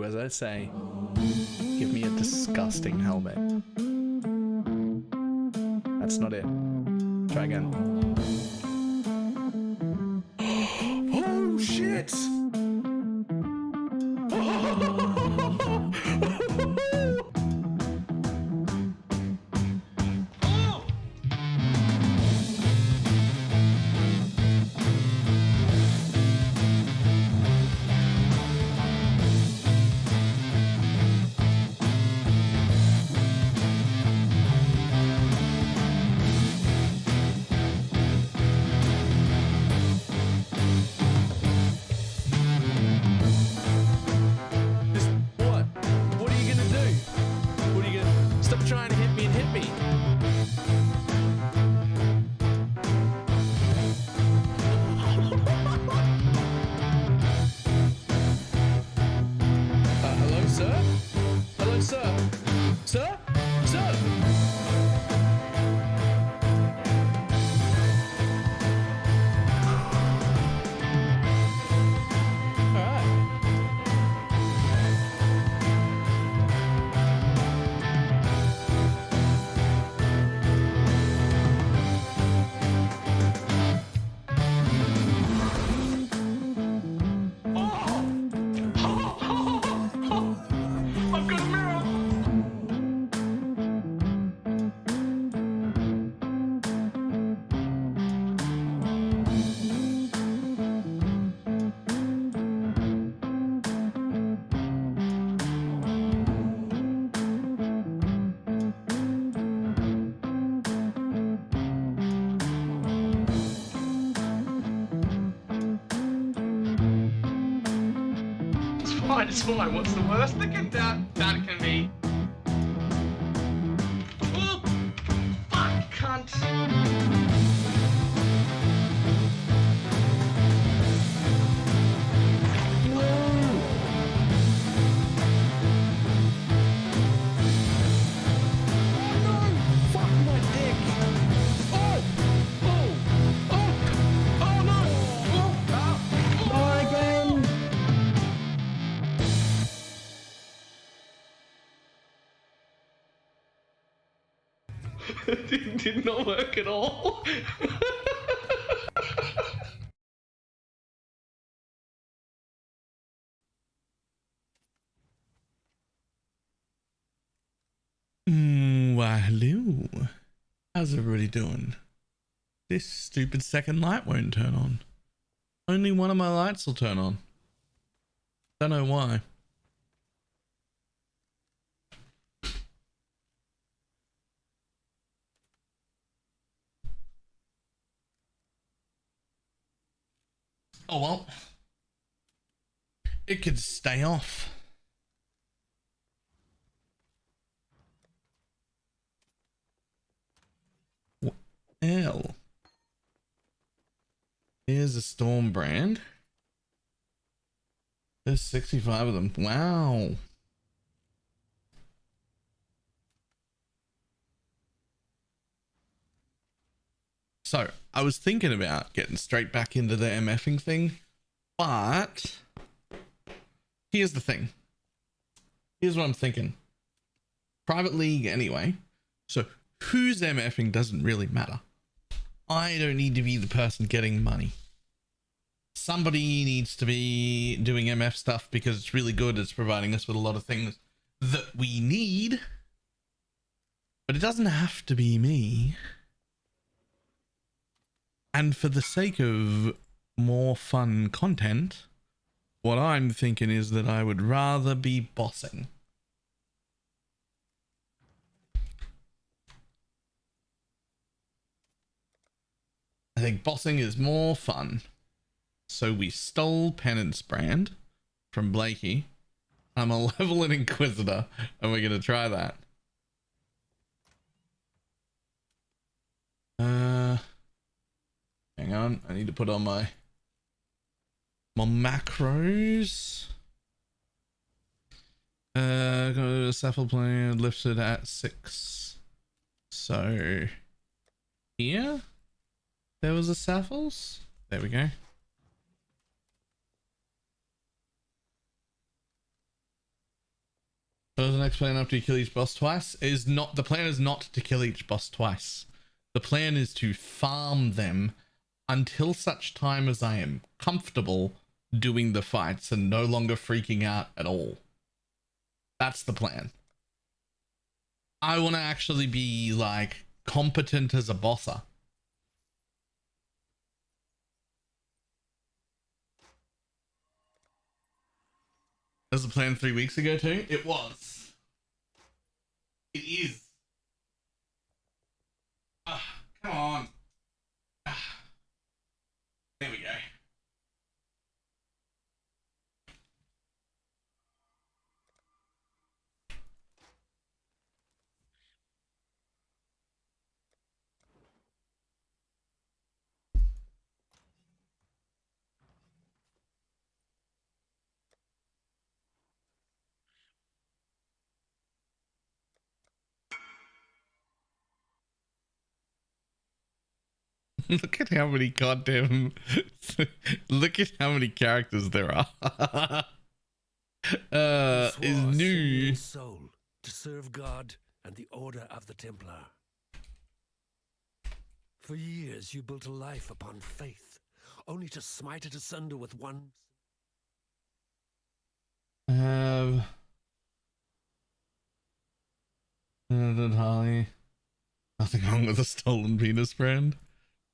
as I say, give me a disgusting helmet. That's not it. Try again. Oh shit! Trying to hit me and hit me. Hello, sir? Hello, sir? Sir? Sir? It's fine. What's the worst that can be? Oh, fuck, cunt. It did not work at all. Why, hello. How's everybody doing? This stupid second light won't turn on. Only one of my lights will turn on. Don't know why. Oh well, it could stay off. Well, here's a Storm brand. There's 65 of them. Wow. So I was thinking about getting straight back into the MFing thing, but here's the thing. Here's what I'm thinking. Private league anyway. So who's MFing doesn't really matter. I don't need to be the person getting money. Somebody needs to be doing MF stuff because it's really good. It's providing us with a lot of things that we need. But it doesn't have to be me. And for the sake of more fun content, what I'm thinking is that I would rather be bossing. I think bossing is more fun. So we stole Penance brand from Blakey. I'm a level an Inquisitor and we're going to try that. Hang on, I need to put on my macros. Go to Cephal plane lifted at 6. So here there was a Cephals. There we go. So the next plan after you kill each boss twice is not, the plan is not to kill each boss twice. The plan is to farm them until such time as I am comfortable doing the fights and no longer freaking out at all. That's the plan. I want to actually be like competent as a bosser. That was the plan 3 weeks ago too? It was. It is. Come on. There we go. Look at how many goddamn look at how many characters there are. Is new soul to serve God and the Order of the Templar. For years you built a life upon faith, only to smite it asunder with one. Holly. Nothing wrong with a stolen penis brand.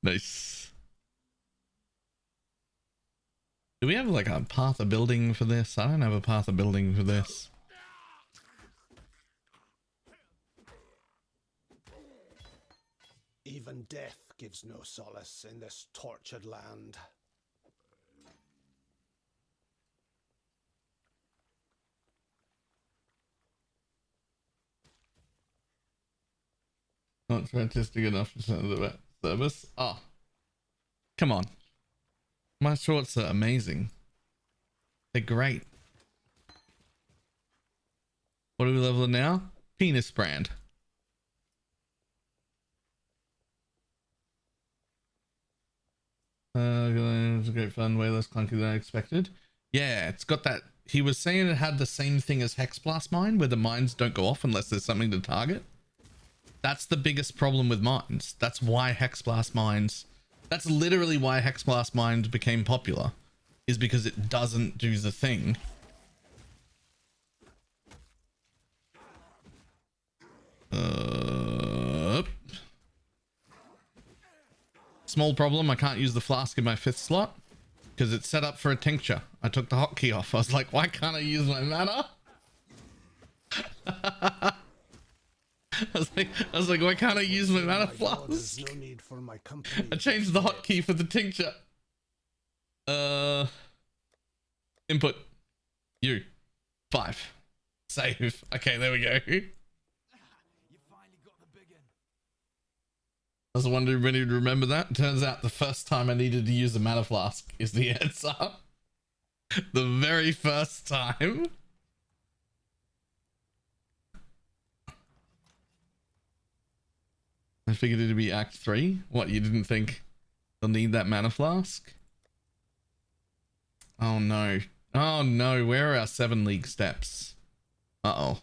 Nice. Do we have like a path of building for this? I don't have a path of building for this. Even death gives no solace in this tortured land. Not fantastic enough for the service. Oh, come on. My shorts are amazing. They're great. What are we leveling now? Penis brand. It's a great fun, way less clunky than I expected. Yeah, it's got that. He was saying it had the same thing as Hex Blast Mine, where the mines don't go off unless there's something to target. That's the biggest problem with mines. That's why Hex Blast Mines, that's literally why Hex Blast Mines became popular, is because it doesn't do the thing. Small problem, I can't use the flask in my 5th slot because it's set up for a tincture. I took the hotkey off. I was like, why can't I use my mana? I was like, why can't I use my mana flask? No need for my company. I changed the hotkey for the tincture. Input. You. 5. Save. Okay, there we go. I was wondering when you'd remember that. Turns out the first time I needed to use a mana flask is the answer. The very first time. I figured it'd be Act 3. What, you didn't think they'll need that mana flask? Oh no. Oh no, where are our 7 league steps? Uh-oh.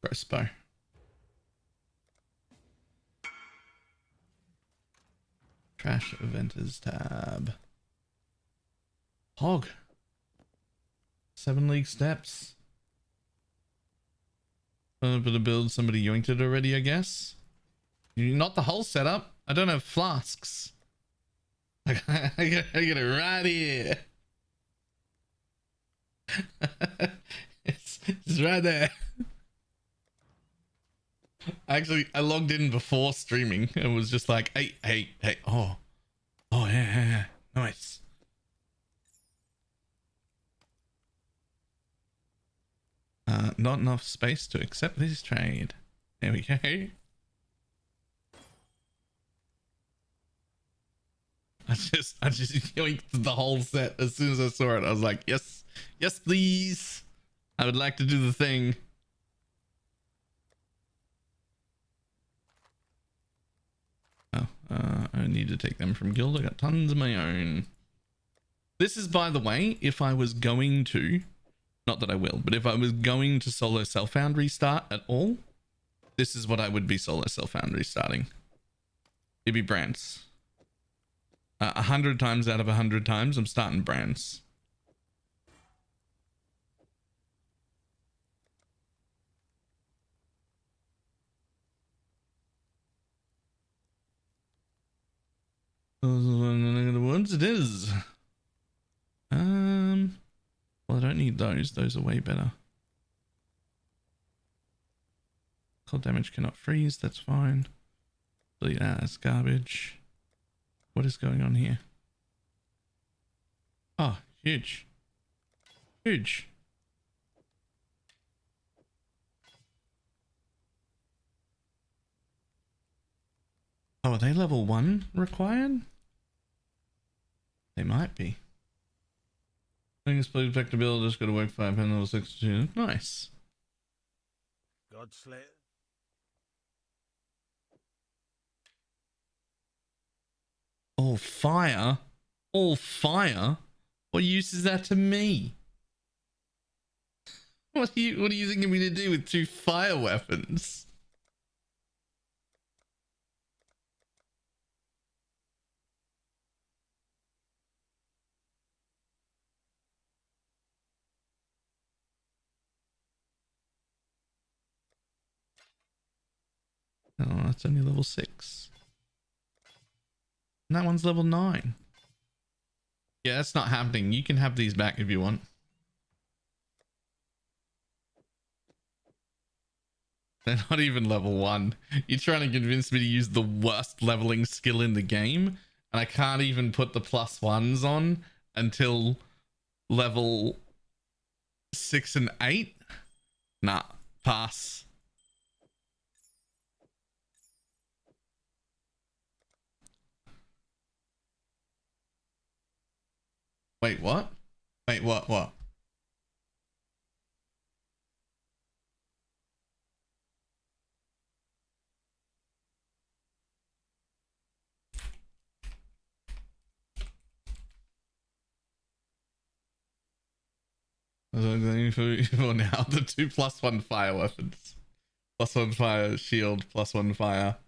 Crossbow. Trash Eventers tab. Hog. 7 league steps. A bit of build, somebody yoinked it already, I guess. Not the whole setup. I don't have flasks. I get it right here. It's right there. Actually, I logged in before streaming and was just like, hey. Oh, yeah. Nice. Not enough space to accept this trade. There we go. I just yoinked the whole set as soon as I saw it. I was like, yes, please. I would like to do the thing. Oh, I need to take them from guild. I got tons of my own. This is, by the way, if I was going to, not that I will, but if I was going to solo Cell Foundry start at all, this is what I would be solo Cell Foundry starting. It'd be brands. 100 times out of 100 times, I'm starting brands. The ones it is. Well, I don't need those. Those are way better. Cold damage cannot freeze. That's fine. Delete that. That's garbage. What is going on here? Oh, huge. Huge. Oh, are they level 1 required? They might be. I think it's protect ability, just got to work 5 and level 62. Nice. Godslayer. All fire? All fire? What use is that to me? What are you thinking me to do with 2 fire weapons? Oh, that's only level 6. And that one's level 9. Yeah, that's not happening. You can have these back if you want. They're not even level 1. You're trying to convince me to use the worst leveling skill in the game, and I can't even put the +1s on until level 6 and 8? Nah, pass. Wait, what? Wait, what? For now, the 2 +1 fire weapons. +1 fire shield, +1 fire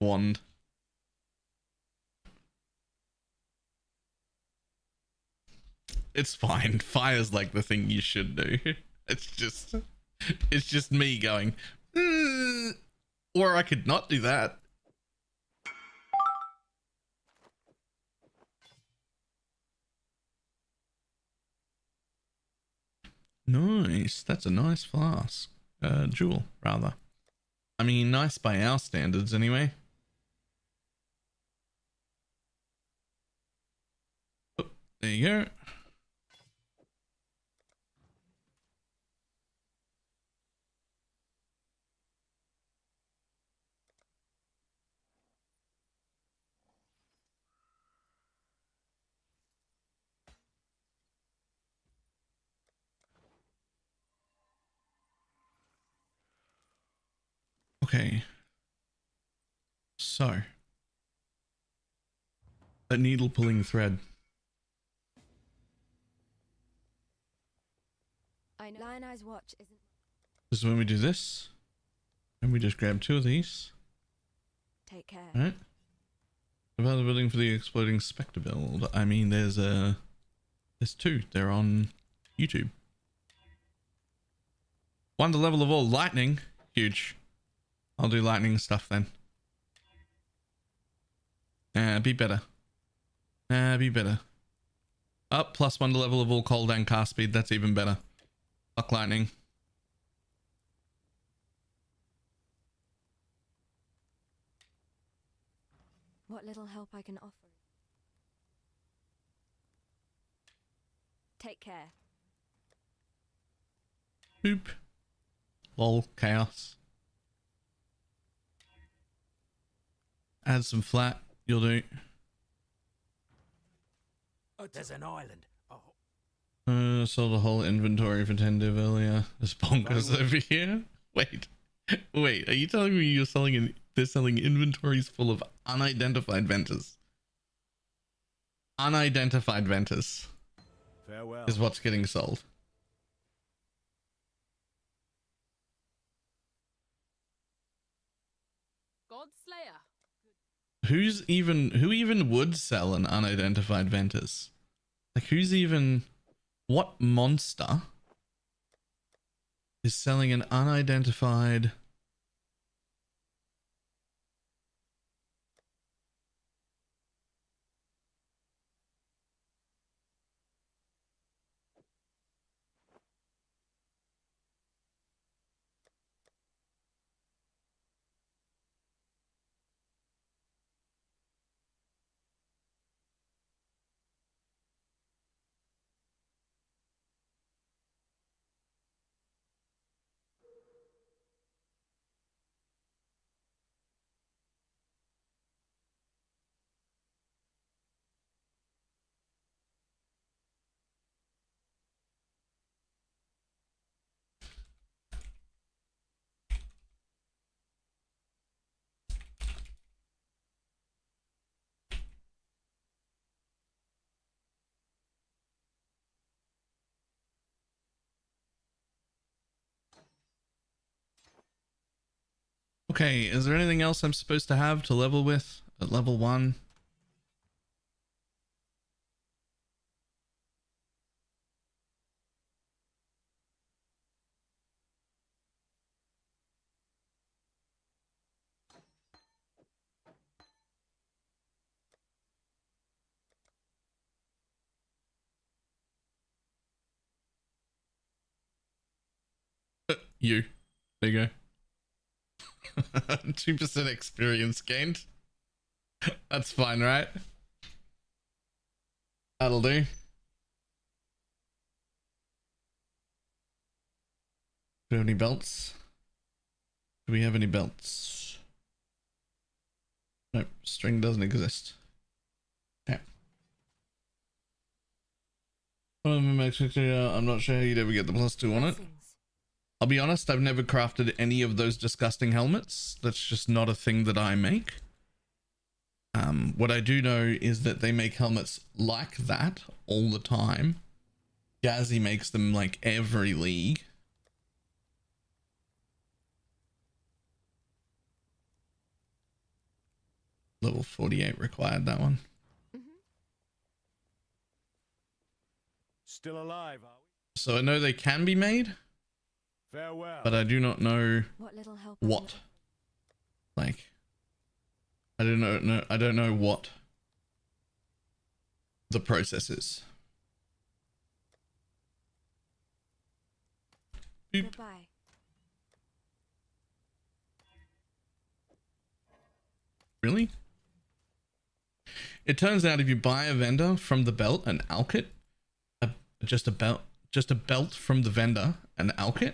wand. It's fine. Fire's like the thing you should do. It's just me going, or I could not do that. Nice. That's a nice flask. Jewel, rather. I mean, nice by our standards anyway. Oh, there you go. Okay. So. A needle pulling thread. I know. Lionel's watch isn't. This is when we do this. And we just grab 2 of these. Take care. Right. About the building for the exploding spectre build. I mean, there's 2. They're on YouTube. Wonder level of all lightning. Huge. I'll do lightning stuff then. Be better. Be better. Up +1 to level of all cold and cast speed. That's even better. Fuck lightning. What little help I can offer. Take care. Boop. Lol. Chaos. Add some flat. You'll do. Oh, there's an island. Oh. Sold a whole inventory for 10 div earlier. There's bonkers over here. Wait. Are you telling me you're selling they're selling inventories full of unidentified venters? Unidentified venters. Farewell. is what's getting sold. Godslayer. Who even would sell an unidentified Ventus? Like what monster is selling an unidentified? Okay, is there anything else I'm supposed to have to level with at level 1? You. There you go. 2% experience gained. That's fine, right? That'll do. Do we have any belts? Do we have any belts? Nope, string doesn't exist. Okay. I'm not sure how you'd ever get the +2 on it. Blessings. I'll be honest, I've never crafted any of those disgusting helmets. That's just not a thing that I make. What I do know is that they make helmets like that all the time. Gazzy makes them like every league. Level 48 required that one. Still alive, are we? So I know they can be made, Farewell. but I do not know What little help I can what. Like, I don't know what the process is. Boop. Goodbye. Really? It turns out if you buy a vendor from the belt, an alkit, just a belt from the vendor, an alkit,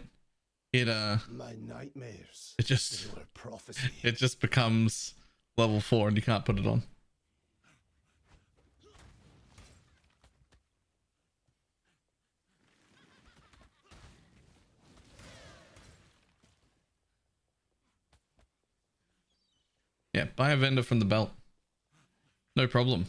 My nightmares. it just They were prophecy. it just becomes level 4 and you can't put it on. Yeah, buy a vendor from the belt. No problem.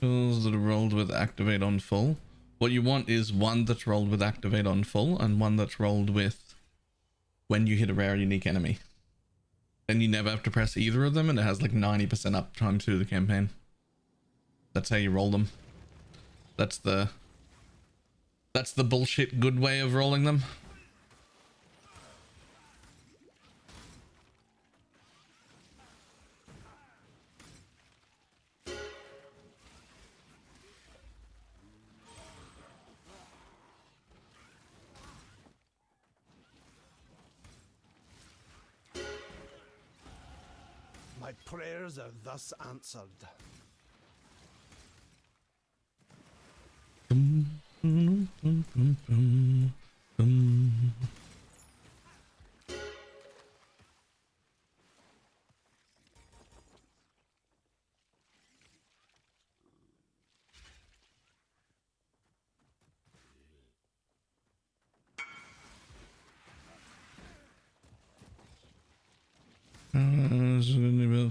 Tools that are rolled with activate on full. What you want is one that's rolled with activate on full and one that's rolled with when you hit a rare unique enemy. Then you never have to press either of them and it has like 90% uptime through the campaign. That's how you roll them. That's the bullshit good way of rolling them. My prayers are thus answered.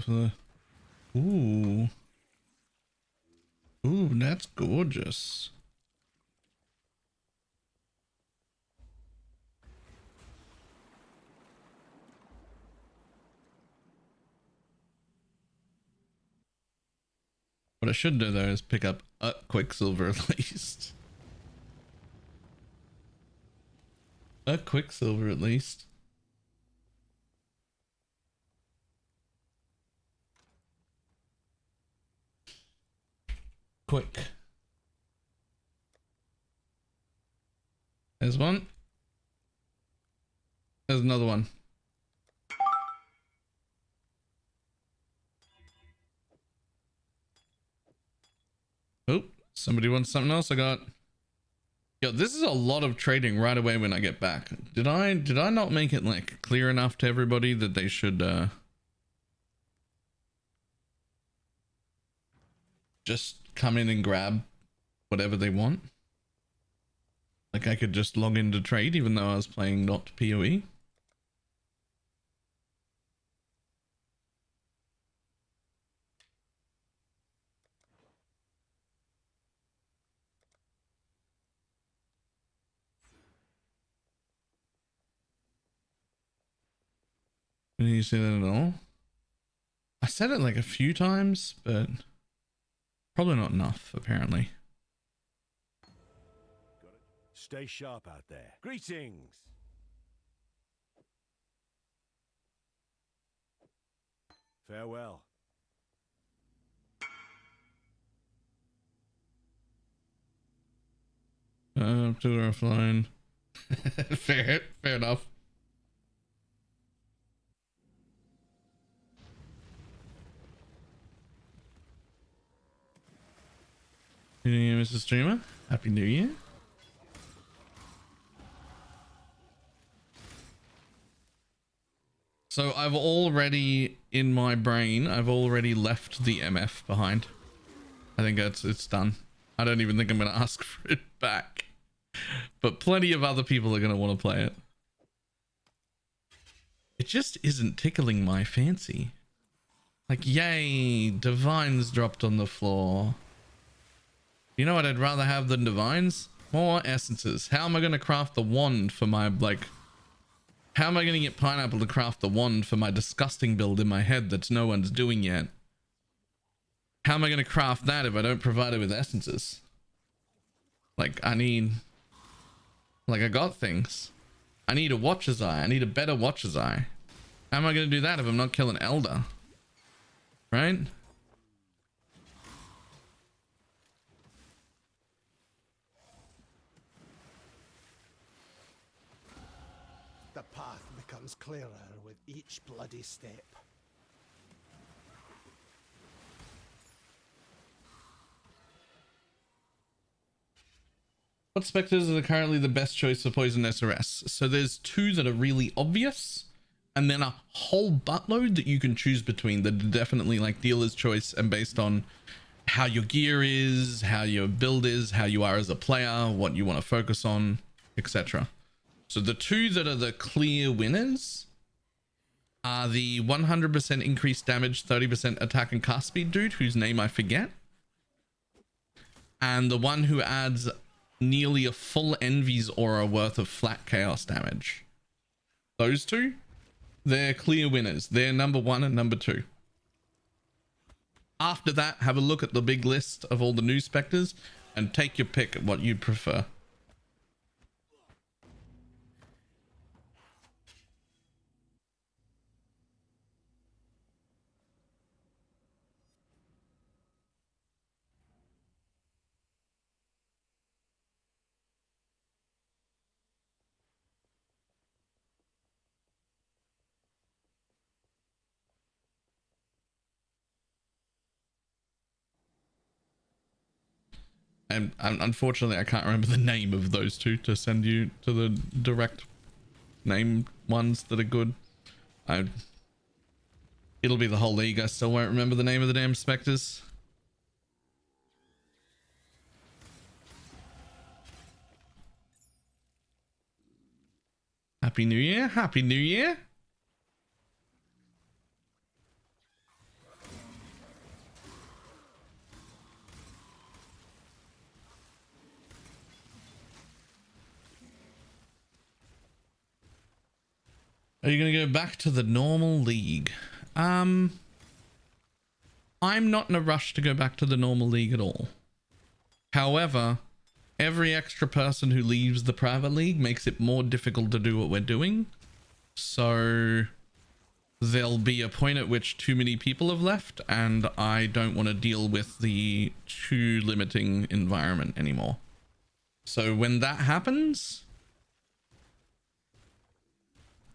for the... Ooh. Ooh, that's gorgeous. What I should do though is pick up a Quicksilver at least. A Quicksilver at least. Quick. There's one. There's another one. Oh, somebody wants something else I got. Yo, this is a lot of trading right away when I get back. Did I not make it like clear enough to everybody that they should just come in and grab whatever they want? Like I could just log into trade even though I was playing not PoE. Didn't you say that at all? I said it like a few times, but probably not enough, apparently. Stay sharp out there. Greetings! Farewell. To offline. Fair enough. Happy New Year, Mr. Streamer. Happy New Year. So I've already, in my brain, I've already left the MF behind. I think it's done. I don't even think I'm going to ask for it back. But plenty of other people are going to want to play it. It just isn't tickling my fancy. Like, yay, divines dropped on the floor. You know what I'd rather have than divines? More essences. How am I going to craft the wand for my, like... How am I going to get Pineapple to craft the wand for my disgusting build in my head that no one's doing yet? How am I going to craft that if I don't provide it with essences? Like, I need... Like, I got things. I need a Watcher's Eye. I need a better Watcher's Eye. How am I going to do that if I'm not killing Elder? Right? The path becomes clearer with each bloody step. What specters are currently the best choice for poison SRS? So there's two that are really obvious, and then a whole buttload that you can choose between that are definitely like dealer's choice and based on how your gear is, how your build is, how you are as a player, what you want to focus on, etc. So the two that are the clear winners are the 100% increased damage, 30% attack and cast speed dude, whose name I forget, and the one who adds nearly a full Envy's aura worth of flat chaos damage. Those two, they're clear winners. They're number 1 and number 2. After that, have a look at the big list of all the new specters and take your pick at what you'd prefer. And unfortunately, I can't remember the name of those two to send you to the direct name ones that are good. It'll be the whole league. I still won't remember the name of the damn specters. Happy New Year. Happy New Year. Are you going to go back to the normal league? I'm not in a rush to go back to the normal league at all. However, every extra person who leaves the private league makes it more difficult to do what we're doing. So there'll be a point at which too many people have left, and I don't want to deal with the too limiting environment anymore. So when that happens,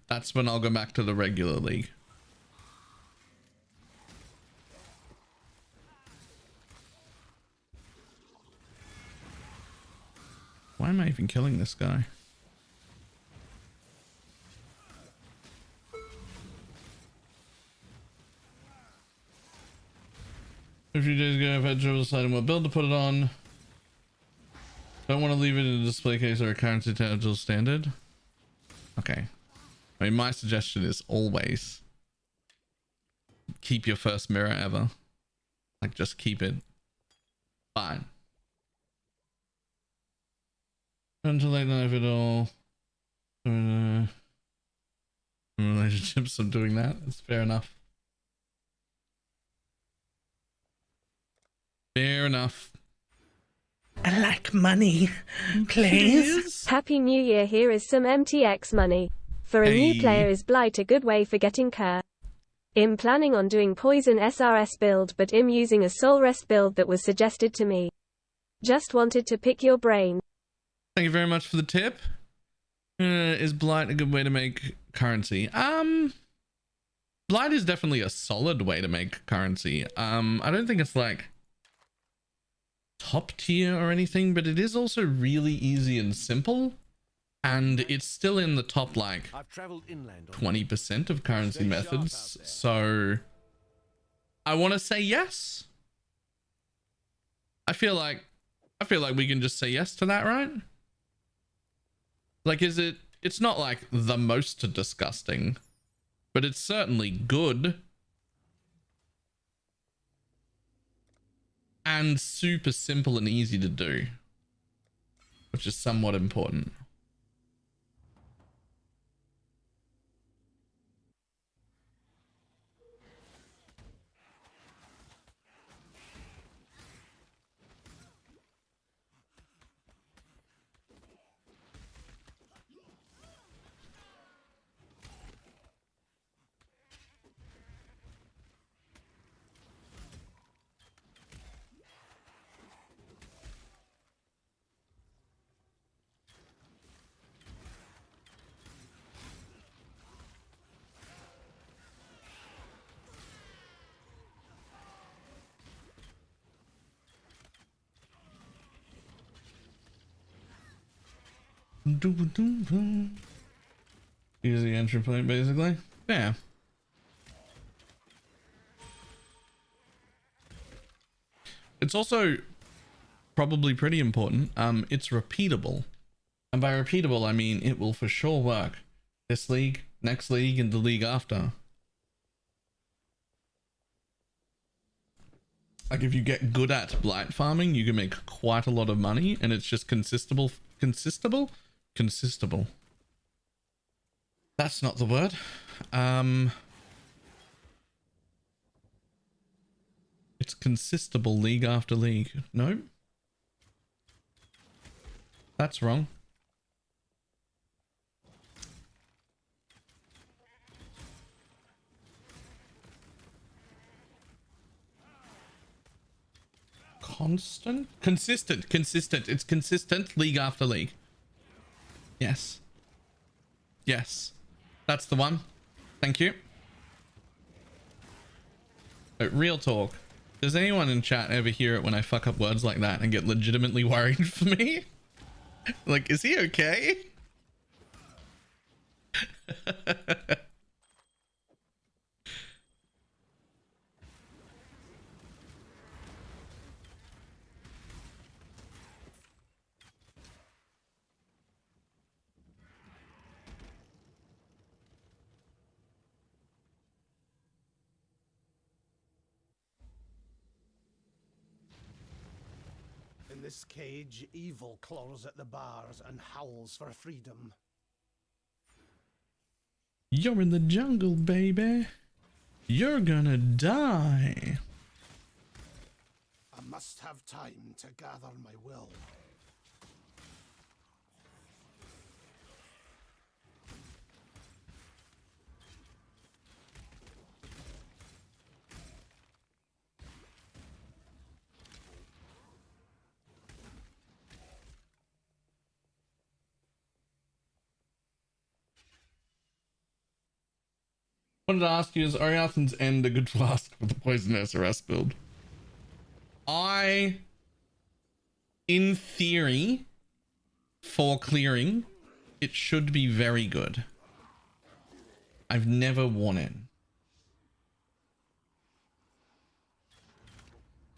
that's when I'll go back to the regular league. Why am I even killing this guy? A few days ago, I've had trouble deciding what build to put it on. Don't want to leave it in a display case or a currency table standard. Okay. I mean, my suggestion is always keep your first mirror ever. Like, just keep it. Fine. Until late life at all. Relationships, I'm doing that. It's fair enough. Fair enough. I like money, please. Happy New Year. Here is some MTX money. For a new player, is Blight a good way for getting Cur? I'm planning on doing Poison SRS build, but I'm using a Soul Rest build that was suggested to me. Just wanted to pick your brain. Thank you very much for the tip. Is Blight a good way to make currency? Blight is definitely a solid way to make currency. I don't think it's like top tier or anything, but it is also really easy and simple, and it's still in the top like 20% of currency methods. So I want to say yes. I feel like we can just say yes to that, right? Like, it's not like the most disgusting, but it's certainly good. And super simple and easy to do, which is somewhat important. Use the entry point, basically. Yeah. It's also probably pretty important. It's repeatable. And by repeatable, I mean it will for sure work this league, next league, and the league after. Like, if you get good at blight farming, you can make quite a lot of money, and it's just consistable. That's not the word. It's consistable league after league. No, that's wrong. Consistent. It's consistent league after league. Yes, that's the one. Thank you. But real talk, does anyone in chat ever hear it when I fuck up words like that and get legitimately worried for me? Like, is he okay? In this cage, evil claws at the bars and howls for freedom. You're in the jungle, baby. You're gonna die. I must have time to gather my will. Wanted to ask you, is Oriathan's End a good flask for the Poison SRS build? In theory, for clearing, it should be very good. I've never worn it.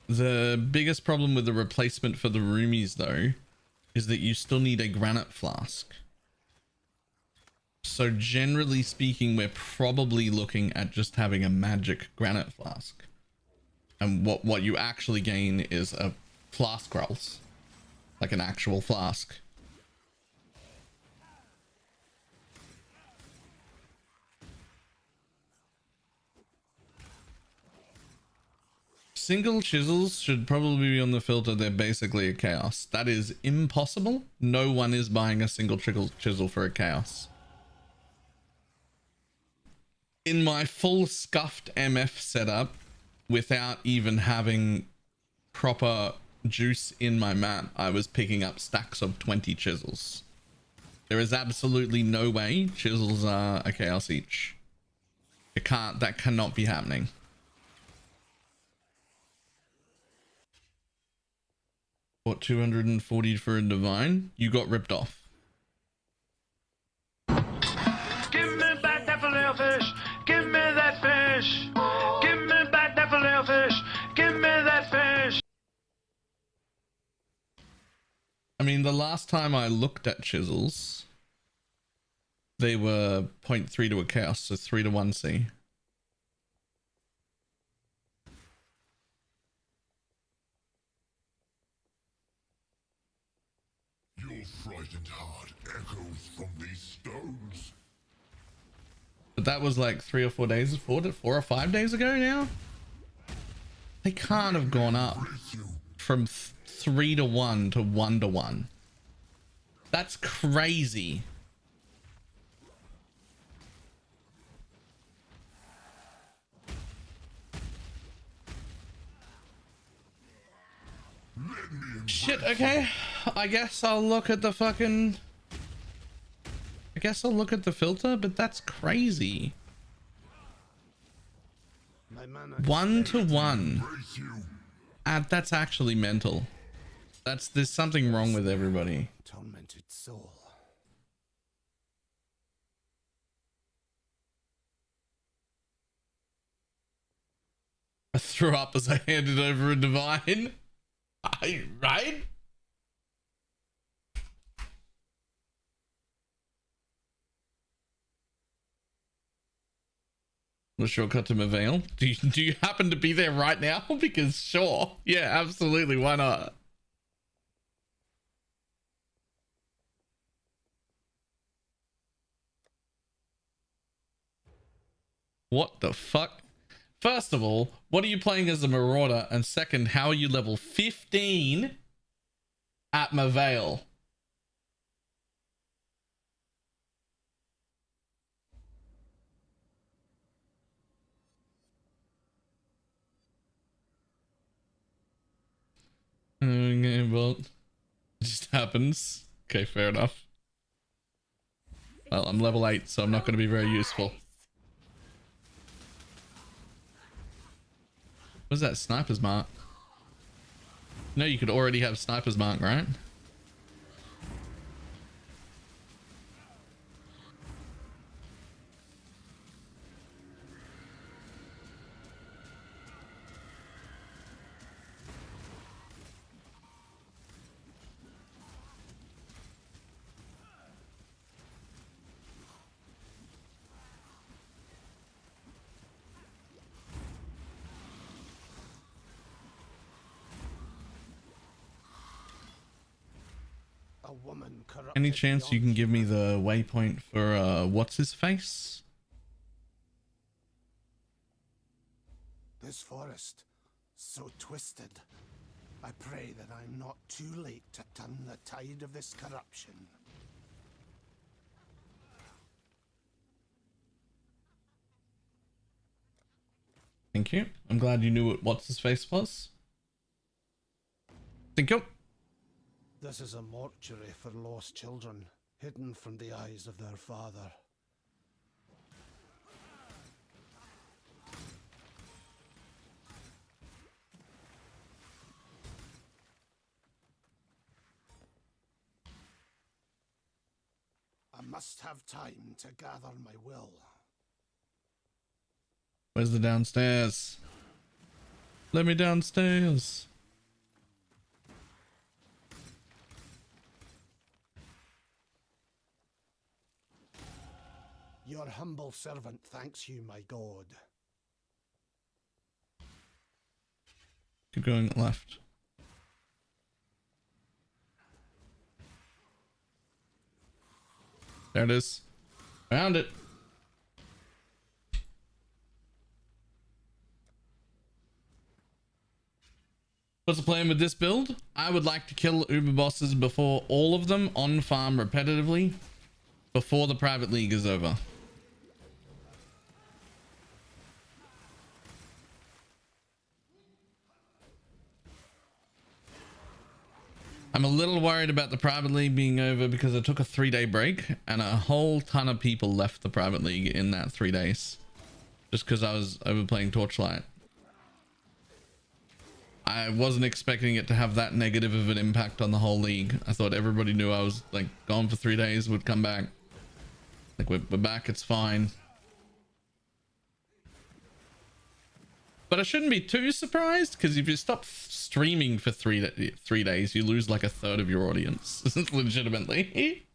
The biggest problem with the replacement for the roomies, though, is that you still need a granite flask. So generally speaking, we're probably looking at just having a magic granite flask. And what you actually gain is a flask rolls. Like an actual flask. Single chisels should probably be on the filter. They're basically a chaos. That is impossible. No one is buying a single chisel for a chaos. In my full scuffed MF setup, without even having proper juice in my map, I was picking up stacks of 20 chisels. There is absolutely no way chisels are a chaos each. That cannot be happening. What, 240 for a divine? You got ripped off. Give me back that filet fish. Give me that fish. Give me back that filet fish. Give me that fish. I mean, the last time I looked at chisels, they were 0.3 to a chaos, so 3 to 1C. Your frightened heart echoes from these stones. But that was like 3 or 4 days, 4 or 5 days ago now. They can't have gone up from 3 to 1 to 1 to 1. That's crazy. Shit, okay. I guess I'll look at the fucking... I guess I'll look at the filter, but that's crazy. 1 to 1. That's actually mental. There's something wrong with everybody. Tormented soul. I threw up as I handed over a divine. Right? The shortcut to Mavale. Do you happen to be there right now? Because sure. Yeah, absolutely. Why not? What the fuck? First of all, what are you playing as a Marauder? And second, how are you level 15 at Mavale? Well, it just happens. Okay, fair enough. Well, I'm level 8, so I'm not going to be very useful. What's that? Sniper's mark? No, you could already have sniper's mark, right? A woman corrupted Any chance you can give me the waypoint for what's his face? this forest, so twisted. I pray that I'm not too late to turn the tide of this corruption. Thank you. I'm glad you knew what what's his face was. Thank you. This is a mortuary for lost children, hidden from the eyes of their father. I must have time to gather my will. Where's the downstairs? Let me downstairs. Your humble servant thanks you, my god. Keep going left. There it is. Found it. What's the plan with this build? I would like to kill Uber bosses before all of them on farm repetitively before the private league is over. I'm a little worried about the private league being over because I took a 3-day break and a whole ton of people left the private league in that 3 days just because I was overplaying Torchlight. I wasn't expecting it to have that negative of an impact on the whole league. I thought everybody knew I was like gone for 3 days, would come back. Like we're back, it's fine. But I shouldn't be too surprised because if you stop streaming for 3 days, you lose like a third of your audience. Legitimately.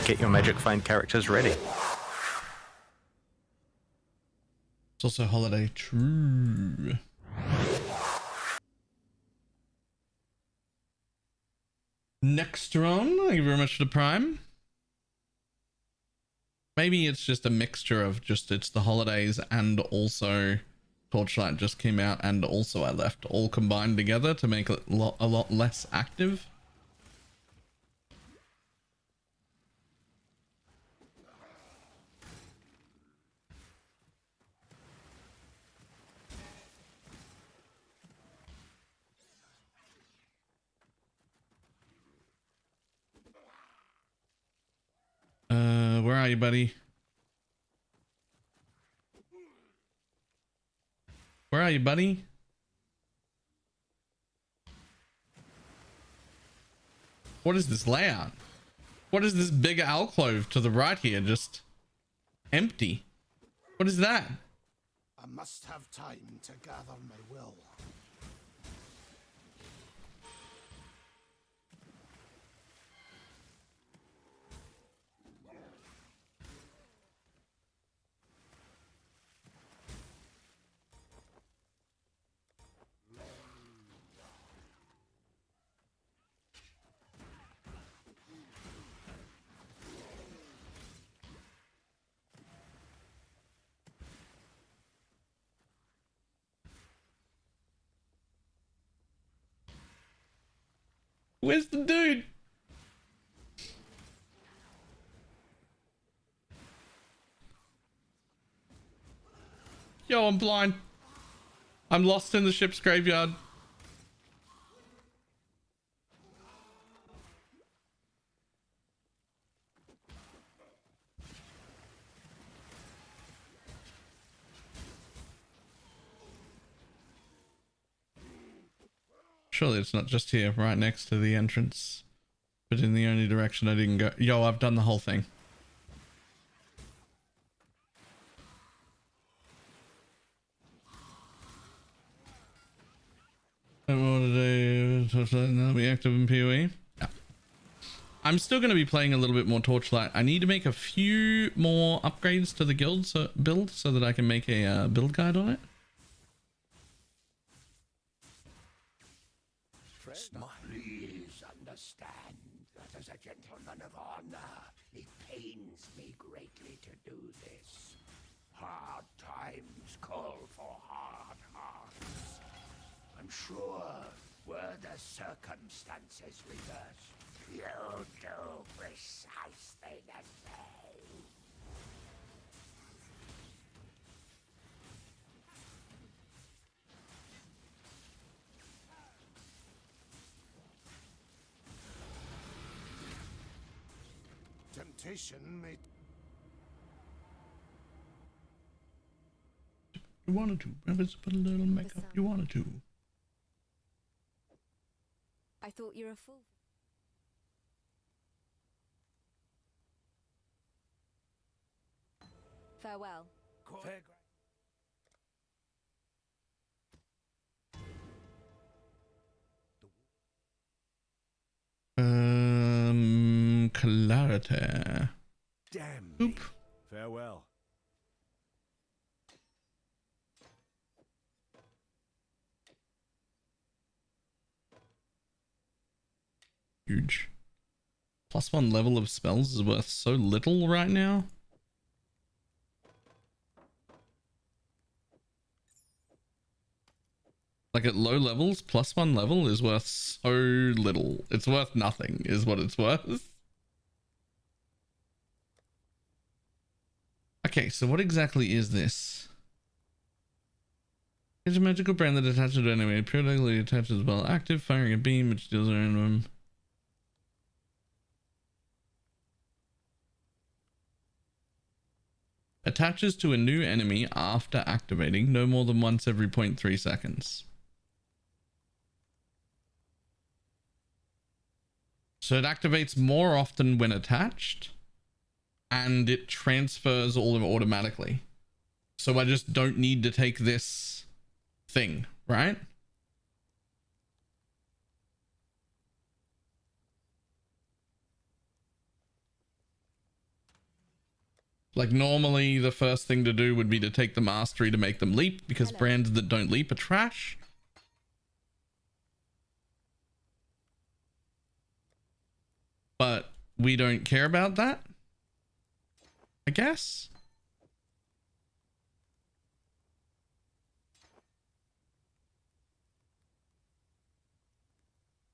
Get your Magic Flame characters ready. It's also holiday. True. Nextron, thank you very much for the prime. Maybe it's just a mixture of just it's the holidays and also Torchlight just came out and also I left, all combined together to make it a lot less active. Where are you, buddy? Where are you, buddy? What is this layout? What is this big alcove to the right here? Just empty. What is that? I must have time to gather my will. Where's the dude? Yo, I'm blind. I'm lost in the ship's graveyard. Surely it's not just here, right next to the entrance. but in the only direction I didn't go. Yo, I've done the whole thing. That'll be active in PoE. Yeah. I'm still going to be playing a little bit more Torchlight. I need to make a few more upgrades to the guild build so that I can make a build guide on it. Please understand that as a gentleman of honor, it pains me greatly to do this. Hard times call for hard hearts. I'm sure, were the circumstances reversed, you'll do precisely the same. Temptation may... You wanted to. Rabbits put a little makeup. You wanted to. I thought you're a fool. Farewell. Clarity. Damn Oop. me. Farewell. Huge. +1 level of spells is worth so little right now. Like at low levels, +1 level is worth so little. It's worth nothing is what it's worth. Okay, so what exactly is this? It's a magical brand that attaches to an enemy. Periodically attaches while active, firing a beam which deals random. Attaches to a new enemy after activating, no more than once every 0.3 seconds. So it activates more often when attached, and it transfers all of it automatically. So I just don't need to take this thing, right? Like normally the first thing to do would be to take the mastery to make them leap, because brands that don't leap are trash. But we don't care about that, I guess.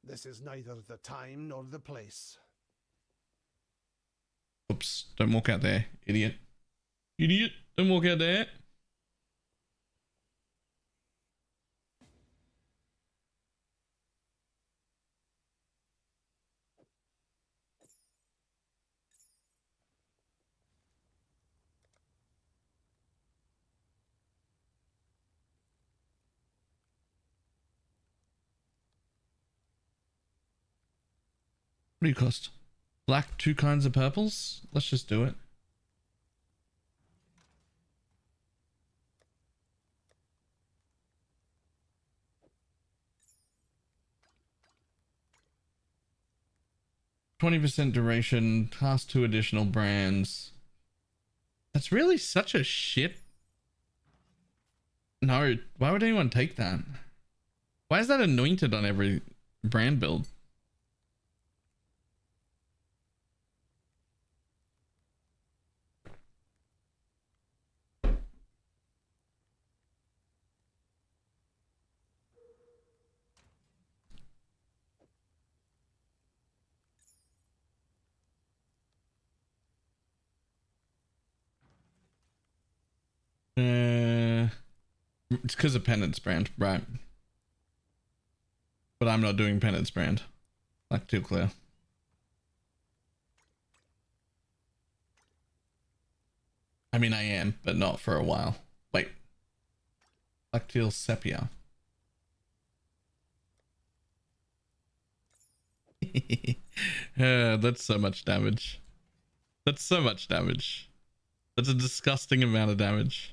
This is neither the time nor the place. Oops, don't walk out there, idiot. Idiot, don't walk out there. What do you cost? Black, 2 kinds of purples? Let's just do it. %20 duration, cost 2 additional brands. That's really such a shit. No, why would anyone take that? Why is that anointed on every brand build? It's because of Penance brand, right? But I'm not doing Penance brand. Like, too clear. I mean, I am, but not for a while. Wait. Lacteal sepia. That's so much damage. That's so much damage. That's a disgusting amount of damage.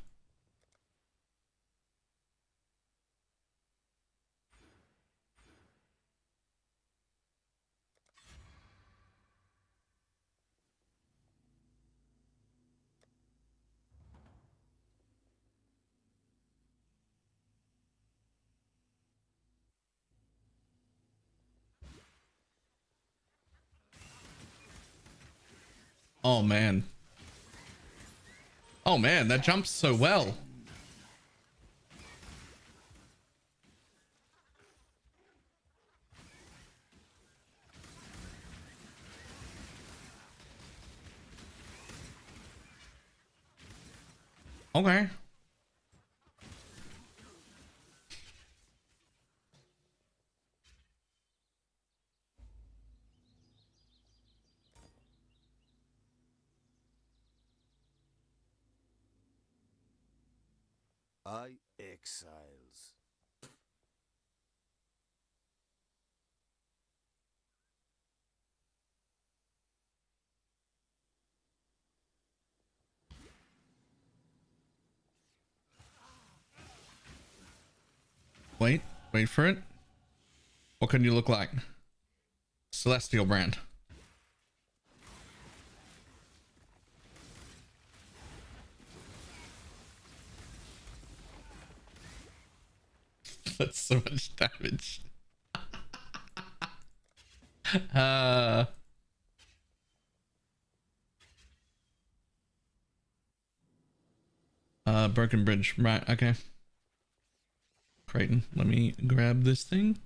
Oh man. Oh man, that jumps so well. Okay. Exiles. Wait for it. What can you look like? Celestial brand. That's so much damage. Broken bridge. Right, okay. Creighton, let me grab this thing.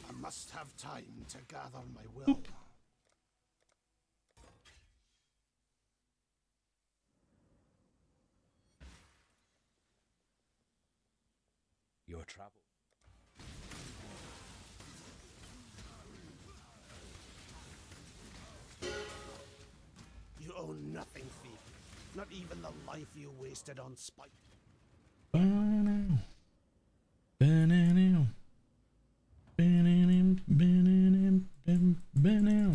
I must have time to gather my will. Oop. Your travel. You own nothing, thief. Not even the life you wasted on spite. Ba-na-now. Ba-na-now. Ba-na-nam, ba-na-nam, bam, ba-now.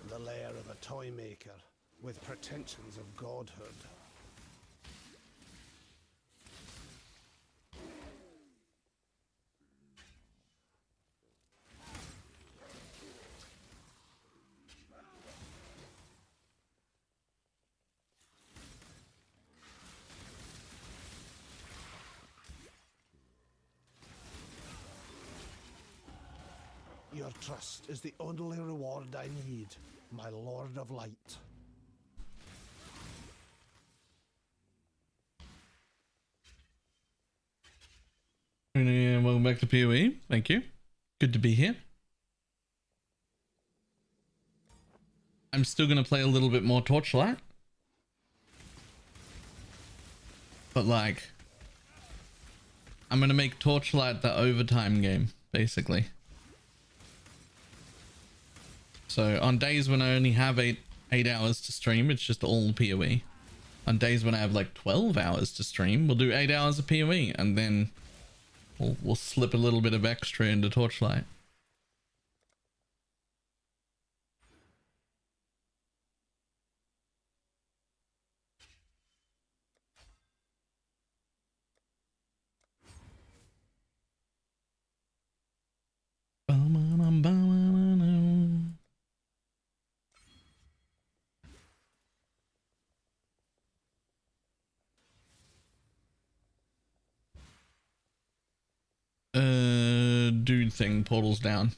The lair of a toy maker with pretensions of godhood. Your trust is the only reward I need, my Lord of Light. And welcome back to PoE. Thank you. Good to be here. I'm still going to play a little bit more Torchlight. But like, I'm going to make Torchlight the overtime game, basically. So on days when I only have 8 hours to stream, it's just all PoE. On days when I have like 12 hours to stream, we'll do 8 hours of PoE, and then we'll slip a little bit of extra into Torchlight. Dude thing, portals down.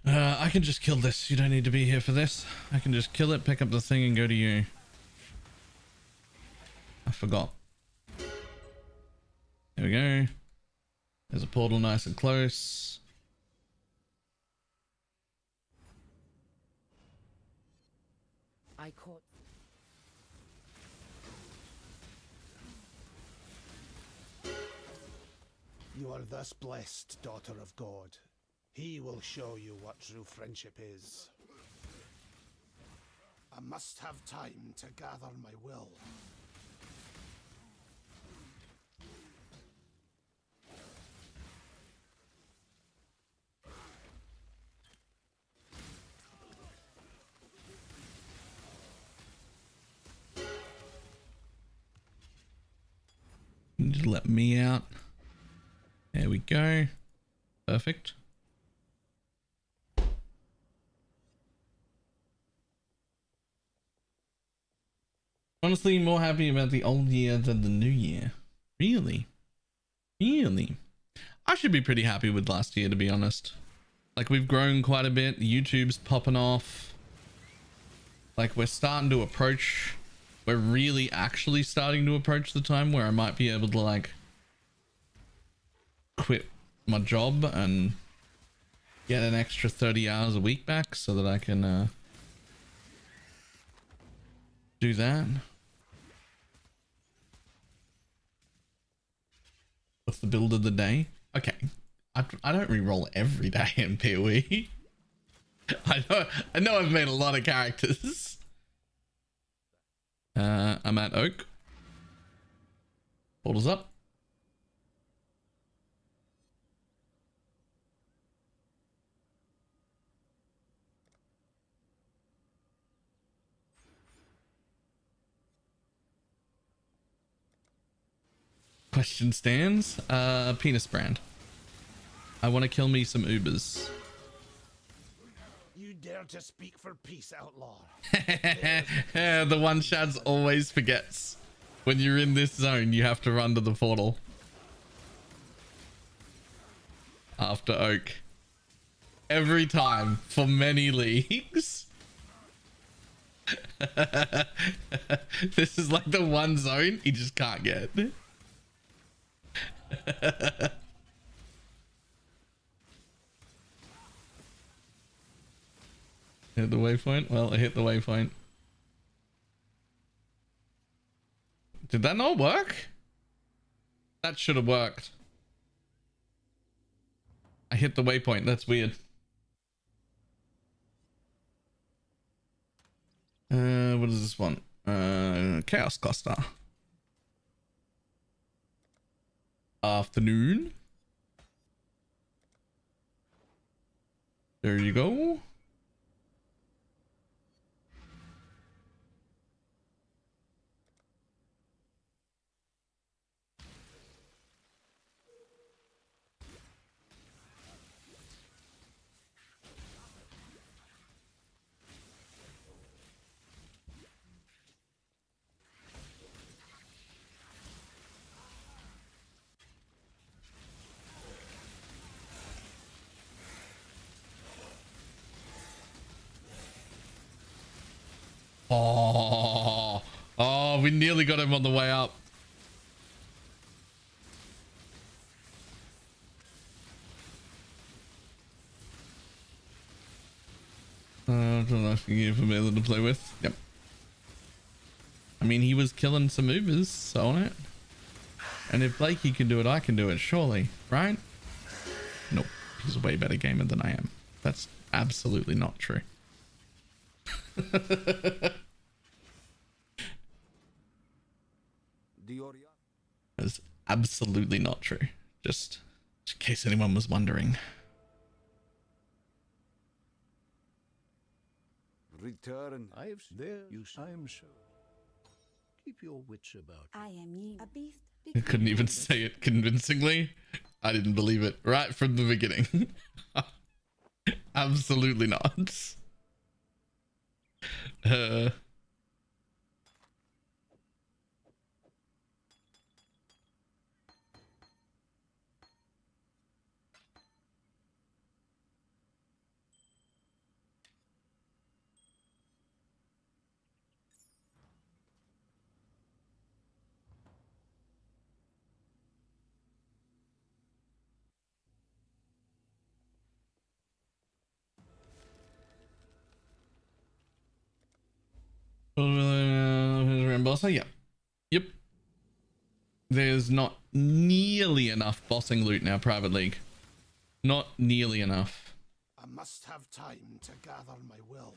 I can just kill this. You don't need to be here for this. I can just kill it, pick up the thing, and go to you. I forgot. There we go. There's a portal nice and close. I caught. You are thus blessed, daughter of God. He will show you what true friendship is. I must have time to gather my will. Just let me out. There we go. Perfect. Honestly, more happy about the old year than the new year. Really? Really? I should be pretty happy with last year, to be honest. Like, we've grown quite a bit. YouTube's popping off. Like, we're starting to approach... We're really actually starting to approach the time where I might be able to, like, quit my job and get an extra 30 hours a week back so that I can do that. What's the build of the day? Okay, I don't re-roll every day in PoE. I know I've made a lot of characters. I'm at Oak. Portal's up. Question stands. Penis brand. I want to kill me some Ubers. You dare to speak for peace, outlaw. The one Shads always forgets. When you're in this zone, you have to run to the portal. After Oak. Every time for many leagues. This is like the one zone he just can't get. Hit the waypoint? Well, I hit the waypoint. Did that not work? That should have worked. I hit the waypoint. That's weird. What is this one? Chaos Cluster. Afternoon. There you go. Oh, we nearly got him on the way up. Asking you for Mailer to play with. Yep. I mean, he was killing some Ubers, so on it. And if Blakey can do it, I can do it, surely, right? Nope. He's a way better gamer than I am. That's absolutely not true. That's absolutely not true. Just in case anyone was wondering. Return. I am sure. Keep your wits about you. I am you. A beast. I couldn't even say it convincingly. I didn't believe it right from the beginning. Absolutely not. Bosser, yep. Yep. There's not nearly enough bossing loot now, Private League. Not nearly enough. I must have time to gather my will.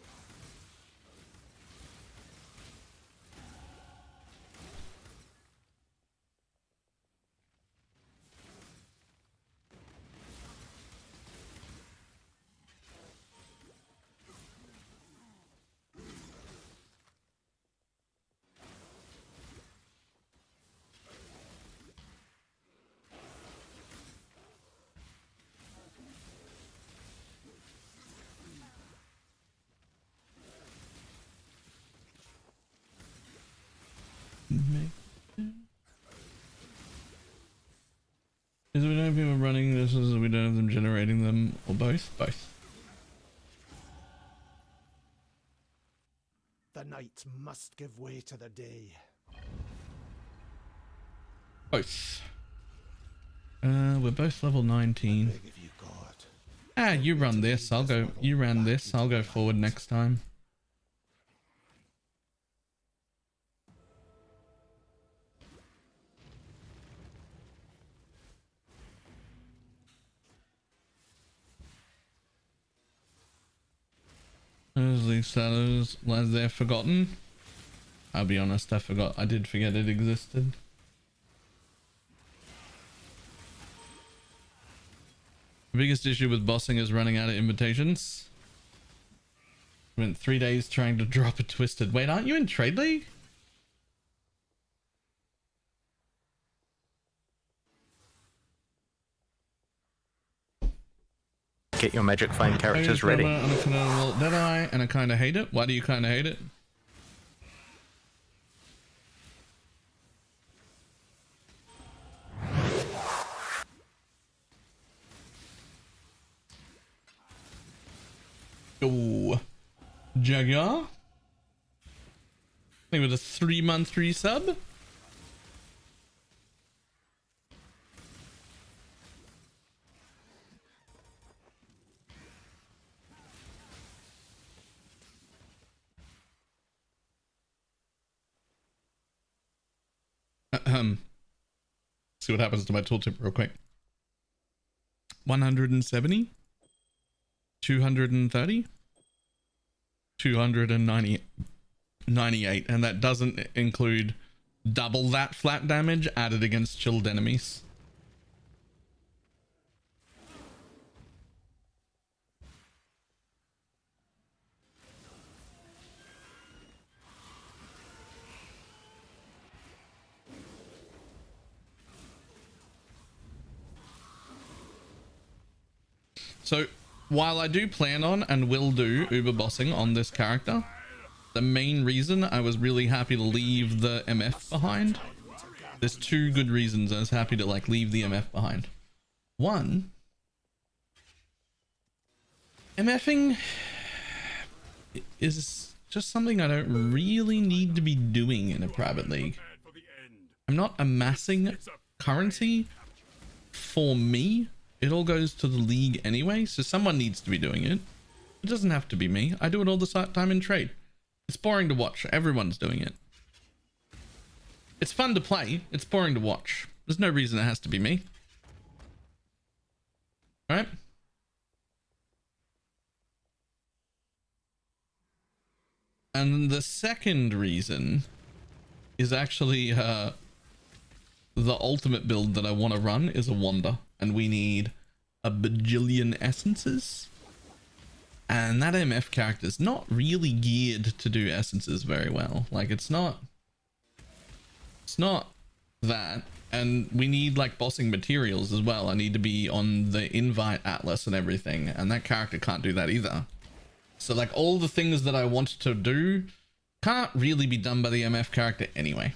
Is it we don't have people running this, or is it we don't have them generating them, or both? Both. The night must give way to the day. Both. We're both level 19. Beg of you, God. Ah, you run this. I'll go. You ran this. I'll go forward next time. There's these shadows, as they're forgotten. I'll be honest, I did forget it existed. The biggest issue with bossing is running out of invitations. Spent 3 days trying to drop a twisted. Wait, aren't you in Trade League? Get your magic flame characters ready. Deadeye, and I kind of hate it. Why do you kind of hate it? Oh, Jaguar. I think with a 3-month resub. See what happens to my tooltip real quick. 170, 230, 298, and that doesn't include double that flat damage added against chilled enemies. So while I do plan on and will do uber bossing on this character, the main reason I was really happy to leave the MF behind, there's 2 good reasons I was happy to like leave the MF behind. One, MFing is just something I don't really need to be doing in a private league. I'm not amassing currency for me. It all goes to the league anyway, so someone needs to be doing it. It doesn't have to be me. I do it all the time in trade. It's boring to watch. Everyone's doing it. It's fun to play. It's boring to watch. There's no reason it has to be me. All right? And the second reason is actually the ultimate build that I want to run is a Wander. And we need a bajillion essences. And that MF character is not really geared to do essences very well. Like it's not that. And we need like bossing materials as well. I need to be on the invite atlas and everything. And that character can't do that either. So like all the things that I want to do can't really be done by the MF character anyway.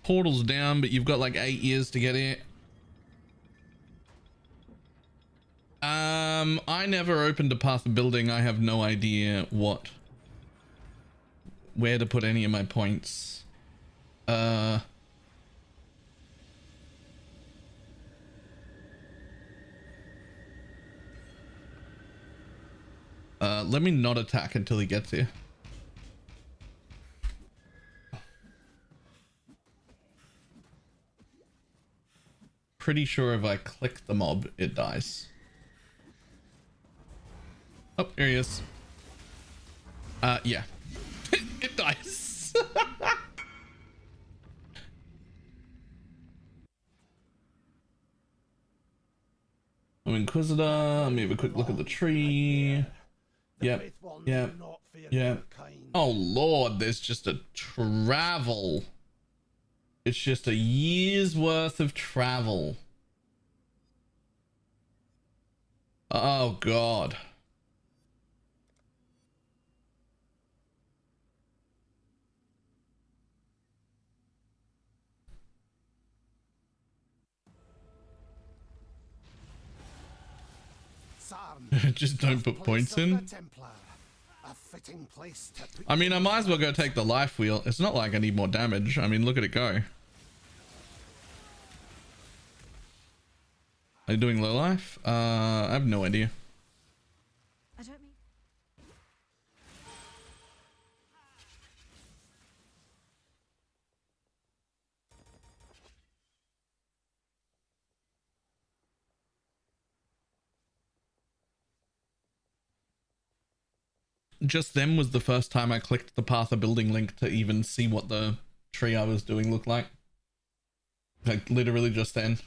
Portal's down, but you've got like 8 years to get it. I never opened a path of building. I have no idea where to put any of my points. Let me not attack until he gets here. Pretty sure if I click the mob, it dies. Oh, here he is. Yeah. It dies. I'm Inquisitor. Let me have a quick look at the tree. Yep. Yep. Yep. Oh Lord, there's just a travel. It's just a year's worth of travel. Oh God. Just don't put points in. I mean, I might as well go take the life wheel. It's not like I need more damage. I mean, look at it go. Are you doing low life? I have no idea. I don't mean. Just then was the first time I clicked the path of building link to even see what the tree I was doing looked like. Like literally just then.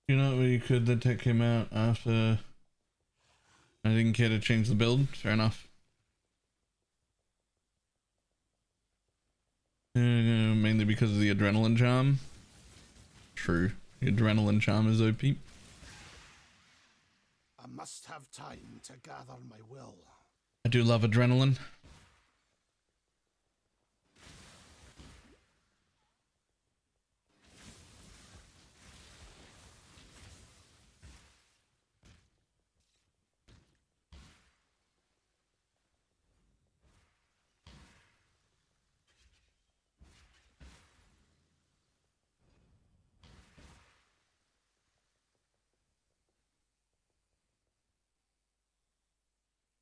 You know, you could, the tech came out after I didn't care to change the build. Fair enough. Mainly because of the adrenaline charm. True. The adrenaline charm is OP. I must have time to gather my will. I do love adrenaline.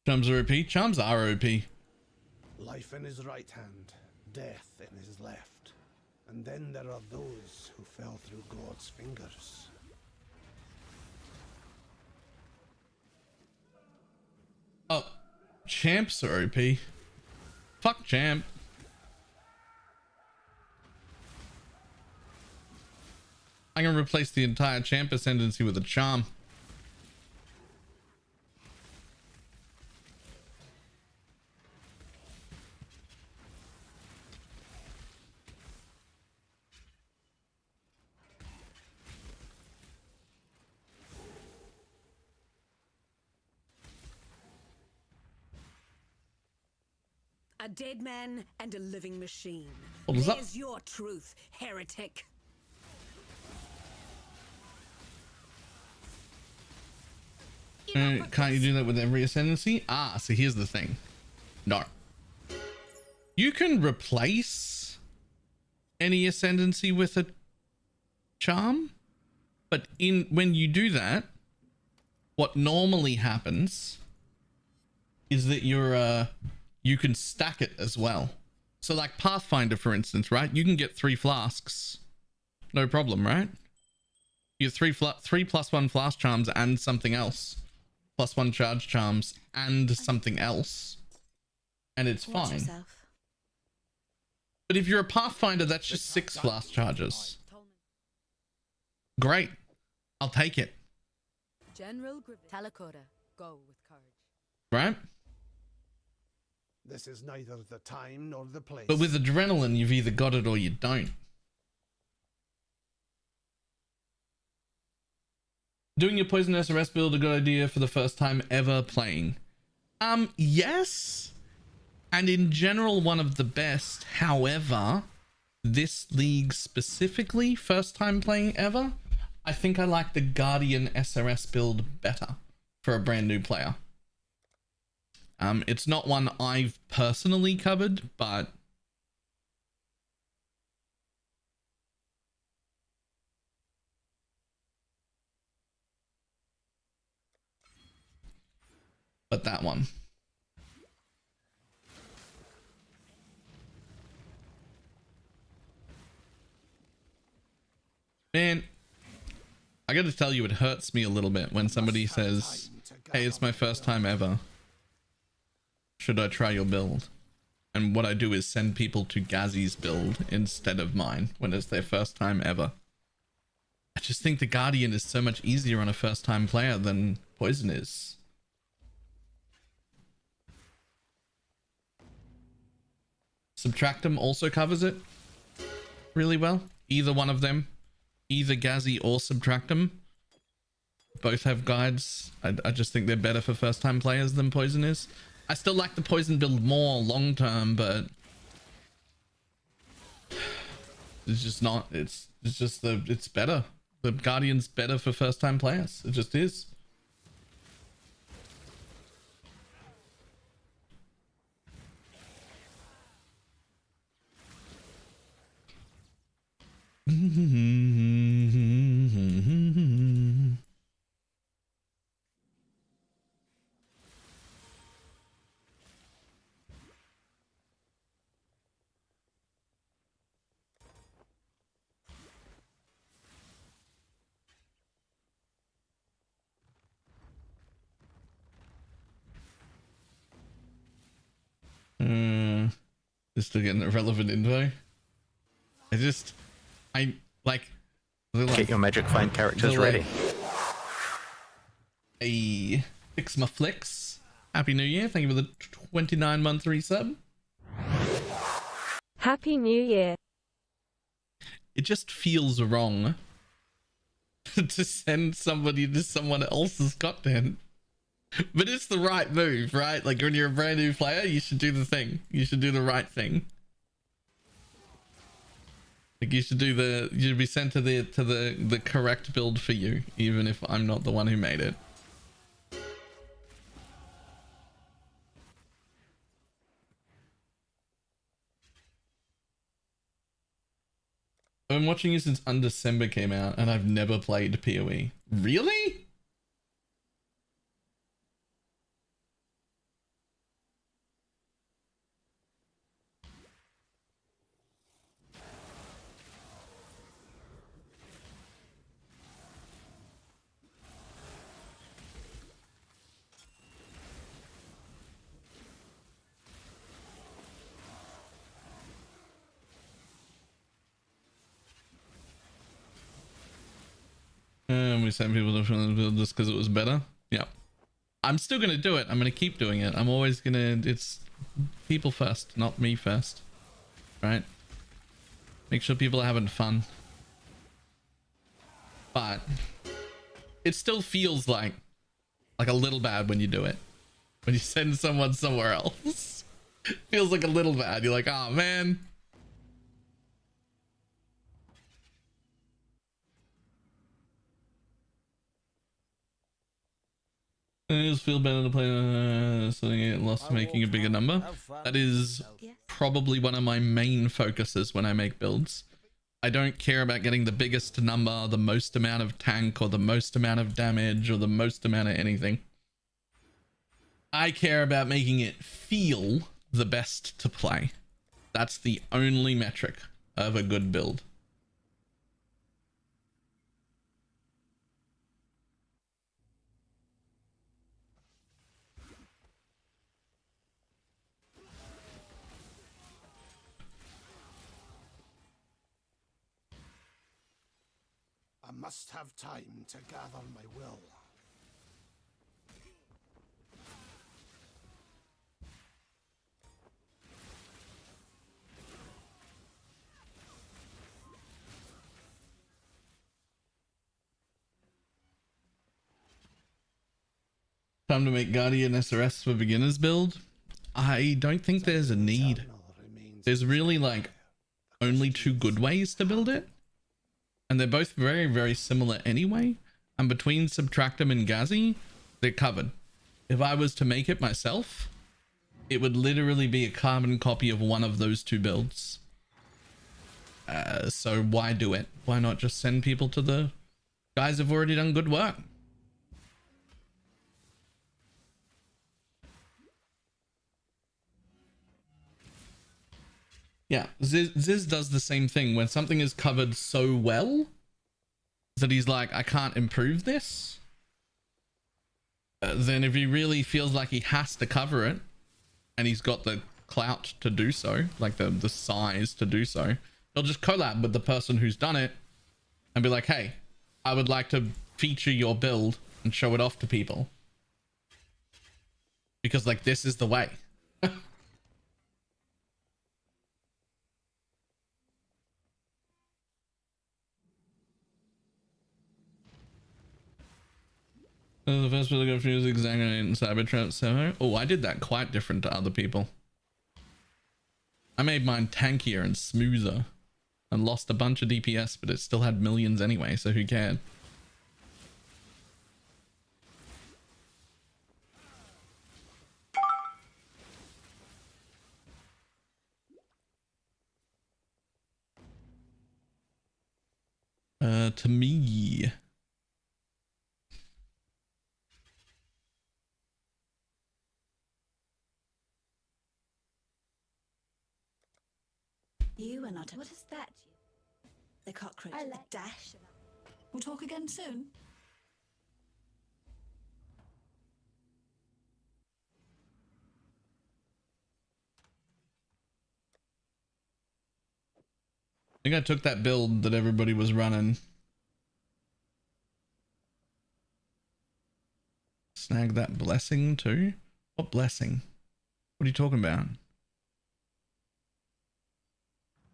Charms are OP. Charms are OP. Life in his right hand, death in his left. And then there are those who fell through God's fingers. Oh, champs are OP. Fuck champ. I'm gonna replace the entire champ ascendancy with a charm. A dead man and a living machine. What is that? There's your truth, heretic. Can't you do that with every ascendancy? Ah, so here's the thing. No. You can replace any ascendancy with a charm, but when you do that, what normally happens is that you can stack it as well. So like Pathfinder, for instance, right? You can get 3 flasks. No problem, right? You have 3 +1 flask charms and something else. +1 charge charms and something else. And it's Watch fine. yourself. But if you're a Pathfinder, that's just 6 flask charges. Great. I'll take it. General Talakota, go with courage. Right? This is neither the time nor the place. But with adrenaline, you've either got it or you don't. Doing your poison SRS build a good idea for the first time ever playing? Yes. And in general, one of the best. However, this league specifically, first time playing ever, I think I like the Guardian SRS build better for a brand new player. It's not one I've personally covered, but that one. Man, I gotta tell you, it hurts me a little bit when somebody says, hey, it's my first time ever. Should I try your build? And what I do is send people to Gazzy's build instead of mine when it's their first time ever. I just think the Guardian is so much easier on a first time player than Poison is. Subtractum also covers it really well. Either one of them, either Gazzy or Subtractum, both have guides. I just think they're better for first time players than Poison is. I still like the Poison build more long term, but it's just not. It's better. The Guardian's better for first time players. It just is. Just to get irrelevant info. I like Get your magic find characters ready. Hey, Fix My Flicks. Happy New Year. Thank you for the 29-month resub. Happy New Year. It just feels wrong to send somebody to someone else's content. But it's the right move, right? Like when you're a brand new player, you should do the thing. You should do the right thing. Like you should be sent to the correct build for you, even if I'm not the one who made it. I've been watching you since Undecember came out, and I've never played PoE. Really? We sent people to build just because it was better. Yeah, I'm still gonna do it. I'm gonna keep doing it. I'm always gonna. It's people first, not me first, right? Make sure people are having fun. But it still feels like a little bad when you do it. When you send someone somewhere else, it feels like a little bad. You're like, oh man. I just feel better to play something it lost making a bigger number. That is probably one of my main focuses when I make builds. I don't care about getting the biggest number, the most amount of tank, or the most amount of damage, or the most amount of anything. I care about making it feel the best to play. That's the only metric of a good build. I must have time to gather my will. Time to make Guardian SRS for beginners build? I don't think there's a need. There's really like only two good ways to build it. And they're both very, very similar anyway. And between Subtractum and Gazi, they're covered. If I was to make it myself, it would literally be a carbon copy of one of those two builds. So why do it? Why not just send people to the guys who've already done good work? Yeah, Ziz does the same thing. When something is covered so well that he's like, I can't improve this, then if he really feels like he has to cover it and he's got the clout to do so, like the size to do so, he'll just collab with the person who's done it and be like, hey, I would like to feature your build and show it off to people. Because like, this is the way. The first one to go through is Exanimate and Cybertrap 7. Oh, I did that quite different to other people. I made mine tankier and smoother and lost a bunch of DPS, but it still had millions anyway, so who cared? To me. You are not. What is that? The cockroach. I like dash. We'll talk again soon. I think I took that build that everybody was running. Snag that blessing too. What blessing? What are you talking about?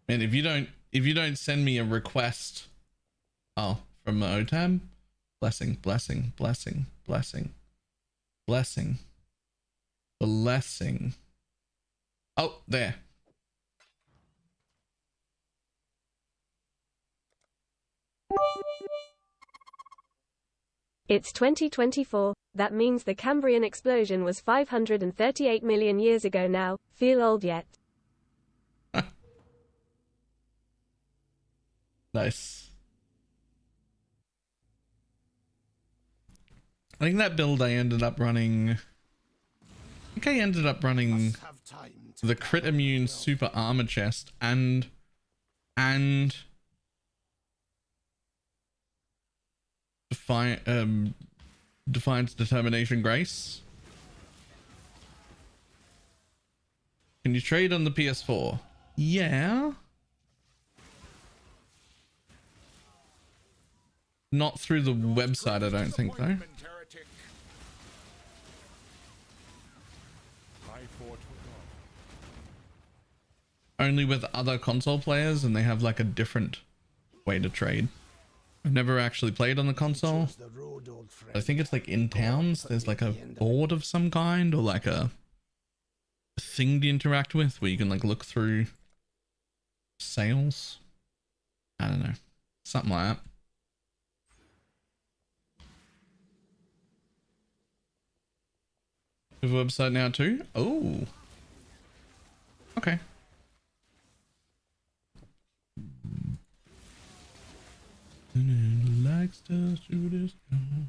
Man, if you don't send me a request, oh, from the OTAB, blessing, blessing, blessing, blessing, blessing, blessing. Oh, there. It's 2024. That means the Cambrian explosion was 538 million years ago now. Feel old yet? Nice. I think that build I ended up running. The crit immune super armor chest and Defiance, Determination, Grace. Can you trade on the PS4? Yeah. Not through the website, I don't think, though. Only with other console players, and they have like a different way to trade. I've never actually played on the console. I think it's like in towns, there's like a board of some kind, or like a thing to interact with where you can like look through sales. I don't know. Something like that. We have a website now too? Oh. Okay. Likes to shoot his gun.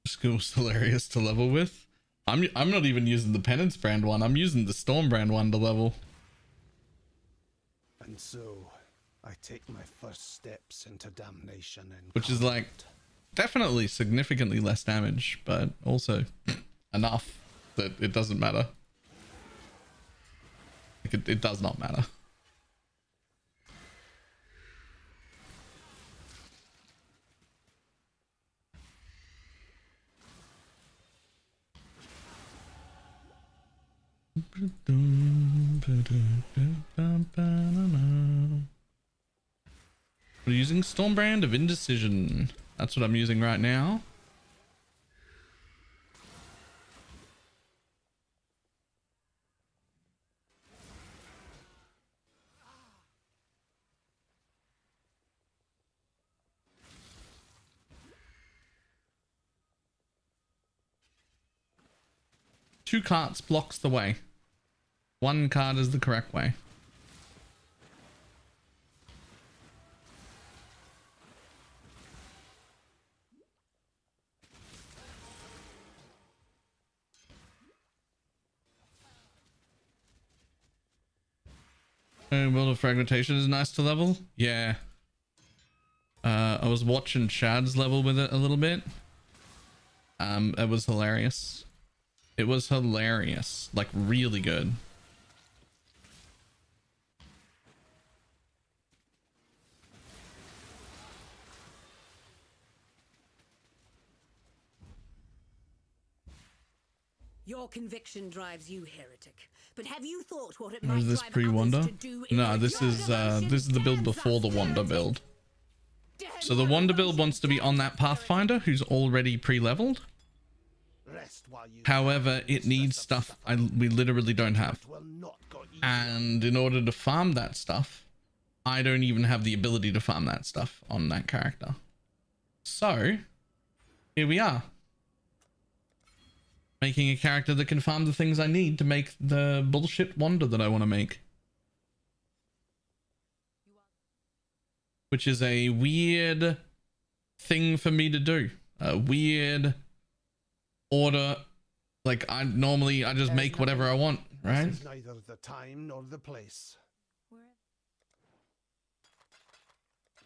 School's hilarious to level with. I'm not even using the Penance brand one. I'm using the Storm brand one to level. And so I take my first steps into damnation, which is like definitely significantly less damage, but also enough that it doesn't matter. Like it does not matter. We're using Stormbrand of Indecision. That's what I'm using right now. Two carts blocks the way. One card is the correct way. World of Fragmentation is nice to level. Yeah. I was watching Chad's level with it a little bit. It was hilarious. It was hilarious. Like really good. Your conviction drives you, heretic. But have you thought what it Or might is this drive pre-Wanda? others to do if No, it this your is devotion the build stands before the up, Wanda heretic? build. Damn So the your Wanda build devotion wants to be on that Pathfinder who's already pre-leveled. Rest while you However, it needs stuff we literally don't have. will not go easy. And in order to farm that stuff, I don't even have the ability to farm that stuff on that character. So, here we are. Making a character that can farm the things I need to make the bullshit Wanda that I want to make. Which is a weird thing for me to do. A weird order. Like I just make whatever I want, right? This is neither the time nor the place.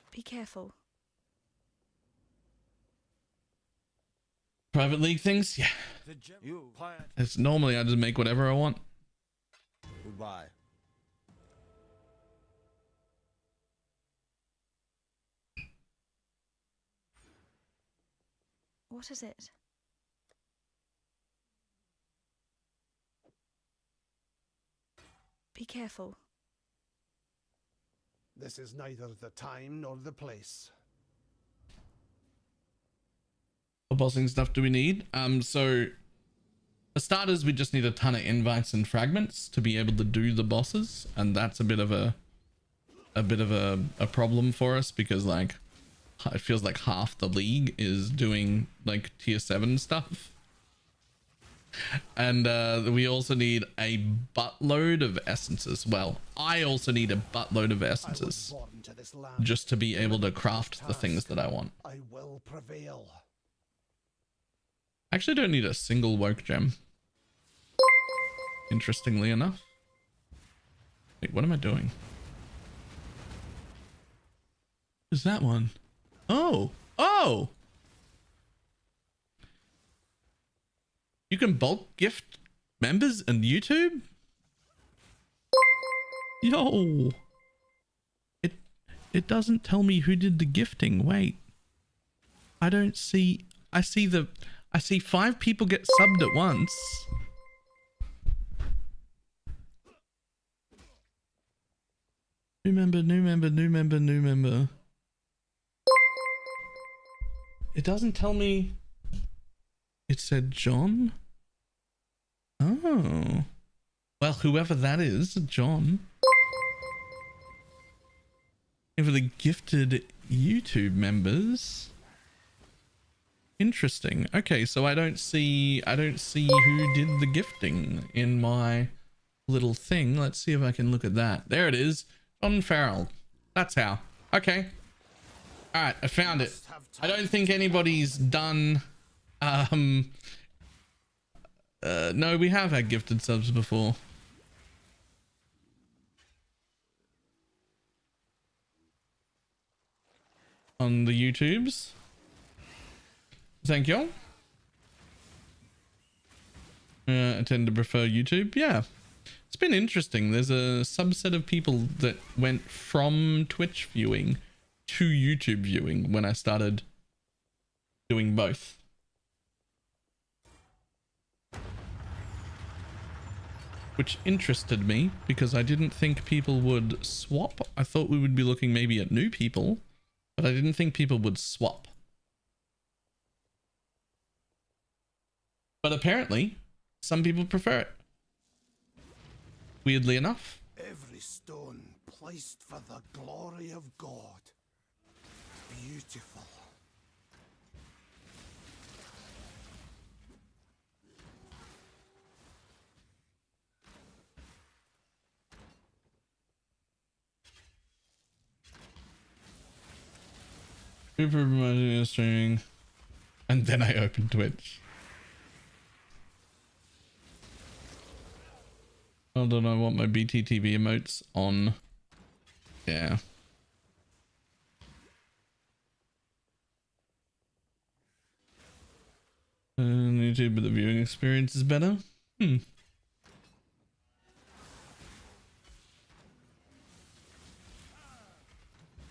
Be careful. Private league things? Yeah. You plant. It's normally I just make whatever I want. Goodbye. What is it? Be careful. This is neither the time nor the place. What bossing stuff do we need? So for starters, we just need a ton of invites and fragments to be able to do the bosses, and that's a bit of a problem for us because like it feels like half the league is doing like tier 7 stuff. And we also need a buttload of essences. Well, I also need a buttload of essences Born to this land. just to be able to craft the things that I want. I will prevail. I actually don't need a single woke gem. Interestingly enough. Wait, what am I doing? What is that one? Oh! Oh! You can bulk gift members on YouTube? Yo! It doesn't tell me who did the gifting. Wait. I don't see... I see 5 people get subbed at once. New member, new member, new member, new member. It doesn't tell me. It said John. Oh. Well, whoever that is, John. And for the gifted YouTube members. Interesting. Okay, so I don't see who did the gifting in my little thing. Let's see if I can look at that. There it is. John Farrell. That's how. Okay. All right, I found it. I don't think anybody's done no, we have had gifted subs before. On the YouTubes. Thank you. I tend to prefer YouTube. Yeah. It's been interesting. There's a subset of people that went from Twitch viewing to YouTube viewing when I started doing both. Which interested me because I didn't think people would swap. I thought we would be looking maybe at new people, but I didn't think people would swap. But apparently, some people prefer it. Weirdly enough. Every stone placed for the glory of God. Beautiful. Super promoting streaming, and then I opened Twitch. Hold on, I want my BTTV emotes on. Yeah. And YouTube, but the viewing experience is better.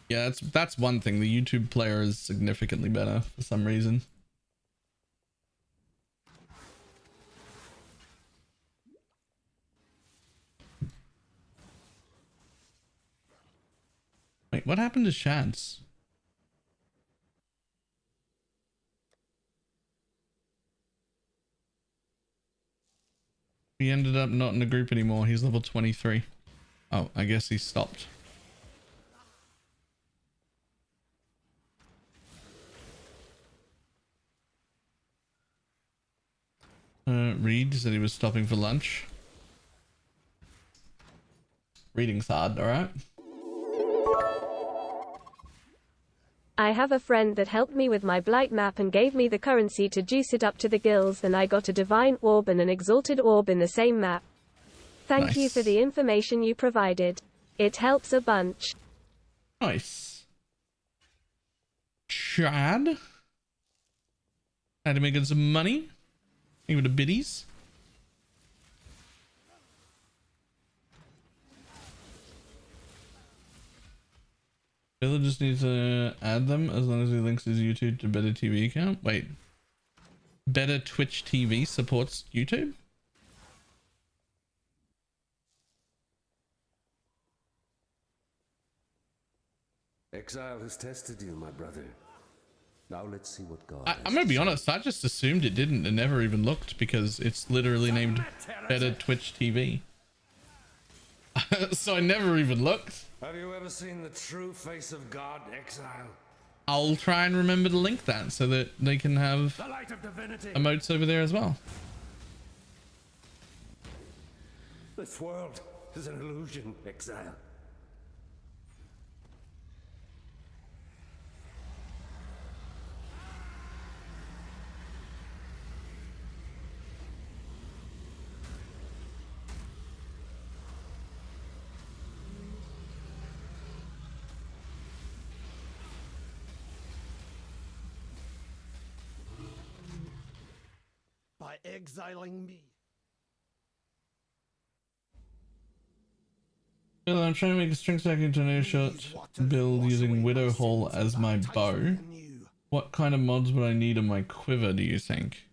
Yeah, that's one thing. The YouTube player is significantly better for some reason. Wait, what happened to Shads? He ended up not in the group anymore. He's level 23. Oh, I guess he stopped. Reed said he was stopping for lunch. Reading's hard, alright? I have a friend that helped me with my blight map and gave me the currency to juice it up to the gills, and I got a divine orb and an exalted orb in the same map. Thank you for the information you provided. It helps a bunch. Nice. Chad? Had to make some money. Give it a biddies. Taylor just needs to add them as long as he links his YouTube to Better TV account. Wait. Better Twitch TV supports YouTube? Exile has tested you, my brother. Now let's see what God I'm gonna be honest, I just assumed it didn't and never even looked because it's literally named Better Twitch TV. So I never even looked. Have you ever seen the true face of God, Exile? I'll try and remember to link that so that they can have The light of divinity. emotes over there as well. This world is an illusion, Exile. By exiling me. Well, I'm trying to make a string stack into an airshot build using Widow Hole as my bow. What kind of mods would I need on my quiver, do you think?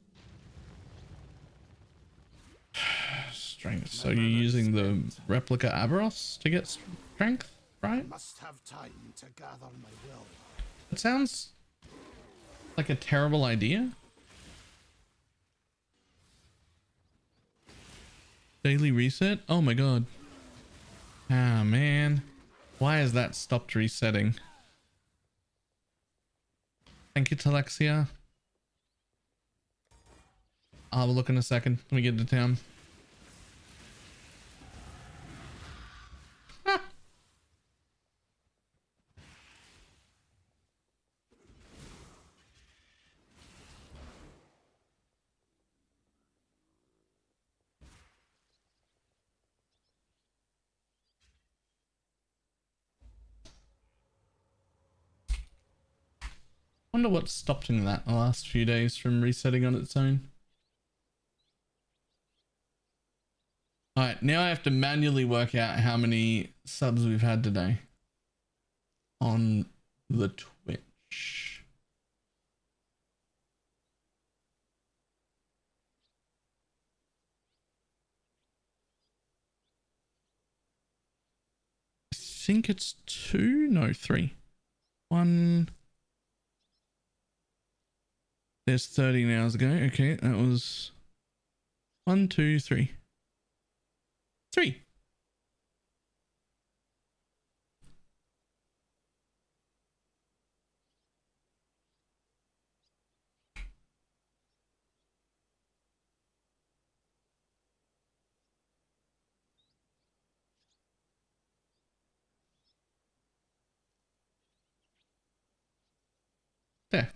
Strength. So you're using the replica Aberos to get strength, right? Must have time to gather my will. It sounds like a terrible idea. Daily reset? Oh my god. Ah, man. Why has that stopped resetting? Thank you, Talexia. I'll have a look in a second. Let me get to town. Wonder what's stopping that the last few days from resetting on its own. All right, now I have to manually work out how many subs we've had today on the Twitch. I think it's 2, no, 3. 1. There's 13 hours ago. Okay, that was 1, 2, 3. 3. There.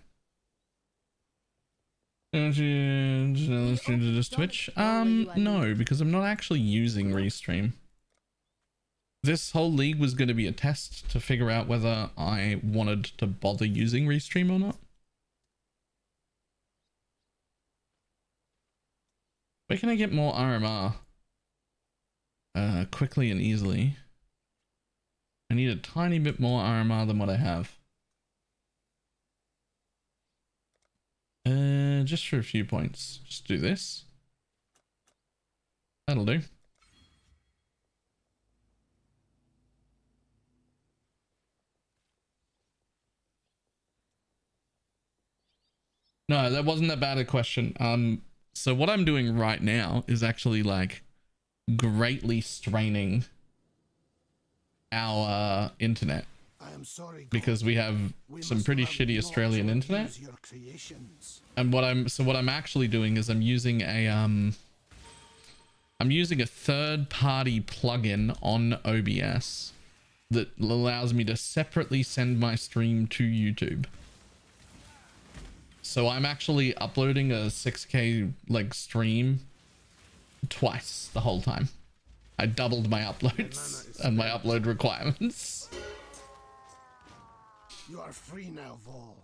Don't you stream to this Twitch? No, because I'm not actually using Restream. This whole league was going to be a test to figure out whether I wanted to bother using Restream or not. Where can I get more RMR? Quickly and easily. I need a tiny bit more RMR than what I have. Just for a few points. Just do this. That'll do. No, that wasn't that bad a question. So what I'm doing right now is actually like greatly straining our internet. I am sorry, because we have some pretty shitty Australian internet. And what I'm actually doing is I'm using a third-party plugin on OBS that allows me to separately send my stream to YouTube. So I'm actually uploading a 6K like stream twice the whole time. I doubled my uploads and my upload requirements. You are free now, Vol.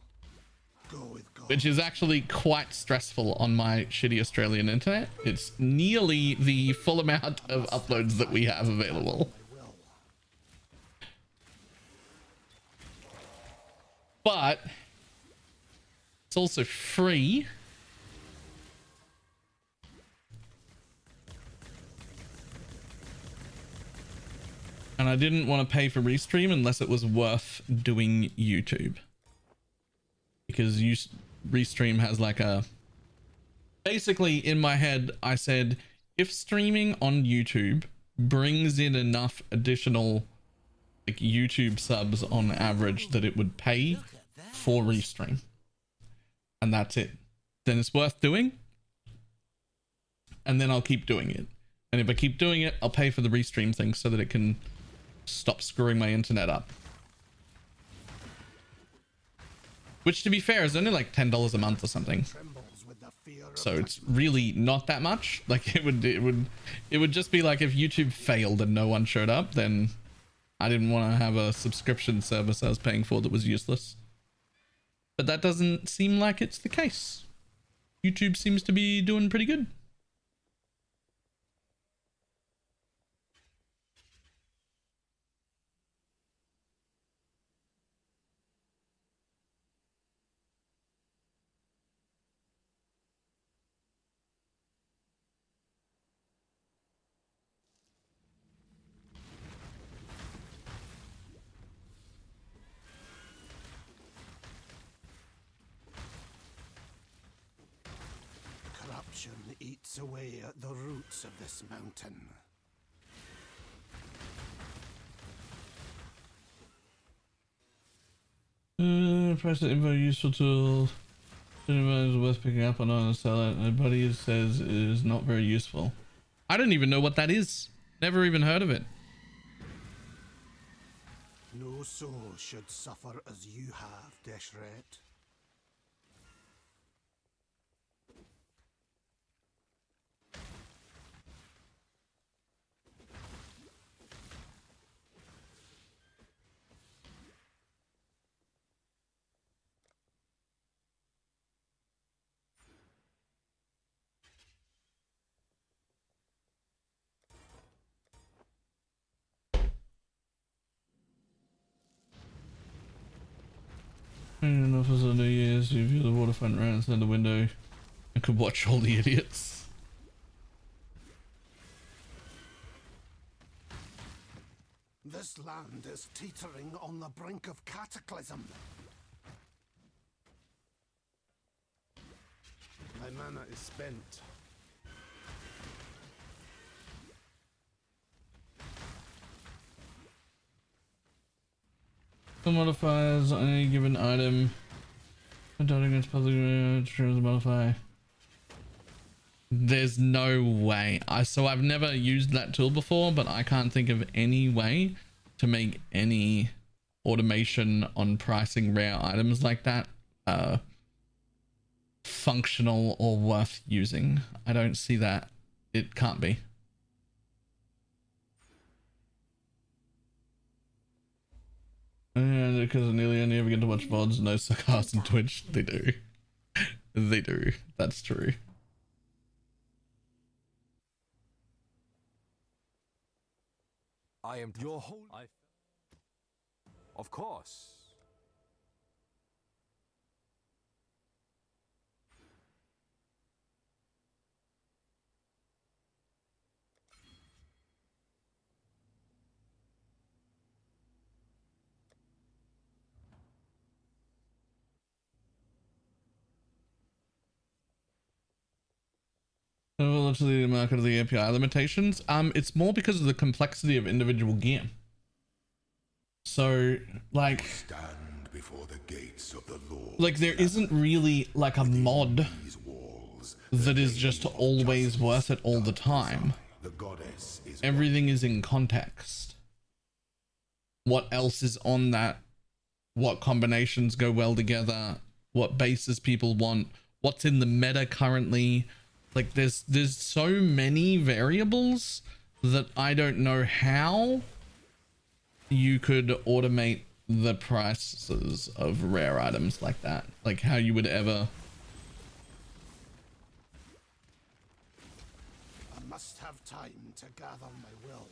Go with God. Which is actually quite stressful on my shitty Australian internet. It's nearly the full amount of uploads that we have available. But it's also free. And I didn't want to pay for Restream unless it was worth doing YouTube. Because Restream has like a... Basically, in my head, I said, if streaming on YouTube brings in enough additional like YouTube subs on average that it would pay for Restream, and that's it, then it's worth doing. And then I'll keep doing it. And if I keep doing it, I'll pay for the Restream thing so that it can stop screwing my internet up. Which, to be fair, is only like $10 a month or something. So it's really not that much. Like it would just be like if YouTube failed and no one showed up, then I didn't want to have a subscription service I was paying for that was useless. But that doesn't seem like it's the case. YouTube seems to be doing pretty good. Corruption eats away at the roots of this mountain. Price info useful tool. Is worth picking up on and sell it. Nobody says it is not very useful. I don't even know what that is. Never even heard of it. No soul should suffer as you have, Deshret. And for the New Year's, you view the waterfront right outside the window and could watch all the idiots. This land is teetering on the brink of cataclysm. My mana is spent. The modifiers on any given item. Don't against public terms modify. There's no way. So I've never used that tool before, but I can't think of any way to make any automation on pricing rare items like that functional or worth using. I don't see that. It can't be. And because I nearly only ever get to watch VODs, no sarcasm on Twitch. They do. They do. That's true. I am your whole life. Of course. Well, to the market of the API limitations. It's more because of the complexity of individual gear. So, like, Stand before the gates of the Lord. like there isn't really like a mod that is just always worth it all the time. The goddess is Everything is in context. What else is on that? What combinations go well together? What bases people want? What's in the meta currently? Like there's so many variables that I don't know how you could automate the prices of rare items like that. Like how you would ever. I must have time to gather my will.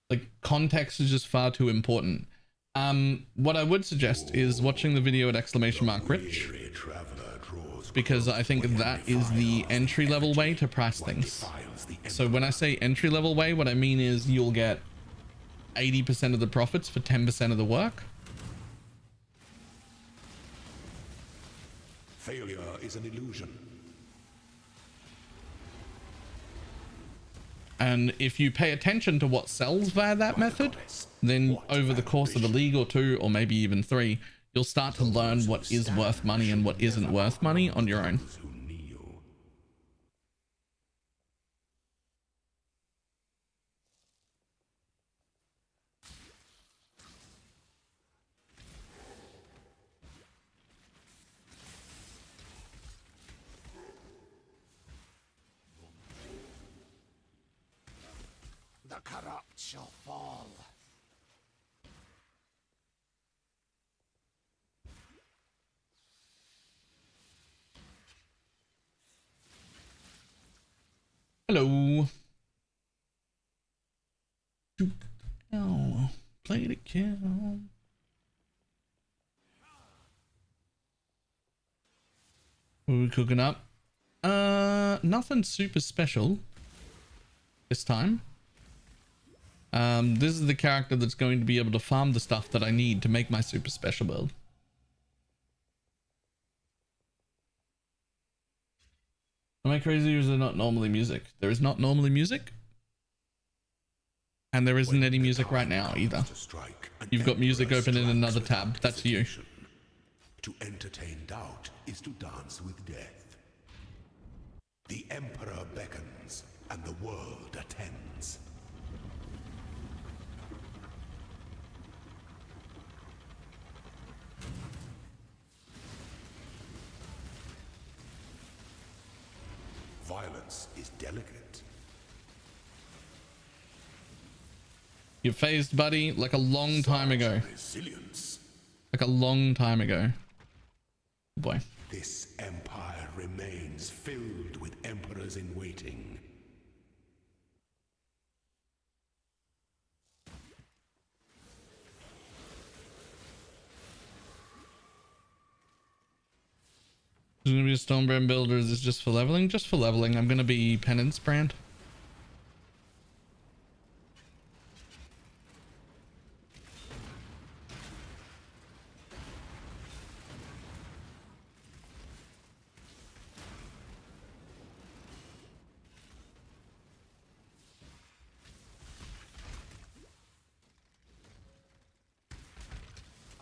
Like context is just far too important. What I would suggest is watching the video at !rich, because I think that is the entry level way to price things. So when I say entry level way, what I mean is you'll get 80% of the profits for 10% of the work. failure is an illusion. And if you pay attention to what sells via that method, then over the course of a league or two, or maybe even 3, you'll start to learn what is worth money and what isn't worth money on your own. The corrupt shall fall. Hello. Oh, play to kill. What are we cooking up? Nothing super special this time. This is the character that's going to be able to farm the stuff that I need to make my super special build. Am I crazy or is there not normally music? There is not normally music. And there isn't any music right now either. You've got music open in another tab. That's you. To entertain doubt is to dance with death. The Emperor beckons and the world attends. Violence is delicate. You phased, buddy, like a long time ago. Resilience. Like a long time ago. Boy. This empire remains filled with emperors in waiting. Is it gonna be a Stonebrand build or is this just for leveling? Just for leveling. I'm gonna be Penance Brand.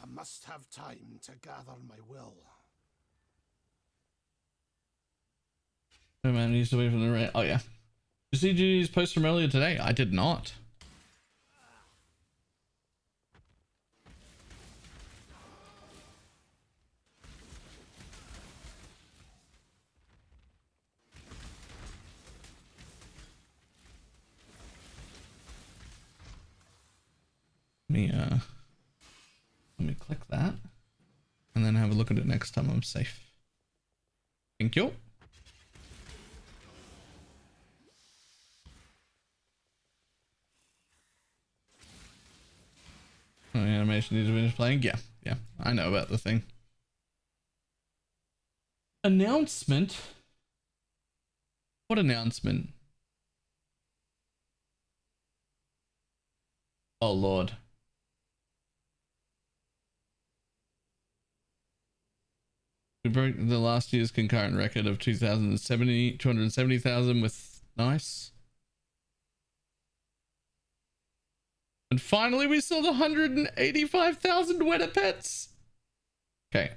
I must have time to gather my will. Oh man, I used to wait for the rain. Oh yeah. Did you see Judy's post from earlier today? I did not. Let me click that and then have a look at it next time I'm safe. Thank you. Oh, animation needs to finish playing. Yeah, I know about the thing. Announcement? What announcement? Oh Lord. We broke the last year's concurrent record of 270,000 with nice. And finally we sold 185,000 Weta pets. Okay.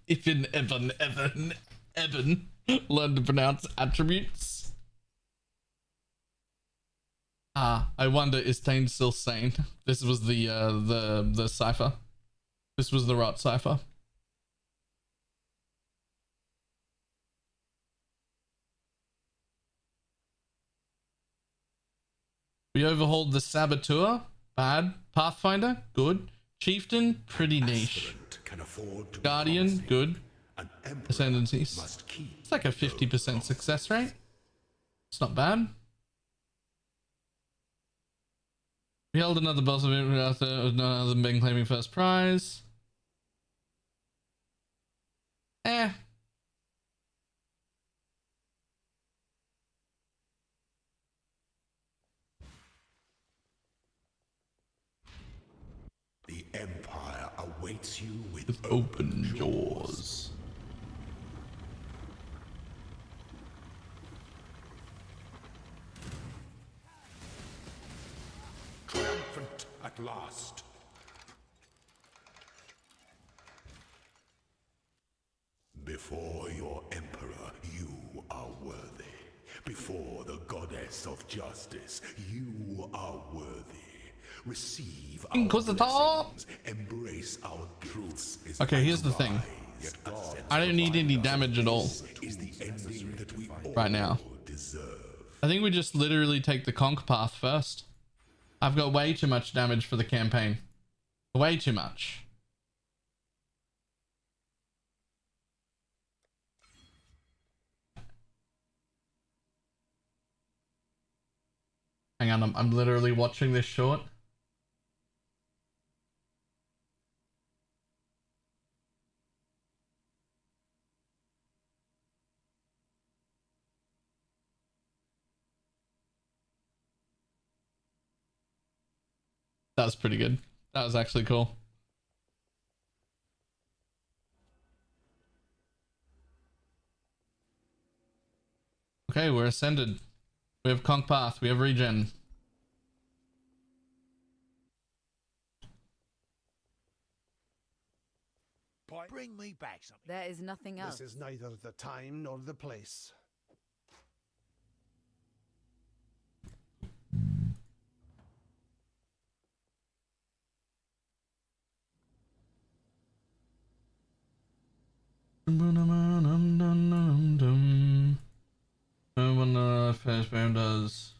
If Evan learn to pronounce attributes. I wonder, is Tane still sane? This was the cipher. This was the rot cipher. We overhauled the Saboteur. Bad. Pathfinder. Good. Chieftain. Pretty niche. Guardian. Good. Ascendancies. It's like a 50% success rate. It's not bad. We held another boss event after none other than Ben claiming first prize. The Empire awaits you with open jaws. Triumphant at last. Before your emperor, you are worthy. Before the goddess of justice, you are worthy. Receive our blessings. Embrace our truths. Okay, here's the thing. I don't need any damage at all right now. I think we just literally take the conk path first. I've got way too much damage for the campaign. Way too much. Hang on, I'm literally watching this short. That was pretty good. That was actually cool. Okay, we're ascended. We have conk path. We have regen. Bring me back something. There is nothing else. This is neither the time nor the place. When the first round does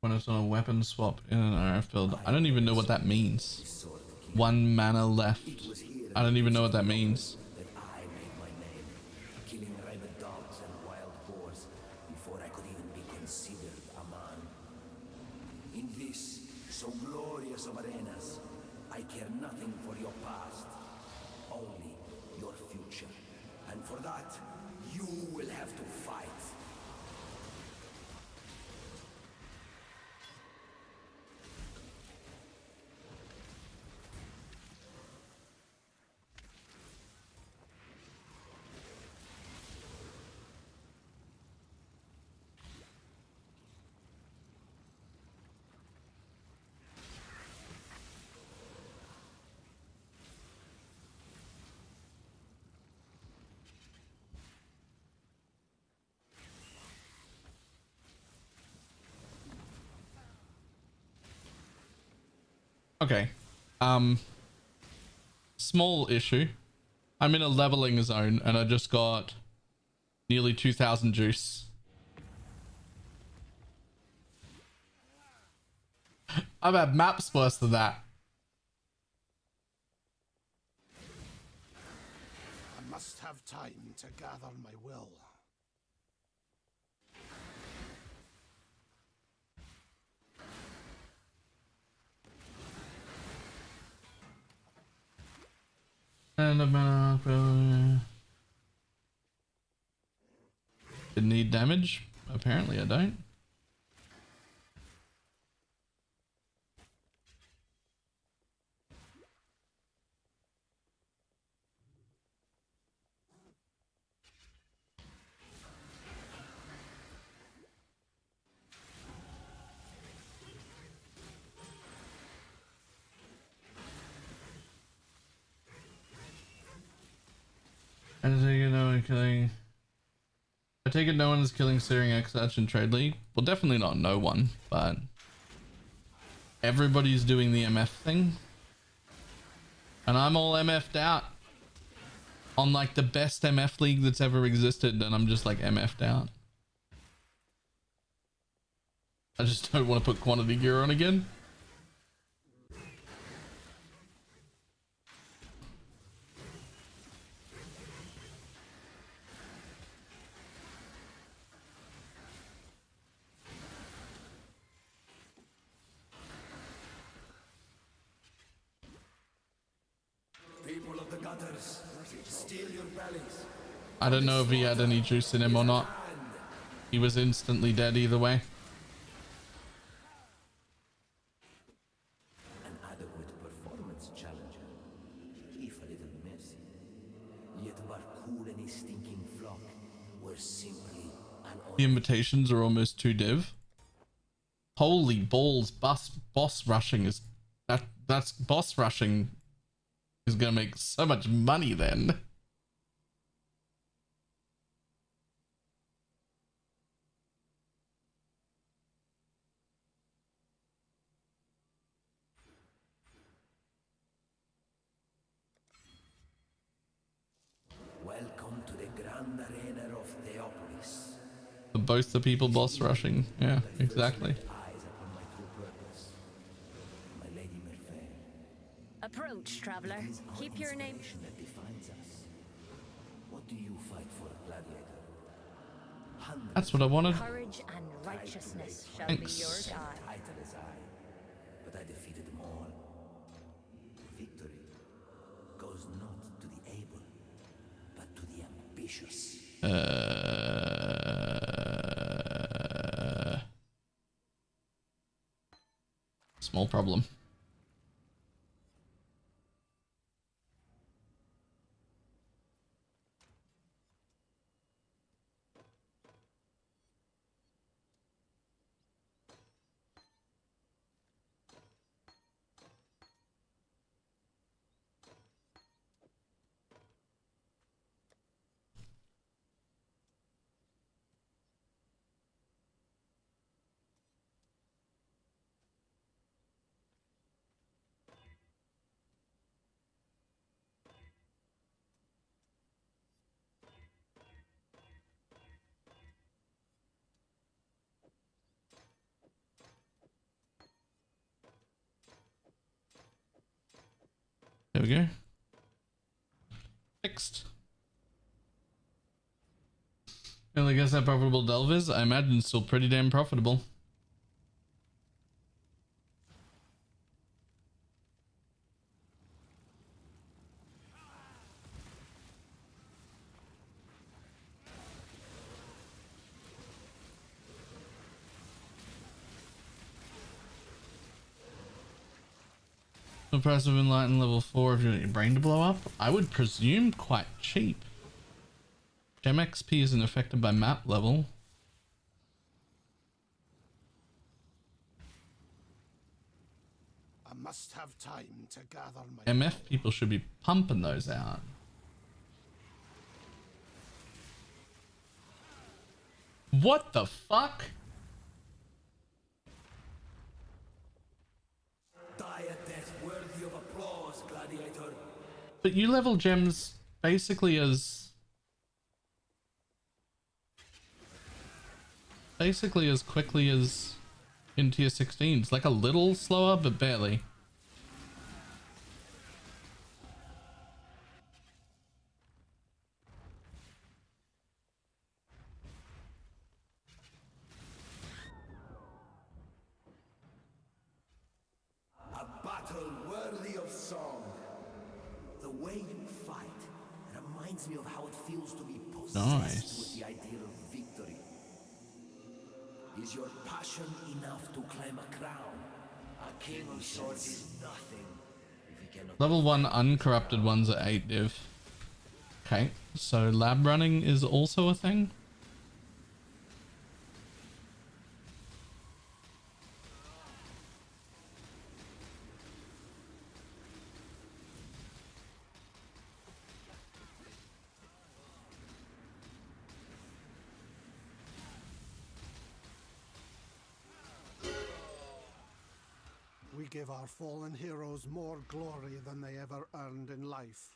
when it's on a weapon swap in an RF build. I don't even know what that means. 1 mana left. I don't even know what that means. Killing rabid dogs and wild boars before I could even be considered a man. In this, So glorious of arenas, I care nothing for your past, only your future. And for that, you will have to fight. Okay. Small issue. I'm in a leveling zone and I just got nearly 2,000 juice. I've had maps worse than that. I must have time to gather my will. And didn't need damage. Apparently I don't. I take it no one is killing Searing X in Trade League. Well, definitely not no one, but everybody's doing the MF thing. And I'm all MF'd out on like the best MF league that's ever existed, and I'm just like MF'd out. I just don't want to put quantity gear on again. People of the gutters, steal your bellies. I don't know if he had any juice in him or not. He was instantly dead either way. An adequate performance challenger, if a little messy. Yet Barcool and his stinking flock were simply an The invitations are almost 2 div. Holy balls, boss rushing is that's boss rushing is gonna make so much money then. welcome to the grand arena of Theopolis. For both the people boss rushing. Yeah, exactly. Eyes upon my true purpose. My Lady Merfair. Approach, traveler. Keep your name. That defines us. What do you fight for, gladiator? Hundreds That's what I wanted. Courage and righteousness shall Thanks. be your guide. title as I, but I defeated them all. Victory goes not to the able, but to the ambitious. Small problem. There we go. Fixed. Well, I guess how profitable Delve is. I imagine it's still pretty damn profitable. The price of Enlighten level 4 if you want your brain to blow up? I would presume quite cheap. Gem XP isn't affected by map level. I must have time to gather my MF people should be pumping those out. What the fuck? Die a death worthy of applause, gladiator. But you level gems basically as quickly as in tier 16s, like a little slower but barely. A battle worthy of song. The way you fight reminds me of how it feels to be possessed Nice. with the idea of victory. Is your passion enough to claim a crown? A king of swords is nothing if he cannot. Level 1 uncorrupted ones are 8 div. Okay, so lab running is also a thing. We give our fallen heroes more glory than they ever earned in life.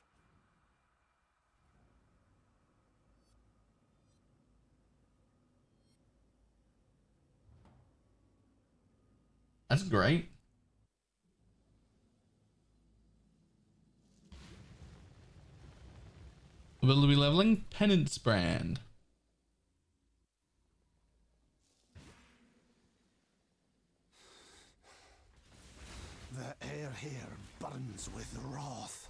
That's great. Will be leveling Penance Brand. The air here burns with wrath.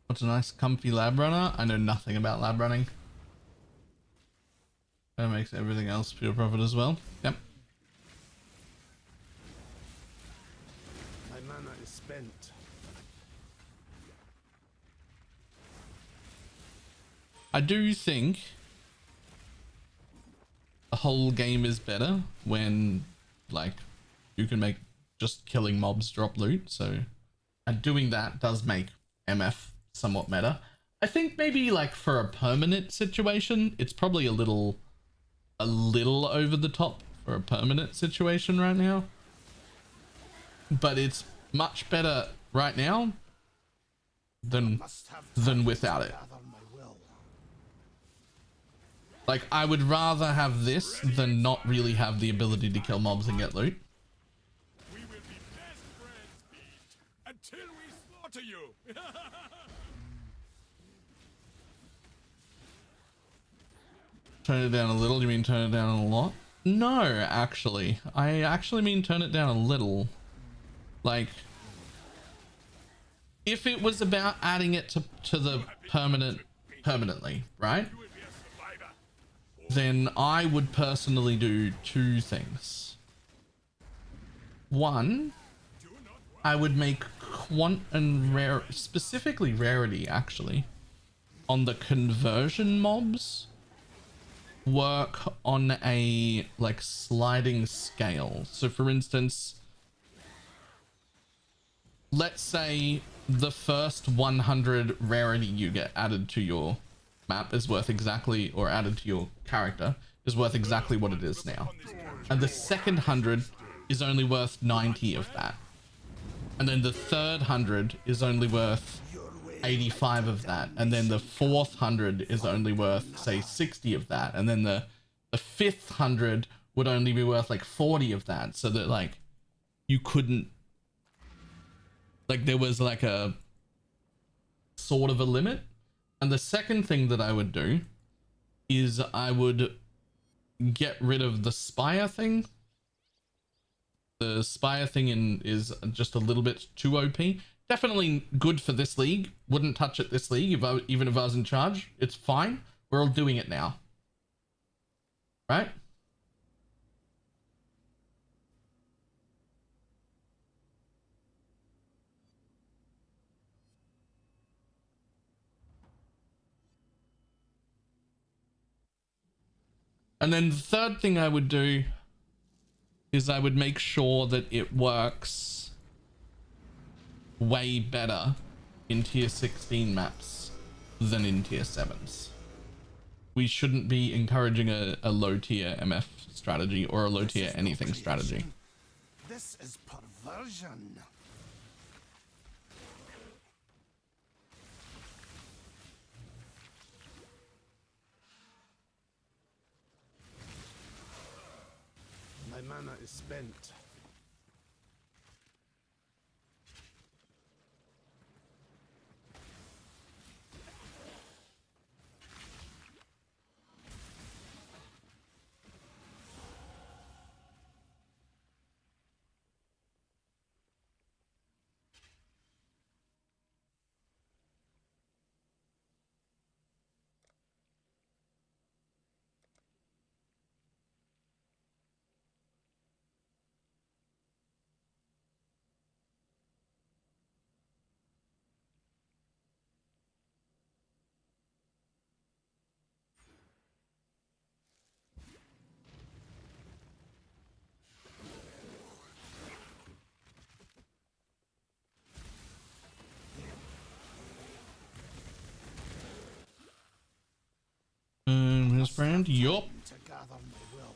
What's a nice comfy lab runner? I know nothing about lab running. That makes everything else pure profit as well. Yep. My mana is spent. I do think the whole game is better when, like, you can make just killing mobs drop loot. So, and doing that does make MF somewhat meta. I think maybe like for a permanent situation, it's probably a little over the top for a permanent situation right now. But it's much better right now than without it. Like, I would rather have this than not really have the ability to kill mobs and get loot. We will be best friends, Pete, until we slaughter you. Turn it down a little? You mean turn it down a lot? No, actually. I actually mean turn it down a little. Like, if it was about adding it to the permanently, right? Then I would personally do two things. One, I would make quant and rare, specifically rarity actually, on the conversion mobs work on a like sliding scale. So for instance, let's say the first 100 rarity you get added to your map is worth exactly, or added to your character is worth exactly what it is now, and the second 100 is only worth 90 of that, and then the third 100 is only worth 85 of that, and then the fourth 100 is only worth say 60 of that, and then the fifth 100 would only be worth like 40 of that, so that like you couldn't, like there was like a sort of a limit. And the second thing that I would do is I would get rid of the spire thing The Spire thing is just a little bit too OP. Definitely good for this league. Wouldn't touch it this league even if I was in charge. It's fine. We're all doing it now. Right? And then the third thing I would do is I would make sure that it works way better in tier 16 maps than in tier 7s. We shouldn't be encouraging a low tier MF strategy or a low tier anything strategy. This is perversion. My mana is spent. His friend, yup. To gather my will.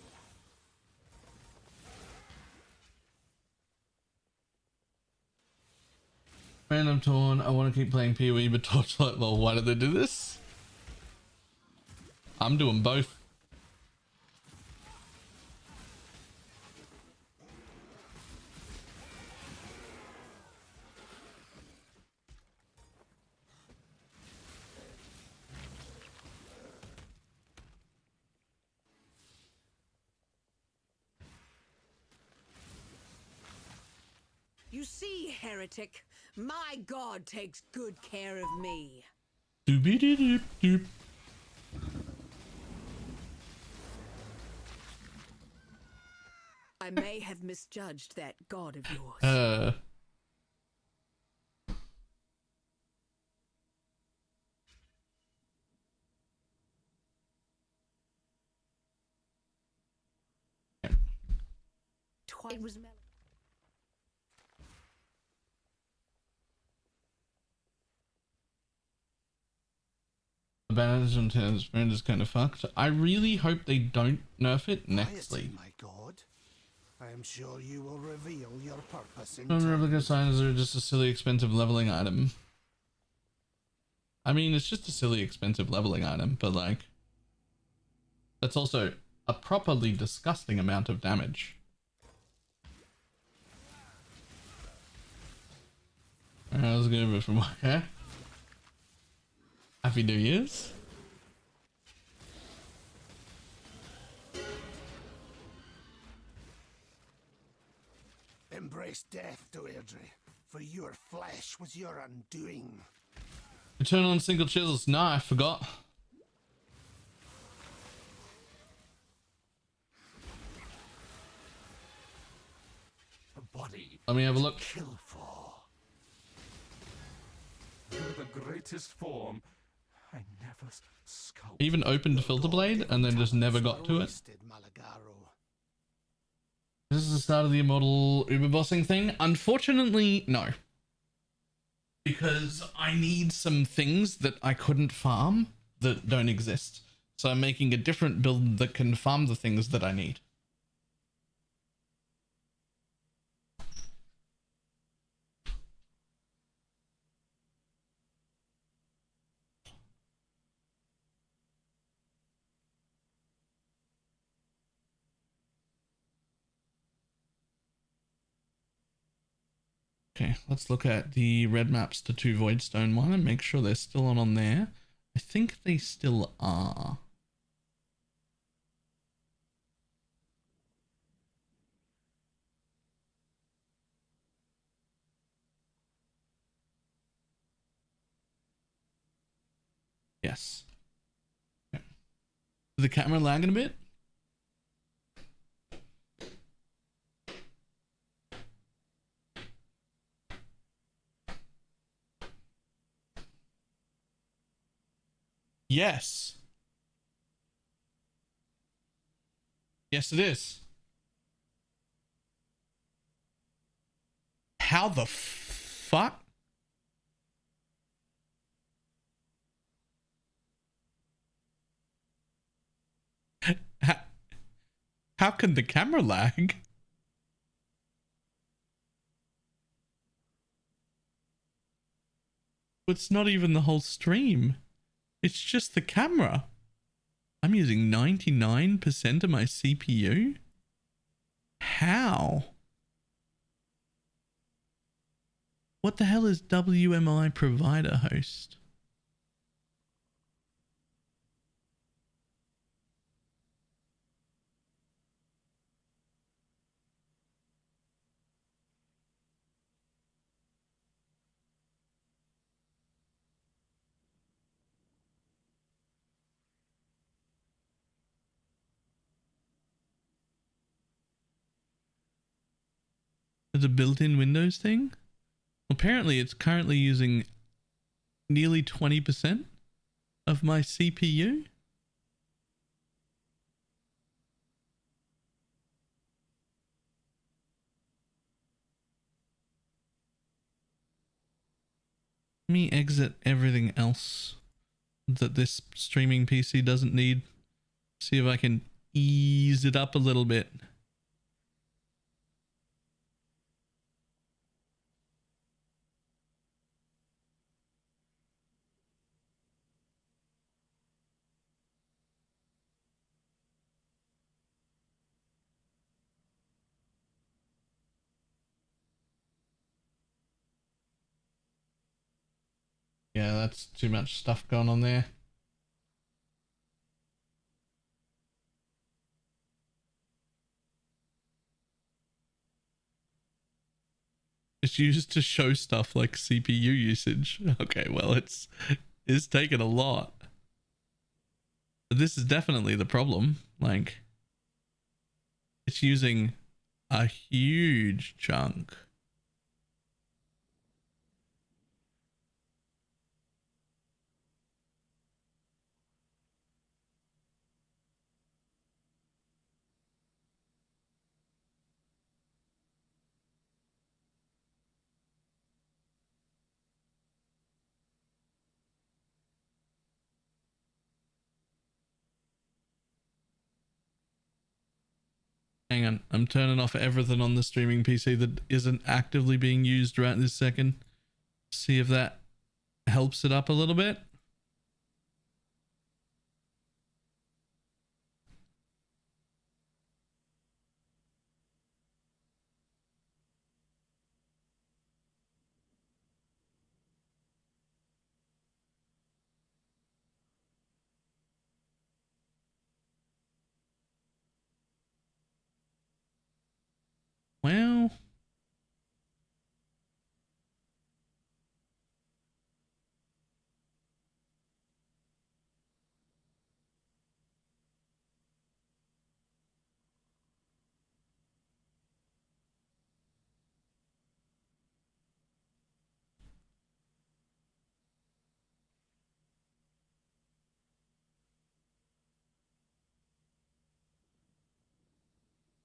Man, I'm torn. I want to keep playing PoE, but Torchlight lol. Why did they do this? I'm doing both. You see, heretic, my god takes good care of me. Doop doop. I may have misjudged that god of yours. It was The balance on Tennis Friend is kind of fucked. I really hope they don't nerf it next league. My God, I am sure you will reveal your purpose in Some replica signs are just a silly expensive leveling item. I mean, it's just a silly expensive leveling item, but like, that's also a properly disgusting amount of damage. Alright, let's go over from okay. Happy New Year's. Embrace death, Deirdre, for your flesh was your undoing. Return on single chisels. Nah, I forgot. A body. Let me have a look. Kill for. You're the greatest form. I never sculpt. Even opened Filter Blade and then just never got to it. This is the start of the immortal Uber bossing thing. Unfortunately, no. Because I need some things that I couldn't farm that don't exist. So I'm making a different build that can farm the things that I need. Okay, let's look at the red maps to 2 Voidstone one and make sure they're still on there. I think they still are. Yes. Yeah. The camera lagging a bit? Yes. Yes, it is. How the fuck? How can the camera lag? It's not even the whole stream. It's just the camera. I'm using 99% of my CPU? How? What the hell is WMI provider host? Is a built-in Windows thing? Apparently it's currently using nearly 20% of my CPU. Let me exit everything else that this streaming PC doesn't need. See if I can ease it up a little bit. Yeah, that's too much stuff going on there. It's used to show stuff like CPU usage. Okay, well, it's taking a lot. But this is definitely the problem. Like, it's using a huge chunk. Hang on, I'm turning off everything on the streaming PC that isn't actively being used right this second. See if that helps it up a little bit. Well,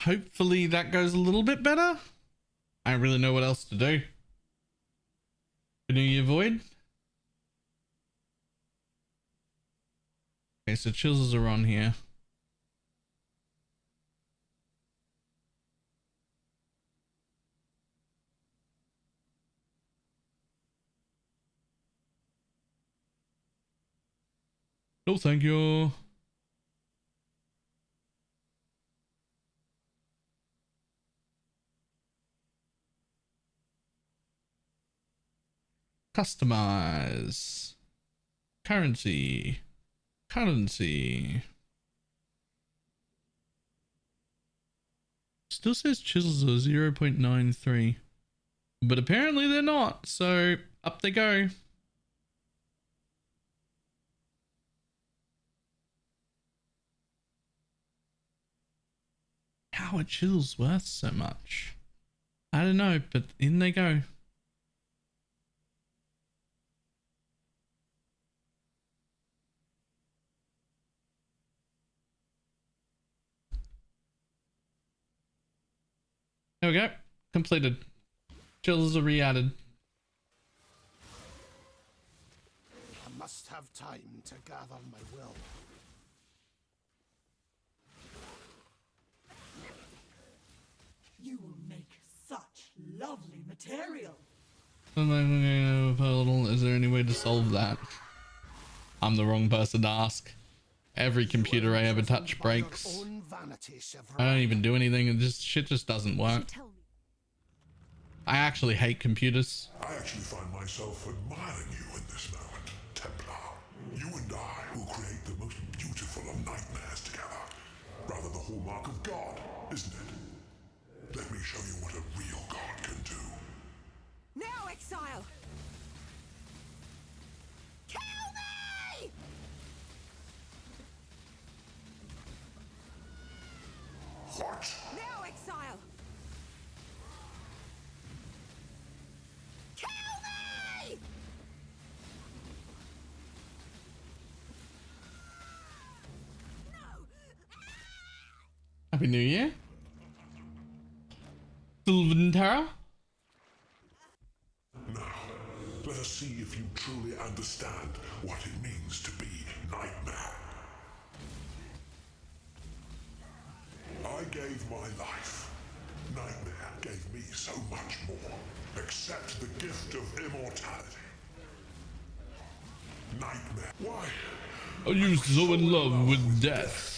hopefully that goes a little bit better. I don't really know what else to do. Renew your void. Okay, so chisels are on here. No, thank you. Customize. Currency. Still says chisels are 0.93. But apparently they're not. So up they go. how are chills worth so much? I don't know, but in they go. There we go. Completed. Chills are re-added. I must have time to gather my will. You will make such lovely material. Is there any way to solve that? I'm the wrong person to ask. Every computer I ever touch breaks. I don't even do anything, and just shit just doesn't work. I actually hate computers. I actually find myself admiring you in this moment, Templar. You and I will create the most beautiful of nightmares together. Rather the hallmark of God, isn't it? Let me show you what a real God can do. Now, exile! Kill me! What? Now, exile! Kill me! Happy New Year. Sylvan Terra. Now, let us see if you truly understand what it means to be Nightmare. I gave my life. Nightmare gave me so much more. Accept the gift of immortality. Nightmare. Why? Are you so in love with death?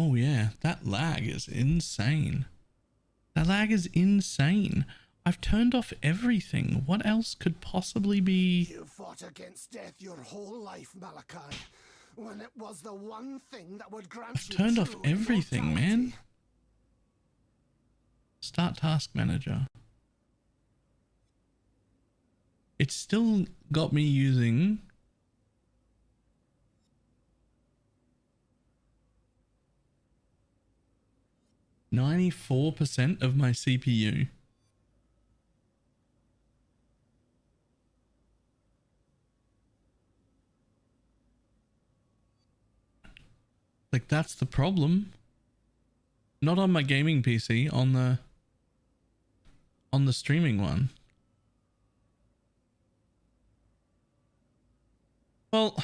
Oh yeah, that lag is insane. That lag is insane. I've turned off everything. What else could possibly be? You fought against death your whole life, Malachi, when it was the one thing that would grant I've turned off everything, man. Start task manager. It's still got me using 94% of my CPU. Like, that's the problem. Not on my gaming PC, on the streaming one. Well,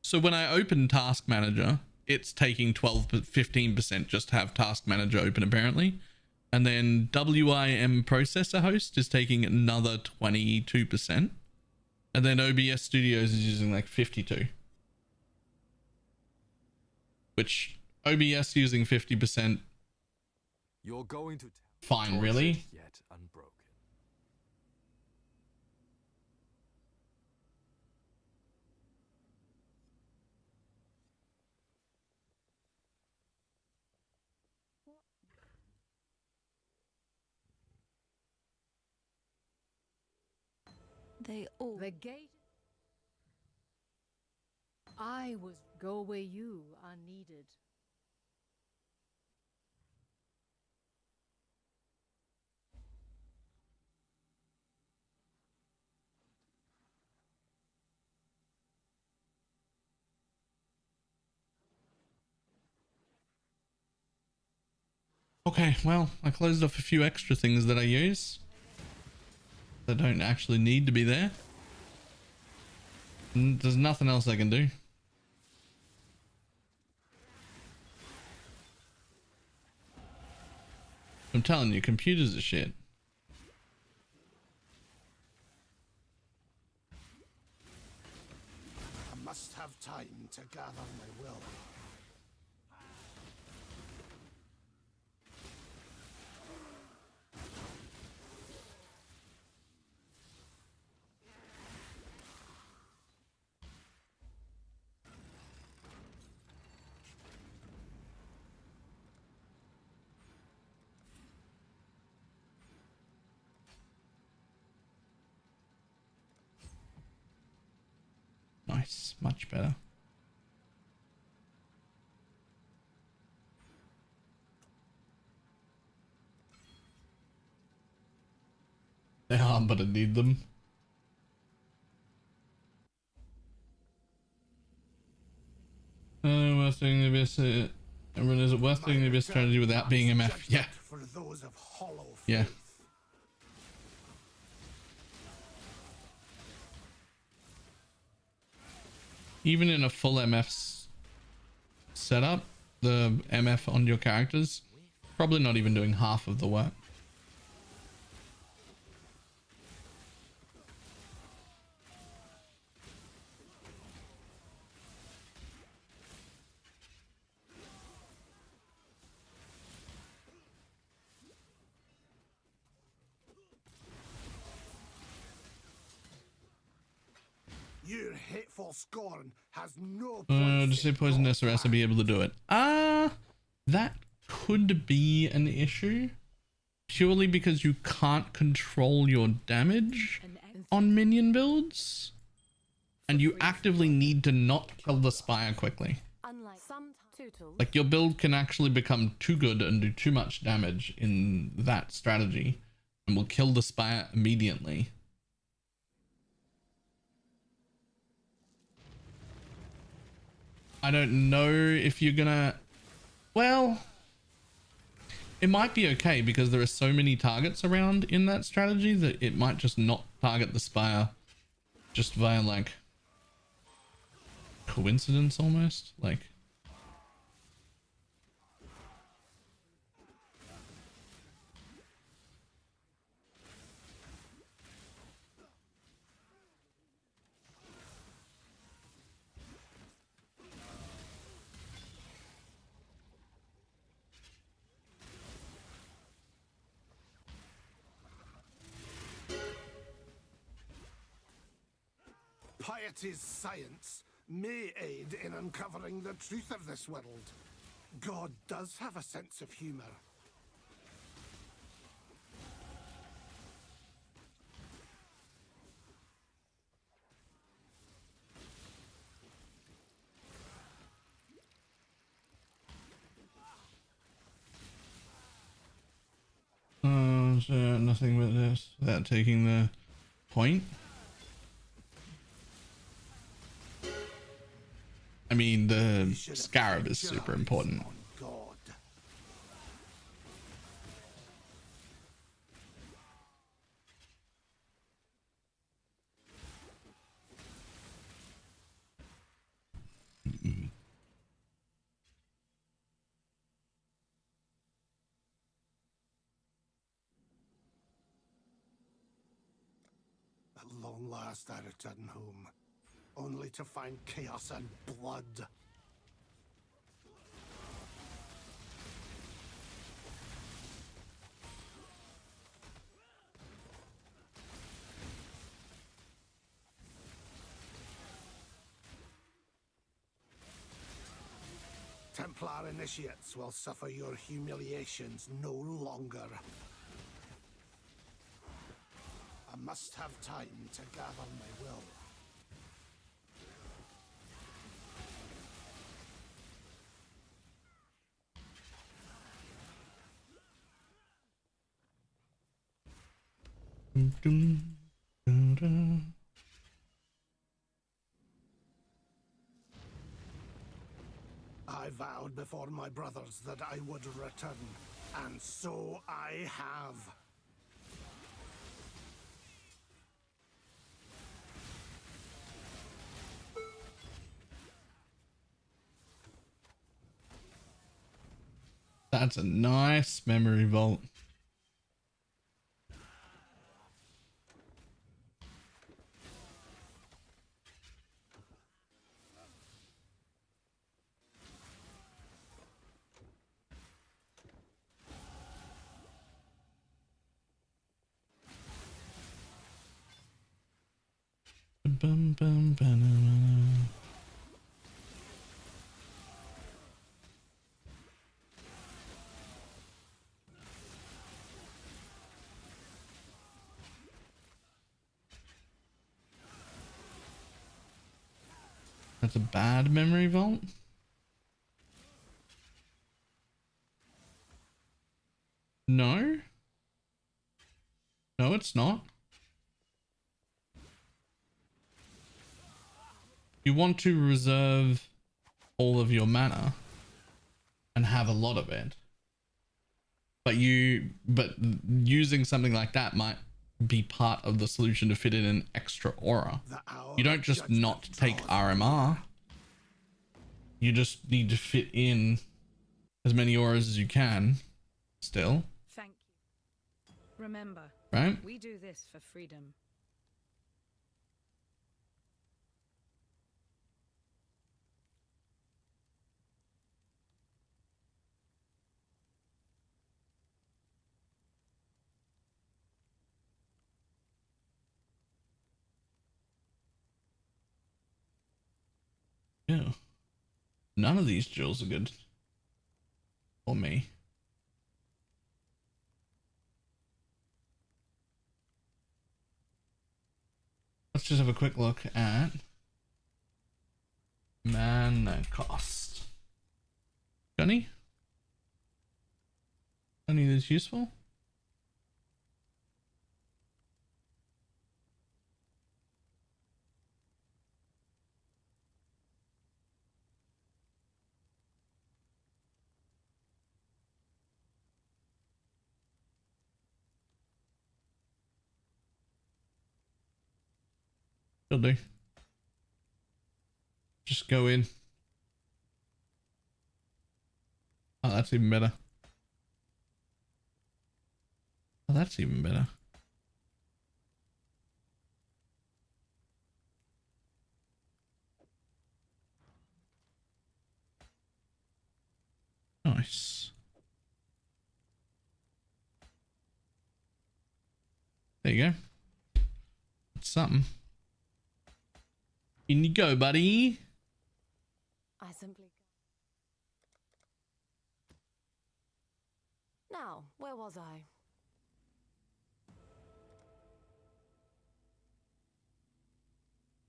so when I open Task Manager, it's taking 15% just to have Task Manager open apparently. And then WIM Processor Host is taking another 22%. And then OBS Studios is using like 52. Which OBS using 50%. You're going to fine, really? Yet unbroken. They all. The gate. I was go where you are needed. Okay, well, I closed off a few extra things that I use that don't actually need to be there. And there's nothing else I can do. I'm telling you, computers are shit. I must have time to gather my will. Nice, much better. They are, but I need them. Worth doing the best. Everyone, is it worth doing the best strategy without being MF? Yeah. For those of hollow Yeah. faith. Even in a full MF setup, the MF on your characters probably not even doing half of the work. Your hateful scorn has no Just say poison SRS and be able to do it. That could be an issue. Purely because you can't control your damage on minion builds. And you actively need to not kill the spire quickly. Unlike some tutors, Like your build can actually become too good and do too much damage in that strategy. And will kill the spire immediately. I don't know if you're gonna... Well... It might be okay because there are so many targets around in that strategy that it might just not target the spire just via like coincidence almost. Like Piety's science may aid in uncovering the truth of this world. God does have a sense of humor. so nothing but this without taking the point. I mean, the scarab is super important. At long last I return home, only to find chaos and blood. Templar initiates will suffer your humiliations no longer. I must have time to gather my will. I vowed before my brothers that I would return, and so I have. That's a nice memory vault. Bum, bum, ba-na-na-na. That's a bad memory vault. No. No, it's not. You want to reserve all of your mana and have a lot of it. But using something like that might be part of the solution to fit in an extra aura. You don't just not take RMR. You just need to fit in as many auras as you can still. Thank you. Remember, right? We do this for freedom. Yeah. None of these jewels are good for me. Let's just have a quick look at mana cost. Gunny? Any that's useful? Will do. Just go in. Oh, that's even better. Oh, that's even better. Nice. There you go. It's something. In you go, buddy. I simply... Now, where was I?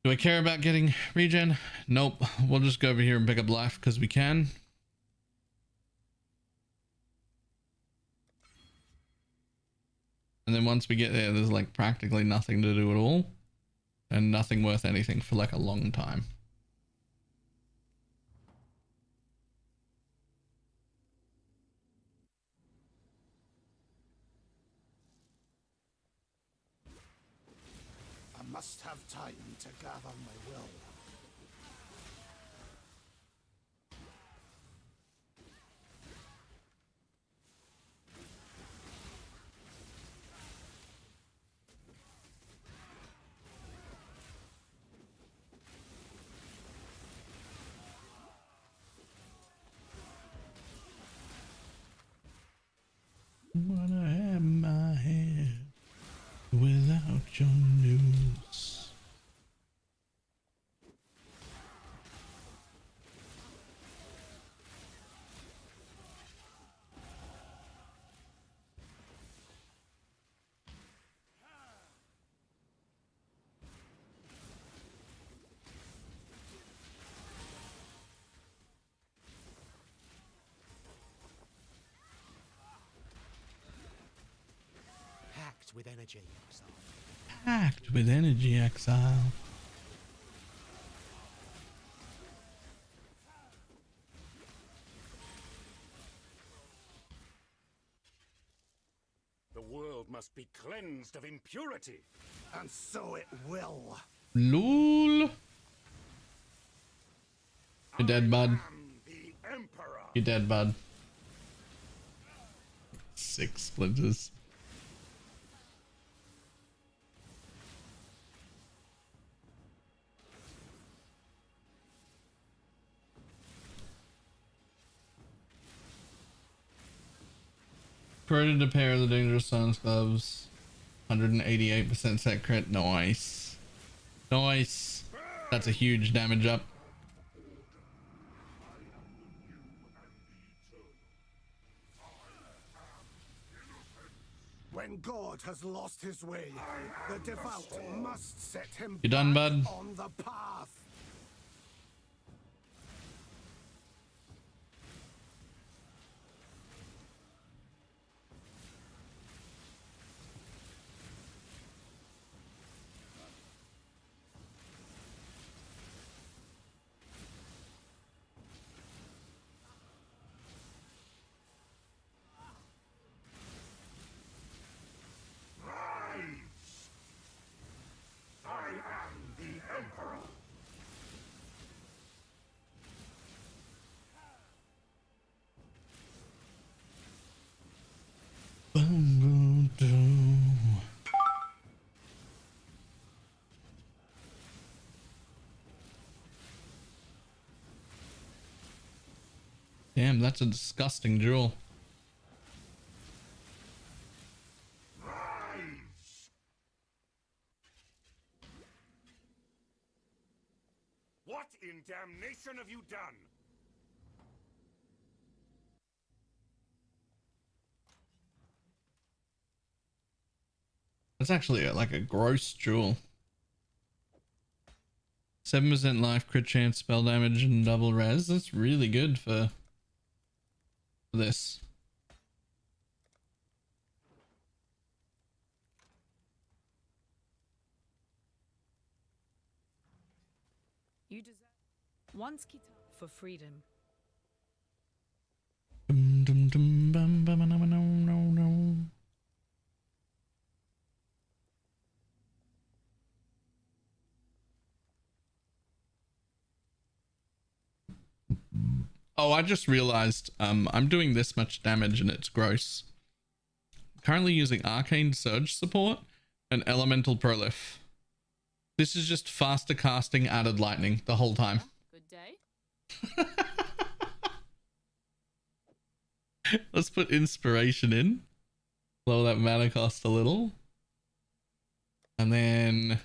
Do I care about getting regen? Nope. We'll just go over here and pick up life because we can. And then once we get there, there's like practically nothing to do at all. And nothing worth anything for like a long time. I must have time to gather my will. Wanna have my head without your news. Packed with energy, exile. Packed with energy, exile. The world must be cleansed of impurity. And so it will. Lol. You're dead, bud. You're dead, bud. 6 splinters. Created a pair of the Dangerous Silence gloves. 188% set crit. Nice. Nice. That's a huge damage up. When God has lost his way, the devout must set him You done, bud? on the path. Damn, that's a disgusting jewel. What in damnation have you done? That's actually like a gross jewel. 7% life, crit chance, spell damage, and double res. That's really good for this. You deserve one guitar for freedom. Dum, dum, dum, bum, bum, no, no, no, no. Oh, I just realized I'm doing this much damage and it's gross. Currently using Arcane Surge support and Elemental Prolif. This is just faster casting added lightning the whole time. Good day. Let's put inspiration in. Lower that mana cost a little. And then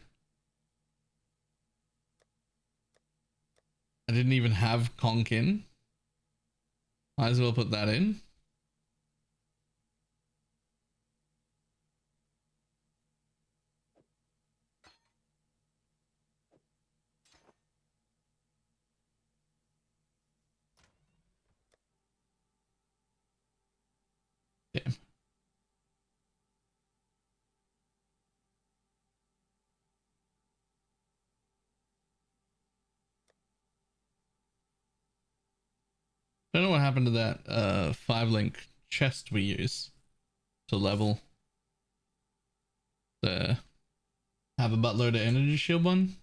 I didn't even have Conk in. Might as well put that in. Damn. I don't know what happened to that 5-link chest we use to level the have a buttload of energy shield one.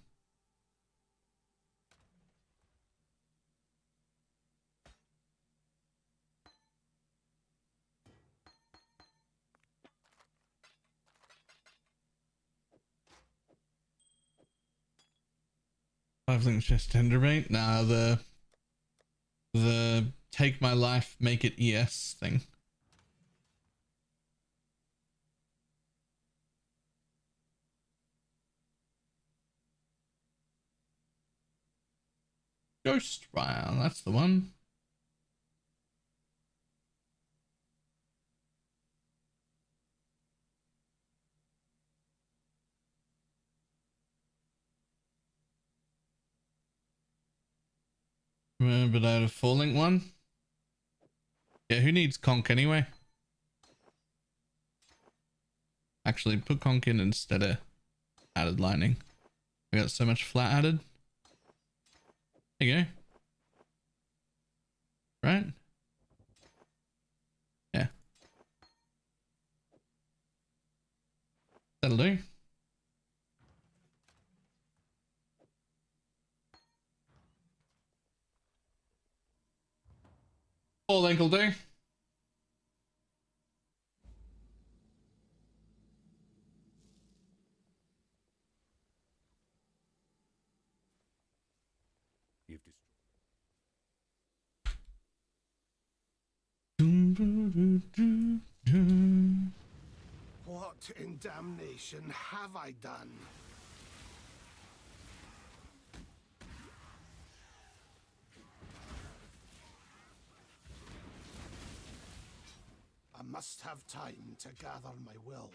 Five-link chest tender bait. Nah, the take my life, make it ES thing. Ghost Vial, that's the one. But I had a 4-link one. Yeah, who needs Conk anyway? Actually, put Conk in instead of added lightning. I got so much flat added. There you go. Right? Yeah. That'll do. Full link will do. What in damnation have I done? I must have time to gather my will.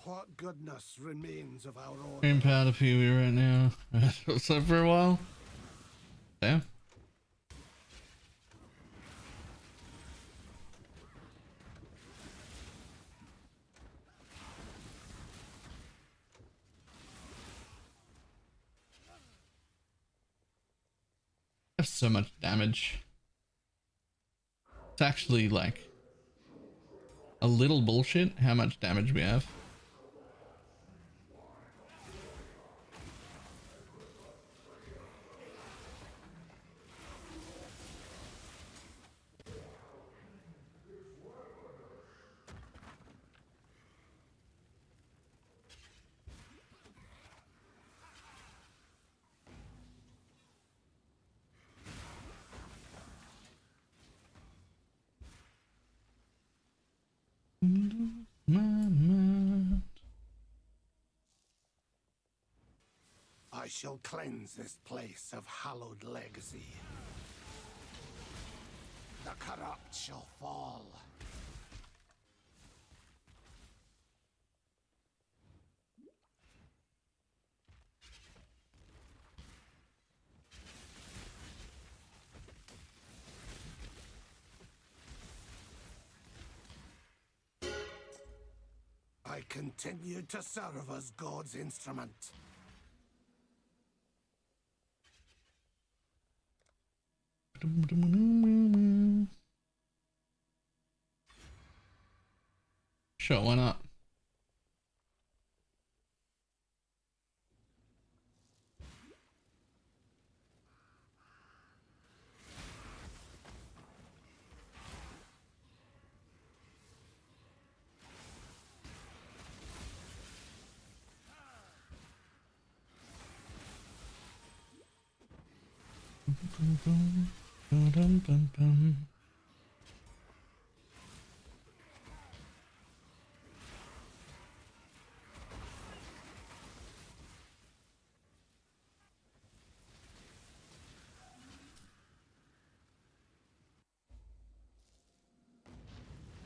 What goodness remains of our own? Green powder Pee-wee right now. So for a while. Damn. That's so much damage. It's actually like a little bullshit how much damage we have. I shall cleanse this place of hallowed legacy. The corrupt shall fall. I continue to serve as God's instrument. Sure, why not?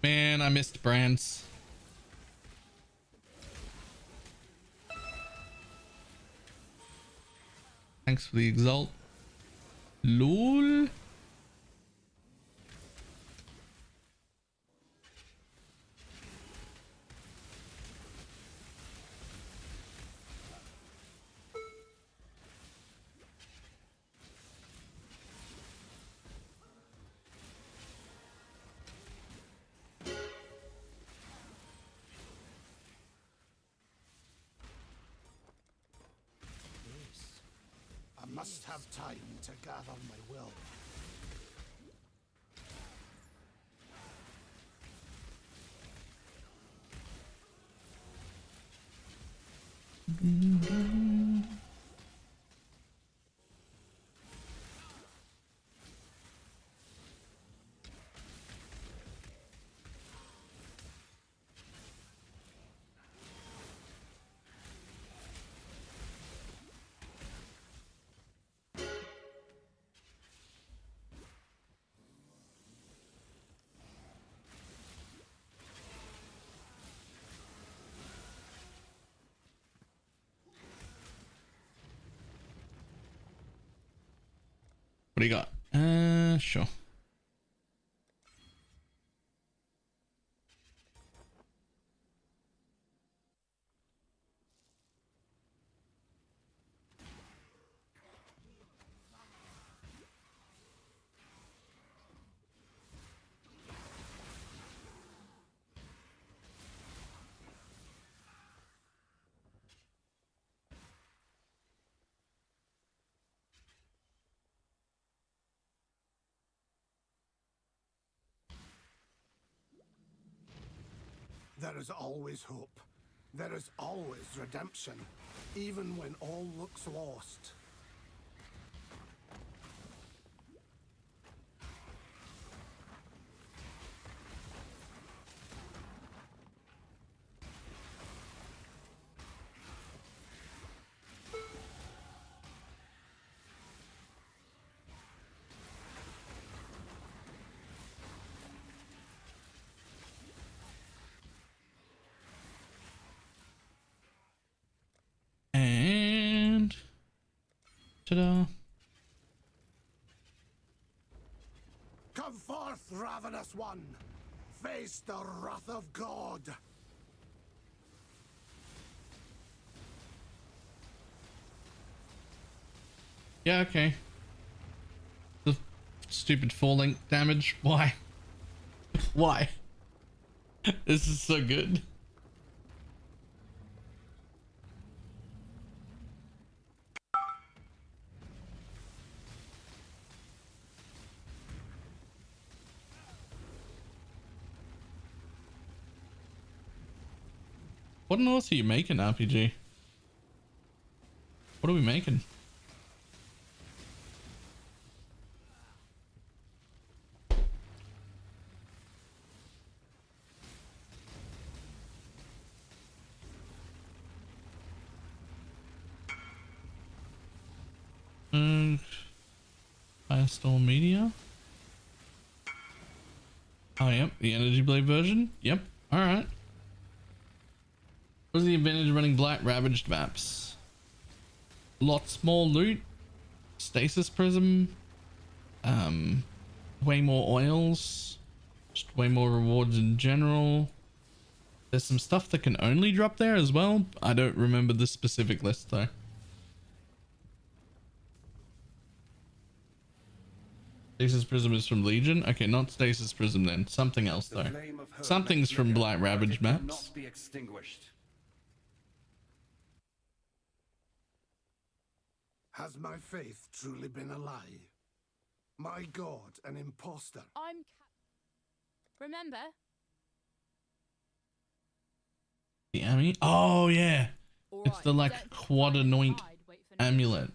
Man, I missed brands. Thanks for the exalt. LOL. I must have time to gather my will. What do you got? Sure. There is always hope. There is always redemption, even when all looks lost. And ta-da. Come forth, ravenous one! Face the wrath of God! Yeah, okay. The stupid falling damage. Why? Why? This is so good. What on earth are you making, RPG? What are we making? Firestorm Media. Oh, yep. The Energy Blade version. Yep. Alright. What's the advantage of running Blight Ravaged maps? Lots more loot. Stasis Prism. Way more oils. Just way more rewards in general. There's some stuff that can only drop there as well. I don't remember the specific list though. Stasis Prism is from Legion? Okay, not Stasis Prism then. Something else though. Something's from Blight Ravaged maps. Be extinguished. Has my faith truly been a lie? My god, an imposter. Remember? The Ami? Oh yeah. It's the like quad anoint amulet.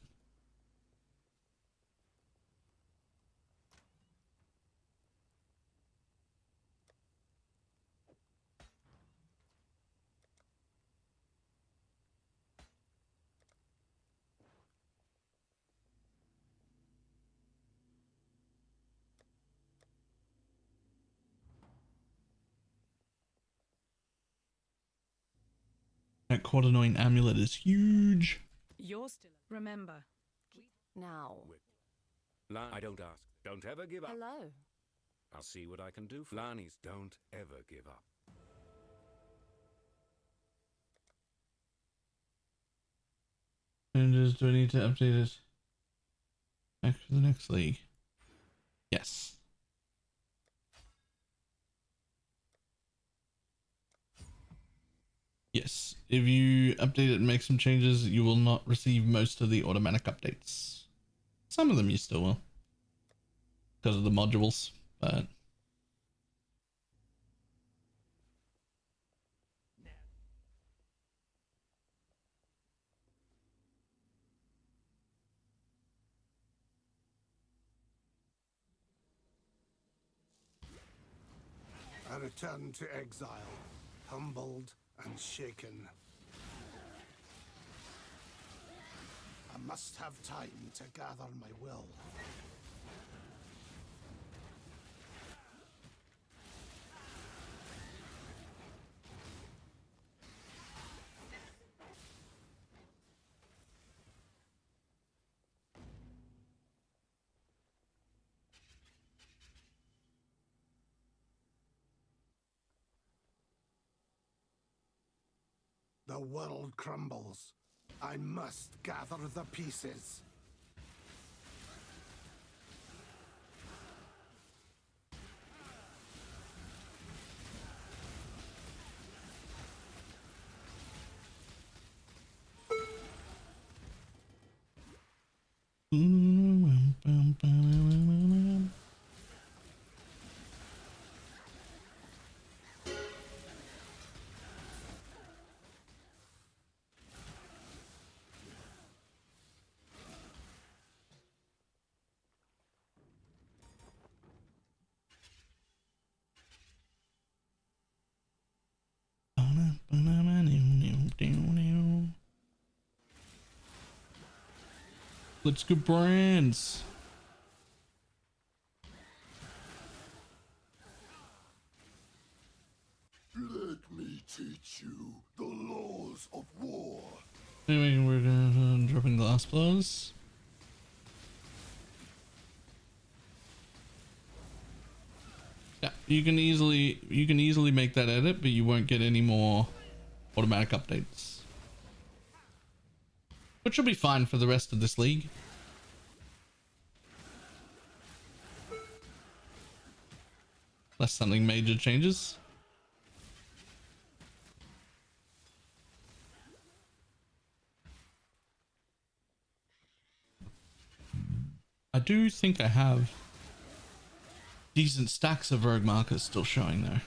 That quad anoint amulet is huge. You're still. Remember. Now. I don't ask. Don't ever give up. Hello. I'll see what I can do for Lani's. Don't ever give up. And do I need to update it back to the next league? Yes. Yes. If you update it and make some changes, you will not receive most of the automatic updates. Some of them you still will. Because of the modules, but... I return to exile, humbled and shaken. I must have time to gather my will. The world crumbles. I must gather the pieces. Let's go brands. Let me teach you the laws of war. Anyway, we're dropping glass blows. Yeah, you can easily make that edit, but you won't get any more automatic updates. Which will be fine for the rest of this league. Unless something major changes. I do think I have decent stacks of rogue markers still showing though.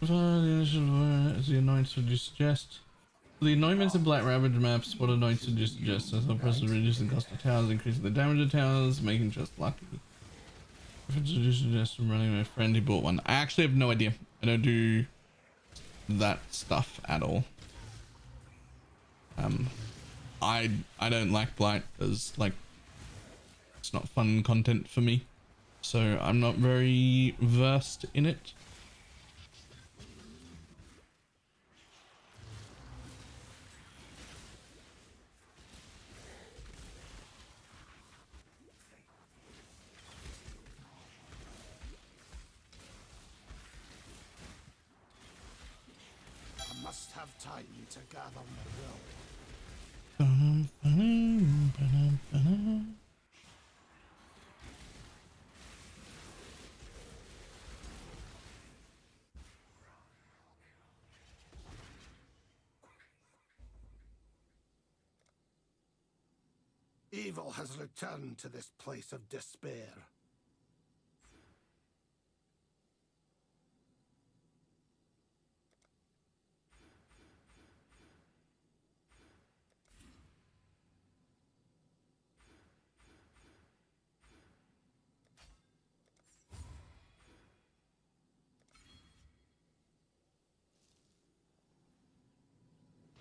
As the annoyance would you suggest? For the annoyments in Black Ravage maps, what annoyance would you suggest? As the process of reducing the cost of towers, increasing the damage of towers, making just lucky. What would you suggest from running my friend? He bought one. I actually have no idea. I don't do that stuff at all. I don't like Blight as like it's not fun content for me, so I'm not very versed in it. I must have time to gather my will. Evil has returned to this place of despair.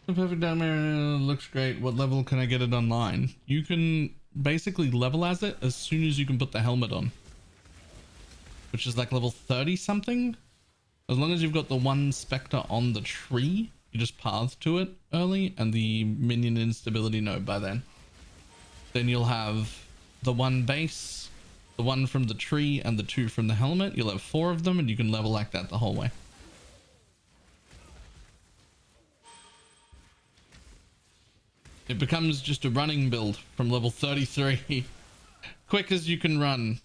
The perfect nightmare looks great. What level can I get it online? You can basically level as it as soon as you can put the helmet on, which is like level 30 something. As long as you've got the one spectre on the tree, you just path to it early and the minion instability node by then. Then you'll have the one base, the one from the tree, and the two from the helmet. You'll have 4 of them and you can level like that the whole way. It becomes just a running build from level 33. Quick as you can run.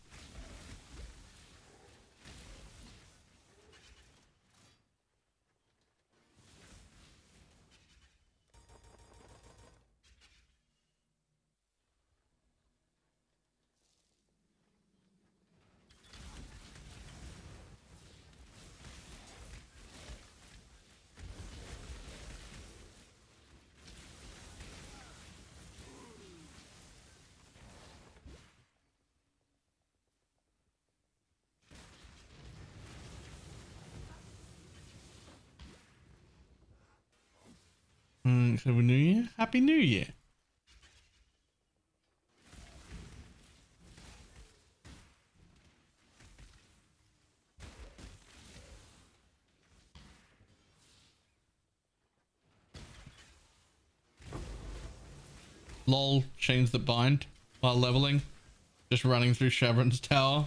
So New Year? Happy New Year. Lol, chains that bind while leveling. Just running through Chevron's tower.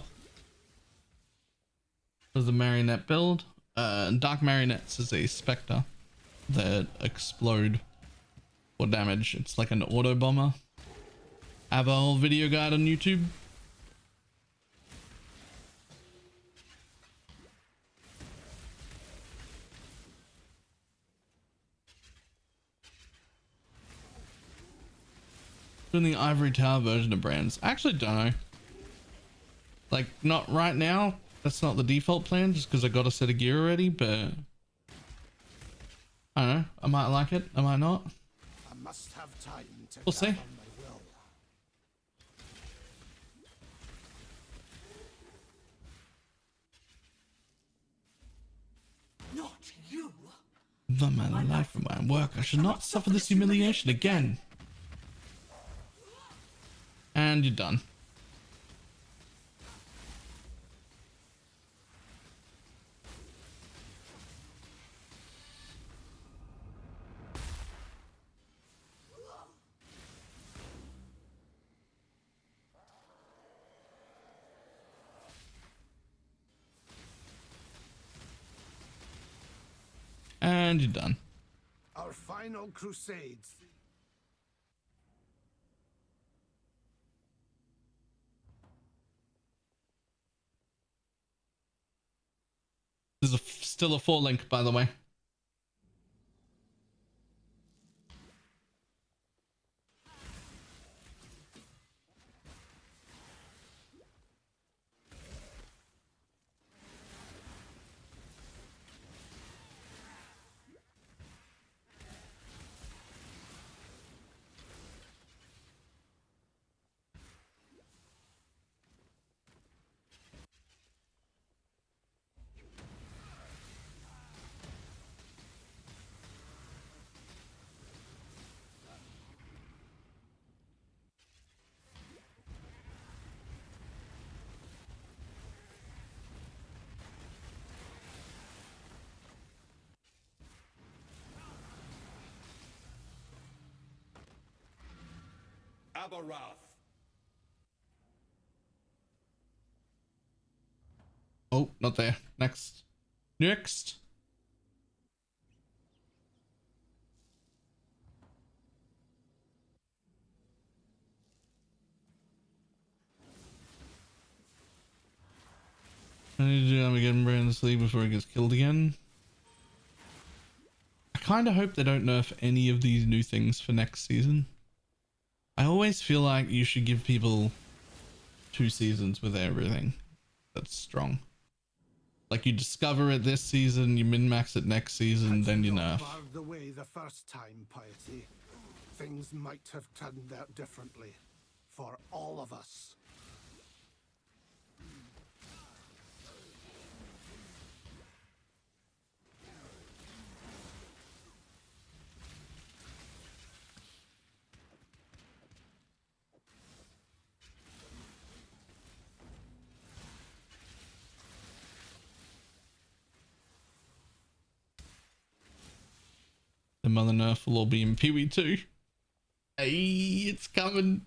Was the marionette build. Dark marionettes is a spectre that explode for damage. It's like an auto bomber. I have a whole video guide on YouTube. Doing the ivory tower version of brands. I actually don't know. Like, not right now. That's not the default plan, just because I got a set of gear already, but I don't know. I might like it. I might not. I must have time to We'll see. gather my will. Not you. Not my life for my work. I should not suffer this humiliation again. And you're done. And you're done. Our final crusades. There's still a 4 link, by the way. Aberoth. Oh, not there. Next. Next. I need to get Brandon to sleep before he gets killed again. I kind of hope they don't nerf any of these new things for next season. I always feel like you should give people 2 seasons with everything that's strong. Like you discover it this season, you min-max it next season, then you nerf. Barred the way the first time, Piety. Things might have turned out differently. For all of us. The mother nerf will all be in Pee-wee too. Hey, it's coming.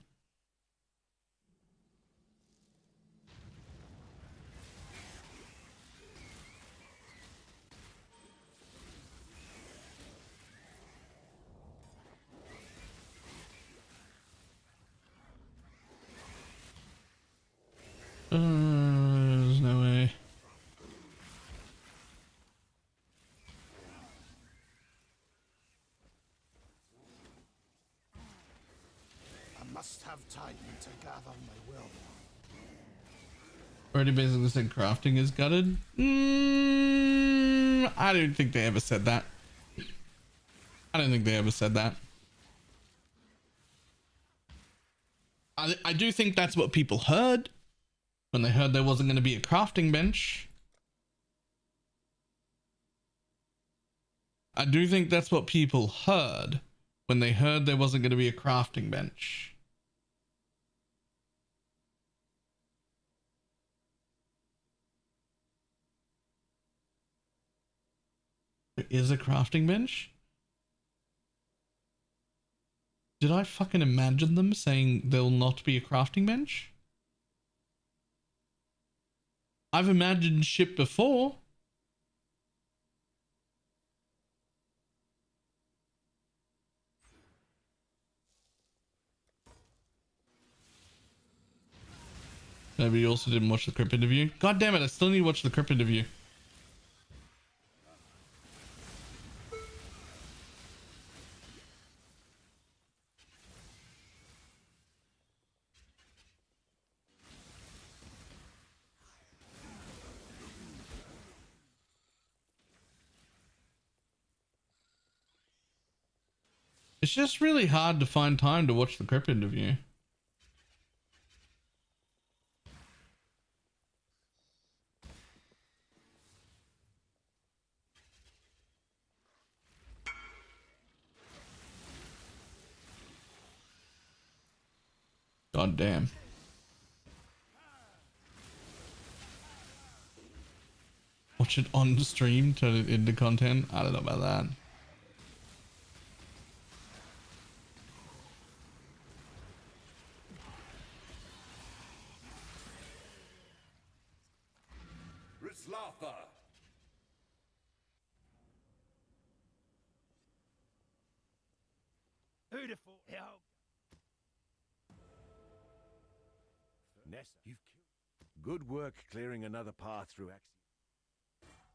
There's no way. I must have time to gather my will. Already basically said crafting is gutted. I don't think they ever said that. I don't think they ever said that. I do think that's what people heard when they heard there wasn't going to be a crafting bench. I do think that's what people heard when they heard there wasn't going to be a crafting bench. There is a crafting bench? Did I fucking imagine them saying there'll not be a crafting bench? I've imagined shit before. Maybe you also didn't watch the Crip interview. God damn it, I still need to watch the Crip interview. It's just really hard to find time to watch the Crip interview. God damn. Watch it on stream, turn it into content. I don't know about that. Ritzlatha. Who'd have thought hell? Nessa, you've killed. Good work clearing another path through Axiom.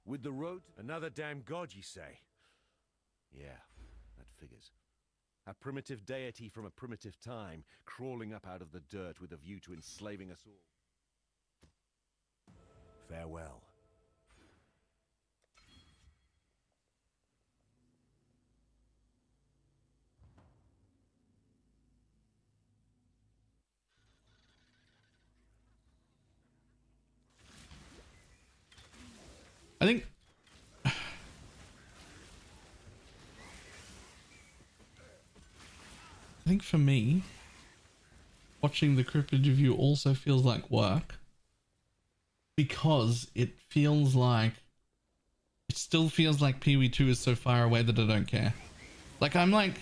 With the road, another damn god, you say? Yeah, that figures. A primitive deity from a primitive time, crawling up out of the dirt with a view to enslaving us all. Farewell. I think for me, watching the Crip interview also feels like work. Because it still feels like Pee-wee 2 is so far away that I don't care. Like, I'm like,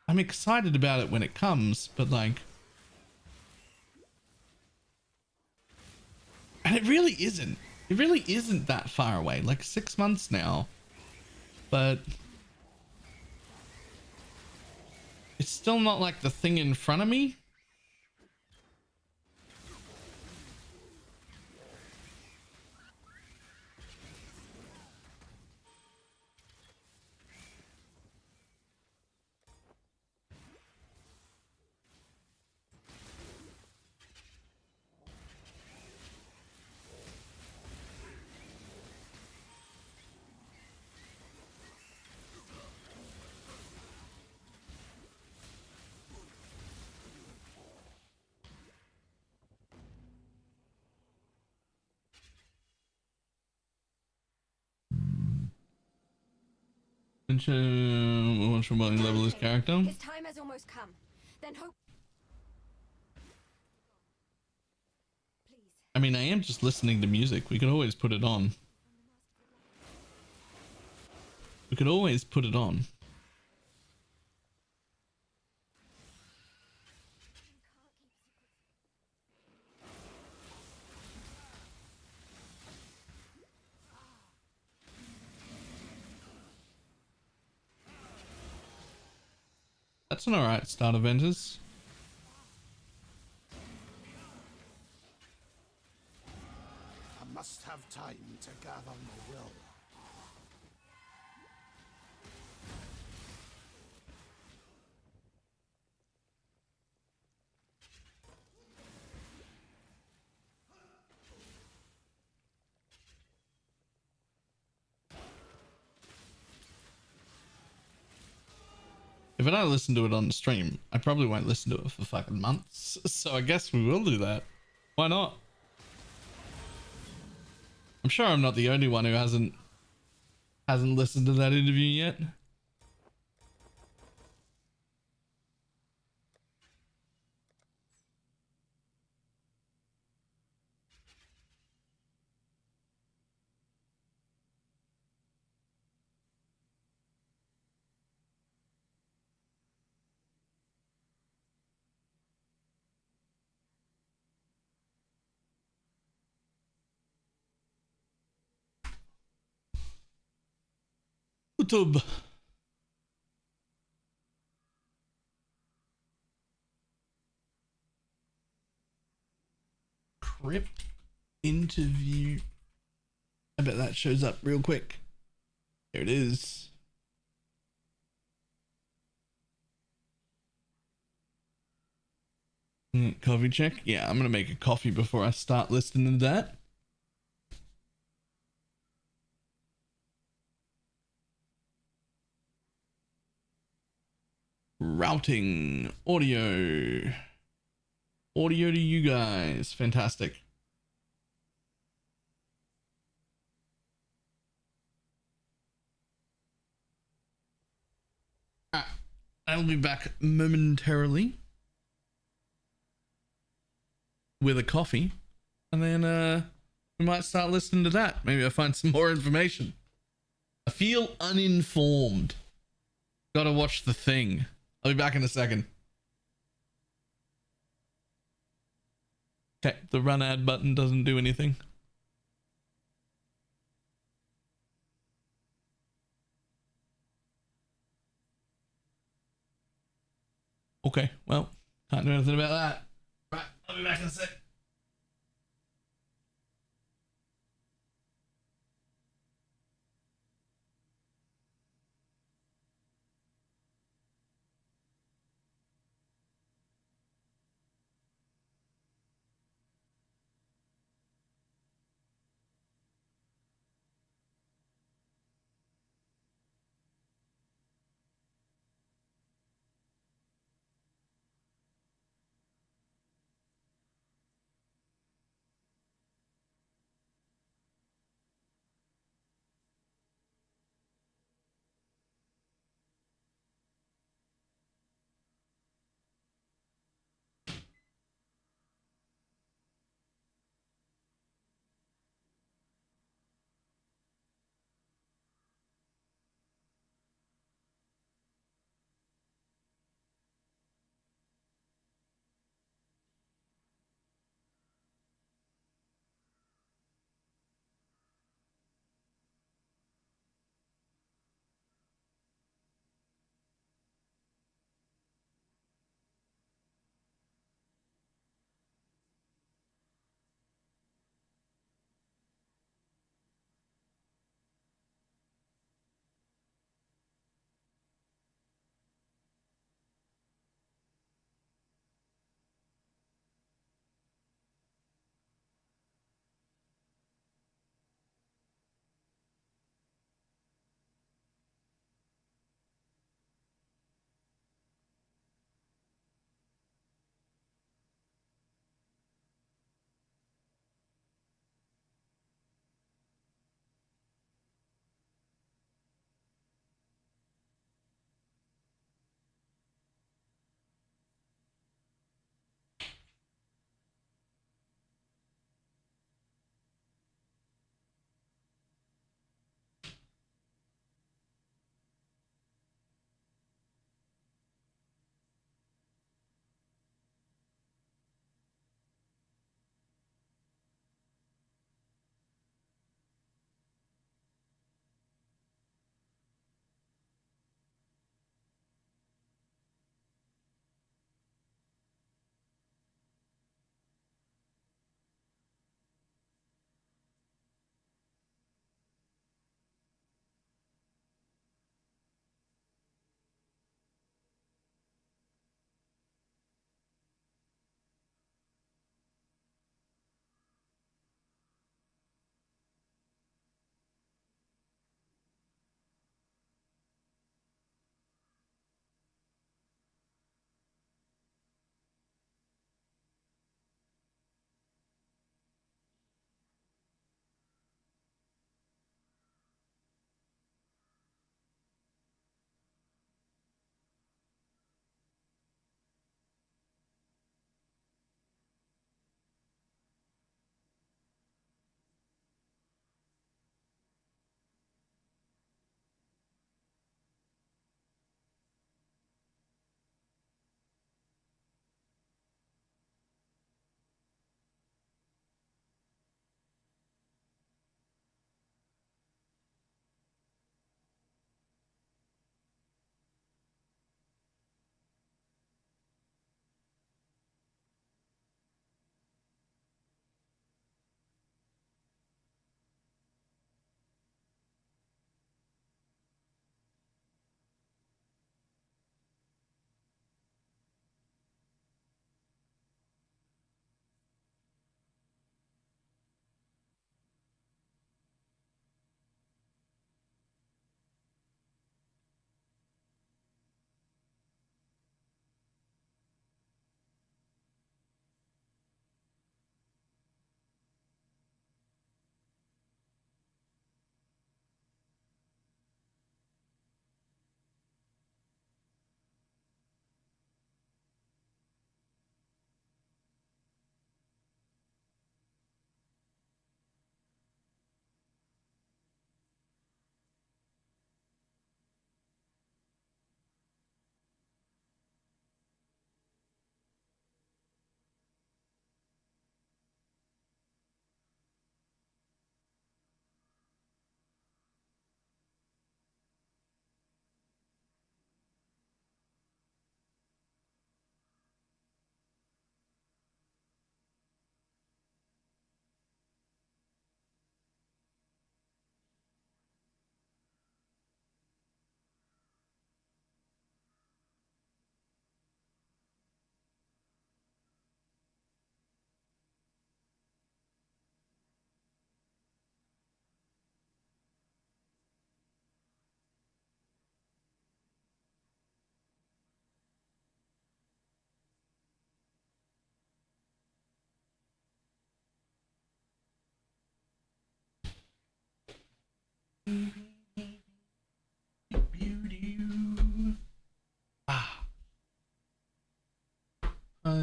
I'm excited about it when it comes, but like, and it really isn't. It really isn't that far away. Like 6 months now, but it's still not like the thing in front of me. Which level this character? His time has almost come. Then hope. I mean, I am just listening to music. We could always put it on. We could always put it on. That's an alright start of Ventus. I must have time to gather my will. If I don't listen to it on the stream, I probably won't listen to it for fucking months. So I guess we will do that. Why not? I'm sure I'm not the only one who hasn't listened to that interview yet. YouTube. Crypt interview. I bet that shows up real quick. There it is. Coffee check. Yeah, I'm gonna make a coffee before I start listening to that. Routing audio to you guys. Fantastic. I'll be back momentarily with a coffee, and then we might start listening to that. Maybe I'll find some more information. I feel uninformed. Gotta watch The Thing. I'll be back in a second. Okay, the run ad button doesn't do anything. Okay, well, can't do anything about that. Right, I'll be back in a sec.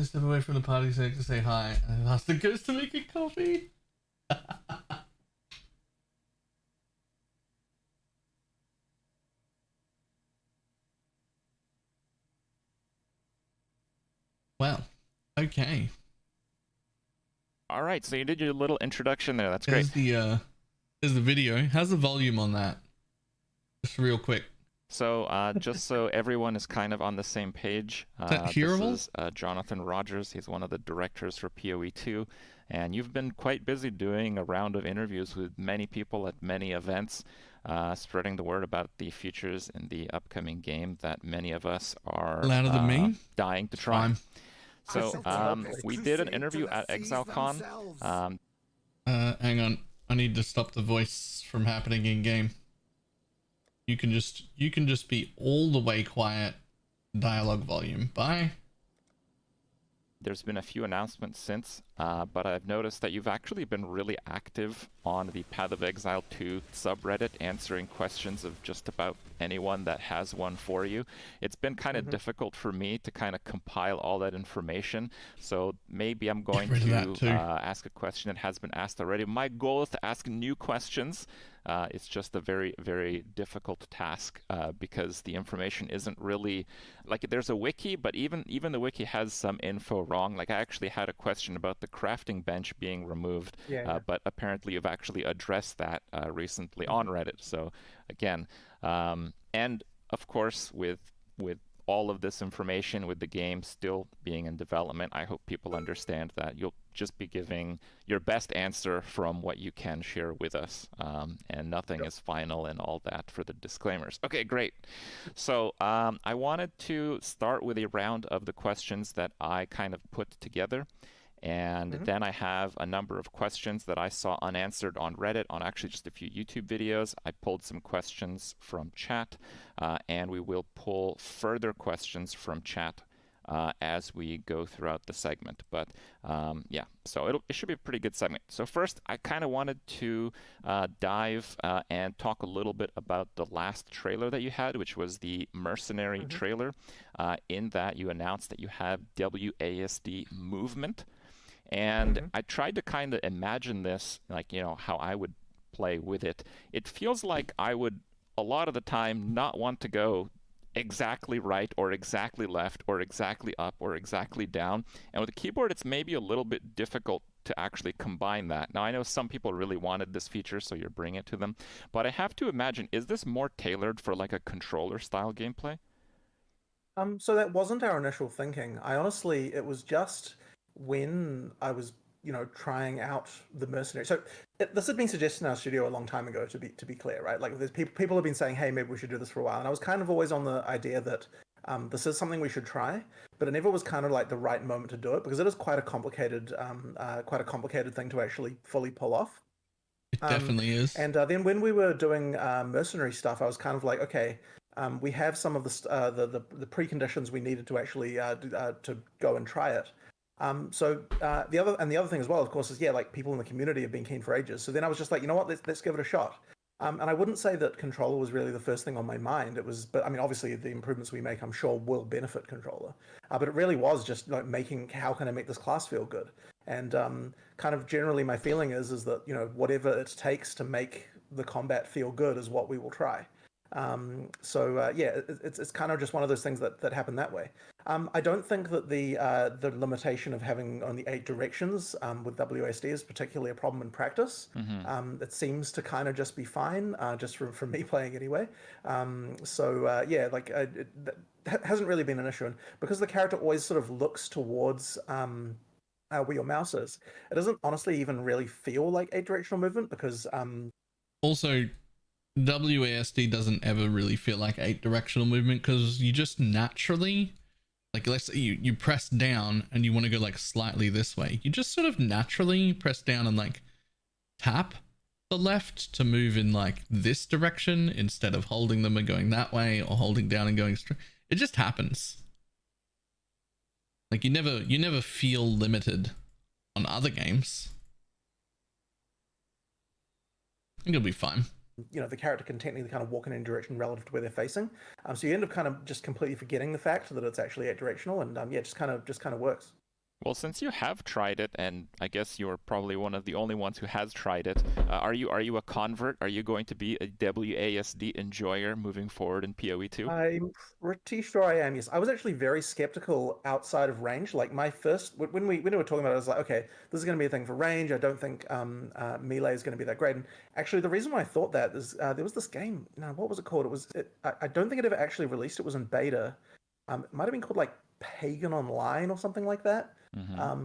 I step away from the party so to say hi, and I ask the ghost to make a coffee. Well, okay. All right, so you did your little introduction there. That's There's great. There's the video. How's the volume on that? Just real quick. So just so everyone is kind of on the same page, hearable? this is Jonathan Rogers. He's one of the directors for PoE2, and you've been quite busy doing a round of interviews with many people at many events, spreading the word about the features in the upcoming game that many of us are Louder than me? dying to try. Fine. So we did an interview at ExileCon. Hang on. I need to stop the voice from happening in game. You can just be all the way quiet. Dialogue volume. Bye. There's been a few announcements since, but I've noticed that you've actually been really active on the Path of Exile 2 subreddit, answering questions of just about anyone that has one for you. It's been kind of difficult for me to kind of compile all that information, so maybe I'm going to ask a question that has been asked already. My goal is to ask new questions. It's just a very, very difficult task because the information isn't really like there's a wiki, but even the wiki has some info wrong. Like I actually had a question about the crafting bench being removed, but apparently you've actually addressed that recently on Reddit. So again, and of course with all of this information, with the game still being in development, I hope people understand that you'll just be giving your best answer from what you can share with us, and nothing is final and all that for the disclaimers. Okay, great. So I wanted to start with a round of the questions that I kind of put together. And then I have a number of questions that I saw unanswered on Reddit, on actually just a few YouTube videos. I pulled some questions from chat, and we will pull further questions from chat as we go throughout the segment. But yeah, so it should be a pretty good segment. So first, I kind of wanted to dive and talk a little bit about the last trailer that you had, which was the Mercenary trailer. In that, you announced that you have WASD movement. And I tried to kind of imagine this, like, how I would play with it. It feels like I would, a lot of the time, not want to go exactly right or exactly left or exactly up or exactly down. And with the keyboard, it's maybe a little bit difficult to actually combine that. Now, I know some people really wanted this feature, so you're bringing it to them. But I have to imagine, is this more tailored for like a controller-style gameplay? So that wasn't our initial thinking. It was just when I was, trying out the Mercenary. So this had been suggested in our studio a long time ago, to be clear, right? Like, there's people have been saying, hey, maybe we should do this for a while. And I was kind of always on the idea that this is something we should try, but it never was kind of like the right moment to do it, because it is quite a complicated thing to actually fully pull off. It definitely is. And then when we were doing Mercenary stuff, I was kind of like, okay, we have some of the preconditions we needed to actually to go and try it. So the other thing as well, of course, is like people in the community have been keen for ages. So then I was just like, you know what, let's give it a shot. And I wouldn't say that controller was really the first thing on my mind. It was, but I mean, obviously the improvements we make, I'm sure, will benefit controller. But it really was just like how can I make this class feel good? And kind of generally my feeling is that whatever it takes to make the combat feel good is what we will try. It's kind of just one of those things that happen that way. I don't think that the limitation of having only 8 directions with WASD is particularly a problem in practice. It seems to kind of just be fine, just from me playing anyway. It hasn't really been an issue. And because the character always sort of looks towards where your mouse is, it doesn't honestly even really feel like 8 directional movement, because also WASD doesn't ever really feel like 8 directional movement, because you just naturally, like, let's say you press down and you want to go like slightly this way, you just sort of naturally press down and like tap the left to move in like this direction instead of holding them and going that way, or holding down and going straight. It just happens. Like you never feel limited on other games. I think it'll be fine. The character can technically kind of walk in any direction relative to where they're facing. So you end up kind of just completely forgetting the fact that it's actually 8 directional, and it just kind of works. Well, since you have tried it, and I guess you're probably one of the only ones who has tried it, are you a convert? Are you going to be a WASD enjoyer moving forward in PoE 2? I'm pretty sure I am, yes. I was actually very skeptical outside of range. Like my first, when we were talking about it, I was like, okay, this is going to be a thing for range. I don't think melee is going to be that great. And actually, the reason why I thought that is there was this game. No, what was it called? I don't think it ever actually released. It was in beta. It might have been called like Pagan Online or something like that.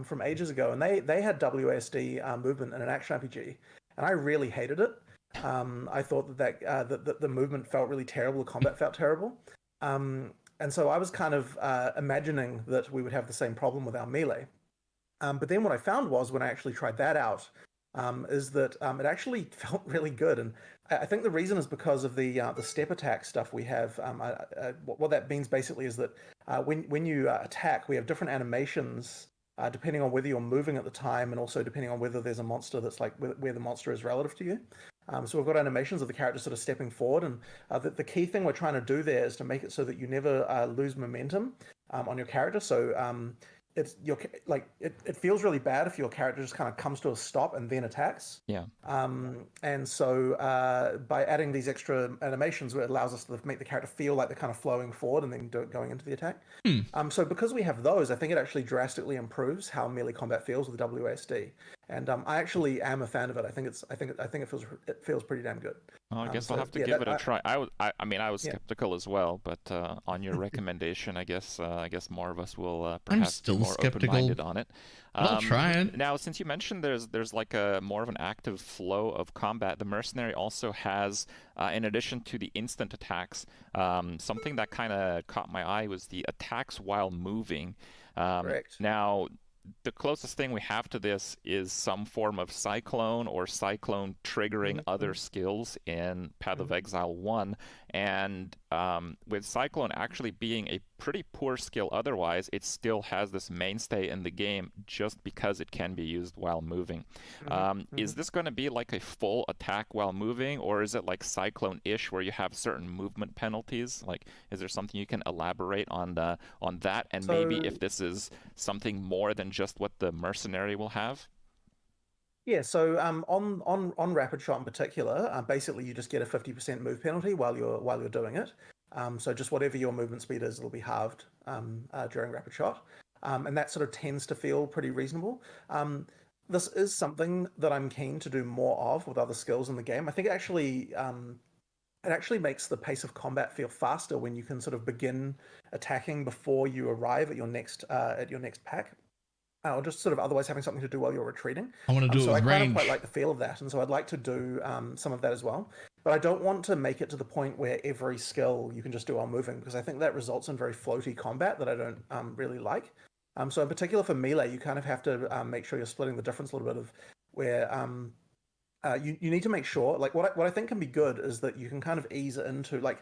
From ages ago, and they had WASD movement in an action RPG, and I really hated it. I thought that the movement felt really terrible, the combat felt terrible, and so I was kind of imagining that we would have the same problem with our melee. But then what I found was when I actually tried that out, is that it actually felt really good, and I think the reason is because of the step attack stuff we have. What that means basically is that when you attack, we have different animations. Depending on whether you're moving at the time and also depending on whether there's a monster that's like where the monster is relative to you. So we've got animations of the character sort of stepping forward, and the key thing we're trying to do there is to make it so that you never lose momentum on your character. So it feels really bad if your character just kind of comes to a stop and then attacks. Yeah. And so by adding these extra animations, it allows us to make the character feel like they're kind of flowing forward and then going into the attack. So because we have those, I think it actually drastically improves how melee combat feels with WASD. And I actually am a fan of it. I think it feels pretty damn good. Well, I guess I'll have to give it a try. I mean, I was skeptical as well, but on your recommendation, I guess more of us will perhaps be more open-minded on it. I'll try it. Now, since you mentioned there's like a more of an active flow of combat, the mercenary also has, in addition to the instant attacks, something that kind of caught my eye was the attacks while moving. Correct. Now, the closest thing we have to this is some form of cyclone or cyclone triggering other skills in Path of Exile 1. And with cyclone actually being a pretty poor skill otherwise, it still has this mainstay in the game just because it can be used while moving. Is this going to be like a full attack while moving, or is it like cyclone-ish where you have certain movement penalties? Like, is there something you can elaborate on that, and maybe if this is something more than just what the mercenary will have? Yeah, so on rapid shot in particular, basically you just get a 50% move penalty while you're doing it. So just whatever your movement speed is, it'll be halved during rapid shot, and that sort of tends to feel pretty reasonable. This is something that I'm keen to do more of with other skills in the game. I think it actually makes the pace of combat feel faster when you can sort of begin attacking before you arrive at your next pack. Or just sort of otherwise having something to do while you're retreating. I want to do it with range. So I kind of quite range. like the feel of that, and so I'd like to do some of that as well. But I don't want to make it to the point where every skill you can just do while moving, because I think that results in very floaty combat that I don't really like. So in particular for melee, you kind of have to make sure you're splitting the difference a little bit of where you need to make sure, like what I think can be good is that you can kind of ease it into, like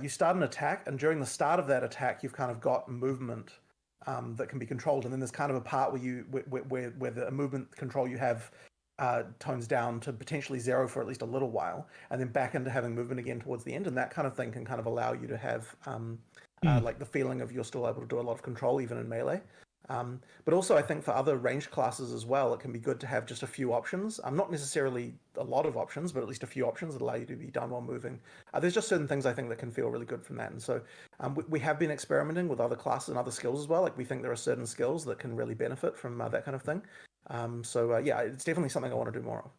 you start an attack, and during the start of that attack, you've kind of got movement that can be controlled, and then there's kind of a part where the movement control you have tones down to potentially 0 for at least a little while, and then back into having movement again towards the end, and that kind of thing can kind of allow you to have like the feeling of you're still able to do a lot of control even in melee. But also I think for other ranged classes as well, it can be good to have just a few options. Not necessarily a lot of options, but at least a few options that allow you to be done while moving. There's just certain things I think that can feel really good from that. And so we have been experimenting with other classes and other skills as well. Like we think there are certain skills that can really benefit from that kind of thing. Yeah, it's definitely something I want to do more of.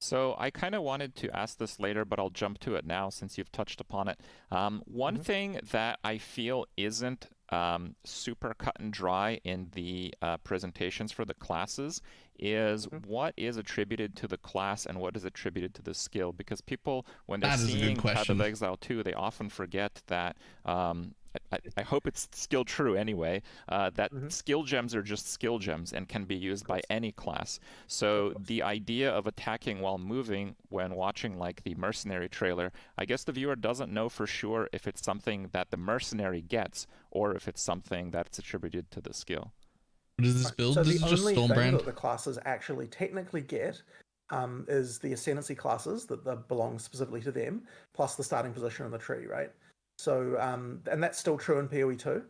So I kind of wanted to ask this later, but I'll jump to it now since you've touched upon it. One thing that I feel isn't super cut and dry in the presentations for the classes is what is attributed to the class and what is attributed to the skill. Because people, when they're seeing Path of Exile 2, they often forget that I hope it's still true anyway, that skill gems are just skill gems and can be used by any class. So the idea of attacking while moving when watching like the mercenary trailer, I guess the viewer doesn't know for sure if it's something that the mercenary gets or if it's something that's attributed to the skill. What is this build? So this the is just only thing Stormbrand? that the classes actually technically get is the ascendancy classes that belong specifically to them, plus the starting position in the tree, right? So, and that's still true in PoE 2.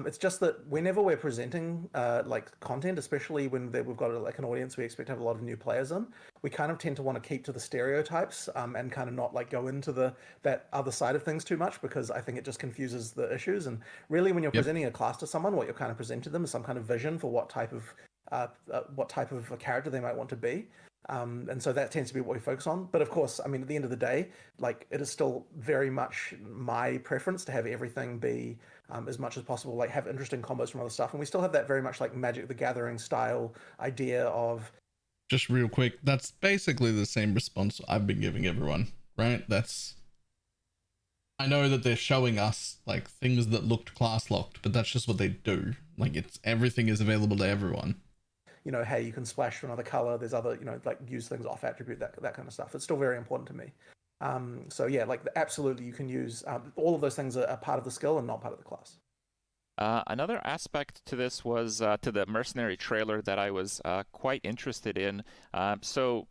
It's just that whenever we're presenting like content, especially when we've got like an audience we expect to have a lot of new players in, we kind of tend to want to keep to the stereotypes and kind of not like go into that other side of things too much, because I think it just confuses the issues. And really, when you're presenting a class to someone, what you're kind of presenting them is some kind of vision for what type of a character they might want to be. And so that tends to be what we focus on. But of course, I mean, at the end of the day, like it is still very much my preference to have everything be as much as possible, like have interesting combos from other stuff. And we still have that very much like Magic the Gathering style idea of. Just real quick, that's basically the same response I've been giving everyone, right? I know that they're showing us like things that looked class locked, but that's just what they do. Like everything is available to everyone. You know, hey, you can splash for another color. There's other, you know, like use things off attribute, that kind of stuff. It's still very important to me. So yeah, like absolutely, you can use all of those things are part of the skill and not part of the class. Another aspect to this was to the mercenary trailer that I was quite interested in. So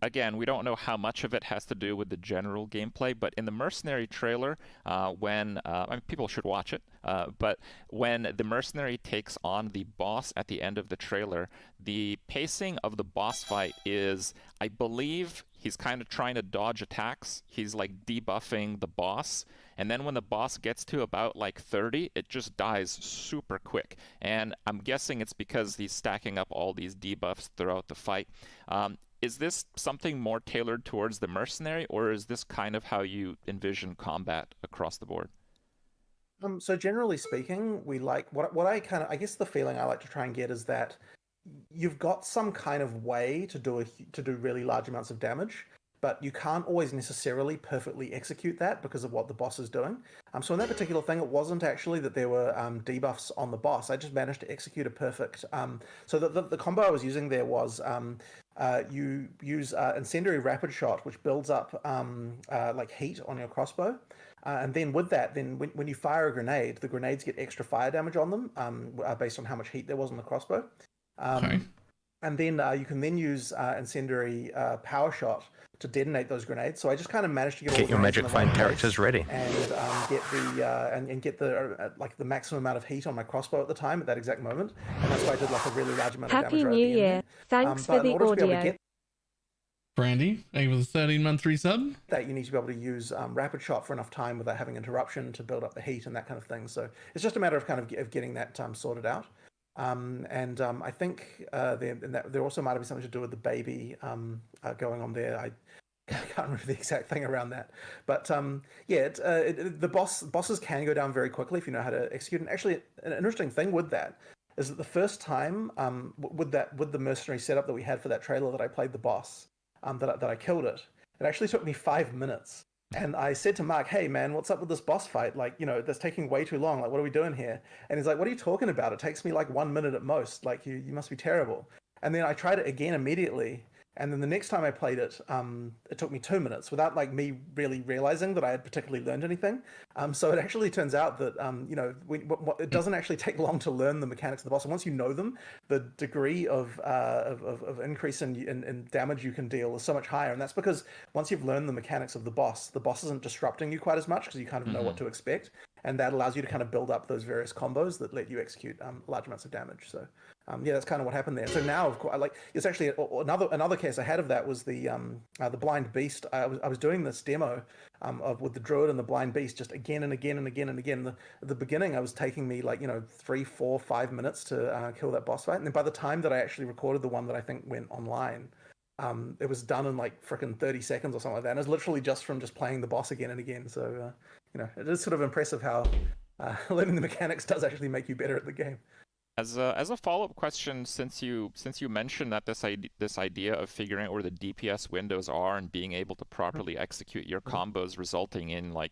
again, we don't know how much of it has to do with the general gameplay, but in the mercenary trailer, I mean, people should watch it, but when the mercenary takes on the boss at the end of the trailer, the pacing of the boss fight is, I believe, he's kind of trying to dodge attacks. He's like debuffing the boss. And then when the boss gets to about like 30, it just dies super quick. And I'm guessing it's because he's stacking up all these debuffs throughout the fight. Is this something more tailored towards the mercenary, or is this kind of how you envision combat across the board? So generally speaking, we like what I kind of, I guess the feeling I like to try and get is that you've got some kind of way to do really large amounts of damage, but you can't always necessarily perfectly execute that because of what the boss is doing. So in that particular thing, it wasn't actually that there were debuffs on the boss. I just managed to execute a perfect. So the combo I was using there was you use Incendiary Rapid Shot, which builds up like heat on your crossbow. And then with that, when you fire a grenade, the grenades get extra fire damage on them based on how much heat there was on the crossbow. Okay. And then you can then use Incendiary Power Shot to detonate those grenades. So I just kind of managed to get all your magic find characters ready and get the like the maximum amount of heat on my crossbow at the time at that exact moment. And that's why I did like a really large amount of damage. Happy New Year! Thanks for the audio. Brandy, thank you for the 13-month resub. That you need to be able to use Rapid Shot for enough time without having interruption to build up the heat and that kind of thing. So it's just a matter of kind of getting that sorted out. I think there also might have been something to do with the baby going on there. I can't remember the exact thing around that, but the bosses can go down very quickly if you know how to execute. And actually, an interesting thing with that is that the first time with the mercenary setup that we had for that trailer that I played the boss, that I killed it. It actually took me 5 minutes. And I said to Mark, hey, man, what's up with this boss fight? Like, you know, that's taking way too long. Like, what are we doing here? And he's like, what are you talking about? It takes me like 1 minute at most. Like, you must be terrible. And then I tried it again immediately. And then the next time I played it, it took me 2 minutes without like me really realizing that I had particularly learned anything. So it actually turns out that, you know, it doesn't actually take long to learn the mechanics of the boss. And once you know them, the degree of increase in damage you can deal is so much higher. And that's because once you've learned the mechanics of the boss isn't disrupting you quite as much because you kind of know what to expect. And that allows you to kind of build up those various combos that let you execute large amounts of damage. So yeah, that's kind of what happened there. So now, of course, like it's actually another case I had of that was the blind beast. I was doing this demo with the druid and the blind beast just again and again and again and again. At the beginning, I was taking me like 3, 4, 5 minutes to kill that boss fight, and then by the time that I actually recorded the one that I think went online, it was done in like freaking 30 seconds or something like that. And it was literally just from playing the boss again and again. So it is sort of impressive how learning the mechanics does actually make you better at the game. As a follow-up question, since you mentioned that this idea of figuring out where the DPS windows are and being able to properly execute your combos, resulting in like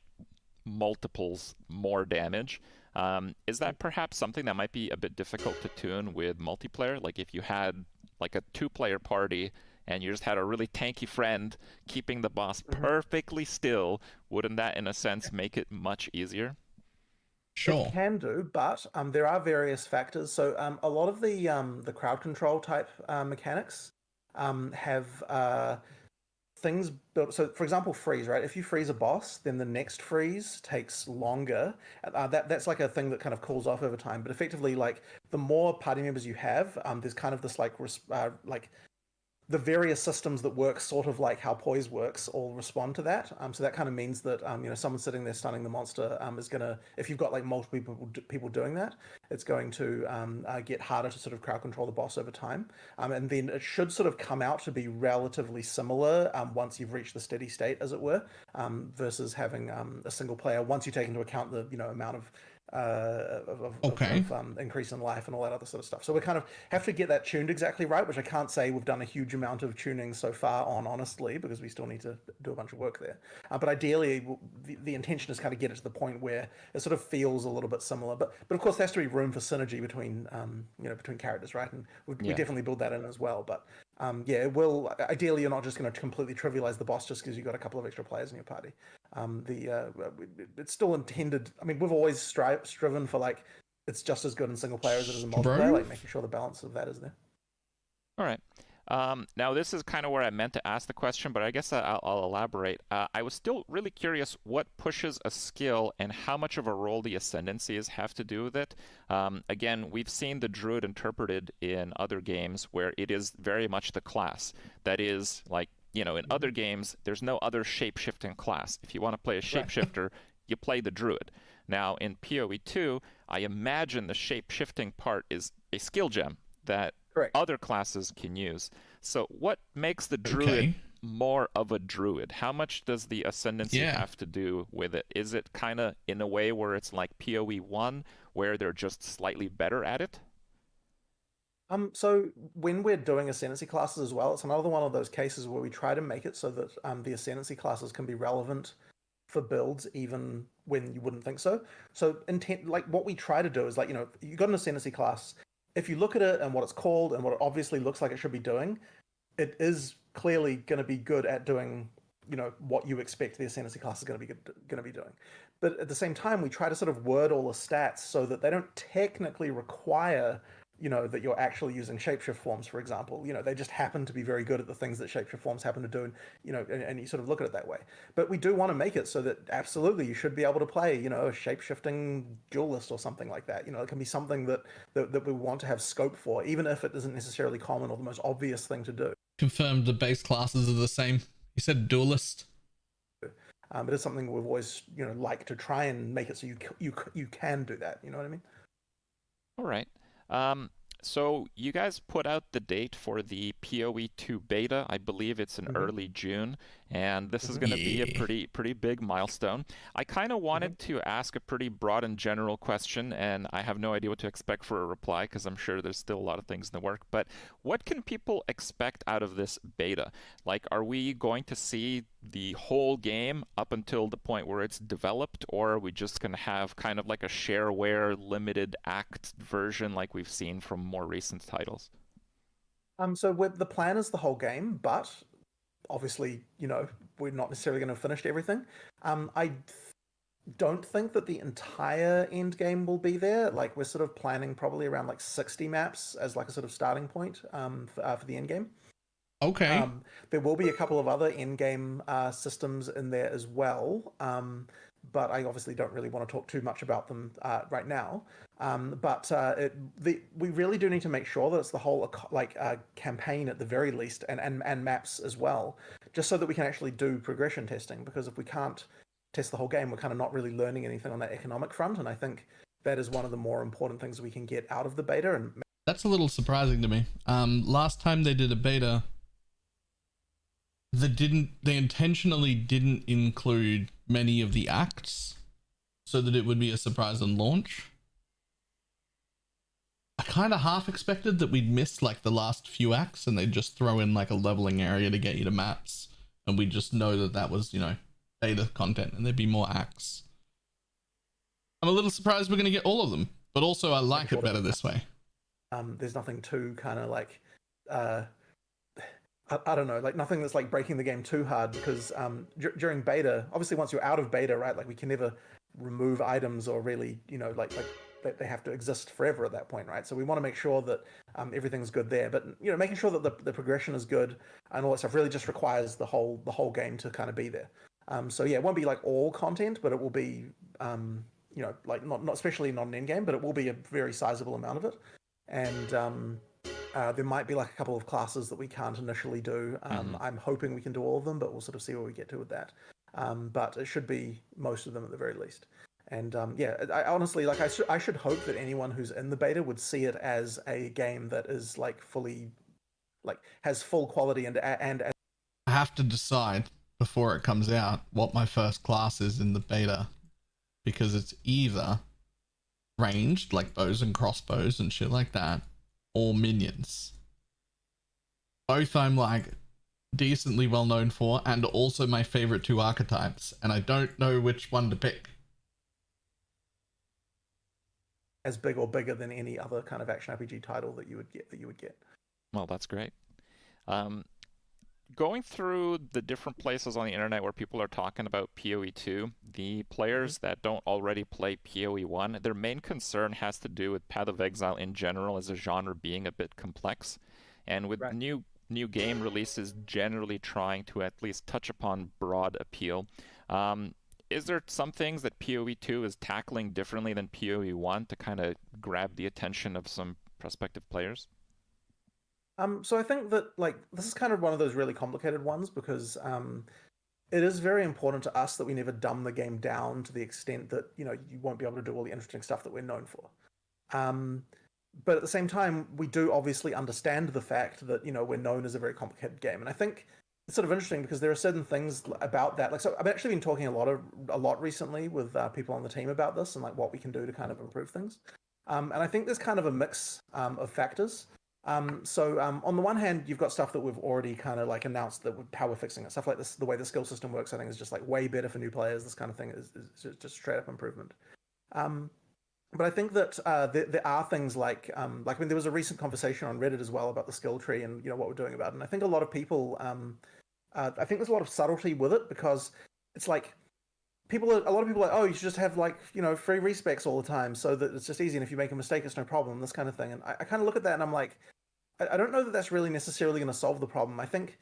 multiples more damage, is that perhaps something that might be a bit difficult to tune with multiplayer? Like if you had like a 2-player party and you just had a really tanky friend keeping the boss perfectly still, wouldn't that in a sense make it much easier? Sure. It can do, but there are various factors. So a lot of the crowd control type mechanics have things built. So, for example, freeze, right? If you freeze a boss, then the next freeze takes longer. That's like a thing that kind of cools off over time. But effectively, like the more party members you have, there's kind of this like the various systems that work sort of like how poise works all respond to that. So that kind of means that someone sitting there stunning the monster is gonna, if you've got like multiple people doing that, it's going to get harder to sort of crowd control the boss over time. And then it should sort of come out to be relatively similar once you've reached the steady state, as it were, versus having a single player. Once you take into account the amount of increase in life and all that other sort of stuff. So we kind of have to get that tuned exactly right, which I can't say we've done a huge amount of tuning so far on, honestly, because we still need to do a bunch of work there. But ideally, the intention is kind of get it to the point where it sort of feels a little bit similar. But of course, there has to be room for synergy between between characters, right? And we definitely build that in as well. But it will. Ideally, you're not just going to completely trivialize the boss just because you've got a couple of extra players in your party. It's still intended. I mean, we've always striven for like it's just as good in single player as it is in multiplayer, like making sure the balance of that is there. All right. Now, this is kind of where I meant to ask the question, but I guess I'll elaborate. I was still really curious what pushes a skill and how much of a role the ascendancies have to do with it. Again, we've seen the druid interpreted in other games where it is very much the class. That is, like, in other games, there's no other shape-shifting class. If you want to play a shapeshifter, you play the druid. Now, in PoE 2, I imagine the shape-shifting part is a skill gem that other classes can use. So what makes the druid more of a druid? How much does the ascendancy have to do with it? Is it kind of in a way where it's like PoE 1, where they're just slightly better at it? So when we're doing ascendancy classes as well, it's another one of those cases where we try to make it so that the ascendancy classes can be relevant for builds even when you wouldn't think so. So what we try to do is like, you got an ascendancy class. If you look at it and what it's called and what it obviously looks like it should be doing, it is clearly going to be good at doing, what you expect the ascendancy class is going to be doing. But at the same time, we try to sort of word all the stats so that they don't technically require that you're actually using shapeshift forms, for example. They just happen to be very good at the things that shapeshift forms happen to do, and you sort of look at it that way. But we do want to make it so that absolutely you should be able to play, a shapeshifting duelist or something like that. It can be something that we want to have scope for, even if it isn't necessarily common or the most obvious thing to do. Confirmed the base classes are the same. You said duelist. But it's something we've always, like to try and make it so you can do that. You know what I mean? All right. So you guys put out the date for the PoE 2 beta. I believe it's in early June, and this is going to be a pretty big milestone. I kind of wanted to ask a pretty broad and general question, and I have no idea what to expect for a reply because I'm sure there's still a lot of things in the work. But what can people expect out of this beta? Like, are we going to see the whole game up until the point where it's developed, or are we just going to have kind of like a shareware limited act version like we've seen from more recent titles? So the plan is the whole game, but obviously, we're not necessarily going to finish everything. I don't think that the entire end game will be there. Like, we're sort of planning probably around like 60 maps as like a sort of starting point for the end game. Okay. There will be a couple of other in-game systems in there as well, but I obviously don't really want to talk too much about them right now. We really do need to make sure that it's the whole campaign at the very least, and maps as well, just so that we can actually do progression testing. Because if we can't test the whole game, we're kind of not really learning anything on that economic front. And I think that is one of the more important things we can get out of the beta. And that's a little surprising to me. Last time they did a beta, they intentionally didn't include many of the acts so that it would be a surprise on launch. I kind of half expected that we'd miss like the last few acts and they'd just throw in like a leveling area to get you to maps, and we just know that was, beta content, and there'd be more acts. I'm a little surprised we're going to get all of them, but also I like it better this way. There's nothing too kind of like I don't know, like nothing that's like breaking the game too hard, because during beta, obviously once you're out of beta, right, like we can never remove items or really, like they have to exist forever at that point, right? So we want to make sure that everything's good there, but making sure that the progression is good and all that stuff really just requires the whole game to kind of be there. So yeah, it won't be like all content, but it will be like not especially not an end game, but it will be a very sizable amount of it. And there might be like a couple of classes that we can't initially do. I'm hoping we can do all of them, but we'll sort of see where we get to with that. But it should be most of them at the very least. And I honestly, like, I should hope that anyone who's in the beta would see it as a game that is like fully, like, has full quality and I have to decide before it comes out what my first class is in the beta, because it's either ranged, like bows and crossbows and shit like that, or minions. Both I'm like decently well known for, and also my favorite 2 archetypes, and I don't know which one to pick. As big or bigger than any other kind of action RPG title that you would get. Well, that's great. Going through the different places on the internet where people are talking about PoE 2, the players that don't already play PoE 1, their main concern has to do with Path of Exile in general as a genre being a bit complex. And with new game releases generally trying to at least touch upon broad appeal, is there some things that PoE 2 is tackling differently than PoE 1 to kind of grab the attention of some prospective players? So I think that, like, this is kind of one of those really complicated ones because it is very important to us that we never dumb the game down to the extent that, you won't be able to do all the interesting stuff that we're known for. But at the same time, we do obviously understand the fact that, we're known as a very complicated game. And I think it's sort of interesting because there are certain things about that. Like, so I've actually been talking a lot recently with people on the team about this and like what we can do to kind of improve things. And I think there's kind of a mix of factors. So on the one hand, you've got stuff that we've already kind of like announced that how we're fixing it. Stuff like this, the way the skill system works, I think is just like way better for new players. This kind of thing is just straight up improvement. But I think that there are things like when there was a recent conversation on Reddit as well about the skill tree and what we're doing about it. And I think a lot of people, I think there's a lot of subtlety with it because it's like a lot of people are like, oh, you should just have like free respecs all the time so that it's just easy, and if you make a mistake, it's no problem. This kind of thing. And I kind of look at that and I'm like, I don't know that that's really necessarily going to solve the problem. I think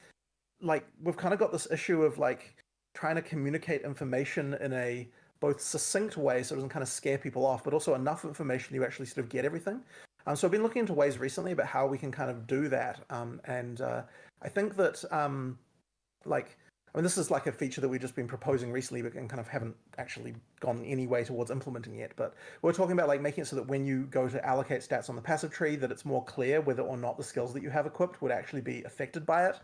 like we've kind of got this issue of like trying to communicate information in a both succinct way so it doesn't kind of scare people off, but also enough information you actually sort of get everything. So I've been looking into ways recently about how we can kind of do that. And I think that this is like a feature that we've just been proposing recently, but kind of haven't actually gone any way towards implementing yet. But we're talking about like making it so that when you go to allocate stats on the passive tree, that it's more clear whether or not the skills that you have equipped would actually be affected by it.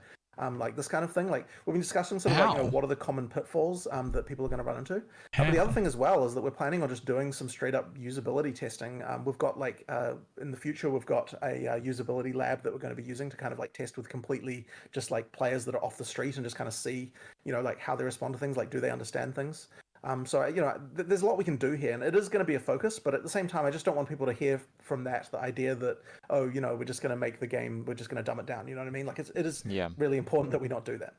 Like this kind of thing. Like we've been discussing sort of like what are the common pitfalls that people are going to run into. But the other thing as well is that we're planning on just doing some straight up usability testing. We've got like in the future we've got a usability lab that we're going to be using to kind of like test with completely just like players that are off the street and just kind of see like how they respond to things. Like do they understand things? So there's a lot we can do here, and it is going to be a focus. But at the same time, I just don't want people to hear from that the idea that we're just going to make the game, we're just going to dumb it down. You know what I mean? Like it is really important that we not do that.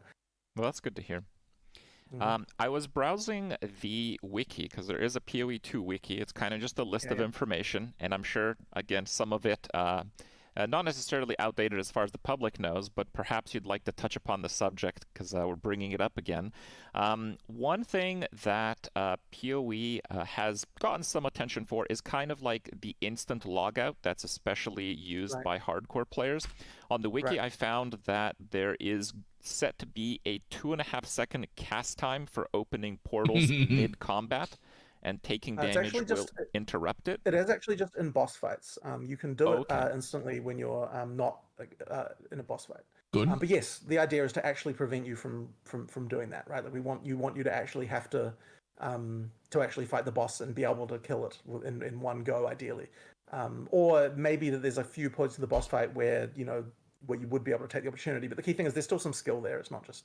Well, that's good to hear. I was browsing the wiki because there is a PoE 2 wiki. It's kind of just a list of information, and I'm sure again some of it. Not necessarily outdated as far as the public knows, but perhaps you'd like to touch upon the subject because we're bringing it up again. One thing that PoE has gotten some attention for is kind of like the instant logout that's especially used by hardcore players. On the wiki, I found that there is set to be a 2.5-second cast time for opening portals mid-combat. And taking damage will interrupt it? It is actually just in boss fights. You can do it instantly when you're not in a boss fight. Good. But yes, the idea is to actually prevent you from doing that, right? Like we want you to actually have to actually fight the boss and be able to kill it in one go, ideally. Or maybe that there's a few points of the boss fight where where you would be able to take the opportunity. But the key thing is there's still some skill there. It's not just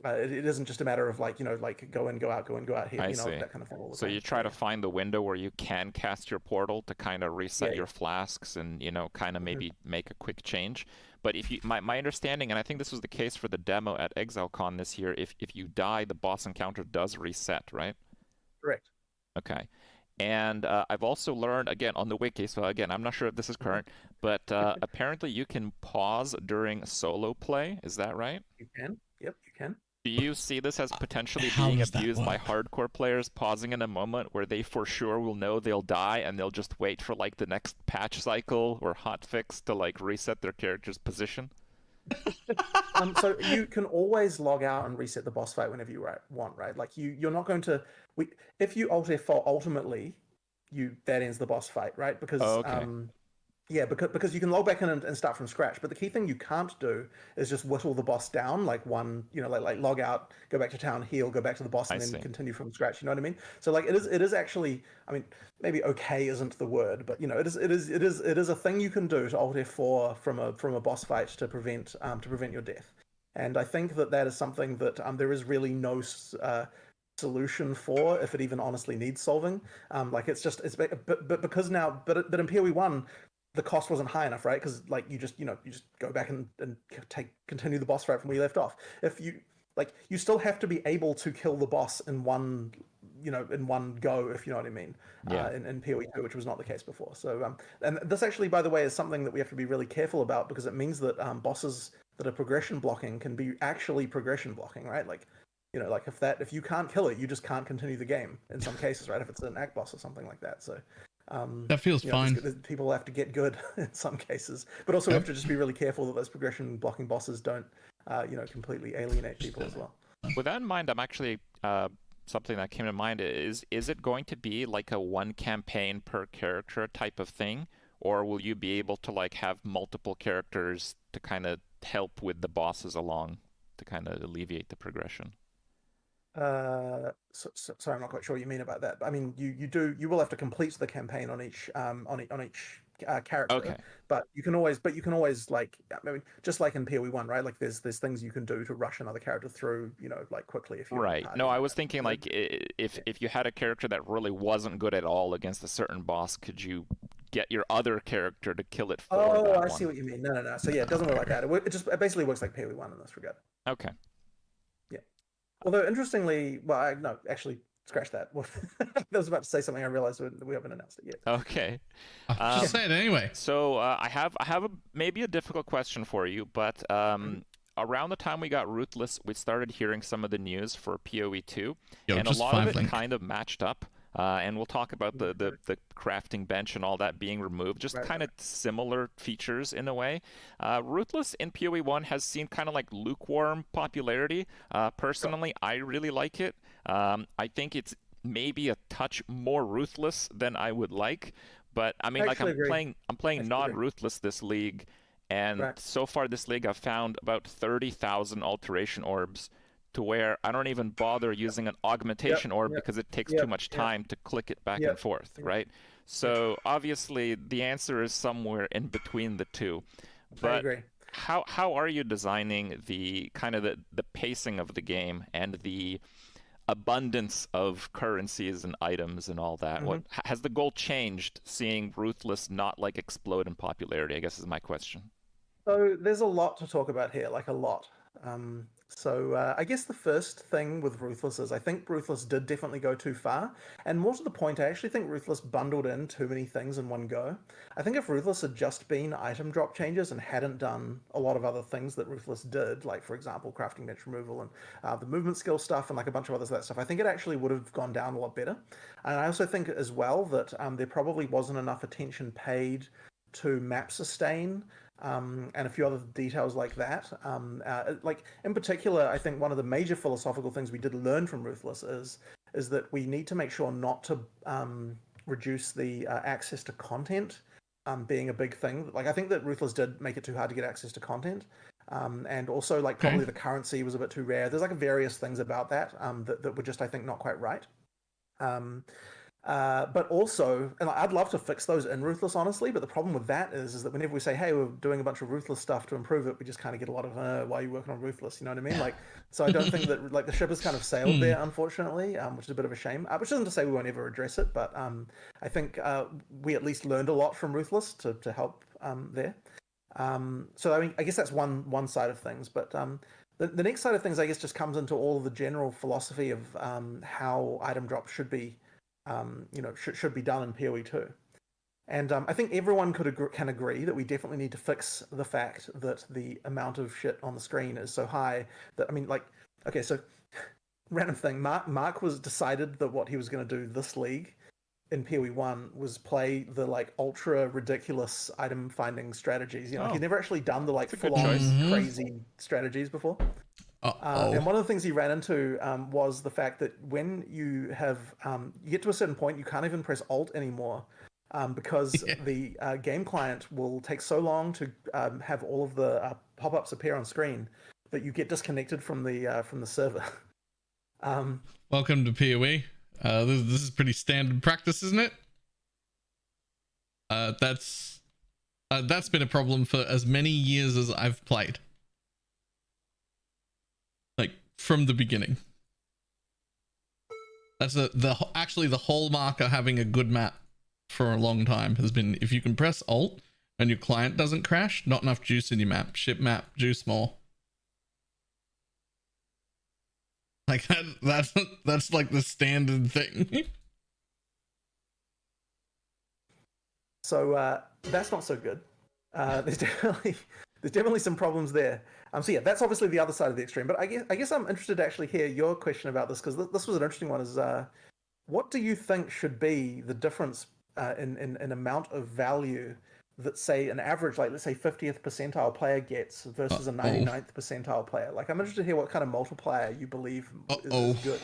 it isn't just a matter of like go in, go out here, that kind of thing. So you try to find the window where you can cast your portal to kind of reset your flasks and kind of maybe make a quick change. But if you, my understanding, and I think this was the case for the demo at ExileCon this year, if you die, the boss encounter does reset, right? Correct. Okay. And I've also learned, again, on the wiki, so again, I'm not sure if this is current, but apparently you can pause during solo play. Is that right? You can. Yep, you can. Do you see this as potentially How being does that abused by work? hardcore players, pausing in a moment where they for sure will know they'll die and they'll just wait for like the next patch cycle or hotfix to like reset their character's position? So you can always log out and reset the boss fight whenever you want, right? Like you're not going to. If you Alt F4 ultimately, that ends the boss fight, right? Because yeah, because you can log back in and start from scratch. But the key thing you can't do is just whittle the boss down like one, like log out, go back to town, heal, go back to the boss, and then continue from scratch. You know what I mean? So like it is actually, I mean, maybe okay isn't the word, but it is a thing you can do to Alt F4 from a boss fight to prevent your death. And I think that is something that there is really no solution for, if it even honestly needs solving. Like it's because now, but in PoE 1. The cost wasn't high enough, right? Because like you just go back and continue the boss fight from where you left off. If you still have to be able to kill the boss in one go, if you know what I mean. Yeah. In PoE 2, which was not the case before. So and this actually, by the way, is something that we have to be really careful about, because it means that bosses that are progression blocking can be actually progression blocking, right? Like if you can't kill it, you just can't continue the game in some cases, right? If it's an act boss or something like that. So that feels fine. People have to get good in some cases, but also we have to just be really careful that those progression blocking bosses don't, completely alienate people as well. With that in mind, I'm actually something that came to mind is it going to be like a one campaign per character type of thing, or will you be able to like have multiple characters to kind of help with the bosses along to kind of alleviate the progression? Sorry, I'm not quite sure what you mean about that. But I mean, you will have to complete the campaign on each character. Okay. But you can always like, I mean, just like in PoE 1, right? Like there's things you can do to rush another character through, like quickly if you right. No, I was thinking like if you had a character that really wasn't good at all against a certain boss, could you get your other character to kill it for that I one? see what you mean. No. So yeah, it doesn't work like that. It basically works like PoE 1 in this regard. Okay. Although interestingly, well, no, actually, scratch that. I was about to say something. I realized we haven't announced it yet. Okay. Just say it anyway. So I have maybe a difficult question for you, but around the time we got Ruthless, we started hearing some of the news for PoE 2, and a lot of it kind of matched up. And we'll talk about the crafting bench and all that being removed, just kind of similar features in a way. Ruthless in PoE 1 has seen kind of like lukewarm popularity. Personally, I really like it. I think it's maybe a touch more ruthless than I would like, but I mean, like I'm playing non-ruthless this league, and so far this league I've found about 30,000 alteration orbs, to where I don't even bother using an augmentation orb because it takes too much time to click it back and forth, right? So obviously the answer is somewhere in between the two. But I agree. How are you designing the kind of the pacing of the game and the abundance of currencies and items and all that? What has the goal changed, seeing Ruthless not like explode in popularity, I guess is my question. So there's a lot to talk about here, like a lot. So I guess the first thing with Ruthless is I think Ruthless did definitely go too far. And more to the point, I actually think Ruthless bundled in too many things in one go. I think if Ruthless had just been item drop changes and hadn't done a lot of other things that Ruthless did, like, for example, crafting bench removal and the movement skill stuff and like a bunch of other that stuff, I think it actually would have gone down a lot better. And I also think as well that there probably wasn't enough attention paid to map sustain, and a few other details like that. Like in particular, I think one of the major philosophical things we did learn from Ruthless is that we need to make sure not to reduce the access to content being a big thing. Like I think that Ruthless did make it too hard to get access to content, and also like probably the currency was a bit too rare. There's like various things about that that were just, I think, not quite right. But also, and I'd love to fix those in Ruthless, honestly, but the problem with that is that whenever we say, hey, we're doing a bunch of Ruthless stuff to improve it, we just kind of get a lot of, why are you working on Ruthless? You know what I mean? Like, so I don't think that, like, the ship has kind of sailed there, unfortunately, which is a bit of a shame. Which isn't to say we won't ever address it, but I think we at least learned a lot from Ruthless to help there. So, I mean, I guess that's one side of things, but the next side of things, I guess, just comes into all the general philosophy of how item drops should be should be done in PoE 2. And I think everyone can agree that we definitely need to fix the fact that the amount of shit on the screen is so high that, okay, so random thing, Mark was decided that what he was going to do this league in PoE 1 was play the like ultra ridiculous item finding strategies. He'd never actually done the like full on crazy strategies before. And one of the things he ran into was the fact that when you have you get to a certain point, you can't even press Alt anymore because the game client will take so long to have all of the pop-ups appear on screen that you get disconnected from the server. Welcome to PoE. This is pretty standard practice, isn't it? That's been a problem for as many years as I've played. Like from the beginning. That's actually the hallmark of having a good map for a long time has been if you can press Alt and your client doesn't crash, not enough juice in your map. Ship map, juice more. Like that's like the standard thing. So that's not so good. There's definitely some problems there. So yeah, that's obviously the other side of the extreme. But I guess I'm interested to actually hear your question about this because this was an interesting one. Is what do you think should be the difference in amount of value that, say, an average, like let's say 50th percentile player gets versus a 99th percentile player? Like, I'm interested to hear what kind of multiplier you believe is good.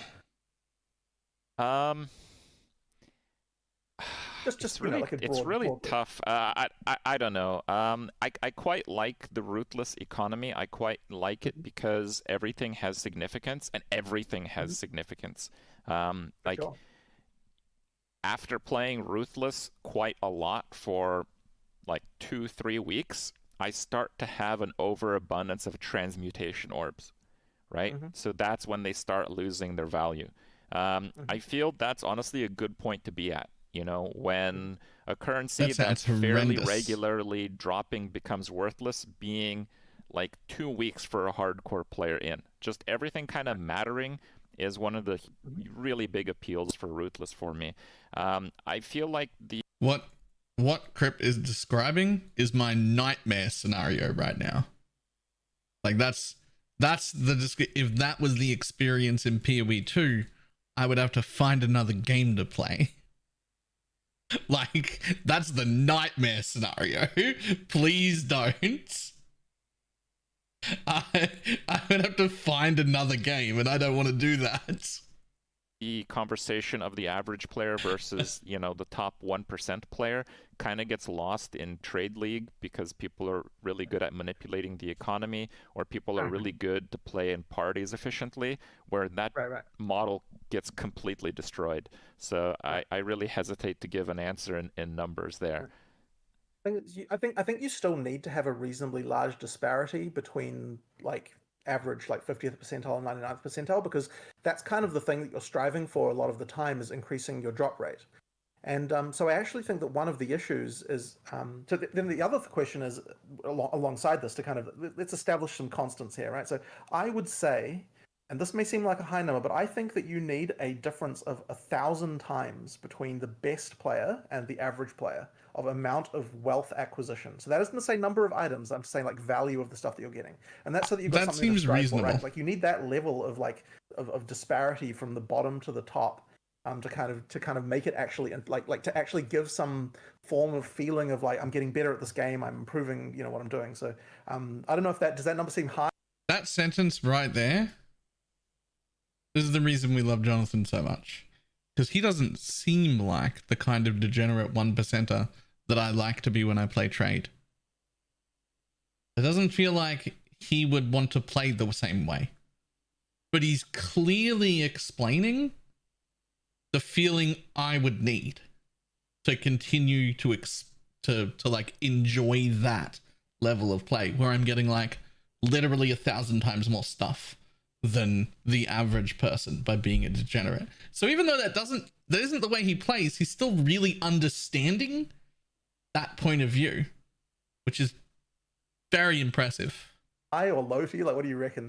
It's really tough. I don't know. I quite like the ruthless economy. I quite like it because everything has significance, and everything has significance. After playing ruthless quite a lot for like 2-3 weeks, I start to have an overabundance of transmutation orbs, right? So that's when they start losing their value. I feel that's honestly a good point to be at. When a currency that's fairly regularly dropping becomes worthless, being like 2 weeks for a hardcore player in. Just everything kind of mattering is one of the really big appeals for ruthless for me. I feel like what Crip is describing is my nightmare scenario right now. Like that's if that was the experience in PoE 2, I would have to find another game to play. Like that's the nightmare scenario. Please don't. I would have to find another game, and I don't want to do that. The conversation of the average player versus the top 1% player kind of gets lost in Trade League because people are really good at manipulating the economy, or people are really good to play in parties efficiently, where that model gets completely destroyed. So I really hesitate to give an answer in numbers there. I think you still need to have a reasonably large disparity between like average like 50th percentile and 99th percentile, because that's kind of the thing that you're striving for a lot of the time, is increasing your drop rate. And so I actually think that one of the issues is then the other question is alongside this to kind of let's establish some constants here, right? So I would say, and this may seem like a high number, but I think that you need a difference of 1,000 times between the best player and the average player of amount of wealth acquisition. So that isn't to say number of items. I'm just saying like value of the stuff that you're getting, and that's so that you've got something to strive for, right? Like you need that level of like of disparity from the bottom to the top, to kind of make it actually like to actually give some form of feeling of like I'm getting better at this game. I'm improving, what I'm doing. So I don't know if does that number seem high. That sentence right there. This is the reason we love Jonathan so much, because he doesn't seem like the kind of degenerate 1%er that I like to be when I play Trade. It doesn't feel like he would want to play the same way, but he's clearly explaining the feeling I would need to continue to like enjoy that level of play, where I'm getting like literally 1,000 times more stuff than the average person by being a degenerate. So even though that isn't the way he plays, he's still really understanding that point of view, which is very impressive. high or low to you? Like, what do you reckon?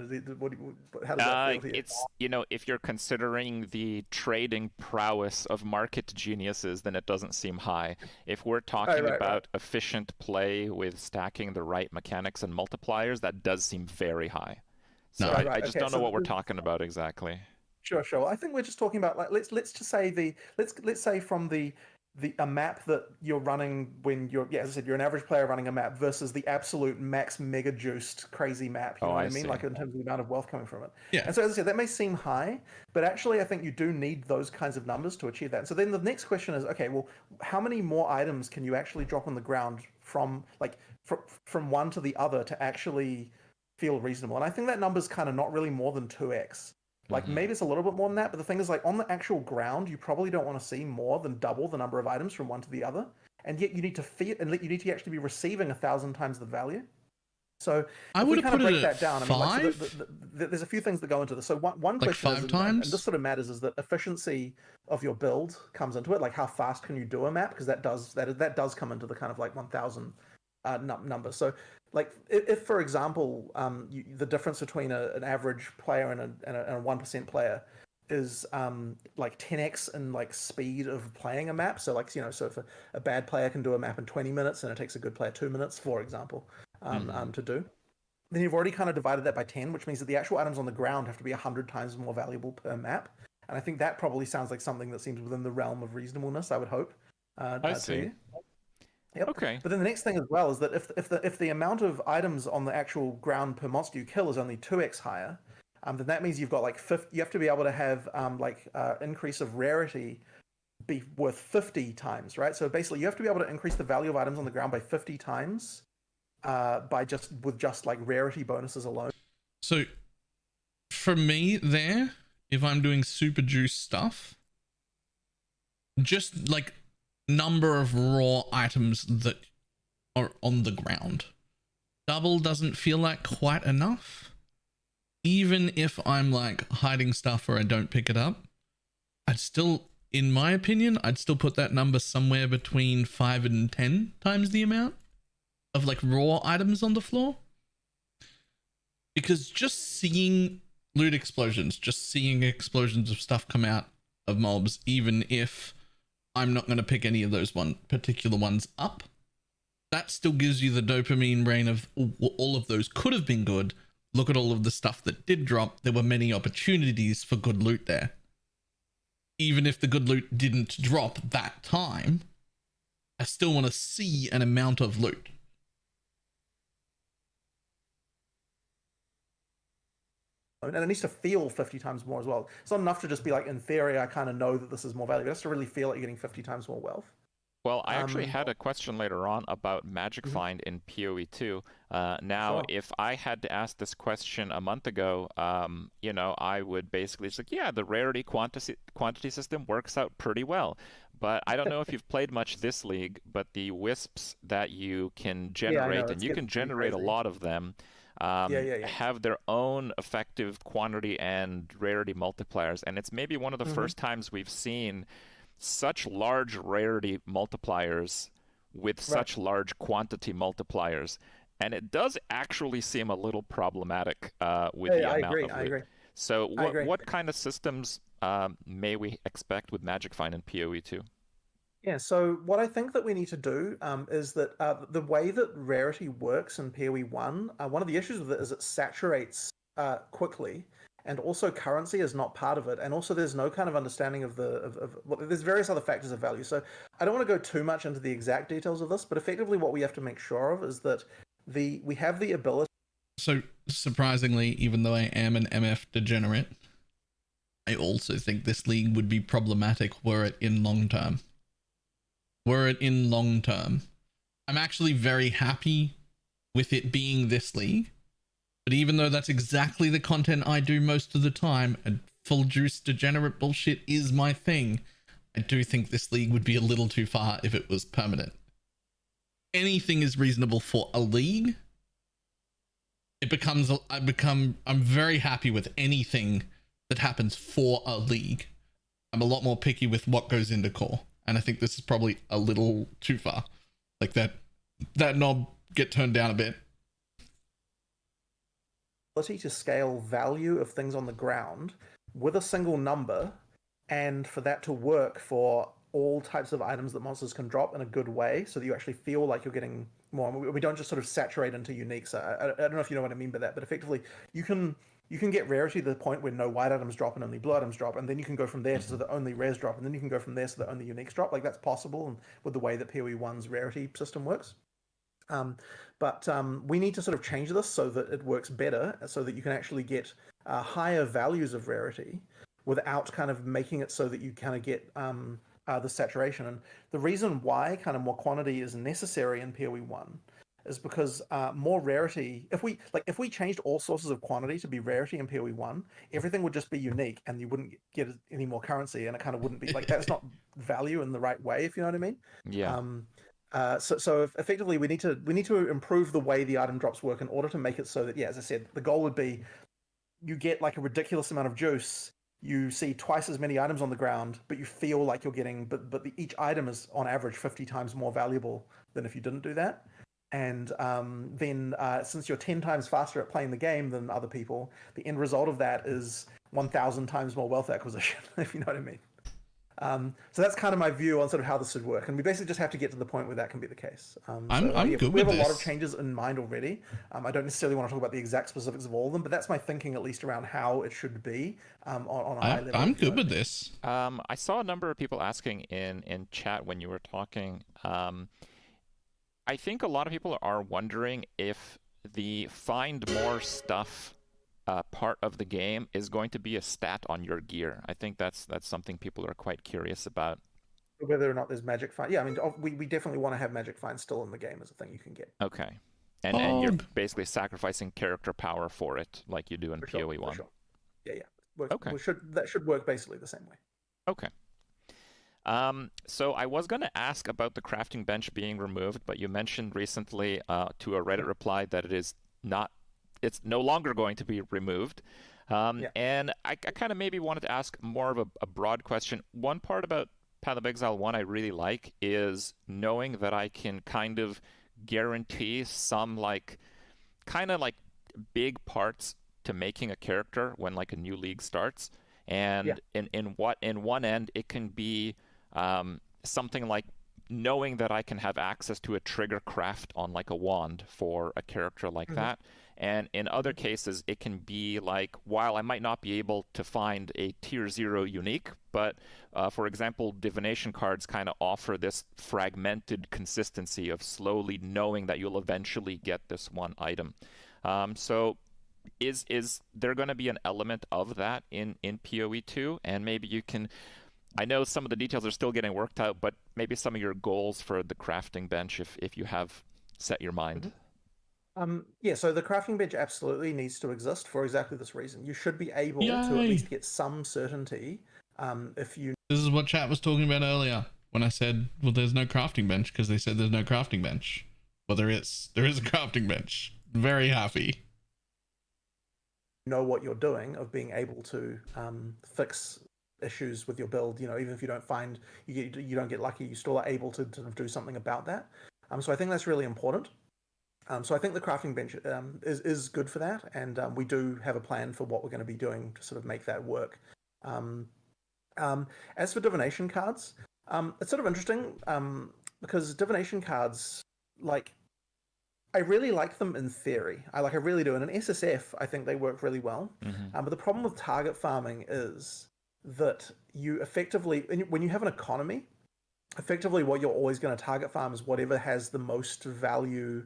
How does that feel to you? It's, if you're considering the trading prowess of market geniuses, then it doesn't seem high. If we're talking about efficient play with stacking the right mechanics and multipliers, that does seem very high. So I just don't know what we're talking about exactly. Sure. I think we're just talking about, like, let's just say let's say from a map that you're running when you're, as I said, you're an average player running a map versus the absolute max mega juiced crazy map. You know what I mean? See. Like, in terms of the amount of wealth coming from it. Yeah. And so, as I said, that may seem high, but actually I think you do need those kinds of numbers to achieve that. And so then the next question is, okay, well, how many more items can you actually drop on the ground from one to the other to actually feel reasonable? And I think that number's kind of not really more than 2x. Like, maybe it's a little bit more than that, but the thing is, like, on the actual ground, you probably don't want to see more than double the number of items from one to the other. And yet you need to feed, and you need to actually be receiving 1,000 times the value. So I if we would kind of put break it that at down, I mean, like, so there's a few things that go into this. So one like question 5 is, times? and this sort of matters, is that efficiency of your build comes into it. Like, how fast can you do a map? Because that does come into the kind of like 1,000 number. So, like, if for example, the difference between an average player and a 1% player is like 10x in like speed of playing a map. So, like, so if a bad player can do a map in 20 minutes and it takes a good player 2 minutes, for example, to do, then you've already kind of divided that by 10, which means that the actual items on the ground have to be 100 times more valuable per map. And I think that probably sounds like something that seems within the realm of reasonableness, I would hope. I see. Yep. Okay. But then the next thing as well is that if the amount of items on the actual ground per monster you kill is only 2x higher, then that means you've got like you have to be able to have increase of rarity be worth 50 times, right? So basically, you have to be able to increase the value of items on the ground by 50 times, with just like rarity bonuses alone. So, for me, if I'm doing super juice stuff, just like number of raw items that are on the ground, double doesn't feel like quite enough. Even if I'm like hiding stuff or I don't pick it up, I'd still, in my opinion, I'd still put that number somewhere between 5 and 10 times the amount of like raw items on the floor. Because just seeing loot explosions, just seeing explosions of stuff come out of mobs, even if I'm not going to pick any of those particular ones up, that still gives you the dopamine brain of all of those could have been good. Look at all of the stuff that did drop. There were many opportunities for good loot there. Even if the good loot didn't drop that time, I still want to see an amount of loot. And it needs to feel 50 times more as well. It's not enough to just be like, in theory, I kind of know that this is more valuable. It has to really feel like you're getting 50 times more wealth. Well, I actually had a question later on about Magic Find in PoE2. Now, if I had to ask this question a month ago, I would basically say, yeah, the rarity quantity system works out pretty well. But I don't know if you've played much this league, but the wisps that you can generate, and you can generate a lot of them, have their own effective quantity and rarity multipliers. And it's maybe one of the first times we've seen such large rarity multipliers with such large quantity multipliers, and it does actually seem a little problematic with the amount of loot. I agree. So what kind of systems may we expect with Magic Find in PoE2? Yeah, so what I think that we need to do is that the way that rarity works in PoE1, one of the issues with it is it saturates quickly. And also currency is not part of it. And also there's no kind of understanding of there's various other factors of value. So I don't want to go too much into the exact details of this, but effectively what we have to make sure of is that we have the ability. So surprisingly, even though I am an MF degenerate, I also think this league would be problematic were it in long term. I'm actually very happy with it being this league. But even though that's exactly the content I do most of the time, and full juice degenerate bullshit is my thing, I do think this league would be a little too far if it was permanent. Anything is reasonable for a league. I'm very happy with anything that happens for a league. I'm a lot more picky with what goes into core. And I think this is probably a little too far. Like that knob get turned down a bit. ability to scale value of things on the ground with a single number, and for that to work for all types of items that monsters can drop in a good way, so that you actually feel like you're getting more. We don't just sort of saturate into uniques. I don't know if you know what I mean by that, but effectively you can get rarity to the point where no white items drop and only blue items drop, and then you can go from there so that only rares drop, and then you can go from there so that only uniques drop. Like, that's possible, and with the way that PoE 1's rarity system works. But we need to sort of change this so that it works better, so that you can actually get higher values of rarity without kind of making it so that you kind of get the saturation. And the reason why kind of more quantity is necessary in PoE 1 is because more rarity, if we changed all sources of quantity to be rarity in PoE 1, everything would just be unique and you wouldn't get any more currency, and it kind of wouldn't be like, that's not value in the right way, if you know what I mean. Yeah. So effectively we need to improve the way the item drops work in order to make it so that, yeah, as I said, the goal would be you get like a ridiculous amount of juice, you see twice as many items on the ground, but you feel like you're getting, each item is on average 50 times more valuable than if you didn't do that. And then since you're 10 times faster at playing the game than other people, the end result of that is 1,000 times more wealth acquisition, if you know what I mean. So that's kind of my view on sort of how this would work, and we basically just have to get to the point where that can be the case. I'm good we with have a lot of this. changes in mind already. I don't necessarily want to talk about the exact specifics of all of them, but that's my thinking, at least around how it should be on a high level. I'm good with this. I saw a number of people asking in chat when you were talking. I think a lot of people are wondering if the find more stuff part of the game is going to be a stat on your gear. I think that's something people are quite curious about. Whether or not there's magic find. Yeah, I mean, we definitely want to have magic find still in the game as a thing you can get. Okay. And you're basically sacrificing character power for it, like you do in PoE 1. Sure. Yeah. Okay. That should work basically the same way. Okay. So I was going to ask about the crafting bench being removed, but you mentioned recently to a Reddit reply that it's no longer going to be removed. And I kind of maybe wanted to ask more of a broad question. One part about Path of Exile 1 I really like is knowing that I can kind of guarantee some kind of big parts to making a character when like a new league starts. And in one end it can be something like knowing that I can have access to a trigger craft on like a wand for a character like that. And in other cases, it can be like, while I might not be able to find a tier 0 unique, but for example, divination cards kind of offer this fragmented consistency of slowly knowing that you'll eventually get this one item. So is there going to be an element of that in PoE 2? And maybe you can, I know some of the details are still getting worked out, but maybe some of your goals for the crafting bench, if you have set your mind. So the crafting bench absolutely needs to exist for exactly this reason. You should be able to at least get some certainty if you... This is what chat was talking about earlier when I said, well, there's no crafting bench, because they said there's no crafting bench. Well, there is a crafting bench. Very happy. Know what you're doing, of being able to fix issues with your build, even if you don't find, you don't get lucky, you still are able to do something about that. So I think that's really important. So I think the crafting bench is good for that, and we do have a plan for what we're going to be doing to sort of make that work. As for divination cards, it's sort of interesting because divination cards, I really like them in theory. I really do. And in SSF, I think they work really well. But the problem with target farming is that you effectively, when you have an economy, effectively what you're always going to target farm is whatever has the most value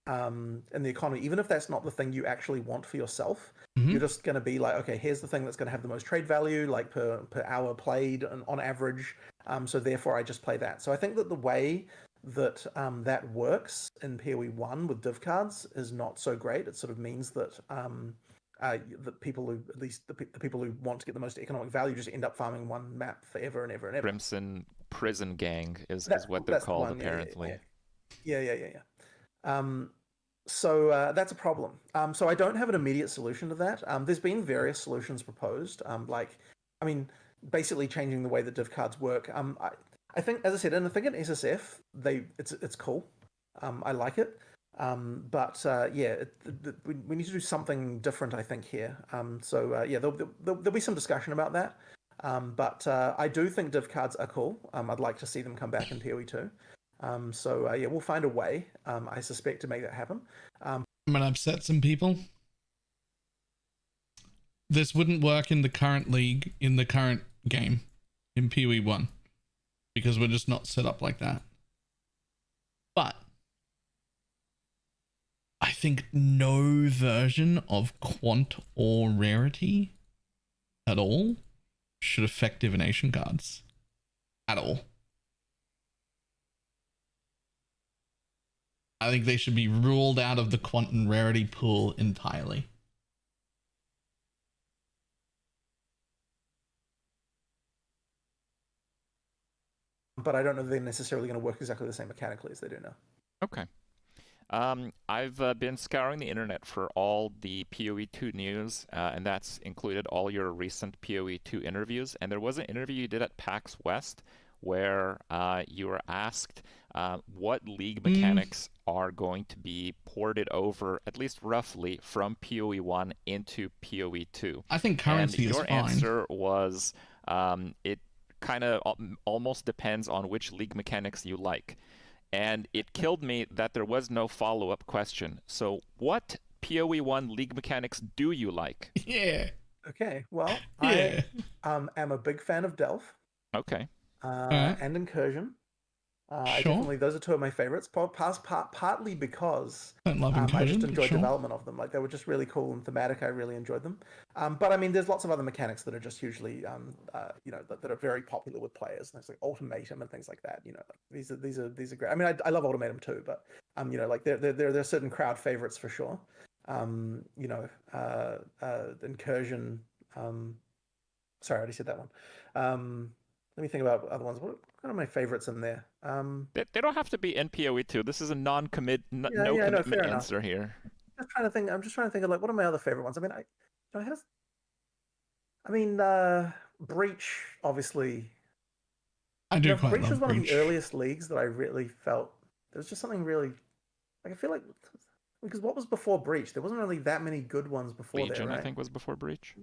in the economy, even if that's not the thing you actually want for yourself. You're just going to be like, okay, here's the thing that's going to have the most trade value, like per hour played on average. So therefore I just play that. So I think that the way that that works in PoE 1 with div cards is not so great. It sort of means that the people who, at least the people who want to get the most economic value, just end up farming one map forever and ever and ever. Crimson Prison Gang is what they're called, apparently. Yeah. So that's a problem. So I don't have an immediate solution to that. There's been various solutions proposed, basically changing the way that div cards work. I think, as I said, in SSF, it's cool. I like it. We need to do something different, I think, here. There'll be some discussion about that. I do think div cards are cool. I'd like to see them come back in PoE2. We'll find a way, I suspect, to make that happen. I'm gonna upset some people. This wouldn't work in the current league, in the current game, in PoE1, because we're just not set up like that. But I think no version of quant or rarity at all should affect divination cards. At all. I think they should be ruled out of the quant and rarity pool entirely. But I don't know if they're necessarily going to work exactly the same mechanically as they do now. Okay. I've been scouring the internet for all the PoE2 news, and that's included all your recent PoE2 interviews. And there was an interview you did at PAX West where you were asked what league mechanics are going to be ported over, at least roughly, from PoE1 into PoE2. I think currency is fine. Your answer was it kind of almost depends on which league mechanics you like. And it killed me that there was no follow-up question. So what PoE1 league mechanics do you like? Yeah. Okay, well, Yeah. I am a big fan of Delve. Okay. And Incursion. Those are two of my favorites. Partly because I love I Incursion, just enjoyed sure. development of them. Like, they were just really cool and thematic. I really enjoyed them. But I mean, there's lots of other mechanics that are just hugely, that are very popular with players. There's like Ultimatum and things like that. These are great. I mean, I love Ultimatum too, but there are certain crowd favorites for sure. Incursion. Sorry, I already said that one. Let me think about other ones. What are my favorites in there? They don't have to be in PoE2. This is a non-commitment answer here. I'm just trying to think of like, what are my other favorite ones? I mean, Breach, obviously. I do quite Breach love was one Breach. of the earliest leagues that I really felt there was just something really, like, I feel like, because what was before Breach? There wasn't really that many good ones before Legion, right? I think, was before Breach.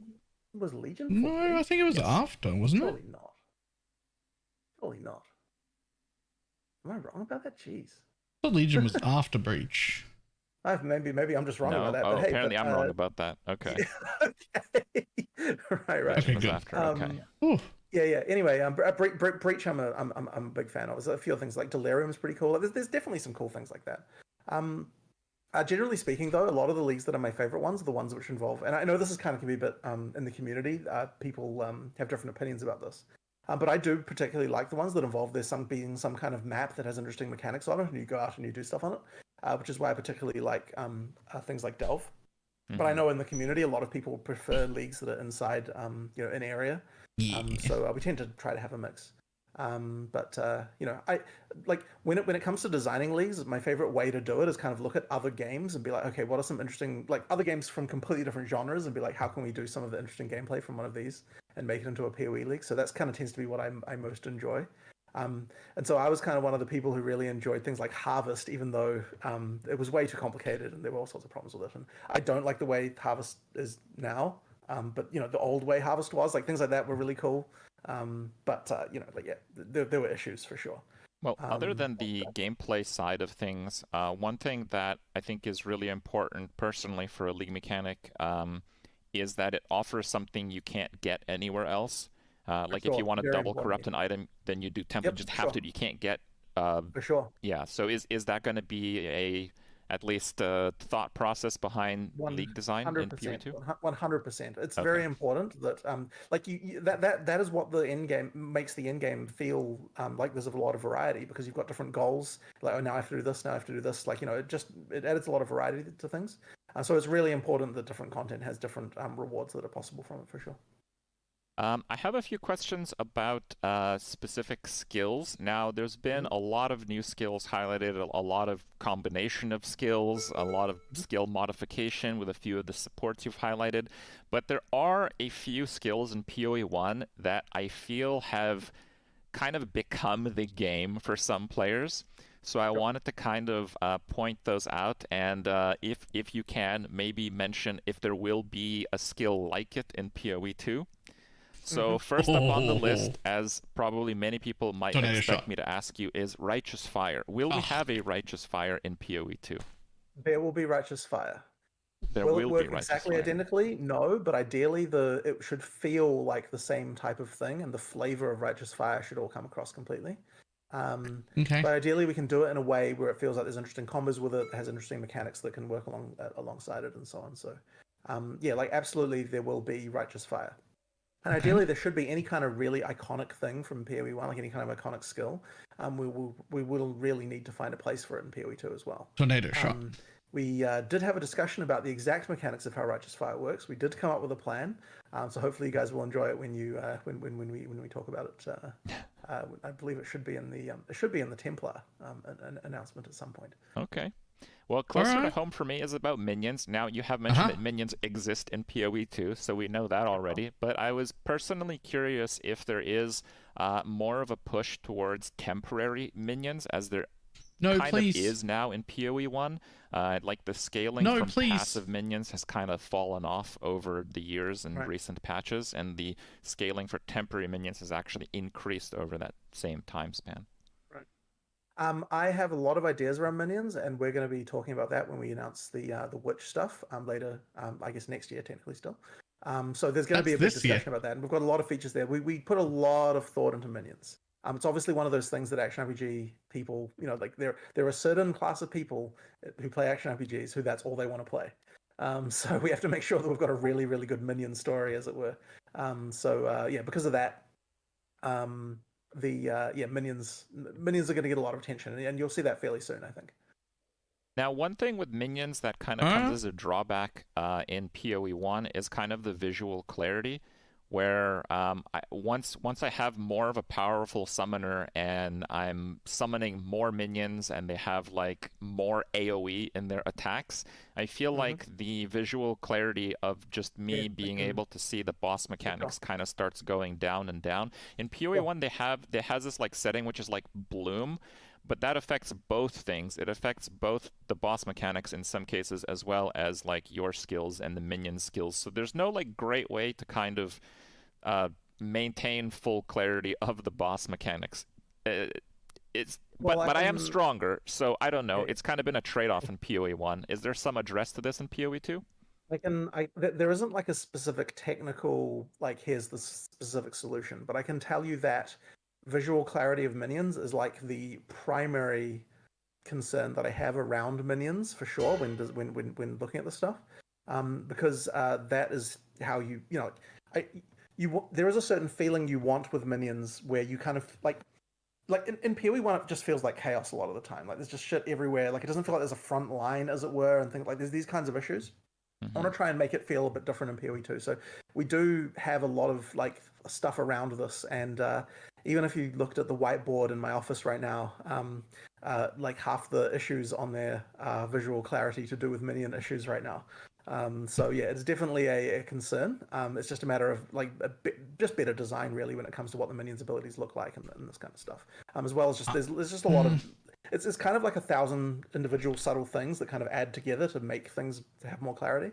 Was Legion? No, I think it was after, wasn't it? Surely not. Surely not. Am I wrong about that? Jeez. The Legion was after Breach. Maybe I'm just wrong about that. Oh, but hey, apparently I'm wrong about that. Okay. Okay. right. Okay, good. After. Okay. Yeah. Anyway, Breach, I'm a big fan of. There's a few things like Delirium is pretty cool. There's definitely some cool things like that. Generally speaking, though, a lot of the leagues that are my favorite ones are the ones which involve, and I know this is kind of can be a bit in the community. People have different opinions about this. But I do particularly like the ones that involve being some kind of map that has interesting mechanics on it, and you go out and you do stuff on it, which is why I particularly like things like Delve. Mm-hmm. But I know in the community, a lot of people prefer leagues that are inside, an area. So we tend to try to have a mix. I like when it comes to designing leagues, my favorite way to do it is kind of look at other games and be like, okay, what are some interesting, like, other games from completely different genres, and be like, how can we do some of the interesting gameplay from one of these and make it into a PoE league? So that's kind of tends to be what I most enjoy. And so I was kind of one of the people who really enjoyed things like Harvest, even though it was way too complicated and there were all sorts of problems with it. And I don't like the way Harvest is now. But the old way Harvest was, like, things like that were really cool. There were issues for sure. Well, other than the gameplay side of things, one thing that I think is really important personally for a league mechanic is that it offers something you can't get anywhere else. Like, if you want to double corrupt an item, then you do template. Just have to. You can't get. For sure. Yeah. So is that going to be at least a thought process behind league design in PoE2? 100%. It's Okay. very important that that is what the end game makes the end game feel like there's a lot of variety, because you've got different goals. Like, oh, now I have to do this. Now I have to do this. Like, it adds a lot of variety to things. So it's really important that different content has different rewards that are possible from it, for sure. I have a few questions about specific skills. Now, there's been a lot of new skills highlighted, a lot of combination of skills, a lot of skill modification with a few of the supports you've highlighted. But there are a few skills in PoE1 that I feel have kind of become the game for some players. So I wanted to kind of point those out, and if you can, maybe mention if there will be a skill like it in PoE 2. So first up on the list, as probably many people might expect me to ask you, is Righteous Fire. Will we have a Righteous Fire in PoE 2? There will be Righteous Fire. Will it work be exactly fire. identically? No, but ideally it should feel like the same type of thing, and the flavor of Righteous Fire should all come across completely. Okay. But ideally, we can do it in a way where it feels like there's interesting combos with it, has interesting mechanics that can work alongside it, and so on. So, yeah, like absolutely, there will be Righteous Fire, and ideally, there should be any kind of really iconic thing from PoE 1, like any kind of iconic skill. We will really need to find a place for it in PoE 2 as well. Tornado shot. We did have a discussion about the exact mechanics of how Righteous Fire works. We did come up with a plan, so hopefully you guys will enjoy it when you when we talk about it. I believe it should be in the Templar announcement at some point. Okay. Well, closer to home for me is about minions. Now, you have mentioned that minions exist in PoE 2, so we know that already. But I was personally curious if there is more of a push towards temporary minions, as there kind of is now in PoE 1. Like the scaling from passive minions has kind of fallen off over the years in recent patches, and the scaling for temporary minions has actually increased over that same time span. I have a lot of ideas around minions, and we're going to be talking about that when we announce the witch stuff later. I guess next year, technically still. So there's going to be a big discussion about that, and we've got a lot of features there. We put a lot of thought into minions. It's obviously one of those things that action RPG people, like there are a certain class of people who play action RPGs who that's all they want to play. So we have to make sure that we've got a really, really good minion story, as it were. Yeah, because of that, minions are going to get a lot of attention, and you'll see that fairly soon, I think. Now, one thing with minions that kind of comes as a drawback in PoE 1 is kind of the visual clarity, where once I have more of a powerful summoner and I'm summoning more minions and they have like more AoE in their attacks, I feel like the visual clarity of just me being able to see the boss mechanics kind of starts going down and down. In PoE 1, they has this like setting which is like bloom, but that affects both things. It affects both the boss mechanics in some cases, as well as like your skills and the minion skills. So there's no like great way to kind of maintain full clarity of the boss mechanics. But I am stronger, so I don't know. It's kind of been a trade-off in PoE 1. Is there some address to this in PoE 2? There isn't like a specific technical, like here's the specific solution, but I can tell you that visual clarity of minions is like the primary concern that I have around minions, for sure, when looking at this stuff, because that is how there is a certain feeling you want with minions where you kind of like in PoE 1 it just feels like chaos a lot of the time. Like there's just shit everywhere. Like it doesn't feel like there's a front line, as it were, and things like there's these kinds of issues. I want to try and make it feel a bit different in PoE 2. So we do have a lot of like stuff around this, and even if you looked at the whiteboard in my office right now, like half the issues on there are visual clarity to do with minion issues right now. So yeah, it's definitely a concern. It's just a matter of like just better design, really, when it comes to what the minions' abilities look like and this kind of stuff. As well as just there's just a lot of it's kind of like 1,000 individual subtle things that kind of add together to make things to have more clarity.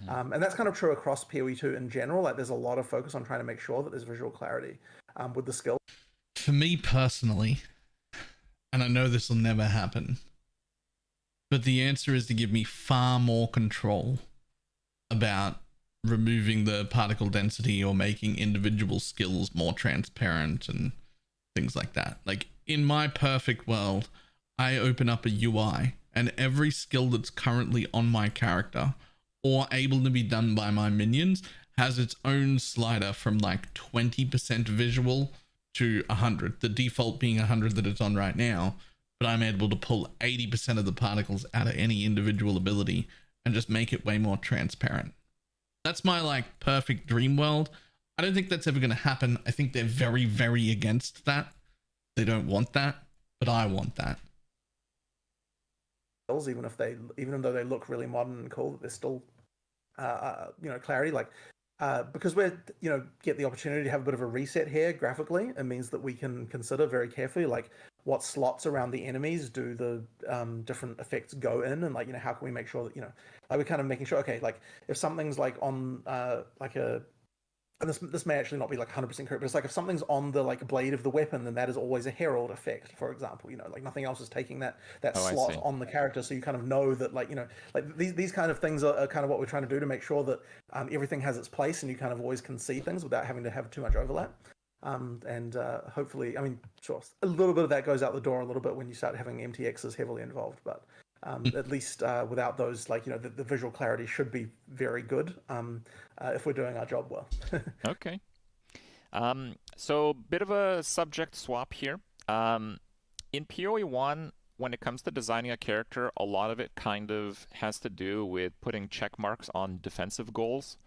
And that's kind of true across PoE 2 in general. Like there's a lot of focus on trying to make sure that there's visual clarity with the skill. For me personally, and I know this will never happen, but the answer is to give me far more control about removing the particle density or making individual skills more transparent and things like that. Like in my perfect world, I open up a UI and every skill that's currently on my character or able to be done by my minions has its own slider from like 20% visual to 100, the default being 100 that it's on right now, but I'm able to pull 80% of the particles out of any individual ability and just make it way more transparent. That's my like perfect dream world. I don't think that's ever going to happen. I think they're very, very against that. They don't want that, but I want that. Even though they look really modern and cool, they're still, clarity. Like, because we're, get the opportunity to have a bit of a reset here graphically, it means that we can consider very carefully, like, what slots around the enemies do the different effects go in, and like, you know, how can we make sure that, you know, like we're kind of making sure, okay, like if something's like on like a, and this may actually not be like 100% correct, but it's like if something's on the like blade of the weapon, then that is always a herald effect, for example. You know, like nothing else is taking that slot on the character, so you kind of know that, like, you know, like these kind of things are kind of what we're trying to do to make sure that everything has its place, and you kind of always can see things without having to have too much overlap. And hopefully, I mean, sure, a little bit of that goes out the door a little bit when you start having MTXs heavily involved, but at least without those, like, you know, the visual clarity should be very good if we're doing our job well. Okay. So bit of a subject swap here. In PoE 1, when it comes to designing a character, a lot of it kind of has to do with putting check marks on defensive goals.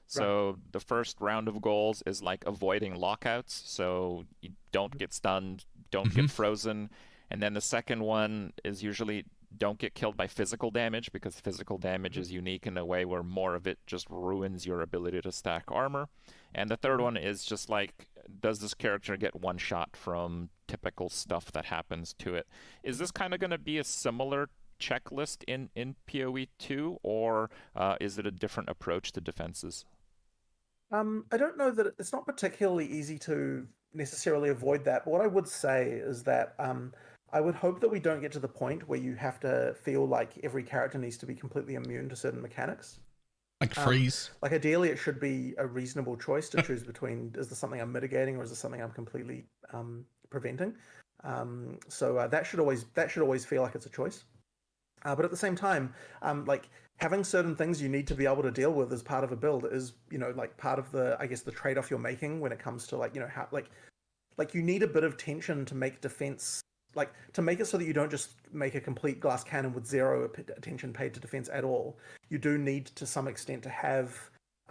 So the first round of goals is like avoiding lockouts, so you don't get stunned, don't get frozen. And then the second one is usually don't get killed by physical damage, because physical damage is unique in a way where more of it just ruins your ability to stack armor. And the third one is just like, does this character get one shot from typical stuff that happens to it? Is this kind of going to be a similar checklist in PoE 2, or is it a different approach to defenses? I don't know that it's not particularly easy to necessarily avoid that, but what I would say is that I would hope that we don't get to the point where you have to feel like every character needs to be completely immune to certain mechanics. Like freeze. Like ideally, it should be a reasonable choice to choose between, is this something I'm mitigating or is this something I'm completely preventing? So that should always feel like it's a choice. But at the same time, like having certain things you need to be able to deal with as part of a build is, you know, like part of the, I guess, the trade-off you're making when it comes to, like, you know, how, like you need a bit of tension to make defense, like to make it so that you don't just make a complete glass cannon with zero attention paid to defense at all. You do need to some extent to have,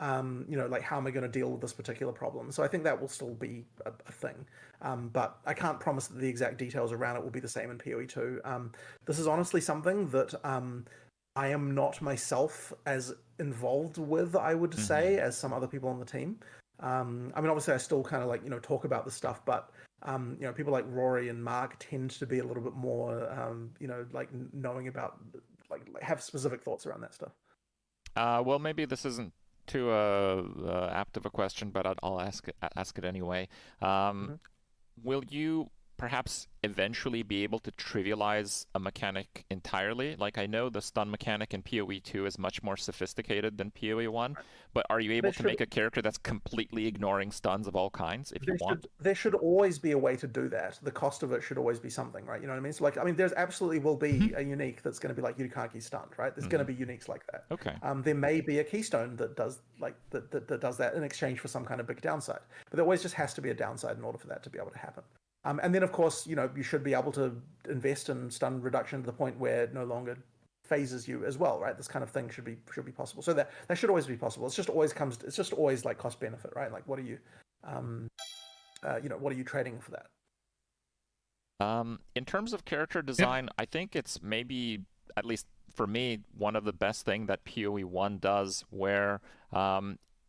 you know, like, how am I going to deal with this particular problem? So I think that will still be a thing. But I can't promise that the exact details around it will be the same in PoE 2. This is honestly something that I am not myself as involved with, I would say, as some other people on the team. I mean, obviously, I still kind of, like, you know, talk about the stuff, but you know, people like Rory and Mark tend to be a little bit more, you know, like knowing about, like have specific thoughts around that stuff. Well, maybe this isn't too apt of a question, but I'll ask it anyway. Will you perhaps eventually be able to trivialize a mechanic entirely? Like, I know the stun mechanic in PoE 2 is much more sophisticated than PoE 1, but are you able to make a character that's completely ignoring stuns of all kinds if you want? There should always be a way to do that. The cost of it should always be something, right? You know what I mean? So, like, I mean, there's absolutely will be a unique that's going to be like, you can't get stunned, right? There's going to be uniques like that. Okay. There may be a keystone that does like that does that in exchange for some kind of big downside, but there always just has to be a downside in order for that to be able to happen. And then, of course, you know, you should be able to invest in stun reduction to the point where it no longer phases you as well, right? This kind of thing should be possible. So that should always be possible. It's just always like cost benefit, right? Like, what are you, you know, what are you trading for that? In terms of character design, I think it's maybe, at least for me, one of the best thing that PoE 1 does, where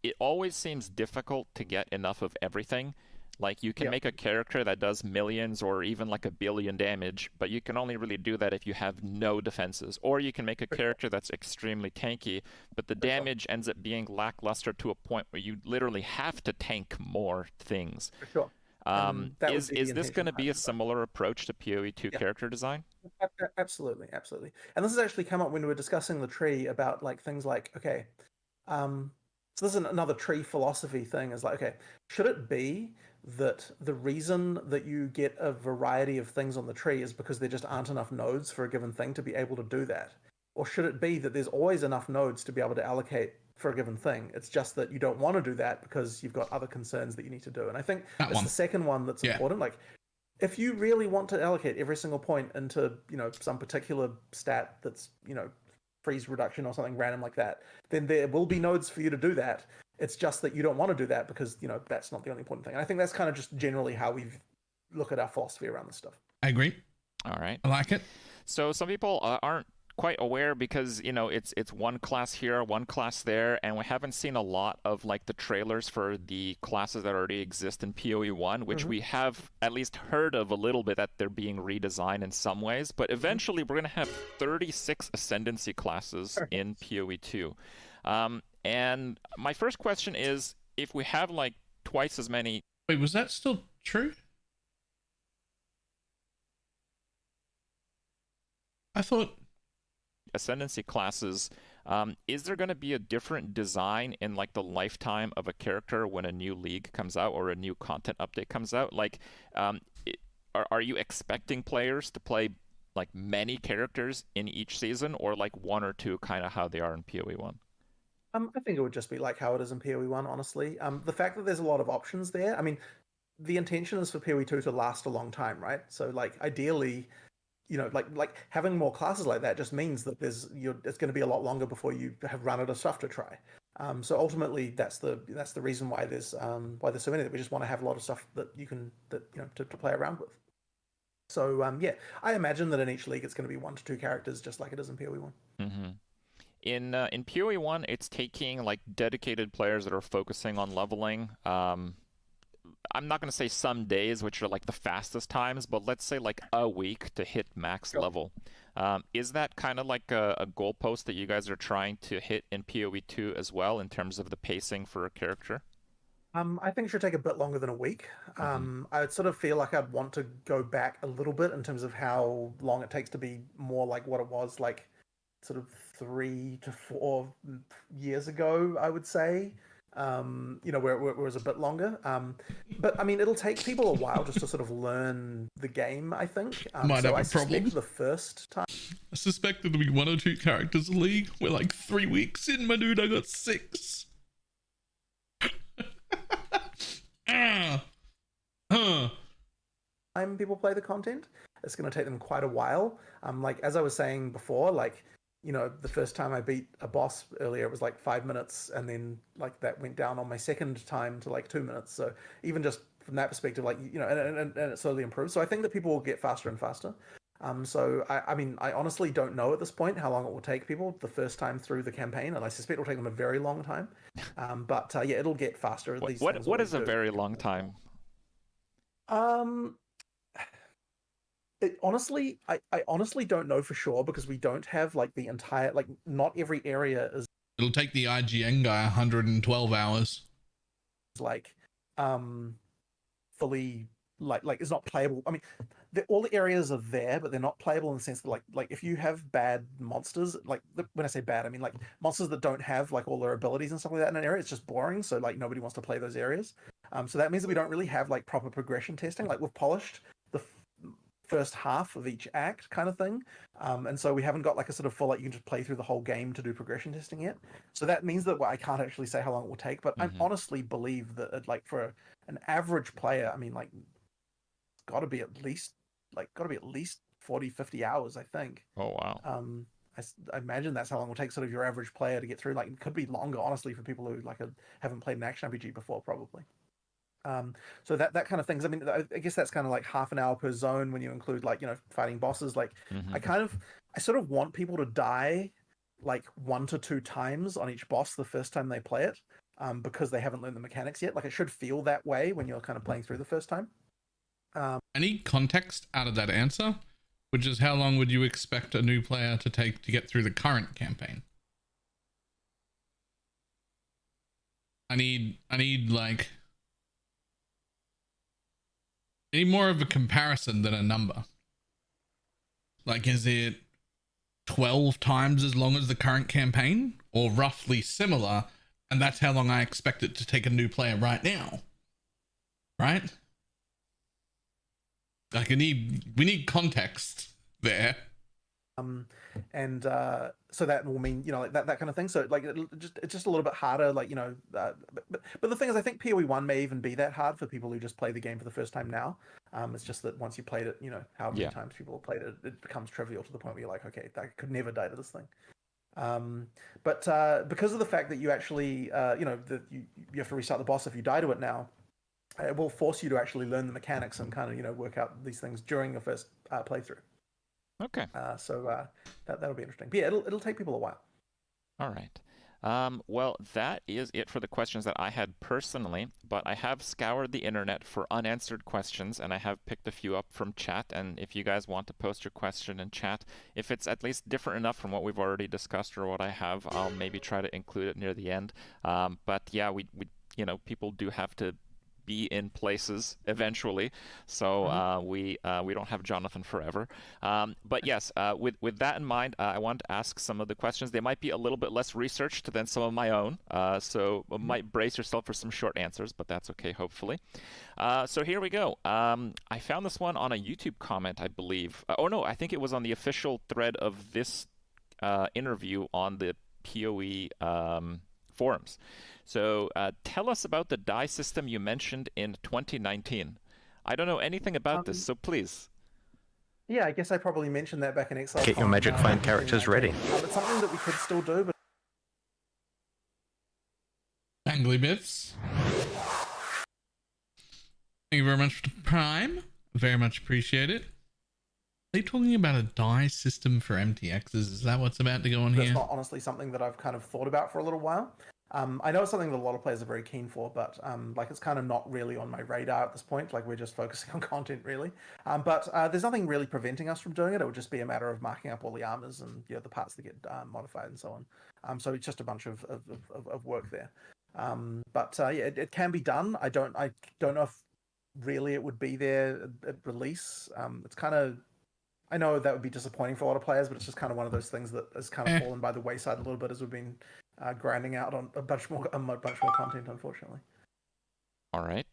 it always seems difficult to get enough of everything. Like, you can make a character that does millions or even like 1 billion damage, but you can only really do that if you have no defenses. Or you can make a character that's extremely tanky, but the damage ends up being lackluster to a point where you literally have to tank more things. For sure. Is this going to be a similar approach to PoE 2 character design? Absolutely, absolutely. And this has actually come up when we were discussing the tree about, like, things like, okay, so this is another tree philosophy thing, is like, okay, should it be that the reason that you get a variety of things on the tree is because there just aren't enough nodes for a given thing to be able to do that? Or should it be that there's always enough nodes to be able to allocate for a given thing? It's just that you don't want to do that because you've got other concerns that you need to do. And I think it's the second one that's important. Like, if you really want to allocate every single point into, you know, some particular stat that's, you know, freeze reduction or something random like that, then there will be nodes for you to do that. It's just that you don't want to do that because, you know, that's not the only important thing. And I think that's kind of just generally how we look at our philosophy around this stuff. I agree. All right. I like it. So some people aren't quite aware because, you know, it's one class here, one class there, and we haven't seen a lot of like the trailers for the classes that already exist in PoE 1, which we have at least heard of a little bit that they're being redesigned in some ways. But eventually we're going to have 36 Ascendancy classes in PoE 2. And my first question is, if we have like twice as many... Wait, was that still true? I thought... Ascendancy classes, is there going to be a different design in like the lifetime of a character when a new league comes out or a new content update comes out? Like, are you expecting players to play like many characters in each season, or like one or two, kind of how they are in PoE 1? I think it would just be like how it is in PoE 1, honestly. The fact that there's a lot of options there, I mean, the intention is for PoE 2 to last a long time, right? So, like, ideally, you know, like having more classes like that just means that it's going to be a lot longer before you have run out of stuff to try. So ultimately, that's the reason why there's so many, that we just want to have a lot of stuff that you can to play around with. So yeah, I imagine that in each league it's going to be 1 to 2 characters, just like it is in PoE 1. Mm-hmm. In PoE 1, it's taking like dedicated players that are focusing on leveling. I'm not going to say some days, which are like the fastest times, but let's say like a week to hit max level. Is that kind of like a goalpost that you guys are trying to hit in PoE 2 as well, in terms of the pacing for a character? I think it should take a bit longer than a week. I sort of feel like I'd want to go back a little bit in terms of how long it takes to be more like what it was like sort of 3 to 4 years ago, I would say. Where it was a bit longer. But I mean, it'll take people a while just to sort of learn the game, I think. Might so have a problem. The first time. I suspect there'll be 1 or 2 characters a league. We're like 3 weeks in, my dude. I got 6. Time people play the content, it's going to take them quite a while. Like as I was saying before, like, you know, the first time I beat a boss earlier, it was like 5 minutes, and then like that went down on my second time to like 2 minutes. So even just from that perspective, like, you know, and it slowly improves. So I think that people will get faster and faster. So I mean, I honestly don't know at this point how long it will take people the first time through the campaign, and I suspect it will take them a very long time. But yeah, it'll get faster. What is a very long time? Honestly, I honestly don't know for sure, because we don't have like the entire, like, not every area is. It'll take the IGN guy 112 hours. Like, fully like it's not playable. I mean, all the areas are there, but they're not playable in the sense that like if you have bad monsters, like when I say bad, I mean like monsters that don't have like all their abilities and stuff like that in an area, it's just boring. So like nobody wants to play those areas. So that means that we don't really have like proper progression testing. Like we've polished the first half of each act kind of thing, and so we haven't got like a sort of full, like, you can just play through the whole game to do progression testing yet. So that means that I can't actually say how long it will take, but I honestly believe that like for an average player, I mean, like, it's got to be at least 40-50 hours, I think. Oh wow. I imagine that's how long it will take sort of your average player to get through. Like, it could be longer, honestly, for people who like haven't played an action RPG before, probably. So that kind of things. I mean, I guess that's kind of like half an hour per zone when you include, like, you know, fighting bosses. Like, I sort of want people to die like 1 to 2 times on each boss the first time they play it, because they haven't learned the mechanics yet. Like, it should feel that way when you're kind of playing through the first time. I need context out of that answer, which is how long would you expect a new player to take to get through the current campaign? I need like, I need more of a comparison than a number. Like, is it 12 times as long as the current campaign, or roughly similar, and that's how long I expect it to take a new player right now? Right? Like, we need context there. So that will mean, you know, like that kind of thing. So like it's just a little bit harder, like, you know, but the thing is, I think PoE 1 may even be that hard for people who just play the game for the first time now. It's just that once you played it, you know, how many times people have played it, it becomes trivial to the point where you're like, okay, I could never die to this thing. But because of the fact that you actually, you know, you have to restart the boss if you die to it now, it will force you to actually learn the mechanics and kind of, you know, work out these things during your first playthrough. Okay. So that'll be interesting. But yeah, it'll take people a while. All right. Well, that is it for the questions that I had personally, but I have scoured the internet for unanswered questions, and I have picked a few up from chat. And if you guys want to post your question in chat, if it's at least different enough from what we've already discussed or what I have, I'll maybe try to include it near the end. But yeah, we people do have to be in places eventually, so we don't have Jonathan forever. But yes, with that in mind, I wanted to ask some of the questions. They might be a little bit less researched than some of my own, so might brace yourself for some short answers, but that's okay, hopefully. So here we go. I found this one on a YouTube comment, I believe. Oh no, I think it was on the official thread of this interview on the PoE forums. So tell us about the die system you mentioned in 2019. I don't know anything about this, so please. Yeah, I guess I probably mentioned that back in Excel. Get your magic find characters ready. It's something that we could still do, but Angly Bits. Thank you very much for the Prime. Very much appreciate it. Are you talking about a die system for MTXs? Is that what's about to go on here? It's not honestly something that I've kind of thought about for a little while. I know it's something that a lot of players are very keen for, but like it's kind of not really on my radar at this point. Like we're just focusing on content really. But there's nothing really preventing us from doing it. It would just be a matter of marking up all the armors and the parts that get modified and so on. So it's just a bunch of work there. But yeah, it can be done. I don't know if really it would be there at release. It's kind of, I know that would be disappointing for a lot of players, but it's just kind of one of those things that has kind of fallen by the wayside a little bit as we've been grinding out on a bunch more content, unfortunately. All right.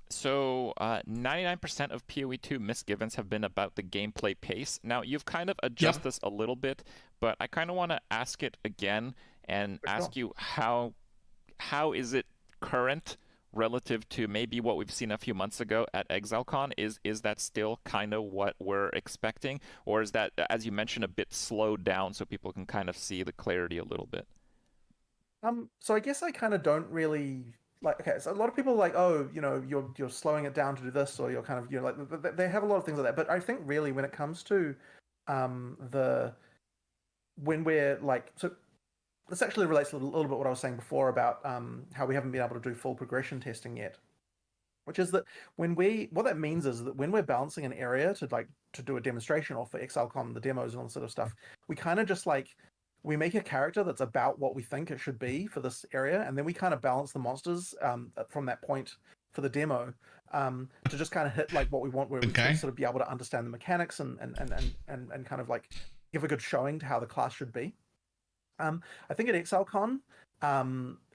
So 99% of PoE2 misgivings have been about the gameplay pace. Now, you've kind of adjusted this a little bit, but I kind of want to ask it again and ask you how is it current relative to maybe what we've seen a few months ago at ExileCon? Is that still kind of what we're expecting? Or is that, as you mentioned, a bit slowed down so people can kind of see the clarity a little bit? So I guess I kind of don't really like, okay, so a lot of people are like, oh, you're slowing it down to do this, or you're kind of, like, they have a lot of things like that. But I think really when it comes to when we're like, so this actually relates a little bit what I was saying before about how we haven't been able to do full progression testing yet, which is that what that means is that when we're balancing an area to do a demonstration or for ExileCon, the demos and all that sort of stuff, we kind of just we make a character that's about what we think it should be for this area, and then we kind of balance the monsters from that point for the demo to just kind of hit like what we want, where we can sort of be able to understand the mechanics and kind of like give a good showing to how the class should be. I think at ExileCon,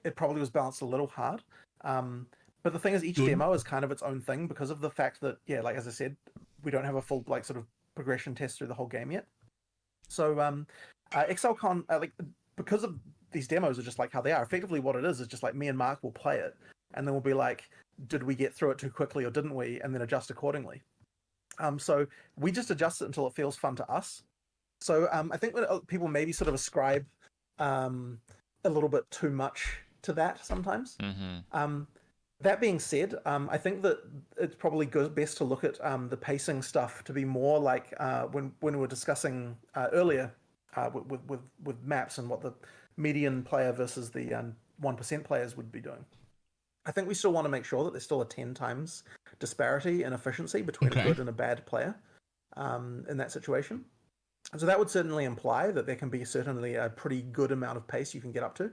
it probably was balanced a little hard. But the thing is, each demo is kind of its own thing because of the fact that, yeah, like as I said, we don't have a full like sort of progression test through the whole game yet. So ExileCon, because of these demos are just like how they are. Effectively, what it is just like me and Mark will play it, and then we'll be like, did we get through it too quickly or didn't we? And then adjust accordingly. So we just adjust it until it feels fun to us. So I think when people maybe sort of ascribe a little bit too much to that sometimes. That being said, I think that it's probably best to look at the pacing stuff to be more like when we were discussing earlier with maps and what the median player versus the 1% players would be doing. I think we still want to make sure that there's still a 10 times disparity in efficiency between a good and a bad player in that situation. So that would certainly imply that there can be certainly a pretty good amount of pace you can get up to.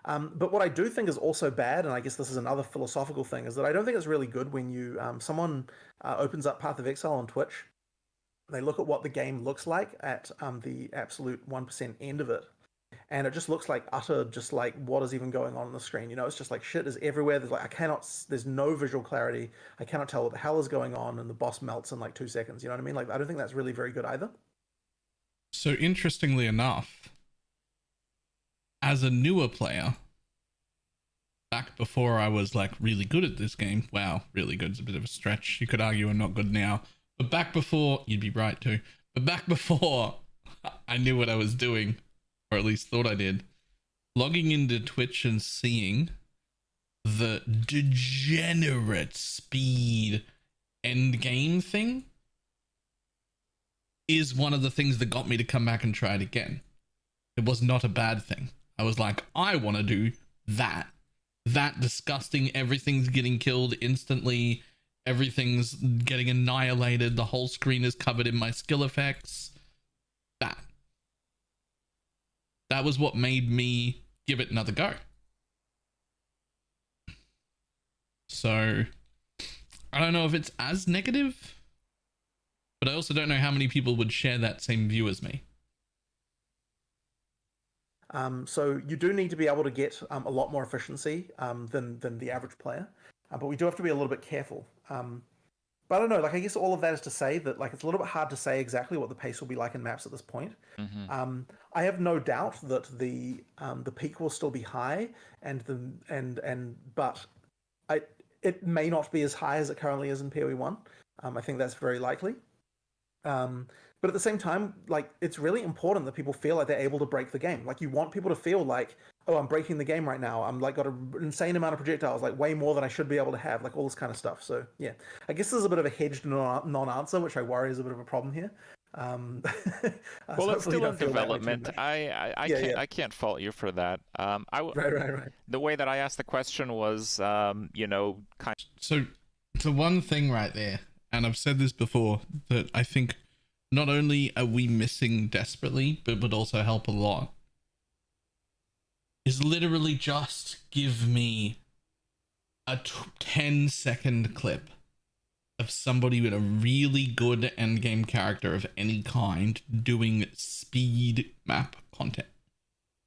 But what I do think is also bad, and I guess this is another philosophical thing, is that I don't think it's really good when you someone opens up Path of Exile on Twitch, they look at what the game looks like at the absolute 1% end of it, and it just looks like utter, just like what is even going on the screen. It's just like shit is everywhere. There's like there's no visual clarity. I cannot tell what the hell is going on, and the boss melts in like 2 seconds. You know what I mean? Like I don't think that's really very good either. So interestingly enough, as a newer player, back before I was like really good at this game, wow, really good is a bit of a stretch. You could argue I'm not good now, but back before, you'd be right too, but back before I knew what I was doing, or at least thought I did, logging into Twitch and seeing the degenerate speed end game thing is one of the things that got me to come back and try it again. It was not a bad thing. I was like, I want to do that. That disgusting, everything's getting killed instantly, everything's getting annihilated, the whole screen is covered in my skill effects. That was what made me give it another go. So, I don't know if it's as negative, but I also don't know how many people would share that same view as me. So you do need to be able to get a lot more efficiency than the average player, but we do have to be a little bit careful. But I don't know, like I guess all of that is to say that like it's a little bit hard to say exactly what the pace will be like in maps at this point. I have no doubt that the peak will still be high, but it may not be as high as it currently is in PoE 1. I think that's very likely. But at the same time, like it's really important that people feel like they're able to break the game. Like you want people to feel like, oh, I'm breaking the game right now. I'm like got an insane amount of projectiles, like way more than I should be able to have, like all this kind of stuff. So yeah, I guess there's a bit of a hedged non-answer, which I worry is a bit of a problem here. Well, it's still in development. I can't fault you for that. Right. The way that I asked the question was, So one thing right there, and I've said this before, that I think not only are we missing desperately, but would also help a lot, is literally just give me a 10-second clip of somebody with a really good endgame character of any kind doing speed map content.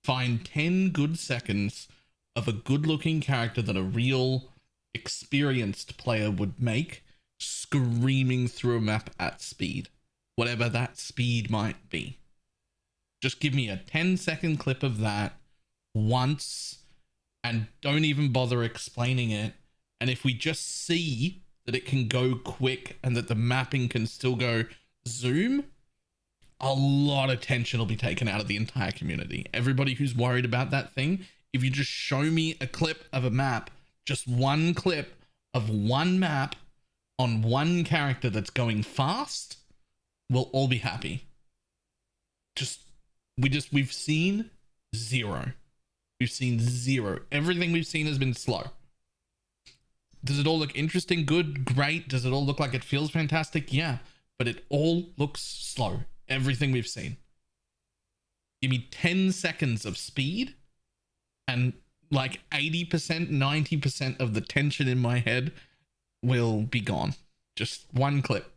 Find 10 good seconds of a good-looking character that a real experienced player would make, screaming through a map at speed. Whatever that speed might be. Just give me a 10-second clip of that once and don't even bother explaining it. And if we just see that it can go quick and that the mapping can still go zoom, a lot of tension will be taken out of the entire community. Everybody who's worried about that thing, if you just show me a clip of a map, just one clip of one map on one character that's going fast, we'll all be happy. We've seen zero. We've seen zero. Everything we've seen has been slow. Does it all look interesting? Good? Great? Does it all look like it feels fantastic? Yeah. But it all looks slow. Everything we've seen. Give me 10 seconds of speed and like 80%, 90% of the tension in my head will be gone. Just one clip.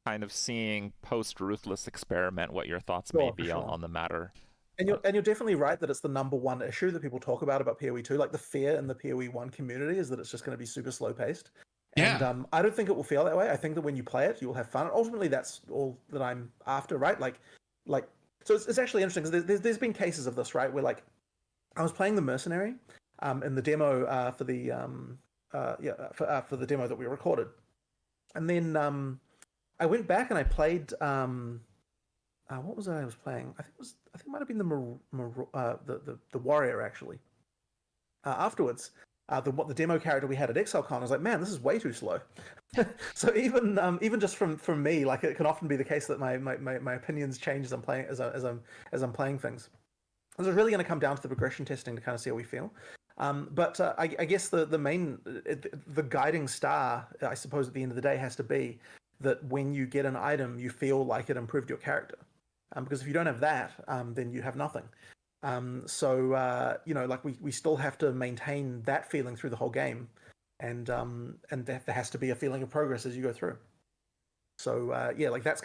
Kind of seeing post-Ruthless Experiment what your thoughts may be on the matter. And you're definitely right that it's the number one issue that people talk about PoE 2. Like the fear in the PoE 1 community is that it's just going to be super slow paced. Yeah. And I don't think it will feel that way. I think that when you play it, you will have fun. Ultimately, that's all that I'm after, right? So it's actually interesting because there's been cases of this, right? Where like I was playing the Mercenary in the demo for the demo that we recorded, and then I went back and I played. What was it I was playing? I think it might have been the Warrior actually. Afterwards, the demo character we had at ExileCon, I was like, man, this is way too slow. So even just from me, like it can often be the case that my opinions change as I'm playing as I'm playing things. This is really going to come down to the progression testing to kind of see how we feel. But I guess the main guiding star, I suppose, at the end of the day has to be that when you get an item, you feel like it improved your character. Because if you don't have that, then you have nothing. Like we still have to maintain that feeling through the whole game, and there has to be a feeling of progress as you go through. So like that's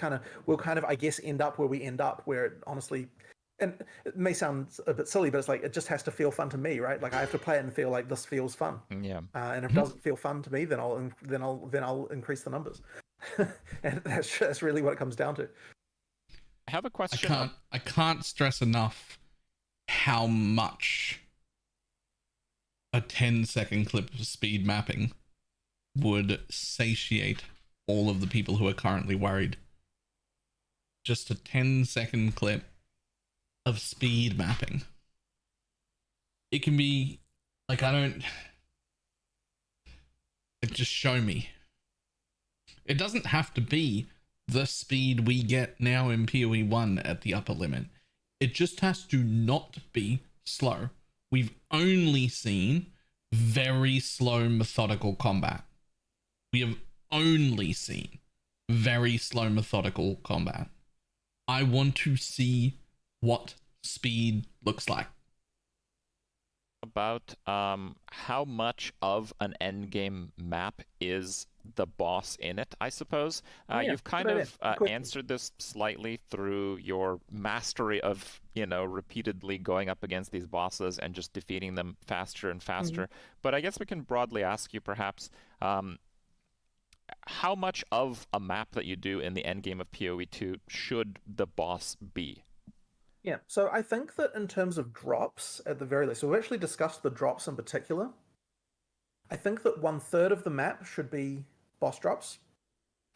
we'll I guess end up where we end up, where it honestly, and it may sound a bit silly, but it's like it just has to feel fun to me, right? Like I have to play it and feel like this feels fun. Yeah. And if it doesn't feel fun to me, then I'll increase the numbers. And that's really what it comes down to. I have a question. I can't stress enough how much a 10-second clip of speed mapping would satiate all of the people who are currently worried. Just a 10-second clip of speed mapping. It can be like, just show me. It doesn't have to be the speed we get now in PoE 1 at the upper limit. It just has to not be slow. We've only seen very slow methodical combat. We have only seen very slow methodical combat. I want to see what speed looks like. About how much of an endgame map is the boss in it, I suppose. You've kind of answered this slightly through your mastery of, repeatedly going up against these bosses and just defeating them faster and faster. But I guess we can broadly ask you perhaps, how much of a map that you do in the endgame of PoE 2 should the boss be? Yeah, so I think that in terms of drops, at the very least, so we've actually discussed the drops in particular. I think that 1/3 of the map should be boss drops.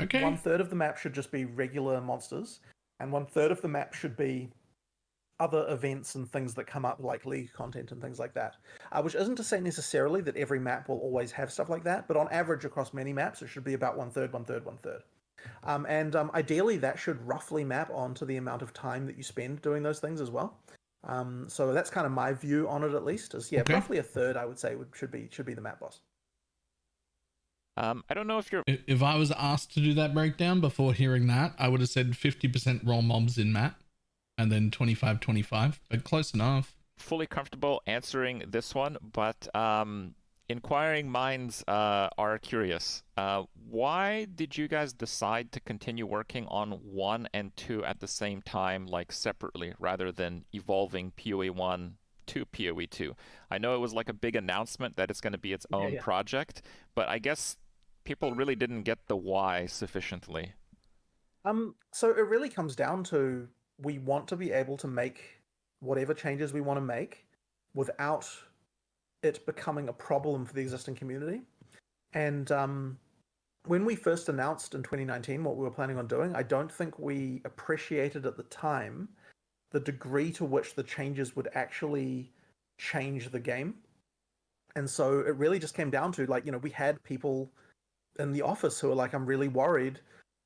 Okay. 1/3 of the map should just be regular monsters, and 1/3 of the map should be other events and things that come up, like League content and things like that. Which isn't to say necessarily that every map will always have stuff like that, but on average across many maps, it should be about 1/3, 1/3, 1/3. Ideally, that should roughly map onto the amount of time that you spend doing those things as well. So that's kind of my view on it, at least. Is roughly 1/3, I would say, should be the map boss. I don't know if you're... If I was asked to do that breakdown before hearing that, I would have said 50% raw mobs in map, and then 25-25, but close enough. Fully comfortable answering this one, but inquiring minds are curious. Why did you guys decide to continue working on 1 and 2 at the same time, like separately, rather than evolving PoE 1 to PoE 2? I know it was like a big announcement that it's going to be its own project, but I guess people really didn't get the why sufficiently. So it really comes down to, we want to be able to make whatever changes we want to make without it becoming a problem for the existing community. And when we first announced in 2019 what we were planning on doing, I don't think we appreciated at the time the degree to which the changes would actually change the game. And so it really just came down to, we had people in the office who were like, I'm really worried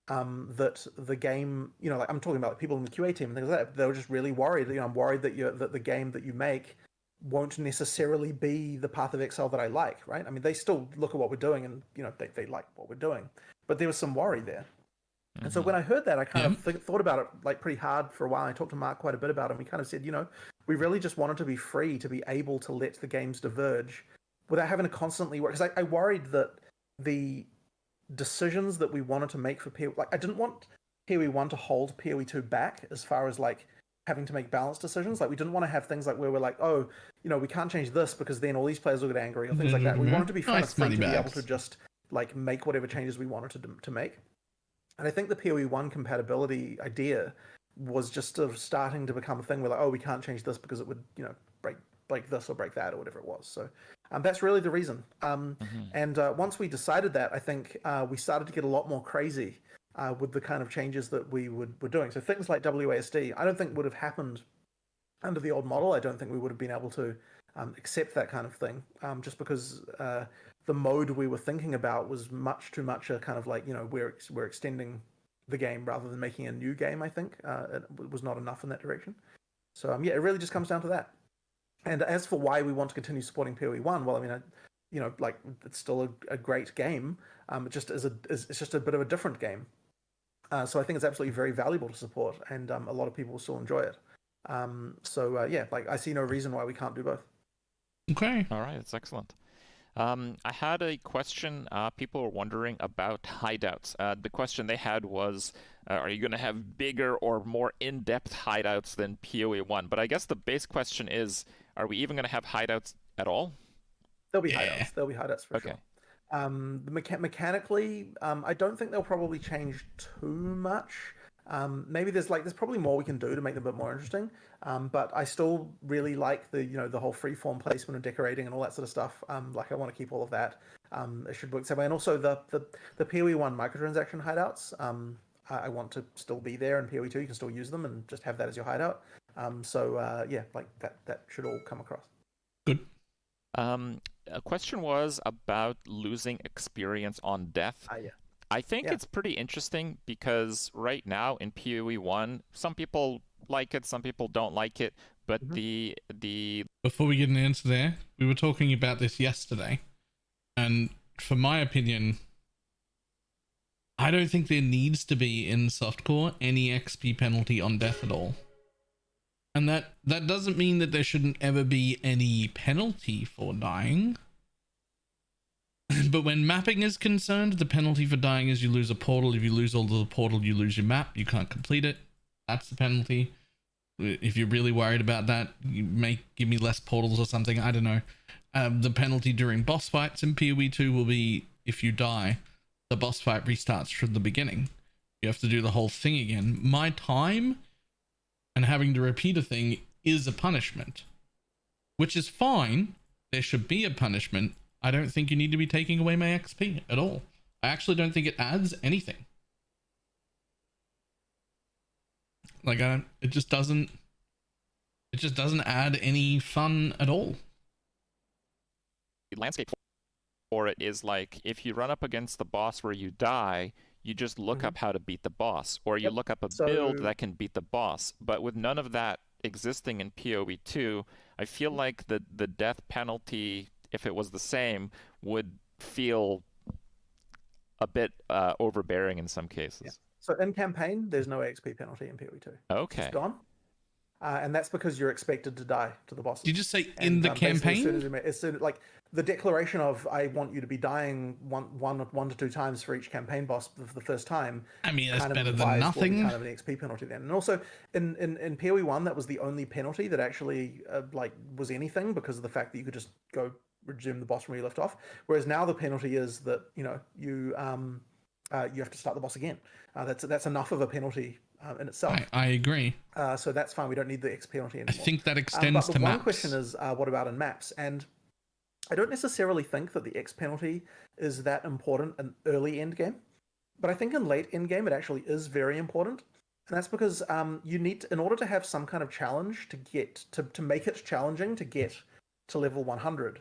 that the game, I'm talking about people in the QA team and things like that. They were just really worried. I'm worried that the game that you make won't necessarily be the Path of Exile that I like, right? I mean, they still look at what we're doing and, they like what we're doing. But there was some worry there. Mm-hmm. And so when I heard that, I kind of thought about it pretty hard for a while. I talked to Mark quite a bit about it, and we kind of said, we really just wanted to be free to be able to let the games diverge without having to constantly work. Because I worried that the decisions that we wanted to make for PoE, I didn't want PoE 1 to hold PoE 2 back as far as having to make balanced decisions. We didn't want to have things where we're like, oh, we can't change this because then all these players will get angry or things like that. We wanted to be free to be able to just make whatever changes we wanted to make. And I think the PoE 1 compatibility idea was just sort of starting to become a thing where we can't change this because it would, break this or break that or whatever it was. So that's really the reason. And once we decided that, I think we started to get a lot more crazy with the kind of changes that we were doing. So things like WASD, I don't think would have happened under the old model. I don't think we would have been able to accept that kind of thing, just because the mode we were thinking about was much too much a kind of we're extending the game rather than making a new game. I think it was not enough in that direction. So it really just comes down to that. And as for why we want to continue supporting PoE 1, well, I mean, it's still a great game. It just it's just a bit of a different game. So I think it's absolutely very valuable to support, and a lot of people will still enjoy it. I see no reason why we can't do both. Okay. All right, that's excellent. I had a question. People were wondering about hideouts. The question they had was, are you going to have bigger or more in-depth hideouts than PoE 1? But I guess the base question is, are we even going to have hideouts at all? There'll be hideouts. There'll be hideouts for sure. Mechanically, I don't think they'll probably change too much. Maybe there's probably more we can do to make them a bit more interesting. But I still really like the whole freeform placement and decorating and all that sort of stuff. I want to keep all of that. It should work the same way. And also the PoE 1 microtransaction hideouts, I want to still be there. In PoE 2, you can still use them and just have that as your hideout. That should all come across. Good. A question was about losing experience on death. Yeah. I think it's pretty interesting because right now in PoE 1, some people like it, some people don't like it, but the Before we get an answer there, we were talking about this yesterday, and for my opinion, I don't think there needs to be in softcore any XP penalty on death at all. And that doesn't mean that there shouldn't ever be any penalty for dying. But when mapping is concerned, the penalty for dying is you lose a portal. If you lose all the portal, you lose your map. You can't complete it. That's the penalty. If you're really worried about that, you may give me less portals or something. I don't know. The penalty during boss fights in PoE 2 will be if you die, the boss fight restarts from the beginning. You have to do the whole thing again. My time and having to repeat a thing is a punishment, which is fine. There should be a punishment. I don't think you need to be taking away my XP at all. I actually don't think it adds anything. Like it just doesn't add any fun at all. Landscape for it is like if you run up against the boss where you die, you just look up how to beat the boss, or you look up a build that can beat the boss. But with none of that existing in PoE 2, I feel like the death penalty, if it was the same, would feel a bit overbearing in some cases. Yeah. So in campaign, there's no XP penalty in PoE 2. Okay. It's gone. And that's because you're expected to die to the bosses. Did you just say in the campaign? As soon as, like the declaration of I want you to be dying one to two times for each campaign boss for the first time. I mean, that's kind of better than nothing. Kind of an XP penalty then. And also in PoE 1, that was the only penalty that actually like was anything because of the fact that you could just go resume the boss from where you left off. Whereas now the penalty is that you have to start the boss again. That's enough of a penalty in itself. I agree. So that's fine. We don't need the X penalty anymore. I think that extends but to one maps. question is, what about in maps? And I don't necessarily think that the X penalty is that important in early end game, but I think in late end game it actually is very important. And that's because you need in order to have some kind of challenge to get to make it challenging to get to level 100.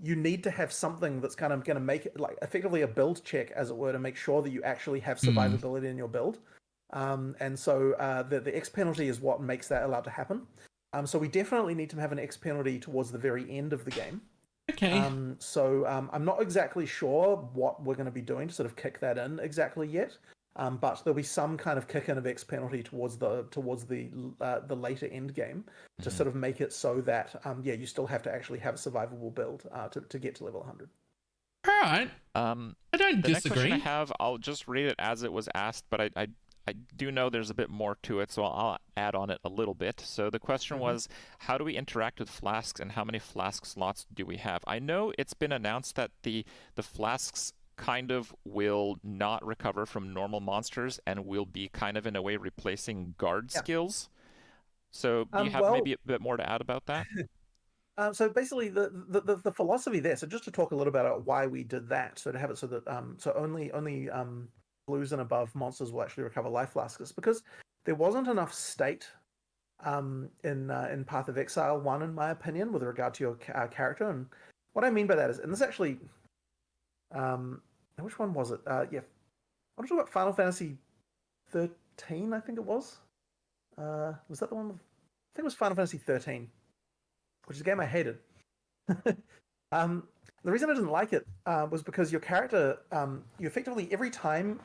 You need to have something that's kind of going to make it like effectively a build check, as it were, to make sure that you actually have survivability in your build. And so the X penalty is what makes that allowed to happen. So we definitely need to have an X penalty towards the very end of the game. Okay. So I'm not exactly sure what we're going to be doing to sort of kick that in exactly yet. But there'll be some kind of kick in of X penalty towards the later end game to sort of make it so that you still have to actually have a survivable build to get to level 100. All right. I don't the disagree. Next question I have, I'll just read it as it was asked, but I do know there's a bit more to it, so I'll add on it a little bit. So the question was, how do we interact with flasks, and how many flask slots do we have? I know it's been announced that the flasks kind of will not recover from normal monsters and will be kind of in a way replacing guard skills. So do you have maybe a bit more to add about that? So basically the philosophy there, so just to talk a little about why we did that, so to have it so that so only blues and above monsters will actually recover life flasks, because there wasn't enough state in Path of Exile 1, in my opinion, with regard to your character. And what I mean by that is, and this actually which one was it? I'm talking about Final Fantasy 13, I think it was. Was that the one? I think it was Final Fantasy 13, which is a game I hated. The reason I didn't like it was because your character, you effectively every time,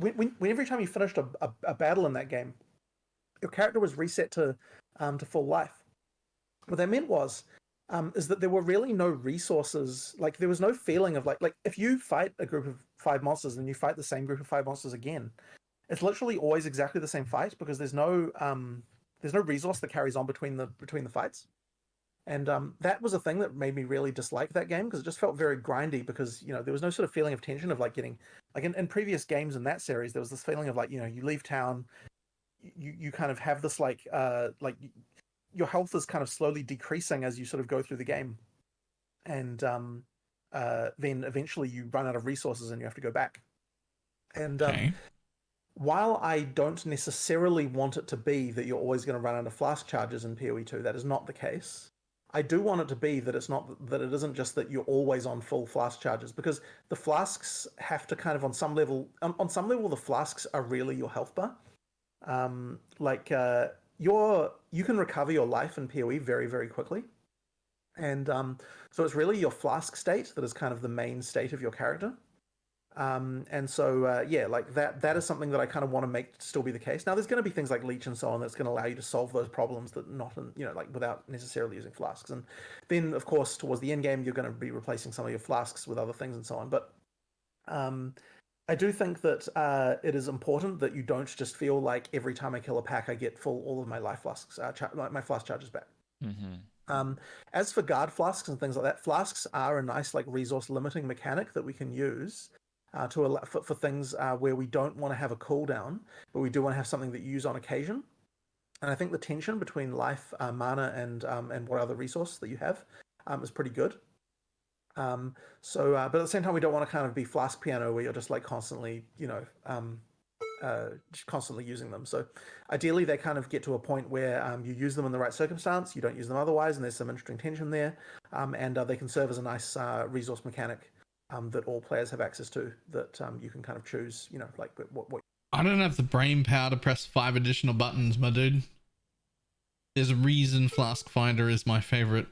every time you finished a battle in that game, your character was reset to full life. What that meant was, is that there were really no resources. Like there was no feeling of like if you fight a group of 5 monsters and you fight the same group of 5 monsters again, it's literally always exactly the same fight because there's no resource that carries on between the fights. And that was a thing that made me really dislike that game, because it just felt very grindy, because there was no sort of feeling of tension of like getting like in previous games in that series there was this feeling of like you leave town, you kind of have this like your health is kind of slowly decreasing as you sort of go through the game, and then eventually you run out of resources and you have to go back. And while I don't necessarily want it to be that you're always going to run out of flask charges in PoE 2, that is not the case. I do want it to be that it's not that it isn't just that you're always on full flask charges, because the flasks have to kind of on some level the flasks are really your health bar. You can recover your life in PoE very, very quickly. And so it's really your flask state that is kind of the main state of your character. And so, like that is something that I kind of want to make still be the case. Now, there's going to be things like leech and so on that's going to allow you to solve those problems that not, like without necessarily using flasks. And then, of course, towards the end game, you're going to be replacing some of your flasks with other things and so on. But I do think that it is important that you don't just feel like every time I kill a pack, I get all of my life flasks, my flask charges back. Mm-hmm. As for guard flasks and things like that, flasks are a nice like resource limiting mechanic that we can use to allow for things where we don't want to have a cooldown, but we do want to have something that you use on occasion. And I think the tension between life, mana, and what other resource that you have is pretty good. But at the same time, we don't want to kind of be flask piano where you're just like constantly, just constantly using them. So ideally, they kind of get to a point where you use them in the right circumstance, you don't use them otherwise, and there's some interesting tension there. And they can serve as a nice resource mechanic that all players have access to. That you can kind of choose, like what. I don't have the brain power to press 5 additional buttons, my dude. There's a reason Flask Finder is my favorite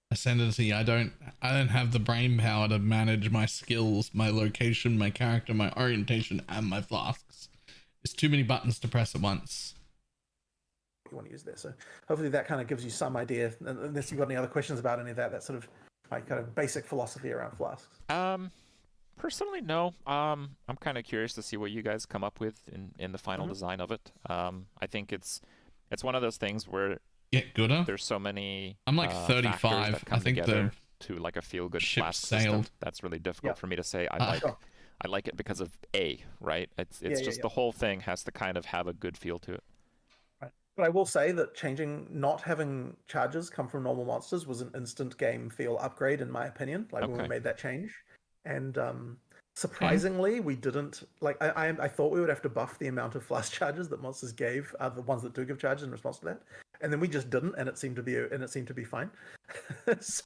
ascendancy. I don't have the brain power to manage my skills, my location, my character, my orientation, and my flasks. It's too many buttons to press at once. You want to use there, so hopefully that kind of gives you some idea. Unless you've got any other questions about any of that, that's sort of my kind of basic philosophy around flasks. Personally, no. I'm kind of curious to see what you guys come up with in the final design of it. I think it's one of those things where gooder. There's so many. I'm like 35. That come I think together to like a feel good flask system. That's really difficult for me to say. I like it because of A, right? It's just the whole thing has to kind of have a good feel to it. Right. But I will say that not having charges come from normal monsters was an instant game feel upgrade in my opinion. Like when we made that change, and surprisingly, we didn't like. I thought we would have to buff the amount of flask charges that monsters gave, the ones that do give charges in response to that, and then we just didn't, and it seemed to be fine. So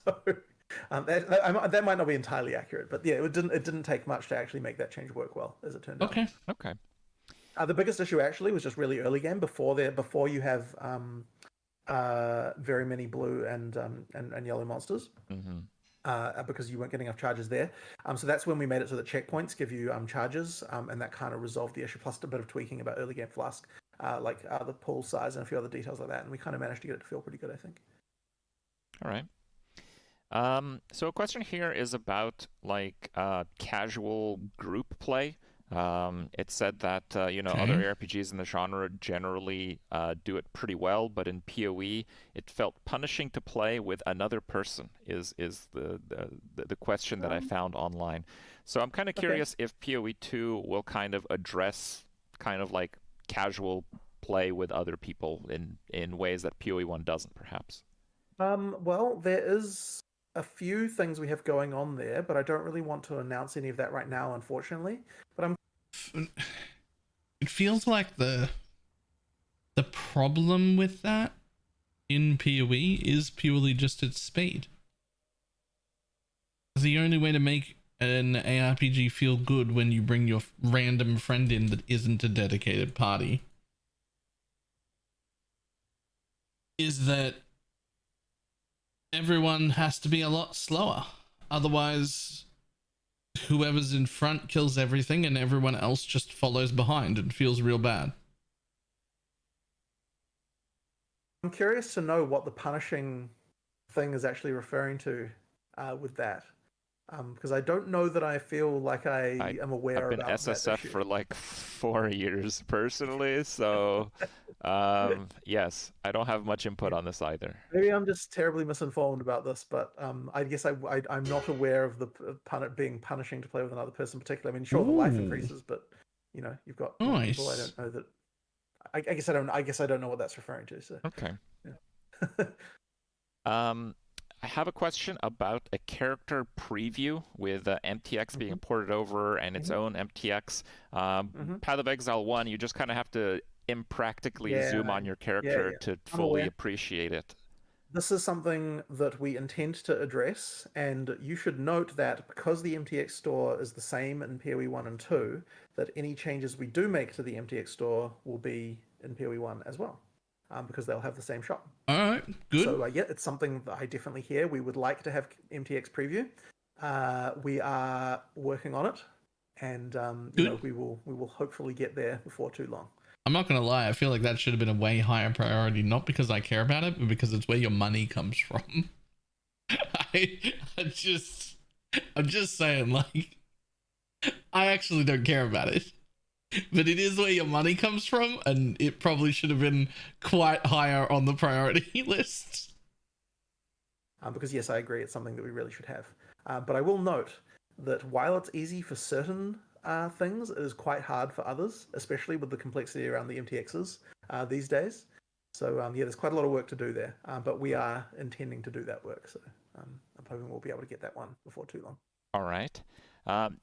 that might not be entirely accurate, but yeah, it didn't take much to actually make that change work well, as it turned out. Okay. The biggest issue actually was just really early game before you have very many blue and yellow monsters. Because you weren't getting enough charges there. So that's when we made it so that checkpoints give you charges, and that kind of resolved the issue, plus a bit of tweaking about early game flask, like the pool size and a few other details like that, and we kind of managed to get it to feel pretty good, I think. All right. So a question here is about like casual group play. It said that other RPGs in the genre generally do it pretty well, but in PoE it felt punishing to play with another person. Is the question that I found online. So I'm kind of curious if PoE 2 will kind of address kind of like casual play with other people in ways that PoE 1 doesn't, perhaps. Well, there is a few things we have going on there, but I don't really want to announce any of that right now, unfortunately. But it feels like the problem with that in PoE is purely just its speed. The only way to make an ARPG feel good when you bring your random friend in that isn't a dedicated party is that everyone has to be a lot slower. Otherwise, whoever's in front kills everything and everyone else just follows behind and feels real bad. I'm curious to know what the punishing thing is actually referring to with that. Because I don't know that I feel like I am aware about that. I've been SSF for like 4 years personally, so yes, I don't have much input on this either. Maybe I'm just terribly misinformed about this, but I guess I'm not aware of the being punishing to play with another person particularly. I mean, sure, the life increases, but you've got people. I don't know that. I guess I don't know what that's referring to. So okay. Yeah. I have a question about a character preview with MTX being ported over and its own MTX. Path of Exile 1, you just kind of have to impractically zoom on your character to fully appreciate it. This is something that we intend to address, and you should note that because the MTX store is the same in PoE 1 and 2, that any changes we do make to the MTX store will be in PoE 1 as well, because they'll have the same shop. All right, good. So yeah, it's something that I definitely hear. We would like to have MTX preview. We are working on it, and you know, we will hopefully get there before too long. I'm not gonna lie, I feel like that should have been a way higher priority, not because I care about it, but because it's where your money comes from. I'm just saying, like, I actually don't care about it, but it is where your money comes from, and it probably should have been quite higher on the priority list. Because yes, I agree, it's something that we really should have. But I will note that while it's easy for certain things, it is quite hard for others, especially with the complexity around the MTXs these days. So yeah, there's quite a lot of work to do there, but we are intending to do that work. So I'm hoping we'll be able to get that one before too long. All right.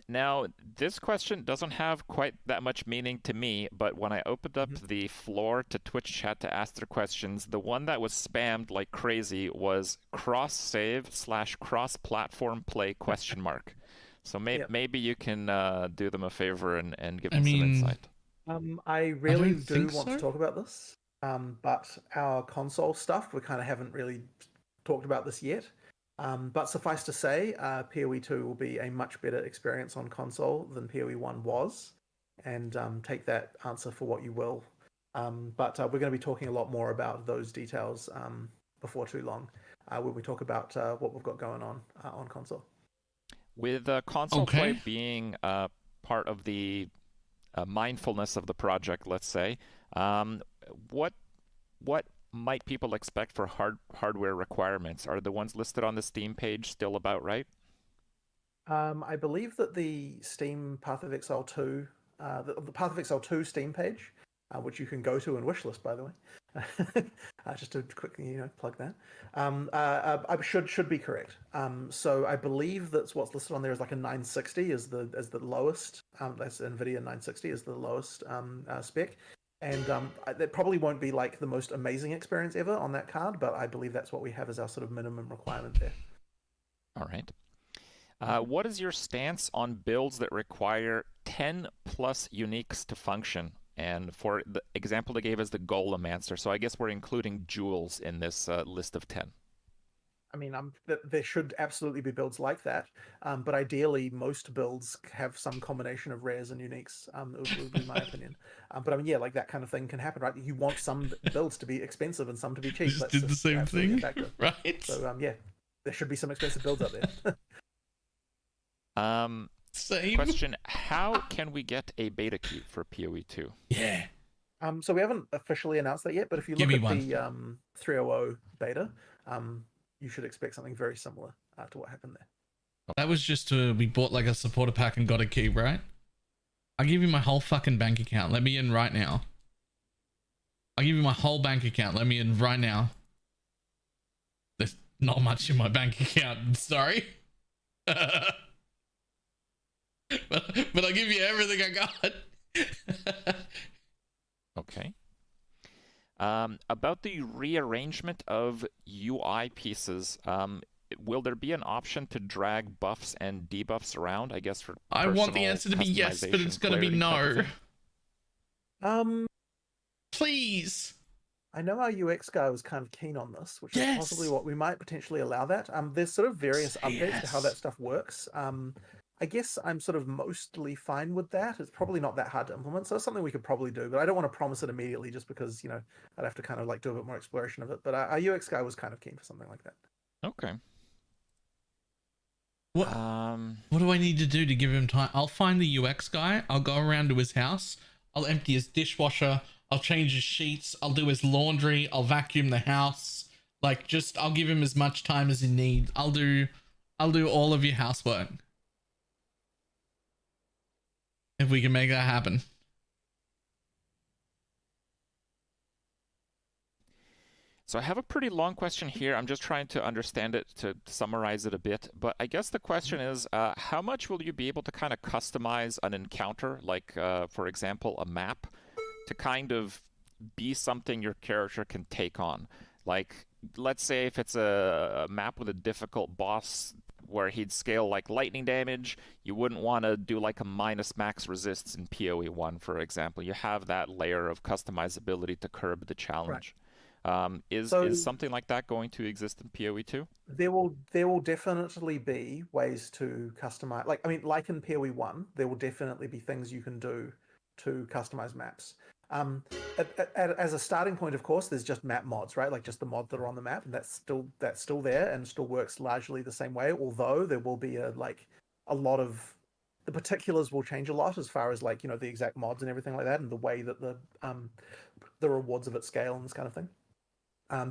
Now, this question doesn't have quite that much meaning to me, but when I opened up the floor to Twitch chat to ask their questions, the one that was spammed like crazy was cross-save/cross-platform play ? So maybe you can do them a favor and give them some insight. I really do want to talk about this, but our console stuff, we kind of haven't really talked about this yet. But suffice to say, PoE 2 will be a much better experience on console than PoE 1 was, and take that answer for what you will. But we're going to be talking a lot more about those details before too long, when we talk about what we've got going on console. With console play being part of the mindfulness of the project, let's say, what might people expect for hardware requirements? Are the ones listed on the Steam page still about right? I believe that the Steam Path of Exile 2, the Path of Exile 2 Steam page, which you can go to and wishlist, by the way, just to quickly plug that, should be correct. So I believe that's what's listed on there is like a 960 as the lowest. That's NVIDIA 960 is the lowest spec. And that probably won't be like the most amazing experience ever on that card, but I believe that's what we have as our sort of minimum requirement there. All right. What is your stance on builds that require 10 plus uniques to function? And for the example they gave us the Golemaster, so I guess we're including jewels in this list of 10. I mean, there should absolutely be builds like that, but ideally most builds have some combination of rares and uniques, would be my opinion. But I mean, yeah, like that kind of thing can happen, right? You want some builds to be expensive and some to be cheap. Just did the same thing, right? So yeah, there should be some expensive builds out there. Same. Question, how can we get a beta key for PoE 2? Yeah. So we haven't officially announced that yet, but if you look at the 3.0 beta, you should expect something very similar to what happened there. That was just we bought like a supporter pack and got a key, right? I'll give you my whole fucking bank account. Let me in right now. I'll give you my whole bank account. Let me in right now. There's not much in my bank account. Sorry. but I'll give you everything I got. Okay. About the rearrangement of UI pieces, will there be an option to drag buffs and debuffs around? I guess for I want the answer to be yes, but it's going to be no. Please. I know our UX guy was kind of keen on this, which is possibly what we might potentially allow that. There's sort of various updates to how that stuff works. I guess I'm sort of mostly fine with that. It's probably not that hard to implement, so it's something we could probably do, but I don't want to promise it immediately just because, I'd have to kind of like do a bit more exploration of it. But our UX guy was kind of keen for something like that. Okay. What do I need to do to give him time? I'll find the UX guy. I'll go around to his house. I'll empty his dishwasher. I'll change his sheets. I'll do his laundry. I'll vacuum the house. Like, I'll give him as much time as he needs. I'll do all of your housework. If we can make that happen. So I have a pretty long question here. I'm just trying to understand it, to summarize it a bit. But I guess the question is, how much will you be able to kind of customize an encounter, like, for example, a map, to kind of be something your character can take on? Like, let's say if it's a map with a difficult boss where he'd scale like lightning damage, you wouldn't want to do like a minus max resists in PoE 1, for example. You have that layer of customizability to curb the challenge. Is something like that going to exist in PoE 2? There will definitely be ways to customize. Like, I mean, like in PoE 1, there will definitely be things you can do to customize maps. As a starting point, of course, there's just map mods, right? Like just the mods that are on the map, and that's still there and still works largely the same way. Although there will be a lot of the particulars will change a lot as far as like, you know, the exact mods and everything like that, and the way that the rewards of it scale and this kind of thing.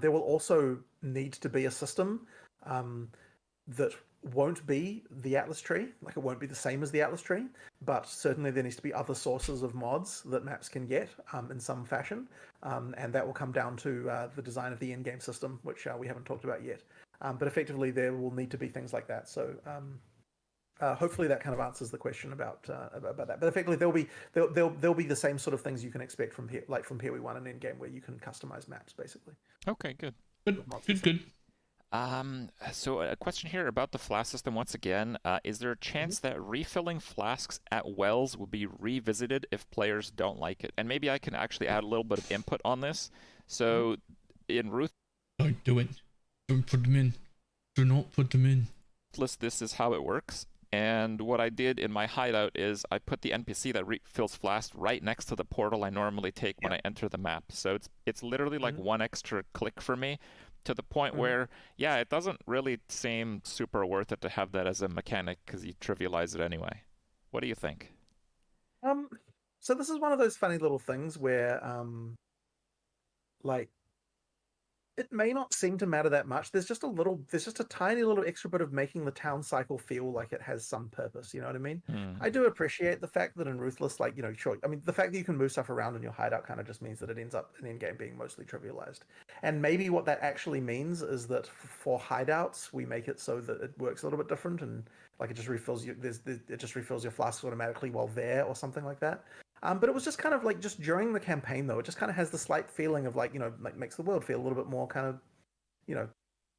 There will also need to be a system that won't be the Atlas tree, like it won't be the same as the Atlas tree, but certainly there needs to be other sources of mods that maps can get in some fashion, and that will come down to the design of the in-game system, which we haven't talked about yet. But effectively, there will need to be things like that. So hopefully that kind of answers the question about that. But effectively, there'll be the same sort of things you can expect from PoE 1 and in-game, where you can customize maps, basically. Okay, good. Good. So a question here about the flask system once again. Is there a chance that refilling flasks at wells will be revisited if players don't like it? And maybe I can actually add a little bit of input on this. So in Ruth... Don't do it. Don't put them in. Do not put them in. This is how it works. And what I did in my hideout is I put the NPC that refills flasks right next to the portal I normally take when I enter the map. So it's literally like one extra click for me, to the point where, yeah, it doesn't really seem super worth it to have that as a mechanic because you trivialize it anyway. What do you think? So this is one of those funny little things where, like, it may not seem to matter that much. There's just a tiny little extra bit of making the town cycle feel like it has some purpose. You know what I mean? I do appreciate the fact that in Ruthless, like, you know, sure, I mean, the fact that you can move stuff around in your hideout kind of just means that it ends up in in-game being mostly trivialized. And maybe what that actually means is that for hideouts, we make it so that it works a little bit different, and like it just refills your flasks automatically while there or something like that. But it was just kind of like, just during the campaign though, it just kind of has the slight feeling of like, you know, like makes the world feel a little bit more kind of, you know.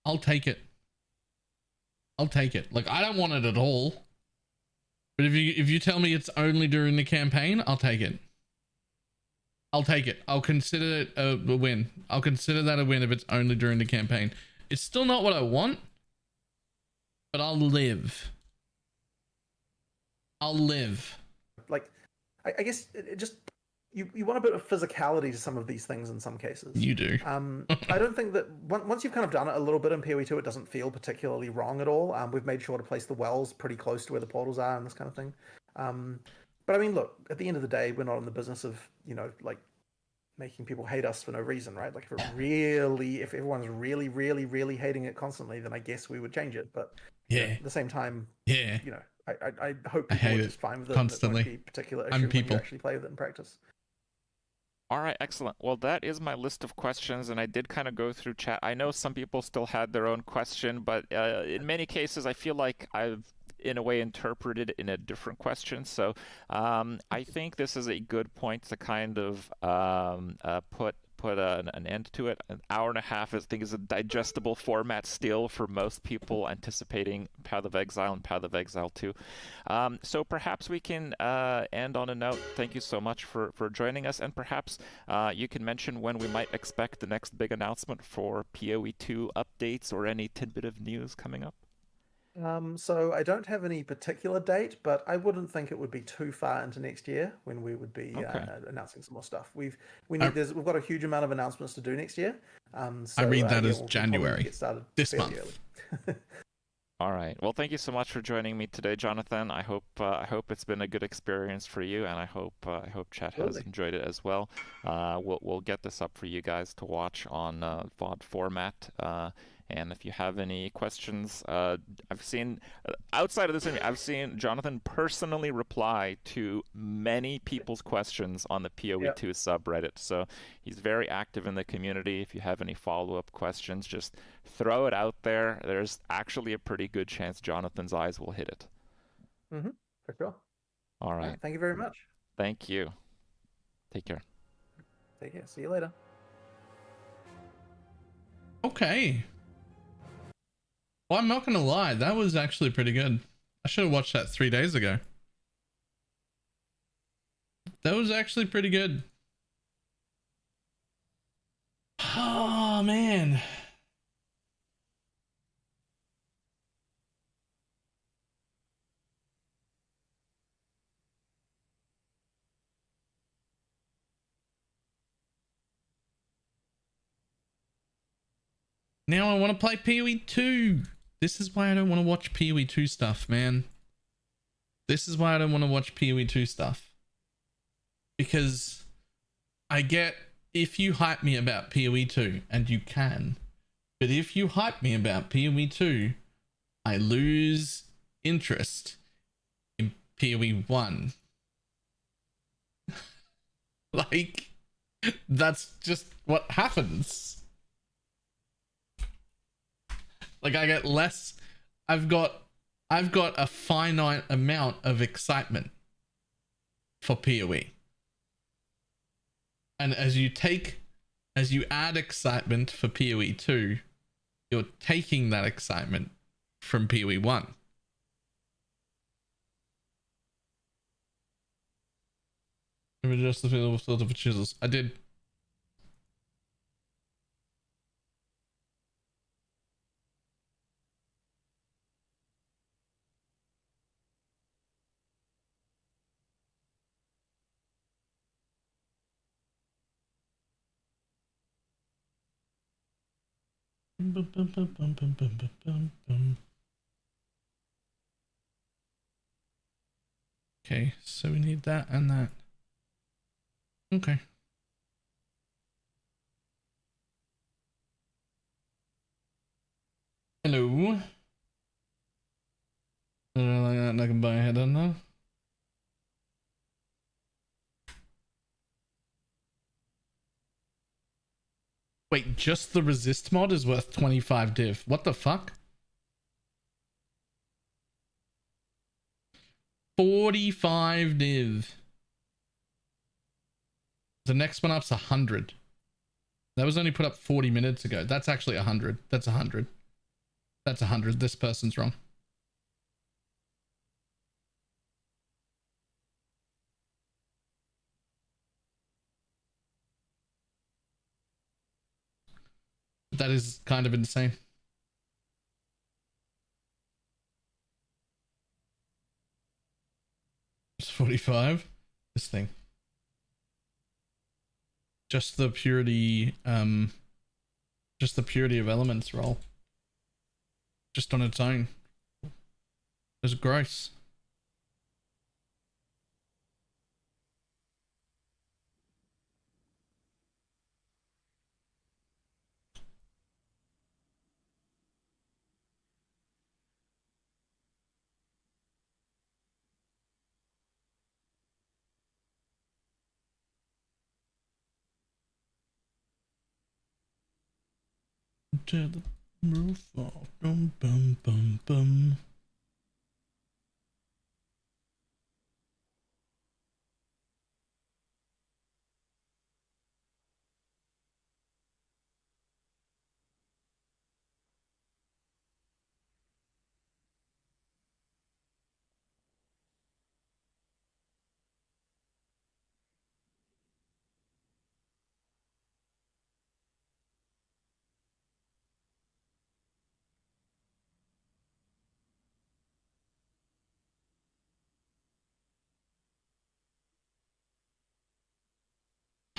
I'll take it. Like, I don't want it at all. But if you tell me it's only during the campaign, I'll take it. I'll consider it a win. I'll consider that a win if it's only during the campaign. It's still not what I want, but I'll live. Like, I guess it just, you want a bit of physicality to some of these things in some cases. You do. I don't think that once you've kind of done it a little bit in PoE 2, it doesn't feel particularly wrong at all. We've made sure to place the wells pretty close to where the portals are and this kind of thing. But I mean, look, at the end of the day, we're not in the business of, you know, like making people hate us for no reason, right? Like if everyone's really, really, really hating it constantly, then I guess we would change it. But yeah, you know, at the same time, yeah, you know, I hope people are just fine with it. Constantly. It won't be a particular issue when you actually play with it in practice. All right, excellent. Well, that is my list of questions, and I did kind of go through chat. I know some people still had their own question, but in many cases, I feel like I've, in a way, interpreted in a different question. So I think this is a good point to kind of put an end to it. An hour and a half, I think, is a digestible format still for most people anticipating Path of Exile and Path of Exile 2. So perhaps we can end on a note. Thank you so much for joining us, and perhaps you can mention when we might expect the next big announcement for PoE 2 updates or any tidbit of news coming up. So I don't have any particular date, but I wouldn't think it would be too far into next year when we would be announcing some more stuff. We've got a huge amount of announcements to do next year. So, I read that as we'll January, get started this fairly month. early. All right. Well, thank you so much for joining me today, Jonathan. I hope it's been a good experience for you, and I hope chat has enjoyed it as well. We'll get this up for you guys to watch on VOD format. And if you have any questions, I've seen, outside of this interview, I've seen Jonathan personally reply to many people's questions on the PoE 2 subreddit. So he's very active in the community. If you have any follow-up questions, just throw it out there. There's actually a pretty good chance Jonathan's eyes will hit it. For sure. All right. Thank you very much. Thank you. Take care. Take care. See you later. Okay. Well, I'm not gonna lie, that was actually pretty good. I should have watched that 3 days ago. That was actually pretty good. Oh man. Now I want to play PoE 2. This is why I don't want to watch PoE 2 stuff, man. This is why I don't want to watch PoE 2 stuff. Because I get, if you hype me about PoE 2, and you can, but if you hype me about PoE 2, I lose interest in PoE 1. Like, that's just what happens. Like, I get less, I've got a finite amount of excitement for PoE. And as you add excitement for PoE 2, you're taking that excitement from PoE 1. Adjust the field filter for chisels. I did. Okay, so we need that and that. Okay. Hello. I don't like that. I can buy a head on now. Wait, just the resist mod is worth 25 div. What the fuck? 45 div. The next one up's 100. That was only put up 40 minutes ago. That's actually 100. That's 100. That's 100. This person's wrong. That is kind of insane. It's 45. This thing. Just the purity, just the purity of elements roll. Just on its own. It's gross. To the roof off. Bum bum bum bum.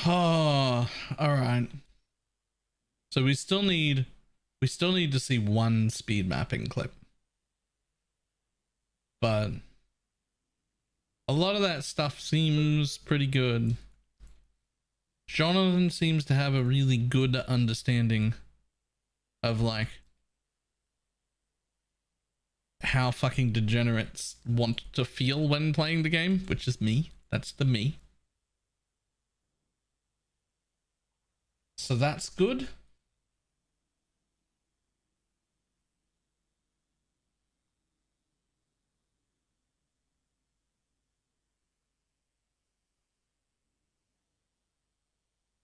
Oh, all right. So we still need to see one speed mapping clip. But a lot of that stuff seems pretty good. Jonathan seems to have a really good understanding of like how fucking degenerates want to feel when playing the game, which is me. That's the me. So that's good.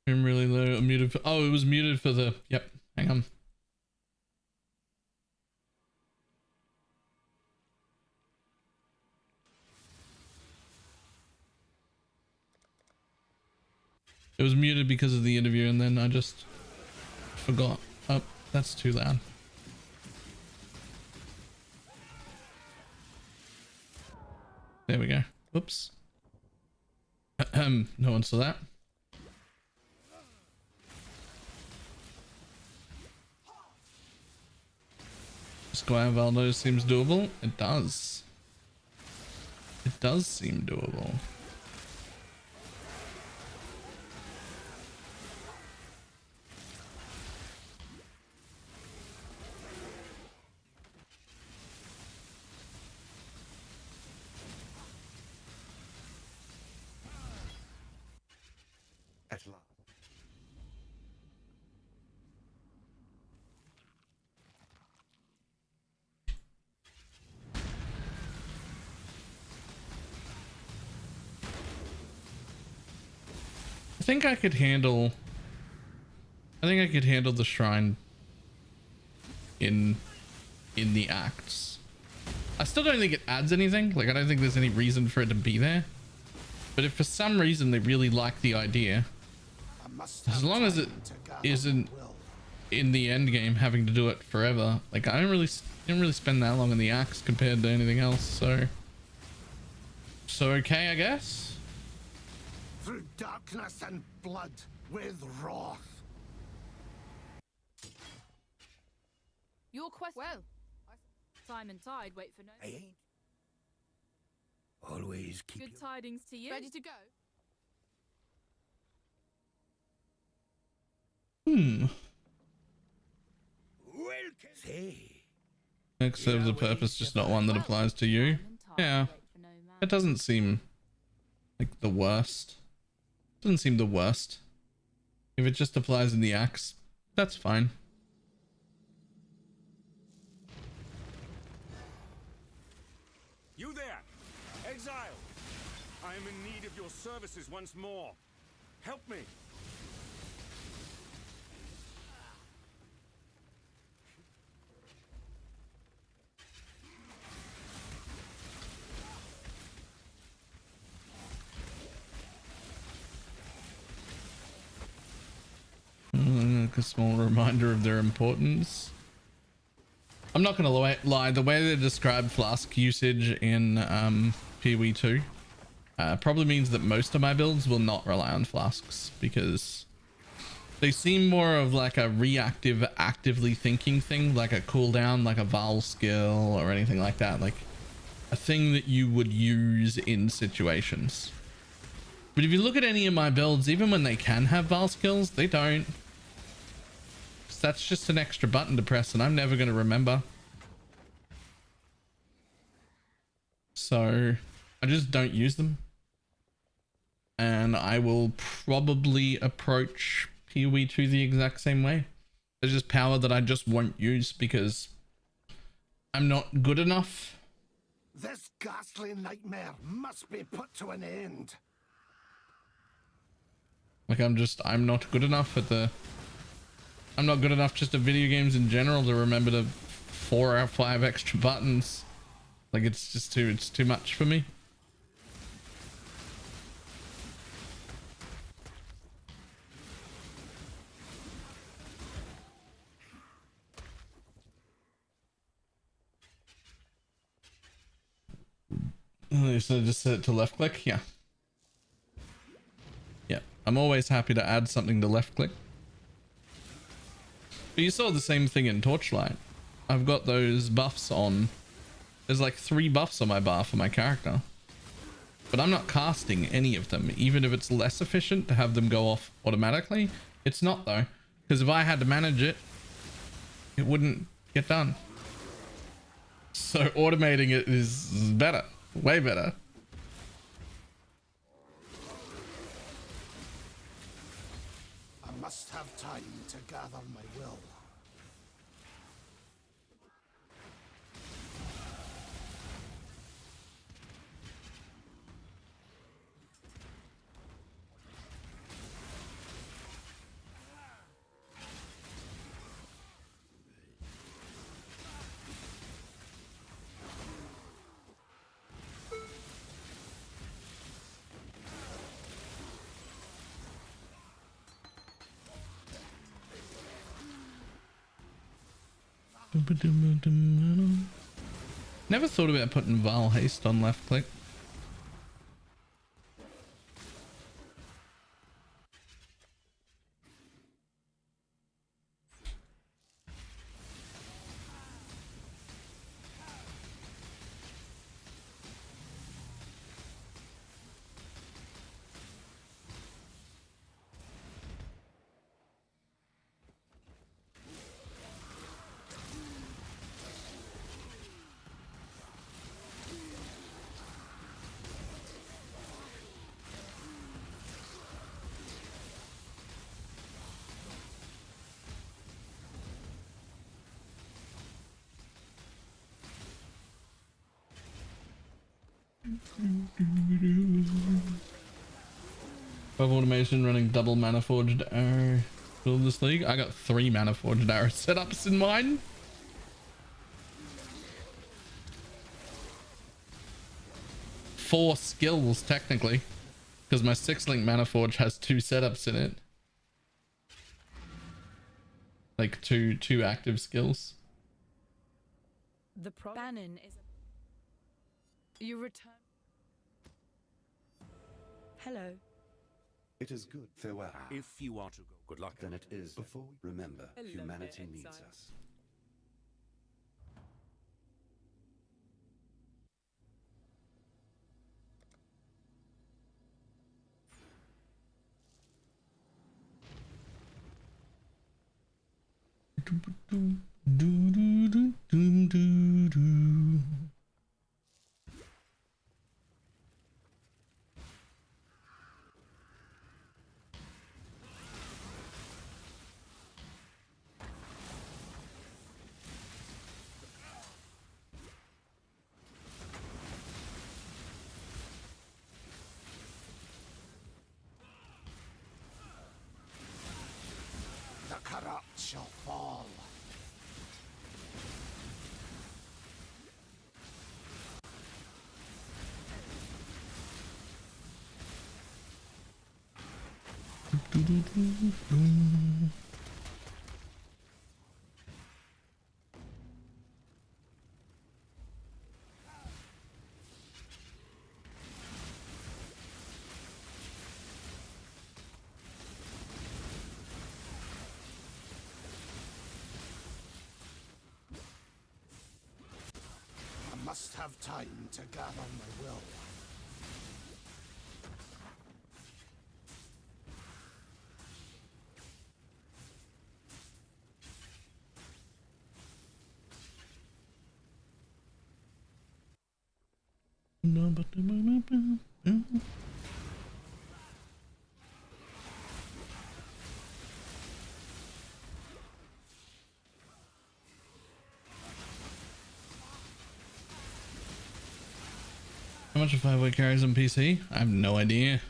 I'm really low. I'm muted for, oh, it was muted for the, yep, hang on. It was muted because of the interview, and then I just forgot. Oh, that's too loud. There we go. Whoops. No one saw that. Squire Valdo seems doable. It does. It does seem doable. At last. I think I could handle the shrine in the acts. I still don't think it adds anything. Like, I don't think there's any reason for it to be there. But if for some reason they really like the idea, as long as it isn't in the end game having to do it forever, like I didn't really spend that long in the acts compared to anything else. So okay, I guess. Through darkness and blood with wrath. Your quest. Well, time and tide wait for no. I ain't. Always keep Good tidings to you. Ready to go? Next serves a purpose, just not one that applies to you. Yeah, it doesn't seem like the worst. Doesn't seem the worst. If it just applies in the axe, that's fine. You there, exile! I am in need of your services once more. Help me! Like a small reminder of their importance. I'm not gonna lie, the way they describe flask usage in PoE 2 probably means that most of my builds will not rely on flasks, because they seem more of like a reactive, actively thinking thing, like a cooldown, like a Val skill or anything like that, like a thing that you would use in situations. But if you look at any of my builds, even when they can have Val skills, they don't. That's just an extra button to press, and I'm never going to remember. So I just don't use them. And I will probably approach PoE 2 the exact same way. There's just power that I just won't use because I'm not good enough. This ghastly nightmare must be put to an end. Like I'm not good enough at the... I'm not good enough just at video games in general to remember the 4 or 5 extra buttons. Like it's too much for me. So just set it to left click. Yeah. Yeah. I'm always happy to add something to left click. But you saw the same thing in Torchlight. I've got those buffs on. There's like 3 buffs on my bar for my character. But I'm not casting any of them. Even if it's less efficient to have them go off automatically. It's not though. Because if I had to manage it, it wouldn't get done. So automating it is better. Way better. I must have time to gather my will. Never thought about putting Val Haste on left click. Above automation running double mana forged arrow build this league. I got 3 mana forged arrow setups in mine. Four skills technically, because my 6-link mana forge has 2 setups in it. Like two active skills. The Bannon is. You return. Hello. It is good. Farewell. If you are to go, good luck. Then it is. Before we remember, humanity needs us. The corrupt shall fall. I must have time to gather my will. How much a 5-way carries on PC? I have no idea.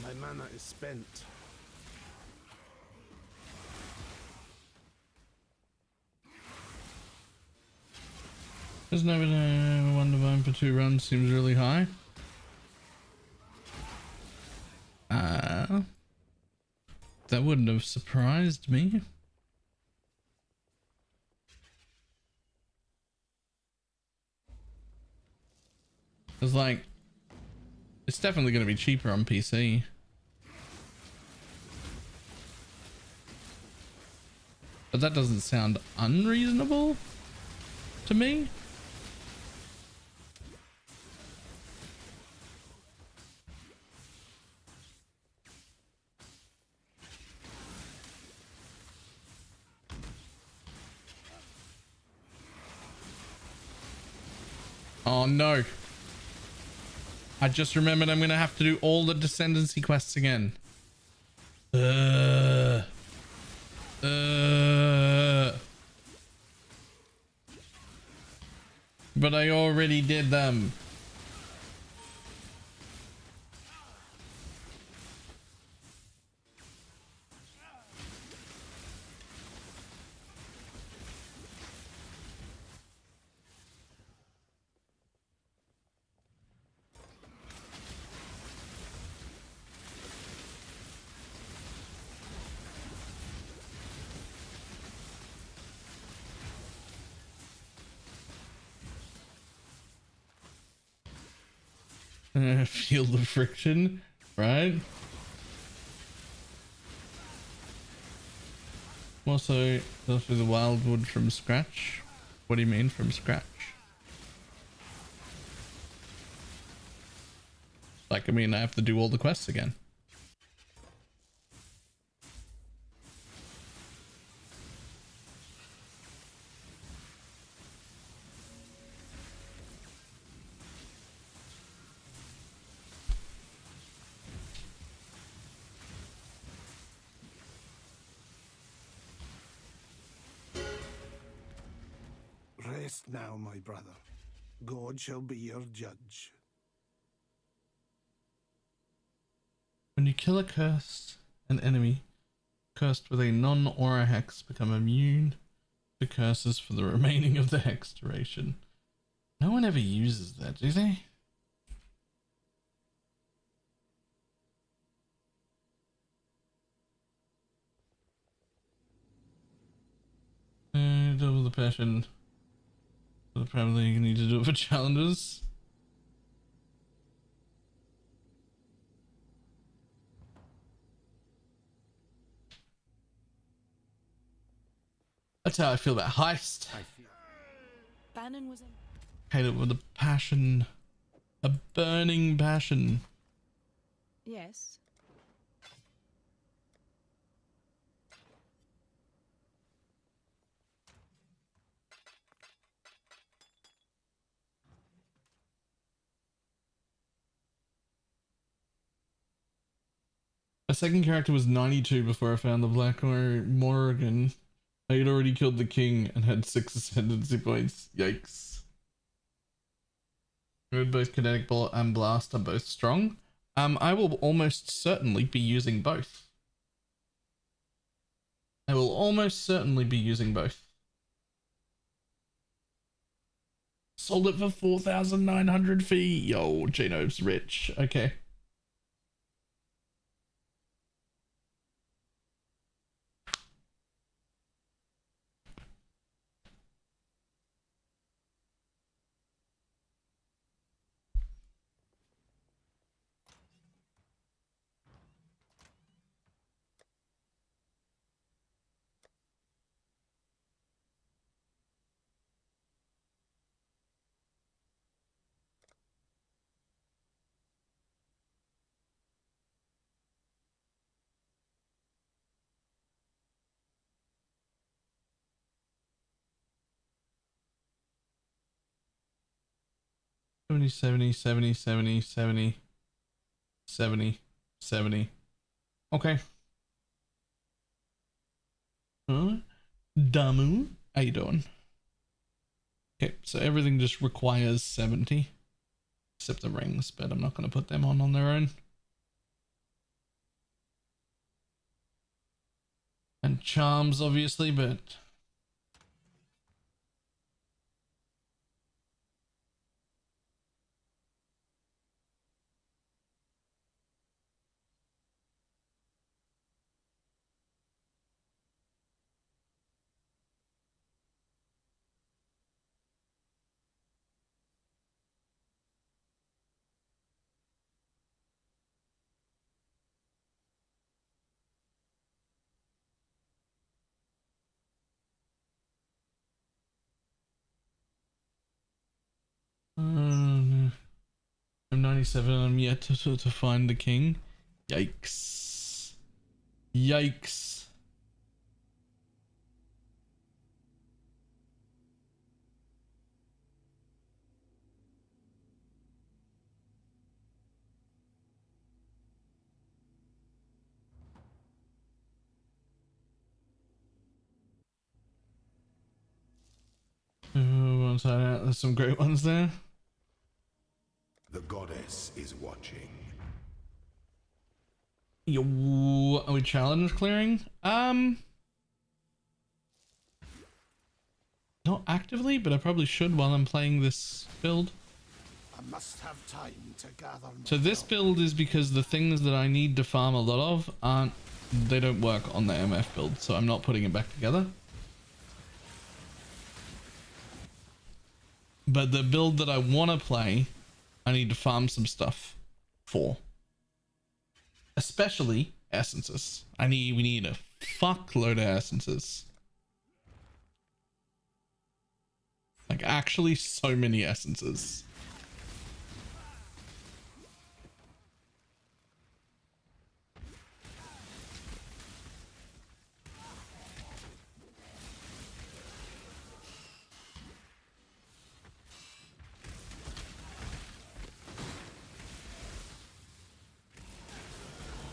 My mana is spent. There's never one divine for 2 runs seems really high. That wouldn't have surprised me. It's like, it's definitely going to be cheaper on PC. But that doesn't sound unreasonable to me. Oh no. I just remembered I'm going to have to do all the Descendancy quests again. But I already did them. Feel the friction, right? Also, go through the wildwood from scratch. What do you mean from scratch? Like, I mean, I have to do all the quests again. Rest now, my brother. God shall be your judge. When you kill an enemy cursed with a non-aura hex, become immune to curses for the remaining of the hex duration. No one ever uses that, do they? Double the passion. But apparently you need to do it for challenges. That's how I feel about Heist. Bannon was in. Hate it with a passion. A burning passion. Yes. My second character was 92 before I found the Black Morrigan. I had already killed the king and had 6 ascendancy points. Yikes. Both kinetic bullet and blast are both strong. I will almost certainly be using both. I will almost certainly be using both. Sold it for 4,900 fee. Yo, Geno's rich. Okay. Seventy, 70, 70, 70, 70, 70, 70. Okay. Damu, how you doing? Okay, so everything just requires 70. Except the rings, but I'm not going to put them on their own. And charms, obviously, but... I'm 97 and I'm yet to find the king. Yikes. Yikes. inside out. There's some great ones there. The goddess is watching. Yo, are we challenge clearing? Not actively, but I probably should while I'm playing this build. I must have time to gather. So this build is because the things that I need to farm a lot of they don't work on the MF build, so I'm not putting it back together. But the build that I want to play, I need to farm some stuff for. Especially essences. We need a fuckload of essences. Like actually so many essences.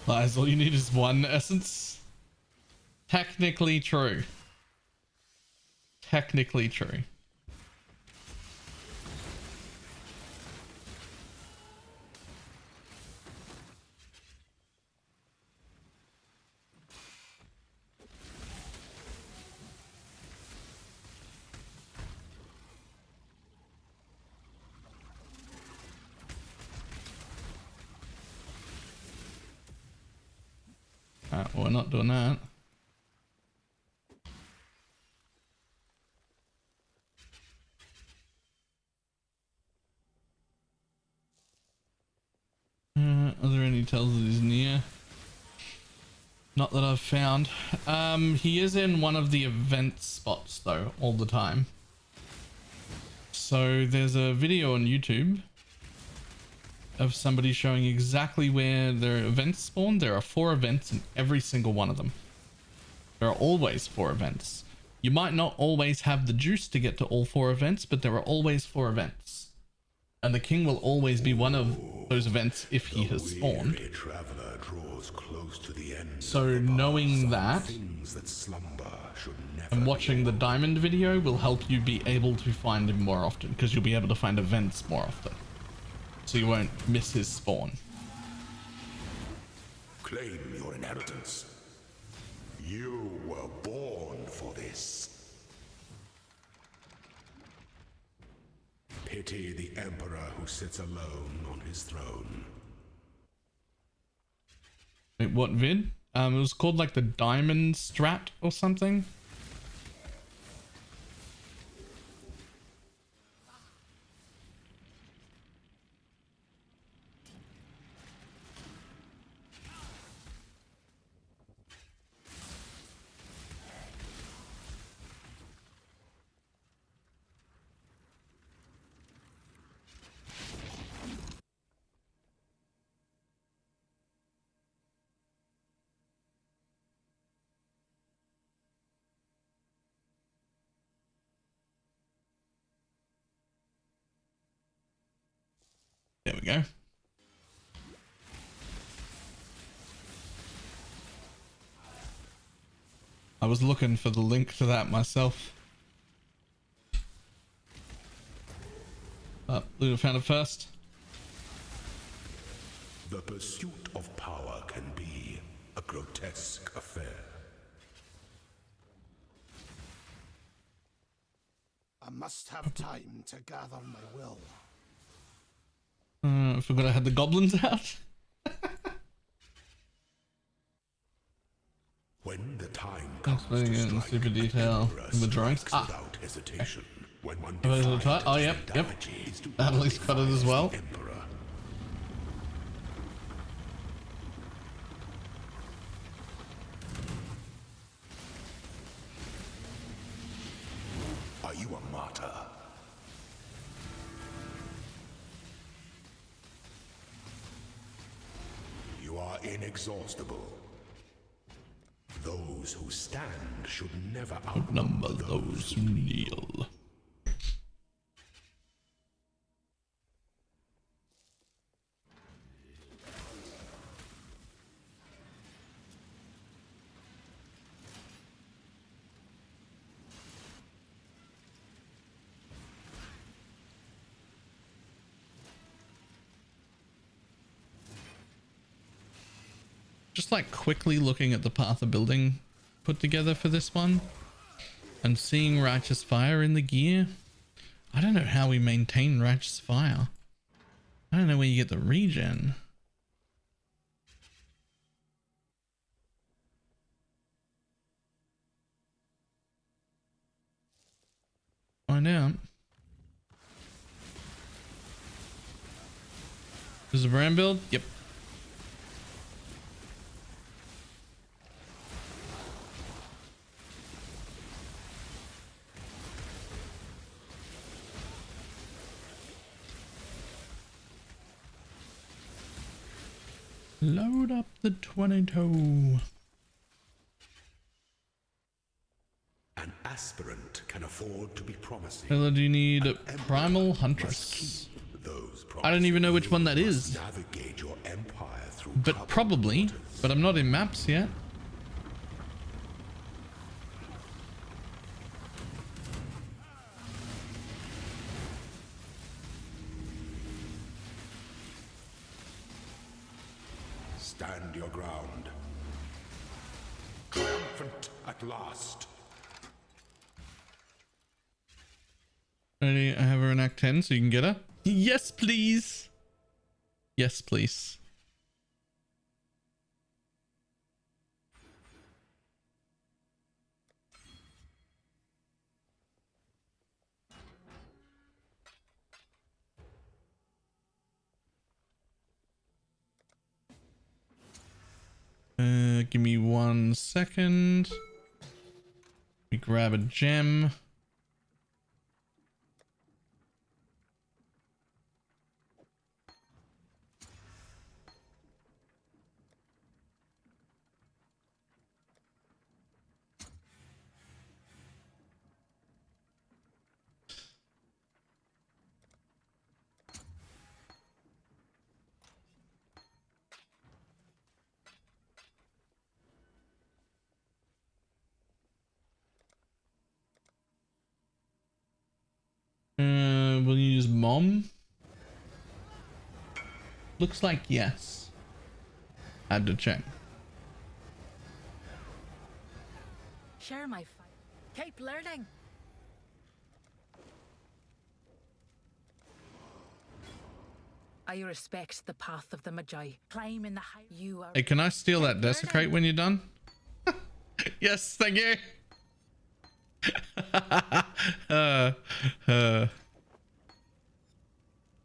Lies, all you need is one essence. Technically true. Technically true. Well, we're not doing that. Are there any tells that he's near? Not that I've found. He is in one of the event spots though, all the time. So there's a video on YouTube of somebody showing exactly where their events spawn. There are 4 events in every single one of them. There are always 4 events. You might not always have the juice to get to all 4 events, but there are always 4 events. And the king will always be one of those events if he has spawned. So knowing that and watching the diamond video will help you be able to find him more often, because you'll be able to find events more often. So you won't miss his spawn. Claim your inheritance. You were born for this. Pity the emperor who sits alone on his throne. Wait, what vid? It was called like the diamond strat or something. There we go. I was looking for the link to that myself. Luna found it first. The pursuit of power can be a grotesque affair. I must have time to gather my will. I forgot I had the goblins out. When the time comes Explaining it in super detail in the drawings. without hesitation. When one Oh, yep. That at least got it as well. Are you a martyr? You are inexhaustible. Those who stand should never outnumber those who kneel. just like quickly looking at the path of building put together for this one and seeing Righteous Fire in the gear. I don't know how we maintain Righteous Fire. I don't know where you get the regen. Find out. This is a brand build? Yep. Load up the 22. An aspirant can afford to be promising. Hello, do you need Primal Huntress? I don't even know which one that is. Navigate your empire through But probably. But I'm not in maps yet. Stand your ground. Triumphant at last. Ready? I have her in Act 10 so you can get her. Yes, please. Yes, please. Give me 1 second. We grab a gem. We'll use Mom. Looks like yes. Had to check. Share my fight. Keep learning. I respect the path of the Magi. Climb in the high. You are. Hey, can I steal that desecrate when you're done? Yes, thank you.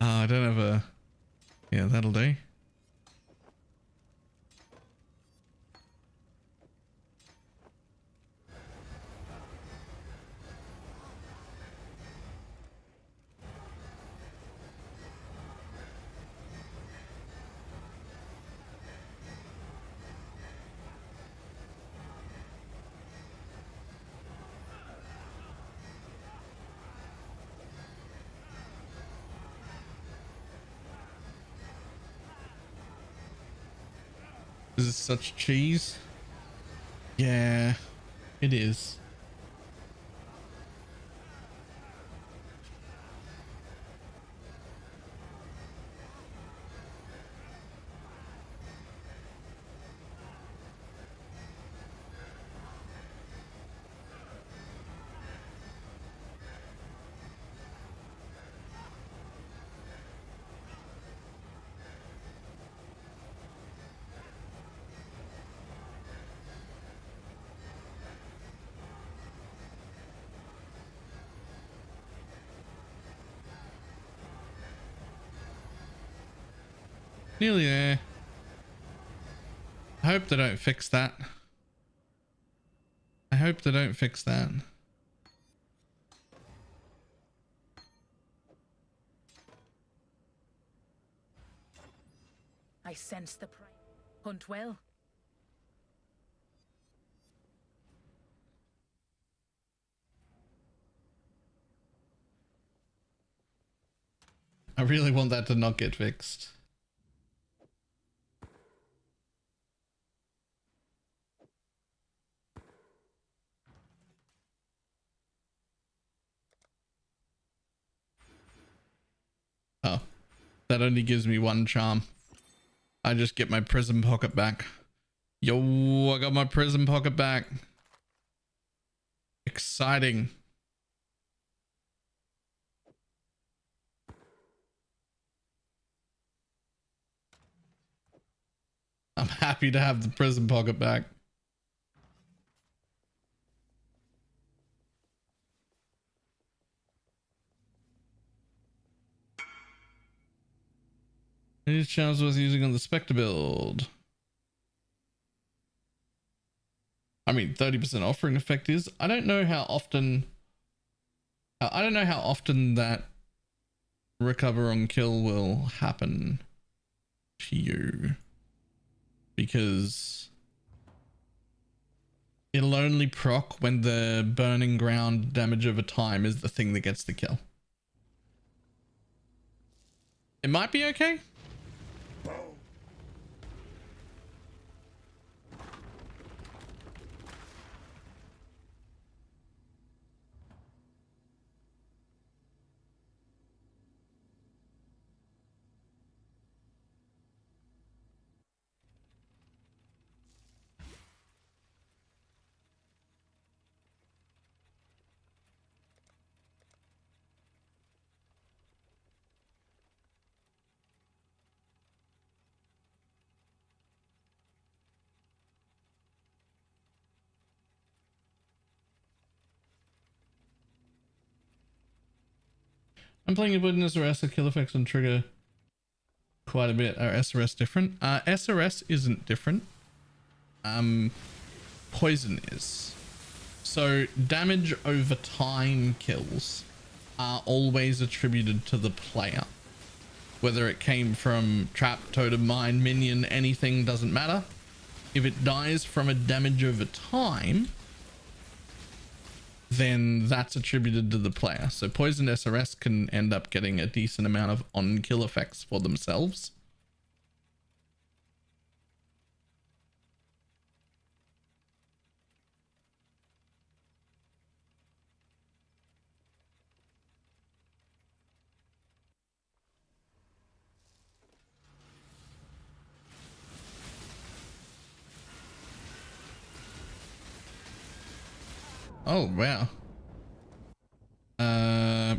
I don't have a... Yeah, that'll do. Is this such cheese? Yeah, it is. Nearly there. I hope they don't fix that. I hope they don't fix that. I sense the pride. Hunt well. I really want that to not get fixed. Oh, that only gives me 1 charm. I just get my prism pocket back. Yo, I got my prison pocket back. Exciting. I'm happy to have the prison pocket back. These channels was using on the Spectre build. I mean, 30% offering effect is. I don't know how often that recover on kill will happen to you, because it'll only proc when the burning ground damage over time is the thing that gets the kill. It might be okay. I'm playing a button SRS, the kill effects on trigger quite a bit. Are SRS different? SRS isn't different. Poison is. So damage over time kills are always attributed to the player. Whether it came from trap, totem, mine, minion, anything, doesn't matter. If it dies from a damage over time, then that's attributed to the player. So poisoned SRS can end up getting a decent amount of on-kill effects for themselves. Oh, wow.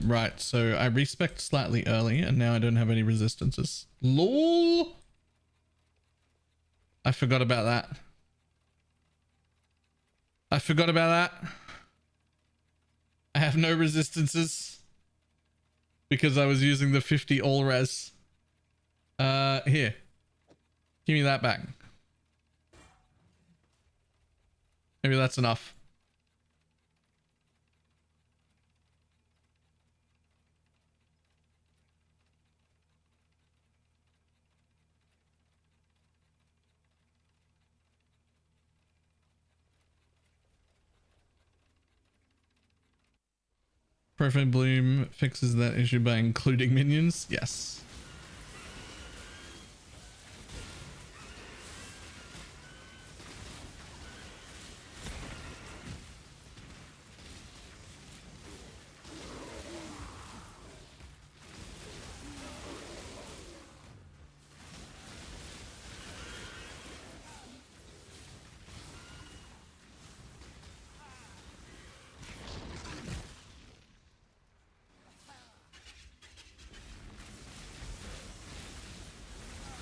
Right, so I respect slightly early and now I don't have any resistances. LOL! I forgot about that. I forgot about that. I have no resistances because I was using the 50 all res. Here. Give me that back. Maybe that's enough. Profane Bloom fixes that issue by including minions. Yes.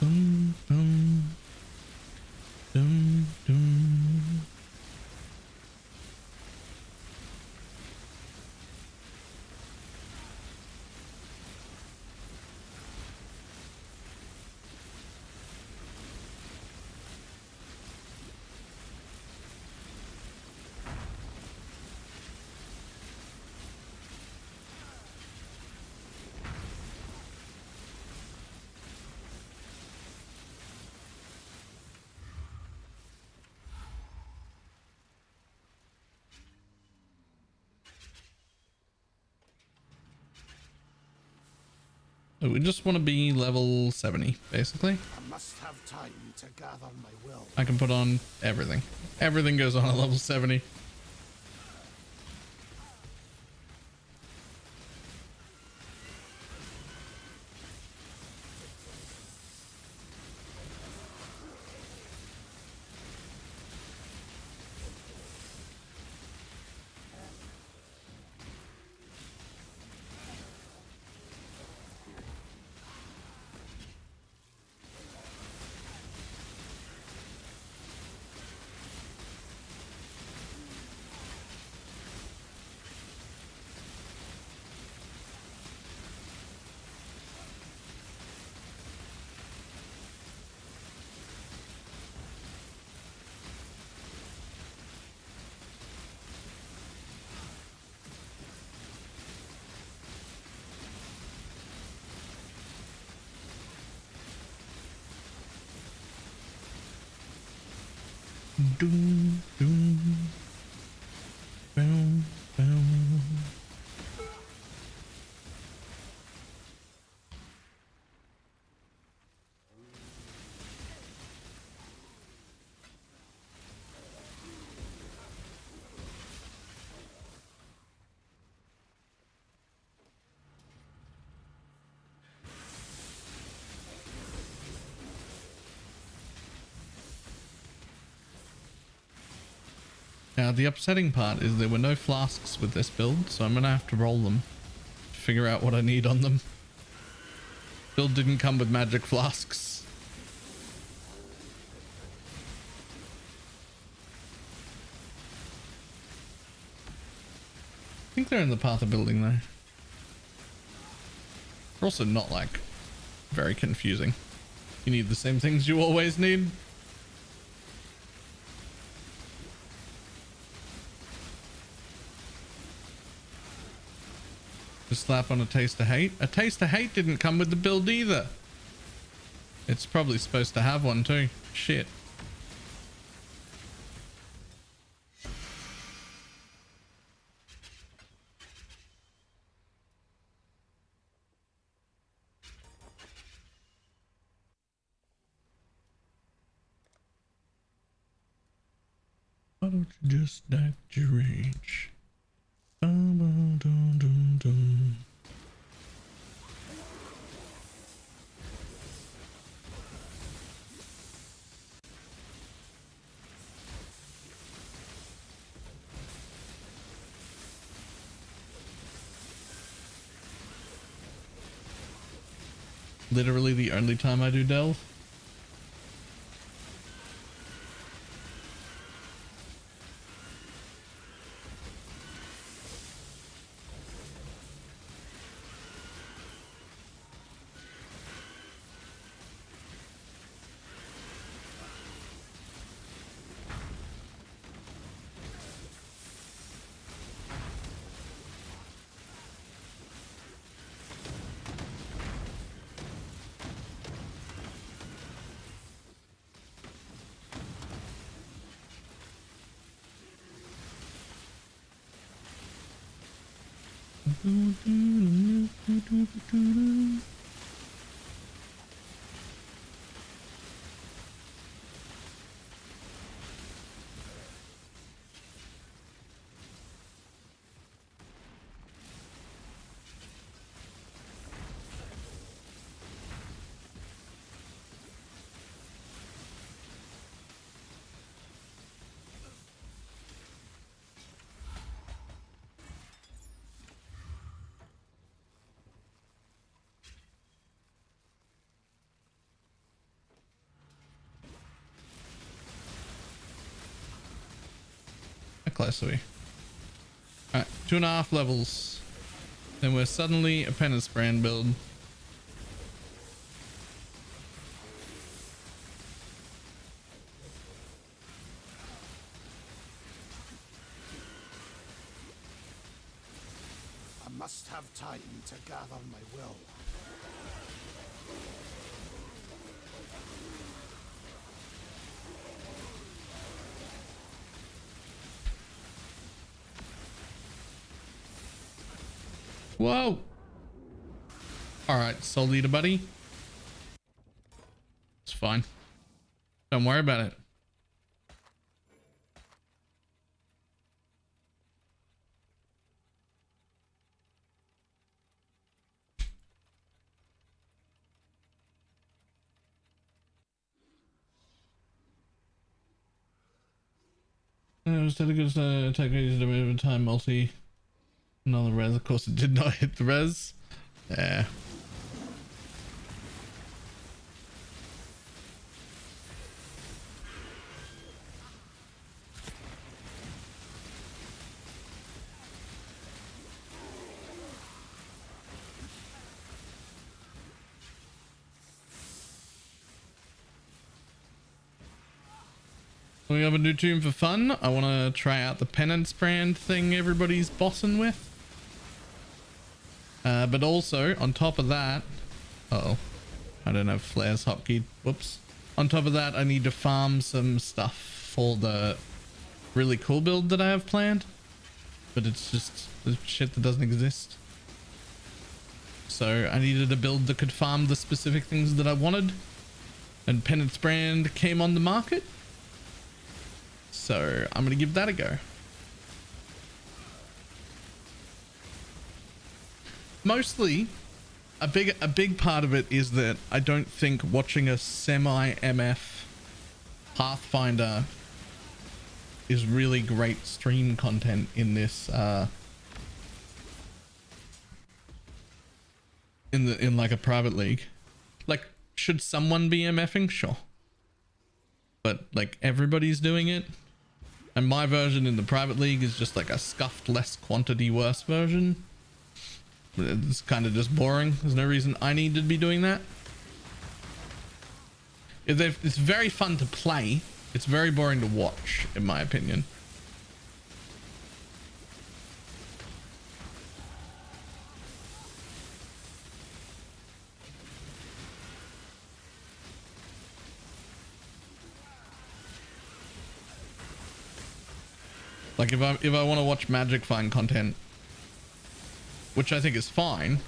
Dum, dum, dum, dum. We just want to be level 70, basically. I must have time to gather my will. I can put on everything. Everything goes on at level 70. Doom, doom. Boom, boom. Now the upsetting part is there were no flasks with this build, so I'm gonna have to roll them, figure out what I need on them. Build didn't come with magic flasks. I think they're in the path of building though. They're also not like very confusing. You need the same things you always need. Just slap on a taste of hate. A taste of hate didn't come with the build either. It's probably supposed to have one too. Shit. Why don't you just act your age? Dum, dum, dum, dum, dum. Literally the only time I do delve. How close are we? Alright, 2.5 levels. Then we're suddenly a penance brand build. I must have time to gather my will. Whoa! Alright, Soul Eater buddy. It's fine. Don't worry about it. It was dedicated to take a bit of time multi. Another res, of course it did not hit the res. Yeah. We have a new tune for fun. I want to try out the penance brand thing everybody's bossing with. But also, on top of that... Uh-oh. I don't have flares hotkey. Whoops. On top of that, I need to farm some stuff for the really cool build that I have planned, but it's just the shit that doesn't exist. So I needed a build that could farm the specific things that I wanted, and Penance Brand came on the market, so I'm gonna give that a go. Mostly, a big part of it is that I don't think watching a semi-MF Pathfinder is really great stream content in this in like a private league. Like, should someone be MFing? Sure. But like everybody's doing it. And my version in the private league is just like a scuffed less quantity worse version. It's kind of just boring. There's no reason I need to be doing that. It's very fun to play. It's very boring to watch, in my opinion. Like if I want to watch Magic Find content, which I think is fine,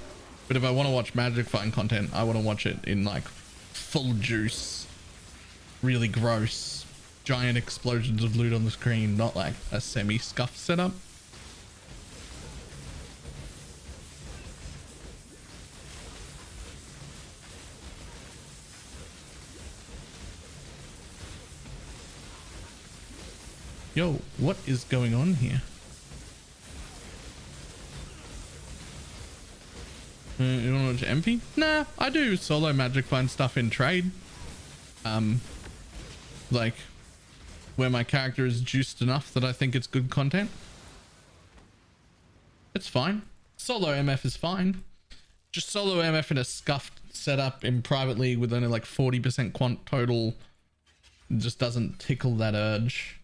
but if I want to watch Magic Find content, I want to watch it in like full juice, really gross, giant explosions of loot on the screen, not like a semi-scuffed setup. Yo, what is going on here? You want to watch MP? Nah, I do solo Magic Find stuff in trade. Like where my character is juiced enough that I think it's good content. It's fine. Solo MF is fine. Just solo MF in a scuffed setup in private league with only like 40% quant total just doesn't tickle that urge.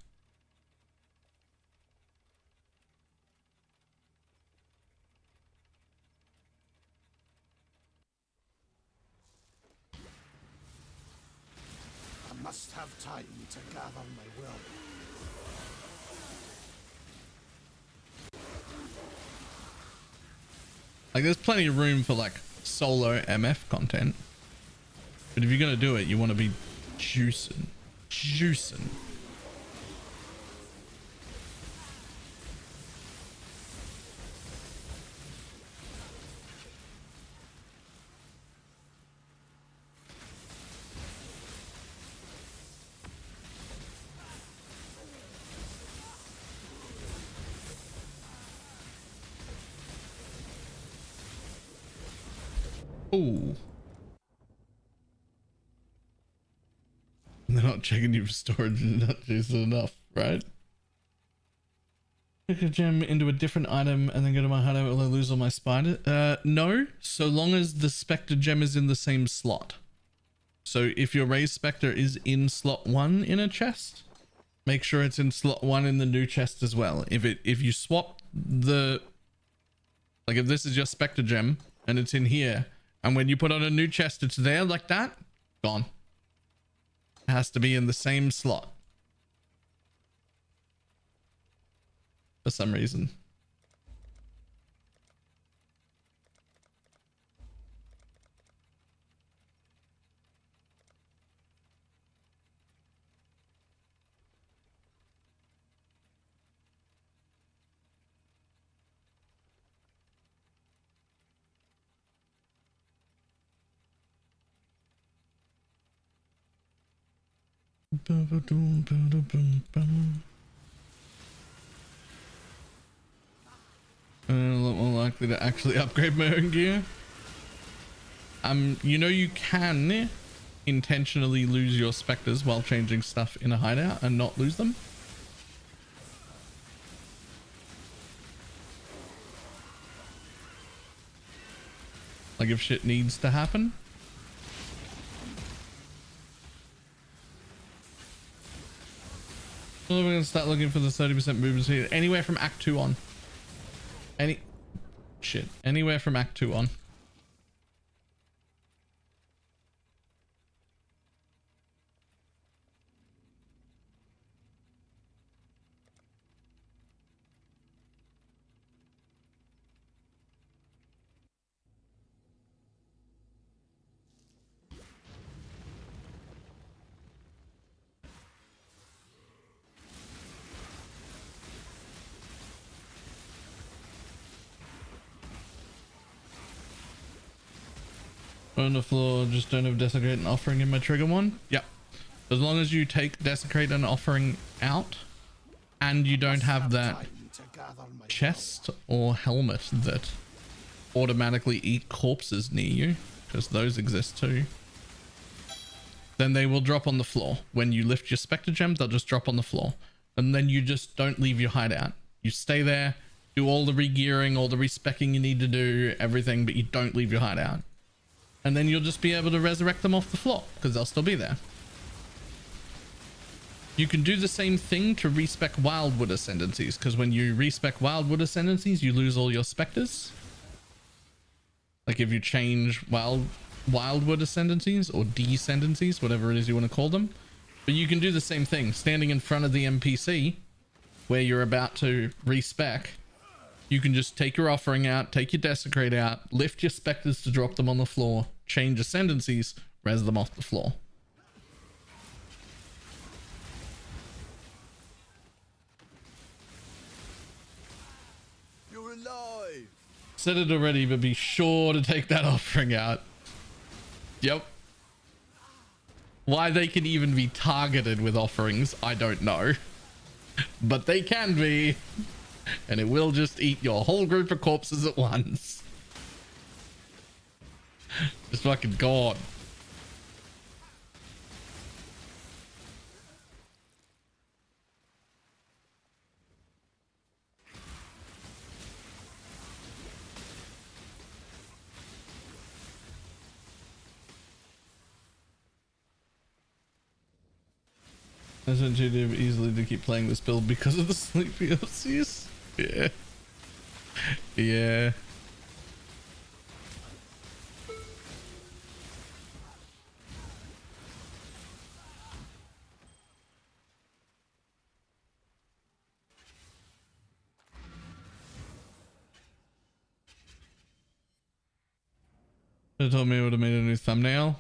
I must have time to gather my will. Like there's plenty of room for like solo MF content, but if you're gonna do it, you want to be juicing. Ooh. They're not checking you for storage and not juicing enough, right? Pick a gem into a different item and then go to my hideout. Will I lose all my spider? No, so long as the Spectre gem is in the same slot. So if your Raised Spectre is in slot 1 in a chest, make sure it's in slot 1 in the new chest as well. If you swap the, like if this is your Spectre gem and it's in here, and when you put on a new chest, it's there like that, gone. It has to be in the same slot. For some reason. A lot more likely to actually upgrade my own gear. You know you can intentionally lose your specters while changing stuff in a hideout and not lose them. Like if shit needs to happen. Well, we're gonna start looking for the 30% movement speed anywhere from Act 2 on. Anywhere from Act 2 on. On the floor, just don't have Desecrate and Offering in my trigger one. Yep. As long as you take Desecrate and Offering out, and you don't have that chest or helmet that automatically eat corpses near you, because those exist too, then they will drop on the floor. When you lift your Spectre Gem, they'll just drop on the floor. And then you just don't leave your hideout. You stay there, do all the regearing, all the respecking you need to do, everything, but you don't leave your hideout. And then you'll just be able to resurrect them off the floor, because they'll still be there. You can do the same thing to respec Wildwood Ascendancies, because when you respec Wildwood Ascendancies, you lose all your Spectres. Like if you change Wildwood Ascendancies or Descendancies, whatever it is you want to call them. But you can do the same thing, standing in front of the NPC where you're about to respec. You can just take your Offering out, take your Desecrate out, lift your Spectres to drop them on the floor, change Ascendancies, res them off the floor. You're alive. Said it already, but be sure to take that Offering out. Yep. Why they can even be targeted with offerings, I don't know. But they can be. And it will just eat your whole group of corpses at once. Just fucking gone. It's intuitive easily to keep playing this build because of the sleepy OCs. Yeah. Yeah. They told me I would have made a new thumbnail.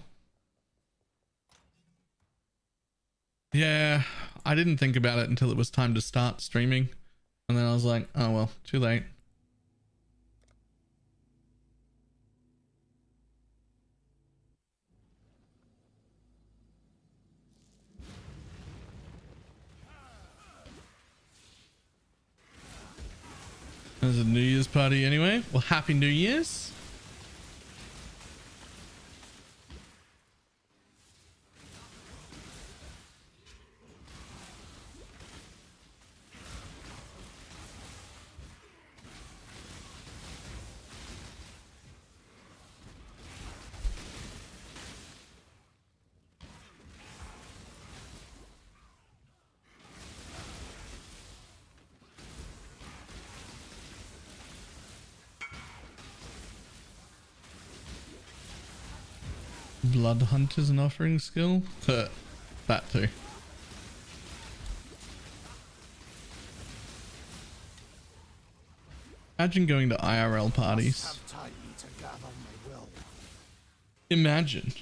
Yeah, I didn't think about it until it was time to start streaming. And then I was like, oh well, too late. There's a New Year's party anyway. Well, Happy New Year's. Blood Hunt is an offering skill. That too. Imagine going to IRL parties. Imagine.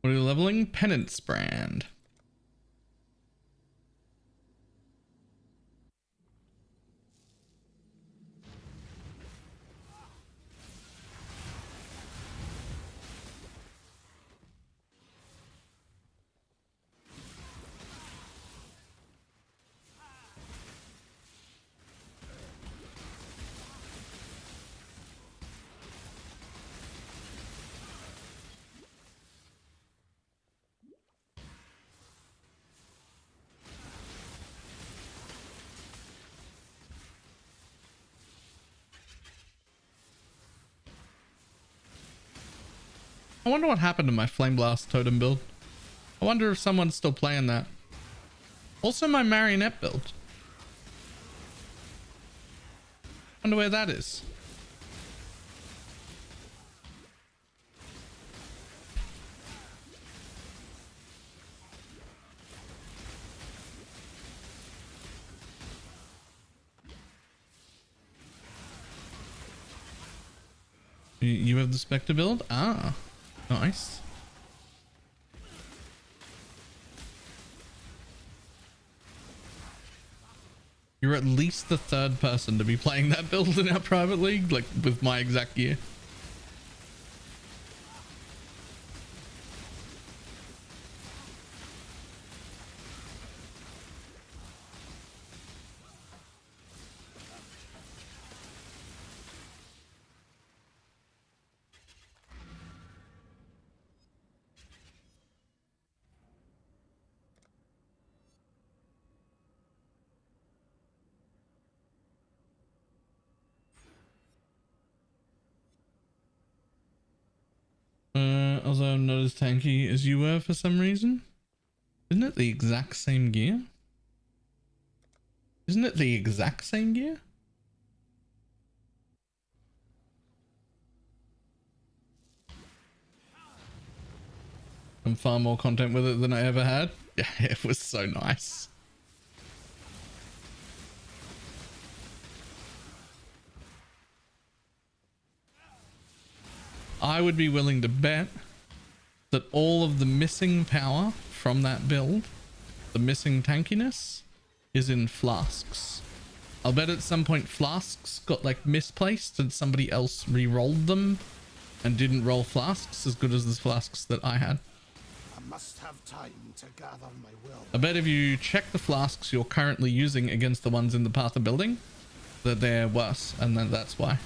What are you leveling? Penance brand. I wonder what happened to my Flame Blast totem build. I wonder if someone's still playing that. Also my Marionette build. Wonder where that is. You have the Spectre build? Ah, nice. You're at least the third person to be playing that build in our private league, like with my exact gear. Although I'm not as tanky as you were for some reason. Isn't it the exact same gear? Isn't it the exact same gear? I'm far more content with it than I ever had. Yeah, it was so nice. I would be willing to bet that all of the missing power from that build, the missing tankiness, is in flasks. I'll bet at some point flasks got like misplaced and somebody else re-rolled them and didn't roll flasks as good as the flasks that I had. I must have time to gather my will. I bet if you check the flasks you're currently using against the ones in the path of building, that they're worse, and then that's why.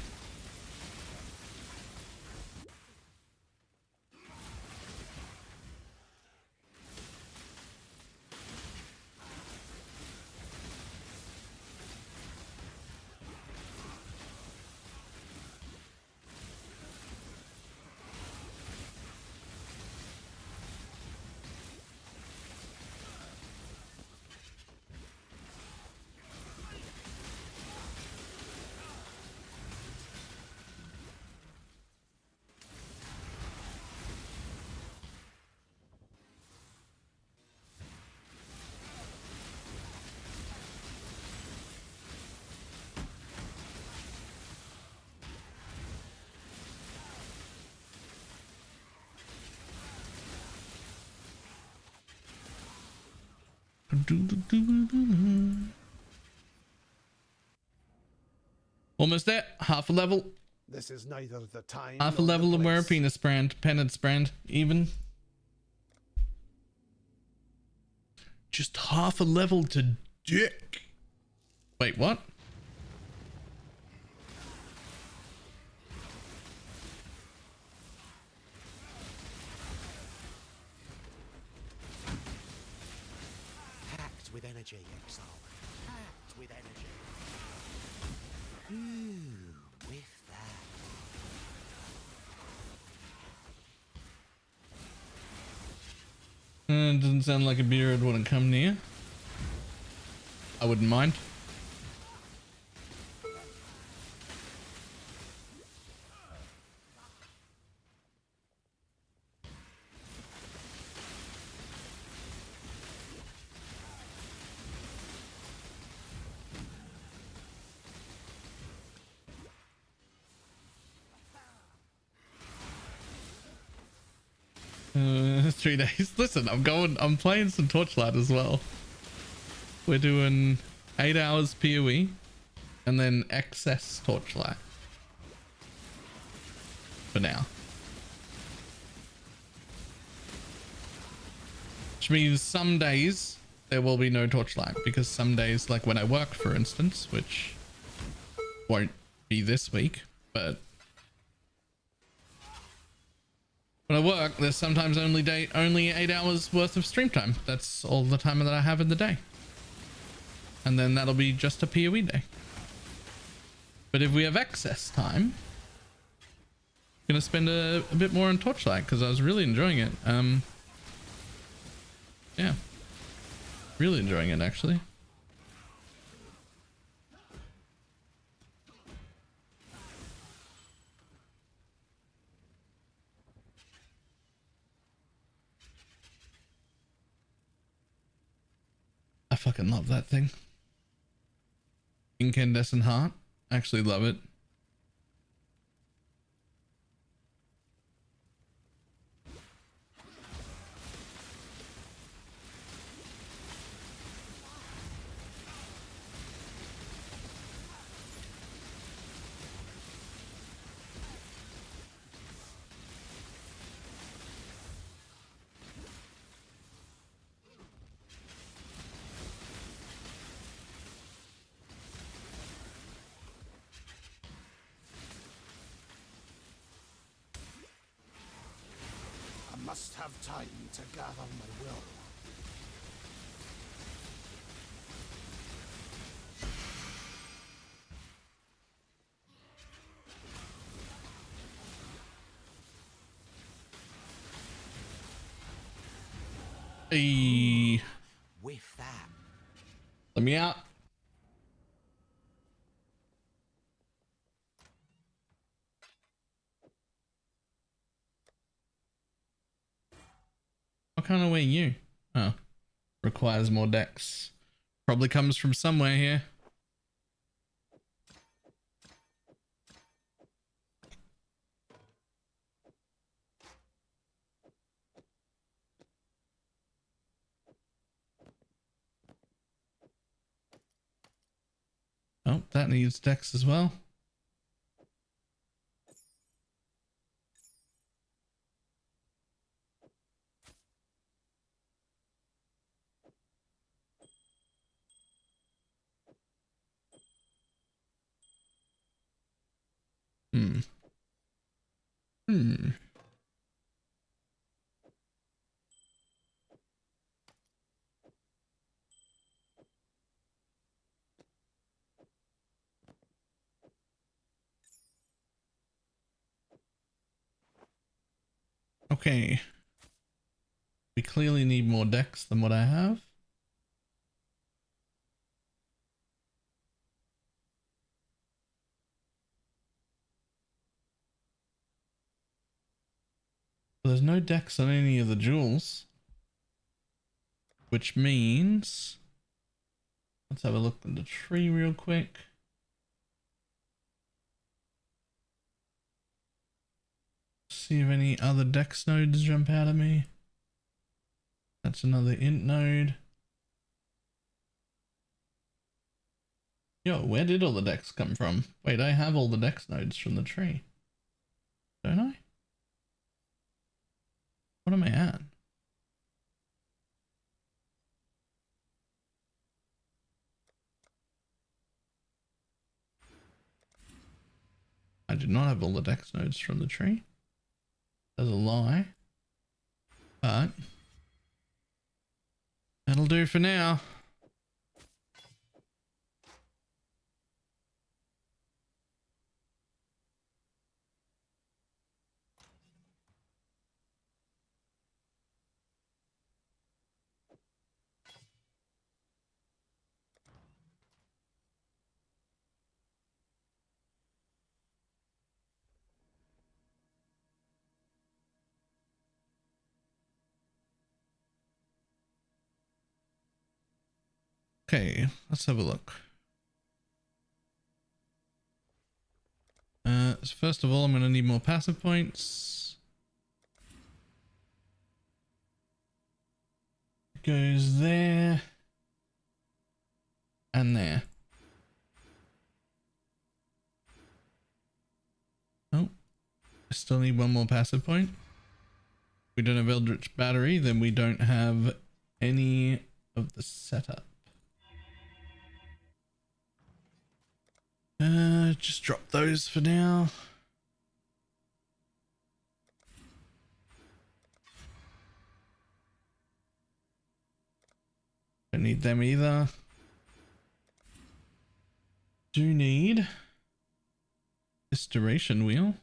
Almost there. Half a level. This is neither the time. Half a level and wear a penis brand. Penance brand. Even. Just half a level to dick. Wait, what? Packed with energy, exile. Packed with energy. Ooh, with that. It doesn't sound like a beer I'd want to come near. I wouldn't mind. 3 days. Listen, I'm playing some Torchlight as well. We're doing 8 hours PoE and then excess Torchlight for now. Which means some days there will be no Torchlight, because some days, like when I work, for instance, which won't be this week, but when I work, there's sometimes only 8 hours worth of stream time. That's all the time that I have in the day. And then that'll be just a PoE day. But if we have excess time, I'm gonna spend a bit more on Torchlight because I was really enjoying it. Yeah, really enjoying it actually. I fucking love that thing. Incandescent Heart. I actually love it. must have time to gather my will. Hey. With that. Let me out. What kind of way you? Oh. Requires more decks. Probably comes from somewhere here. Oh, that needs decks as well. Hmm. Hmm. Okay. We clearly need more decks than what I have. There's no decks on any of the jewels. Which means... Let's have a look at the tree real quick. See if any other dex nodes jump out at me. That's another int node. Yo, where did all the decks come from? Wait, I have all the dex nodes from the tree. Don't I? What am I at? I did not have all the dex nodes from the tree. That's a lie. But that'll do for now. Okay, let's have a look. So first of all, I'm going to need more passive points. Goes there and there. Oh, I still need one more passive point. If we don't have Eldritch Battery, then we don't have any of the setup. Just drop those for now. Don't need them either. Do need this duration wheel.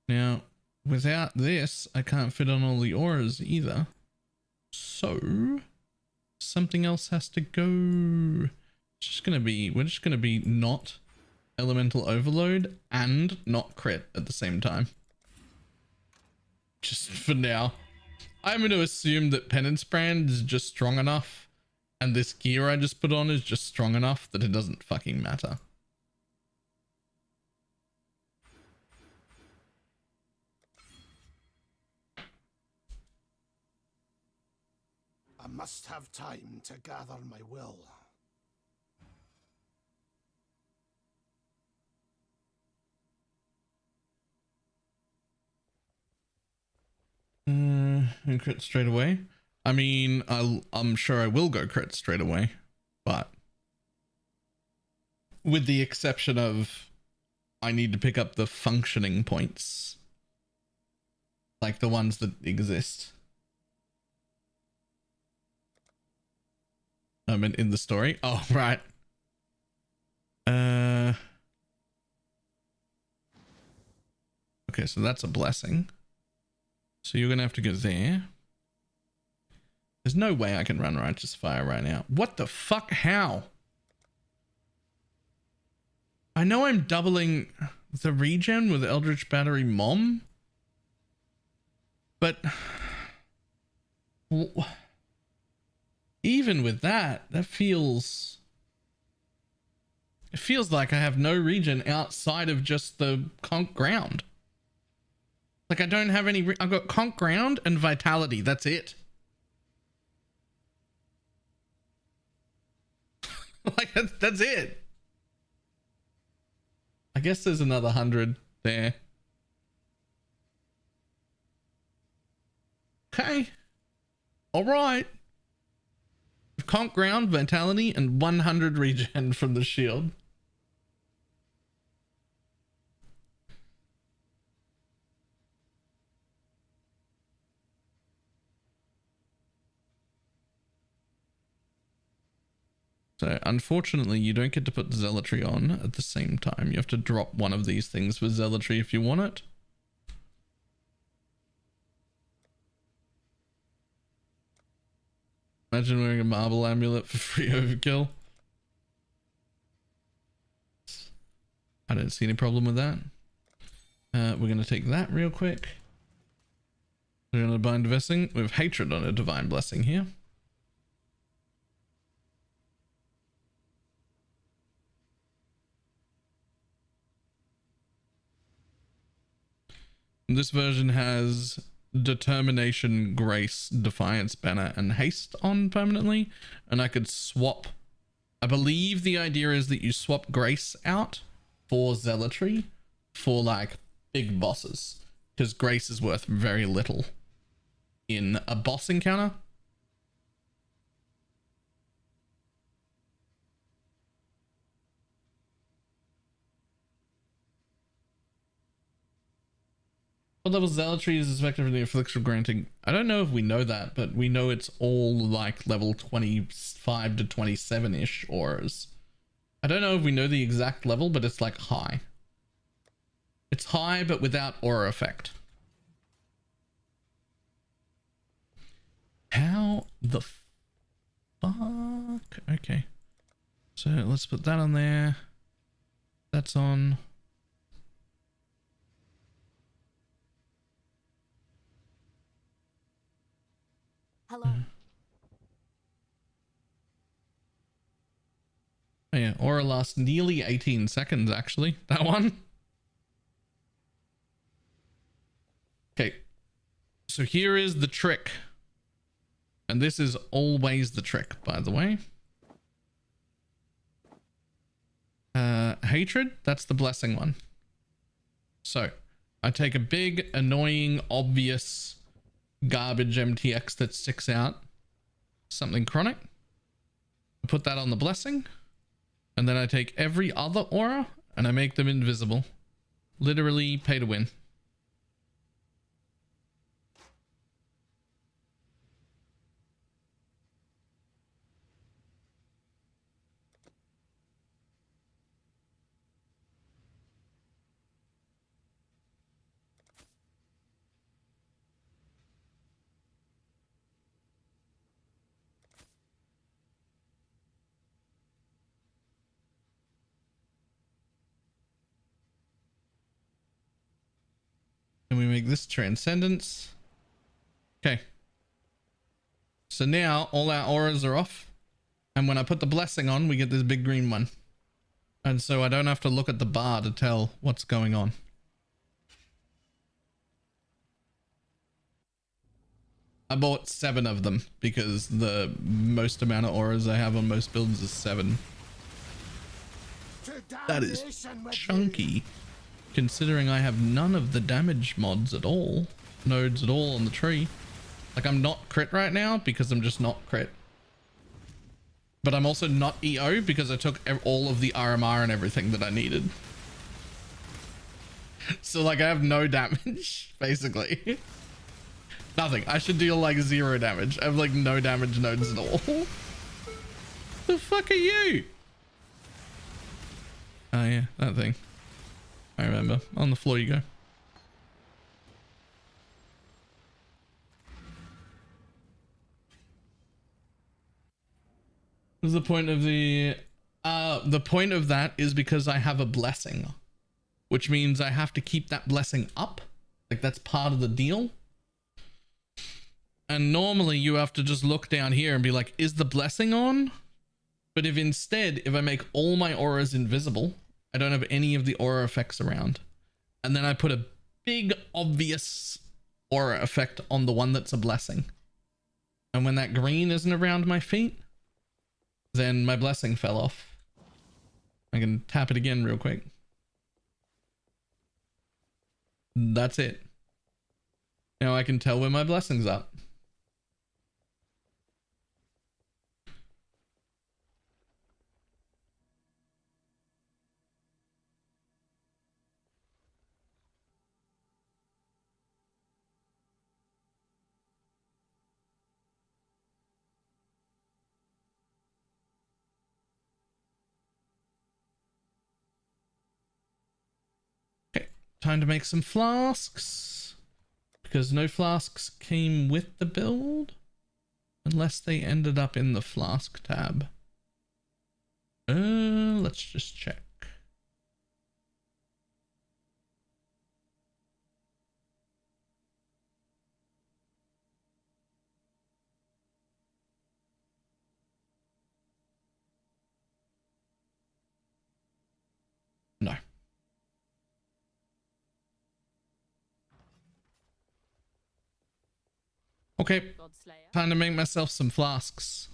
Now, without this, I can't fit on all the auras either. So, something else has to go. It's just gonna be, we're just gonna be not elemental overload and not crit at the same time. Just for now. I'm going to assume that Penance Brand is just strong enough and this gear I just put on is just strong enough that it doesn't fucking matter. I must have time to gather my will. And crit straight away. I mean, I'm sure I will go crit straight away, but with the exception of I need to pick up the functioning points, like the ones that exist. I mean, in the story. Oh, right. Okay, so that's a blessing. So you're gonna have to go there. There's no way I can run Righteous Fire right now. What the fuck? How? I know I'm doubling the regen with Eldritch Battery Mom, but even with that, it feels like I have no regen outside of just the Conk Ground. Like I don't have any, I've got Conk Ground and Vitality, that's it. Like that's it. I guess there's another 100 there. Okay. All right. Conk Ground, Vitality, and 100 regen from the shield. So unfortunately, you don't get to put Zealotry on at the same time. You have to drop one of these things for Zealotry if you want it. Imagine wearing a marble amulet for free overkill. I don't see any problem with that. We're going to take that real quick. We're going to Divine Blessing. We have Hatred on a Divine Blessing here. This version has Determination, Grace, Defiance, Banner, and Haste on permanently, and I could swap. I believe the idea is that you swap Grace out for Zealotry for like big bosses, because Grace is worth very little in a boss encounter. What level Zealotry is effective in the affliction granting? I don't know if we know that, but we know it's all like level 25 to 27-ish auras. I don't know if we know the exact level, but it's like high. It's high, but without aura effect. How the fuck? Okay. So let's put that on there. That's on. Hello. Oh yeah, aura lasts nearly 18 seconds actually, that one. Okay, so here is the trick. And this is always the trick, by the way. Hatred, that's the blessing one. So, I take a big, annoying, obvious garbage MTX that sticks out, something chronic, I put that on the blessing, and then I take every other aura and I make them invisible. Literally pay to win. And we make this Transcendence. Okay. So now all our auras are off. And when I put the blessing on, we get this big green one. And so I don't have to look at the bar to tell what's going on. I bought 7 of them because the most amount of auras I have on most builds is 7. That is chunky. Considering I have none of the damage mods at all, nodes at all on the tree. Like, I'm not crit right now because I'm just not crit. But I'm also not EO because I took all of the RMR and everything that I needed. So, like, I have no damage, basically. Nothing. I should deal, like, 0 damage. I have, like, no damage nodes at all. The fuck are you? Oh, yeah, that thing. I remember. On the floor you go. What's the point of the point of that is because I have a blessing, which means I have to keep that blessing up. Like, that's part of the deal. And normally you have to just look down here and be like, is the blessing on? But if instead, if I make all my auras invisible, I don't have any of the aura effects around. And then I put a big obvious aura effect on the one that's a blessing. And when that green isn't around my feet, then my blessing fell off. I can tap it again real quick. That's it. Now I can tell where my blessing's up. Time to make some flasks, because no flasks came with the build unless they ended up in the flask tab. Let's just check. No. Okay, time to make myself some flasks.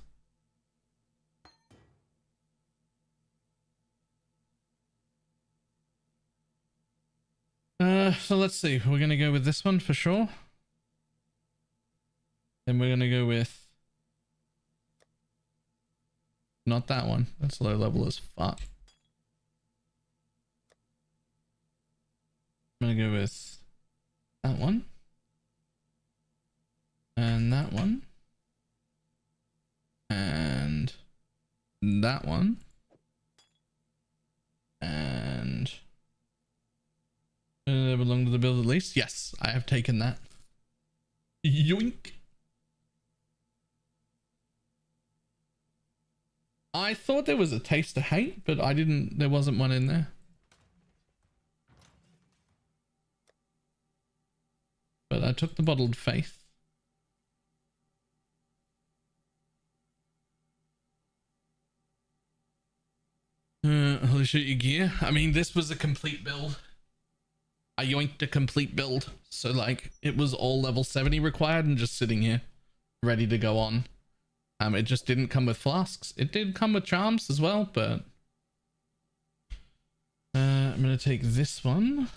So let's see. We're gonna go with this one for sure. Then we're gonna go with not that one. That's low level as fuck. I'm gonna go with that one. And that one. And that one. And they belong to the build at least. Yes, I have taken that. Yoink. I thought there was a taste of hate, but I didn't. There wasn't one in there. But I took the bottled faith. Holy shit, your gear. I mean, this was a complete build. I yoinked a complete build. So, like, it was all level 70 required and just sitting here, ready to go on. It just didn't come with flasks. It did come with charms as well, but... I'm going to take this one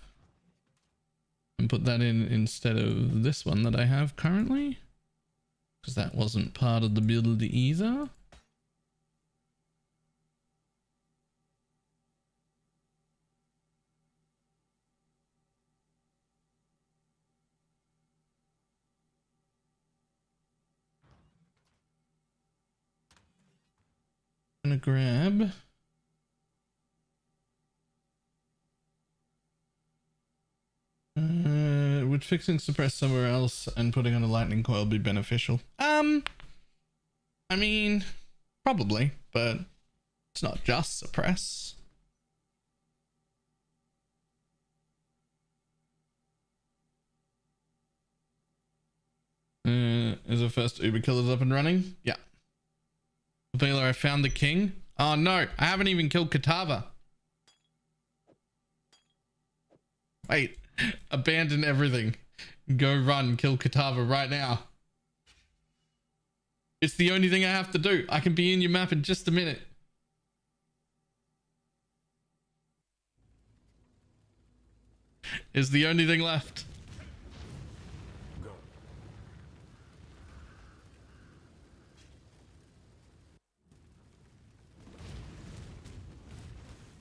and put that in instead of this one that I have currently, because that wasn't part of the build either. I'm gonna grab would fixing suppress somewhere else and putting on a lightning coil be beneficial? I mean, probably, but it's not just suppress. Is the first Uber killers up and running? Yeah. Baylor, I found the king. Oh no, I haven't even killed Katava. Wait, abandon everything. Go run, kill Katava right now. It's the only thing I have to do. I can be in your map in just a minute. It's the only thing left.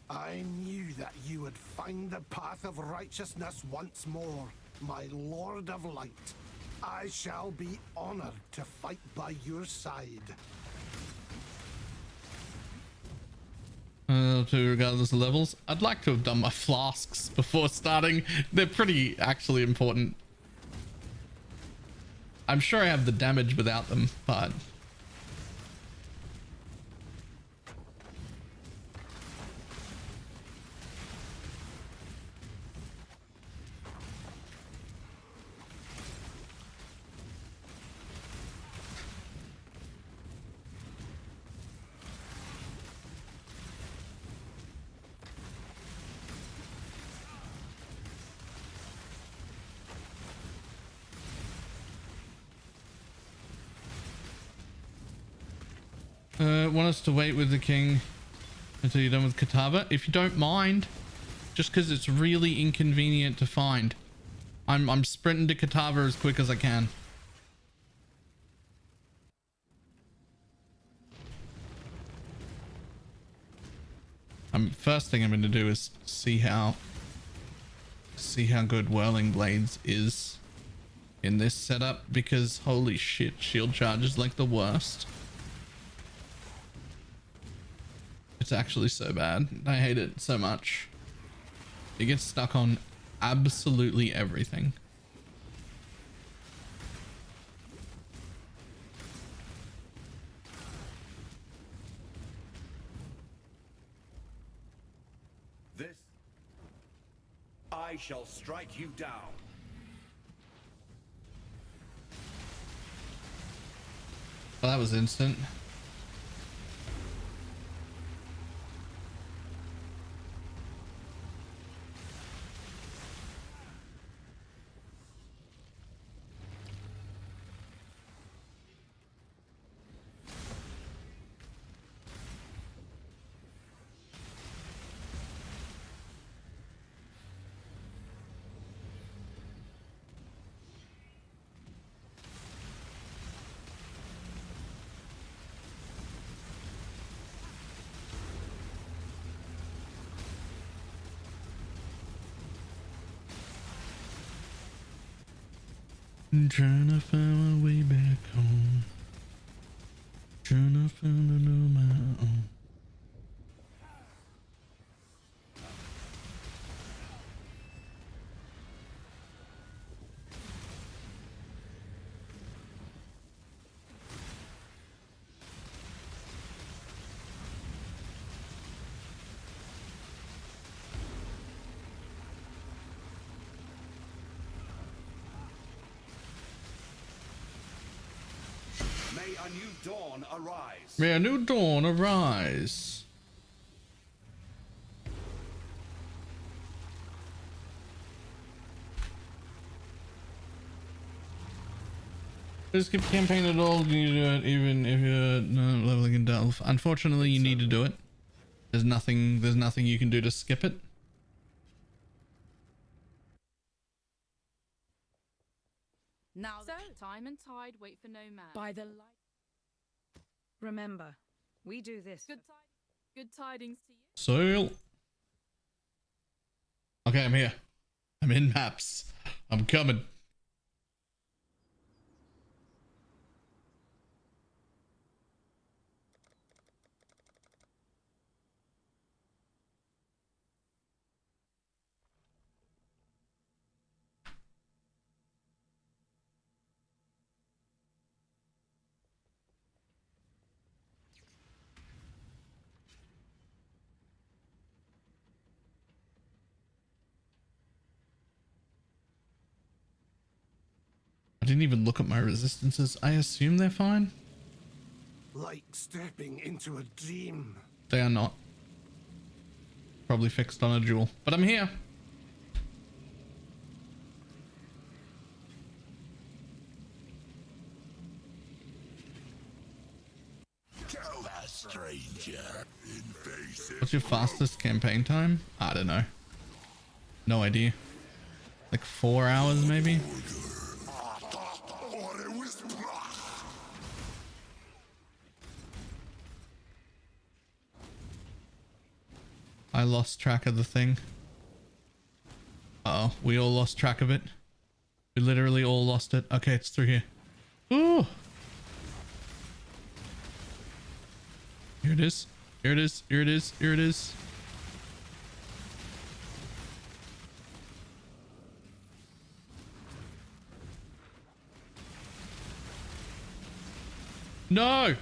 I knew that you would find the path of righteousness once more, my Lord of Light. I shall be honored to fight by your side. Regardless of levels, I'd like to have done my flasks before starting. They're pretty actually important. I'm sure I have the damage without them, but want us to wait with the king until you're done with Katava, if you don't mind, just because it's really inconvenient to find. I'm sprinting to Katava as quick as I can. First thing I'm going to do is see how good Whirling Blades is in this setup, because holy shit, shield charge is like the worst. It's actually so bad. I hate it so much. It gets stuck on absolutely everything. This, I shall strike you down. Well, that was instant. I'm trying to find my way back home. Trying to find a new my own. May a new dawn arise. May a new dawn arise. Skip campaign at all? You do it even if you're not leveling in Delve. Unfortunately, you need to do it. There's nothing you can do to skip it. Now, so time and tide wait for no man. By the light. Remember, we do this. Good tidings to you. Sail. Okay, I'm here. I'm in maps. I'm coming. I didn't even look at my resistances. I assume they're fine. Like stepping into a dream. They are not. Probably fixed on a duel. But I'm here. Tell that stranger in face. What's your fastest campaign time? I don't know. No idea. Like 4 hours maybe? I lost track of the thing. Uh oh, we all lost track of it. We literally all lost it. Okay, it's through here. Ooh. Here it is. Here it is. Here it is. Here it is. No.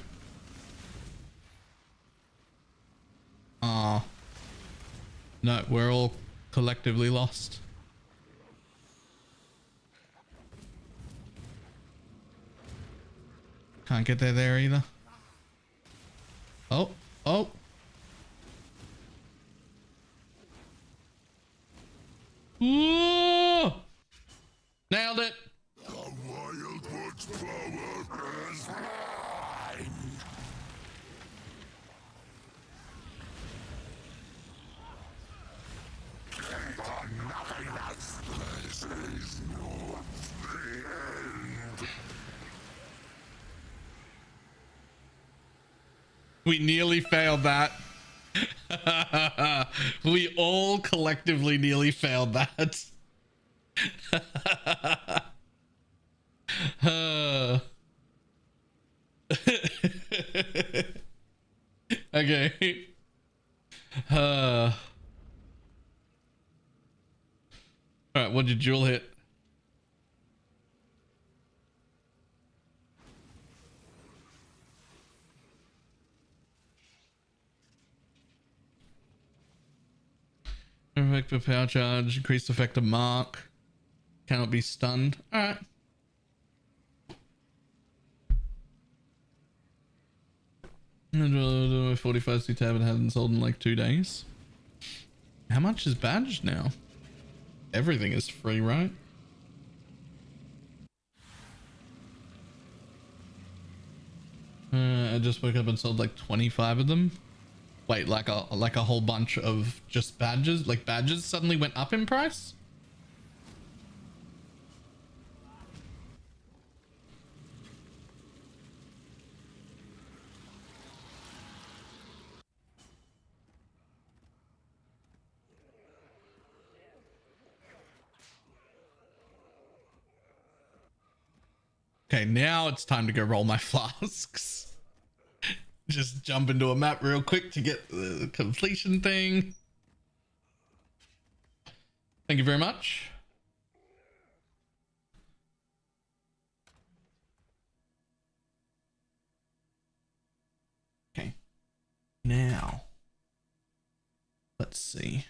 Ah. No, we're all collectively lost. Can't get there either. Oh, oh. Ooh! Nailed it. The Wildwood's power is mine. Nothingness. This is not the end. We nearly failed that. We all collectively nearly failed that. Okay. All right, what did Jewel hit? Effect for power charge, increased effect of mark. Cannot be stunned. Alright. And 45 C tab and hasn't sold in like 2 days. How much is badged now? Everything is free, right? I just woke up and sold like 25 of them. Wait, like a whole bunch of just badges? Like badges suddenly went up in price? Okay, now it's time to go roll my flasks. Just jump into a map real quick to get the completion thing. Thank you very much. Okay. Now, let's see.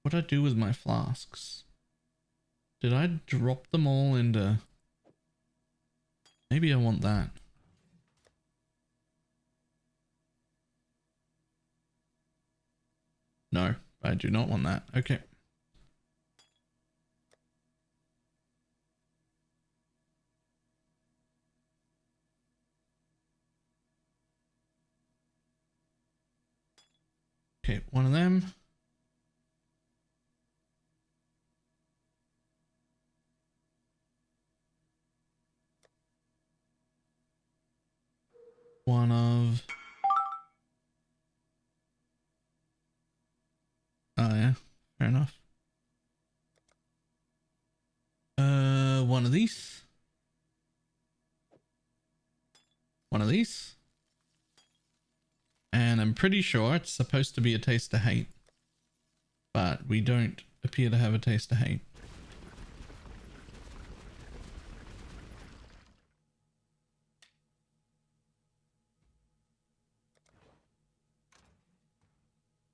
What did I do with my flasks? Did I drop them all into... Maybe I want that. No, I do not want that. Okay. Okay, one of them. One of... Oh yeah, fair enough. One of these. One of these. And I'm pretty sure it's supposed to be a taste of hate. But we don't appear to have a taste of hate.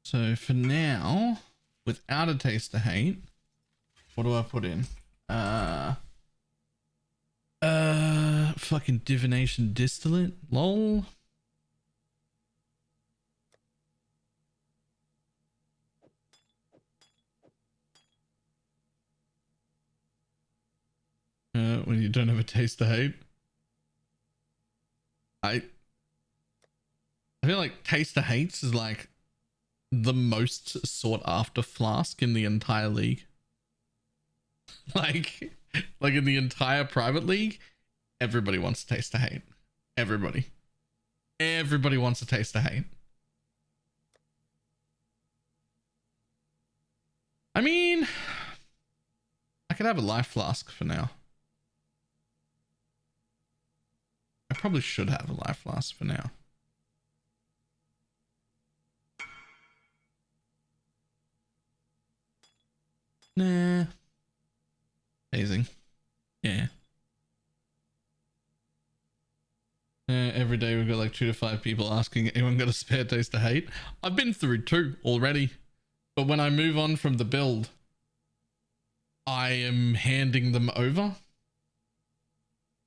So for now, without a taste of hate, what do I put in? Fucking divination distillate, lol. When you don't have a taste of hate. I feel like taste of hates is like the most sought after flask in the entire league. like in the entire private league, everybody wants a taste of hate. Everybody wants a taste of hate. I mean, I could have a life flask for now. I probably should have a life flask for now. Nah. Amazing. Yeah. Every day we've got like 2 to 5 people asking, anyone got a spare taste of hate? I've been through 2 already. But when I move on from the build, I am handing them over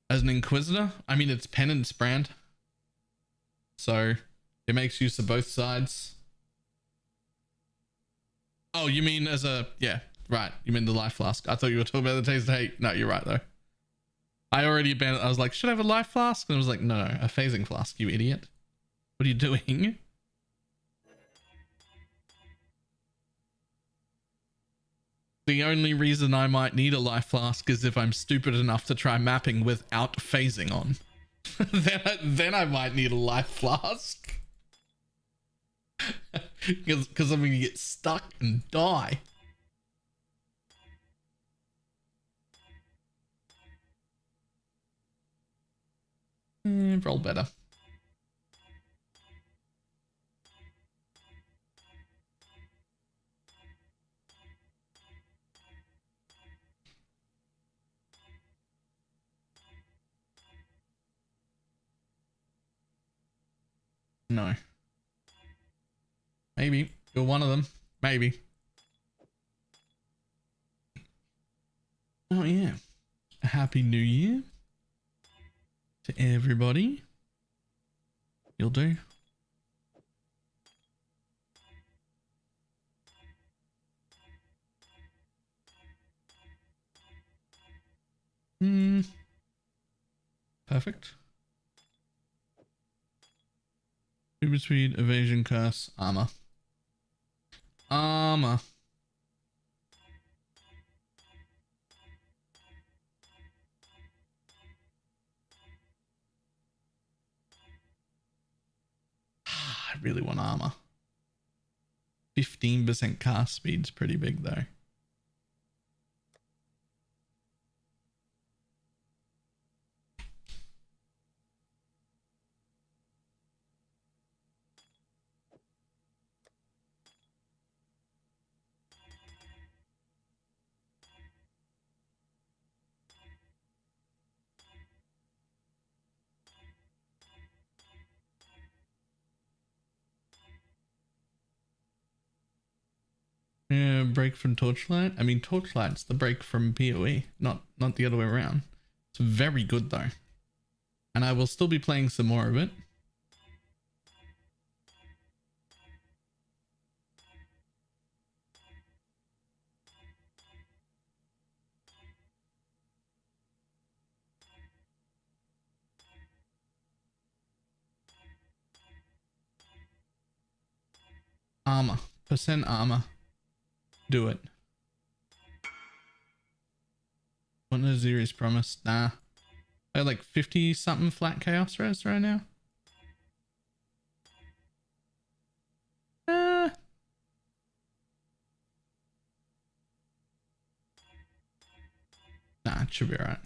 as an Inquisitor. I mean, it's Penance brand. So it makes use of both sides. Oh, you mean as a... Yeah, right. You mean the life flask. I thought you were talking about the taste of hate. No, you're right though. I already abandoned... I was like, should I have a life flask? And I was like, no, a phasing flask, you idiot. What are you doing? The only reason I might need a life flask is if I'm stupid enough to try mapping without phasing on. then I might need a life flask. Because I'm going to get stuck and die. Roll better. No. Maybe. You're one of them. Maybe. Oh yeah. A happy new year to everybody. You'll do. Perfect. Super speed, evasion, curse, armor. Armor. I really want armor. 15% cast speed's pretty big though. Yeah, break from Torchlight. I mean, Torchlight's the break from PoE, not the other way around. It's very good though, and I will still be playing some more of it. Armor, percent armor. Do it. What Naziri's promised? Nah. I like 50 something flat chaos res right now. Nah, it should be alright.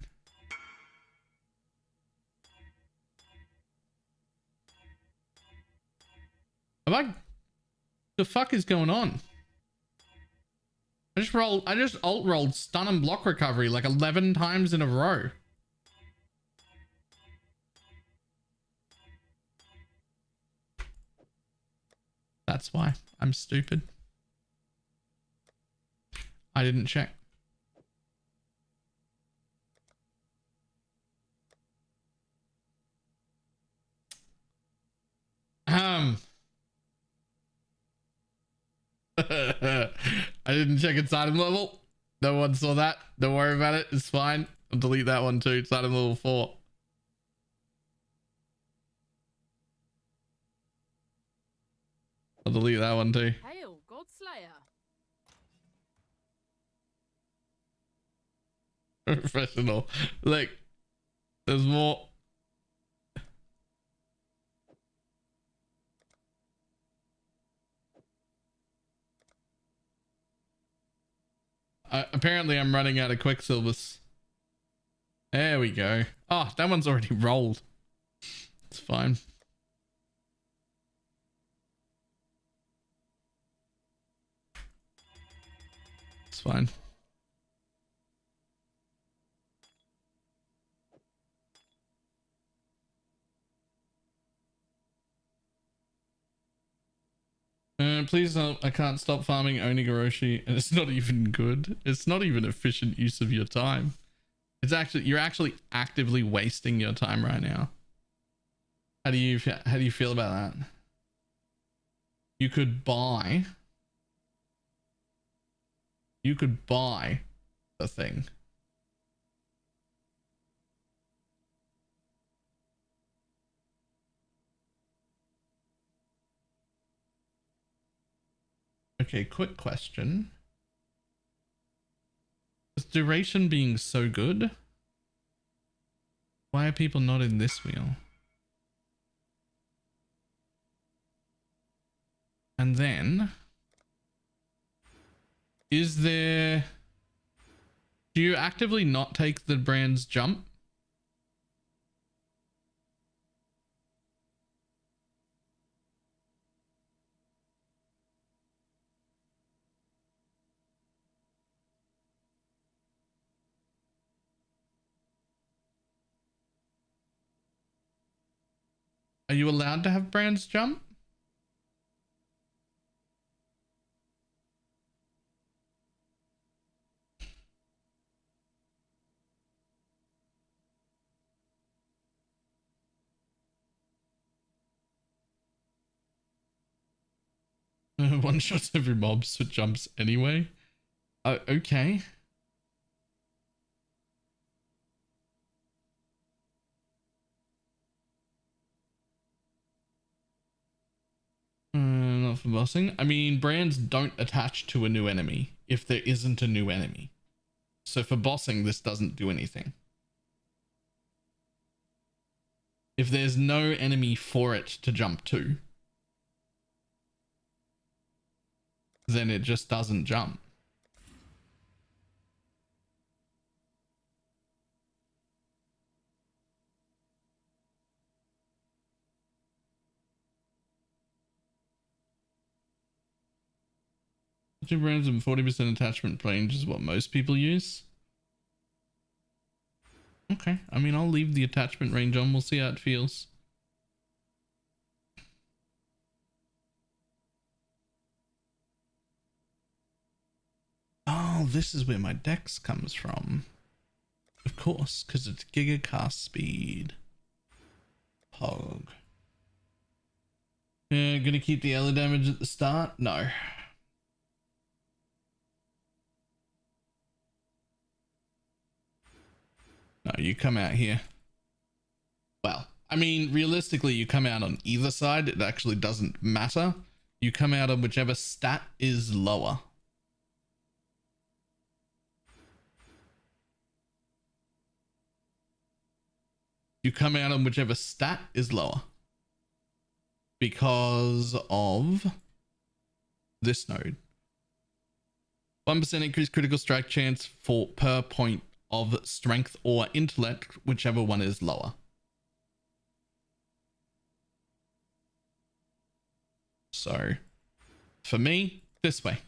The fuck is going on? I just alt rolled stun and block recovery like 11 times in a row. That's why I'm stupid. I didn't check. I didn't check its item level. No one saw that. Don't worry about it. It's fine. I'll delete that one too. It's item level 4. I'll delete that one too. Hail, Godslayer. Professional. Look, there's more. Apparently I'm running out of Quicksilvers. There we go. Oh, that one's already rolled. It's fine. It's fine. Please help. I can't stop farming Onigoroshi, and it's not even good. It's not even efficient use of your time. It's actually, you're actually actively wasting your time right now. How do you feel about that? You could buy the thing. Okay, quick question. With duration being so good, why are people not in this wheel? And then, is there... Do you actively not take the brand's jump? Are you allowed to have brands jump? One shots every mob, so jumps anyway. Okay. Not for bossing. I mean, brands don't attach to a new enemy if there isn't a new enemy. So for bossing, this doesn't do anything. If there's no enemy for it to jump to, then it just doesn't jump. Two brands and 40% attachment range is what most people use. Okay, I mean, I'll leave the attachment range on. We'll see how it feels. Oh, this is where my dex comes from. Of course, because it's Giga cast speed. Hog. Gonna keep the ally damage at the start? No. No, you come out here. Well, I mean, realistically, you come out on either side. It actually doesn't matter. You come out on whichever stat is lower. You come out on whichever stat is lower. Because of this node. 1% increased critical strike chance for per point of strength or intellect, whichever one is lower. So, for me, this way.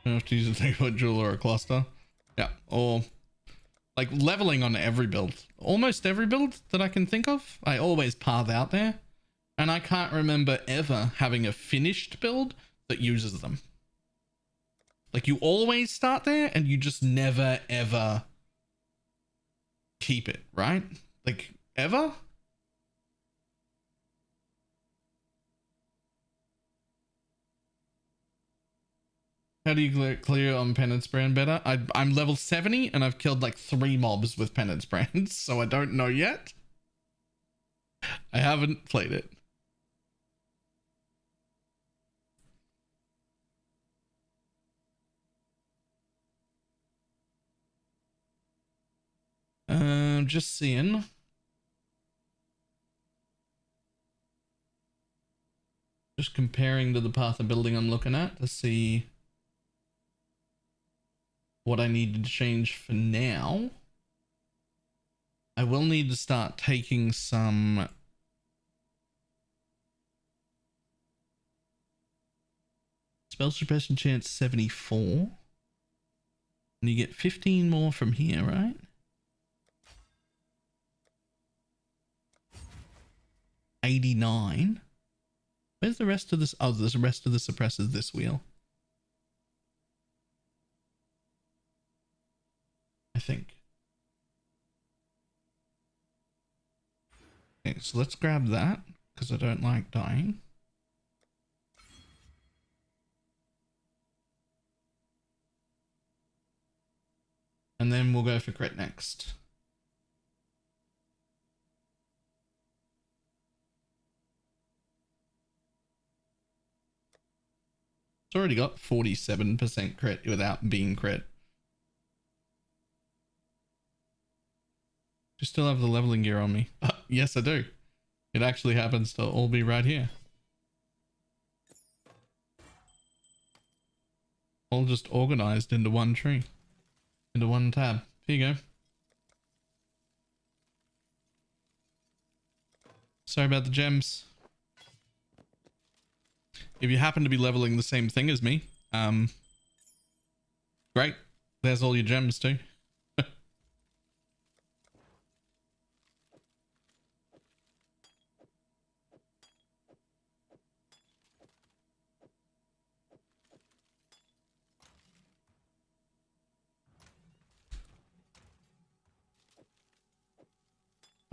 I have to use a 3-point jewel or a cluster. Yeah, or like leveling on every build. Almost every build that I can think of, I always path out there. And I can't remember ever having a finished build that uses them. Like, you always start there and you just never ever keep it, right? Like, ever? How do you clear on Penance Brand better? I'm level 70 and I've killed like 3 mobs with Penance Brands, so I don't know yet. I haven't played it. just seeing. Just comparing to the path of building I'm looking at to see what I need to change for now. I will need to start taking some spell suppression chance 74. And you get 15 more from here, right? $89. Where's the rest of this? Oh, the rest of the suppressors this wheel. I think. Okay, so let's grab that because I don't like dying. And then we'll go for crit next. It's already got 47% crit without being crit. Do you still have the leveling gear on me? Yes, I do. It actually happens to all be right here. All just organized into one tree. Into one tab. Here you go. Sorry about the gems. If you happen to be leveling the same thing as me, great. There's all your gems too.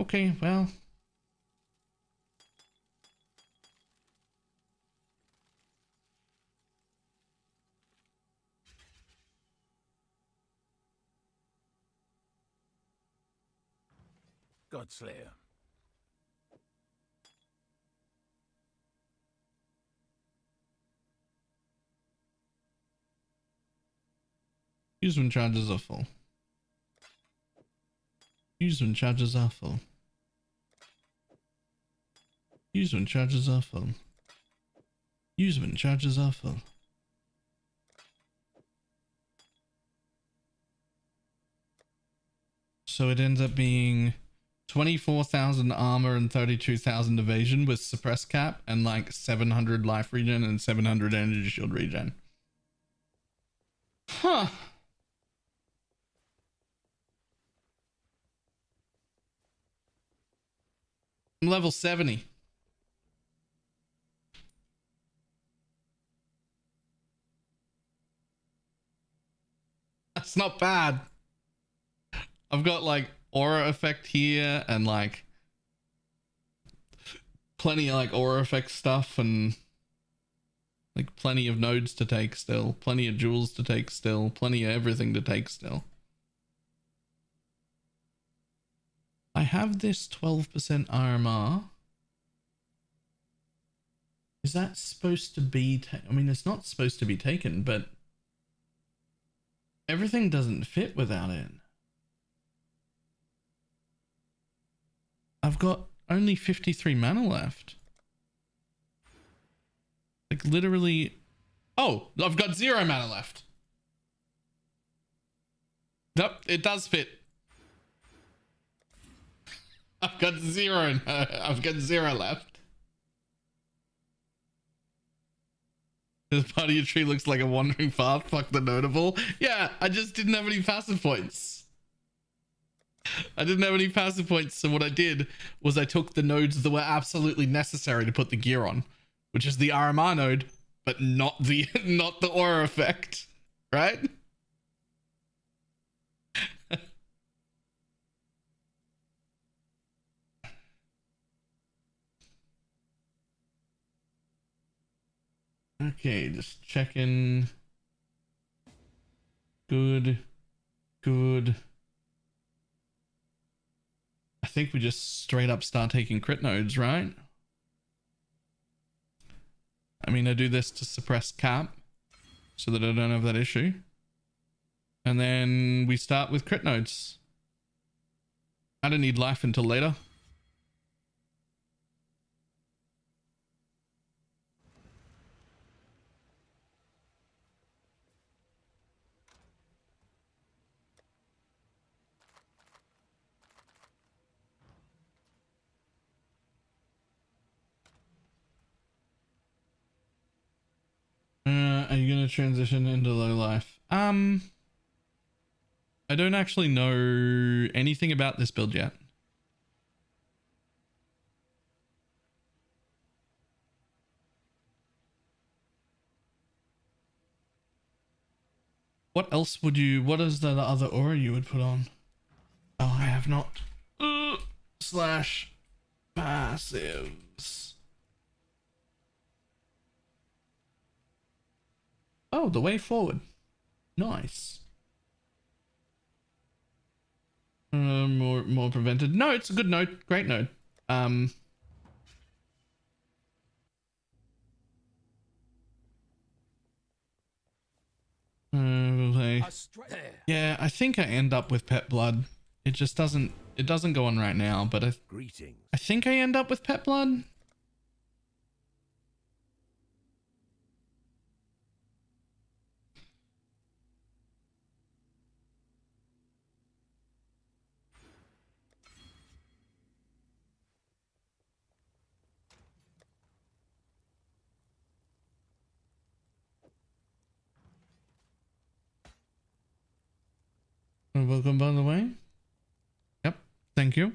Okay, well. Godslayer. Use when charges are full. Use when charges are full. Use when charges are full. Use when charges are full. So it ends up being 24,000 armor and 32,000 evasion with suppress cap and like 700 life regen and 700 energy shield regen. Huh. I'm level 70. That's not bad. I've got like aura effect here and like plenty of like aura effect stuff and like plenty of nodes to take still, plenty of jewels to take still, plenty of everything to take still. I have this 12% RMR. Is that supposed to be I mean, it's not supposed to be taken, but everything doesn't fit without it. I've got only 53 mana left. Like literally. Oh, I've got 0 mana left. Nope, it does fit. I've got 0. I've got 0 left. This part of your tree looks like a wandering path. Fuck the notable. Yeah, I just didn't have any passive points. I didn't have any passive points, so what I did was I took the nodes that were absolutely necessary to put the gear on, which is the RMR node, but not the aura effect, right? Okay, just checking. Good. I think we just straight up start taking crit nodes, right? I mean, I do this to suppress cap so that I don't have that issue. And then we start with crit nodes. I don't need life until later. Are you gonna transition into low life? I don't actually know anything about this build yet. What else would you, what is the other aura you would put on? Oh, I have not. Slash passives. Oh, the way forward. Nice. More prevented. No, it's a good note. Great note. Yeah, I think I end up with pet blood. It just doesn't, it doesn't go on right now, but I think I end up with pet blood. Welcome, by the way. Yep, thank you.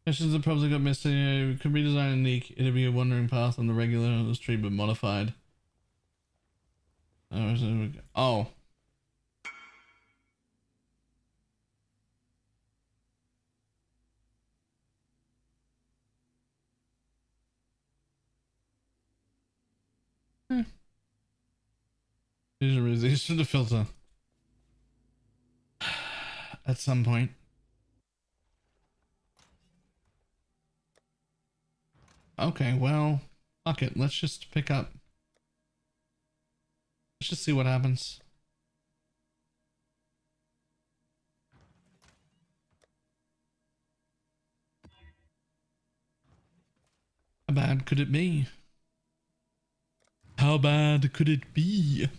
Questions that probably got missed. Could redesign and leak. It'd be a wandering path on the regular street, but modified. Oh. Visualization to filter. At some point. Okay, well, fuck it. Let's just pick up. Let's just see what happens. How bad could it be? How bad could it be?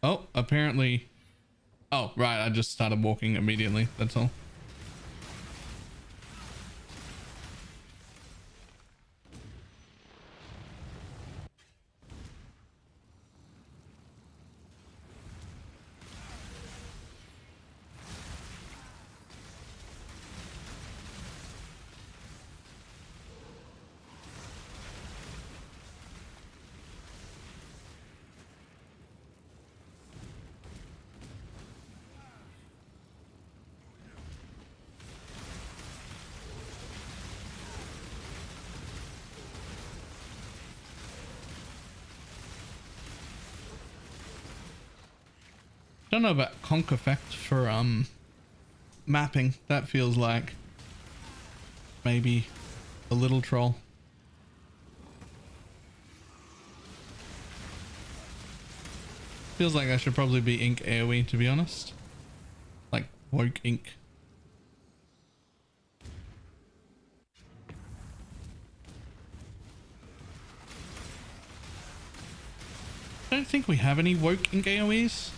Oh, apparently. Oh, right. I just started walking immediately. That's all. Don't know about conk effect for mapping. That feels like maybe a little troll. Feels like I should probably be ink AoE, to be honest. Like woke ink. I don't think we have any woke ink AoEs.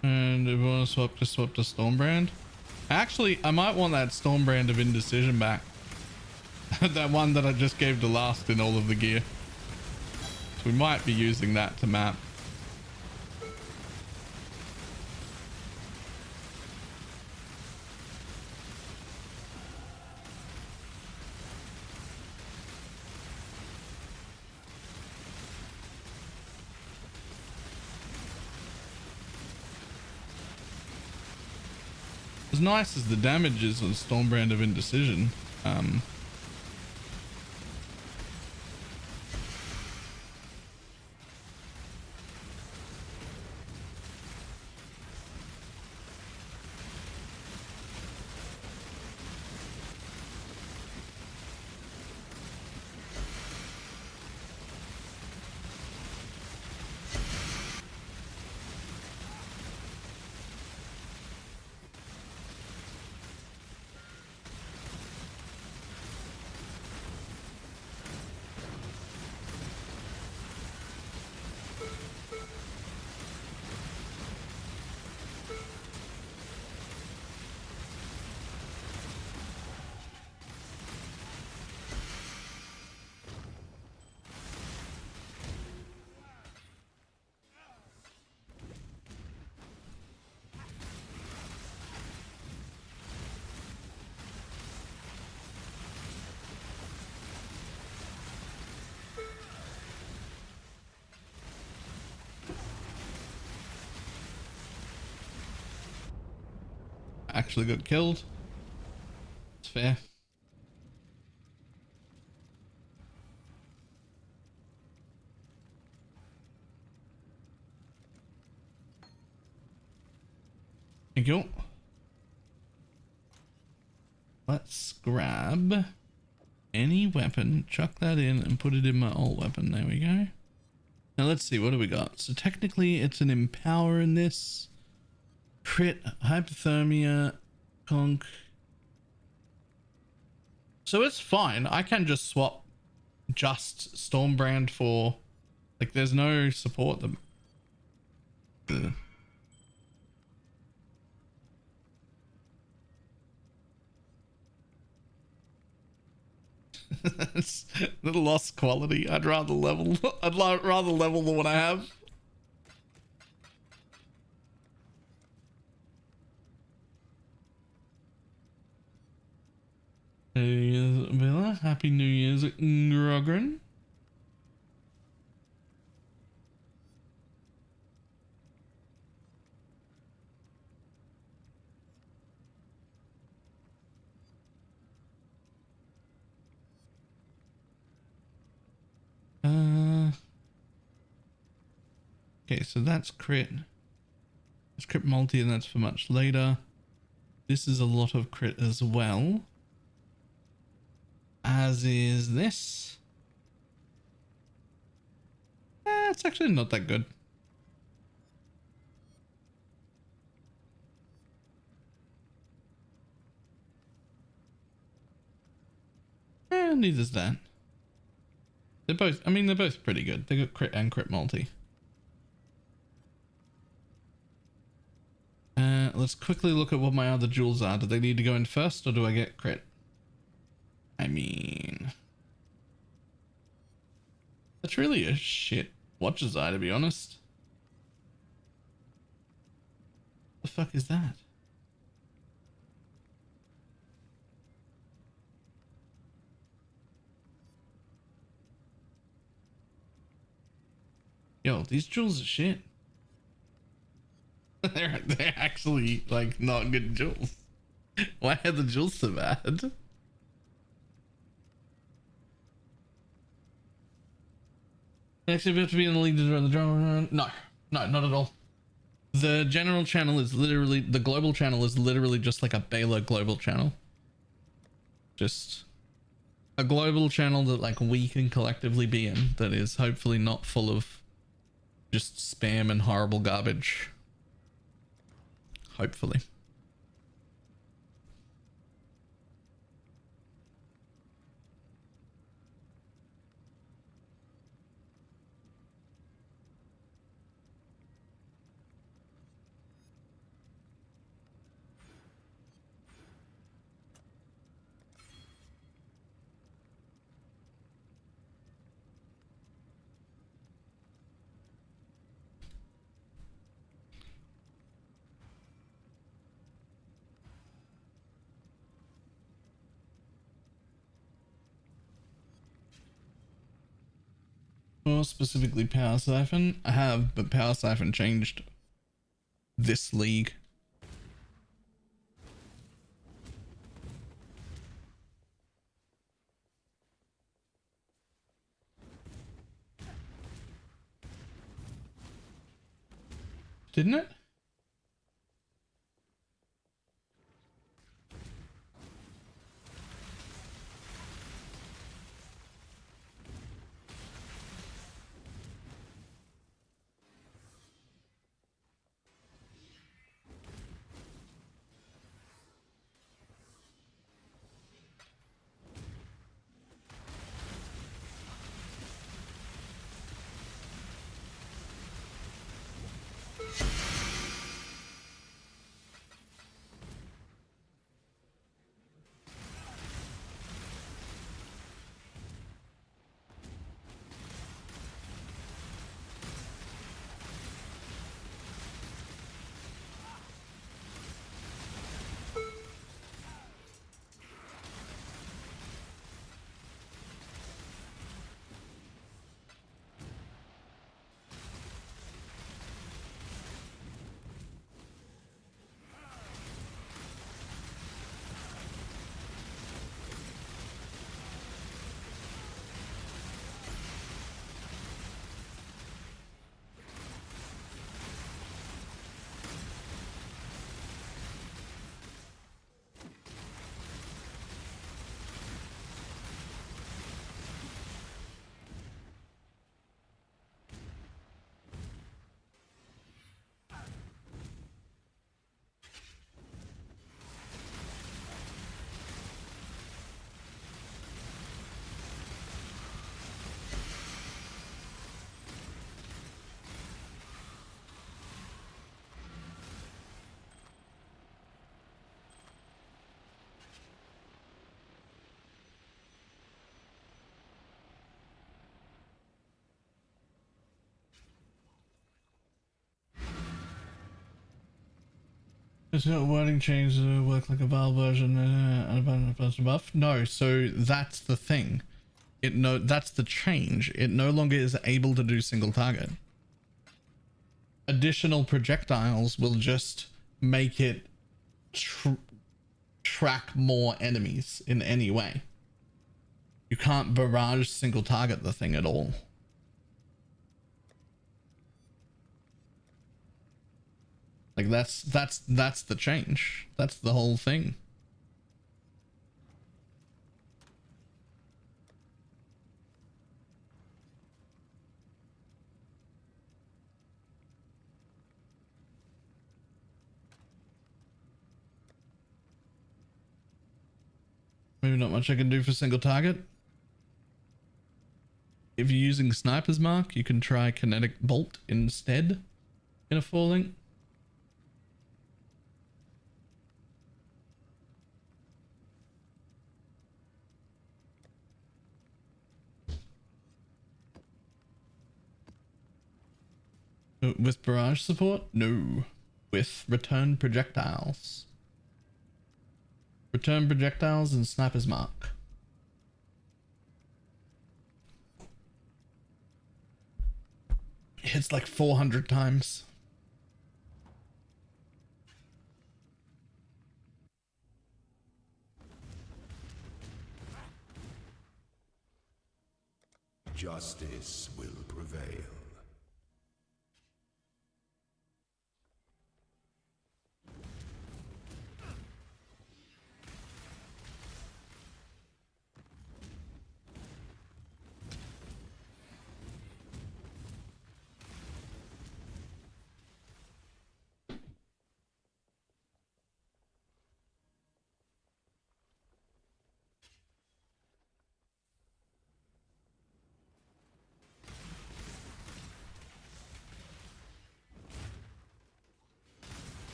And if we want to swap, just swap to Stormbrand. Actually, I might want that Stormbrand of Indecision back. That one that I just gave to last in all of the gear. So we might be using that to map. As nice as the damage is on Stormbrand of Indecision, actually got killed. It's fair. Thank you. Let's grab any weapon, chuck that in and put it in my old weapon. There we go. Now let's see, what do we got? So technically it's an empower in this. Crit, hypothermia, conk. So it's fine. I can just swap just Stormbrand for, like, there's no support them. It's the lost quality. I'd rather level. Rather level than what I have. New Year's Villa. Happy New Year's, Grogran. Okay, so that's crit. It's crit multi, and that's for much later. This is a lot of crit as well. As is this. It's actually not that good. Neither is that. They're both, I mean, they're both pretty good. They got crit and crit multi. Let's quickly look at what my other jewels are. Do they need to go in first, or do I get crit? I mean, that's really a shit Watcher's Eye, to be honest. The fuck is that? Yo, these jewels are shit. they're actually like not good jewels. Why are the jewels so bad? Actually, we have to be in the lead to run the drama. No, not at all. The general channel is literally, the global channel is literally just like a Balor global channel. Just a global channel that like we can collectively be in, that is hopefully not full of just spam and horrible garbage. Hopefully. More specifically Power Siphon. I have, but Power Siphon changed this league. didn't it? It's got wording change to work like a Val version and a buff. No, so that's the thing. That's the change. It no longer is able to do single target. Additional projectiles will just make it track more enemies in any way. You can't barrage single target the thing at all. Like that's the change. That's the whole thing. Maybe not much I can do for single target. If you're using Sniper's Mark, you can try Kinetic Bolt instead in a 4-link. With barrage support? No. With return projectiles. Return projectiles and Sniper's Mark. It hits like 400 times. Justice will prevail.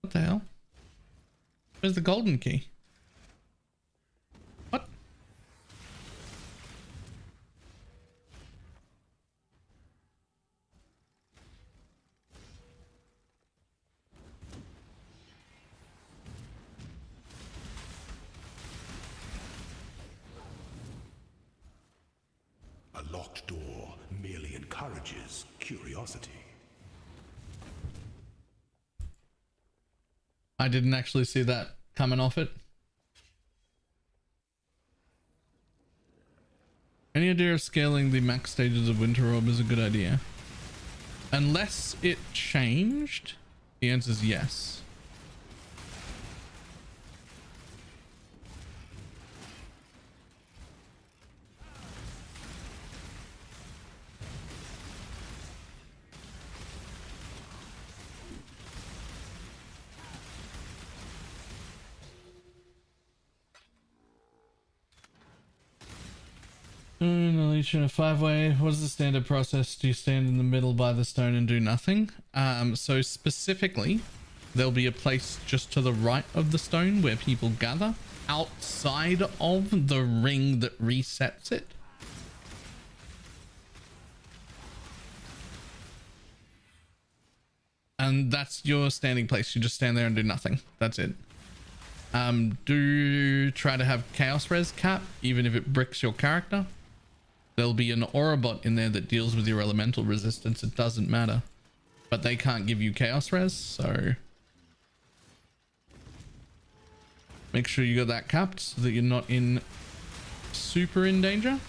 What the hell? Where's the golden key? What? A locked door merely encourages curiosity. I didn't actually see that coming off it. Any idea of scaling the max stages of Winter Orb is a good idea. Unless it changed, the answer is yes. Unleashing a 5-way. What is the standard process? Do you stand in the middle by the stone and do nothing? So specifically, there'll be a place just to the right of the stone where people gather outside of the ring that resets it. And that's your standing place. You just stand there and do nothing. That's it. Do try to have chaos res cap, even if it bricks your character. There'll be an aura bot in there that deals with your elemental resistance. It doesn't matter, but they can't give you chaos res, so make sure you got that capped so that you're not super in danger.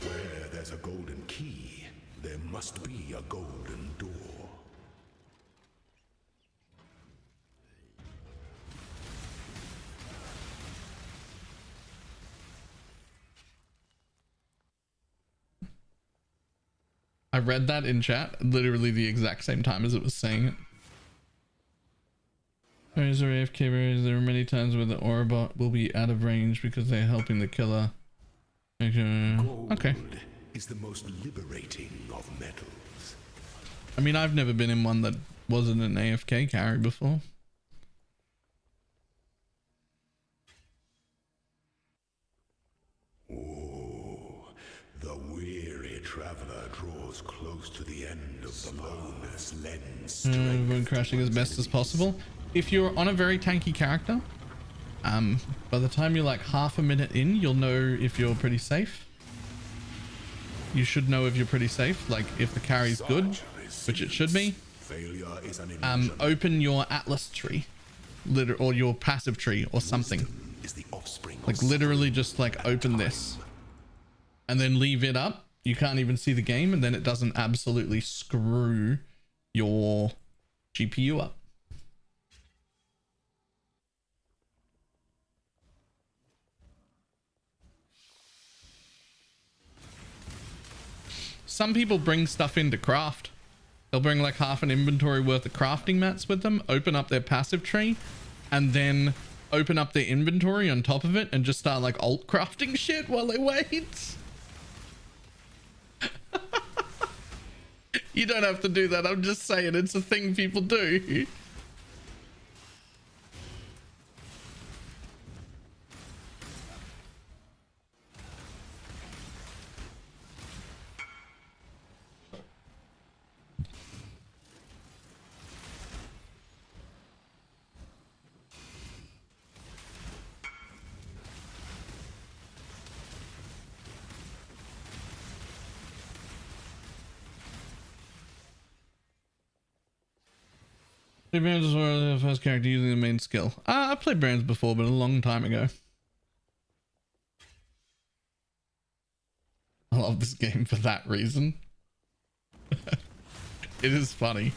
Where there's a golden key, there must be a golden door. I read that in chat literally the exact same time as it was saying it. Berries are AFK berries. There are many times where the aura bot will be out of range because they're helping the killer. Okay. Is the most liberating of metals. I mean, I've never been in one that wasn't an AFK carry before. The weary traveler draws close to the end of the bonus lens. Everyone crashing as best as possible. If you're on a very tanky character, by the time you're like half a minute in, you'll know if you're pretty safe. You should know if you're pretty safe, like if the carry's good, which it should be. Open your Atlas tree, or your passive tree or something. Like literally just like open this and then leave it up. You can't even see the game, and then it doesn't absolutely screw your GPU up. Some people bring stuff in to craft. They'll bring like half an inventory worth of crafting mats with them, open up their passive tree, and then open up their inventory on top of it and just start like alt crafting shit while they wait. You don't have to do that. I'm just saying it's a thing people do. Play Brands was the first character using the main skill. I played Brands before, but a long time ago. I love this game for that reason. It is funny.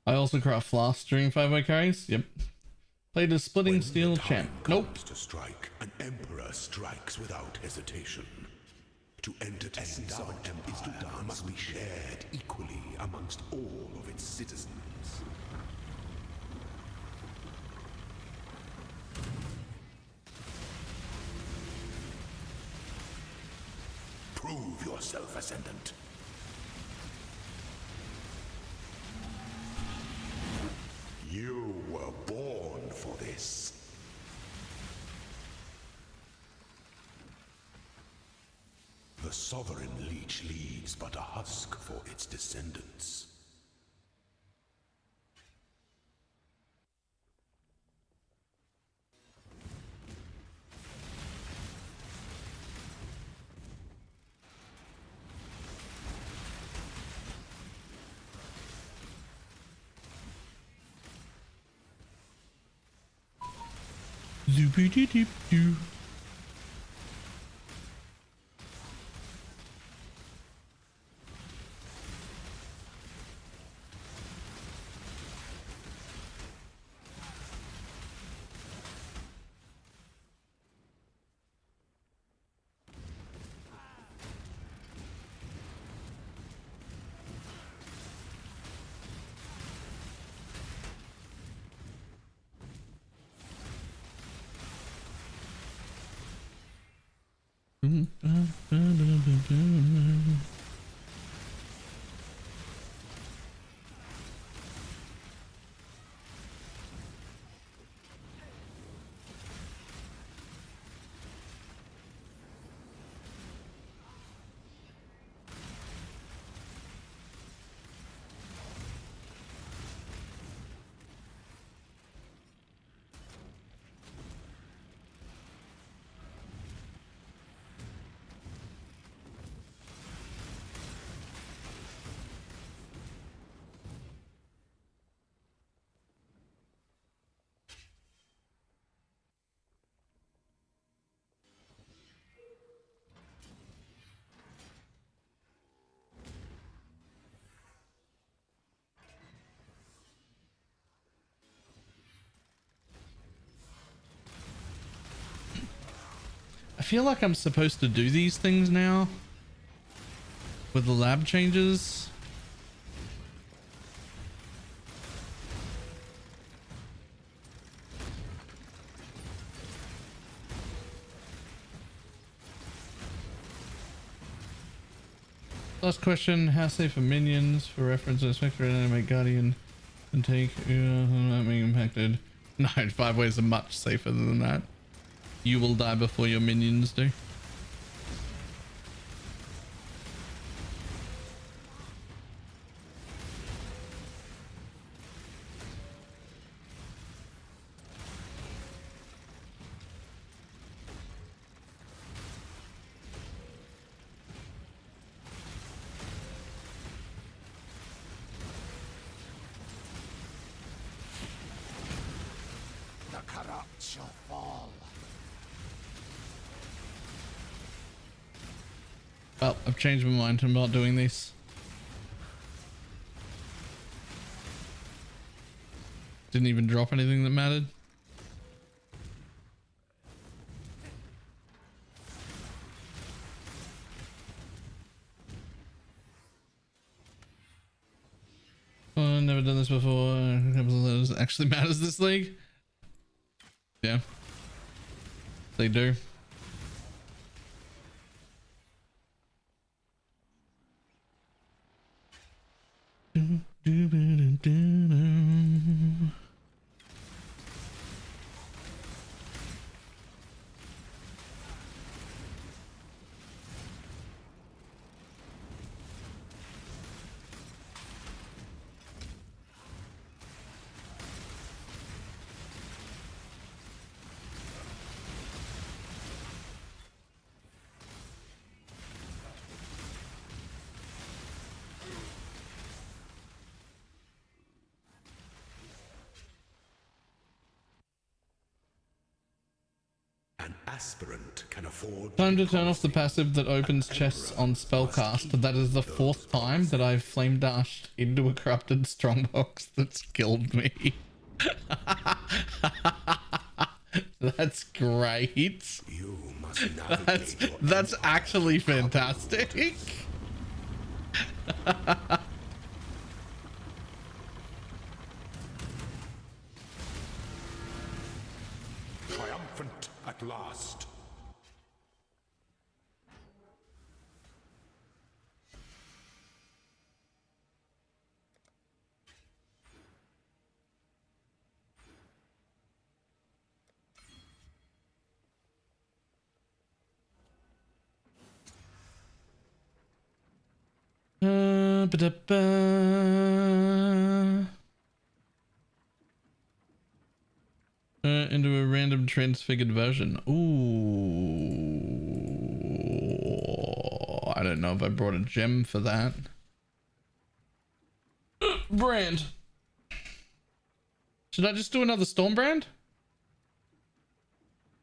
I also craft flasks during 5-way carries. Yep. Played as splitting steel champ. Nope. To strike, an emperor strikes without hesitation. To entertain some empire must be shared equally amongst all of its citizens. Prove yourself, Ascendant. You were born for this. The sovereign leech leaves but a husk for its descendants. Zoop-a-dee-dee-doo. I feel like I'm supposed to do these things now with the lab changes. Last question, how safe are minions? For reference, Spectre and Animate Guardian and take not being impacted. No, 5 ways are much safer than that. You will die before your minions do. The corrupt shall fall. Well, I've changed my mind. I'm not doing this. Didn't even drop anything that mattered. Oh, never done this before. A couple of those actually matters this league. Yeah, they do. An aspirant can afford Time to turn off the passive that opens chests on spellcast. That is the 4th time that I've flame dashed into a corrupted strongbox that's killed me. That's great. You must navigate That's actually fantastic. triumphant at last. Into a random transfigured version. Ooh. I don't know if I brought a gem for that. Brand. Should I just do another Storm brand?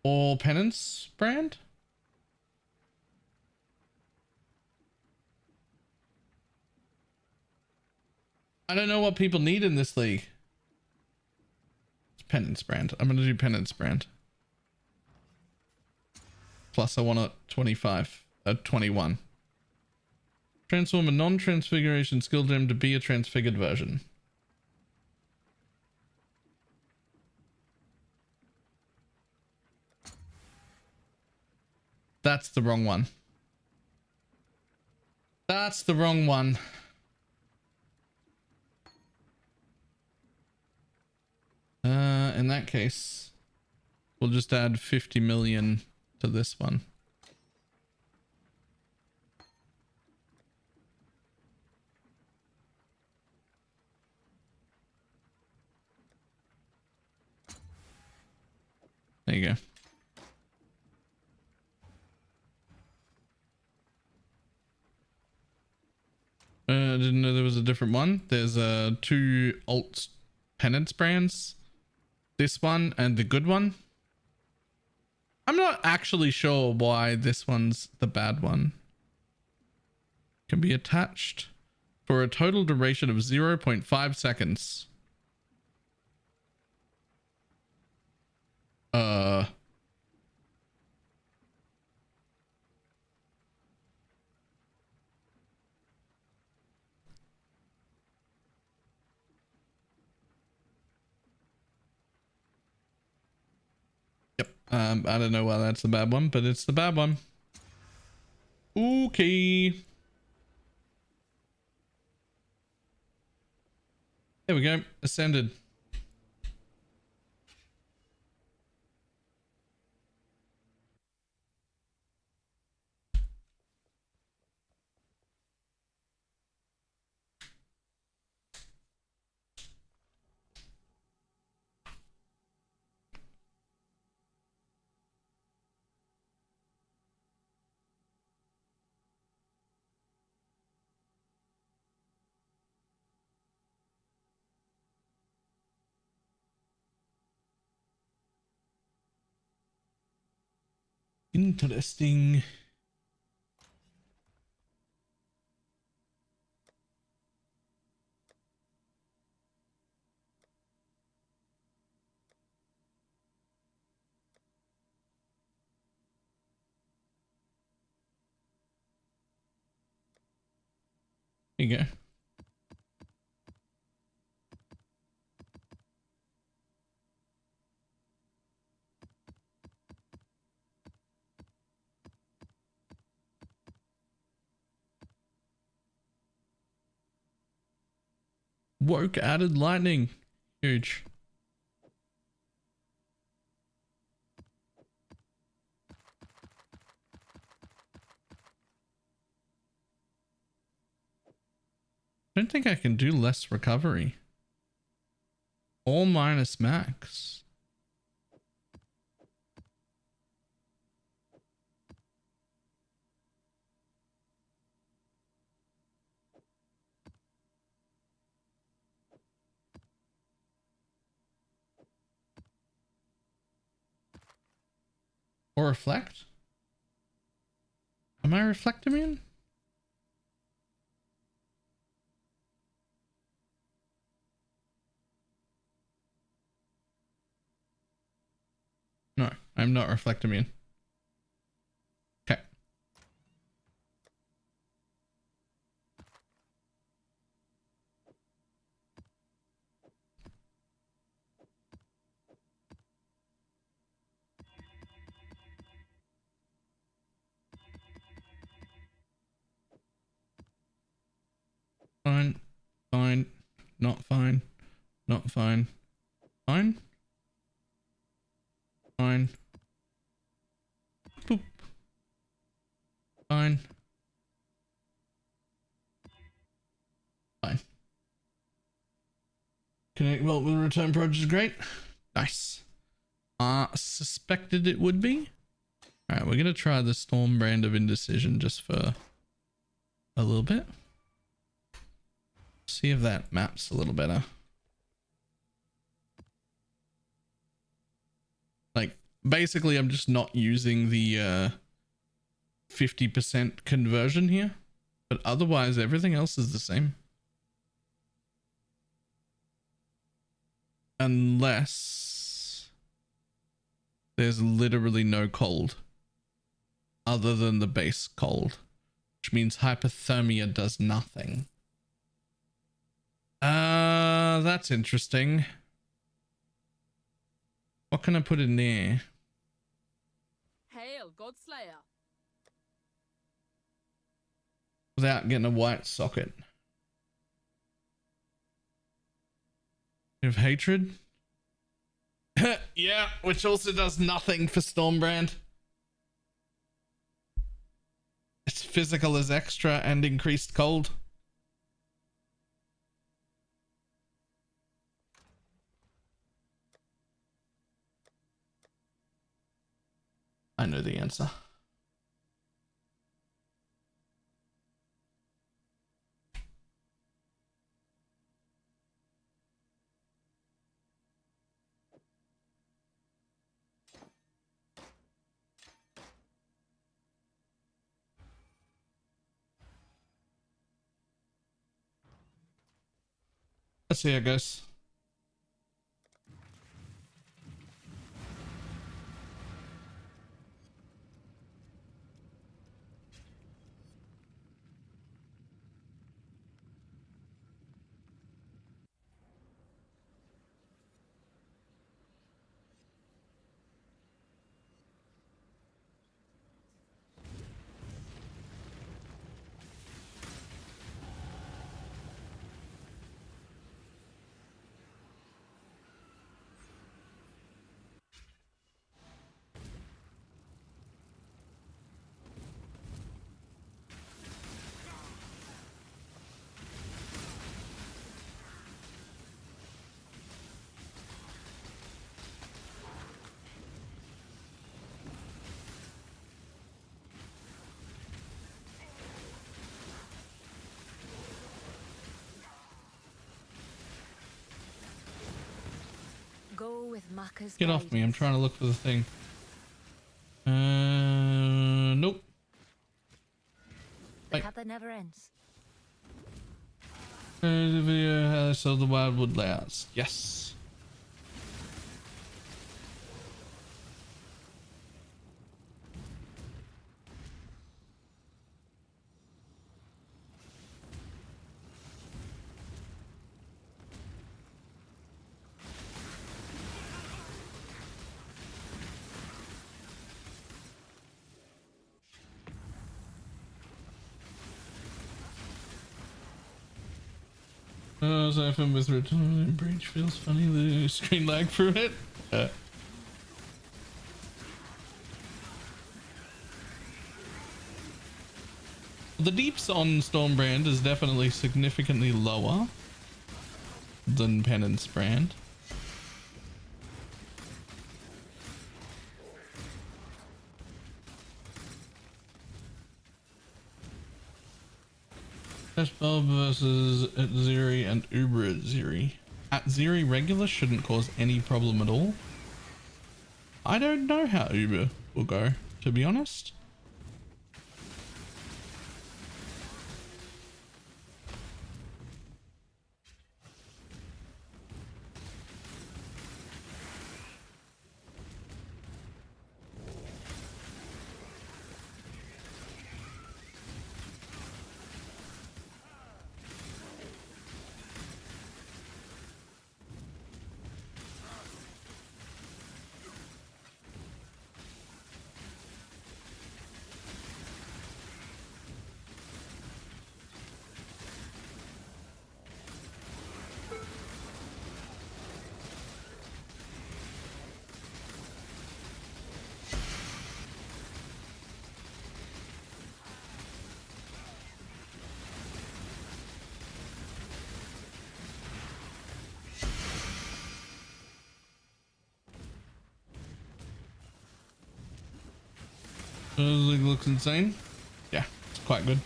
Or Penance brand? I don't know what people need in this league. It's Penance brand. I'm gonna do Penance brand. Plus I want a 25. 21. Transform a non-transfiguration skill gem to be a transfigured version. That's the wrong one. That's the wrong one. In that case, we'll just add 50 million to this one. There you go. I didn't know there was a different one. There's two alt penance brands. This one and the good one. I'm not actually sure why this one's the bad one. Can be attached for a total duration of 0.5 seconds. I don't know why that's the bad one, but it's the bad one. Okay. There we go. Ascended. Interesting. There you go. Woke added lightning. Huge. I don't think I can do less recovery. All minus max. Or reflect? Am I reflect immune? No, I'm not reflect immune. Okay. Fine. Fine. Not fine. Not fine. Fine. Fine. Boop. Fine. Connect Vault with return project is great. Nice. Suspected it would be. Alright, we're gonna try the Storm brand of Indecision just for a little bit. See if that maps a little better. Like, basically I'm just not using the 50% conversion here, but otherwise everything else is the same. Unless there's literally no cold other than the base cold, which means hypothermia does nothing. That's interesting. What can I put in there? Hail, Godslayer. Without getting a white socket. Of hatred. Yeah, which also does nothing for Stormbrand. It's physical as extra and increased cold. I know the answer. Let's see how it goes. Go with Maka's Get off me, I'm trying to look for the thing. Nope. The cut that never ends. The video how they sell the wildwood layouts. Yes. Siphon with return and breach feels funny. The screen lag through it. The deeps on Stormbrand is definitely significantly lower than Penance brand. Bob versus Atziri and Uber Atziri. Atziri regular shouldn't cause any problem at all. I don't know how Uber will go, to be honest. Looks insane. Yeah, it's quite good.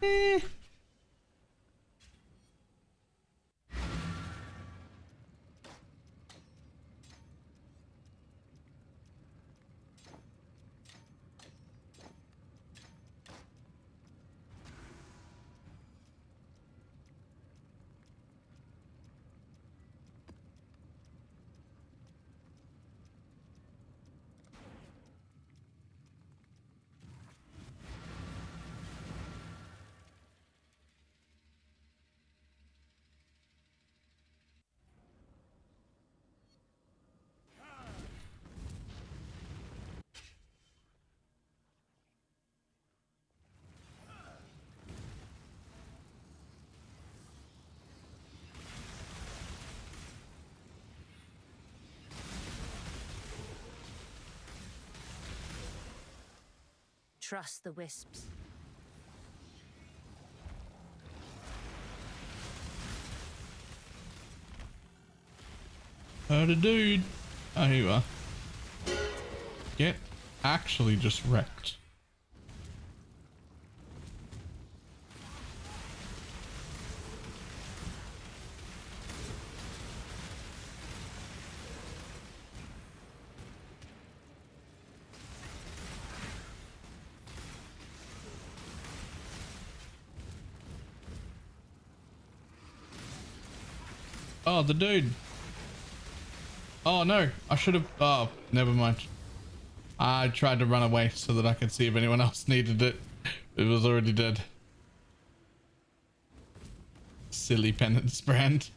Eh. Trust the wisps. Heard a dude. Oh, here you are. Get actually just wrecked. Oh, the dude. Oh no, I should have. Oh, never mind. I tried to run away so that I could see if anyone else needed it. It was already dead. Silly penance brand.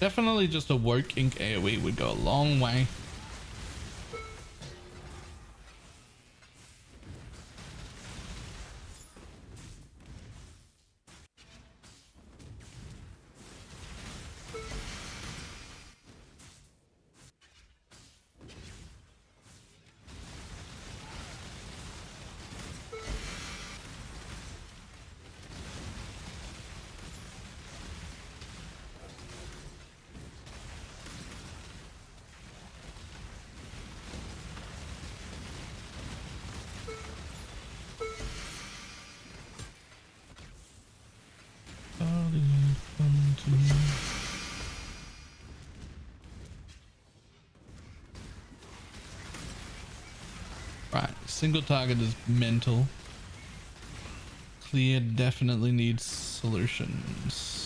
Definitely just a woke ink AoE would go a long way. Right, single target is mental. Clear definitely needs solutions.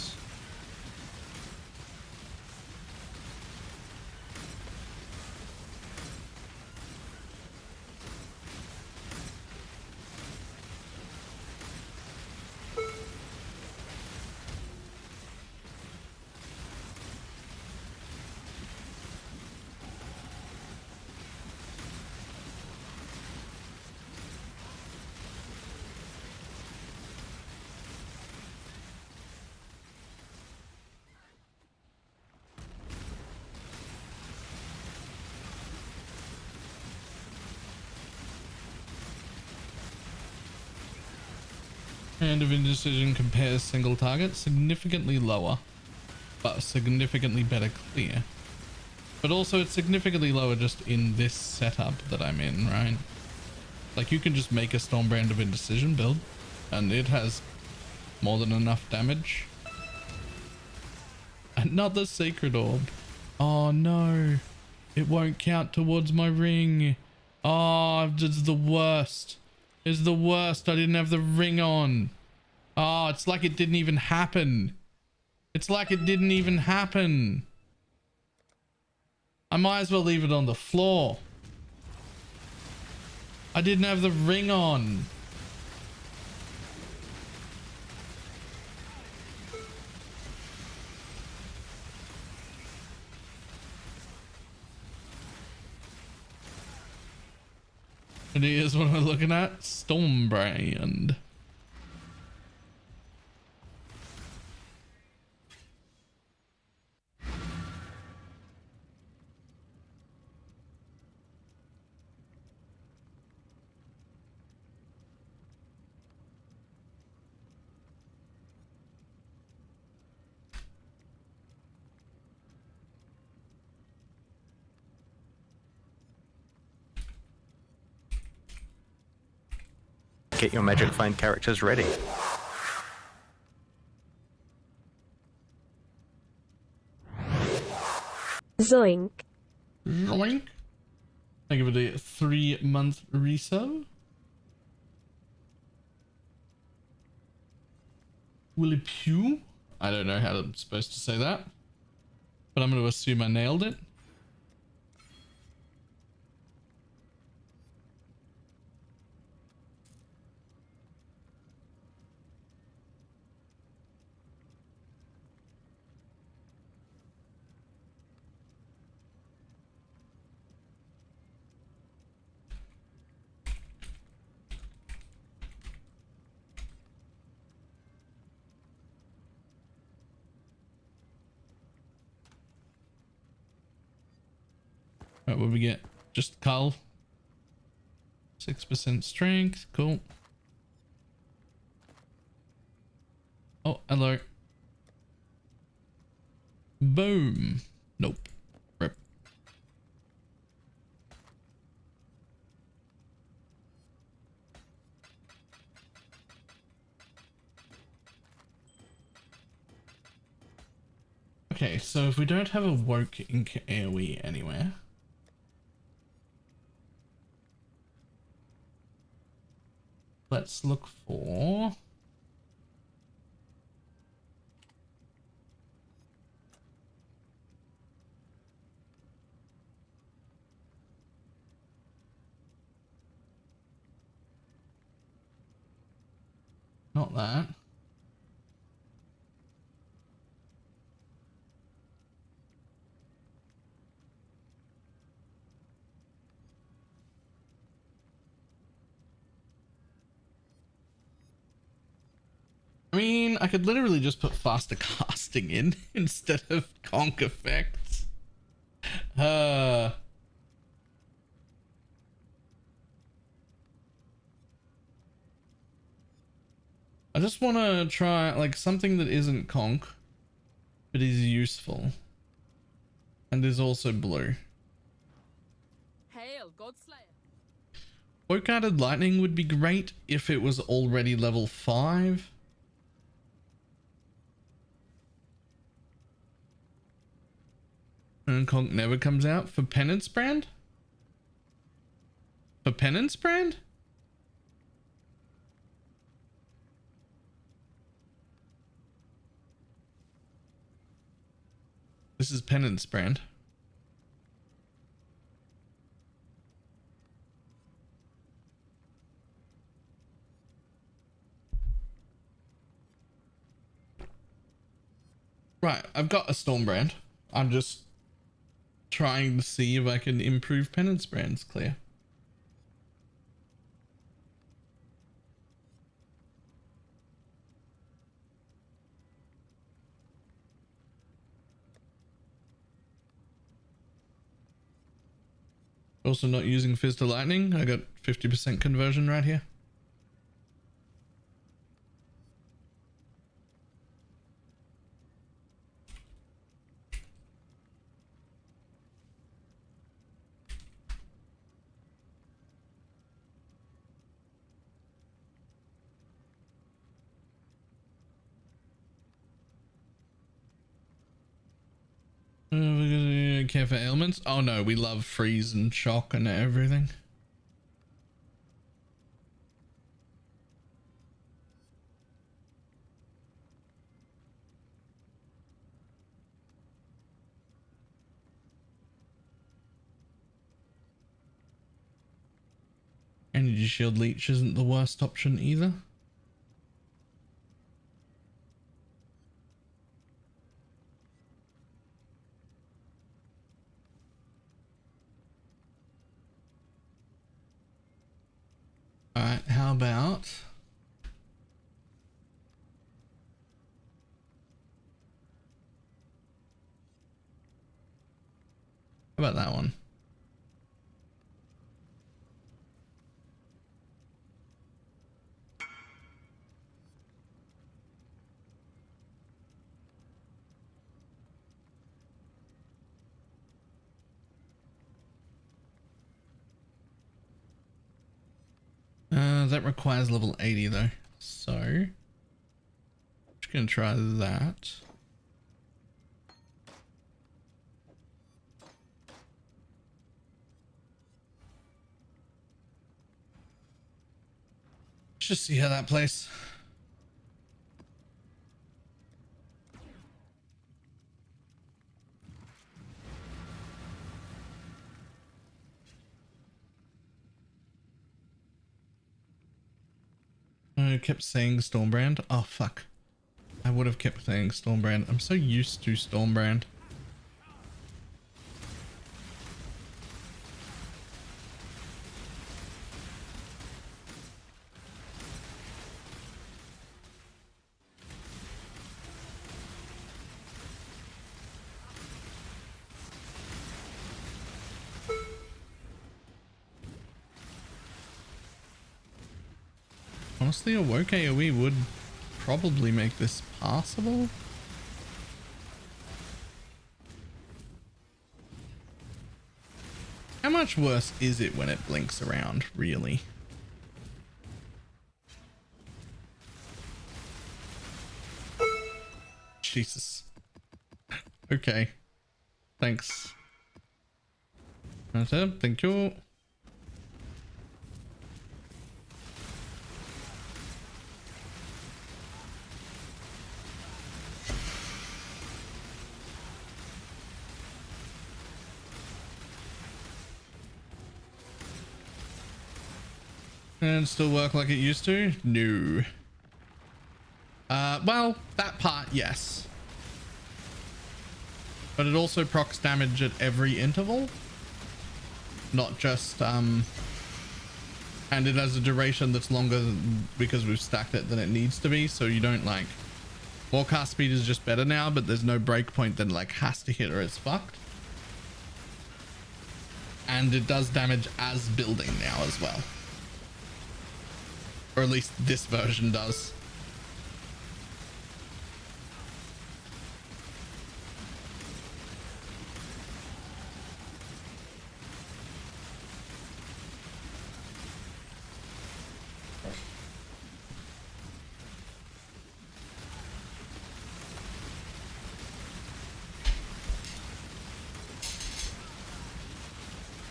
Hand of indecision compares single target significantly lower, but significantly better clear. But also it's significantly lower just in this setup that I'm in, right? Like you can just make a Stormbrand of Indecision build and it has More than enough damage. Another sacred orb. Oh no. It won't count towards my ring. Oh, it's the worst. It's the worst. I didn't have the ring on. Oh, it's like it didn't even happen. It's like it didn't even happen. I might as well leave it on the floor. I didn't have the ring on. And here's what we're looking at. Stormbrand. Get your magic find characters ready. Zoink. Zoink. I give it a 3-month resub. Willy Pew? I don't know how I'm supposed to say that, but I'm going to assume I nailed it. Right, what we get? Just Cull. 6% strength. Cool. Oh, hello. Boom. Nope. Rip. Okay, so if we don't have a woke ink AoE anywhere, let's look for not that. I mean, I could literally just put faster casting in instead of conk effects. I just want to try like something that isn't conk, but is useful and is also blue. Hail, Godslayer. Woke-guarded lightning would be great if it was already level 5. And conk never comes out for penance brand? For penance brand? This is penance brand. Right, I've got a storm brand. I'm just trying to see if I can improve penance brands, Clear. Also not using Fizz to Lightning. I got 50% conversion right here. don't care for ailments? Oh no, we love freeze and shock and everything. Energy shield leech isn't the worst option either. Alright, how about that one? That requires level 80 though, so I'm just gonna try that. Let's just see how that plays. I kept saying Stormbrand. Oh fuck. I would have kept saying Stormbrand. I'm so used to Stormbrand. Honestly, a woke AoE would probably make this passable. How much worse is it when it blinks around, really? Jesus. Okay. Thanks. That's it. Thank you. And still work like it used to? No. Well, that part, yes. But it also procs damage at every interval. Not just, and it has a duration that's longer because we've stacked it than it needs to be. So you don't like, warcast speed is just better now, but there's no breakpoint that like has to hit or it's fucked. And it does damage as building now as well. Or at least this version does.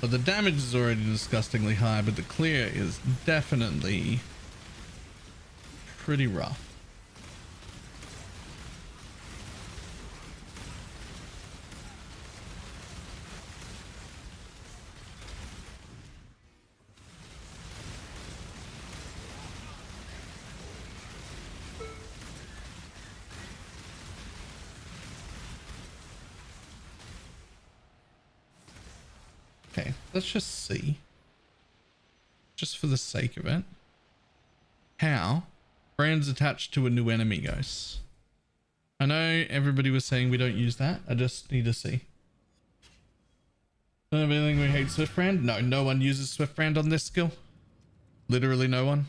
But the damage is already disgustingly high, but the clear is definitely pretty rough. Okay, let's just see, just for the sake of it, how brands attached to a new enemy goes. I know everybody was saying we don't use that. I just need to see. Don't have anything we hate Swift brand? No, no one uses Swift brand on this skill. Literally no one.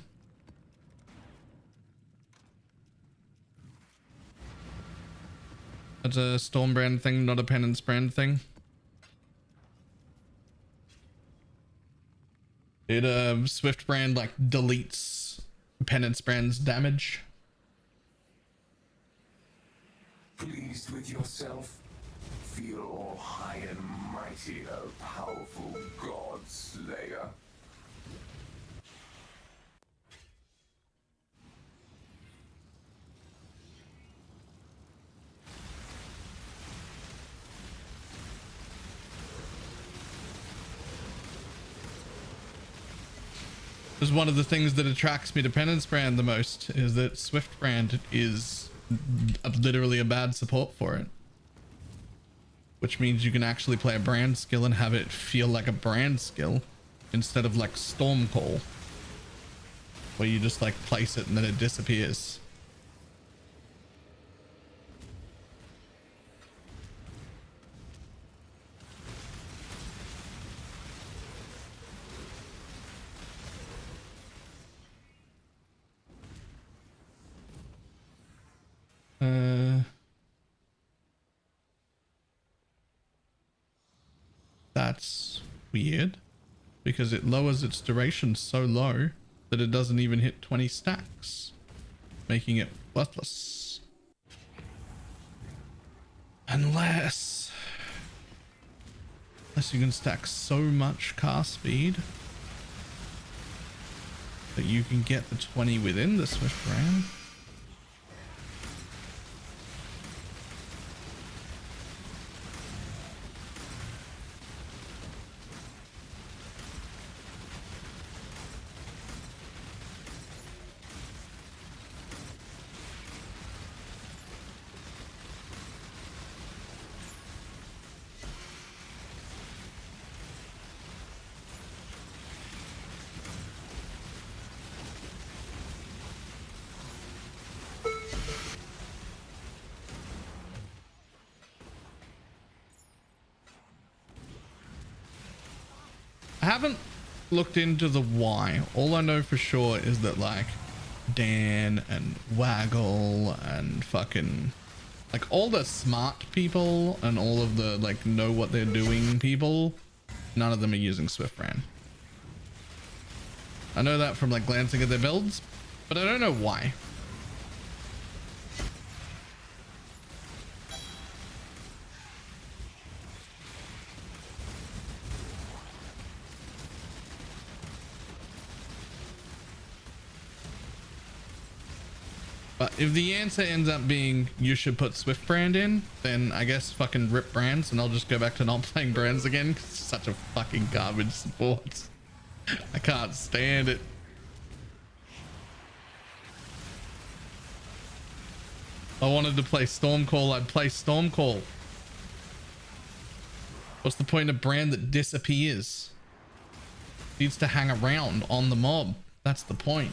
That's a Storm brand thing, not a Penance brand thing. It Swift brand like deletes Penance brand's damage. Pleased with yourself? feel all high and mighty, O powerful God Slayer? Is one of the things that attracts me to Penance Brand the most is that Swift Brand is literally a bad support for it. Which means you can actually play a brand skill and have it feel like a brand skill instead of like Storm Call, where you just like place it and then it disappears. That's weird because it lowers its duration so low that it doesn't even hit 20 stacks, making it worthless. Unless you can stack so much cast speed that you can get the 20 within the Swift Brand. I haven't looked into the why. All I know for sure is that like Dan and Waggle and fucking like all the smart people and all of the like know what they're doing people, none of them are using Swift Brand. I know that from like glancing at their builds, but I don't know why. But if the answer ends up being you should put Swift Brand in, then I guess fucking rip brands and I'll just go back to not playing brands again because it's such a fucking garbage support. I can't stand it. If I wanted to play Stormcall, I'd play Stormcall. What's the point of brand that disappears? Needs to hang around on the mob. That's the point.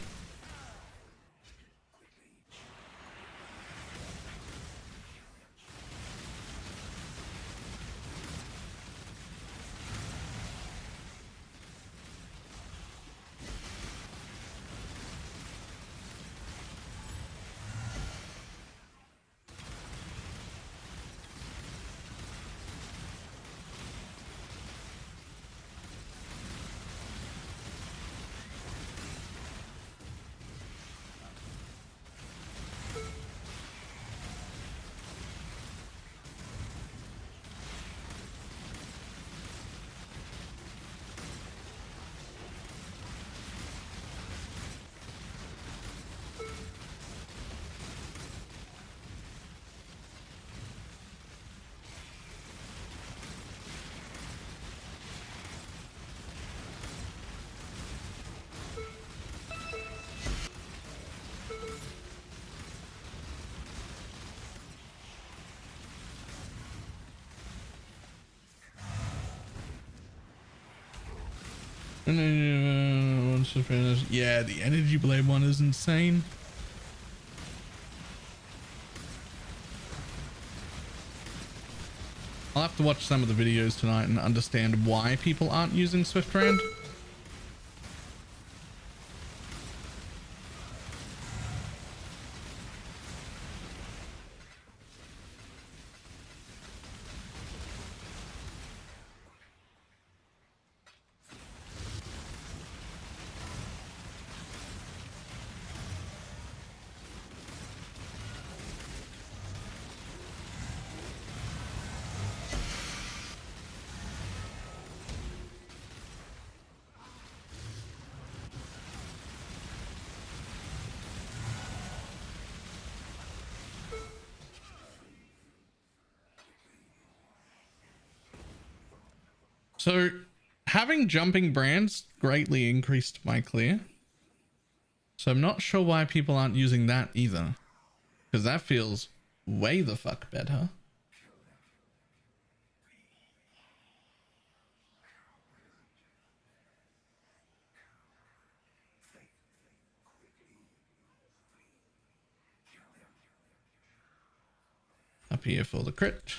Yeah, the Energy Blade one is insane. I'll have to watch some of the videos tonight and understand why people aren't using Swift Brand. So having jumping brands greatly increased my clear. So I'm not sure why people aren't using that either. Because that feels way the fuck better. Up here for the crit.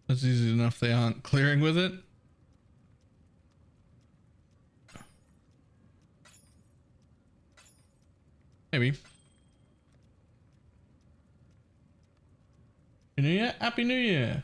That's easy enough they aren't clearing with it. Maybe. Happy New Year? Happy New Year!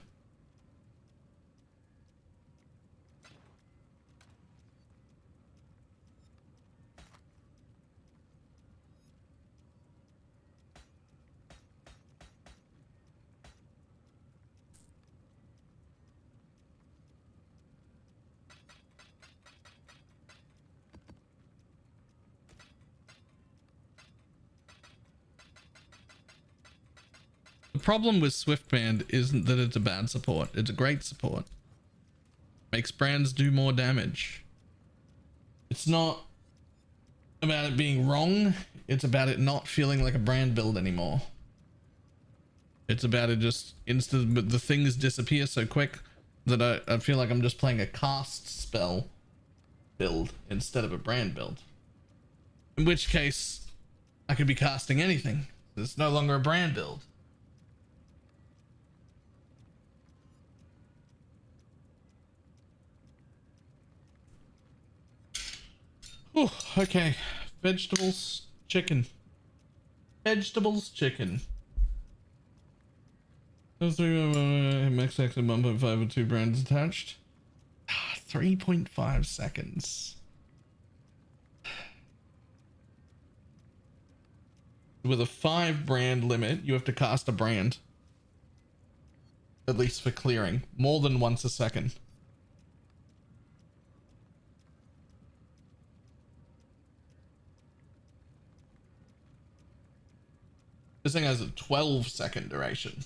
The problem with Swiftband isn't that it's a bad support, it's a great support. Makes brands do more damage. It's not about it being wrong, it's about it not feeling like a brand build anymore. It's about it just but the things disappear so quick that I feel like I'm just playing a cast spell build instead of a brand build. In which case, I could be casting anything. It's no longer a brand build. Oh, okay. Vegetables, chicken. Vegetables, chicken. Those three MXX and 1.5 with 2 brands attached. 3.5 seconds. With a 5 brand limit, you have to cast a brand. At least for clearing. More than once a second. This thing has a 12-second duration.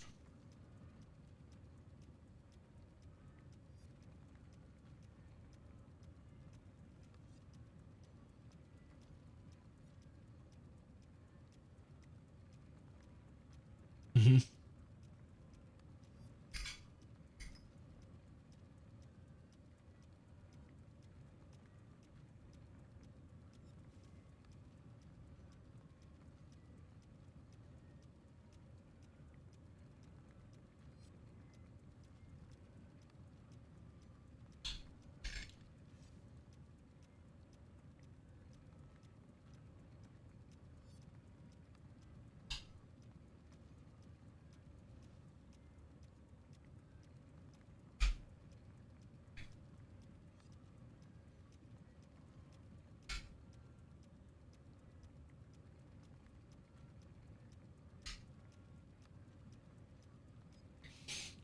Mm-hmm.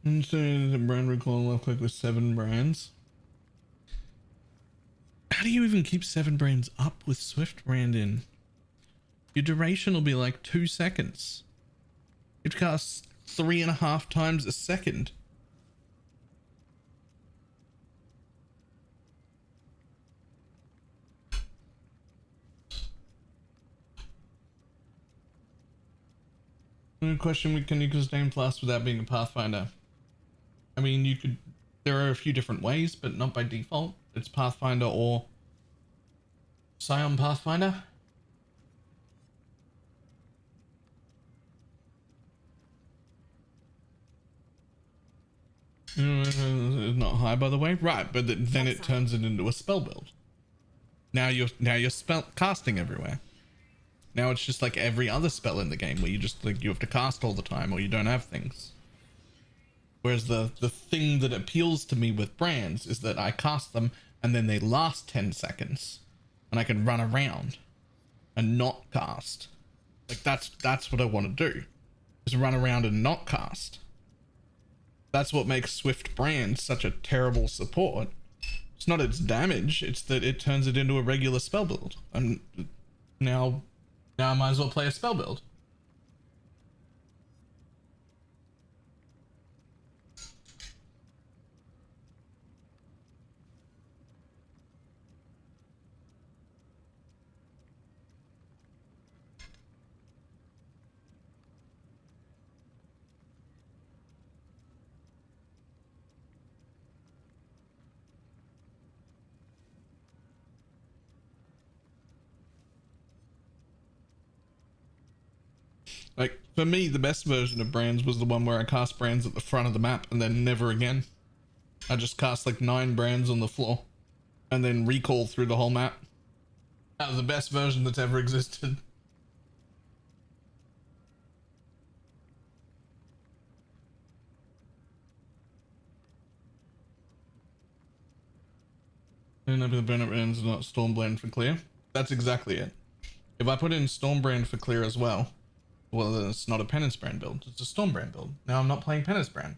And so the brand recall left click with 7 brands. How do you even keep 7 brands up with Swift brand in? Your duration will be like 2 seconds. It casts 3.5 times a second. Good question, can you sustain plus without being a Pathfinder? I mean, you could, there are a few different ways, but not by default. It's Pathfinder or Scion Pathfinder. It's not high, by the way. Right, but then it turns it into a spell build. Now you're spell casting everywhere. Now it's just like every other spell in the game where you just like you have to cast all the time or you don't have things. Whereas the thing that appeals to me with brands is that I cast them and then they last 10 seconds and I can run around and not cast. Like that's what I want to do, is run around and not cast. That's what makes Swift Brand such a terrible support. It's not its damage, it's that it turns it into a regular spell build. And now I might as well play a spell build. Like, for me, the best version of Brands was the one where I cast Brands at the front of the map and then never again. I just cast like 9 Brands on the floor and then recall through the whole map. That was the best version that's ever existed. And the Burnout Brands are not Stormbrand for clear. That's exactly it. If I put in Stormbrand for clear as well, then it's not a Penance Brand build, it's a Stormbrand build. Now I'm not playing Penance Brand.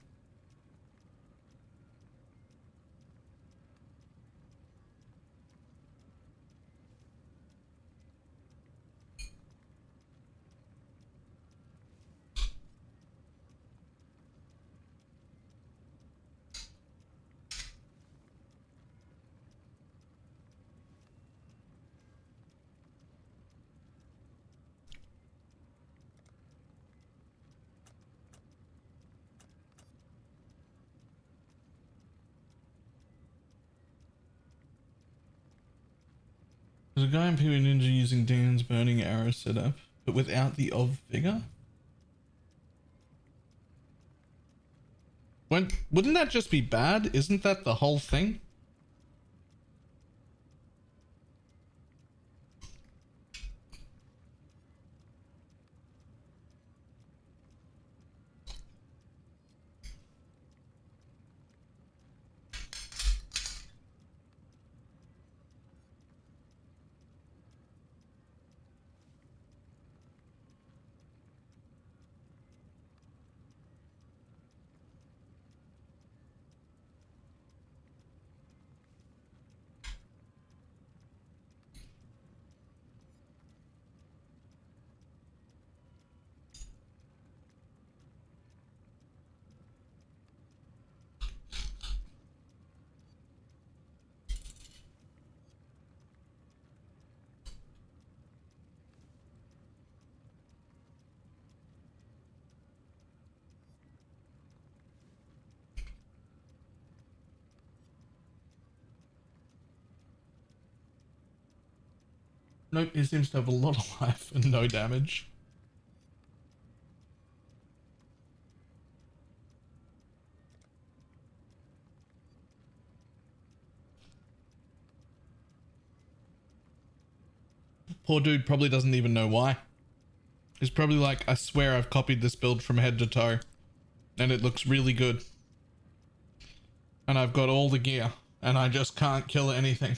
There's a guy in PvP Ninja using Dan's burning arrow setup, but without the of vigor? Wouldn't that just be bad? Isn't that the whole thing? Nope, he seems to have a lot of life and no damage. Poor dude probably doesn't even know why. He's probably like, I swear I've copied this build from head to toe. And it looks really good. And I've got all the gear. And I just can't kill anything.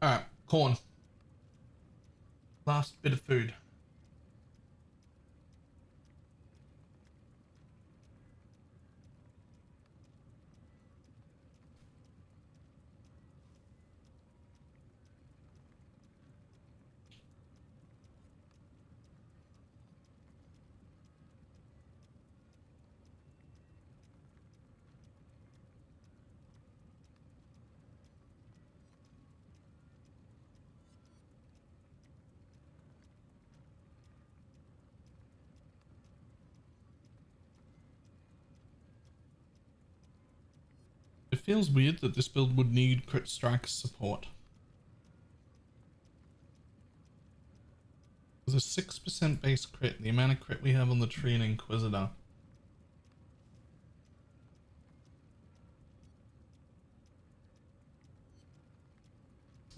All right, corn. Last bit of food. It feels weird that this build would need crit strike support. There's a 6% base crit, the amount of crit we have on the tree and Inquisitor. I'm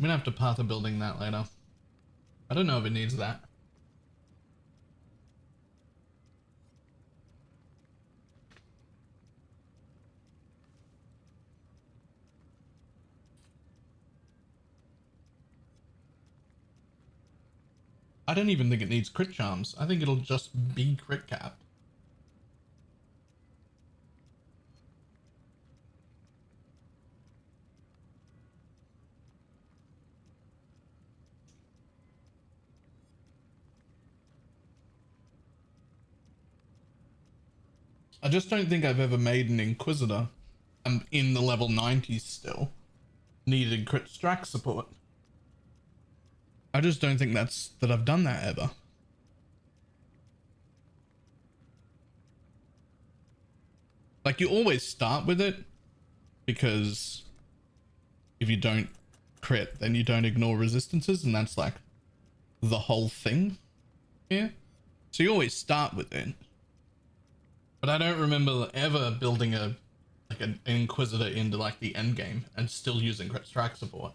gonna have to path a building that later. I don't know if it needs that. I don't even think it needs crit charms. I think it'll just be crit cap. I just don't think I've ever made an Inquisitor. I'm in the level 90s still. Needed crit strike support. I just don't think that I've done that ever. Like, you always start with it because if you don't crit, then you don't ignore resistances, and that's like the whole thing here. So you always start with it. But I don't remember ever building an Inquisitor into like the end game and still using crit strike support.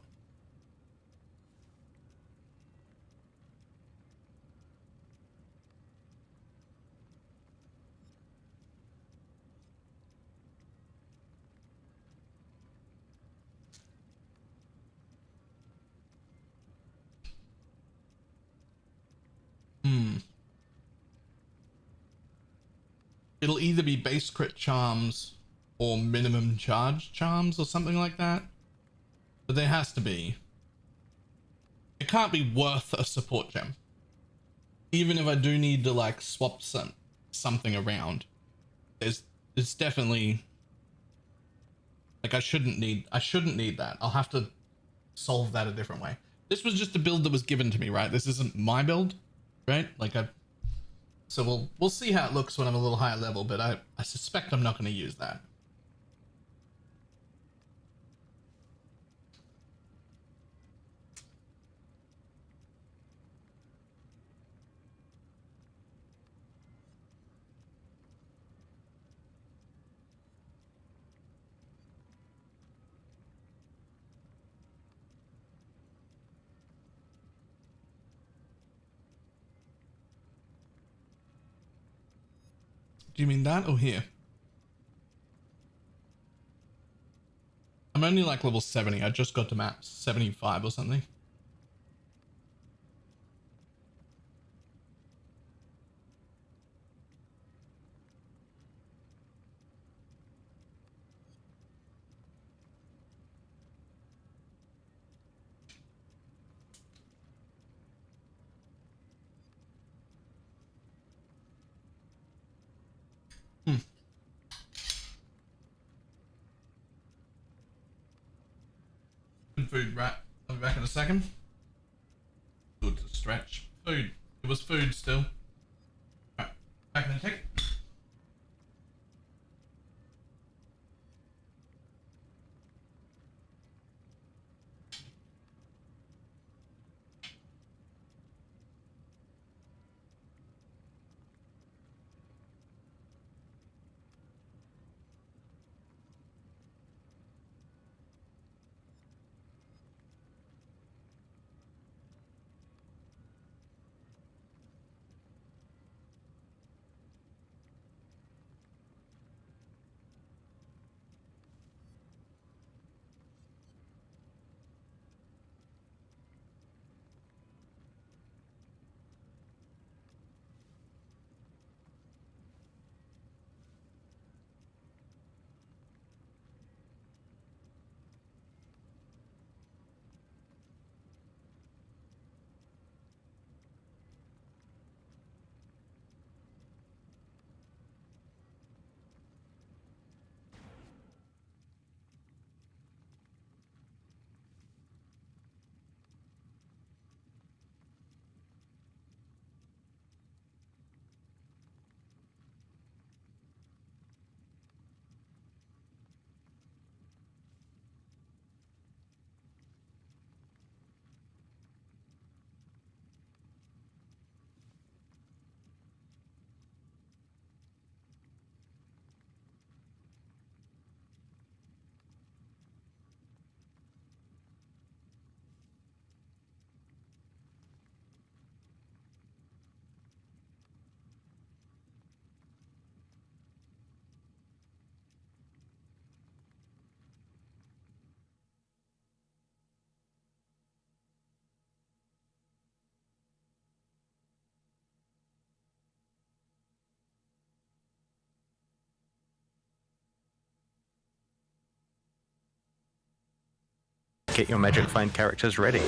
It'll either be base crit charms or minimum charge charms or something like that. But there has to be. It can't be worth a support gem. Even if I do need to like swap something around, it's definitely like I shouldn't need that. I'll have to solve that a different way. This was just a build that was given to me, right? This isn't my build, right? So we'll see how it looks when I'm a little higher level, but I suspect I'm not going to use that. Do you mean that or here? I'm only like level 70. I just got to map 75 or something. Good food, right? I'll be back in a second. Good to stretch. Food. It was food still. Right, back in a tick. Get your Magic Find characters ready.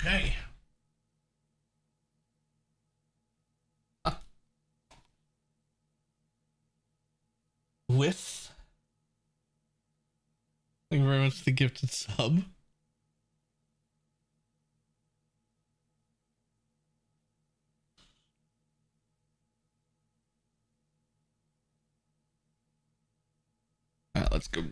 Okay. With. Thank you very much for the gifted sub. Alright, let's go.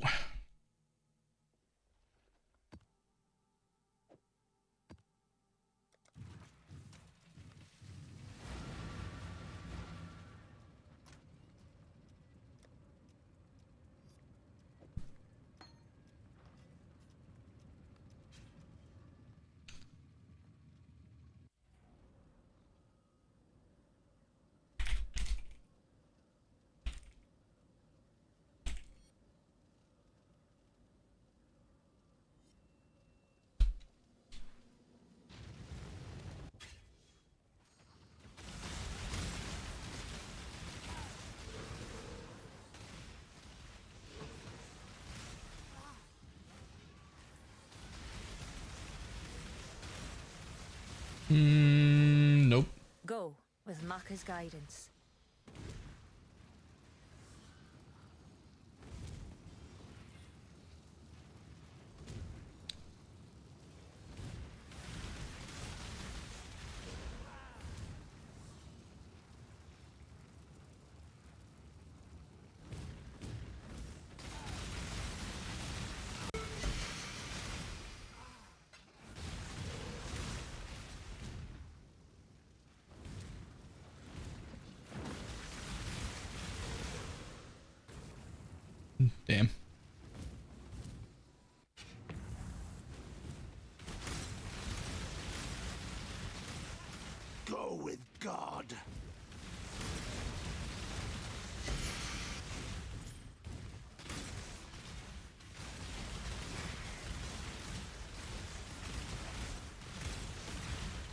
Nope. Go with Maka's guidance. Damn. Go with God.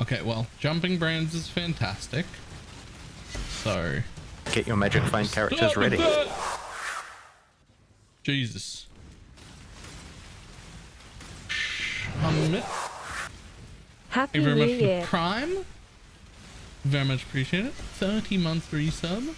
Okay, well, jumping brands is fantastic. So get your magic find characters ready. Jesus. Happy Thank you very New much for Year. the Prime. Very much appreciate it. 30-month resub.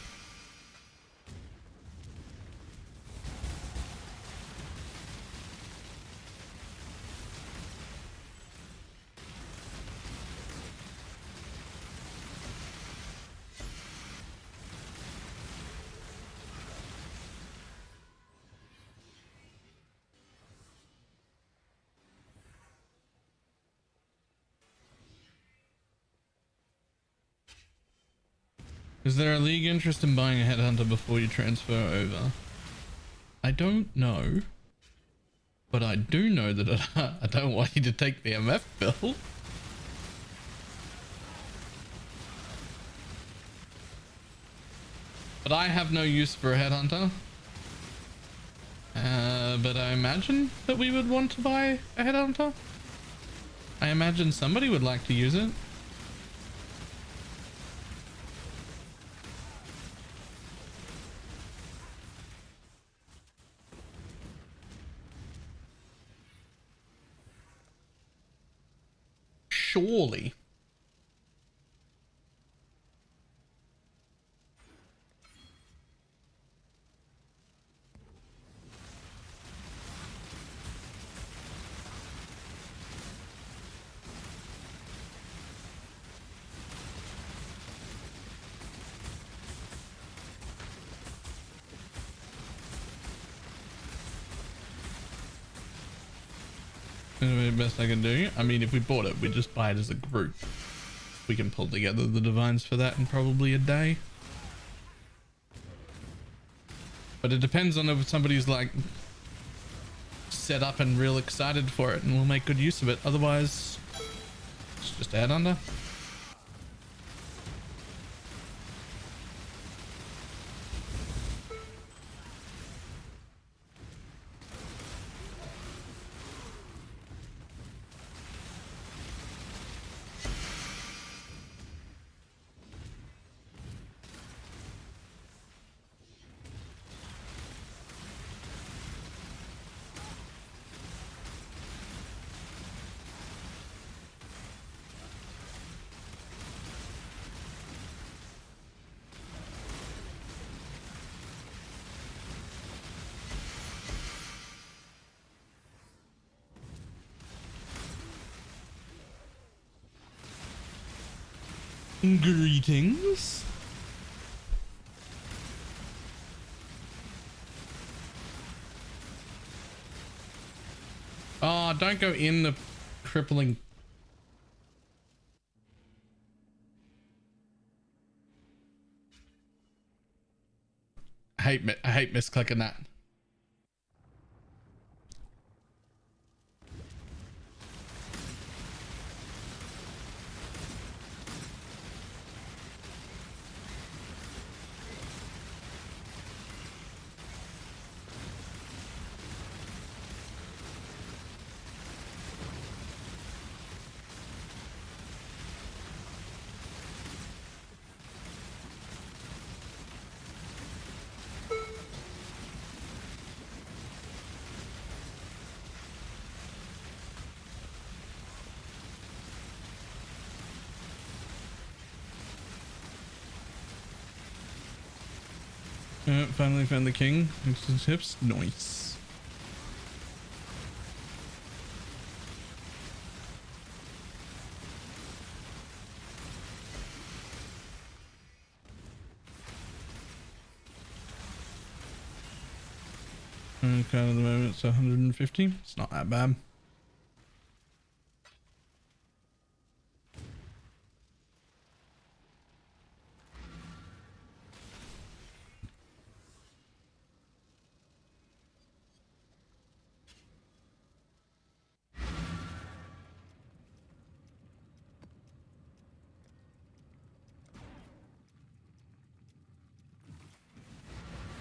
Is there a league interest in buying a headhunter before you transfer over? I don't know. But I do know that I don't want you to take the MF build. But I have no use for a headhunter. But I imagine that we would want to buy a headhunter. I imagine somebody would like to use it. Surely. The best I can do. I mean, if we bought it, we'd just buy it as a group. We can pull together the divines for that in probably a day. But it depends on if somebody's like set up and real excited for it, and we'll make good use of it. Otherwise, it's just add under. Greetings. Oh, don't go in the crippling. I hate misclicking that. Finally found the king. Instant tips. Nice. Okay, at the moment it's 150. It's not that bad.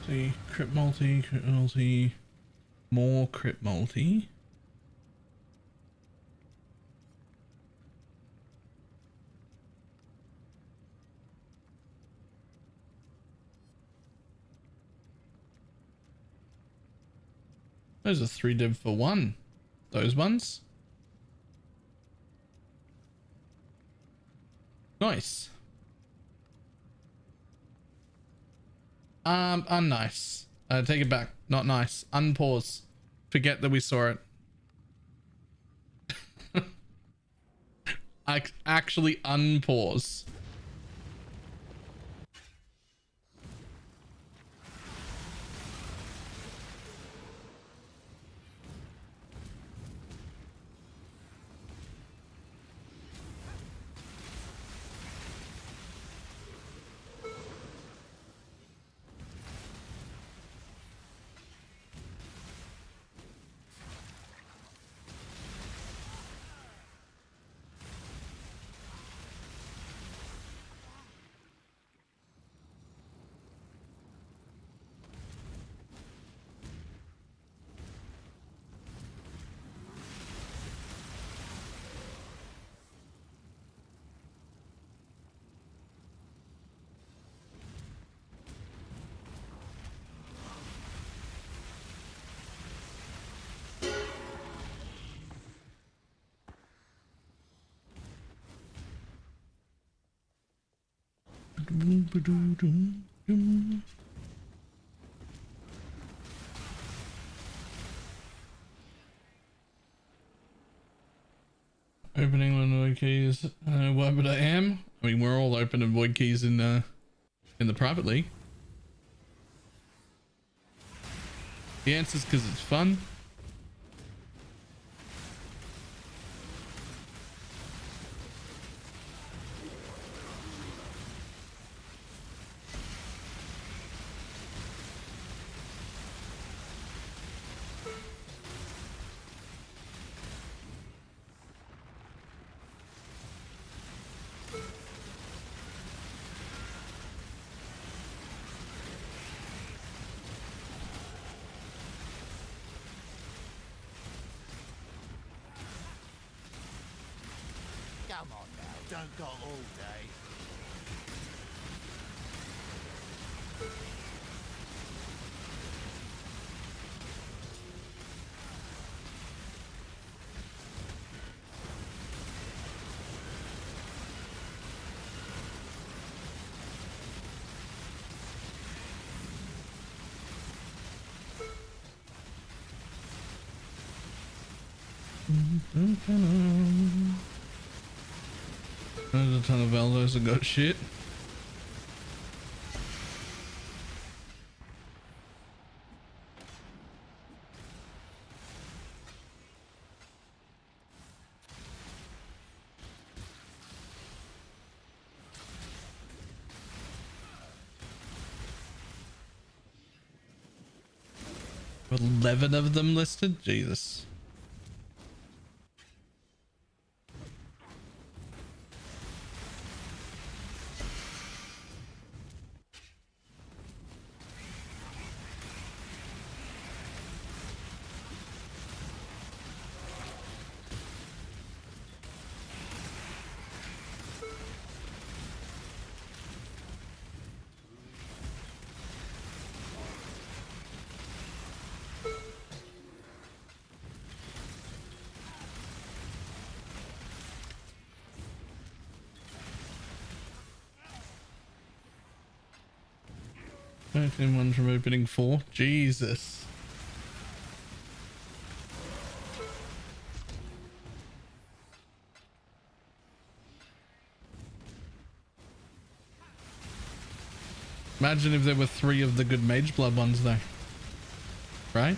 See, crit multi, more crit multi. Those are 3 div for 1. Those ones. Nice. Unnice. Take it back. Not nice. Unpause. Forget that we saw it. I actually unpause. Opening void keys. What? But I am. I mean, we're all opening void keys in the private league. The answer's because it's fun. Come on now, don't go all day. There's a ton of Eldos that got shit. With 11 of them listed? Jesus. One from opening 4. Jesus. Imagine if there were 3 of the good Mage Blood ones though. Right?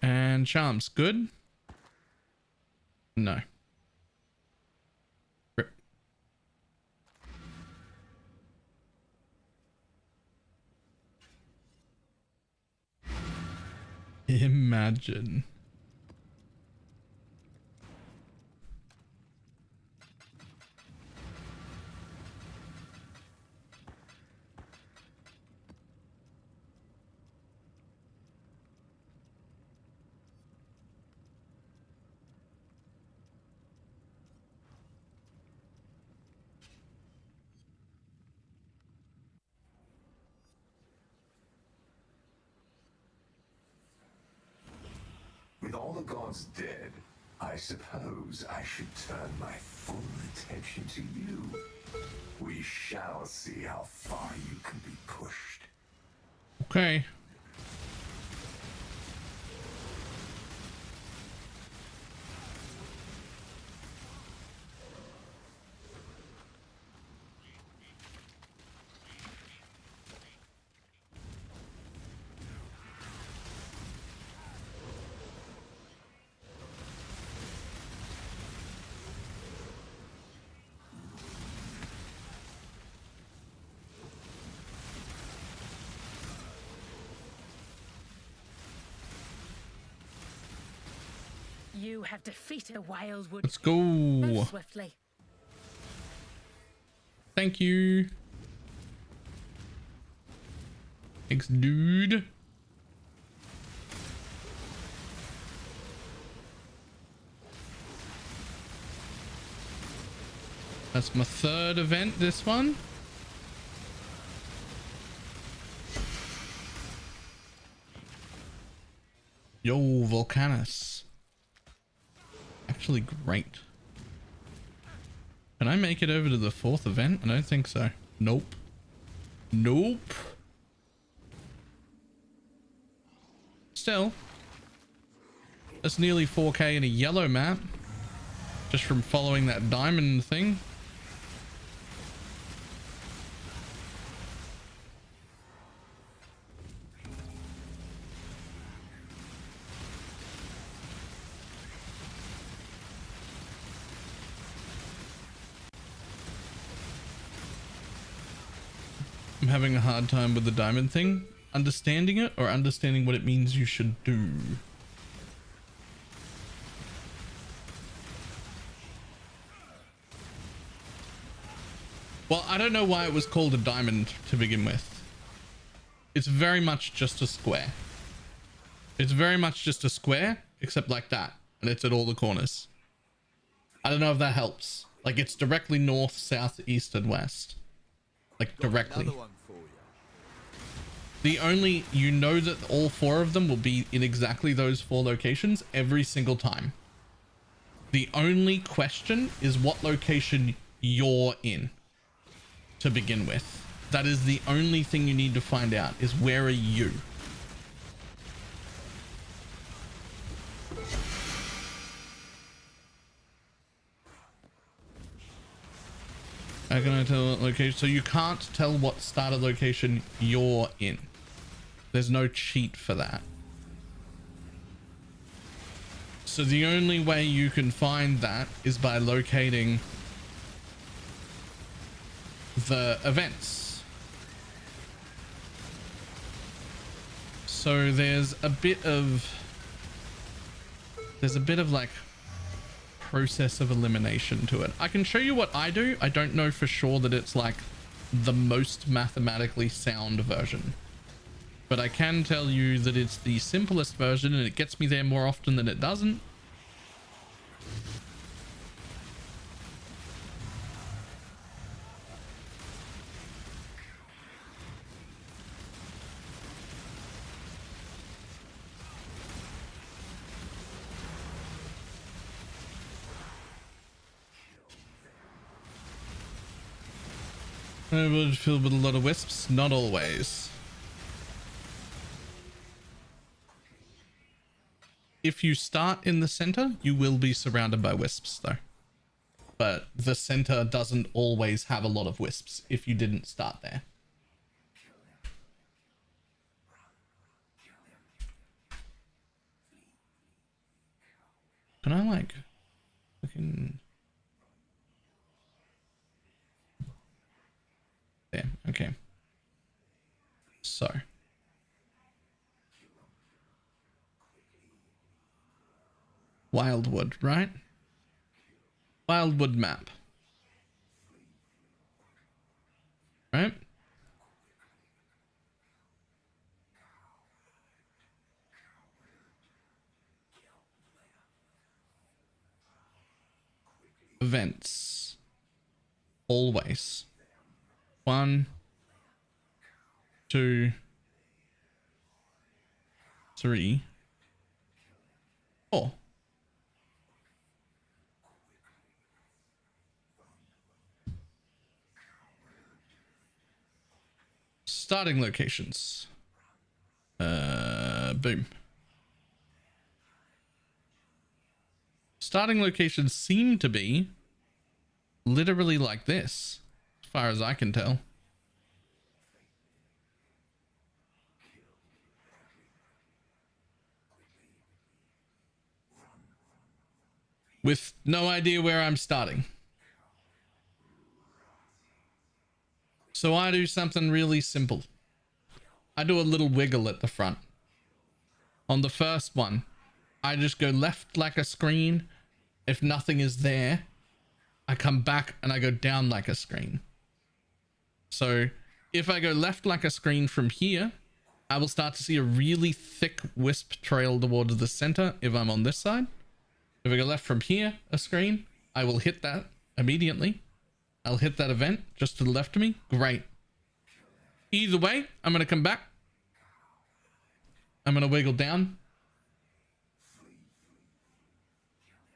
And charms, good? No. Rip. Imagine. With all the gods dead, I suppose I should turn my full attention to you. We shall see how far you can be pushed. Okay. You have defeated a wildwood. Let's go. Move swiftly. Thank you. Thanks, dude. That's my 3rd event, this one. Yo, Volcanus. Actually great. Can I make it over to the 4th event? I don't think so. Nope. Nope. Still, that's nearly 4k in a yellow map just from following that diamond thing. I'm having a hard time with the diamond thing. Understanding it or understanding what it means you should do. Well, I don't know why it was called a diamond to begin with. It's very much just a square. It's very much just a square, except like that. And it's at all the corners. I don't know if that helps. Like, it's directly north, south, east, and west. Like, directly. The only, you know that all 4 of them will be in exactly those 4 locations every single time. The only question is what location you're in. to begin with. That is the only thing you need to find out, is where are you? How can I tell what location? So you can't tell what starter location you're in. There's no cheat for that. So the only way you can find that is by locating the events. So there's a bit of like process of elimination to it. I can show you what I do. I don't know for sure that it's like the most mathematically sound version, but I can tell you that it's the simplest version and it gets me there more often than it doesn't. Filled with a lot of wisps? Not always. If you start in the center, you will be surrounded by wisps though. But the center doesn't always have a lot of wisps if you didn't start there. Can I like fucking... There, okay. So Wildwood, right? Wildwood map. Right? Events. Always. 1, 2, 3, 4. Starting locations. Boom. Starting locations seem to be literally like this, as far as I can tell. With no idea where I'm starting. So I do something really simple. I do a little wiggle at the front. On the first one, I just go left like a screen. If nothing is there, I come back and I go down like a screen. So if I go left like a screen from here, I will start to see a really thick wisp trail towards the center if I'm on this side. If I go left from here, a screen, I will hit that immediately. I'll hit that event just to the left of me. Great. Either way, I'm going to come back. I'm going to wiggle down.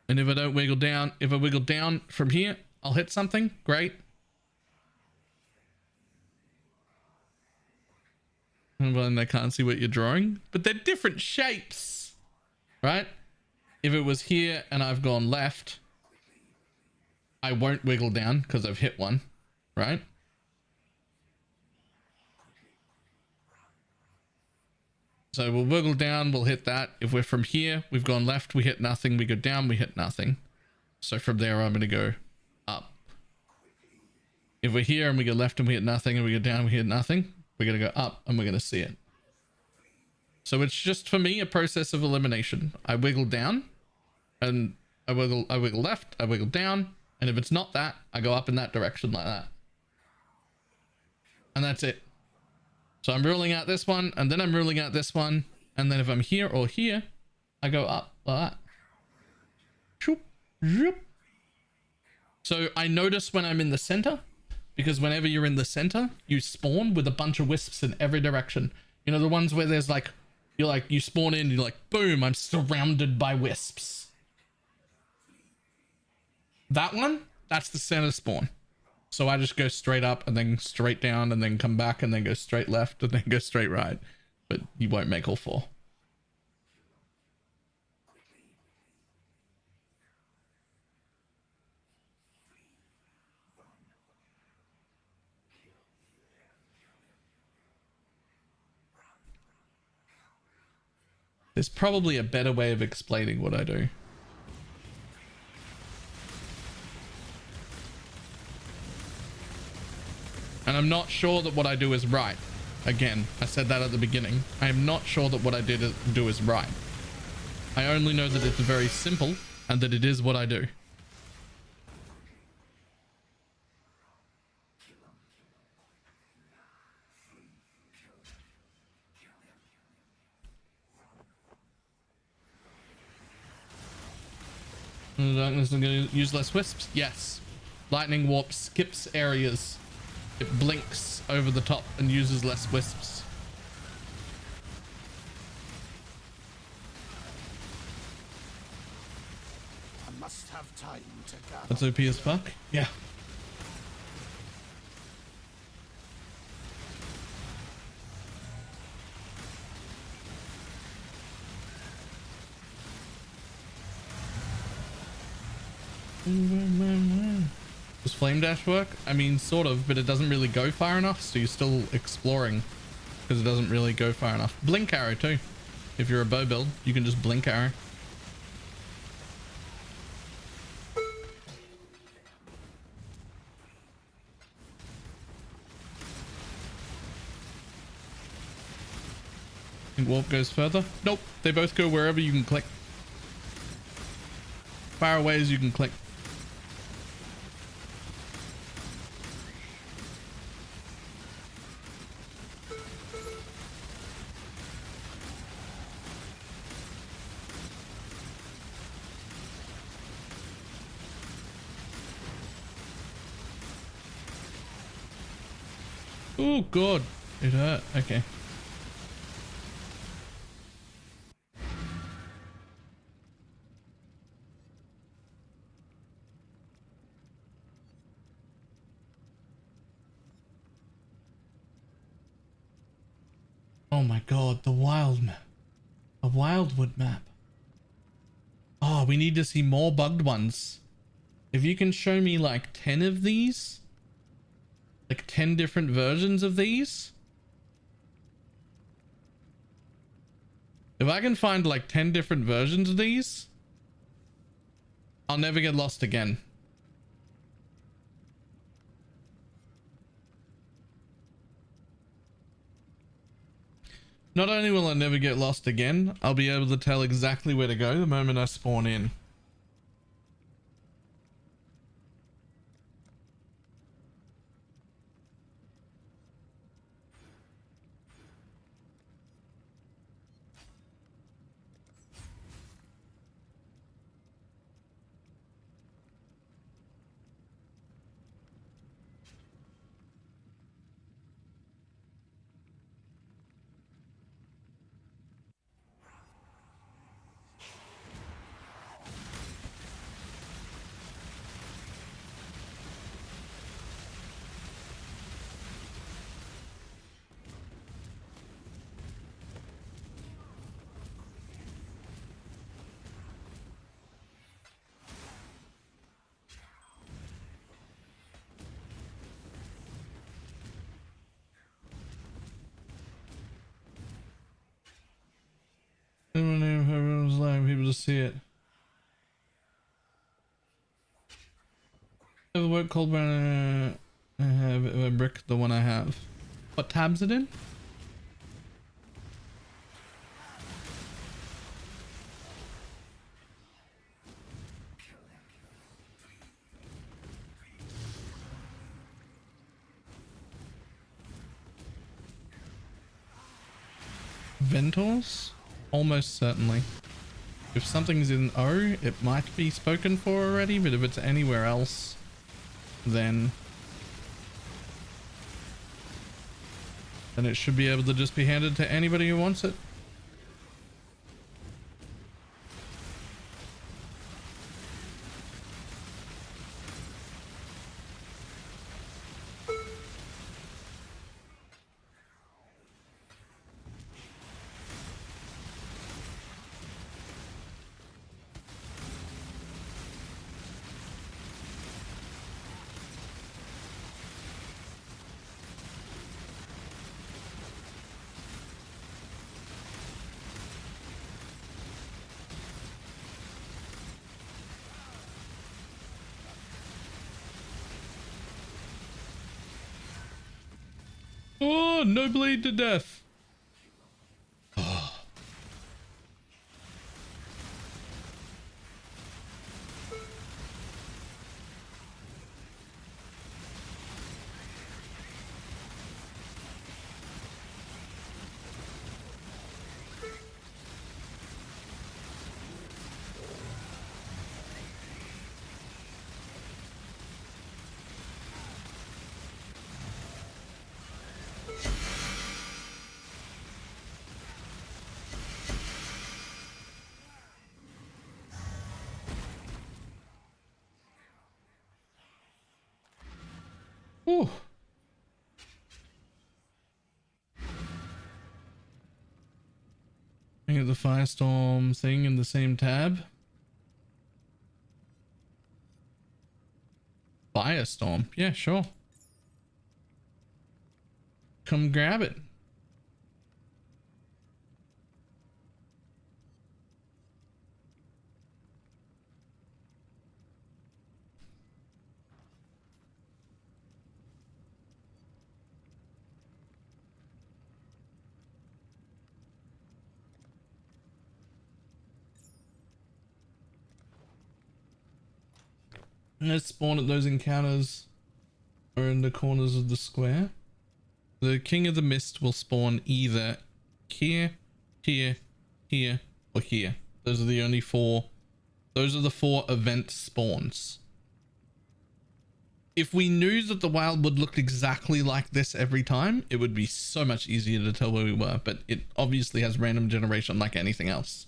And if I don't wiggle down, if I wiggle down from here, I'll hit something. Great. And then they can't see what you're drawing, but they're different shapes, right? If it was here and I've gone left, I won't wiggle down because I've hit one, right? So we'll wiggle down, we'll hit that. If we're from here, we've gone left, we hit nothing. We go down, we hit nothing. So from there, I'm going to go up. If we're here and we go left and we hit nothing, and we go down, we hit nothing, we're going to go up and we're going to see it. So it's just, for me, a process of elimination. I wiggle down and I wiggle left, I wiggle down. And if it's not that, I go up in that direction like that. And that's it. So I'm ruling out this one, and then I'm ruling out this one. And then if I'm here or here, I go up like that. Shoop, shoop. So I notice when I'm in the center, because whenever you're in the center, you spawn with a bunch of wisps in every direction. You know, the ones where there's like, you spawn in, you're like, boom, I'm surrounded by wisps. That one, that's the center spawn. So I just go straight up and then straight down and then come back and then go straight left and then go straight right. But you won't make all 4. There's probably a better way of explaining what I do. And I'm not sure that what I do is right. Again, I said that at the beginning. I am not sure that what I do is right. I only know that it's very simple and that it is what I do. Darkness is going to use less wisps? Yes. Lightning warp skips areas. It blinks over the top and uses less wisps. I must have time to gather. That's OP as fuck? Yeah. Does flame dash work? I mean, sort of, but it doesn't really go far enough, so you're still exploring because it doesn't really go far enough. Blink arrow too. If you're a bow build, you can just blink arrow. Think warp goes further? Nope, they both go wherever you can click. Far away as you can click. Oh god, it hurt. Okay. Oh my god, the wild map. The wildwood map. Oh, we need to see more bugged ones. If you can show me like 10 of these, like 10 different versions of these. If I can find like 10 different versions of these, I'll never get lost again. Not only will I never get lost again, I'll be able to tell exactly where to go the moment I spawn in. Everyone's allowing people to see it. Have a work called I have a brick, the one I have. What tab's it in? Ventals? Almost certainly. If something's in O, it might be spoken for already, but if it's anywhere else, then it should be able to just be handed to anybody who wants it. Oh, no bleed to death. Ooh. Looking at the Firestorm thing in the same tab. Firestorm, yeah, sure. Come grab it. Let's spawn at those encounters are in the corners of the square. The King of the Mist will spawn either here, here, here, or here. Those are the only four. Those are the 4 event spawns. If we knew that the Wildwood looked exactly like this every time, it would be so much easier to tell where we were, but it obviously has random generation like anything else.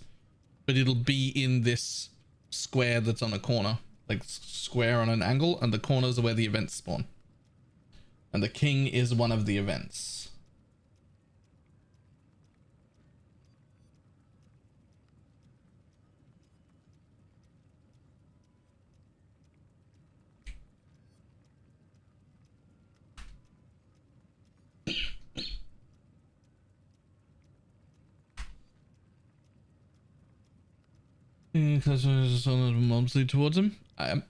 But it'll be in this square that's on a corner. Like square on an angle, and the corners are where the events spawn. And the king is one of the events. Because there's a lot of mobs lead towards him. I am.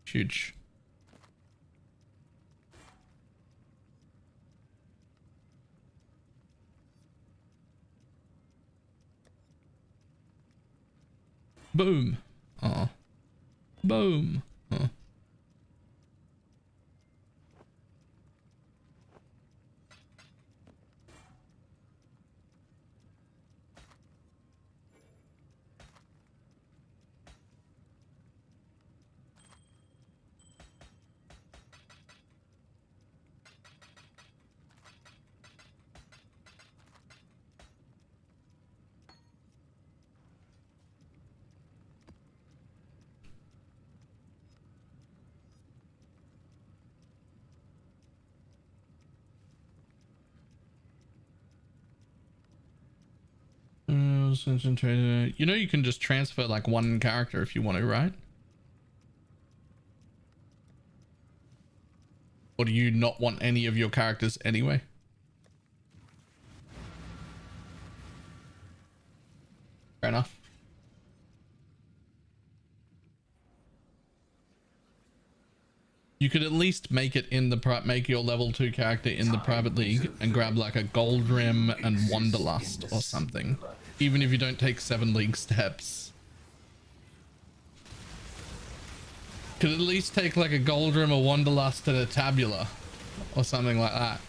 Huge. Boom. Oh. Boom. Oh. You know, you can just transfer like one character if you want to, right? Or do you not want any of your characters anyway? Fair enough. You could at least make it in the make your level 2 character in the private league and grab like a Gold Rim and Wanderlust or something, even if you don't take 7 league steps. Could at least take like a Gold Rim, a Wanderlust, and a Tabula or something like that.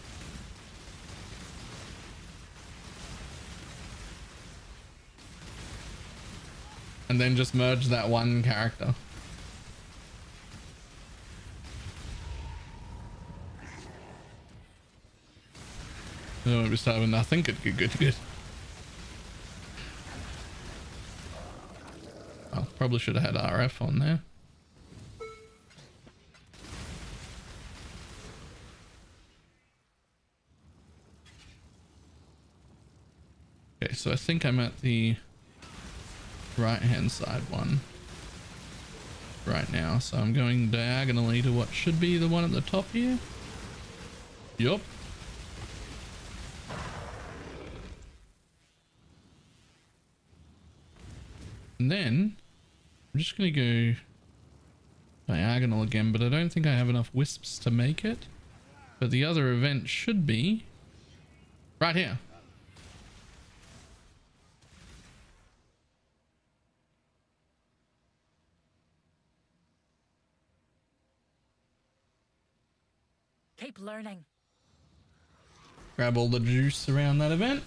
And then just merge that one character. Oh, we start with nothing. Good. Oh, probably should have had RF on there. Okay, so I think I'm at the right hand side one right now. So I'm going diagonally to what should be the one at the top here. Yup. And then I'm just going to go diagonal again, but I don't think I have enough wisps to make it. But the other event should be right here. Keep learning. Grab all the juice around that event.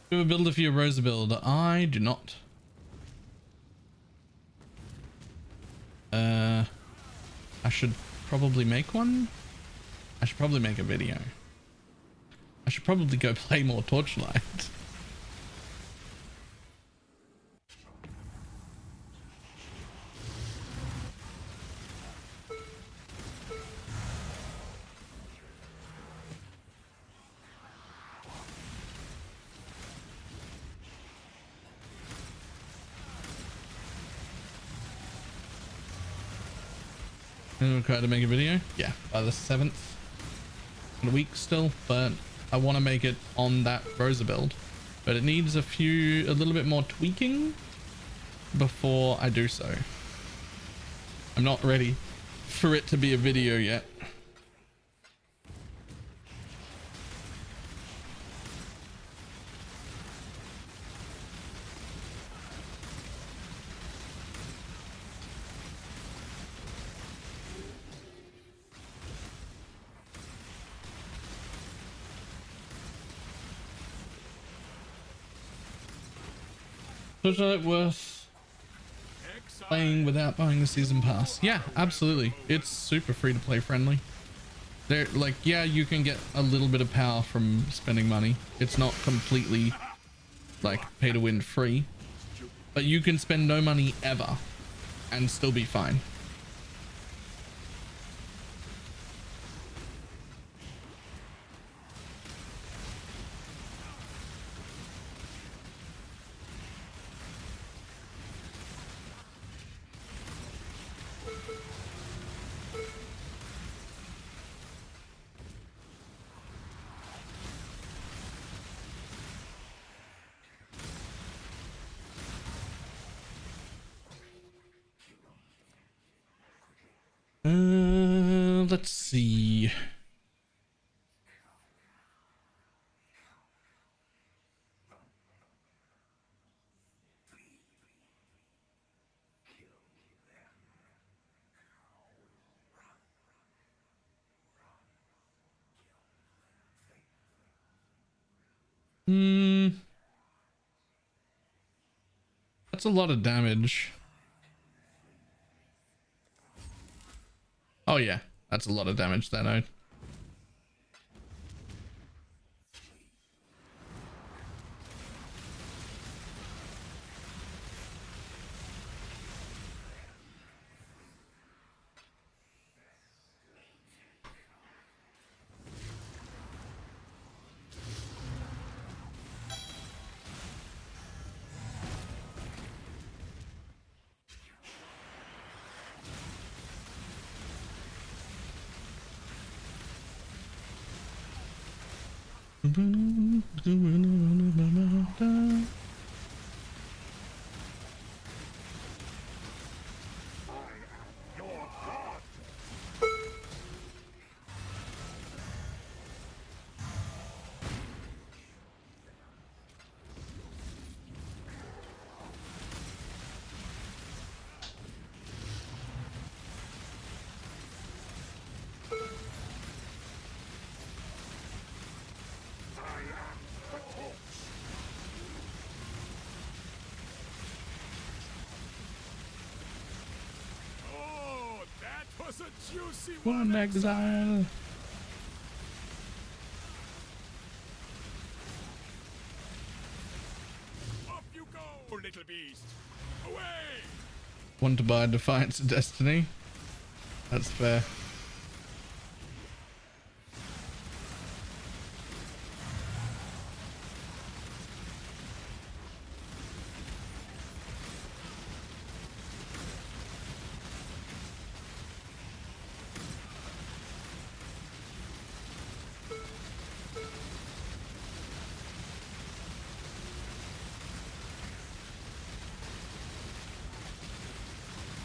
Do a builder for your Rosa build? I do not. I should probably make one. I should probably make a video. I should probably go play more Torchlight. Required to make a video, yeah, by the 7th. In a week still, but I want to make it on that Rosa build, but it needs a little bit more tweaking before I do so. I'm not ready for it to be a video yet. Was it worth playing without buying the season pass? Yeah, absolutely. It's super free to play friendly. They're like, yeah, you can get a little bit of power from spending money. It's not completely like pay to win free, but you can spend no money ever and still be fine. Let's see. That's a lot of damage. Oh yeah, that's a lot of damage that node. One exile. Up you go, little beast. Away. Want to buy Defiance of Destiny? That's fair.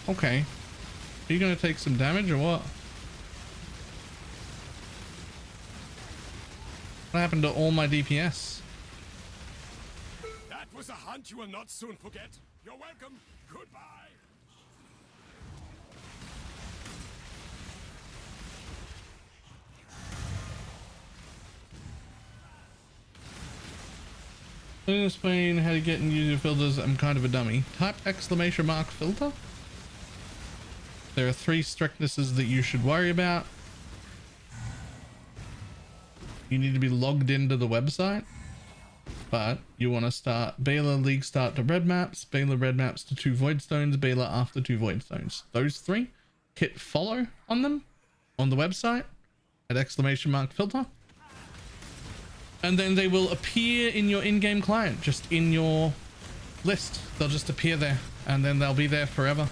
Okay. Are you gonna take some damage or what? What happened to all my DPS? That was a hunt you will not soon forget. You're welcome. Goodbye. Explain how to get and use your filters. I'm kind of a dummy. Type exclamation mark filter. There are 3 strictnesses that you should worry about. You need to be logged into the website, but you want to start Baylor League start to red maps, Baylor red maps to 2 void stones, Baylor after 2 void stones. Those 3, hit follow on them on the website at exclamation mark filter. And then they will appear in your in-game client, just in your list. They'll just appear there and then they'll be there forever.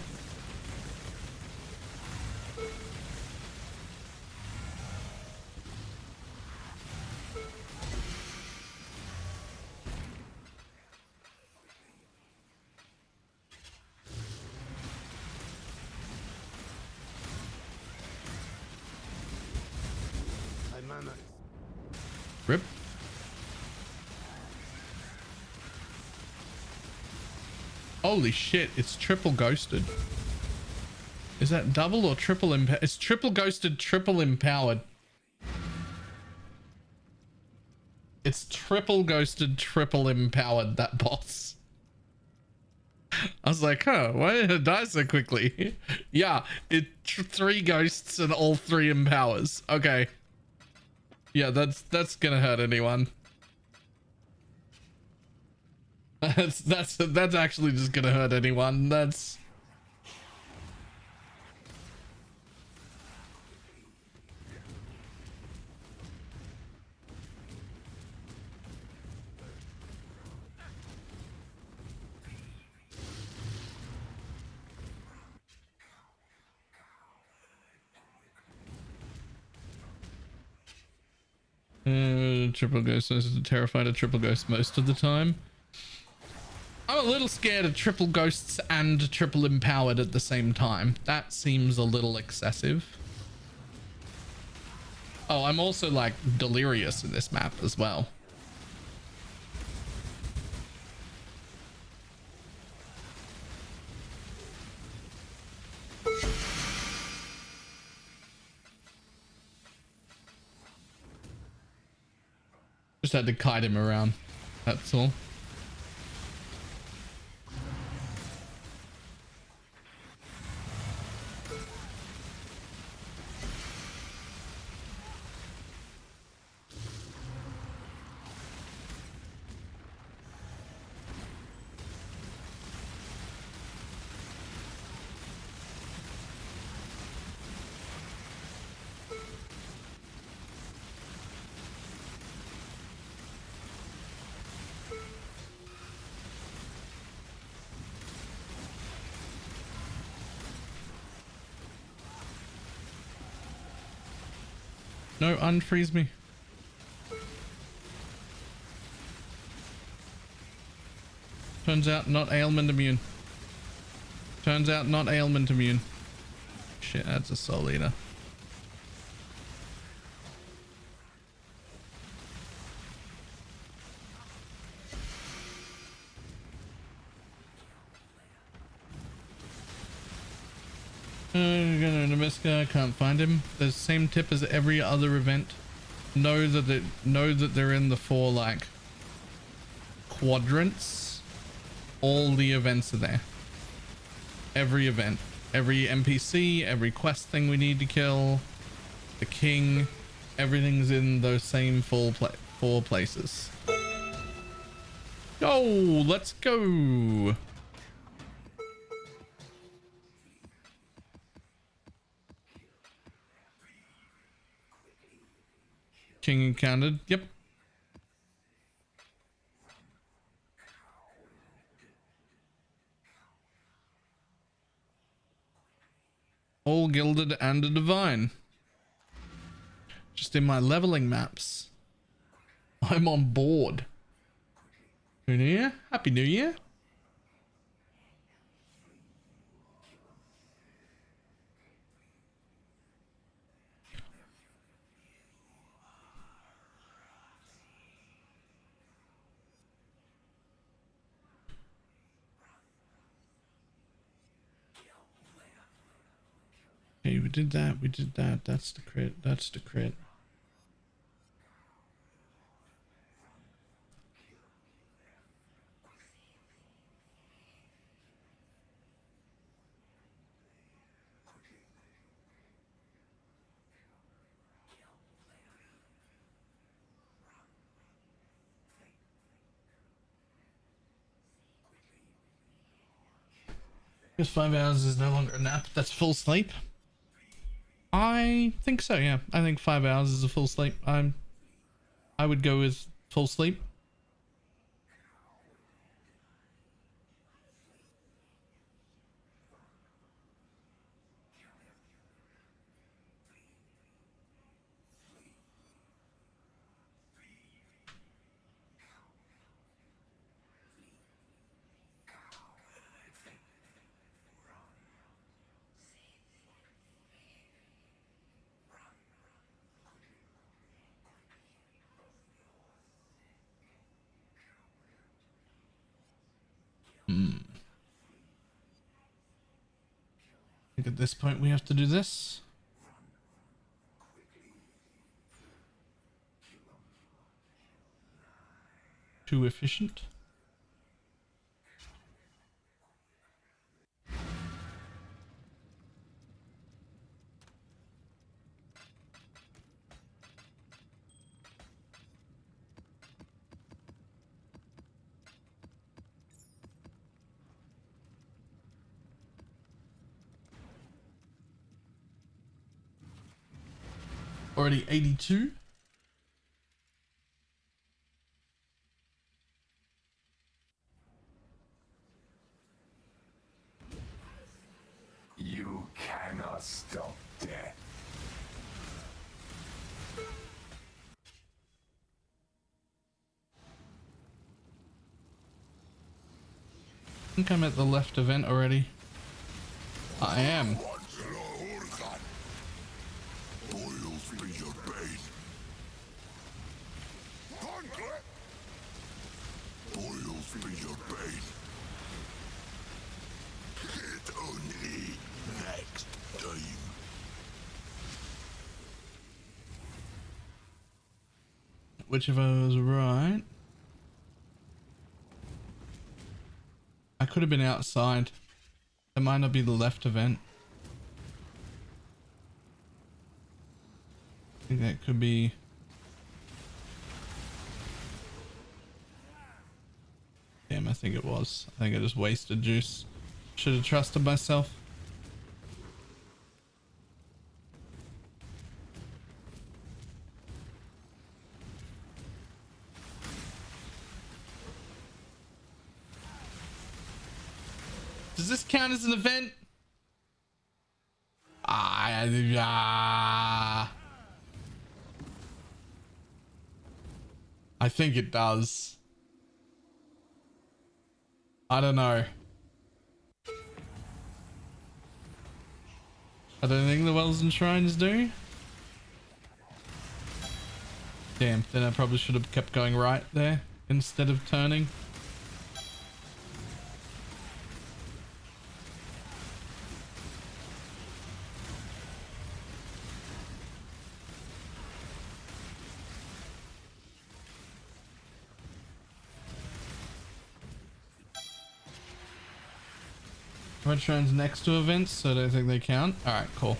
Rip. Holy shit, it's triple ghosted. Is that double or triple empowered? It's triple ghosted, triple empowered. It's triple ghosted, triple empowered, that boss. I was like, huh, why did it die so quickly? Yeah, it 3 ghosts and all 3 empowers. Okay. Yeah, that's gonna hurt anyone. That's actually just gonna hurt anyone. That's triple ghost. I was terrified of triple ghost most of the time. I'm a little scared of triple ghosts and triple empowered at the same time. That seems a little excessive. Oh, I'm also like delirious in this map as well. Just had to kite him around. That's all. No, unfreeze me. Turns out not ailment immune. Turns out not ailment immune. Shit, that's a soul eater. Namiska, can't find him. The same tip as every other event. Know that they're in the 4 like quadrants. All the events are there. Every event, every NPC, every quest thing we need to kill, the king, everything's in those same 4 places. Go, let's go. King encountered. Yep. All gilded and a divine. Just in my leveling maps. I'm on board. New Year. Happy New Year. Okay, we did that. We did that. That's the crit. That's the crit. Because 5 hours is no longer a nap. That's full sleep. I think so, yeah. I think 5 hours is a full sleep. I would go with full sleep. I think at this point we have to do this. Too efficient. Already 82. You cannot stop death. I think I'm at the left event already. I am. Which of I was right? I could have been outside. That might not be the left event. I think that could be. Damn, I think it was. I think I just wasted juice. Should have trusted myself. Does this count as an event? I think it does. I don't know. I don't think the wells and shrines do. Damn, then I probably should have kept going right there instead of turning. Red shrines next to events, so I don't think they count. Alright, cool.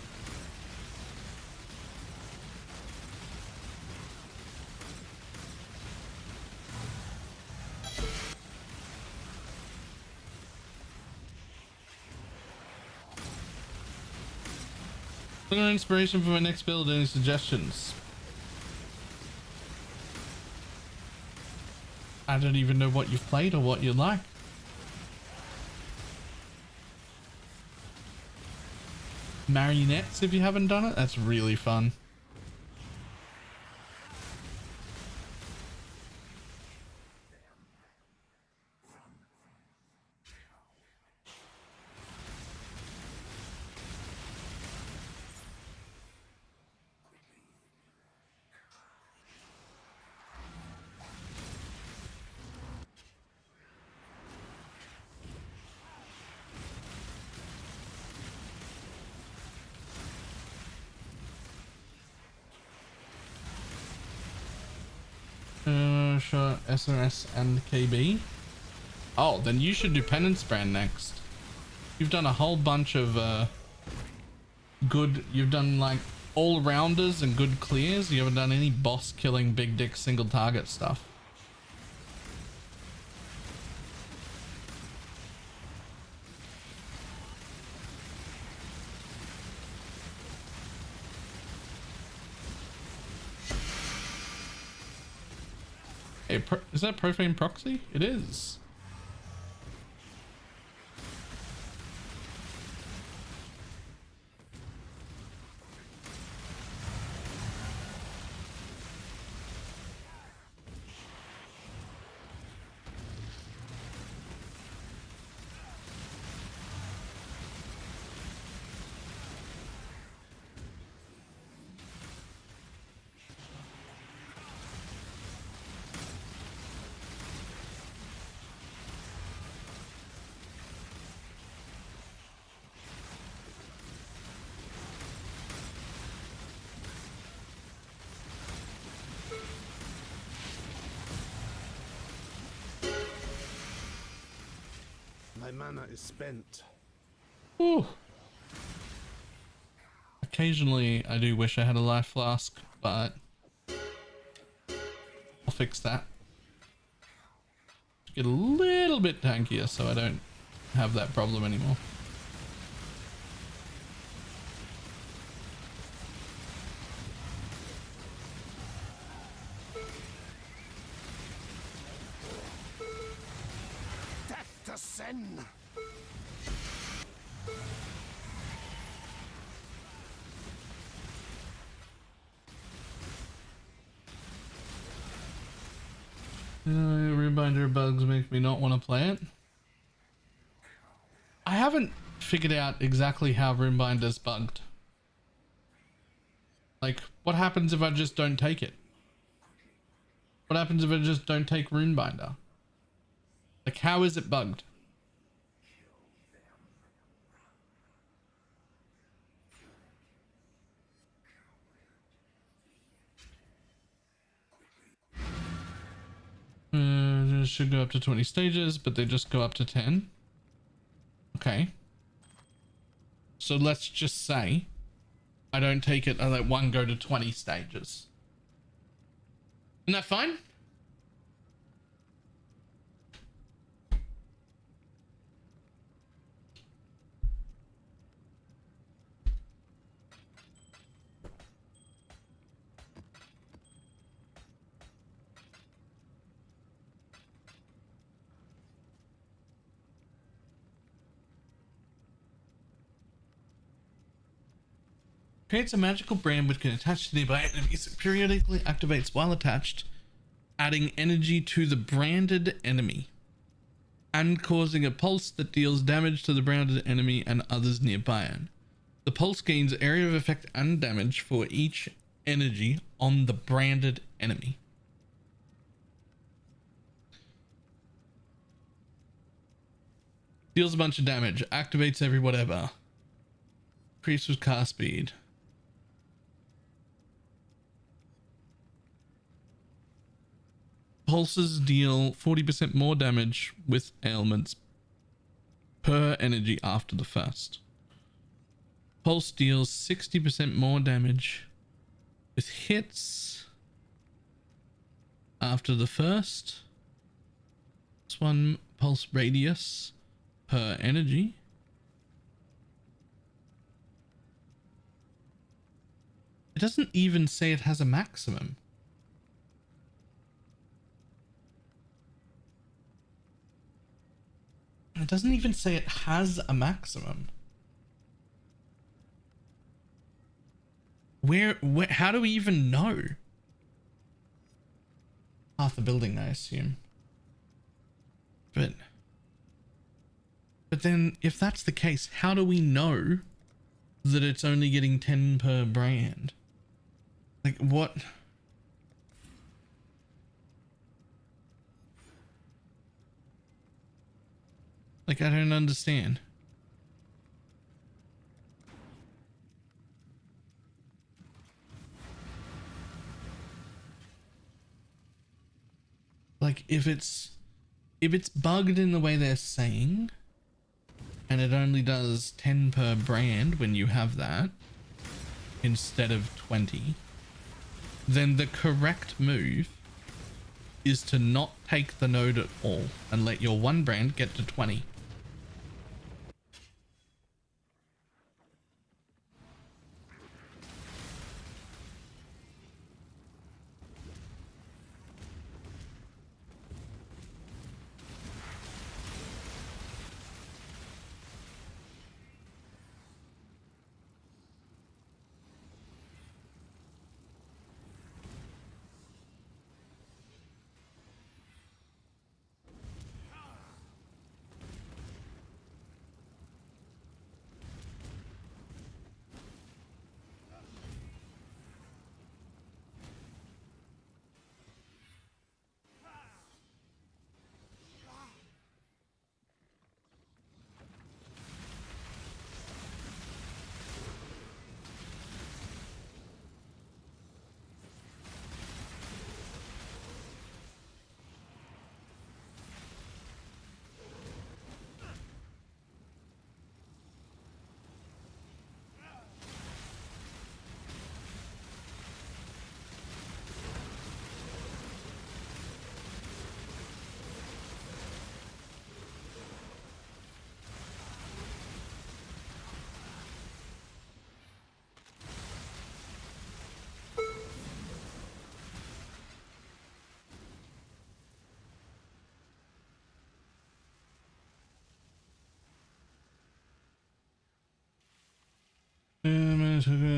Looking for inspiration for my next build. Any suggestions? I don't even know what you've played or what you like. Marionettes, if you haven't done it, that's really fun. Shot, SRS, and KB. Oh, then you should do Penance Brand next. You've done a whole bunch of good. You've done like all rounders and good clears. You haven't done any boss killing, big dick, single target stuff. Hey, is that Profane Proxy? It is. My mana is spent. Ooh. Occasionally, I do wish I had a life flask, but I'll fix that. Get a little bit tankier so I don't have that problem anymore. Death to sin! Reminder bugs make me not want to play it. I haven't figured out exactly how Runebinder's bugged. Like, what happens if I just don't take it? What happens if I just don't take Runebinder? Like, how is it bugged? Should go up to 20 stages, but they just go up to 10. Okay. So let's just say I don't take it, I let one go to 20 stages. Isn't that fine? Creates a magical brand which can attach to nearby enemies. It periodically activates while attached, adding energy to the branded enemy and causing a pulse that deals damage to the branded enemy and others nearby it. The pulse gains area of effect and damage for each energy on the branded enemy. Deals a bunch of damage, activates every whatever. Increases cast speed. Pulses deal 40% more damage with ailments per energy after the first. Pulse deals 60% more damage with hits after the first. This one, pulse radius per energy. It doesn't even say it has a maximum. It doesn't even say it has a maximum. Where how do we even know? Half the building, I assume. But then if that's the case, how do we know that it's only getting 10 per brand? Like what? Like, I don't understand. like if it's bugged in the way they're saying, and it only does 10 per brand when you have that instead of 20, then the correct move is to not take the node at all and let your one brand get to 20.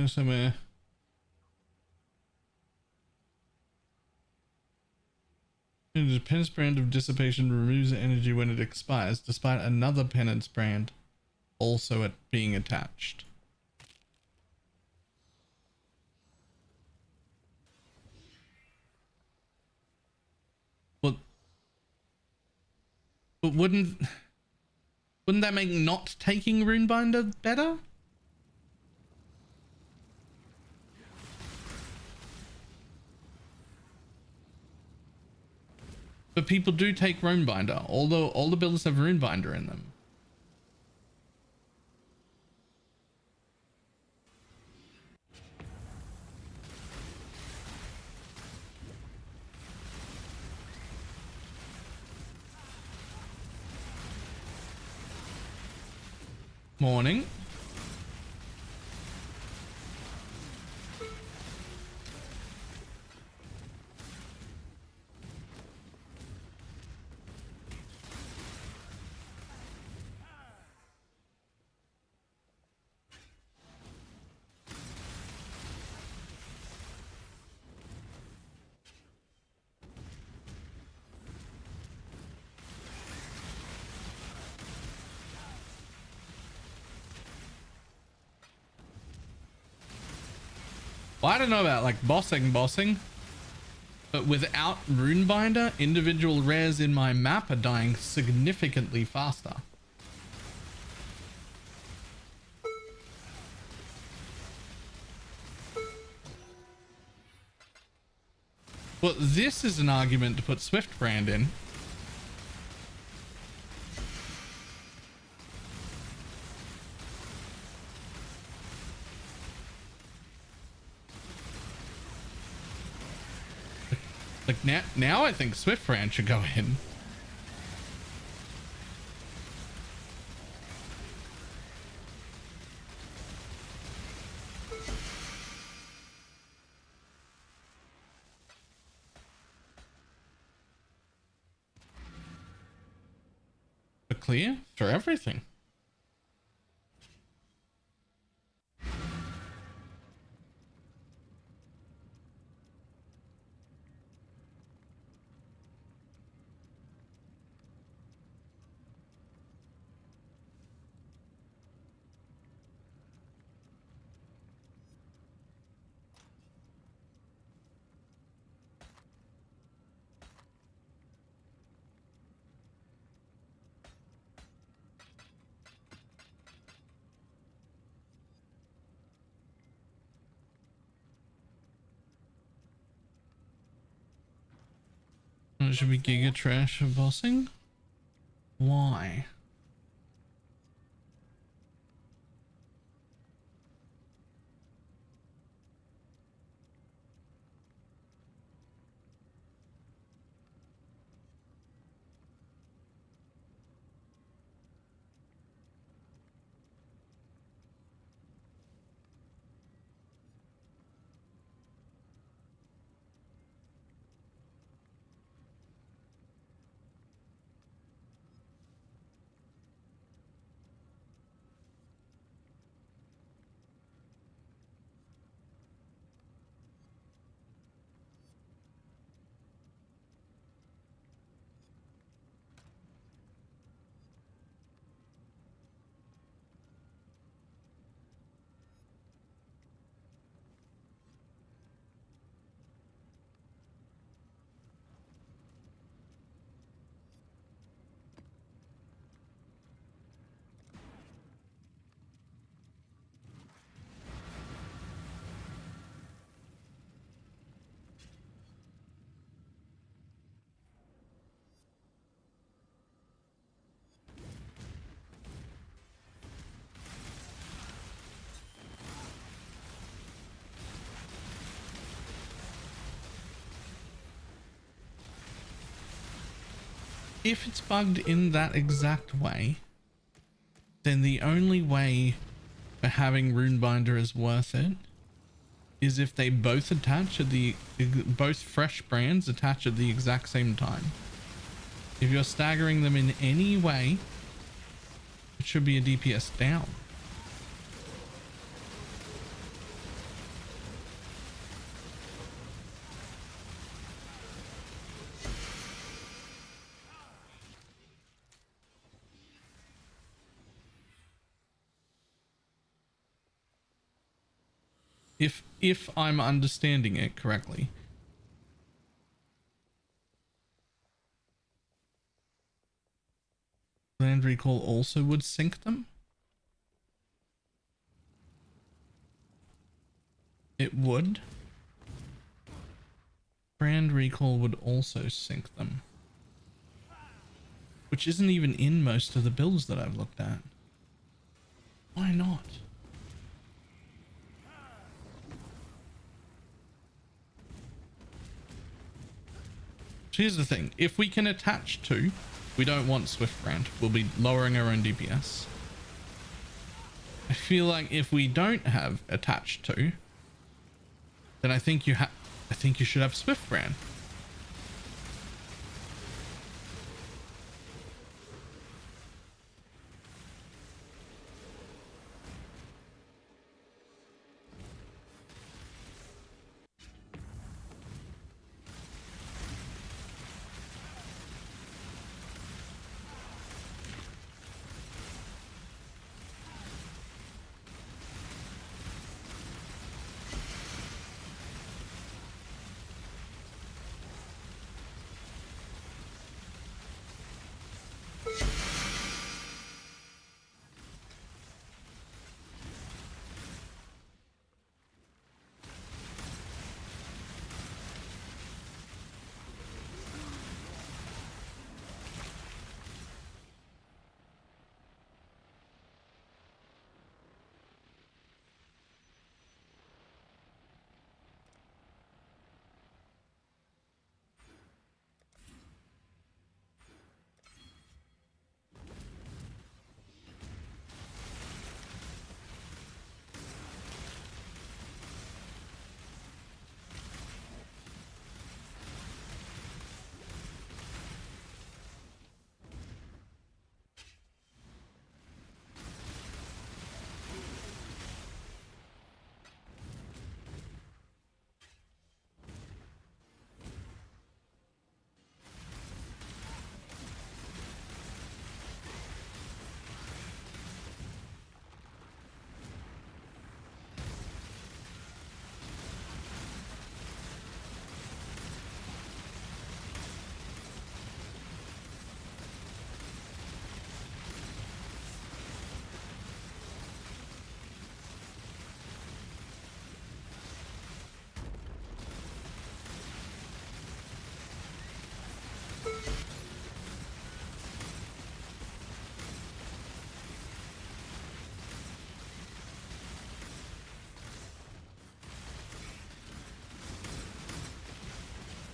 Somewhere. The penance brand of dissipation removes energy when it expires, despite another penance brand also being attached. But wouldn't that make not taking Runebinder better? But people do take Runebinder. All the builds have Runebinder in them. Morning. Well, I don't know about like bossing, but without Runebinder, individual rares in my map are dying significantly faster. But this is an argument to put Swift Brand in. Like now I think Swift Brand should go in. Clear for everything. It should be Giga Trash for bossing. Why? If it's bugged in that exact way, then the only way for having Runebinder is worth it is if they both attach at both fresh brands attach at the exact same time. If you're staggering them in any way, it should be a DPS down. If I'm understanding it correctly. Land recall also would sync them? It would. Brand recall would also sync them. Which isn't even in most of the builds that I've looked at. Why not? Here's the thing, if we can attach to, we don't want Swift Brand. We'll be lowering our own DPS. I feel like if we don't have attached to, then I think you should have Swift Brand.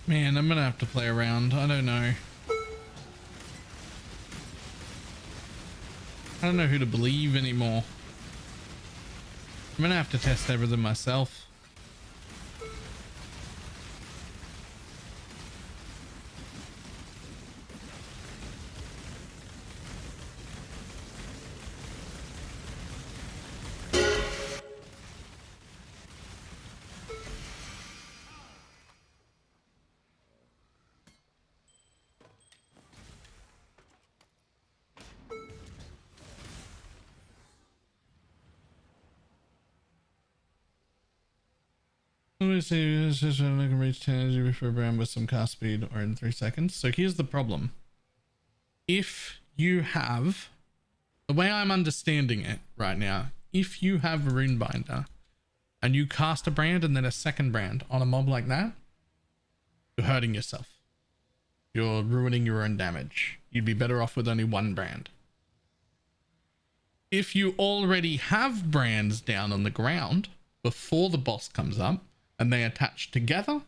Man, I'm gonna have to play around. I don't know. I don't know who to believe anymore. I'm gonna have to test everything myself. Let me see. I can reach 10 energy before brand with some cast speed or in 3 seconds. So here's the problem. If you have, the way I'm understanding it right now, if you have a rune binder and you cast a brand and then a second brand on a mob like that, you're hurting yourself. You're ruining your own damage. You'd be better off with only one brand. If you already have brands down on the ground before the boss comes up and they attach together,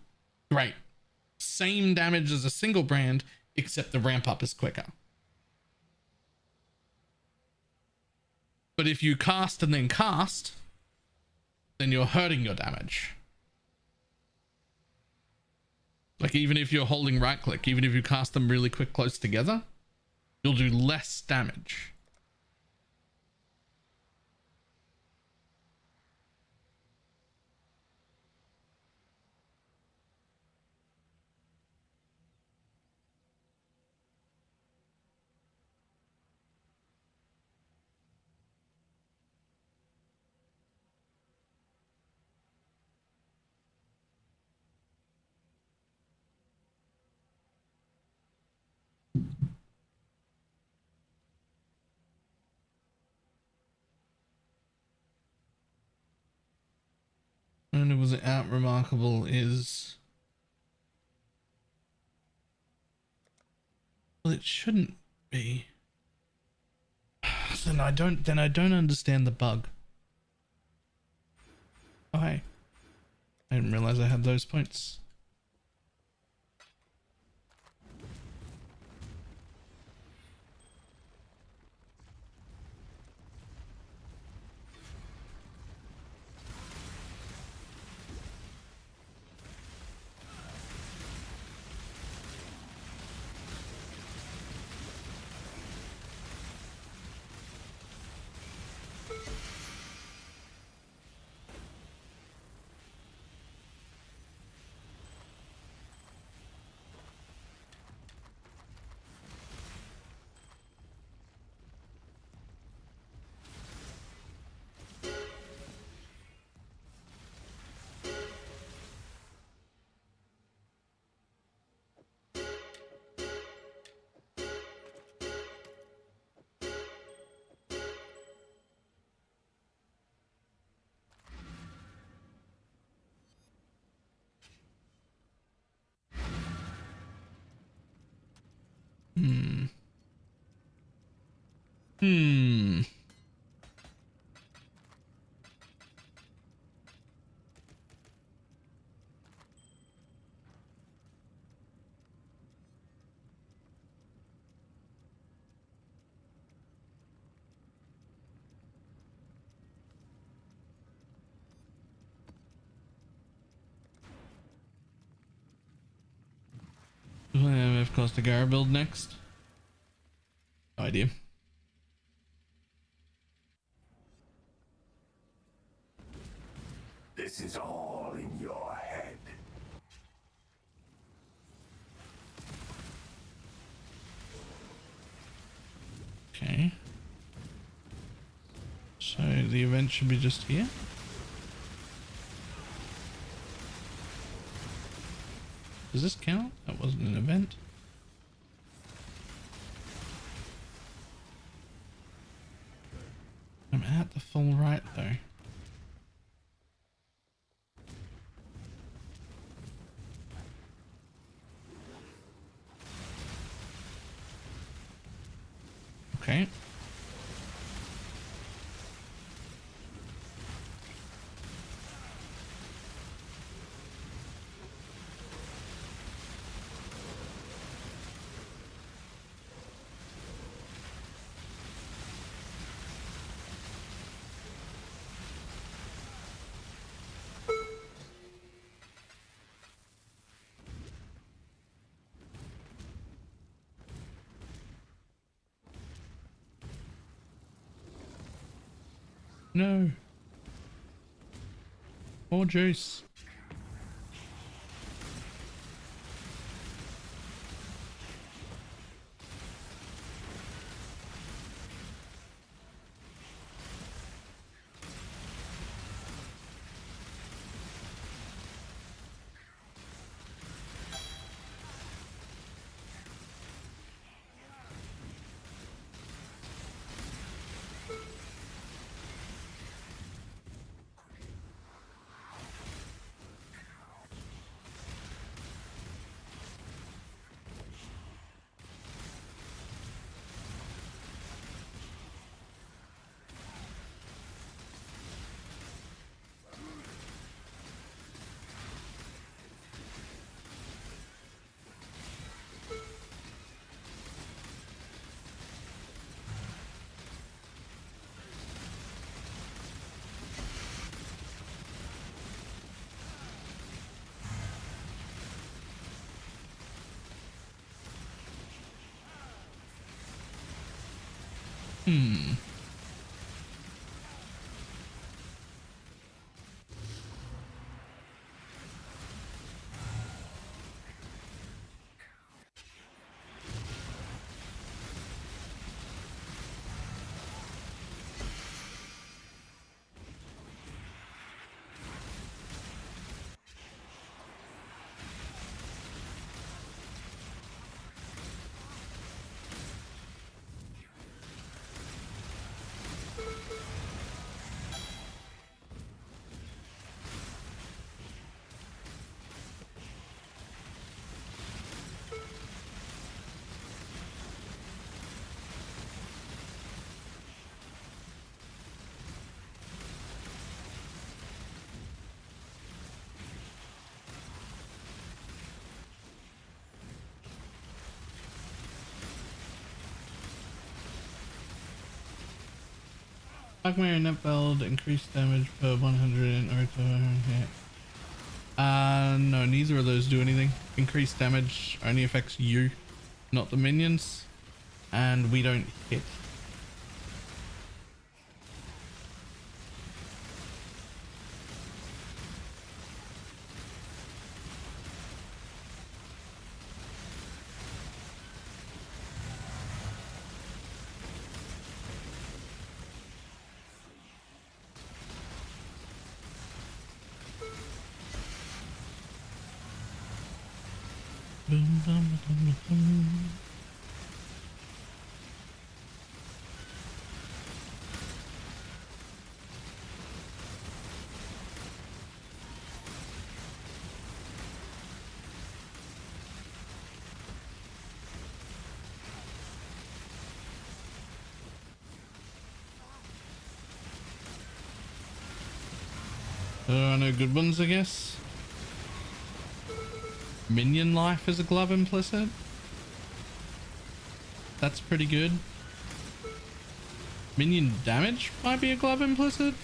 great. Same damage as a single brand, except the ramp up is quicker. But if you cast and then cast, then you're hurting your damage. Like even if you're holding right click, even if you cast them really quick close together, you'll do less damage. And it was out remarkable is, well, it shouldn't be. Then I don't understand the bug. Oh hey, I didn't realize I had those points. Do I have Costa Gara build next? No idea. This is all in your head. Okay. So the event should be just here. Does this count? That wasn't an event. I'm at the full right though. Okay. No. More juice. Blackmare net build, increased damage per 100 in auto hit. No, neither of those do anything. Increased damage only affects you, not the minions. And we don't hit. Boom, boom, boom, boom. There are no good ones, I guess. Minion life is a glove implicit. That's pretty good. Minion damage might be a glove implicit.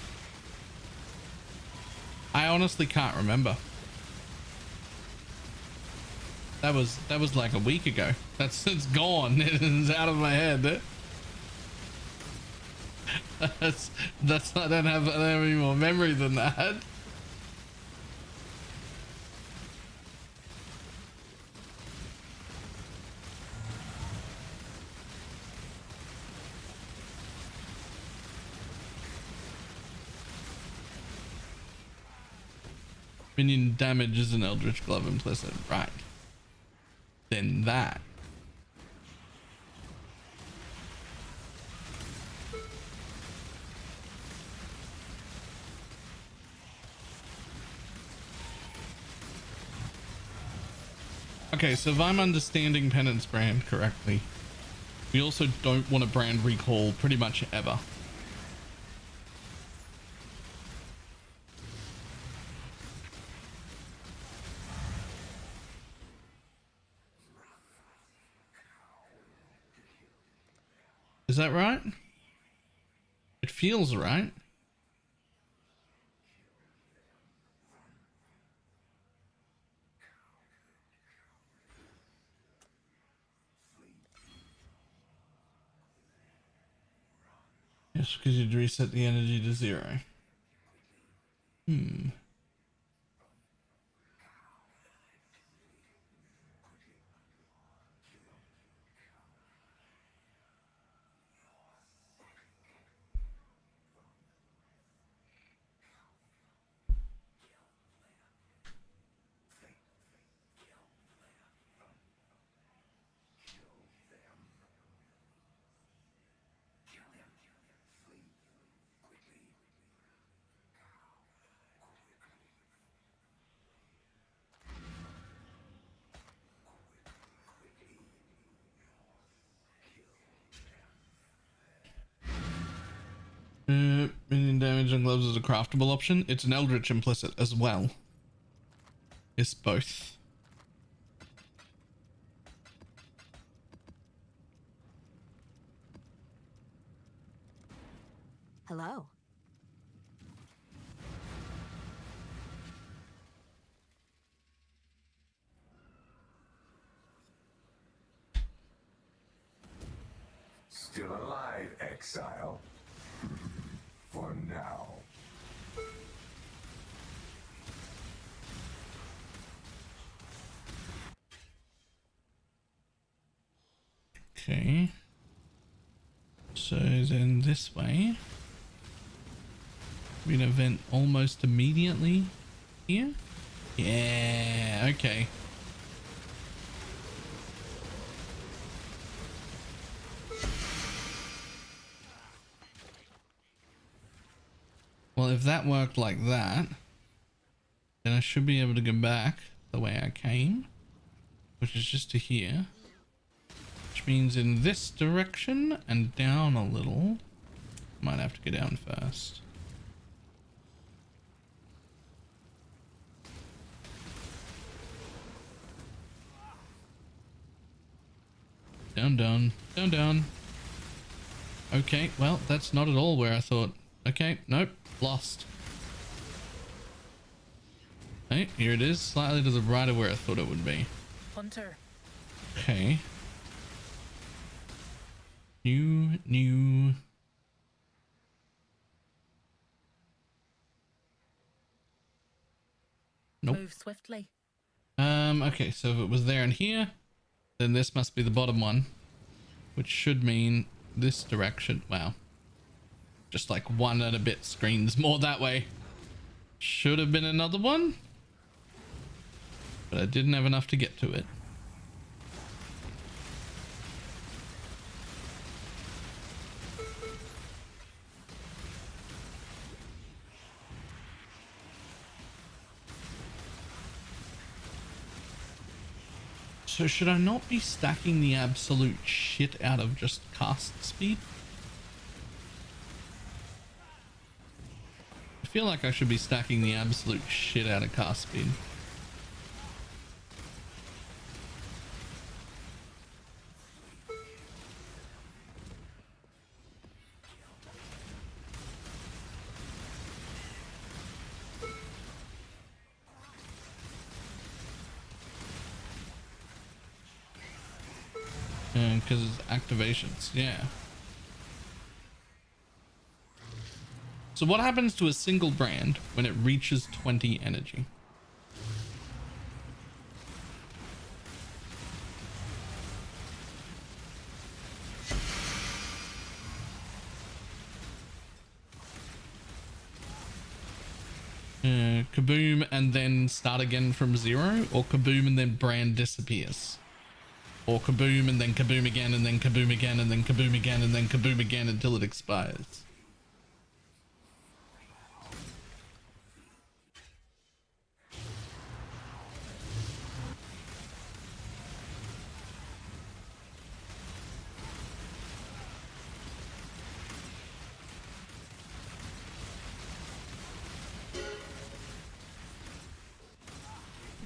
I honestly can't remember. That was like a week ago. It's gone. It's out of my head. That's I don't have any more memory than that. Minion damage is an Eldritch Glove implicit, right? Then that. Okay, so if I'm understanding Penance Brand correctly, we also don't want to brand recall pretty much ever. Is that right? It feels right. Yes, because you'd reset the energy to 0. Minion damage on gloves is a craftable option. It's an Eldritch implicit as well. It's both. Hello. Still alive, exile. For now. Okay. So then this way. We're gonna vent almost immediately here. Yeah, okay. Well, if that worked like that, then I should be able to go back the way I came, which is just to here, which means in this direction and down a little. Might have to go down first. Down, down, down, down. Okay, well, that's not at all where I thought. Okay, nope, lost. Hey, here it is, slightly to the right of where I thought it would be. Hunter. Okay. New. Nope. Move swiftly. Okay, so if it was there and here, then this must be the bottom one, which should mean this direction. Wow. Just like 1 and a bit screens more that way. Should have been another one, but I didn't have enough to get to it. So should I not be stacking the absolute shit out of just cast speed? I feel like I should be stacking the absolute shit out of cast speed. Because it's activations, yeah. So what happens to a single brand when it reaches 20 energy? Kaboom and then start again from 0, or kaboom and then brand disappears? Or kaboom and then kaboom again and then kaboom again and then kaboom again and then kaboom again until it expires.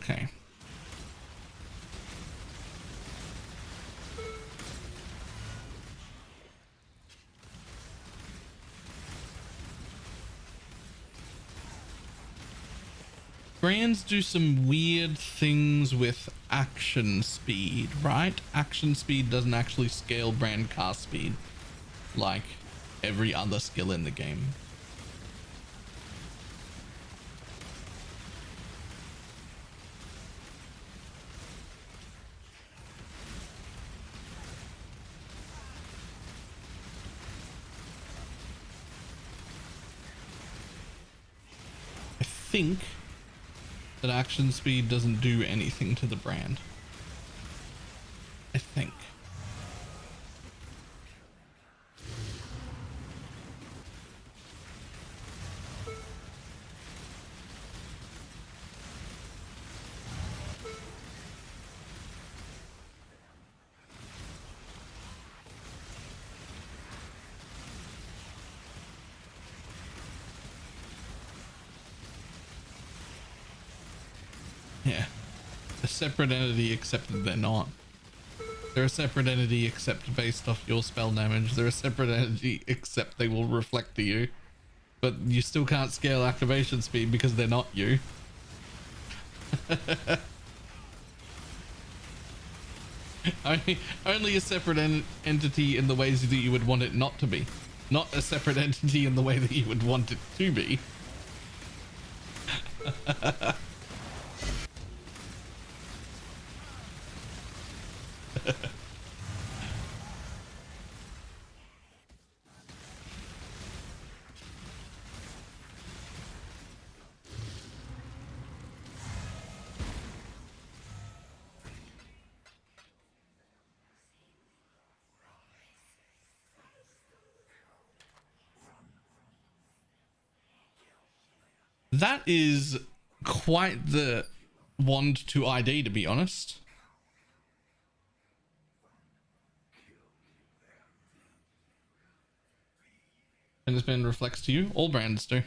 Okay. Brands do some weird things with action speed, right? Action speed doesn't actually scale brand cast speed like every other skill in the game. I think that action speed doesn't do anything to the brand. I think. Yeah. A separate entity except that they're not. They're a separate entity except based off your spell damage. They're a separate entity except they will reflect to you. But you still can't scale activation speed because they're not you. Only a separate entity in the ways that you would want it not to be. Not a separate entity in the way that you would want it to be. That is quite the wand to ID, to be honest. And this band reflects to you. All brands do.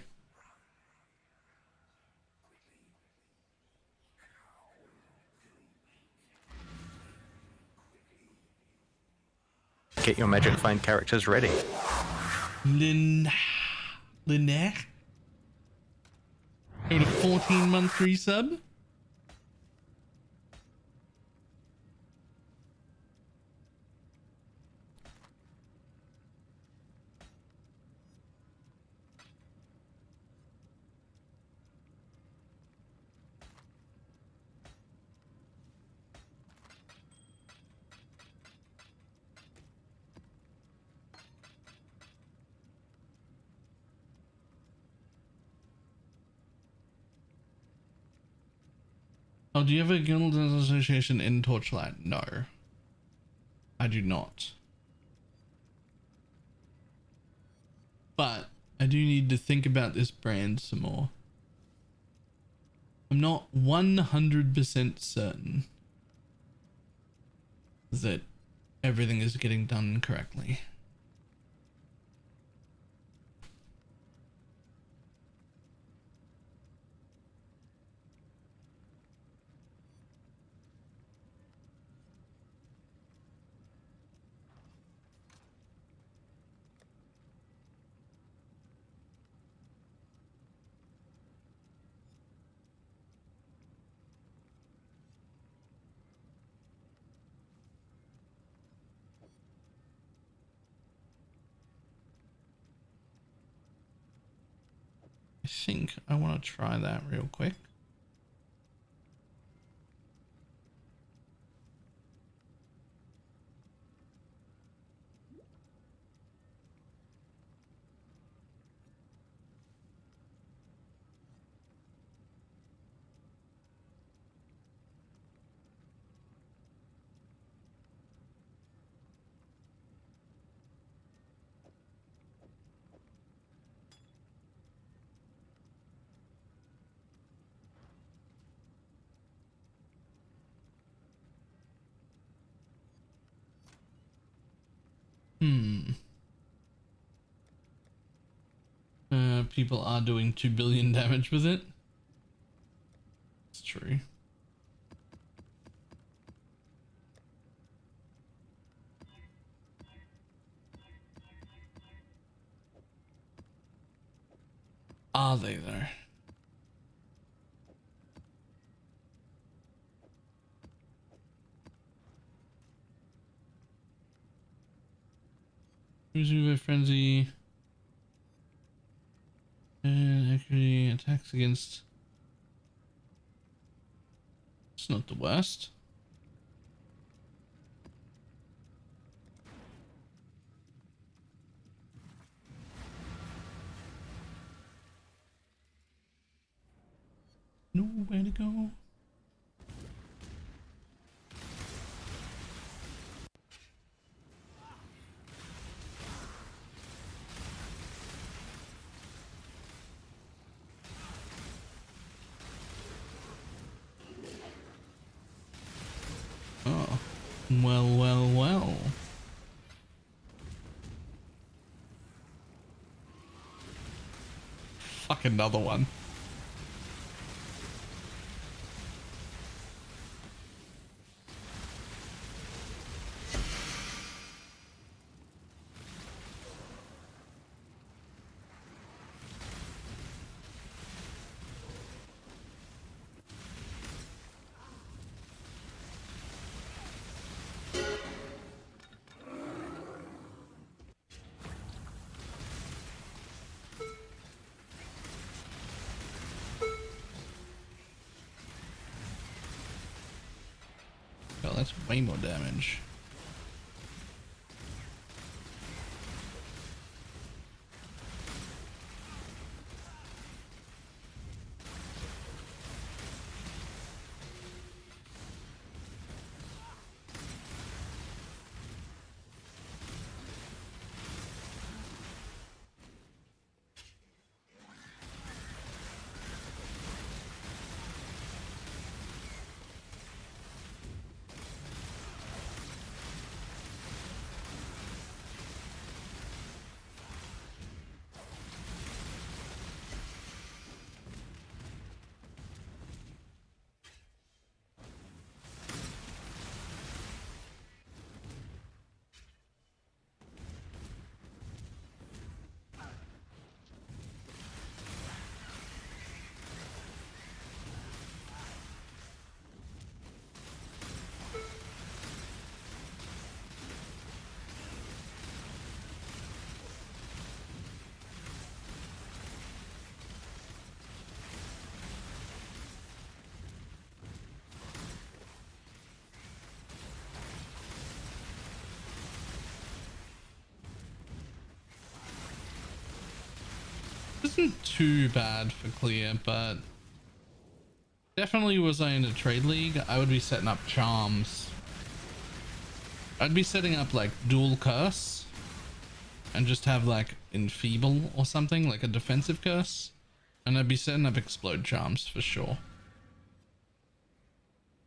Get your Magic Find characters ready. Lynette? Give it a 14-month resub. Oh, do you have a guild association in Torchlight? No, I do not. But I do need to think about this brand some more. I'm not 100% certain that everything is getting done correctly. I think I want to try that real quick. People are doing 2 billion damage with it. It's true. Are they though? Who's with Frenzy? attacks against. It's not the worst. Nowhere to go. Oh, well. Fuck, another one. Oh, that's way more damage. Isn't too bad for clear, but definitely was I in a trade league, I would be setting up charms. I'd be setting up like dual curse and just have like enfeeble or something, like a defensive curse, and I'd be setting up explode charms for sure.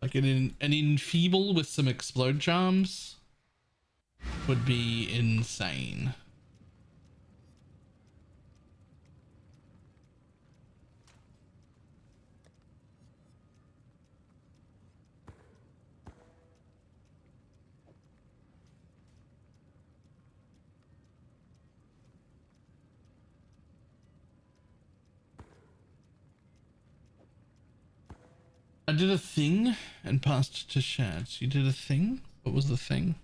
Like an enfeeble with some explode charms would be insane. I did a thing and passed to Shads. You did a thing? What was the thing?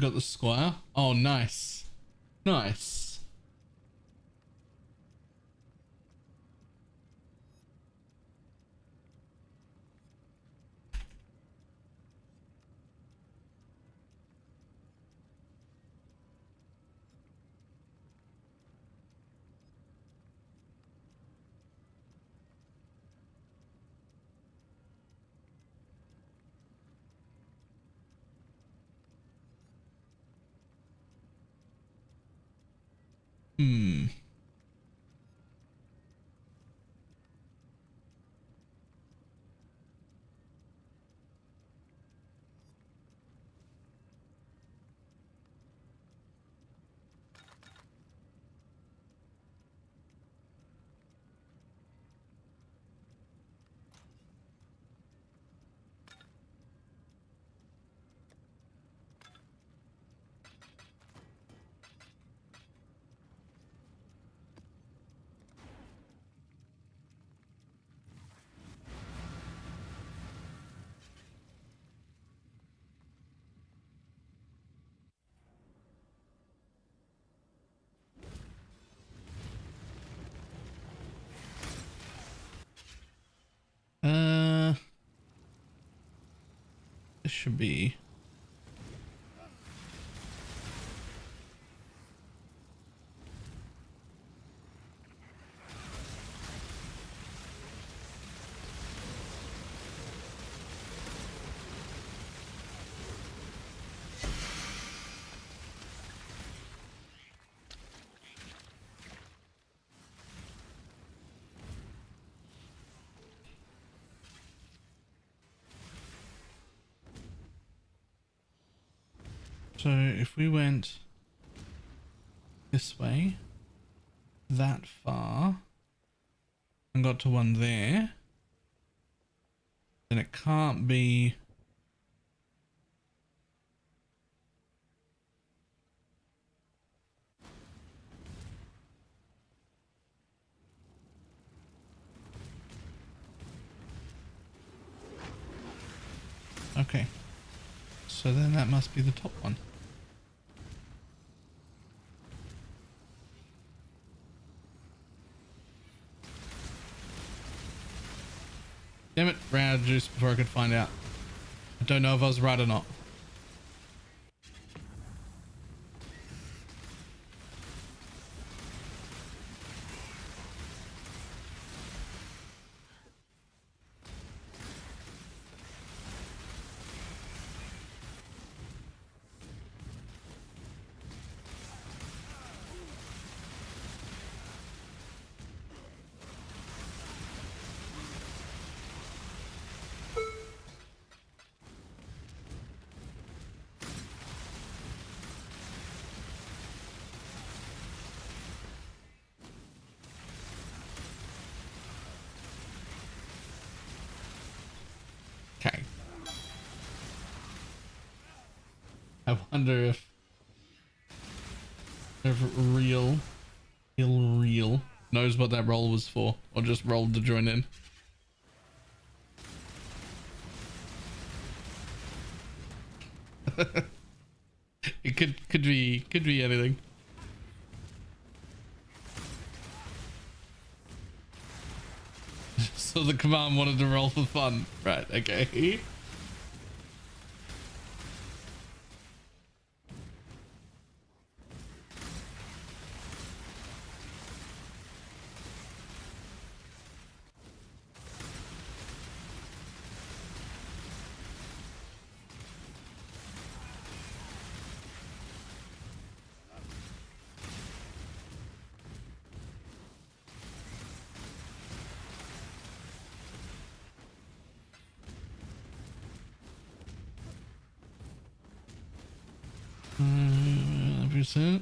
Got the squire. Oh, nice. Nice. This should be. So if we went this way, that far, and got to one there, then it can't be. Okay, so then that must be the top one. Damn it, ran out of juice before I could find out. I don't know if I was right or not. Okay. I wonder if real knows what that roll was for, or just rolled to join in. It could be anything. So the command wanted to roll for fun, right? Okay.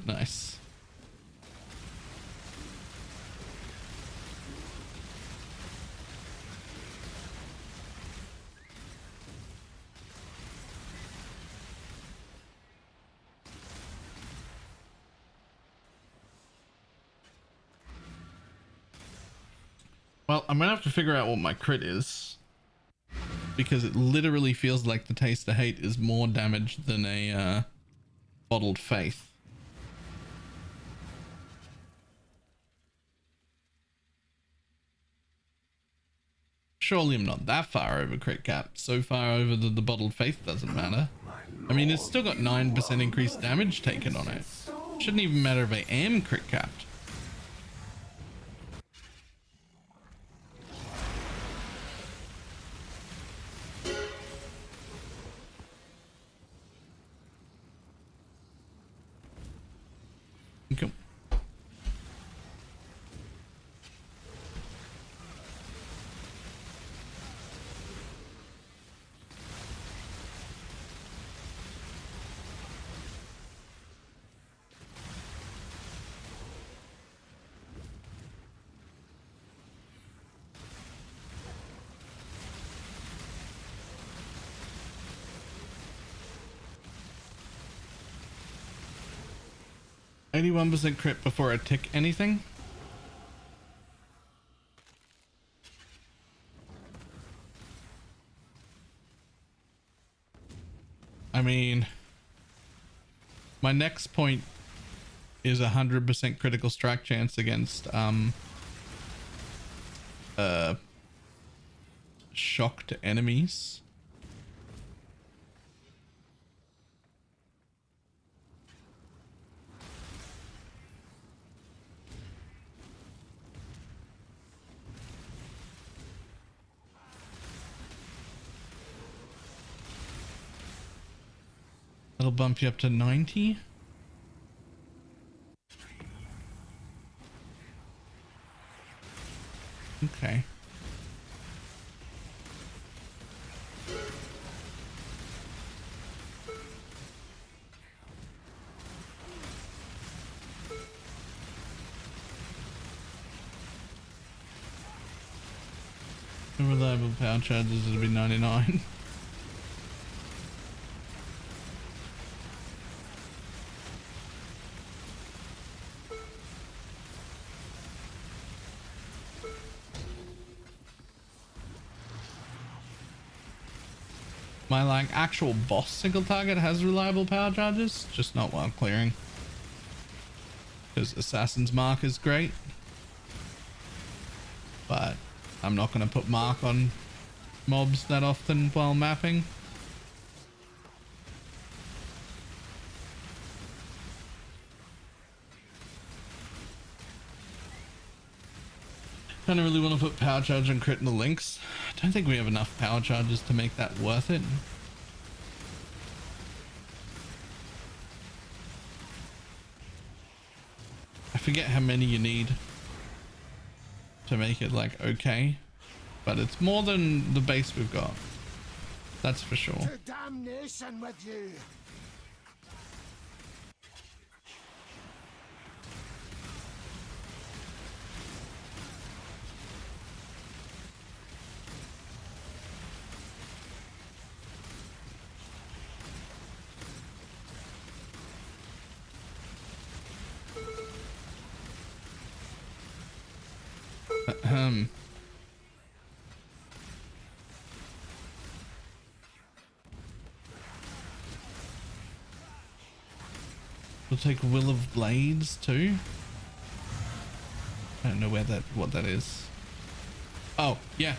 Nice. Well, I'm gonna have to figure out what my crit is, because it literally feels like the Taste of Hate is more damage than a Bottled Faith. Surely I'm not that far over crit cap. So far over the Bottled Faith doesn't matter. I mean, it's still got 9% increased damage taken on it. Shouldn't even matter if I am crit capped. Cool. %81% crit before I tick anything. I mean, my next point is 100% critical strike chance against shock to enemies. That'll bump you up to 90. Okay. The reliable power charges will be 99. My like actual boss single target has reliable power charges, just not while clearing. Because Assassin's Mark is great. But I'm not going to put Mark on mobs that often while mapping. Kind of really want to put power charge and crit in the links. I don't think we have enough power charges to make that worth it. I forget how many you need to make it like okay, but it's more than the base we've got. That's for sure. To damnation with you! We'll take Will of Blades too. I don't know what that is. Oh, yeah.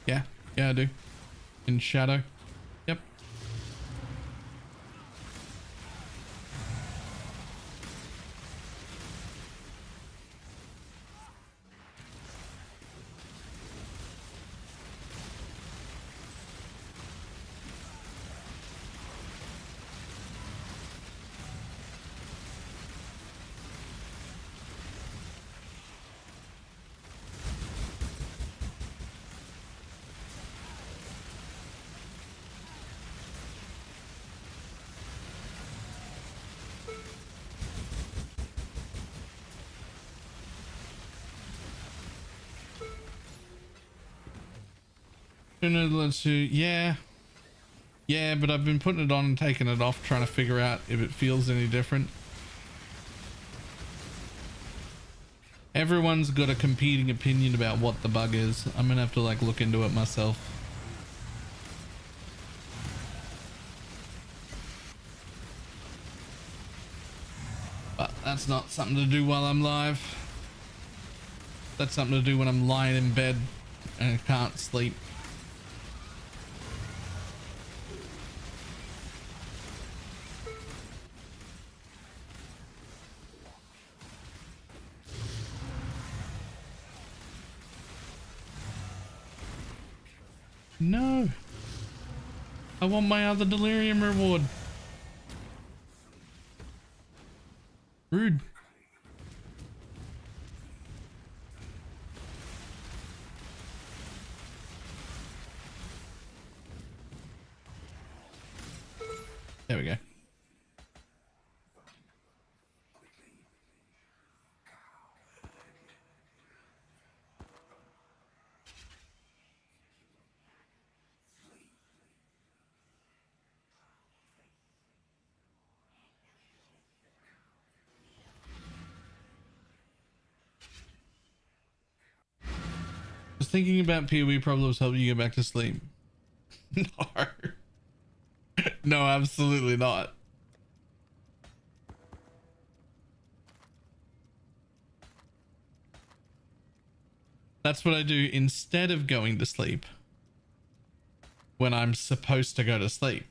Yeah, I do. In Shadow. Yep. Let's see. Yeah, but I've been putting it on and taking it off, trying to figure out if it feels any different. Everyone's got a competing opinion about what the bug is. I'm gonna have to like look into it myself. But that's not something to do while I'm live. That's something to do when I'm lying in bed and I can't sleep. No, I want my other delirium reward. Rude. There we go. Was thinking about PoE problems help you get back to sleep? No. No, absolutely not. That's what I do instead of going to sleep. when I'm supposed to go to sleep.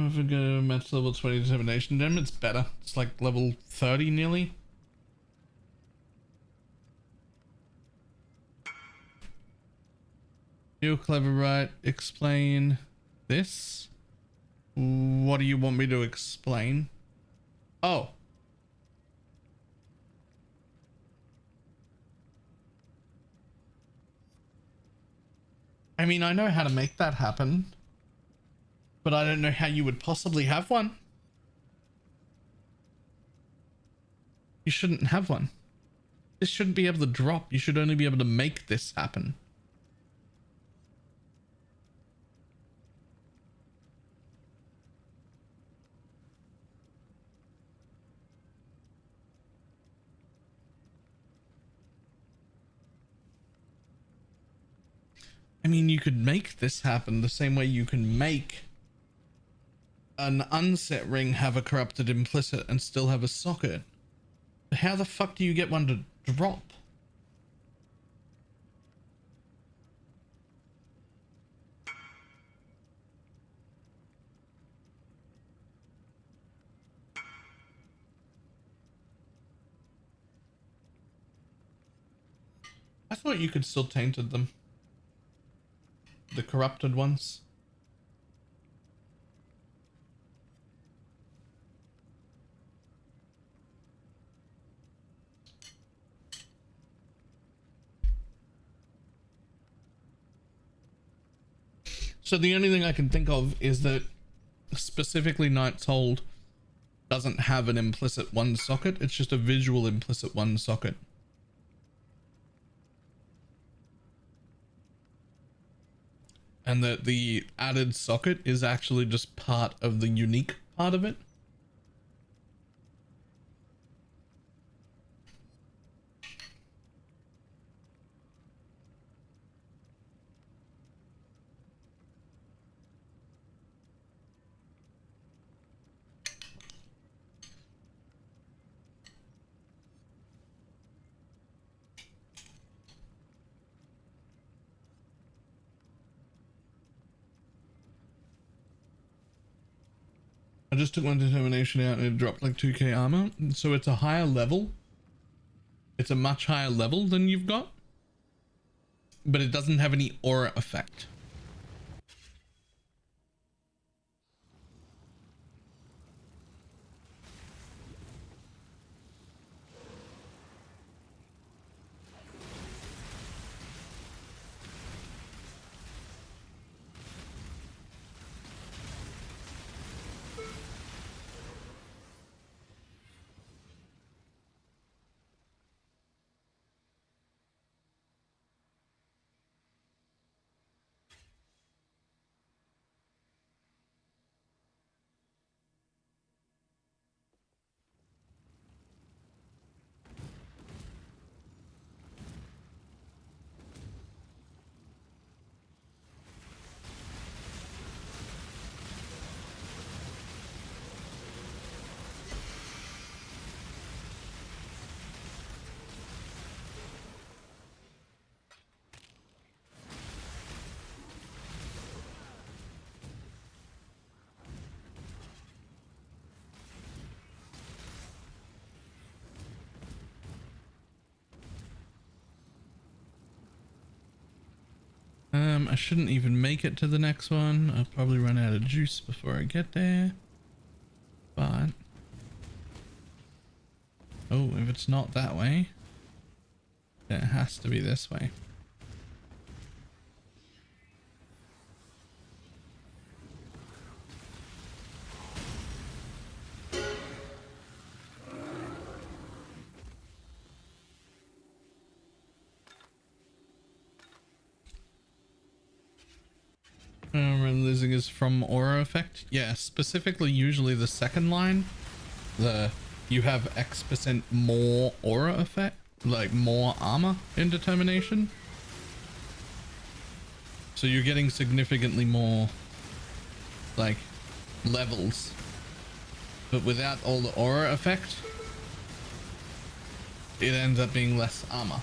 If we go match level 20 determination, then it's better. It's like level 30 nearly. You're clever, right? Explain this. What do you want me to explain? Oh. I mean, I know how to make that happen. But I don't know how you would possibly have one. You shouldn't have one. This shouldn't be able to drop. You should only be able to make this happen. I mean, you could make this happen the same way you can make an unset ring have a corrupted implicit and still have a socket. How the fuck do you get one to drop? I thought you could still tainted them. The corrupted ones. So the only thing I can think of is that specifically Knight's Hold doesn't have an implicit one socket. It's just a visual implicit one socket. And that the added socket is actually just part of the unique part of it. I just took one determination out and it dropped like 2k armor. So it's a higher level. It's a much higher level than you've got. But it doesn't have any aura effect. I shouldn't even make it to the next one. I'll probably run out of juice before I get there. But oh, if it's not that way, then it has to be this way. And losing is from aura effect. Yeah, specifically usually the second line. You have X% more aura effect, like more armor in determination. So you're getting significantly more like levels, but without all the aura effect, it ends up being less armor.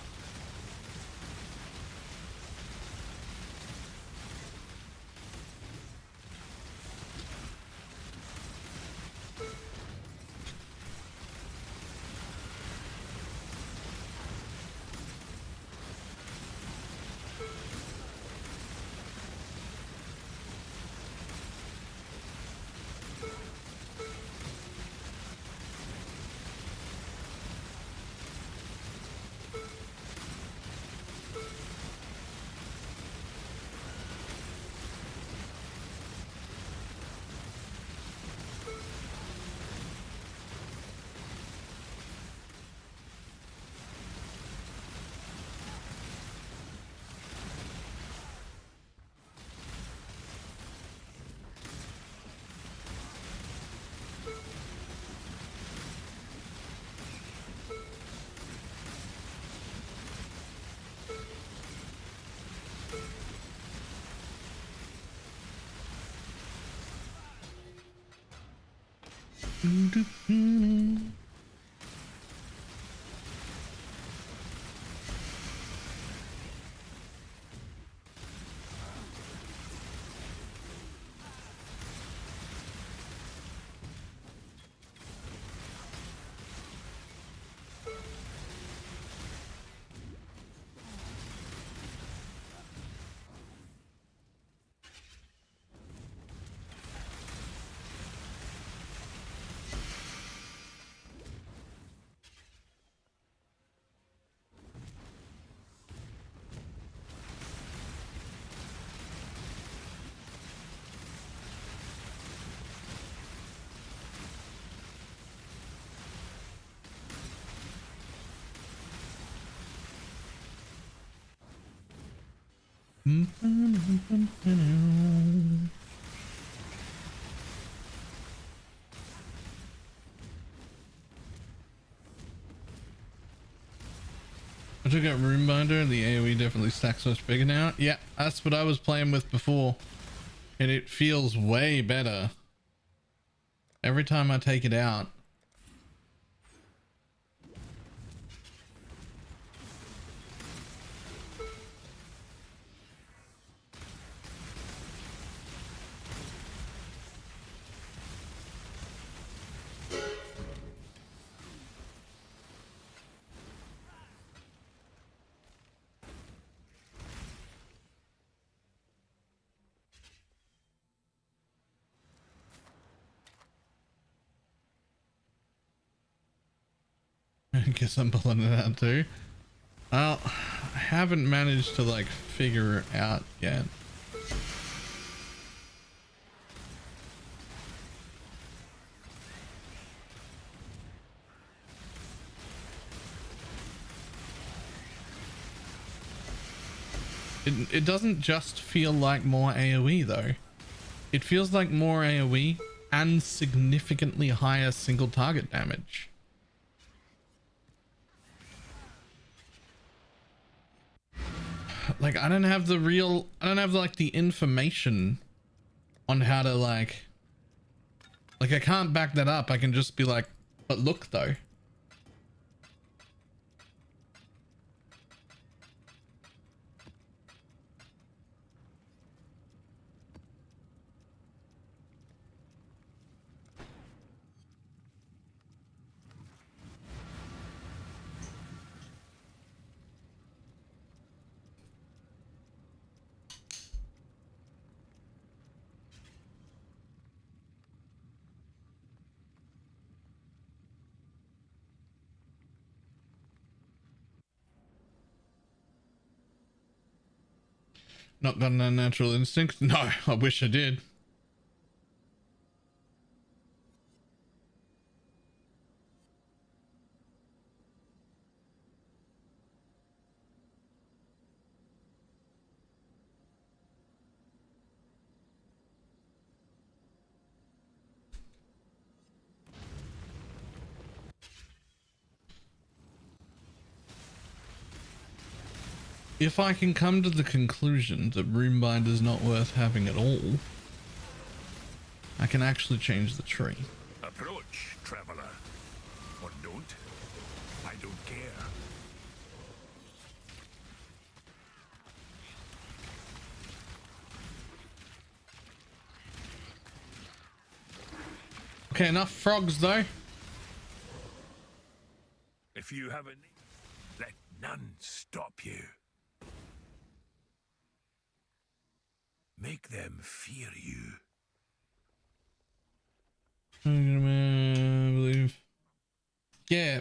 I took out Room Binder and the AoE definitely stacks much bigger now. Yeah, that's what I was playing with before. And it feels way better every time I take it out. I guess I'm pulling it out too. Well, I haven't managed to like figure it out yet. It doesn't just feel like more AoE though. It feels like more AoE and significantly higher single target damage. Like I don't have like the information on how to like I can't back that up. I can just be like, but look though. Not got an unnatural instinct? No, I wish I did. if I can come to the conclusion that Roombind is not worth having at all, I can actually change the tree. Approach, traveler. Or don't. I don't care. Okay, enough frogs though. If you have a need, let none stop you. Make them fear you. I believe. Yeah.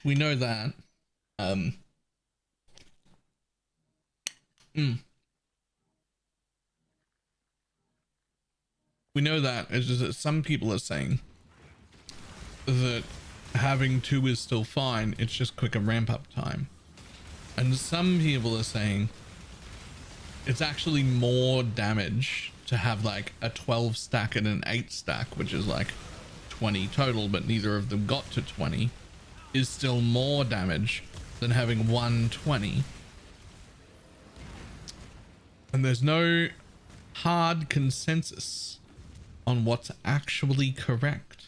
We know that. We know that. It's just that some people are saying that having 2 is still fine. It's just quicker ramp up time. And some people are saying it's actually more damage to have like a 12 stack and an 8 stack, which is like 20 total, but neither of them got to 20, is still more damage than having 120. And there's no hard consensus on what's actually correct.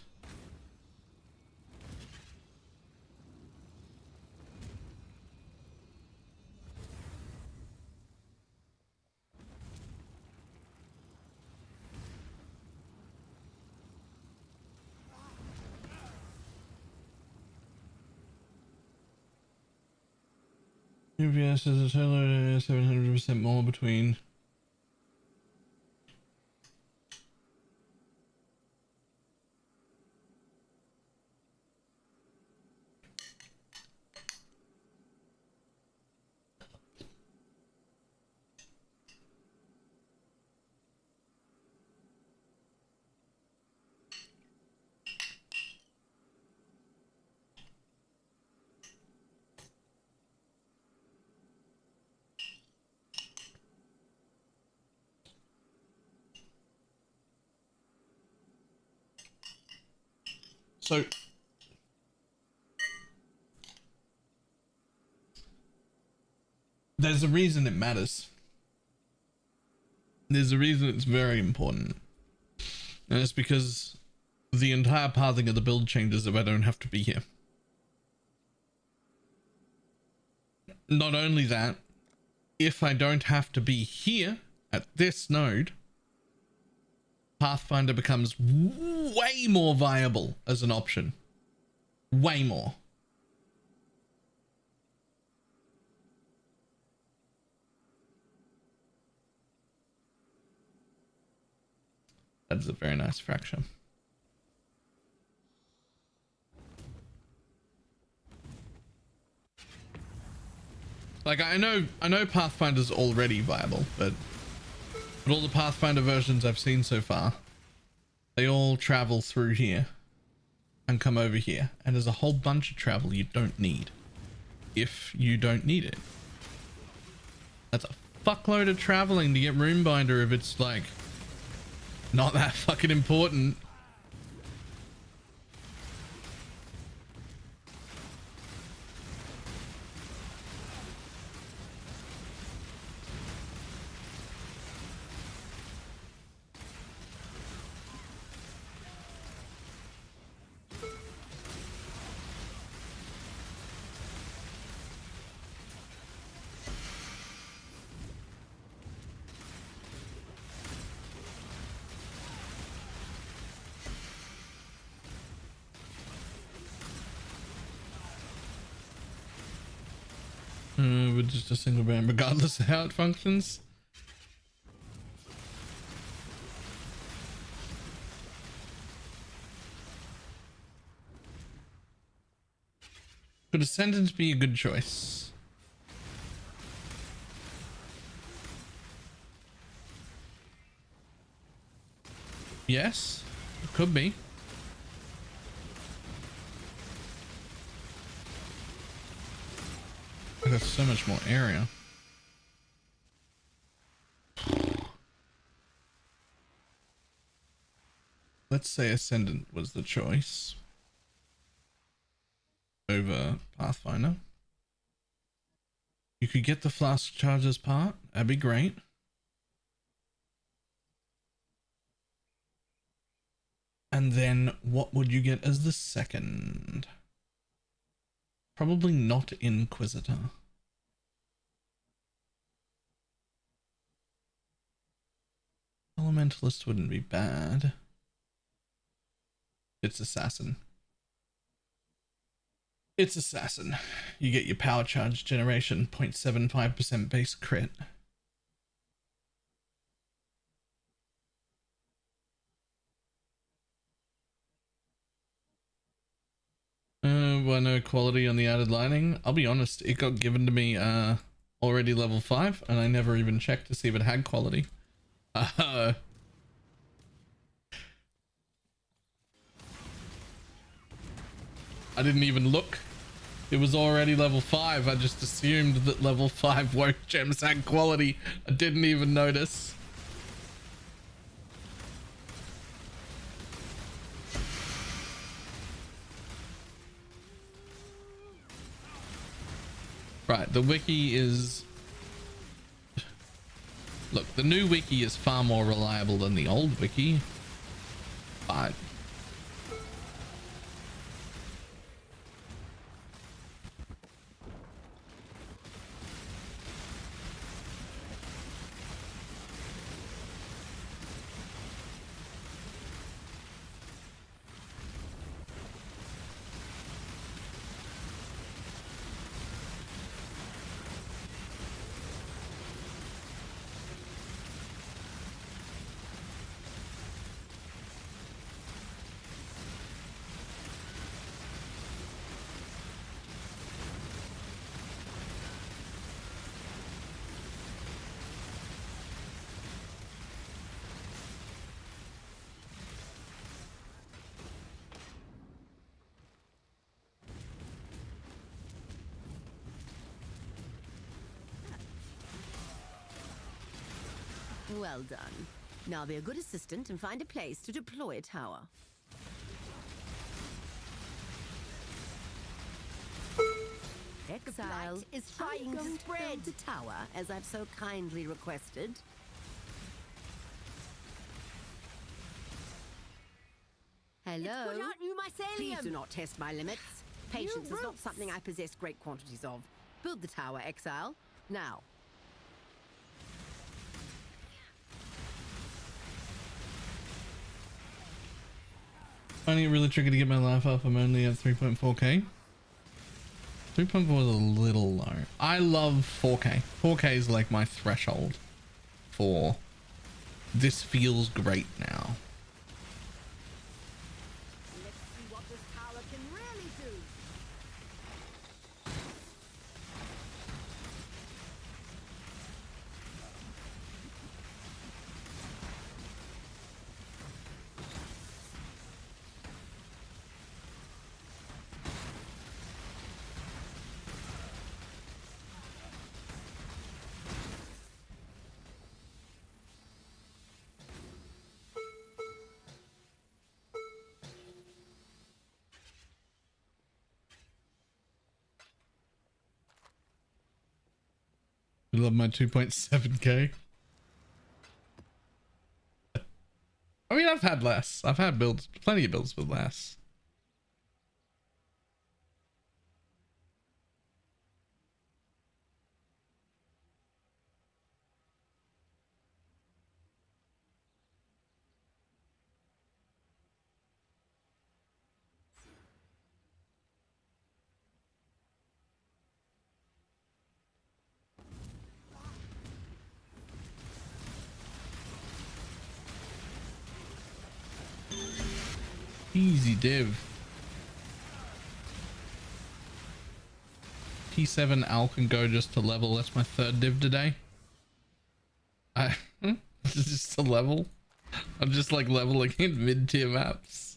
UPS is a total 700% more between. So there's a reason it matters. There's a reason it's very important. And it's because the entire pathing of the build changes if I don't have to be here. Not only that, if I don't have to be here at this node, Pathfinder becomes way more viable as an option. Way more. That is a very nice fraction. Like I know Pathfinder's already viable, but all the Pathfinder versions I've seen so far, they all travel through here and come over here, and there's a whole bunch of travel you don't need if you don't need it. That's a fuckload of traveling to get Roombinder if it's like not that fucking important. With just a single band, regardless of how it functions. Could Ascendant be a good choice? Yes, it could be. I got so much more area. Let's say Ascendant was the choice over Pathfinder. You could get the flask charges part. That'd be great. And then what would you get as the second? Probably not Inquisitor. Elementalist wouldn't be bad. It's Assassin. It's Assassin. You get your power charge generation, 0.75% base crit. Well, no quality on the added lining. I'll be honest, it got given to me already level 5, and I never even checked to see if it had quality. I didn't even look. It was already level 5. I just assumed that level 5 woke gems had quality. I didn't even notice. Right, the wiki is... Look, the new wiki is far more reliable than the old wiki, but... Well done. Now be a good assistant and find a place to deploy a tower. Exile is trying to spread the tower, as I've so kindly requested. Hello? Put out new mycelium. Please do not test my limits. Patience is not something I possess great quantities of. Build the tower, Exile. Now. Finding it really tricky to get my life up. I'm only at 3.4k. 3.4 is a little low. I love 4k. 4k is like my threshold for this feels great now. Let's see what this tower can really do. I love my 2.7k. I mean, I've had less. I've had builds, plenty of builds with less. Easy div. T7 Al can go just to level. That's my third div today. Just to level. I'm just like leveling in mid-tier maps.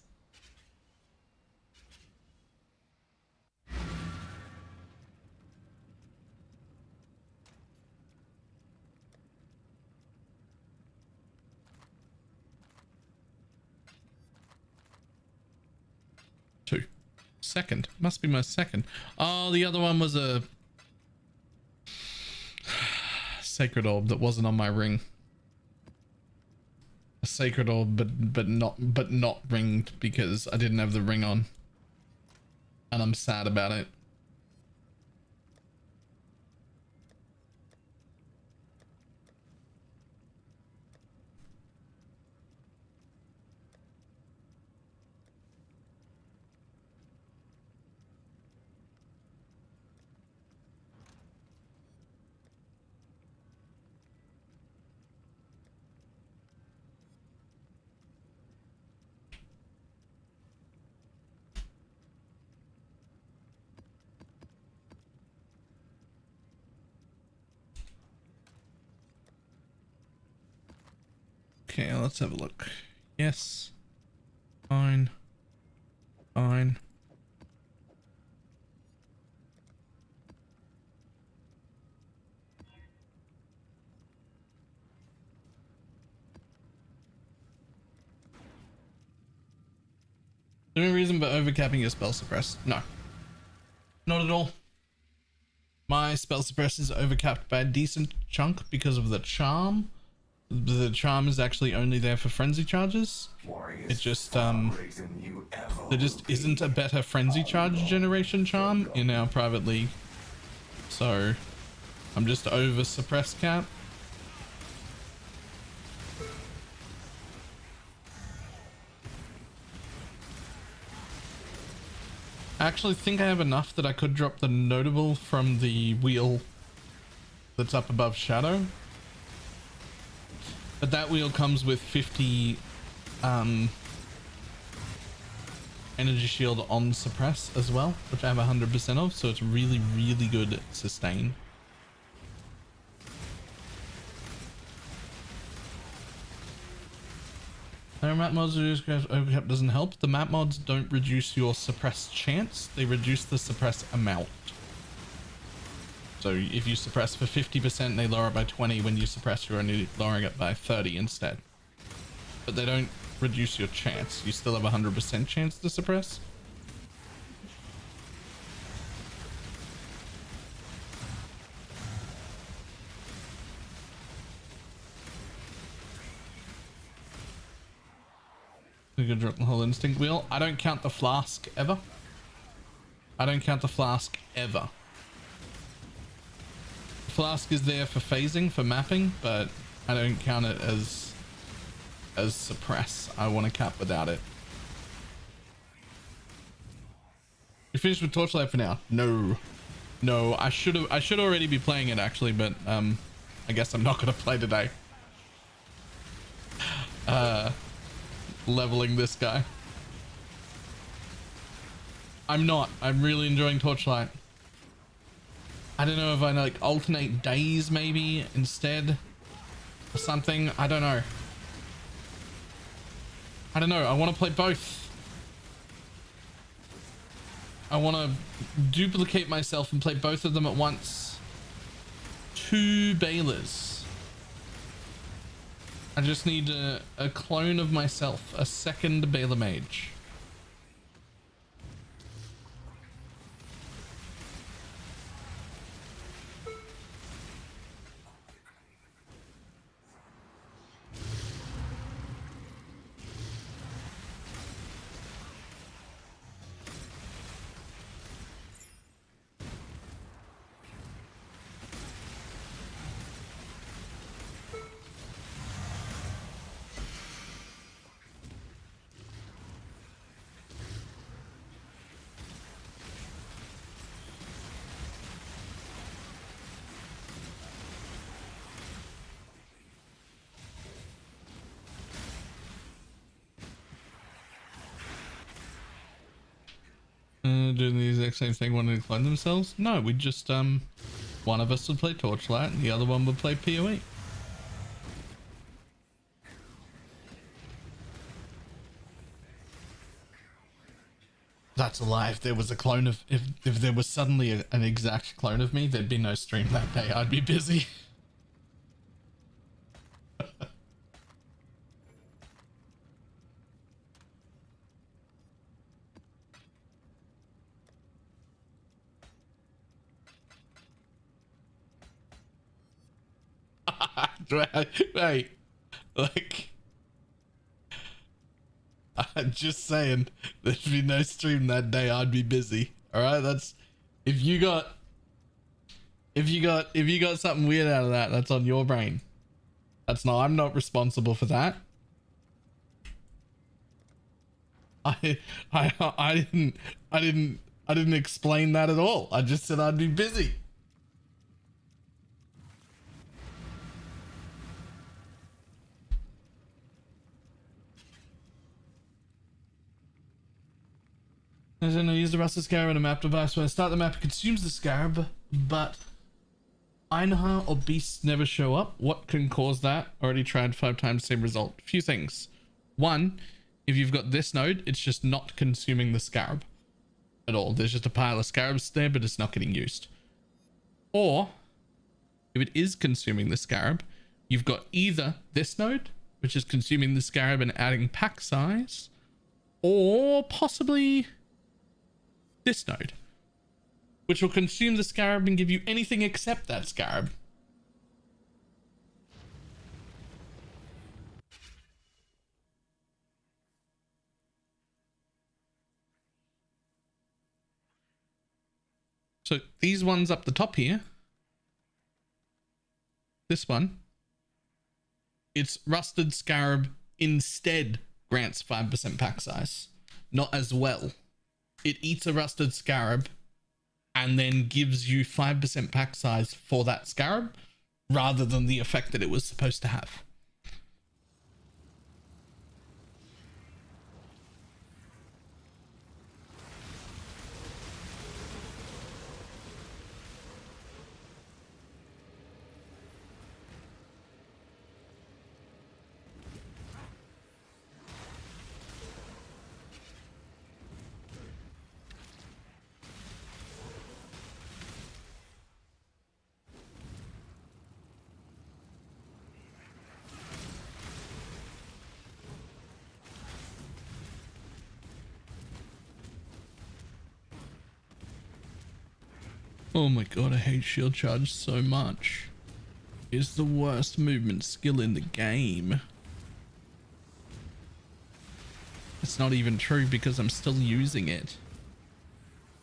Second. Must be my second. Oh, the other one was a... sacred orb that wasn't on my ring. A sacred orb, but not ringed because I didn't have the ring on, and I'm sad about it. Okay, let's have a look. Yes. Fine. Fine. Any reason but overcapping your spell suppress? No. Not at all. My spell suppress is overcapped by a decent chunk because of the charm. The charm is actually only there for frenzy charges. It just there just isn't a better frenzy charge generation charm in our private league. So I'm just over suppress cap. I actually think I have enough that I could drop the notable from the wheel that's up above Shadow. But that wheel comes with 50 energy shield on suppress as well, which I have 100% of, so it's really, really good sustain. Map mods reduce overcap doesn't help. The map mods don't reduce your suppress chance, they reduce the suppress amount. So if you suppress for 50%, they lower it by 20. When you suppress, you're only lowering it by 30 instead. But they don't reduce your chance. You still have a 100% chance to suppress. You can drop the whole instinct wheel. I don't count the flask ever. I don't count the flask ever. Flask is there for phasing, for mapping, but I don't count it as suppress. I want to cap without it. You finished with Torchlight for now? No, I should already be playing it actually, but I guess I'm not gonna play today. Leveling this guy. I'm really enjoying Torchlight. I don't know if I like alternate days maybe instead or something. I don't know. I want to play both. I want to duplicate myself and play both of them at once. 2 Balors. I just need a clone of myself, a second BalorMage. Doing the exact same thing, wanting to clone themselves? No, we just one of us would play Torchlight and the other one would play PoE. That's a lie. If there was a clone of if there was suddenly an exact clone of me, there'd be no stream that day. I'd be busy. Hey, like, I'm just saying, there'd be no stream that day. I'd be busy. All right, that's if you got something weird out of that, that's on your brain. I'm not responsible for that. I didn't explain that at all. I just said I'd be busy. I don't know, use the rusted scarab in a map device. When I start the map, it consumes the scarab, but Einhar or beasts never show up. What can cause that? Already tried 5 times, same result. A few things. One, if you've got this node, it's just not consuming the scarab at all. There's just a pile of scarabs there, but it's not getting used. Or, if it is consuming the scarab, you've got either this node, which is consuming the scarab and adding pack size, or possibly this node, which will consume the scarab and give you anything except that scarab. So these ones up the top here, this one, it's rusted scarab instead grants 5% pack size, not as well. It eats a rusted scarab and then gives you 5% pack size for that scarab rather than the effect that it was supposed to have. Oh my god, I hate shield charge so much. It's the worst movement skill in the game. It's not even true because I'm still using it.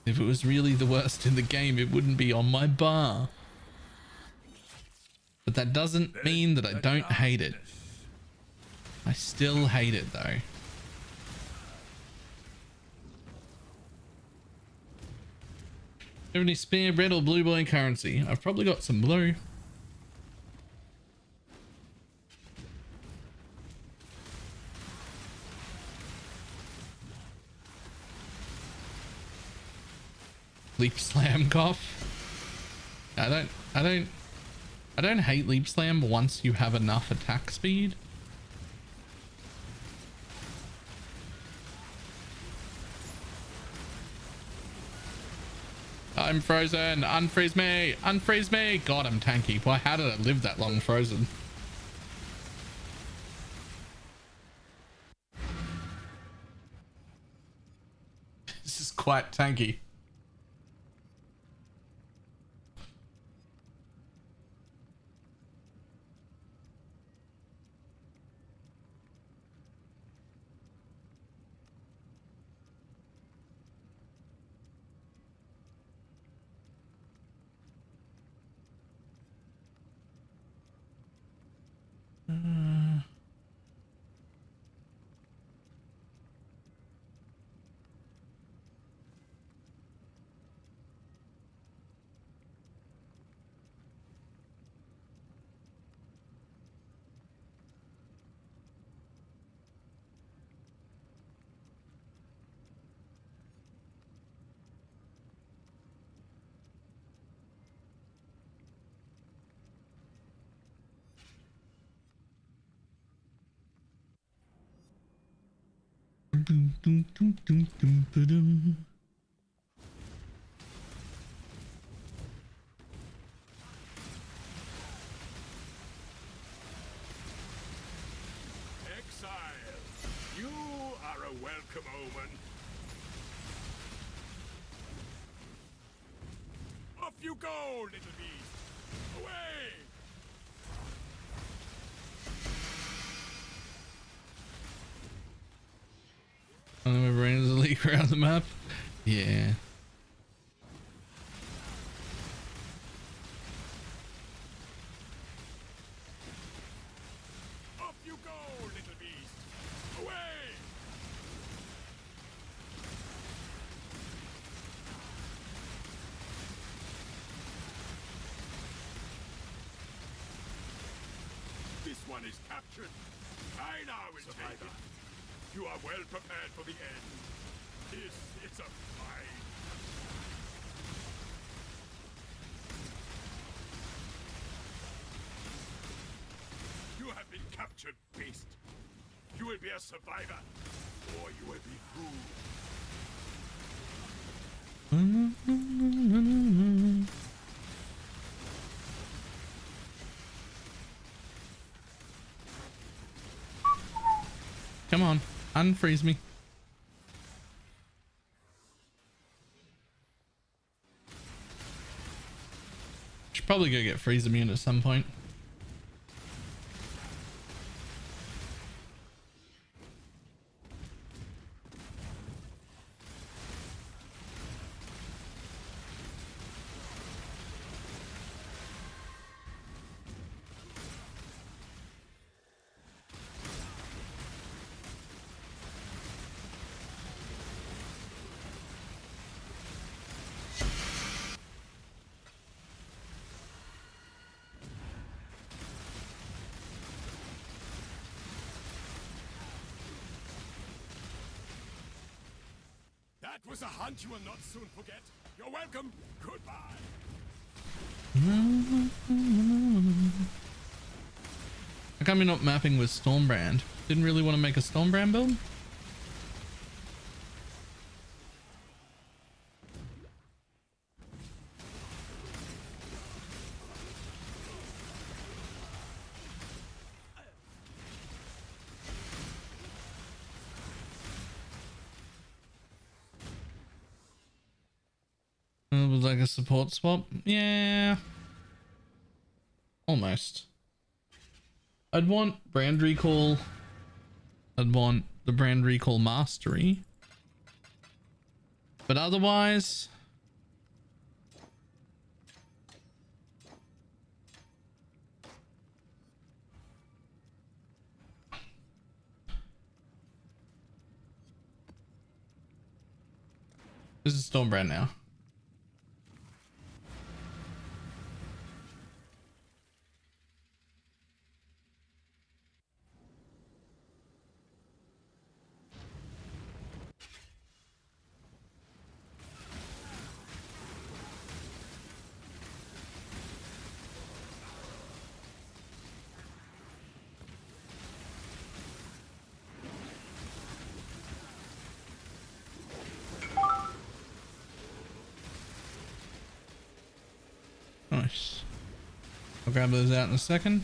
If it was really the worst in the game, it wouldn't be on my bar. But that doesn't mean that I don't hate it. I still hate it though. Do you have any spare red or blue boy currency? I've probably got some blue. Leap slam cough. I don't hate leap slam once you have enough attack speed. I'm frozen. Unfreeze me. Unfreeze me. God, I'm tanky. Why? How did I live that long frozen? This is quite tanky. Exile, you are a welcome omen. Off you go, little beast. Away! And then my brain is a leak around the map. Yeah. Up you go, little beast! Away! This one is captured. I now will take it. You are well prepared for the end. This is a fight. You have been captured, beast. You will be a survivor, or you will be fooled. Come on, unfreeze me. Should probably go get freeze immune at some point. That was a hunt you will not soon forget. You're welcome. Goodbye. How come you're not mapping with Stormbrand? Didn't really want to make a Stormbrand build? It was like a support swap? Yeah. Almost. I'd want brand recall. I'd want the brand recall mastery. But otherwise, this is Stormbrand now. Nice. I'll grab those out in a second.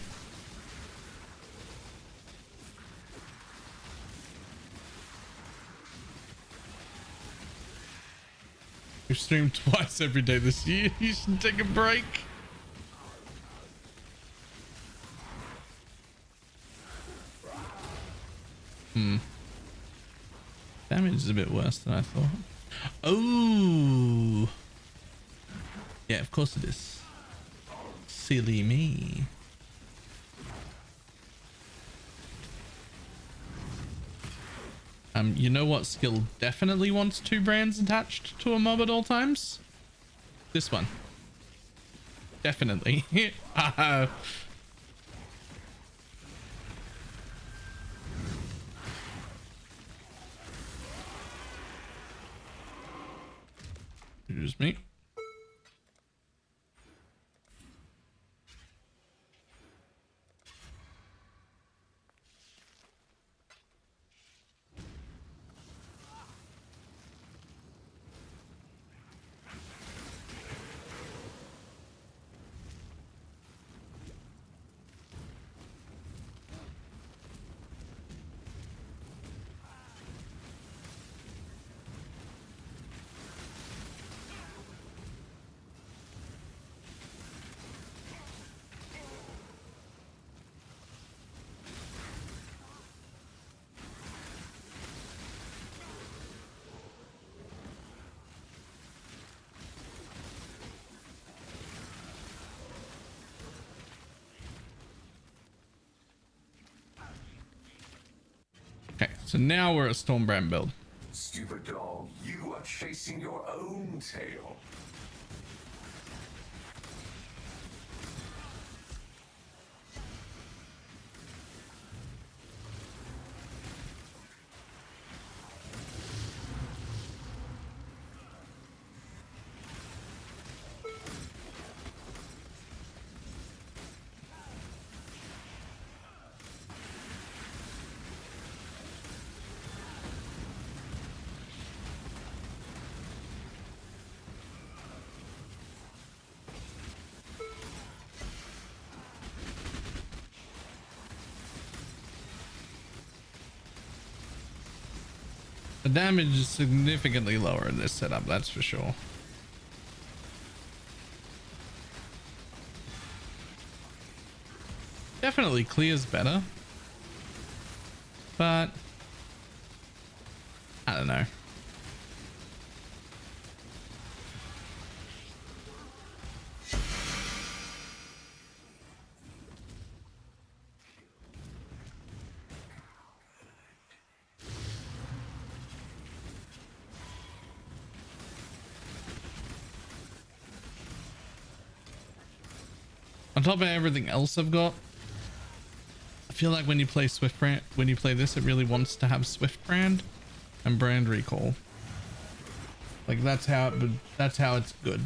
You stream twice every day this year. You should take a break. Damage is a bit worse than I thought. Oh. Yeah, of course it is. Silly me. You know what skill definitely wants 2 brands attached to a mob at all times? This one. Definitely. Excuse me. Okay, so now we're a Stormbrand build. Stupid dog, you are chasing your own tail. The damage is significantly lower in this setup, that's for sure. Definitely clears better, but I don't know. On top of everything else I've got, I feel like when you play Swiftbrand, when you play this, it really wants to have Swiftbrand and Brand Recall. Like that's how it's good.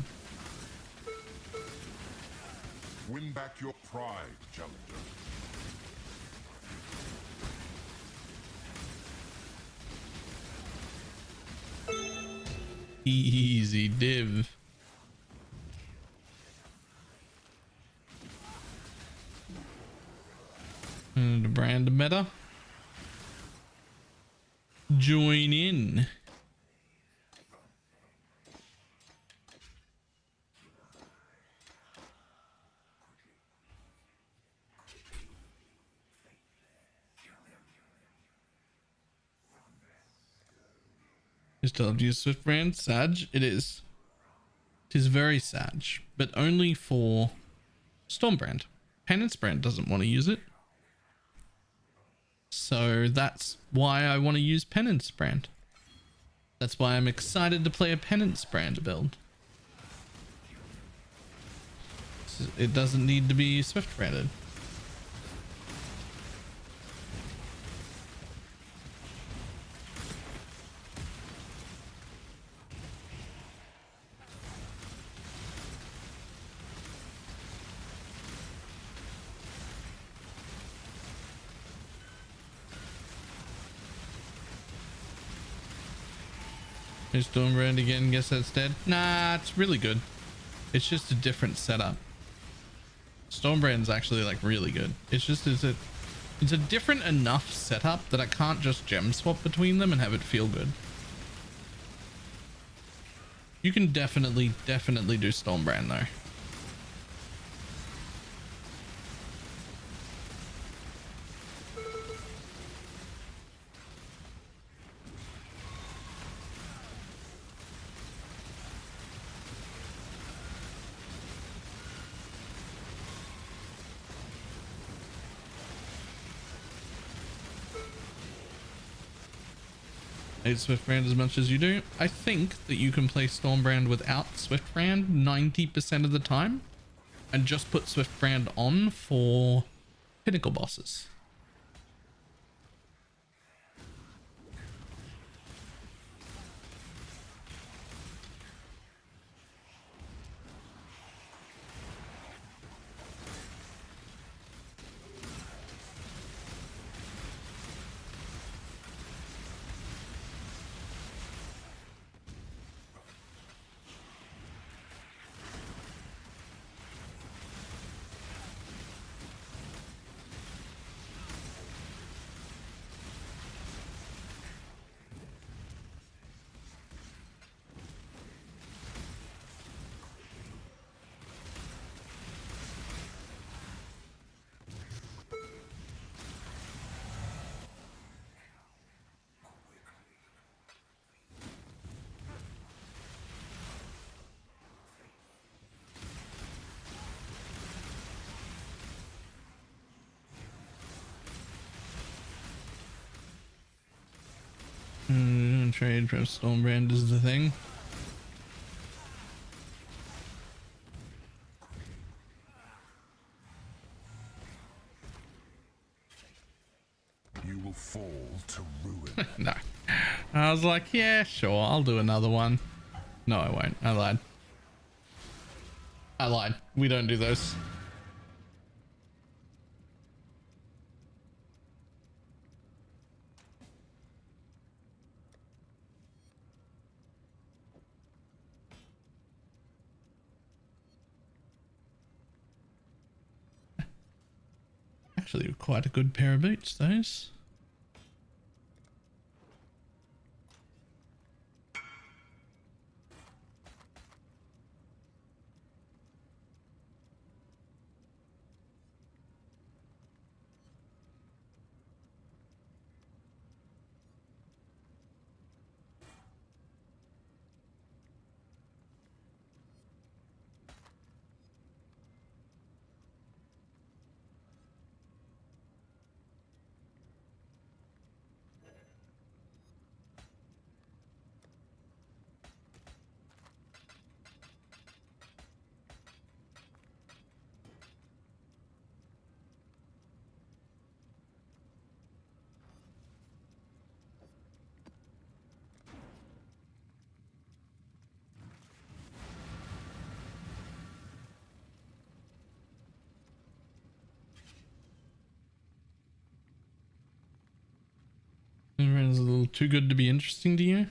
Win back your pride, challenger. Easy div. And the brand meta. Join in. You still have to use Swiftbrand? Sag? It is. It is very Sag, but only for Stormbrand. Penance Brand doesn't want to use it. So that's why I want to use Penance Brand. That's why I'm excited to play a Penance Brand build. It doesn't need to be Swift branded. Here's Stormbrand again. Guess that's dead. Nah, it's really good. It's just a different setup. Stormbrand's actually like really good. It's just it's a different enough setup that I can't just gem swap between them and have it feel good. You can definitely do Stormbrand though. I hate Swiftbrand as much as you do. I think that you can play Stormbrand without Swiftbrand 90% of the time and just put Swiftbrand on for pinnacle bosses. Trade for Stormbrand is the thing. You will fall to ruin. No. I was like, yeah, sure, I'll do another one. No, I won't. I lied. I lied. We don't do those. Actually, quite a good pair of boots, those. It's a little too good to be interesting to you.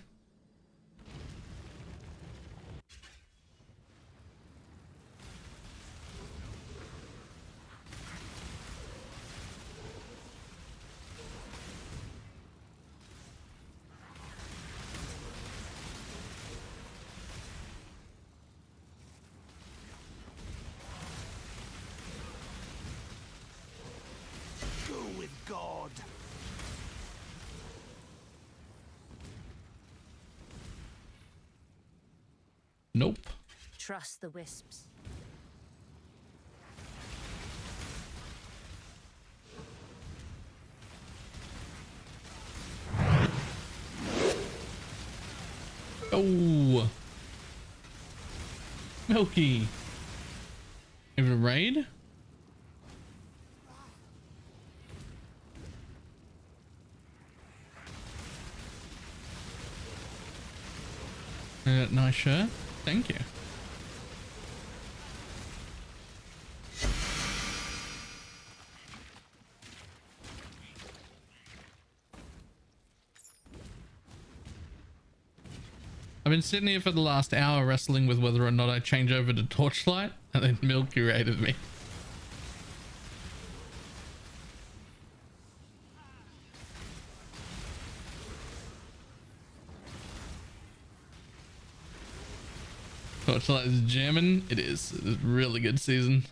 Go with God. Nope. Trust the wisps. Oh. Milky. Even a raid? Nice shirt. Thank you. I've been sitting here for the last hour wrestling with whether or not I change over to Torchlight, and then Milky raided me. Torchlight is jamming. It is. It's a really good season.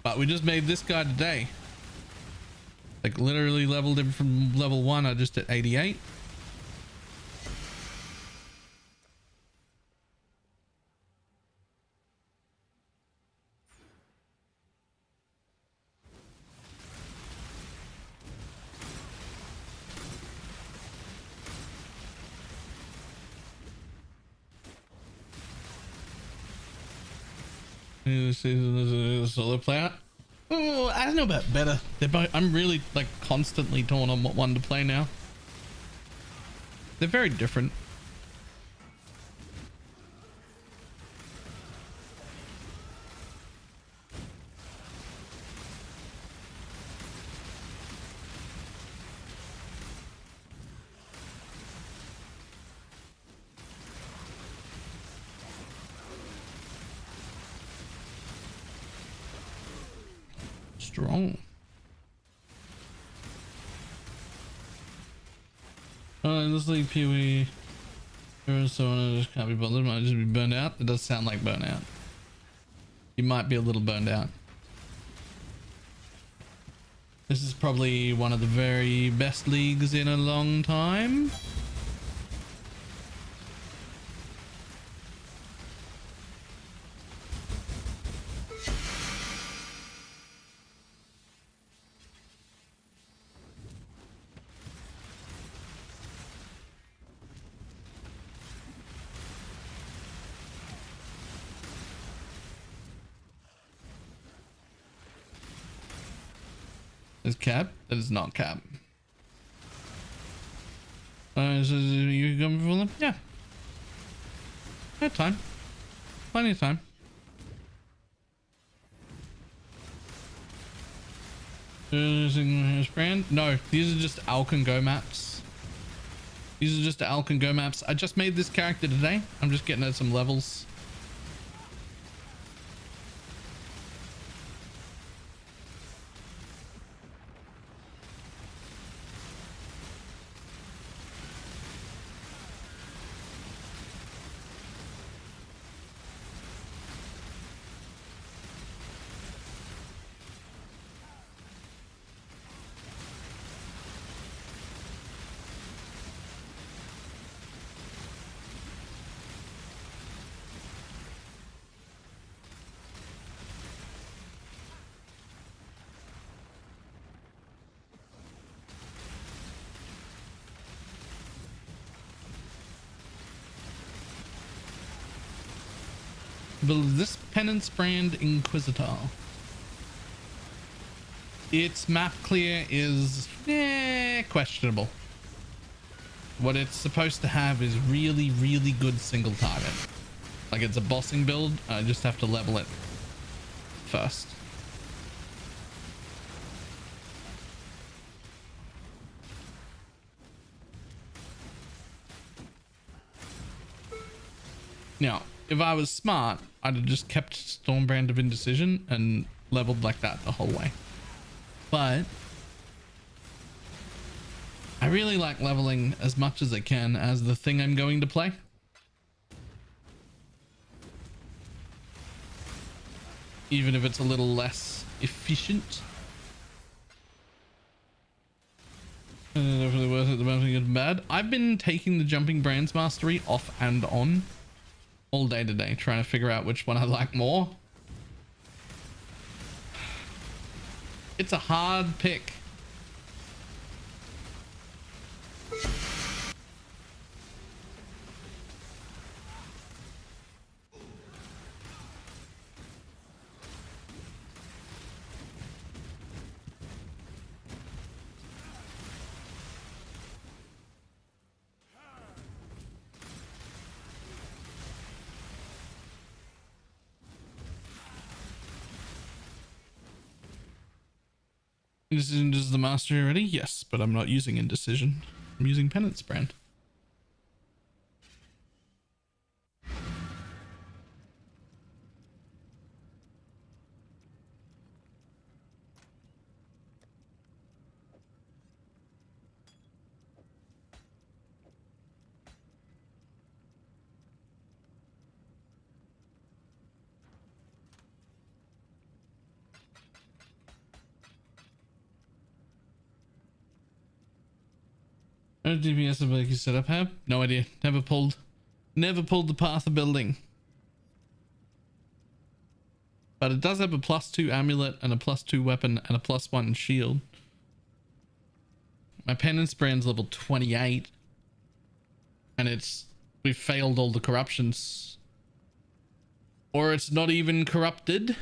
But we just made this guy today. Like literally leveled him from level 1. I just at 88. This is a solo player. Oh, I don't know about better. They're both, I'm really like constantly torn on what one to play now. They're very different. Strong. Oh, this like Pee-wee. So I just can't be bothered. Might just be burned out. It does sound like burnout. You might be a little burned out. This is probably one of the very best leagues in a long time. Is cap? That is not cap. You coming for them? Yeah. Got time. Plenty of time. Brand? No, these are just Alk and Go maps. These are just Alk and Go maps. I just made this character today. I'm just getting at some levels. This penance brand Inquisitor. Its map clear is questionable. What it's supposed to have is really, really good single target. Like it's a bossing build. I just have to level it first. Now, if I was smart, I'd have just kept Stormbrand of Indecision and leveled like that the whole way. But I really like leveling as much as I can as the thing I'm going to play. Even if it's a little less efficient. Definitely worth it. The mounting is bad. I've been taking the Jumping Brands Mastery off and on all day today, trying to figure out which one I like more. It's a hard pick. Indecision does the mastery already? Yes, but I'm not using Indecision. I'm using Penance Brand. No DPS ability set up. Have no idea. Never pulled the path of building. But it does have a +2 amulet and a +2 weapon and a +1 shield. My penance brand's level 28, and we've failed all the corruptions, or it's not even corrupted.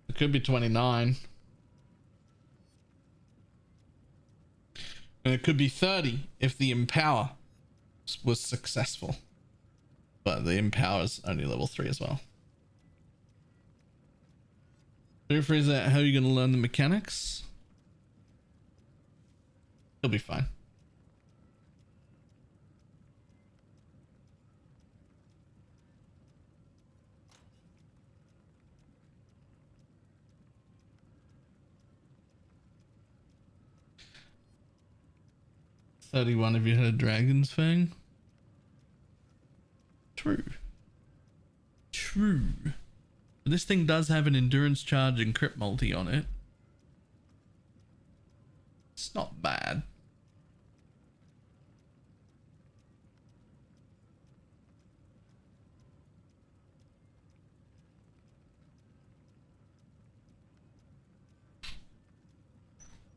It could be 29. And it could be 30 if the Empower was successful. But the Empower is only level 3 as well. Rephrase that, how are you going to learn the mechanics? It'll be fine. Have you had a Dragon's Fang? True. But this thing does have an endurance charge and crit multi on it. It's not bad.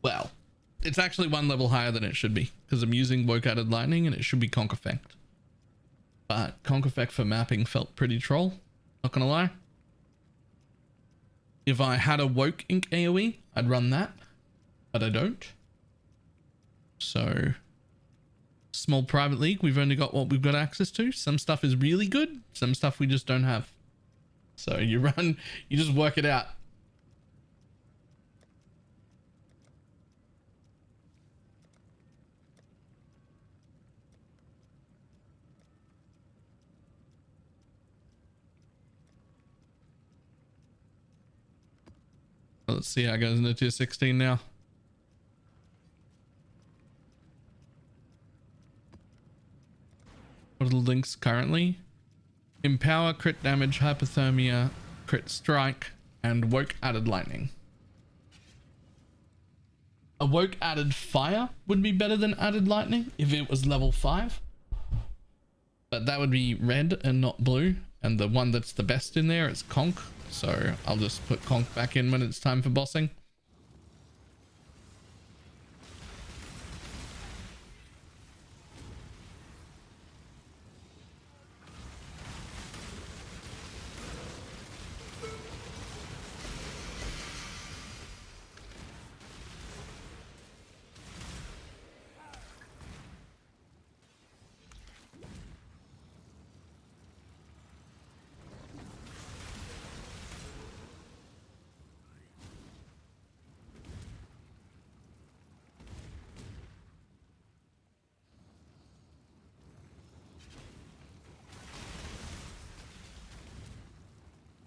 Well, it's actually one level higher than it should be because I'm using Woke-Added Lightning and it should be Conk Effect. But Conk Effect for mapping felt pretty troll, not gonna lie. If I had a Woke Ink AoE, I'd run that, but I don't. So, small private league, we've only got what we've got access to. Some stuff is really good, some stuff we just don't have. So you just work it out. Let's see how it goes into tier 16 now. What are the links currently? Empower, crit damage, hypothermia, crit strike, and Woke added lightning. A Woke added fire would be better than added lightning if it was level 5. But that would be red and not blue. And the one that's the best in there is Conk. So I'll just put Conk back in when it's time for bossing.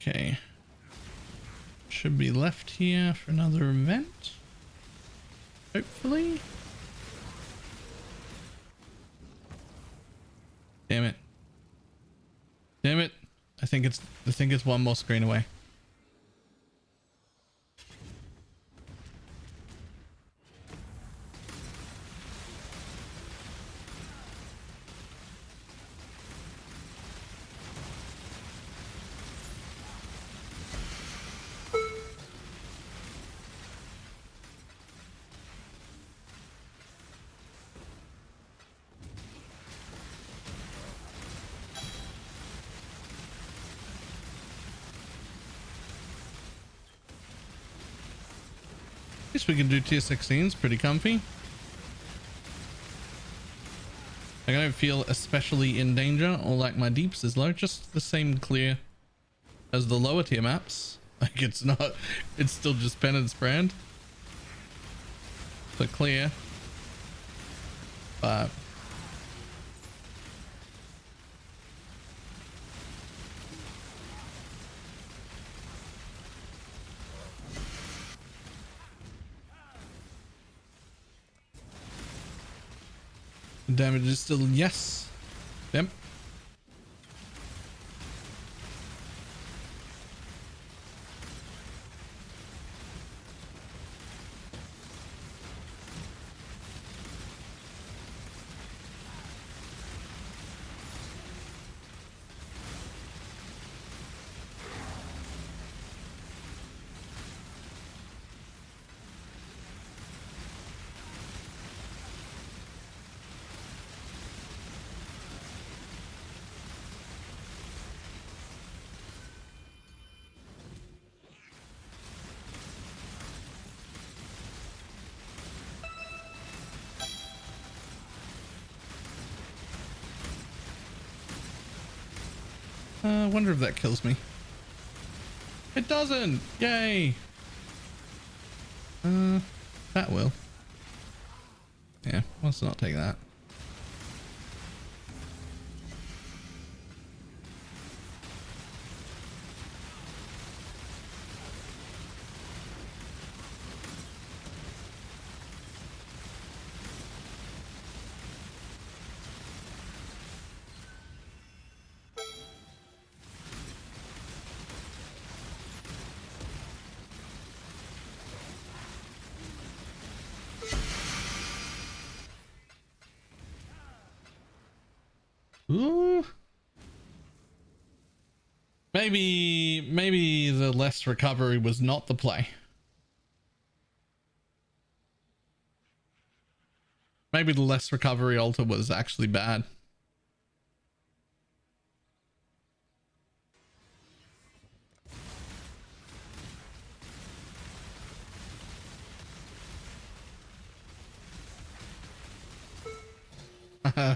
Okay. Should be left here for another event. Hopefully. Damn it. Damn it. I think it's one more screen away. Guess we can do tier 16s pretty comfy. Like, I don't feel especially in danger or like my deeps is low, just the same clear as the lower tier maps. Like it's still just penance brand. So clear. But damage is still yes. Yep. I wonder if that kills me. It doesn't! Yay! That will. Yeah, let's not take that. Ooh. Maybe the less recovery was not the play. Maybe the less recovery altar was actually bad.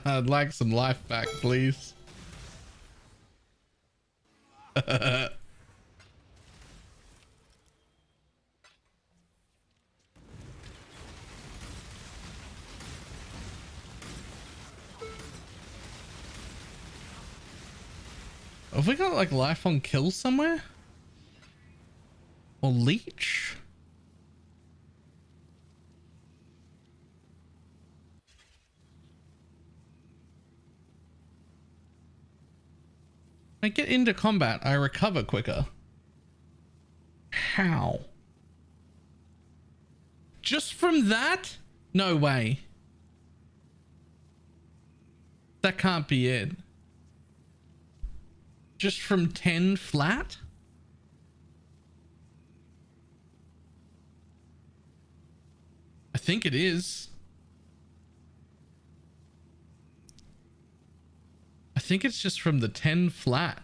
I'd like some life back, please. Have we got like life on kill somewhere? Or leech? When I get into combat, I recover quicker. How? Just from that? No way. That can't be it. Just from 10 flat? I think it is. I think it's just from the 10 flat.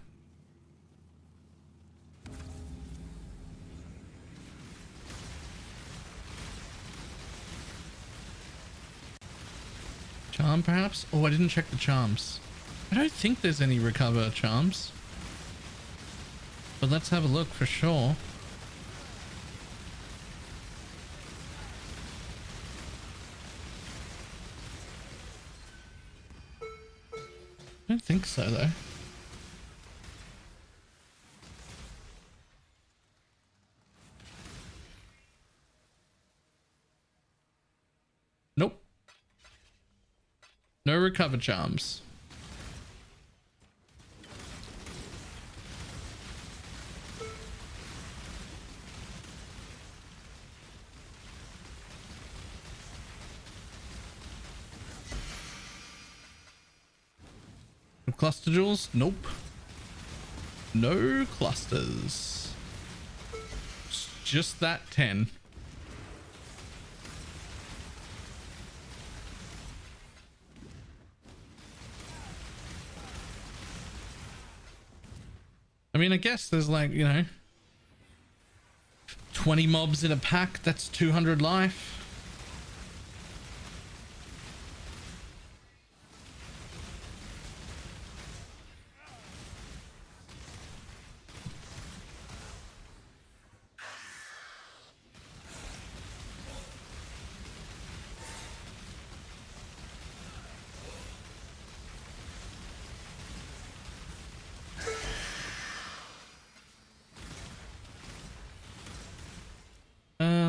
Charm perhaps? Oh, I didn't check the charms. I don't think there's any recover charms. But let's have a look for sure. I don't think so though. Nope. No recover charms. Cluster jewels? Nope. No clusters. It's just that 10. I mean, I guess there's like, you know, 20 mobs in a pack. That's 200 life.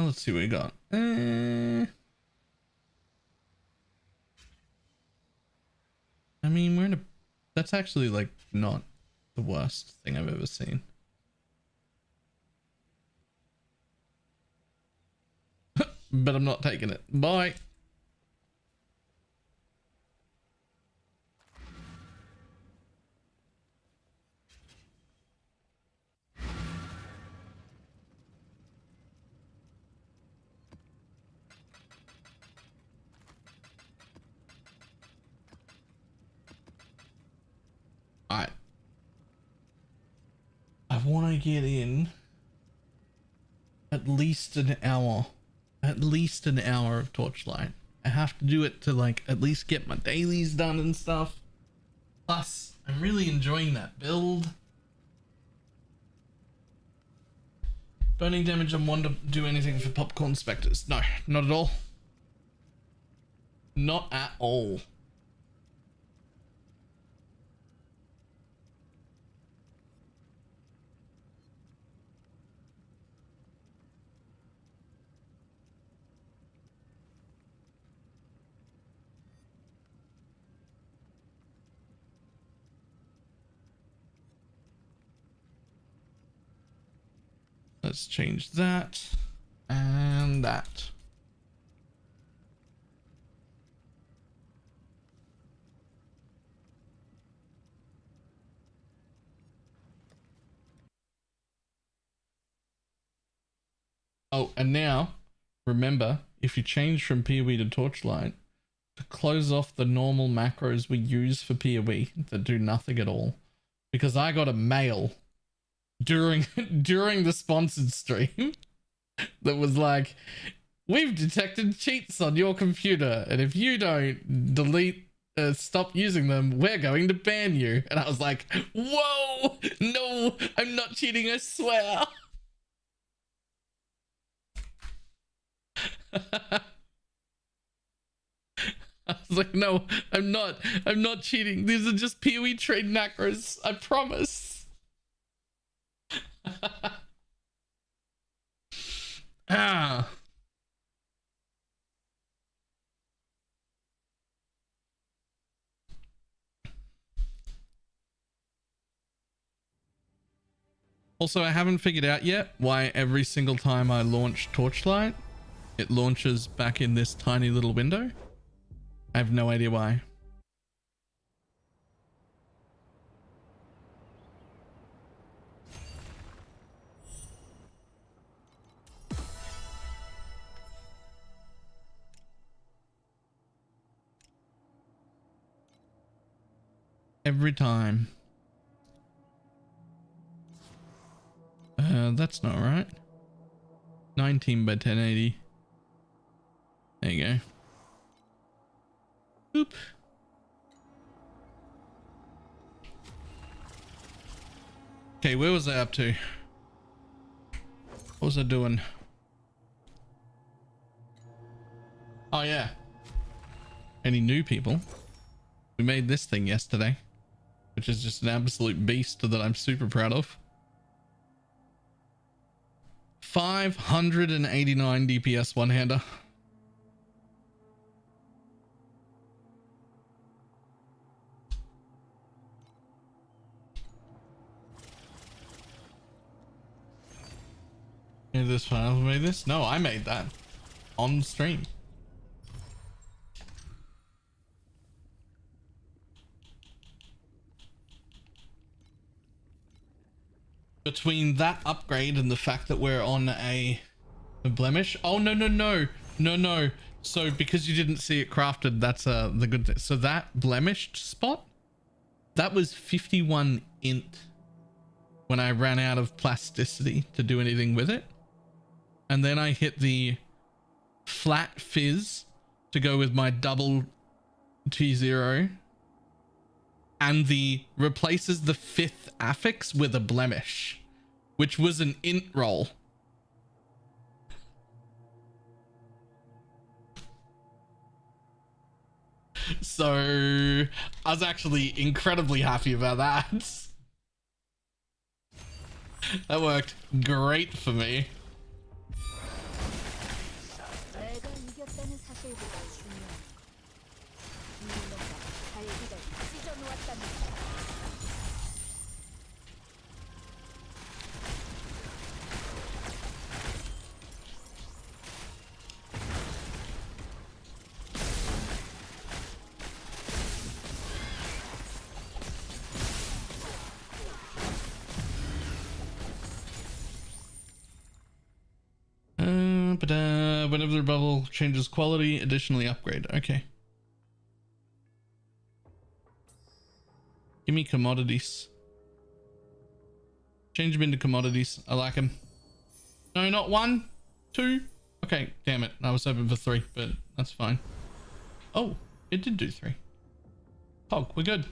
Let's see what we got. I mean, we're in a... That's actually like not the worst thing I've ever seen. But I'm not taking it. Bye. Alright. I want to get in at least an hour. At least an hour of Torchlight. I have to do it to like at least get my dailies done and stuff. Plus, I'm really enjoying that build. Burning damage and want to do anything for popcorn specters. No, not at all. Not at all. Let's change that and that. Oh, and now remember, if you change from PoE to Torchlight, to close off the normal macros we use for PoE that do nothing at all, because I got a mail during the sponsored stream that was like, we've detected cheats on your computer, and if you don't delete stop using them. We're going to ban you. And I was like, whoa, no, I'm not cheating, I swear. I was like, no, I'm not cheating. These are just PoE trade macros. I promise. Ah. Also, I haven't figured out yet why every single time I launch Torchlight, it launches back in this tiny little window. I have no idea why. Every time. That's not right. 19 by 1080. There you go. Oop. Okay, where was I up to? What was I doing? Oh yeah. Any new people? We made this thing yesterday, which is just an absolute beast that I'm super proud of. 589 DPS one-hander. Made this file, made this? No, I made that on stream. Between that upgrade and the fact that we're on a blemish. Oh, no, no, no, no, no. So because you didn't see it crafted, that's the good thing. So that blemished spot, that was 51 int when I ran out of plasticity to do anything with it. And then I hit the flat fizz to go with my double T0, and the replaces the 5th affix with a blemish, which was an int roll. So I was actually incredibly happy about that. That worked great for me. Whenever the bubble changes quality, additionally upgrade. Okay. Give me commodities. Change them into commodities. I like them. No, not 1, 2. Okay, damn it. I was hoping for 3, but that's fine. Oh, it did do 3. Oh, we're good.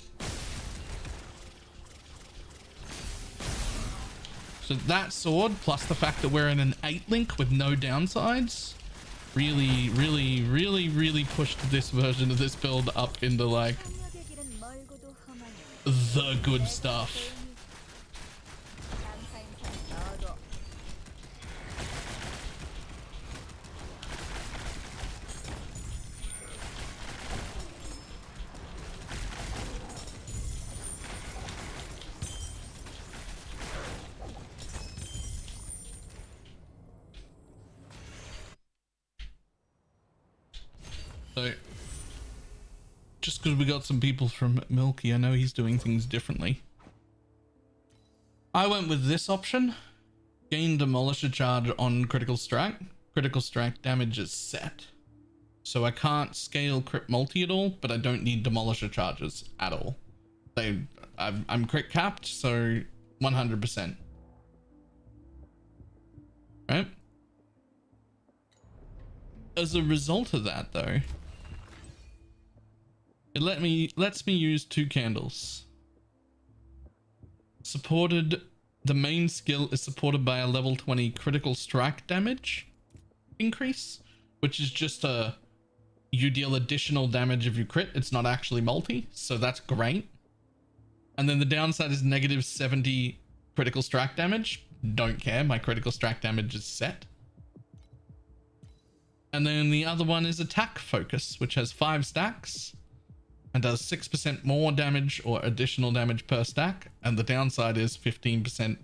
So that sword, plus the fact that we're in an 8 link with no downsides, really, really, really, really pushed this version of this build up into like the good stuff. So, just because we got some people from Milky, I know he's doing things differently. I went with this option. Gain Demolisher charge on critical strike. Critical strike damage is set. So I can't scale crit multi at all, but I don't need Demolisher charges at all. I'm crit capped, so 100%. Right? As a result of that though, It lets me use 2 candles. Supported, the main skill is supported by a level 20 critical strike damage increase, which is just you deal additional damage if you crit. It's not actually multi, so that's great. And then the downside is negative 70 critical strike damage. Don't care, my critical strike damage is set. And then the other one is attack focus, which has 5 stacks and does 6% more damage or additional damage per stack. And the downside is 15%,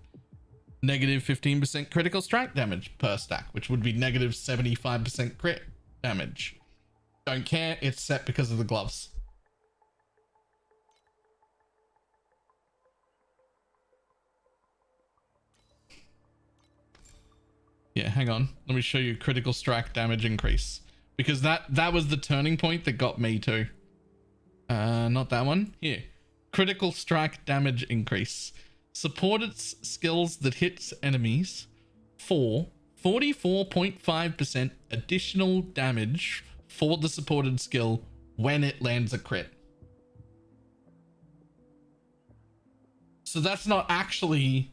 negative 15% critical strike damage per stack, which would be negative 75% crit damage. Don't care, it's set because of the gloves. Yeah, hang on. Let me show you critical strike damage increase. Because that was the turning point that got me too. Not that one. Here. Critical strike damage increase. Supported skills that hits enemies for 44.5% additional damage for the supported skill when it lands a crit. So that's not actually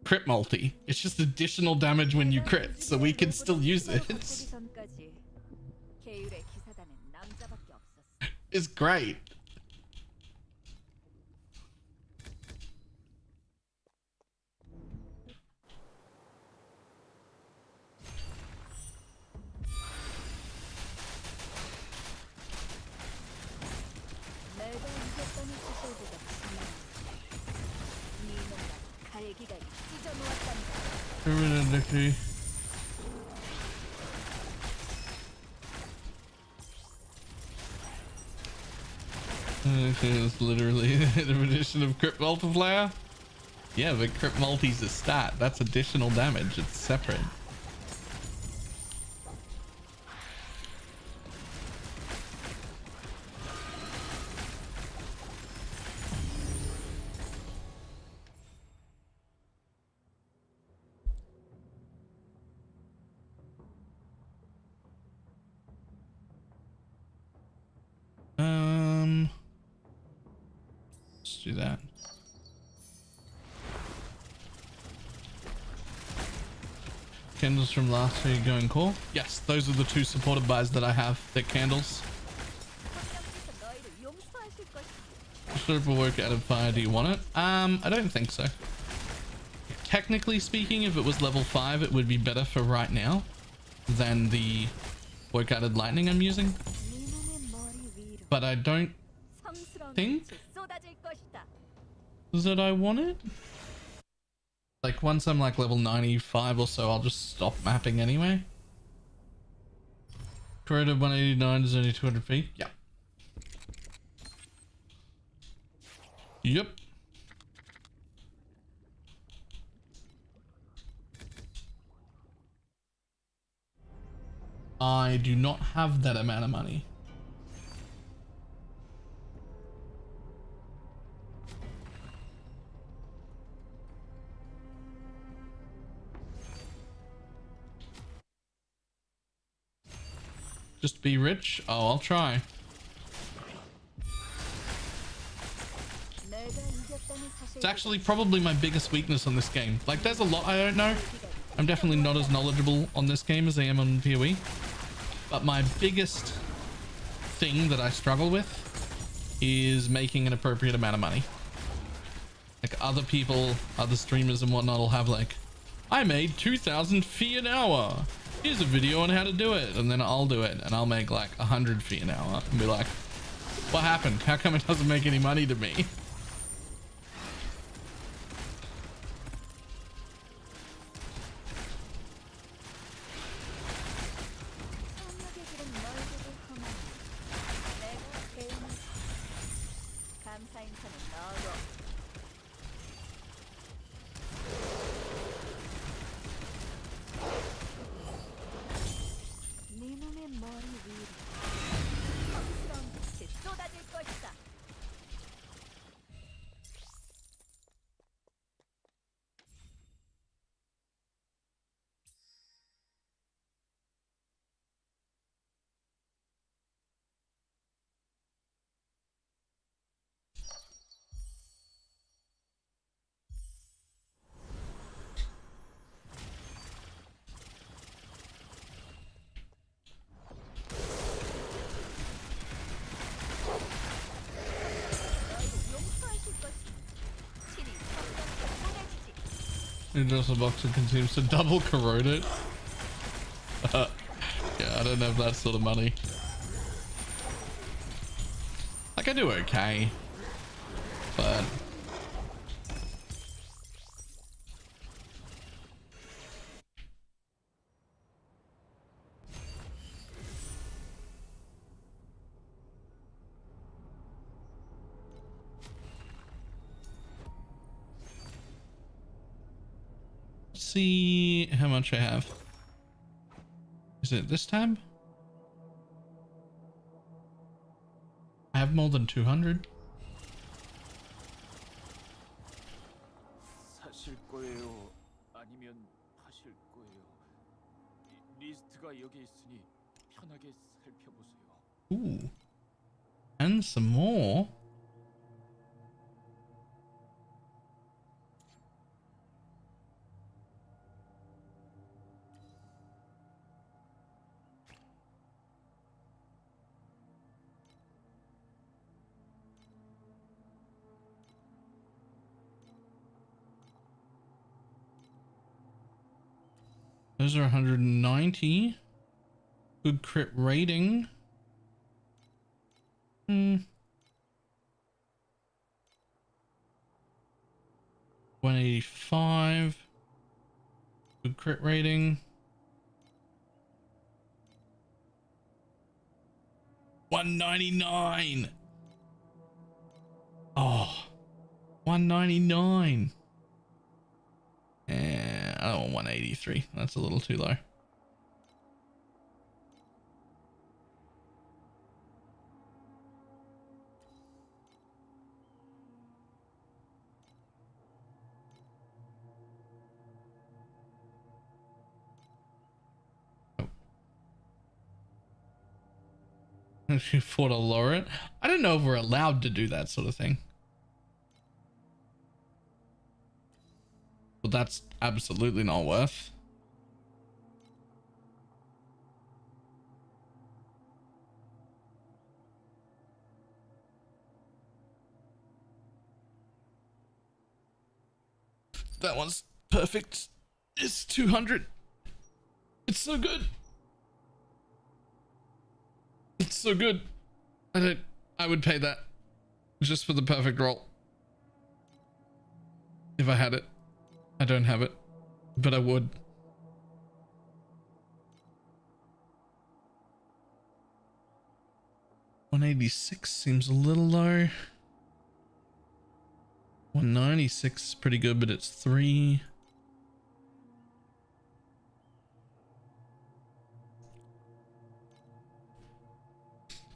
crit multi. It's just additional damage when you crit, so we can still use it. It's great. It's literally an addition of crit multiplier. Yeah, but crit multi's a stat. That's additional damage. It's separate. Let's do that. Candles from last week going core. Yes, those are the 2 supported buys that I have. They're candles. Super work out of fire. Do you want it? I don't think so. Technically speaking, if it was level 5, it would be better for right now than the work out of lightning I'm using. But I don't think that I want it. Like once I'm like level 95 or so, I'll just stop mapping anyway. Creative 189 is only 200 feet. Yeah. Yep. I do not have that amount of money. Just be rich? Oh, I'll try. It's actually probably my biggest weakness on this game. Like, there's a lot I don't know. I'm definitely not as knowledgeable on this game as I am on PoE. But my biggest thing that I struggle with is making an appropriate amount of money. Like, other people, other streamers and whatnot will have like, I made 2,000 fee an hour. Here's a video on how to do it. And then I'll do it and I'll make like 100 fee an hour and be like, what happened? How come it doesn't make any money to me? It just a box that continues to double corrode it. Yeah, I don't have that sort of money. Like, I do okay, but let's see how much I have. Is it this tab? I have more than 200. 사실 거예요? 아니면 하실 거예요? 리스트가 여기 있으니 편하게 살펴보세요. Ooh. And some more. Those are 190. Good crit rating. 185. Good crit rating. 199. Oh, 199. And I don't want 183. That's a little too low. She fought a laureate. I don't know if we're allowed to do that sort of thing. But that's absolutely not worth. That one's perfect. It's 200. It's so good. It's so good. I would pay that just for the perfect roll. If I had it. I don't have it, but I would. $186 seems a little low. 196 is pretty good, but it's 3.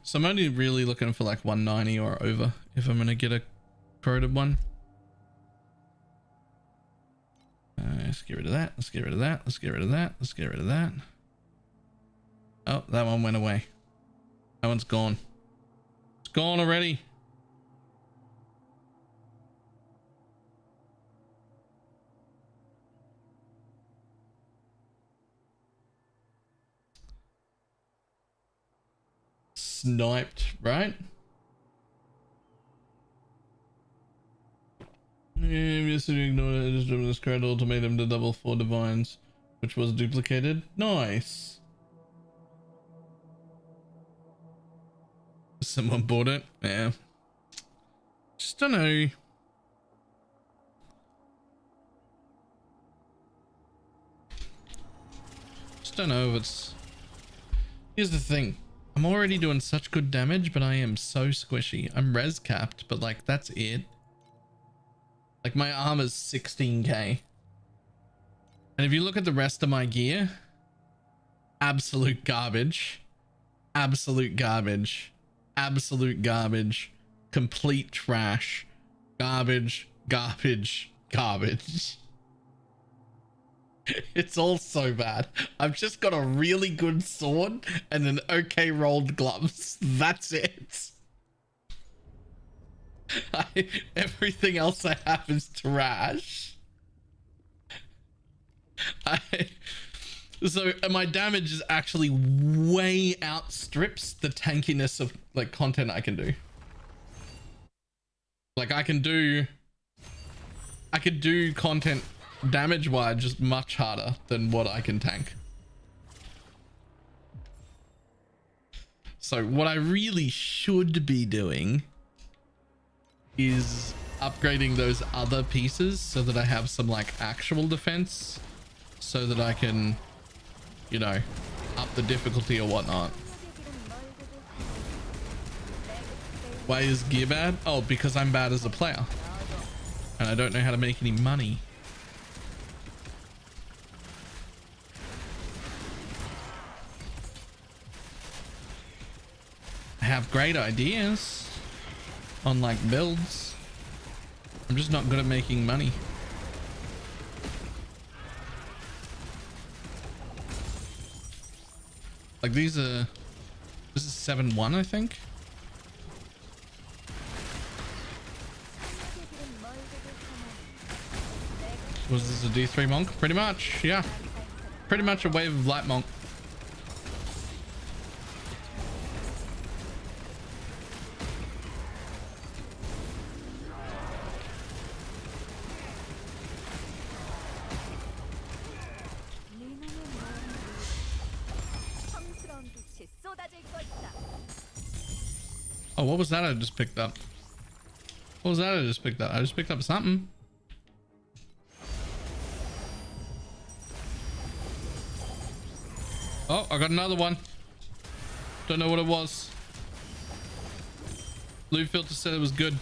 So I'm only really looking for like 190 or over if I'm going to get a corroded one. Let's get rid of that. Let's get rid of that. Let's get rid of that. Let's get rid of that. Oh, that one went away. That one's gone. It's gone already. Sniped, right? Yesterday ignored it. Just this card ultimatum to double 4 divines, which was duplicated. Nice. Someone bought it. Yeah. Just don't know. Just don't know if it's. Here's the thing. I'm already doing such good damage, but I am so squishy. I'm res capped, but like that's it. Like my armor's 16k. And if you look at the rest of my gear, absolute garbage. Absolute garbage. Absolute garbage. Complete trash. Garbage, garbage, garbage. It's all so bad. I've just got a really good sword and an okay rolled gloves. That's it. Everything else I have is trash. So my damage is actually way outstrips the tankiness of like content I can do. Like I could do content damage wise, just much harder than what I can tank. So what I really should be doing is upgrading those other pieces so that I have some like actual defense, so that I can, you know, up the difficulty or whatnot. Why is gear bad? Oh, because I'm bad as a player and I don't know how to make any money. I have great ideas on like builds. I'm just not good at making money. Like this is 7-1, I think. Was this a D3 monk? Pretty much, yeah. Pretty much a wave of light monk. Oh, what was that I just picked up? What was that I just picked up? I just picked up something. Oh, I got another one. Don't know what it was. Blue filter said it was good.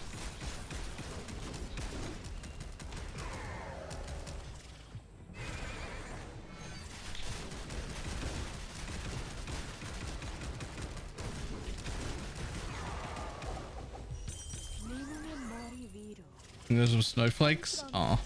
And those were snowflakes. Oh.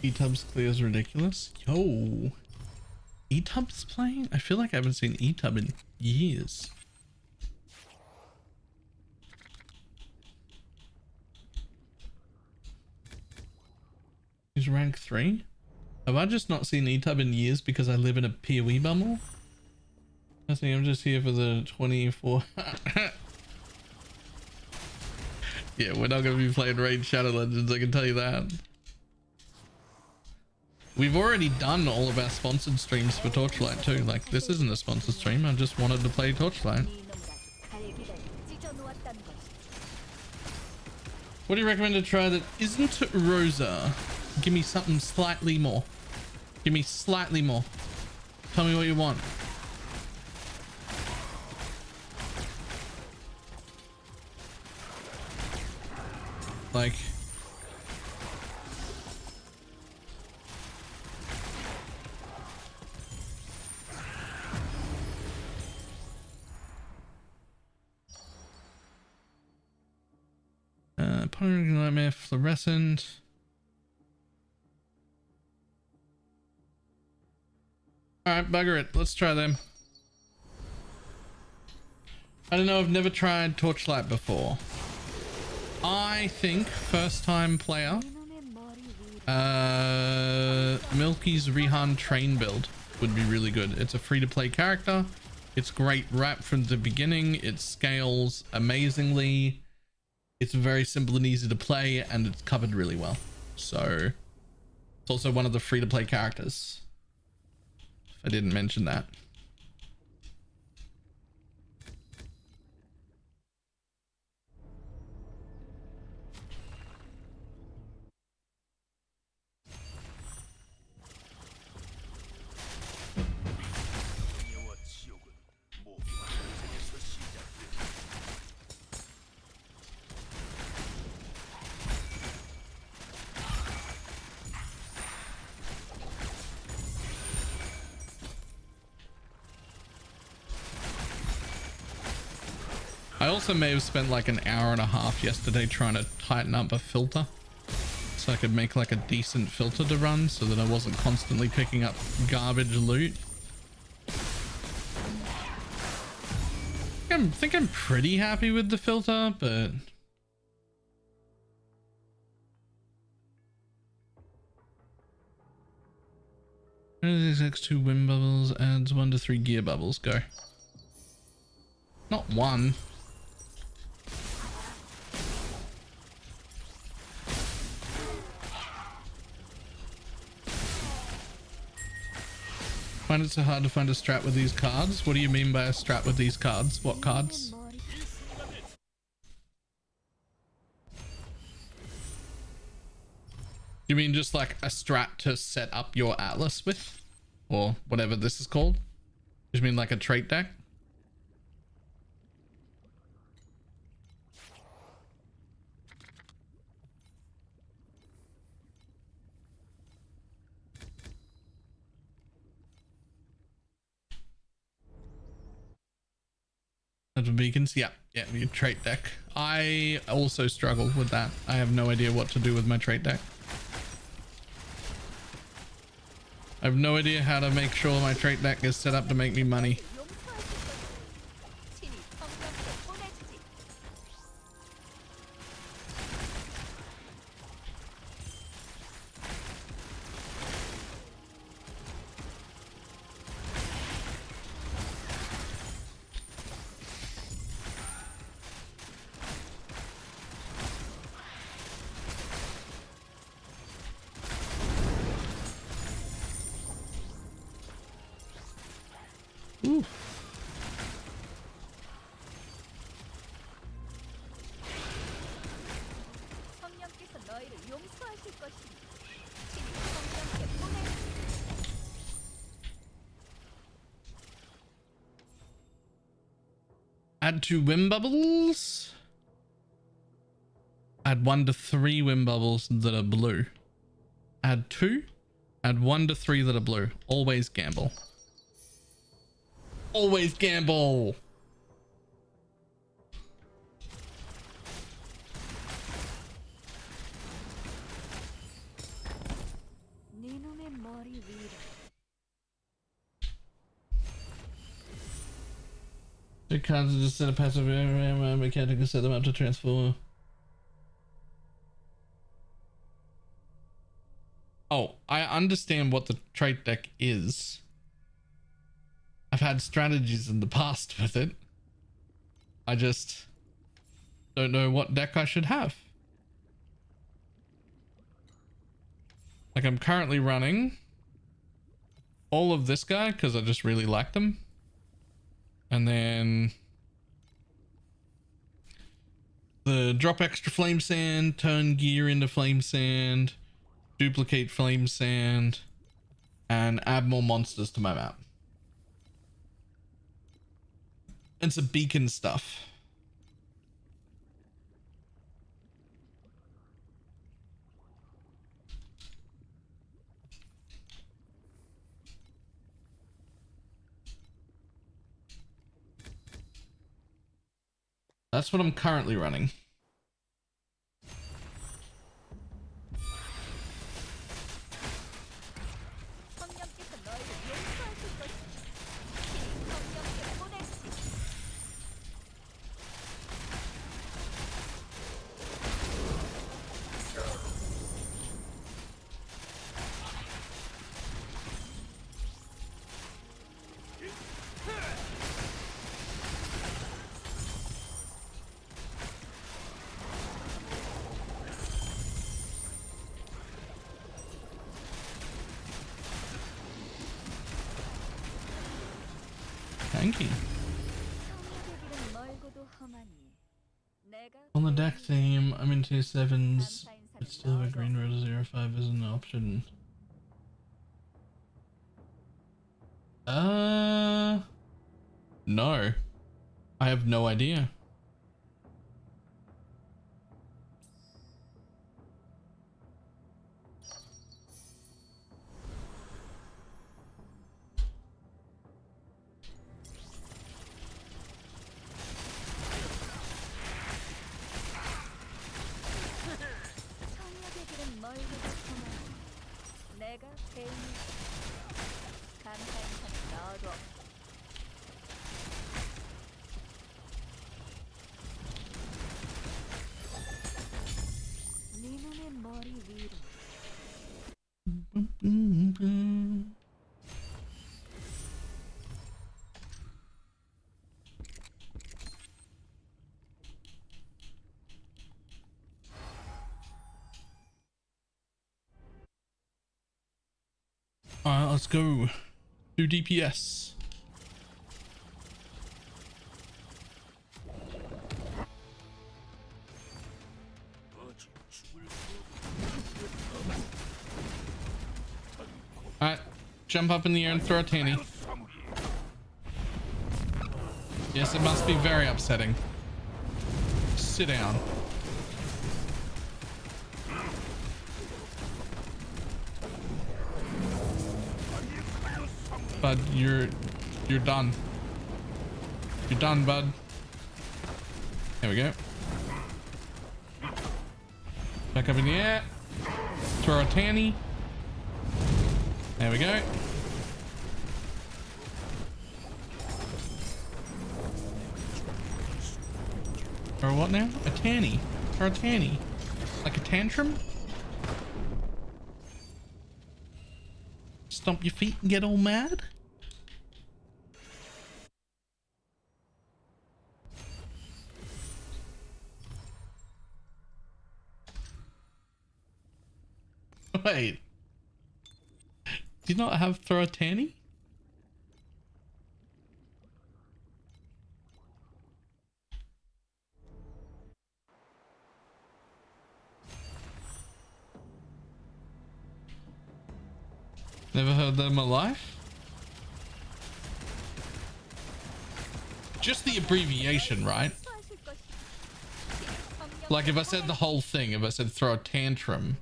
E-Tubs clears ridiculous. Yo. E-Tubs playing? I feel like I haven't seen E-Tub in years. He's rank 3? Have I just not seen E-Tub in years because I live in a PoE bubble? I think I'm just here for the 24. Yeah, we're not going to be playing Raid Shadow Legends, I can tell you that. We've already done all of our sponsored streams for Torchlight too. Like, this isn't a sponsored stream. I just wanted to play Torchlight. What do you recommend to try that isn't Rosa? Give me something slightly more. Give me slightly more. Tell me what you want. Like... Pondering Nightmare, Fluorescent. Alright, bugger it. Let's try them. I don't know, I've never tried Torchlight before. I think first time player, Milky's Rihan train build would be really good. It's a free to play character. It's great right from the beginning. It scales amazingly. It's very simple and easy to play, and it's covered really well. So it's also one of the free to play characters. I didn't mention that. also may have spent like an hour and a half yesterday trying to tighten up a filter so I could make like a decent filter to run so that I wasn't constantly picking up garbage loot. I think I'm pretty happy with the filter, but X2 wind bubbles adds 1 to 3 gear bubbles. Go. Not one. Find it so hard to find a strat with these cards? What do you mean by a strat with these cards? What cards? You mean just like a strat to set up your atlas with? Or whatever this is called? You mean like a trait deck? Beacons, yeah, your trait deck. I also struggle with that. I have no idea what to do with my trait deck. I have no idea how to make sure my trait deck is set up to make me money. Ooh. Add 2 wind bubbles. Add 1 to 3 wind bubbles that are blue. Add 2. Add 1 to 3 that are blue. Always gamble. Always gamble. The cards are just set a passive mechanic and set them up to transform. Oh, I understand what the trait deck is. I've had strategies in the past with it. I just don't know what deck I should have. Like I'm currently running all of this guy because I just really like them. And then the drop extra flame sand, turn gear into flame sand, duplicate flame sand, and add more monsters to my map. And some beacon stuff. That's what I'm currently running. Thank you. On the deck theme, I'm in tier 7s, but still have a green red 05 as an option. No. I have no idea. Alright, let's go. Do DPS. Alright, jump up in the air and throw a tanny. Yes, it must be very upsetting. Sit down. Bud, you're done. You're done, bud. There we go. Back up in the air. Throw a tanny. There we go. Or what now? A tanny. Or a tanny. Like a tantrum? Stomp your feet and get all mad? Wait. Do you not have throw a tanny? Never heard that in my life. Just the abbreviation, right? Like if I said the whole thing, if I said throw a tantrum,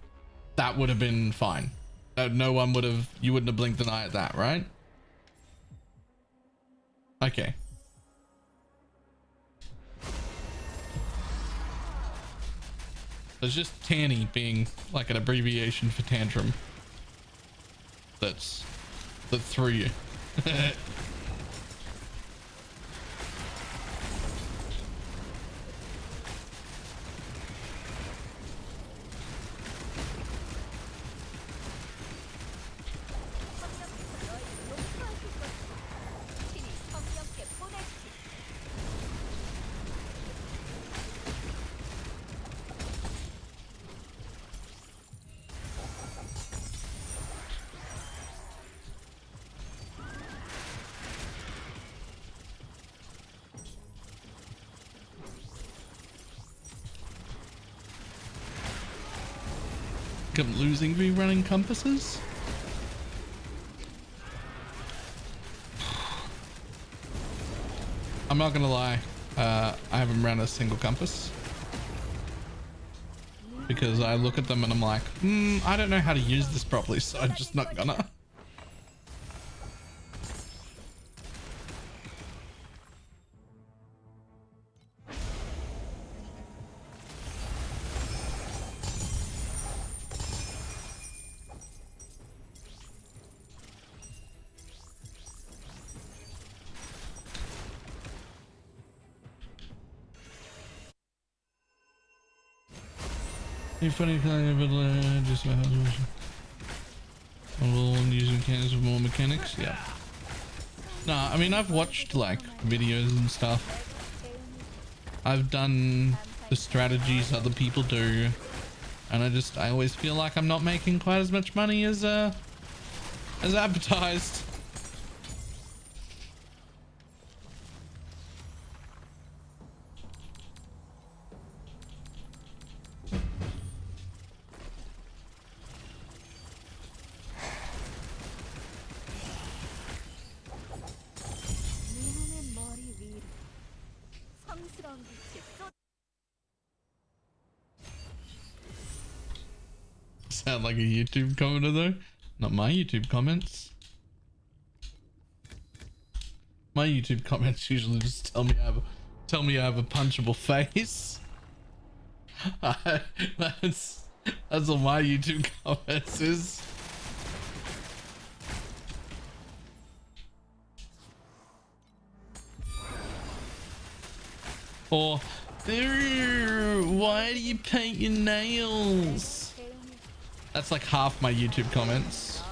that would have been fine. No one would have, you wouldn't have blinked an eye at that, right? Okay. There's just tanny being like an abbreviation for tantrum. That threw you. I'm losing rerunning compasses. I'm not gonna lie, I haven't run a single compass because I look at them and I'm like, I don't know how to use this properly, so I'm just not gonna. Any funny kind of just my husband. I'm using mechanics with more mechanics. Yeah. Nah, I mean I've watched like videos and stuff. I've done the strategies other people do, and I always feel like I'm not making quite as much money as advertised. Sound like a YouTube commenter though? Not my YouTube comments. My YouTube comments usually just tell me I have a punchable face. That's all my YouTube comments is. Or, why do you paint your nails? That's like half my YouTube comments.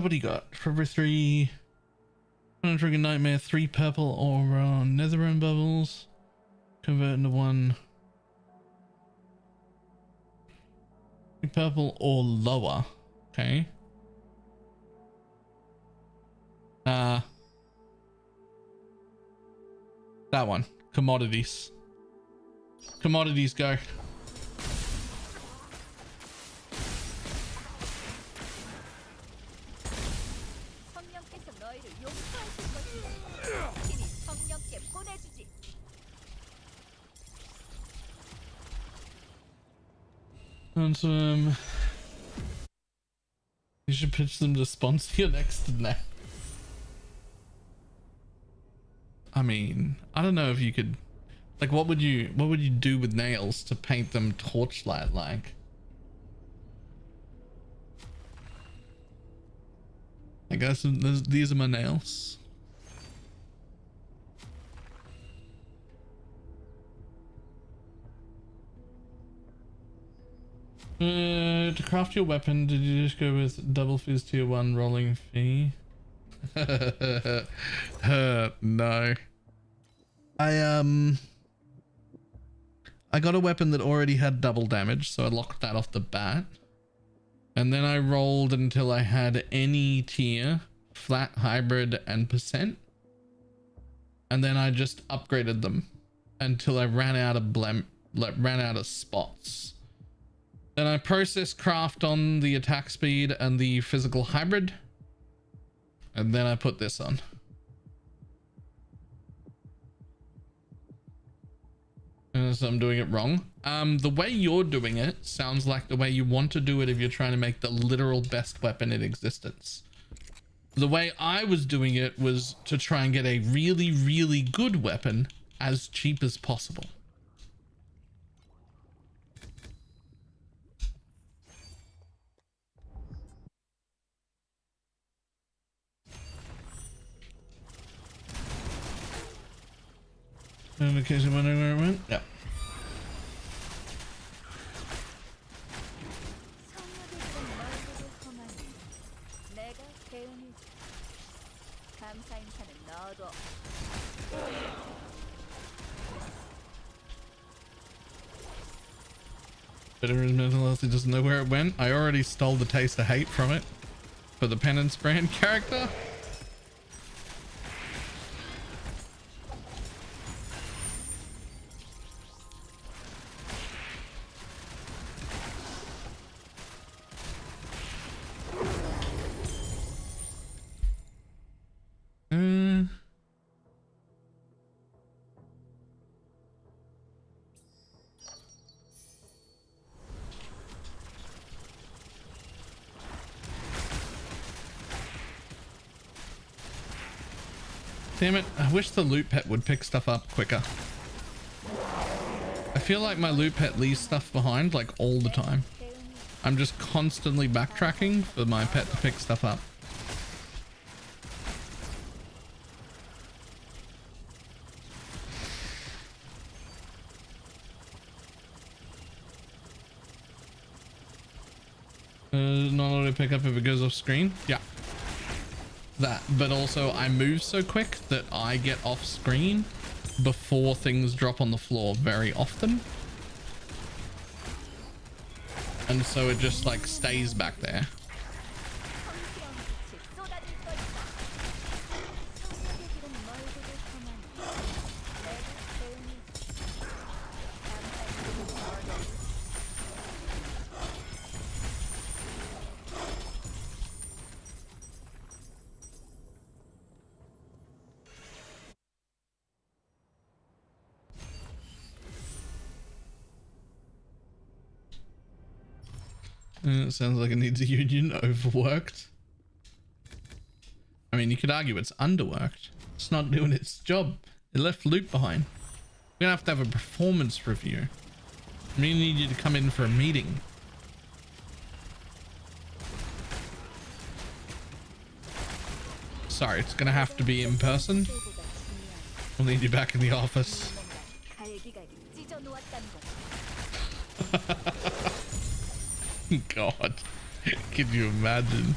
What do you got? Forever 3. Trigger Nightmare, 3 purple aura, Netherine bubbles. Convert into 1. 3 purple or lower. Okay. That one. Commodities. Commodities go. And you should pitch them to sponsor your next nail. I mean, I don't know if you could, like, what would you do with nails to paint them torchlight like? I guess these are my nails. To craft your weapon, did you just go with double fizz tier 1 rolling fee? No. I got a weapon that already had double damage, so I locked that off the bat. And then I rolled until I had any tier, flat, hybrid, and percent. And then I just upgraded them until I ran out of spots. Then I processed craft on the attack speed and the physical hybrid. And then I put this on. So I'm doing it wrong. The way you're doing it sounds like the way you want to do it if you're trying to make the literal best weapon in existence. The way I was doing it was to try and get a really, really good weapon as cheap as possible. In case of wondering where it went? Yeah. Better his mental health, he doesn't know where it went. I already stole the taste of hate from it for the penance brand character. Damn it, I wish the loot pet would pick stuff up quicker. I feel like my loot pet leaves stuff behind like all the time. I'm just constantly backtracking for my pet to pick stuff up. Not allowed to pick up if it goes off screen? Yeah. That, but also I move so quick that I get off screen before things drop on the floor very often. And so it just like stays back there. It sounds like it needs a union. Overworked. I mean, you could argue it's underworked. It's not doing its job. It left loot behind. We're gonna have a performance review. We need you to come in for a meeting. Sorry, it's gonna have to be in person. We'll need you back in the office. God. Can you imagine?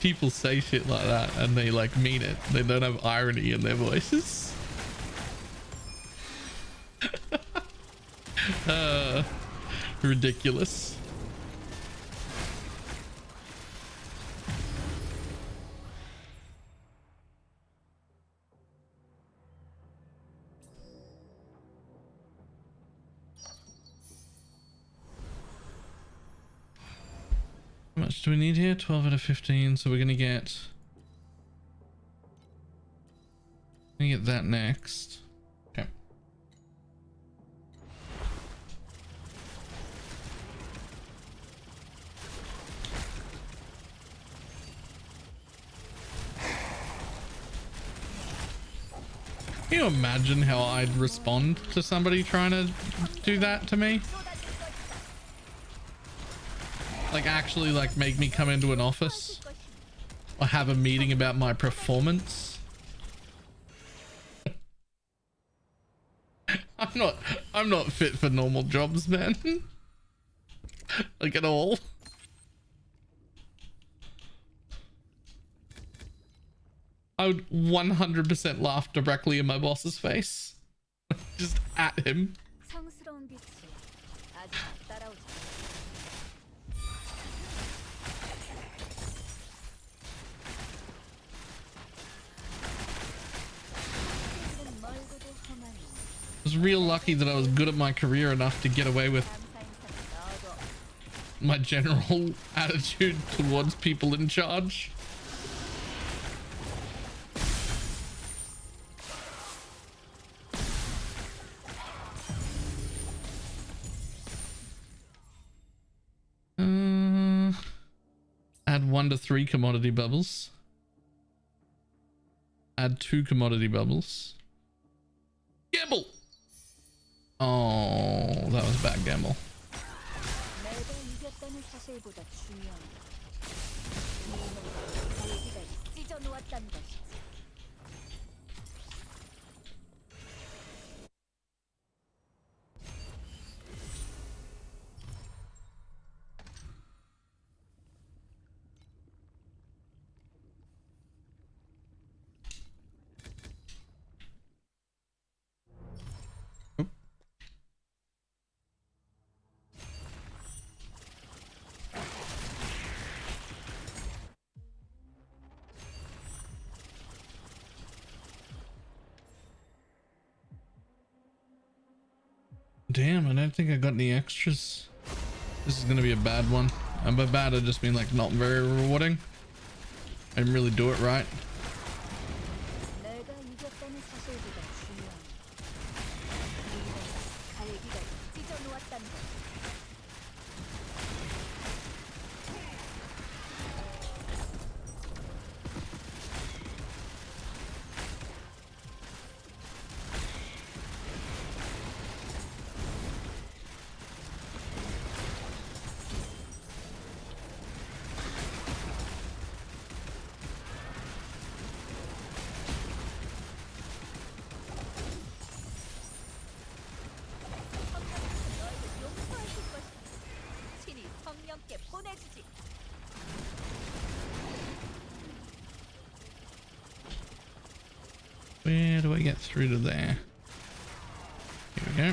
People say shit like that and they like mean it. They don't have irony in their voices. Ridiculous. How much do we need here? 12 out of 15. So we're gonna get that next. Okay. Can you imagine how I'd respond to somebody trying to do that to me? Like actually like make me come into an office or have a meeting about my performance. I'm not fit for normal jobs, man. Like at all. I would 100% laugh directly in my boss's face. Just at him. I was real lucky that I was good at my career enough to get away with my general attitude towards people in charge. Add 1 to 3 commodity bubbles. Add 2 commodity bubbles. Gamble! Oh, that was a bad gamble. Damn, I don't think I got any extras. This is gonna be a bad one. And by bad, I just mean like not very rewarding. I didn't really do it right. Where do I get through to there? Here we go.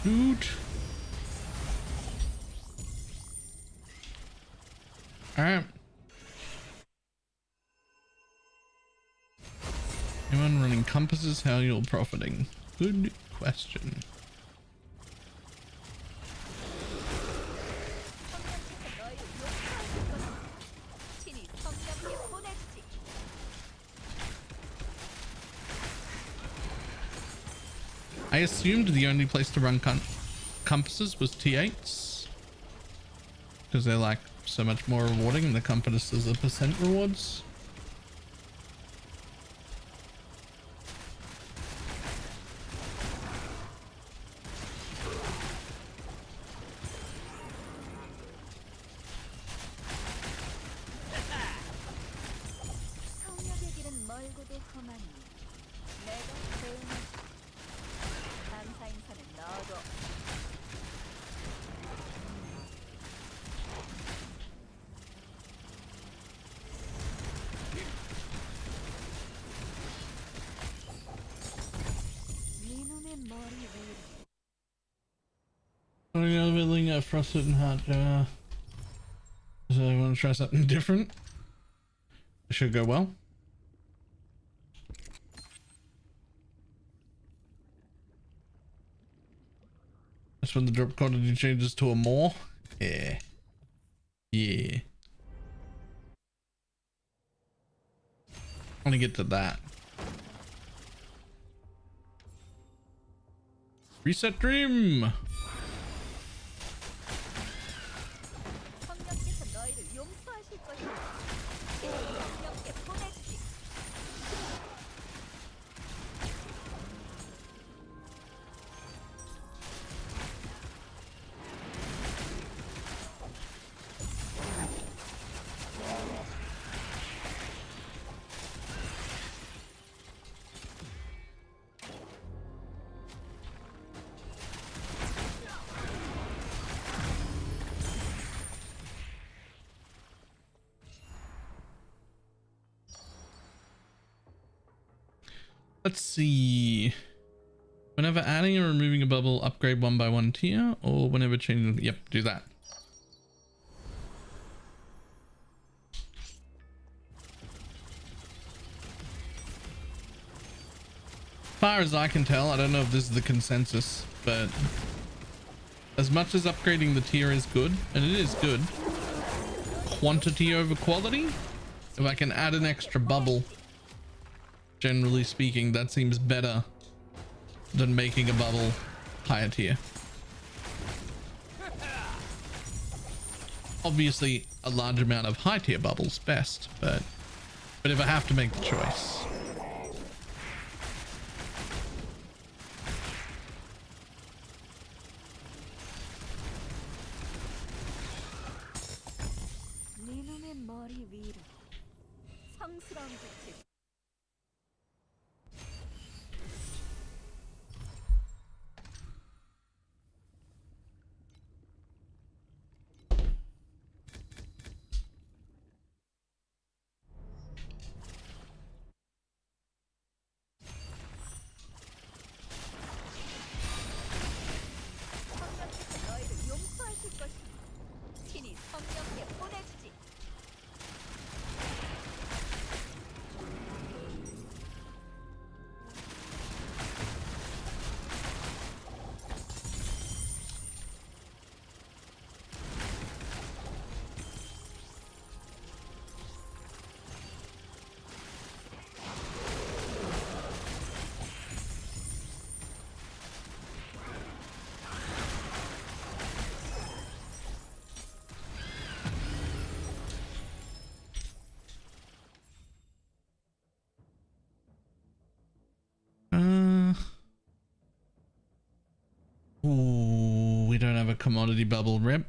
Dude. All right. Anyone running compasses, how you're profiting? Good question. I assumed the only place to run compasses was T8s because they're like so much more rewarding and the compasses are percent rewards. Building a frosted and hot jar. So I want to try something different. It should go well. That's when the drop quantity changes to a more. Yeah. Yeah. I want to get to that. Reset dream. Let's see. Whenever adding or removing a bubble, upgrade 1 by 1 tier, or whenever changing. Yep, do that. As far as I can tell, I don't know if this is the consensus, but as much as upgrading the tier is good, and it is good, quantity over quality, if I can add an extra bubble, generally speaking, that seems better than making a bubble higher tier. Obviously, a large amount of high tier bubbles best, but if I have to make the choice. Ooh, we don't have a commodity bubble rip.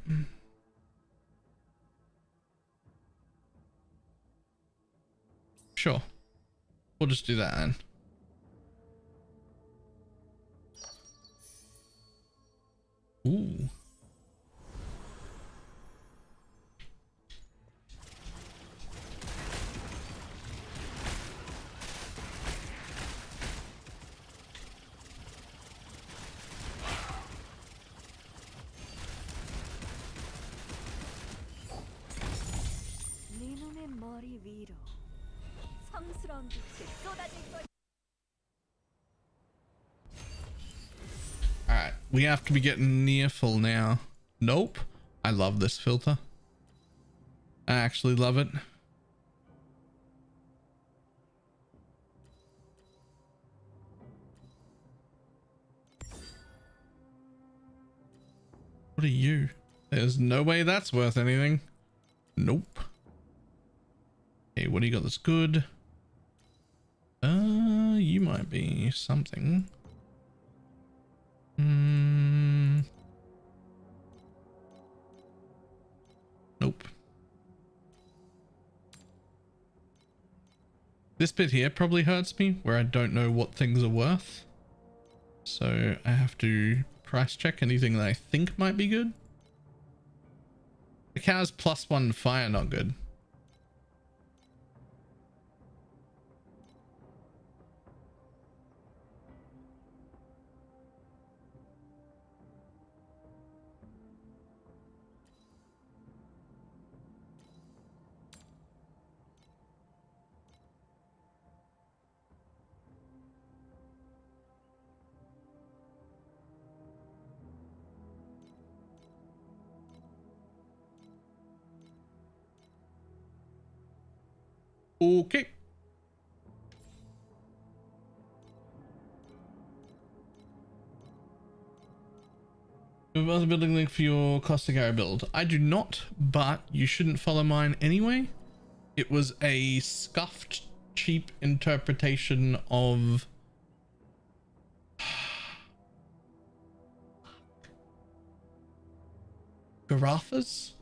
Sure. We'll just do that then. Ooh. 네 놈의 머리 위로 성스러운 빛이 쏟아질 거야. We have to be getting near full now. Nope. I love this filter. I actually love it. What are you? There's no way that's worth anything. Nope. Hey, what do you got that's good? You might be something. Nope. This bit here probably hurts me, where I don't know what things are worth. So I have to price check anything that I think might be good. The cow's +1 fire, not good. Okay. What's the building link for your Costa Gara build? I do not, but you shouldn't follow mine anyway. It was a scuffed, cheap interpretation of Garathas.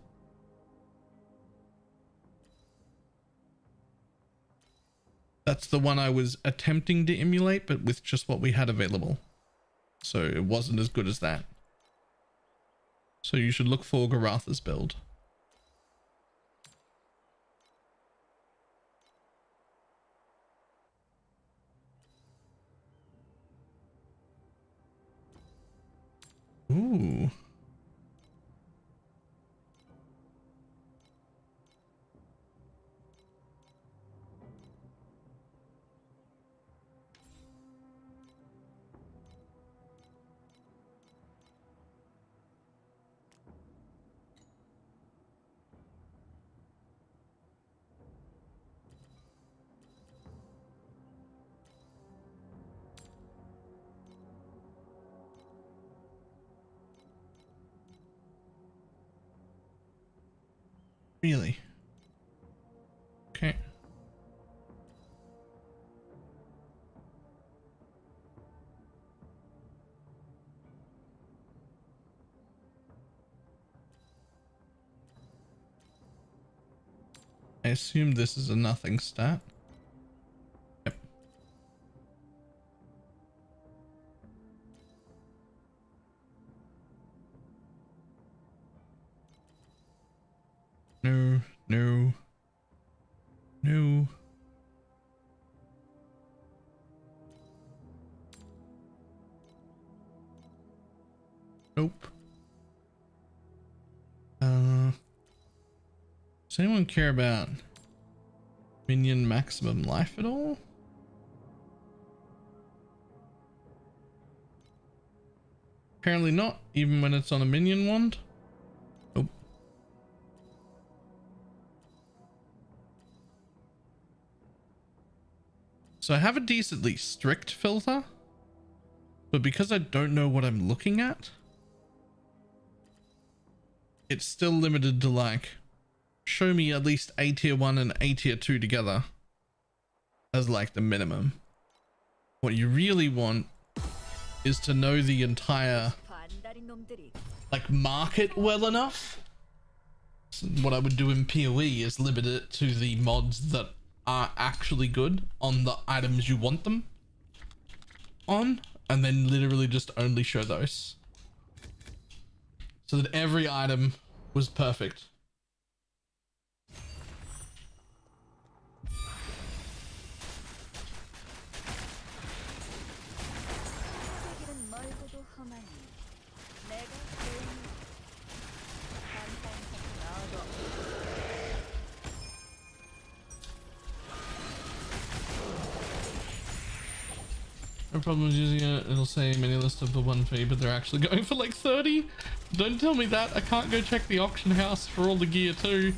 That's the one I was attempting to emulate, but with just what we had available. So it wasn't as good as that. So you should look for Garatha's build. Ooh. Really? Okay. I assume this is a nothing stat. Yep. No, no, no. Nope. Does anyone care about minion maximum life at all? Apparently not, even when it's on a minion wand. Nope. So I have a decently strict filter, but because I don't know what I'm looking at, it's still limited to like, show me at least A tier 1 and A tier 2 together as like the minimum. What you really want is to know the entire like market well enough. So what I would do in PoE is limit it to the mods that are actually good on the items you want them on, and then literally just only show those so that every item was perfect. No problem with using it. It'll say many listed for 1 fee, but they're actually going for like 30. Don't tell me that. I can't go check the auction house for all the gear too.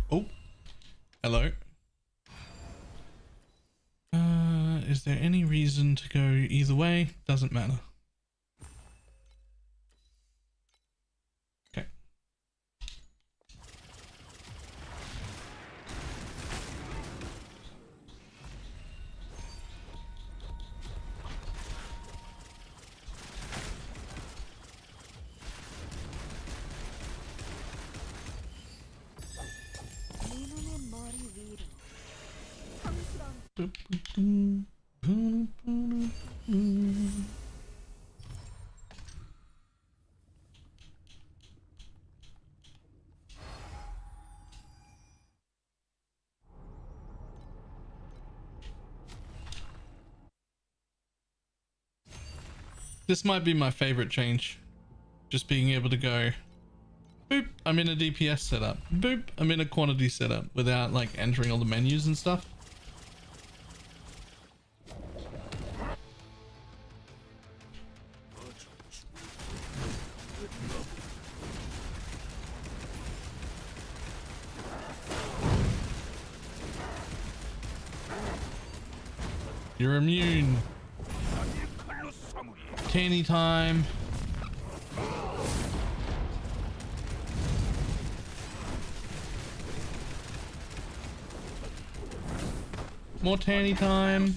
Oh, hello. Is there any reason to go either way? Doesn't matter. Okay. This might be my favorite change. Just being able to go, boop, I'm in a DPS setup. Boop, I'm in a quantity setup without like entering all the menus and stuff. You're immune. Tanny time. More tanny time.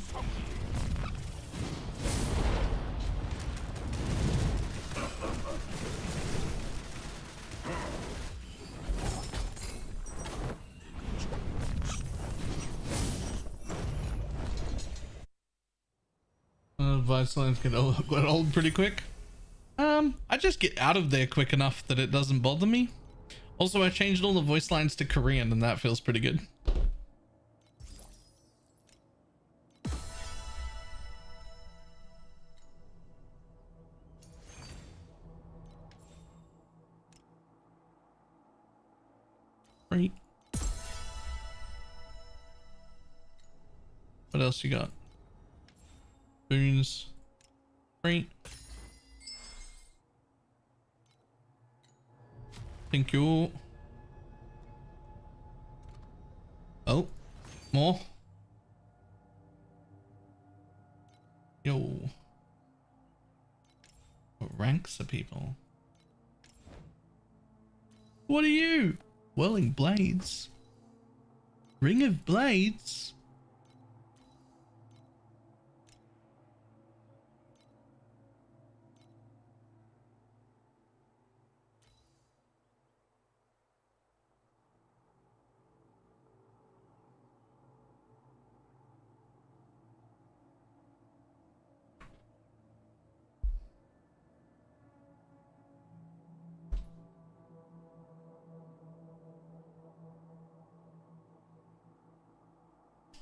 Vice lines get old pretty quick. I just get out of there quick enough that it doesn't bother me. Also, I changed all the voice lines to Korean and that feels pretty good. Right. What else you got? Boons. Right. Thank you. Oh, more. Yo. What ranks are people? What are you? Whirling Blades. Ring of Blades.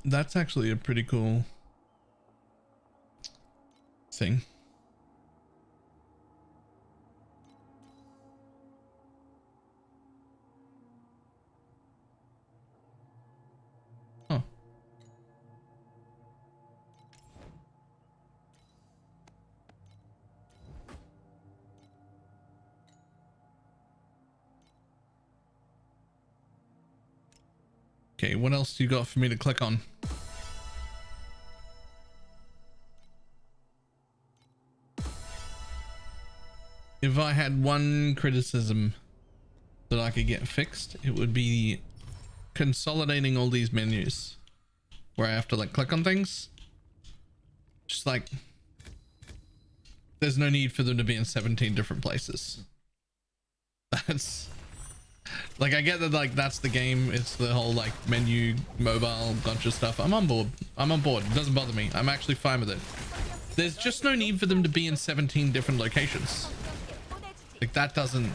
That's actually a pretty cool thing. Huh. Okay, what else you got for me to click on? If I had one criticism that I could get fixed, it would be consolidating all these menus where I have to like click on things. Just like, there's no need for them to be in 17 different places. That's like, I get that like that's the game, it's the whole like menu mobile bunch of stuff. I'm on board. It doesn't bother me. I'm actually fine with it. There's just no need for them to be in 17 different locations. Like that doesn't.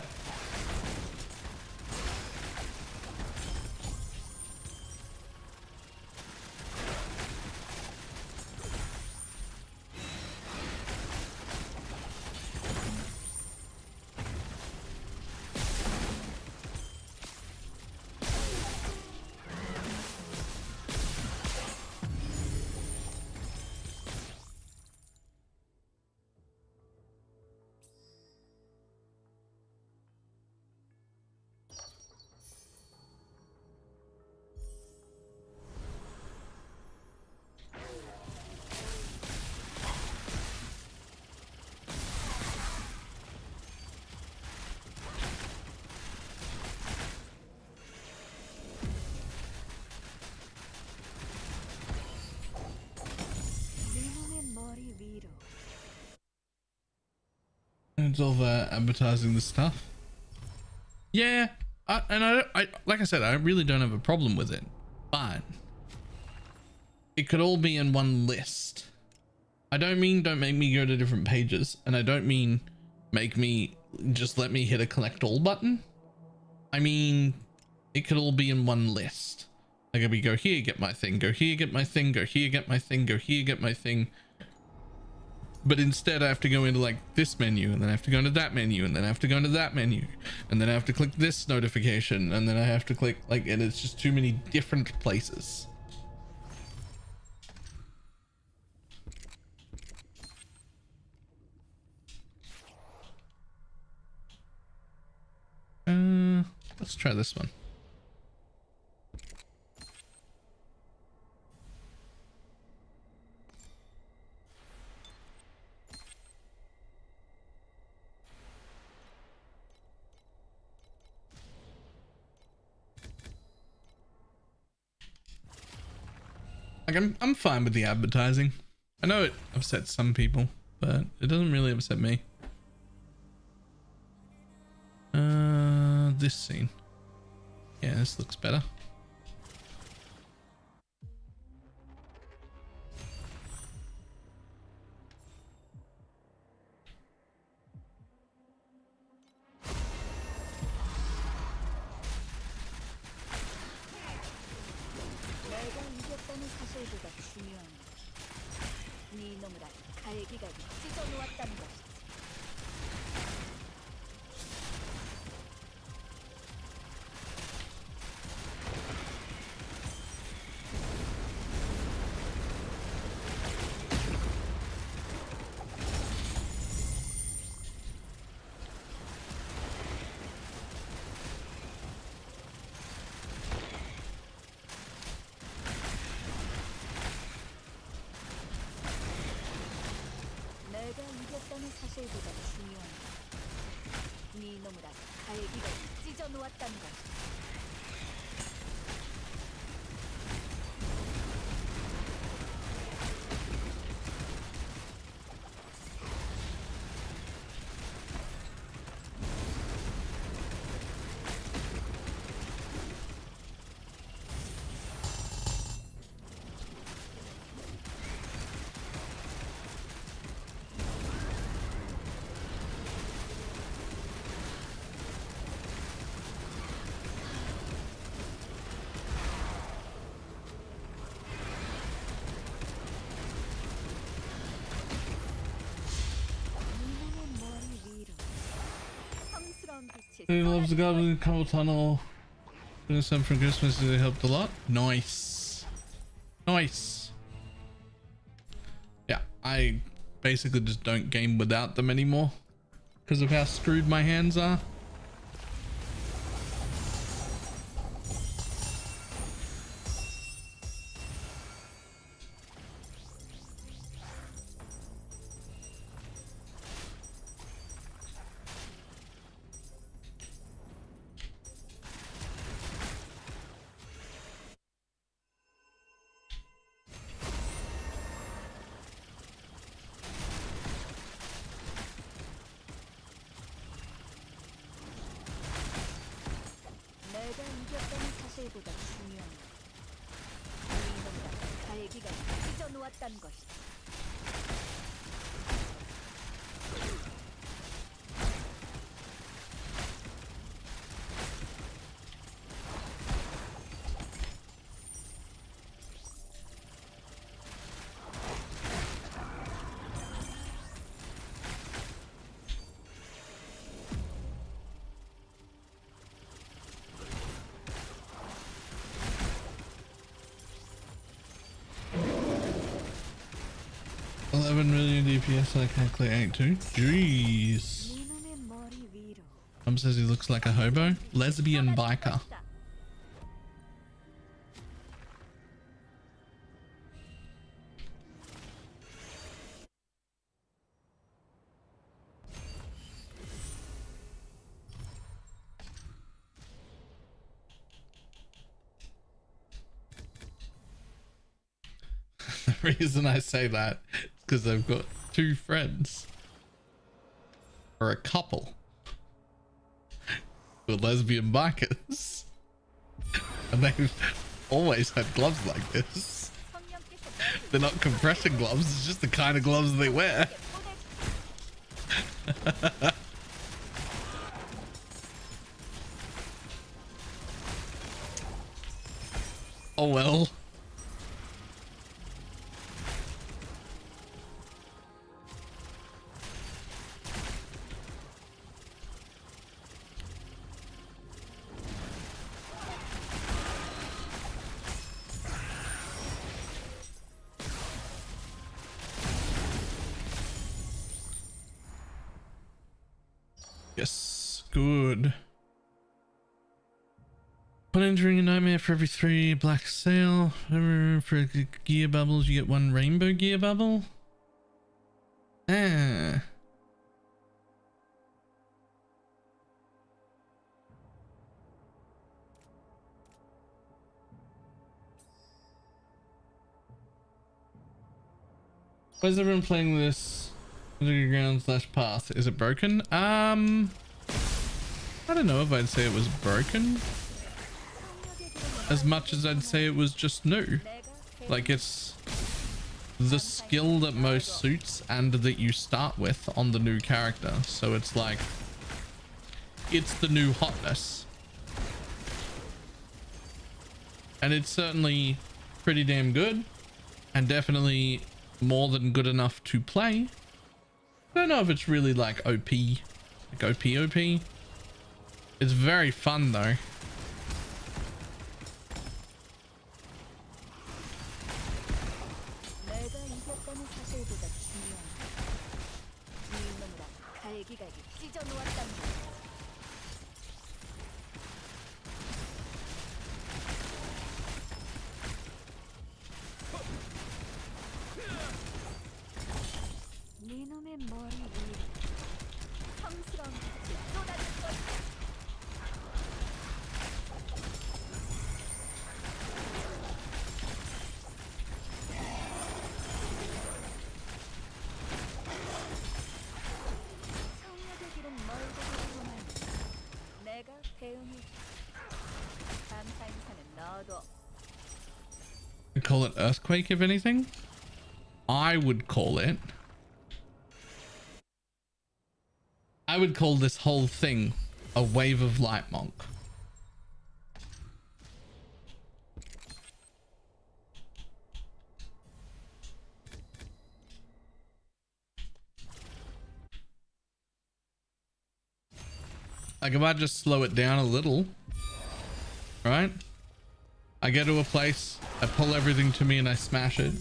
It's all the advertising the stuff. Yeah, I like I said, I really don't have a problem with it, but it could all be in one list. I don't mean don't make me go to different pages, and I don't mean make me just let me hit a collect all button. I mean, it could all be in one list. Like if we go here, get my thing, go here, get my thing, go here, get my thing, go here, get my thing. But instead I have to go into like this menu, and then I have to go into that menu, and then I have to go into that menu, and then I have to click this notification, and then I have to click like, and it's just too many different places. Let's try this one. Like I'm fine with the advertising. I know it upsets some people, but it doesn't really upset me. This scene. Yeah, this looks better. He loves the goblin coal tunnel. Doing something for Christmas, it helped a lot. Nice. Nice. Yeah, I basically just don't game without them anymore because of how screwed my hands are. 내가 이겼다는 사실보다 중요한 건 이놈과 갈기가 찢어놓았다는 것이다. DPS I calculate ain't too. Jeez. Tom says he looks like a hobo. Lesbian biker. The reason I say that is because I've got 2 friends, or a couple, who are lesbian bikers, and they've always had gloves like this. They're not compression gloves, it's just the kind of gloves they wear. Oh well. Yes, good. One entering a nightmare for every 3 black sail. For gear bubbles, you get 1 rainbow gear bubble. Ah. Why is everyone playing this ground / path? Is it broken? I don't know if I'd say it was broken as much as I'd say it was just new. Like, it's the skill that most suits and that you start with on the new character. So it's like, it's the new hotness. And it's certainly pretty damn good and definitely more than good enough to play. I don't know if it's really like OP, like OP. It's very fun though. I'd call it earthquake if anything. I would call this whole thing a wave of light monk. Like, if I just slow it down a little, right? I get to a place, I pull everything to me and I smash it.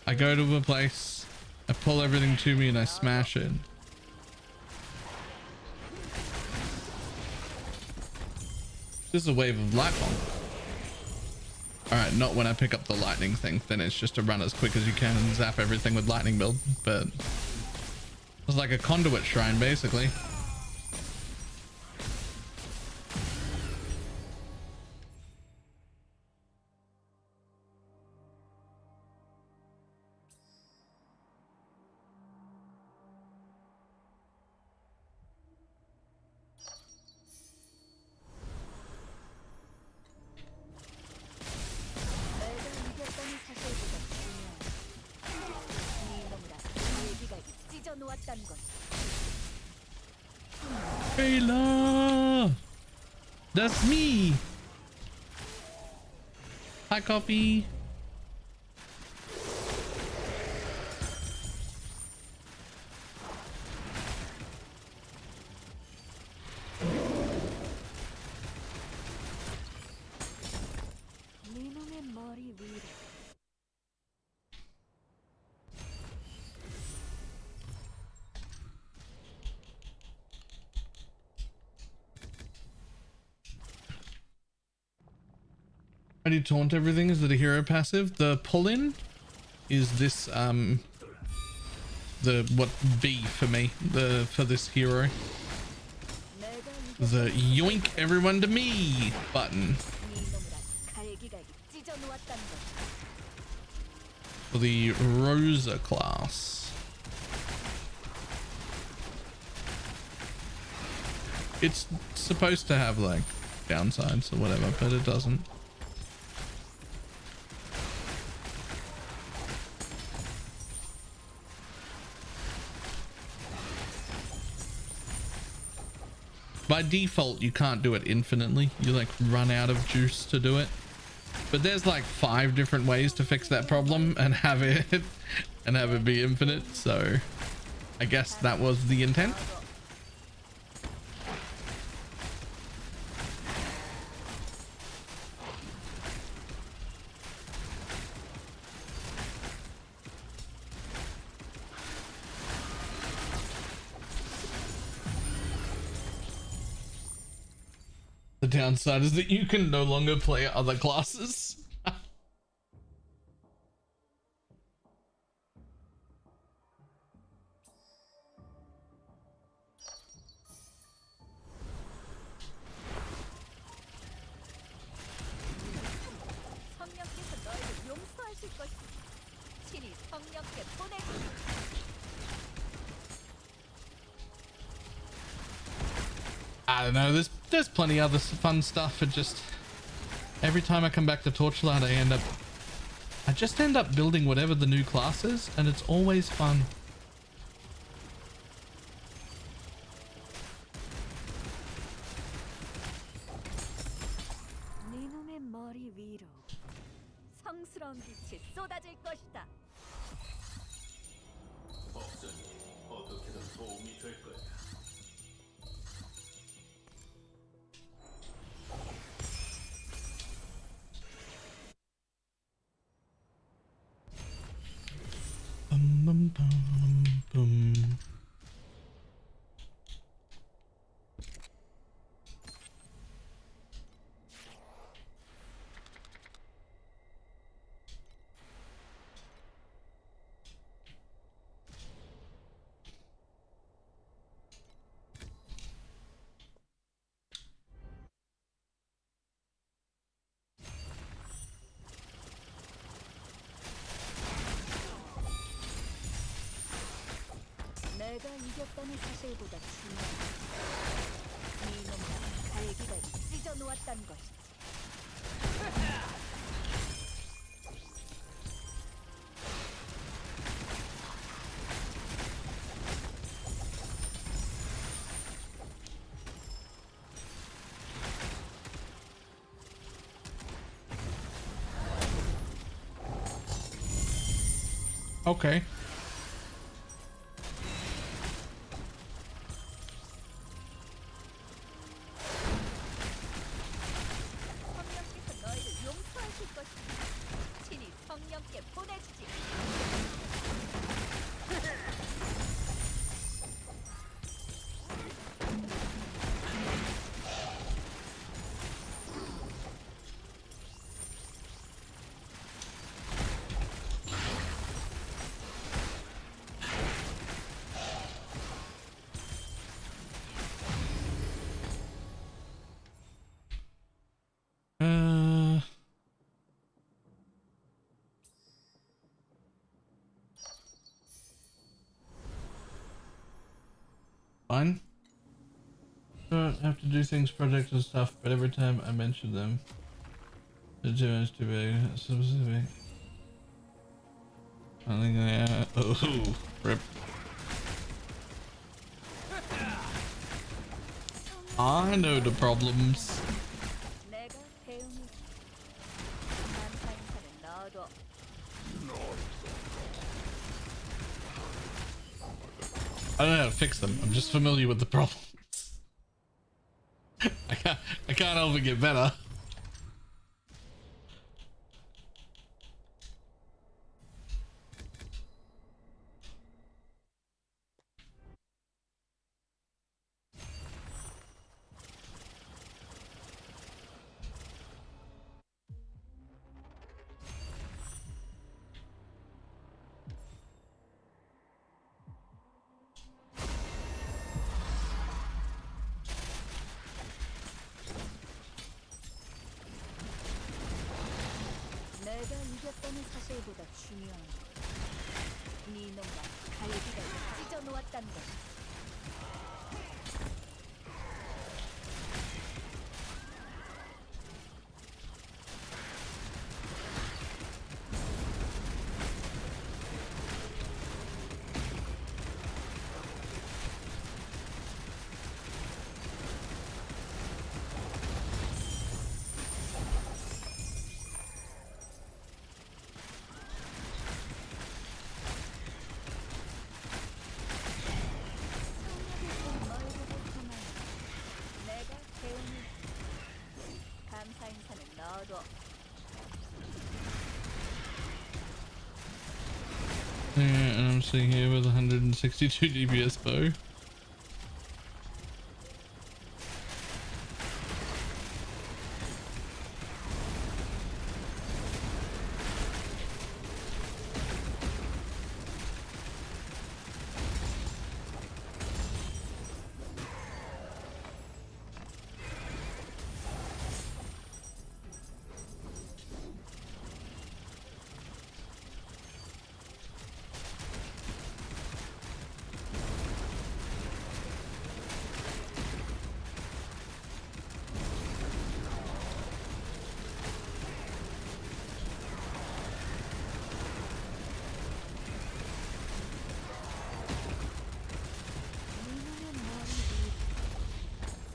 I go to a place, I pull everything to me and I smash it. This is a wave of light bomb. Alright, not when I pick up the lightning thing, then it's just to run as quick as you can and zap everything with lightning build, but it's like a conduit shrine basically. Kayla! That's me! Hi, Coffee! How do you taunt everything? Is it a hero passive? The pull-in is this the what B for me, for this hero. The yoink everyone to me button. For the Rosa class. It's supposed to have like downsides or whatever, but it doesn't. By default, you can't do it infinitely. You like run out of juice to do it. But there's like 5 different ways to fix that problem and have it be infinite. So I guess that was the intent. The downside is that you can no longer play other classes. I don't know, there's plenty other fun stuff. It just, every time I come back to Torchlight, I just end up building whatever the new class is, and it's always fun. Bum, bum, bum, bum. 내가 이겼다는 사실보다 중요한 네 놈과 갈기가 찢어놓았다는 것이지. Okay. Fine. Don't have to do things, projects and stuff, but every time I mention them, it's too much to be specific. I think oh, rip. I know the problems. I don't know how to fix them. I'm just familiar with the problems. I can't help it get better. 내가 이겼다는 사실보다 중요한 건 네 놈과 갈기가 찢어 놓았다는 것. 감사 인사는 넣어둬. And I'm sitting here with 162 DPS bow.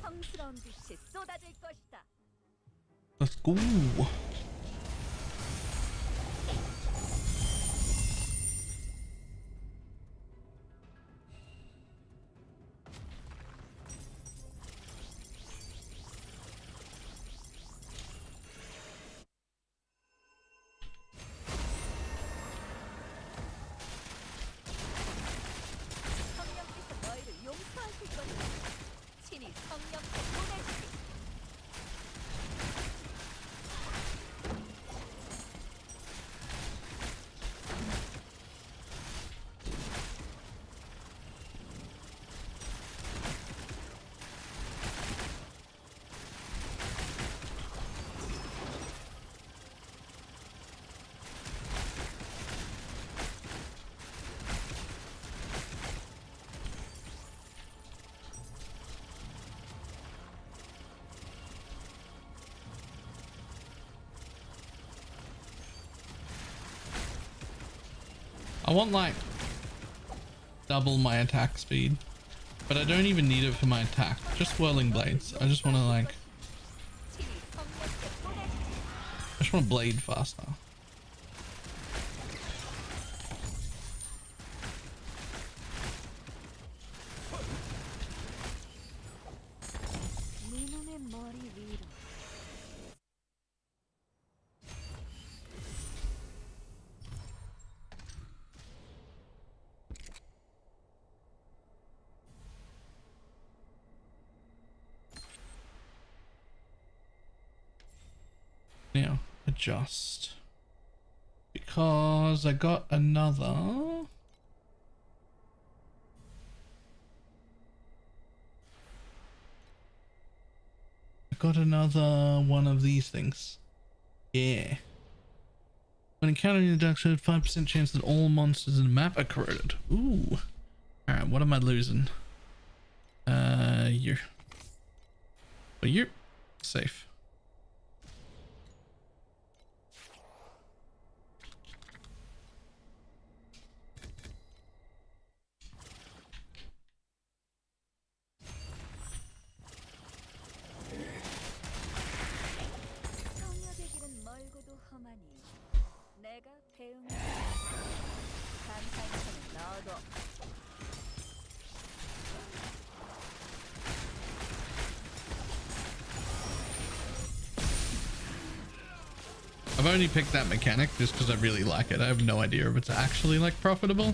성스러운 빛이 쏟아질 것이다. Let's go. 성령께서 너희를 용서하실 것이다. 친히 성령께 보내주리. I want like double my attack speed, but I don't even need it for my attack. Just whirling blades. I just want to like, I just want to blade faster. 네 놈의 머리 위로. Now adjust because I got another. I got another one of these things. Yeah. When encountering the dark side, 5% chance that all monsters in the map are corroded. Ooh. Alright, what am I losing? You. But you're safe. I've only picked that mechanic just because I really like it. I have no idea if it's actually like profitable.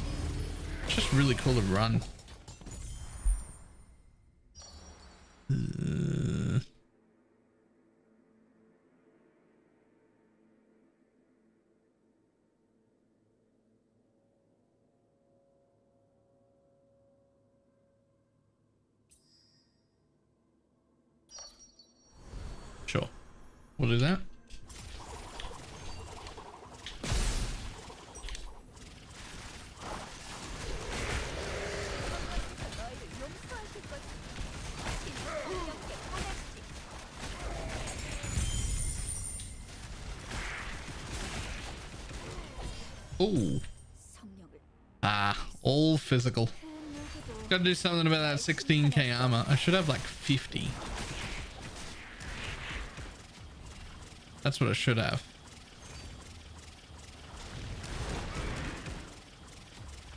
It's just really cool to run. Sure, we'll do that. Oh. All physical. Gotta do something about that 16k armor. I should have like 50. That's what I should have.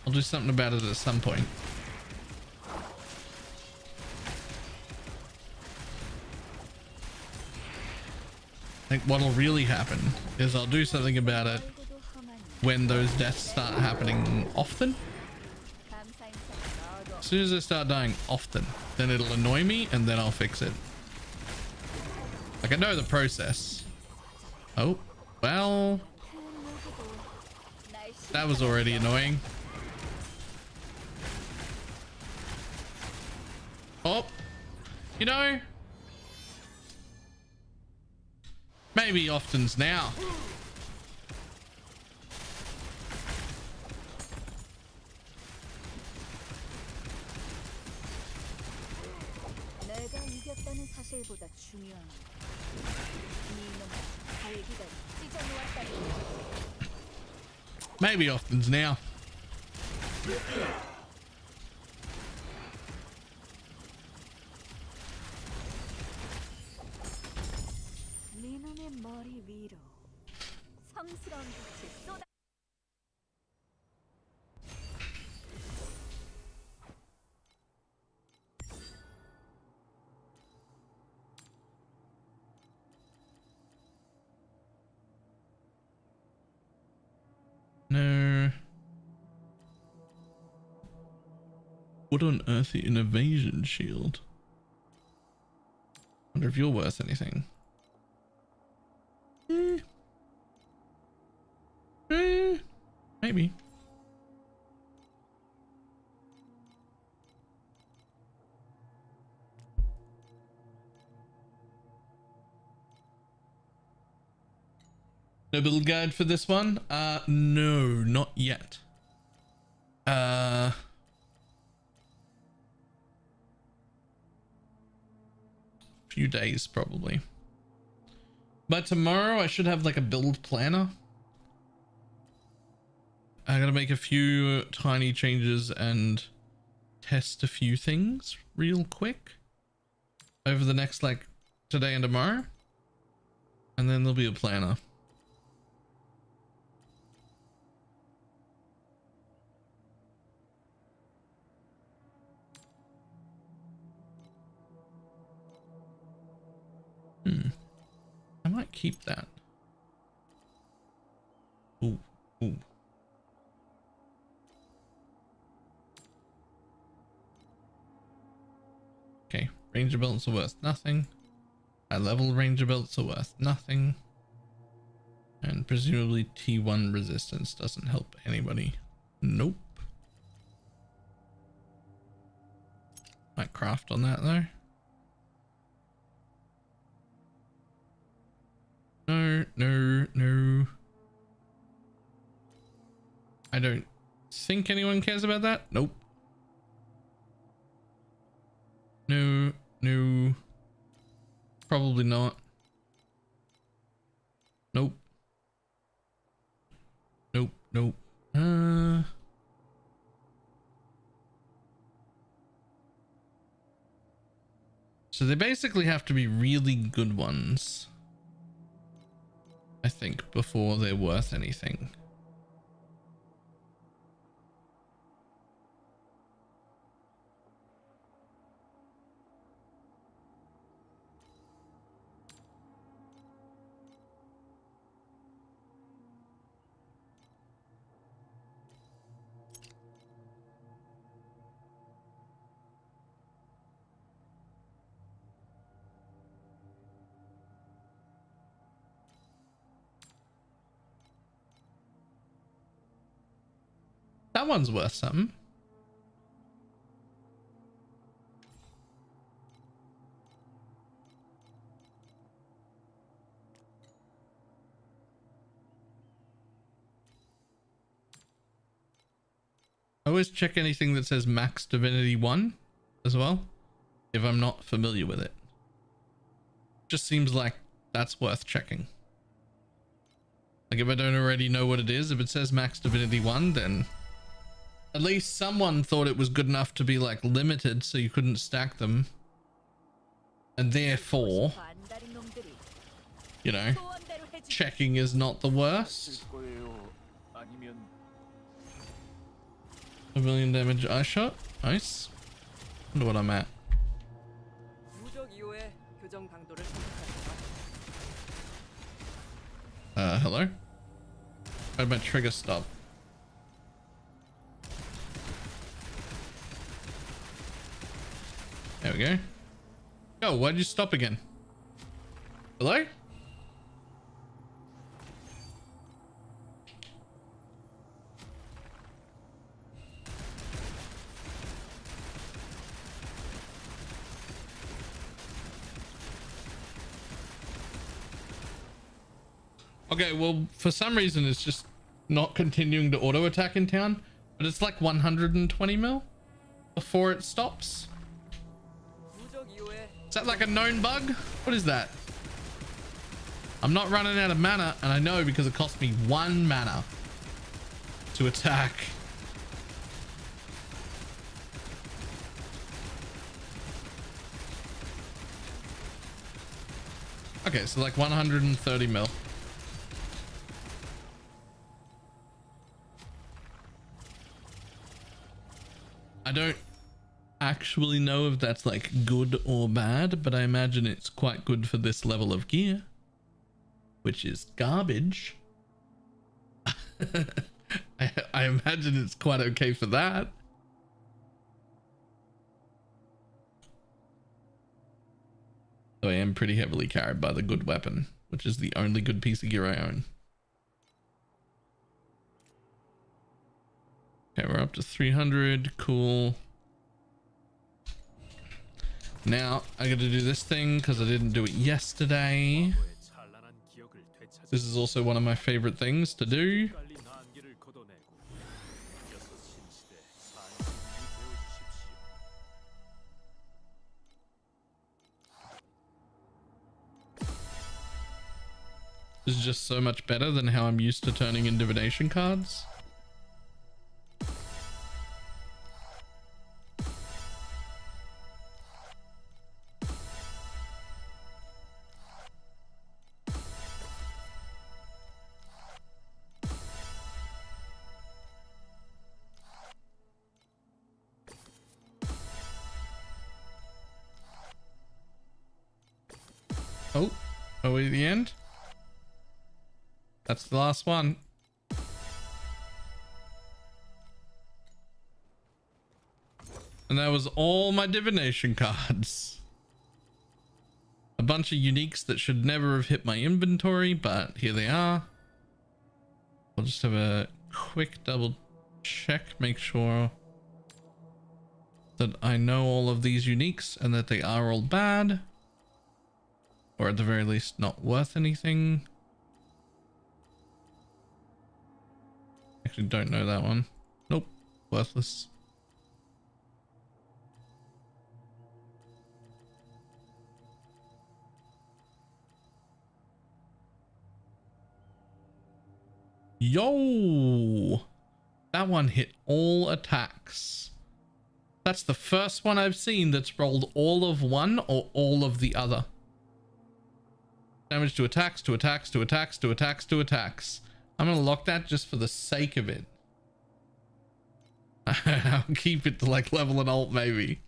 I'll do something about it at some point. I think what'll really happen is I'll do something about it when those deaths start happening often. As soon as they start dying often, then it'll annoy me and then I'll fix it. Like, I know the process. Oh, well, that was already annoying. Oh, you know, maybe often's now. Maybe often's now. No. What on earth is an evasion shield? Wonder if you're worth anything. Maybe. No build guide for this one? No, not yet. Few days probably. But tomorrow I should have like a build planner. I gotta make a few tiny changes and test a few things real quick over the next like today and tomorrow. And then there'll be a planner. I might keep that. Ooh, ooh. Okay, ranger belts are worth nothing. High level ranger belts are worth nothing. And presumably T1 resistance doesn't help anybody. Nope. Might craft on that though. No, no, no. I don't think anyone cares about that. Nope. No, no. Probably not. Nope. Nope, nope. So they basically have to be really good ones, I think, before they're worth anything. That one's worth something. I always check anything that says max divinity 1 as well, if I'm not familiar with it. Just seems like that's worth checking. Like if I don't already know what it is, if it says max divinity 1, then at least someone thought it was good enough to be like limited so you couldn't stack them. And therefore, you know, checking is not the worst. A million damage eye shot. Nice. Wonder what I'm at. Hello? Where'd my trigger stop? There we go. Oh, why'd you stop again? Hello? Okay, well, for some reason it's just not continuing to auto attack in town, but it's like 120 mil before it stops. Is that like a known bug? What is that? I'm not running out of mana, and I know because it cost me 1 mana to attack. Okay, so like 130 mil. I don't actually know if that's like good or bad, but I imagine it's quite good for this level of gear, which is garbage. I imagine it's quite okay for that. So I am pretty heavily carried by the good weapon, which is the only good piece of gear I own. Okay, we're up to 300. Cool. Now I got to do this thing because I didn't do it yesterday. This is also one of my favorite things to do. This is just so much better than how I'm used to turning in divination cards. Oh, are we at the end? That's the last one. And that was all my divination cards. A bunch of uniques that should never have hit my inventory, but here they are. We'll just have a quick double check, make sure that I know all of these uniques and that they are all bad. Or at the very least not worth anything. Actually don't know that one. Nope, worthless. Yo, that one hit all attacks. That's the first one I've seen that's rolled all of one or all of the other. Damage to attacks, to attacks, to attacks, to attacks, to attacks. I'm gonna lock that just for the sake of it. I'll keep it to like level and alt maybe.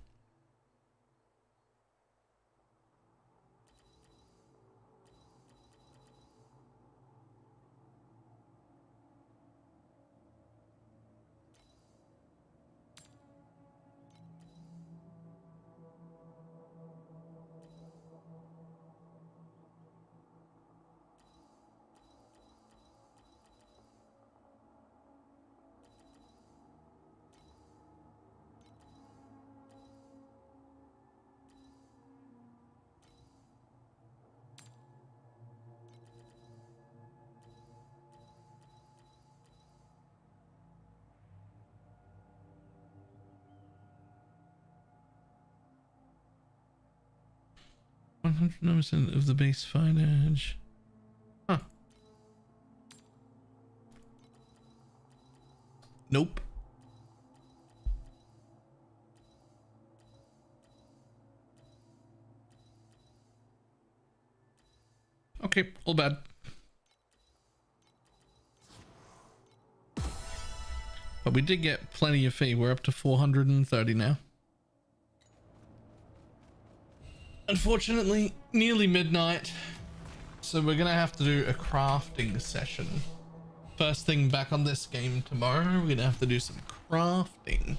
109% of the base fight edge. Huh. Nope. Okay, all bad. But we did get plenty of fee. We're up to 430 now. Unfortunately, nearly midnight. So we're gonna have to do a crafting session. First thing back on this game tomorrow, we're gonna have to do some crafting.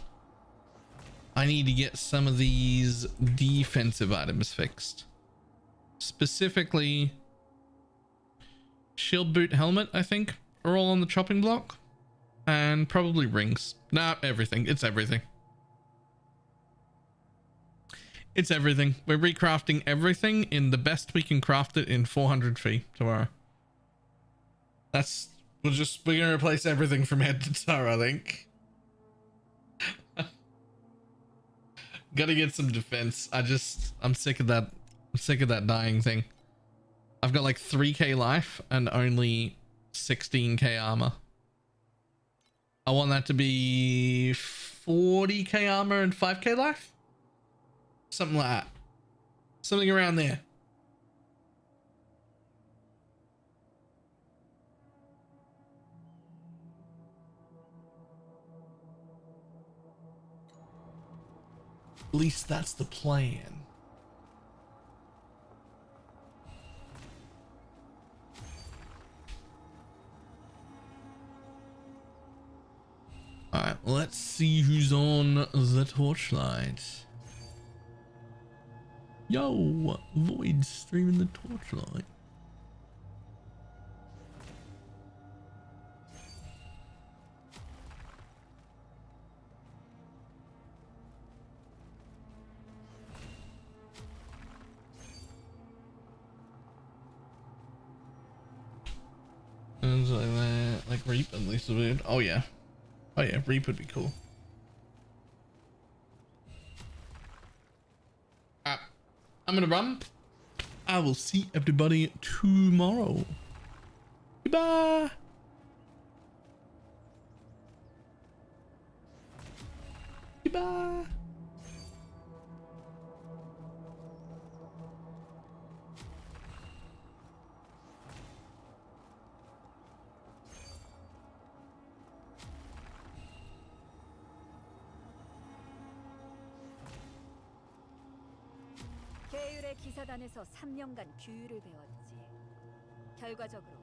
I need to get some of these defensive items fixed. Specifically, shield boot helmet, I think, are all on the chopping block. And probably rings. Nah, everything. It's everything. It's everything. We're recrafting everything in the best we can craft it in 400 fee tomorrow. We're gonna replace everything from head to toe, I think. Gotta get some defense. I'm sick of that. I'm sick of that dying thing. I've got like 3k life and only 16k armor. I want that to be 40k armor and 5k life. Something like that. Something around there. At least that's the plan. Alright, let's see who's on the torchlight. Yo, Void streaming the torchlight. Sounds like that, like Reap at least a bit. Oh yeah. Oh yeah, Reap would be cool. I'm gonna run. I will see everybody tomorrow. Goodbye. Goodbye. 계율의 기사단에서 3년간 규율을 배웠지. 결과적으로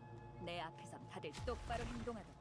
내 앞에선 다들 똑바로 행동하더라.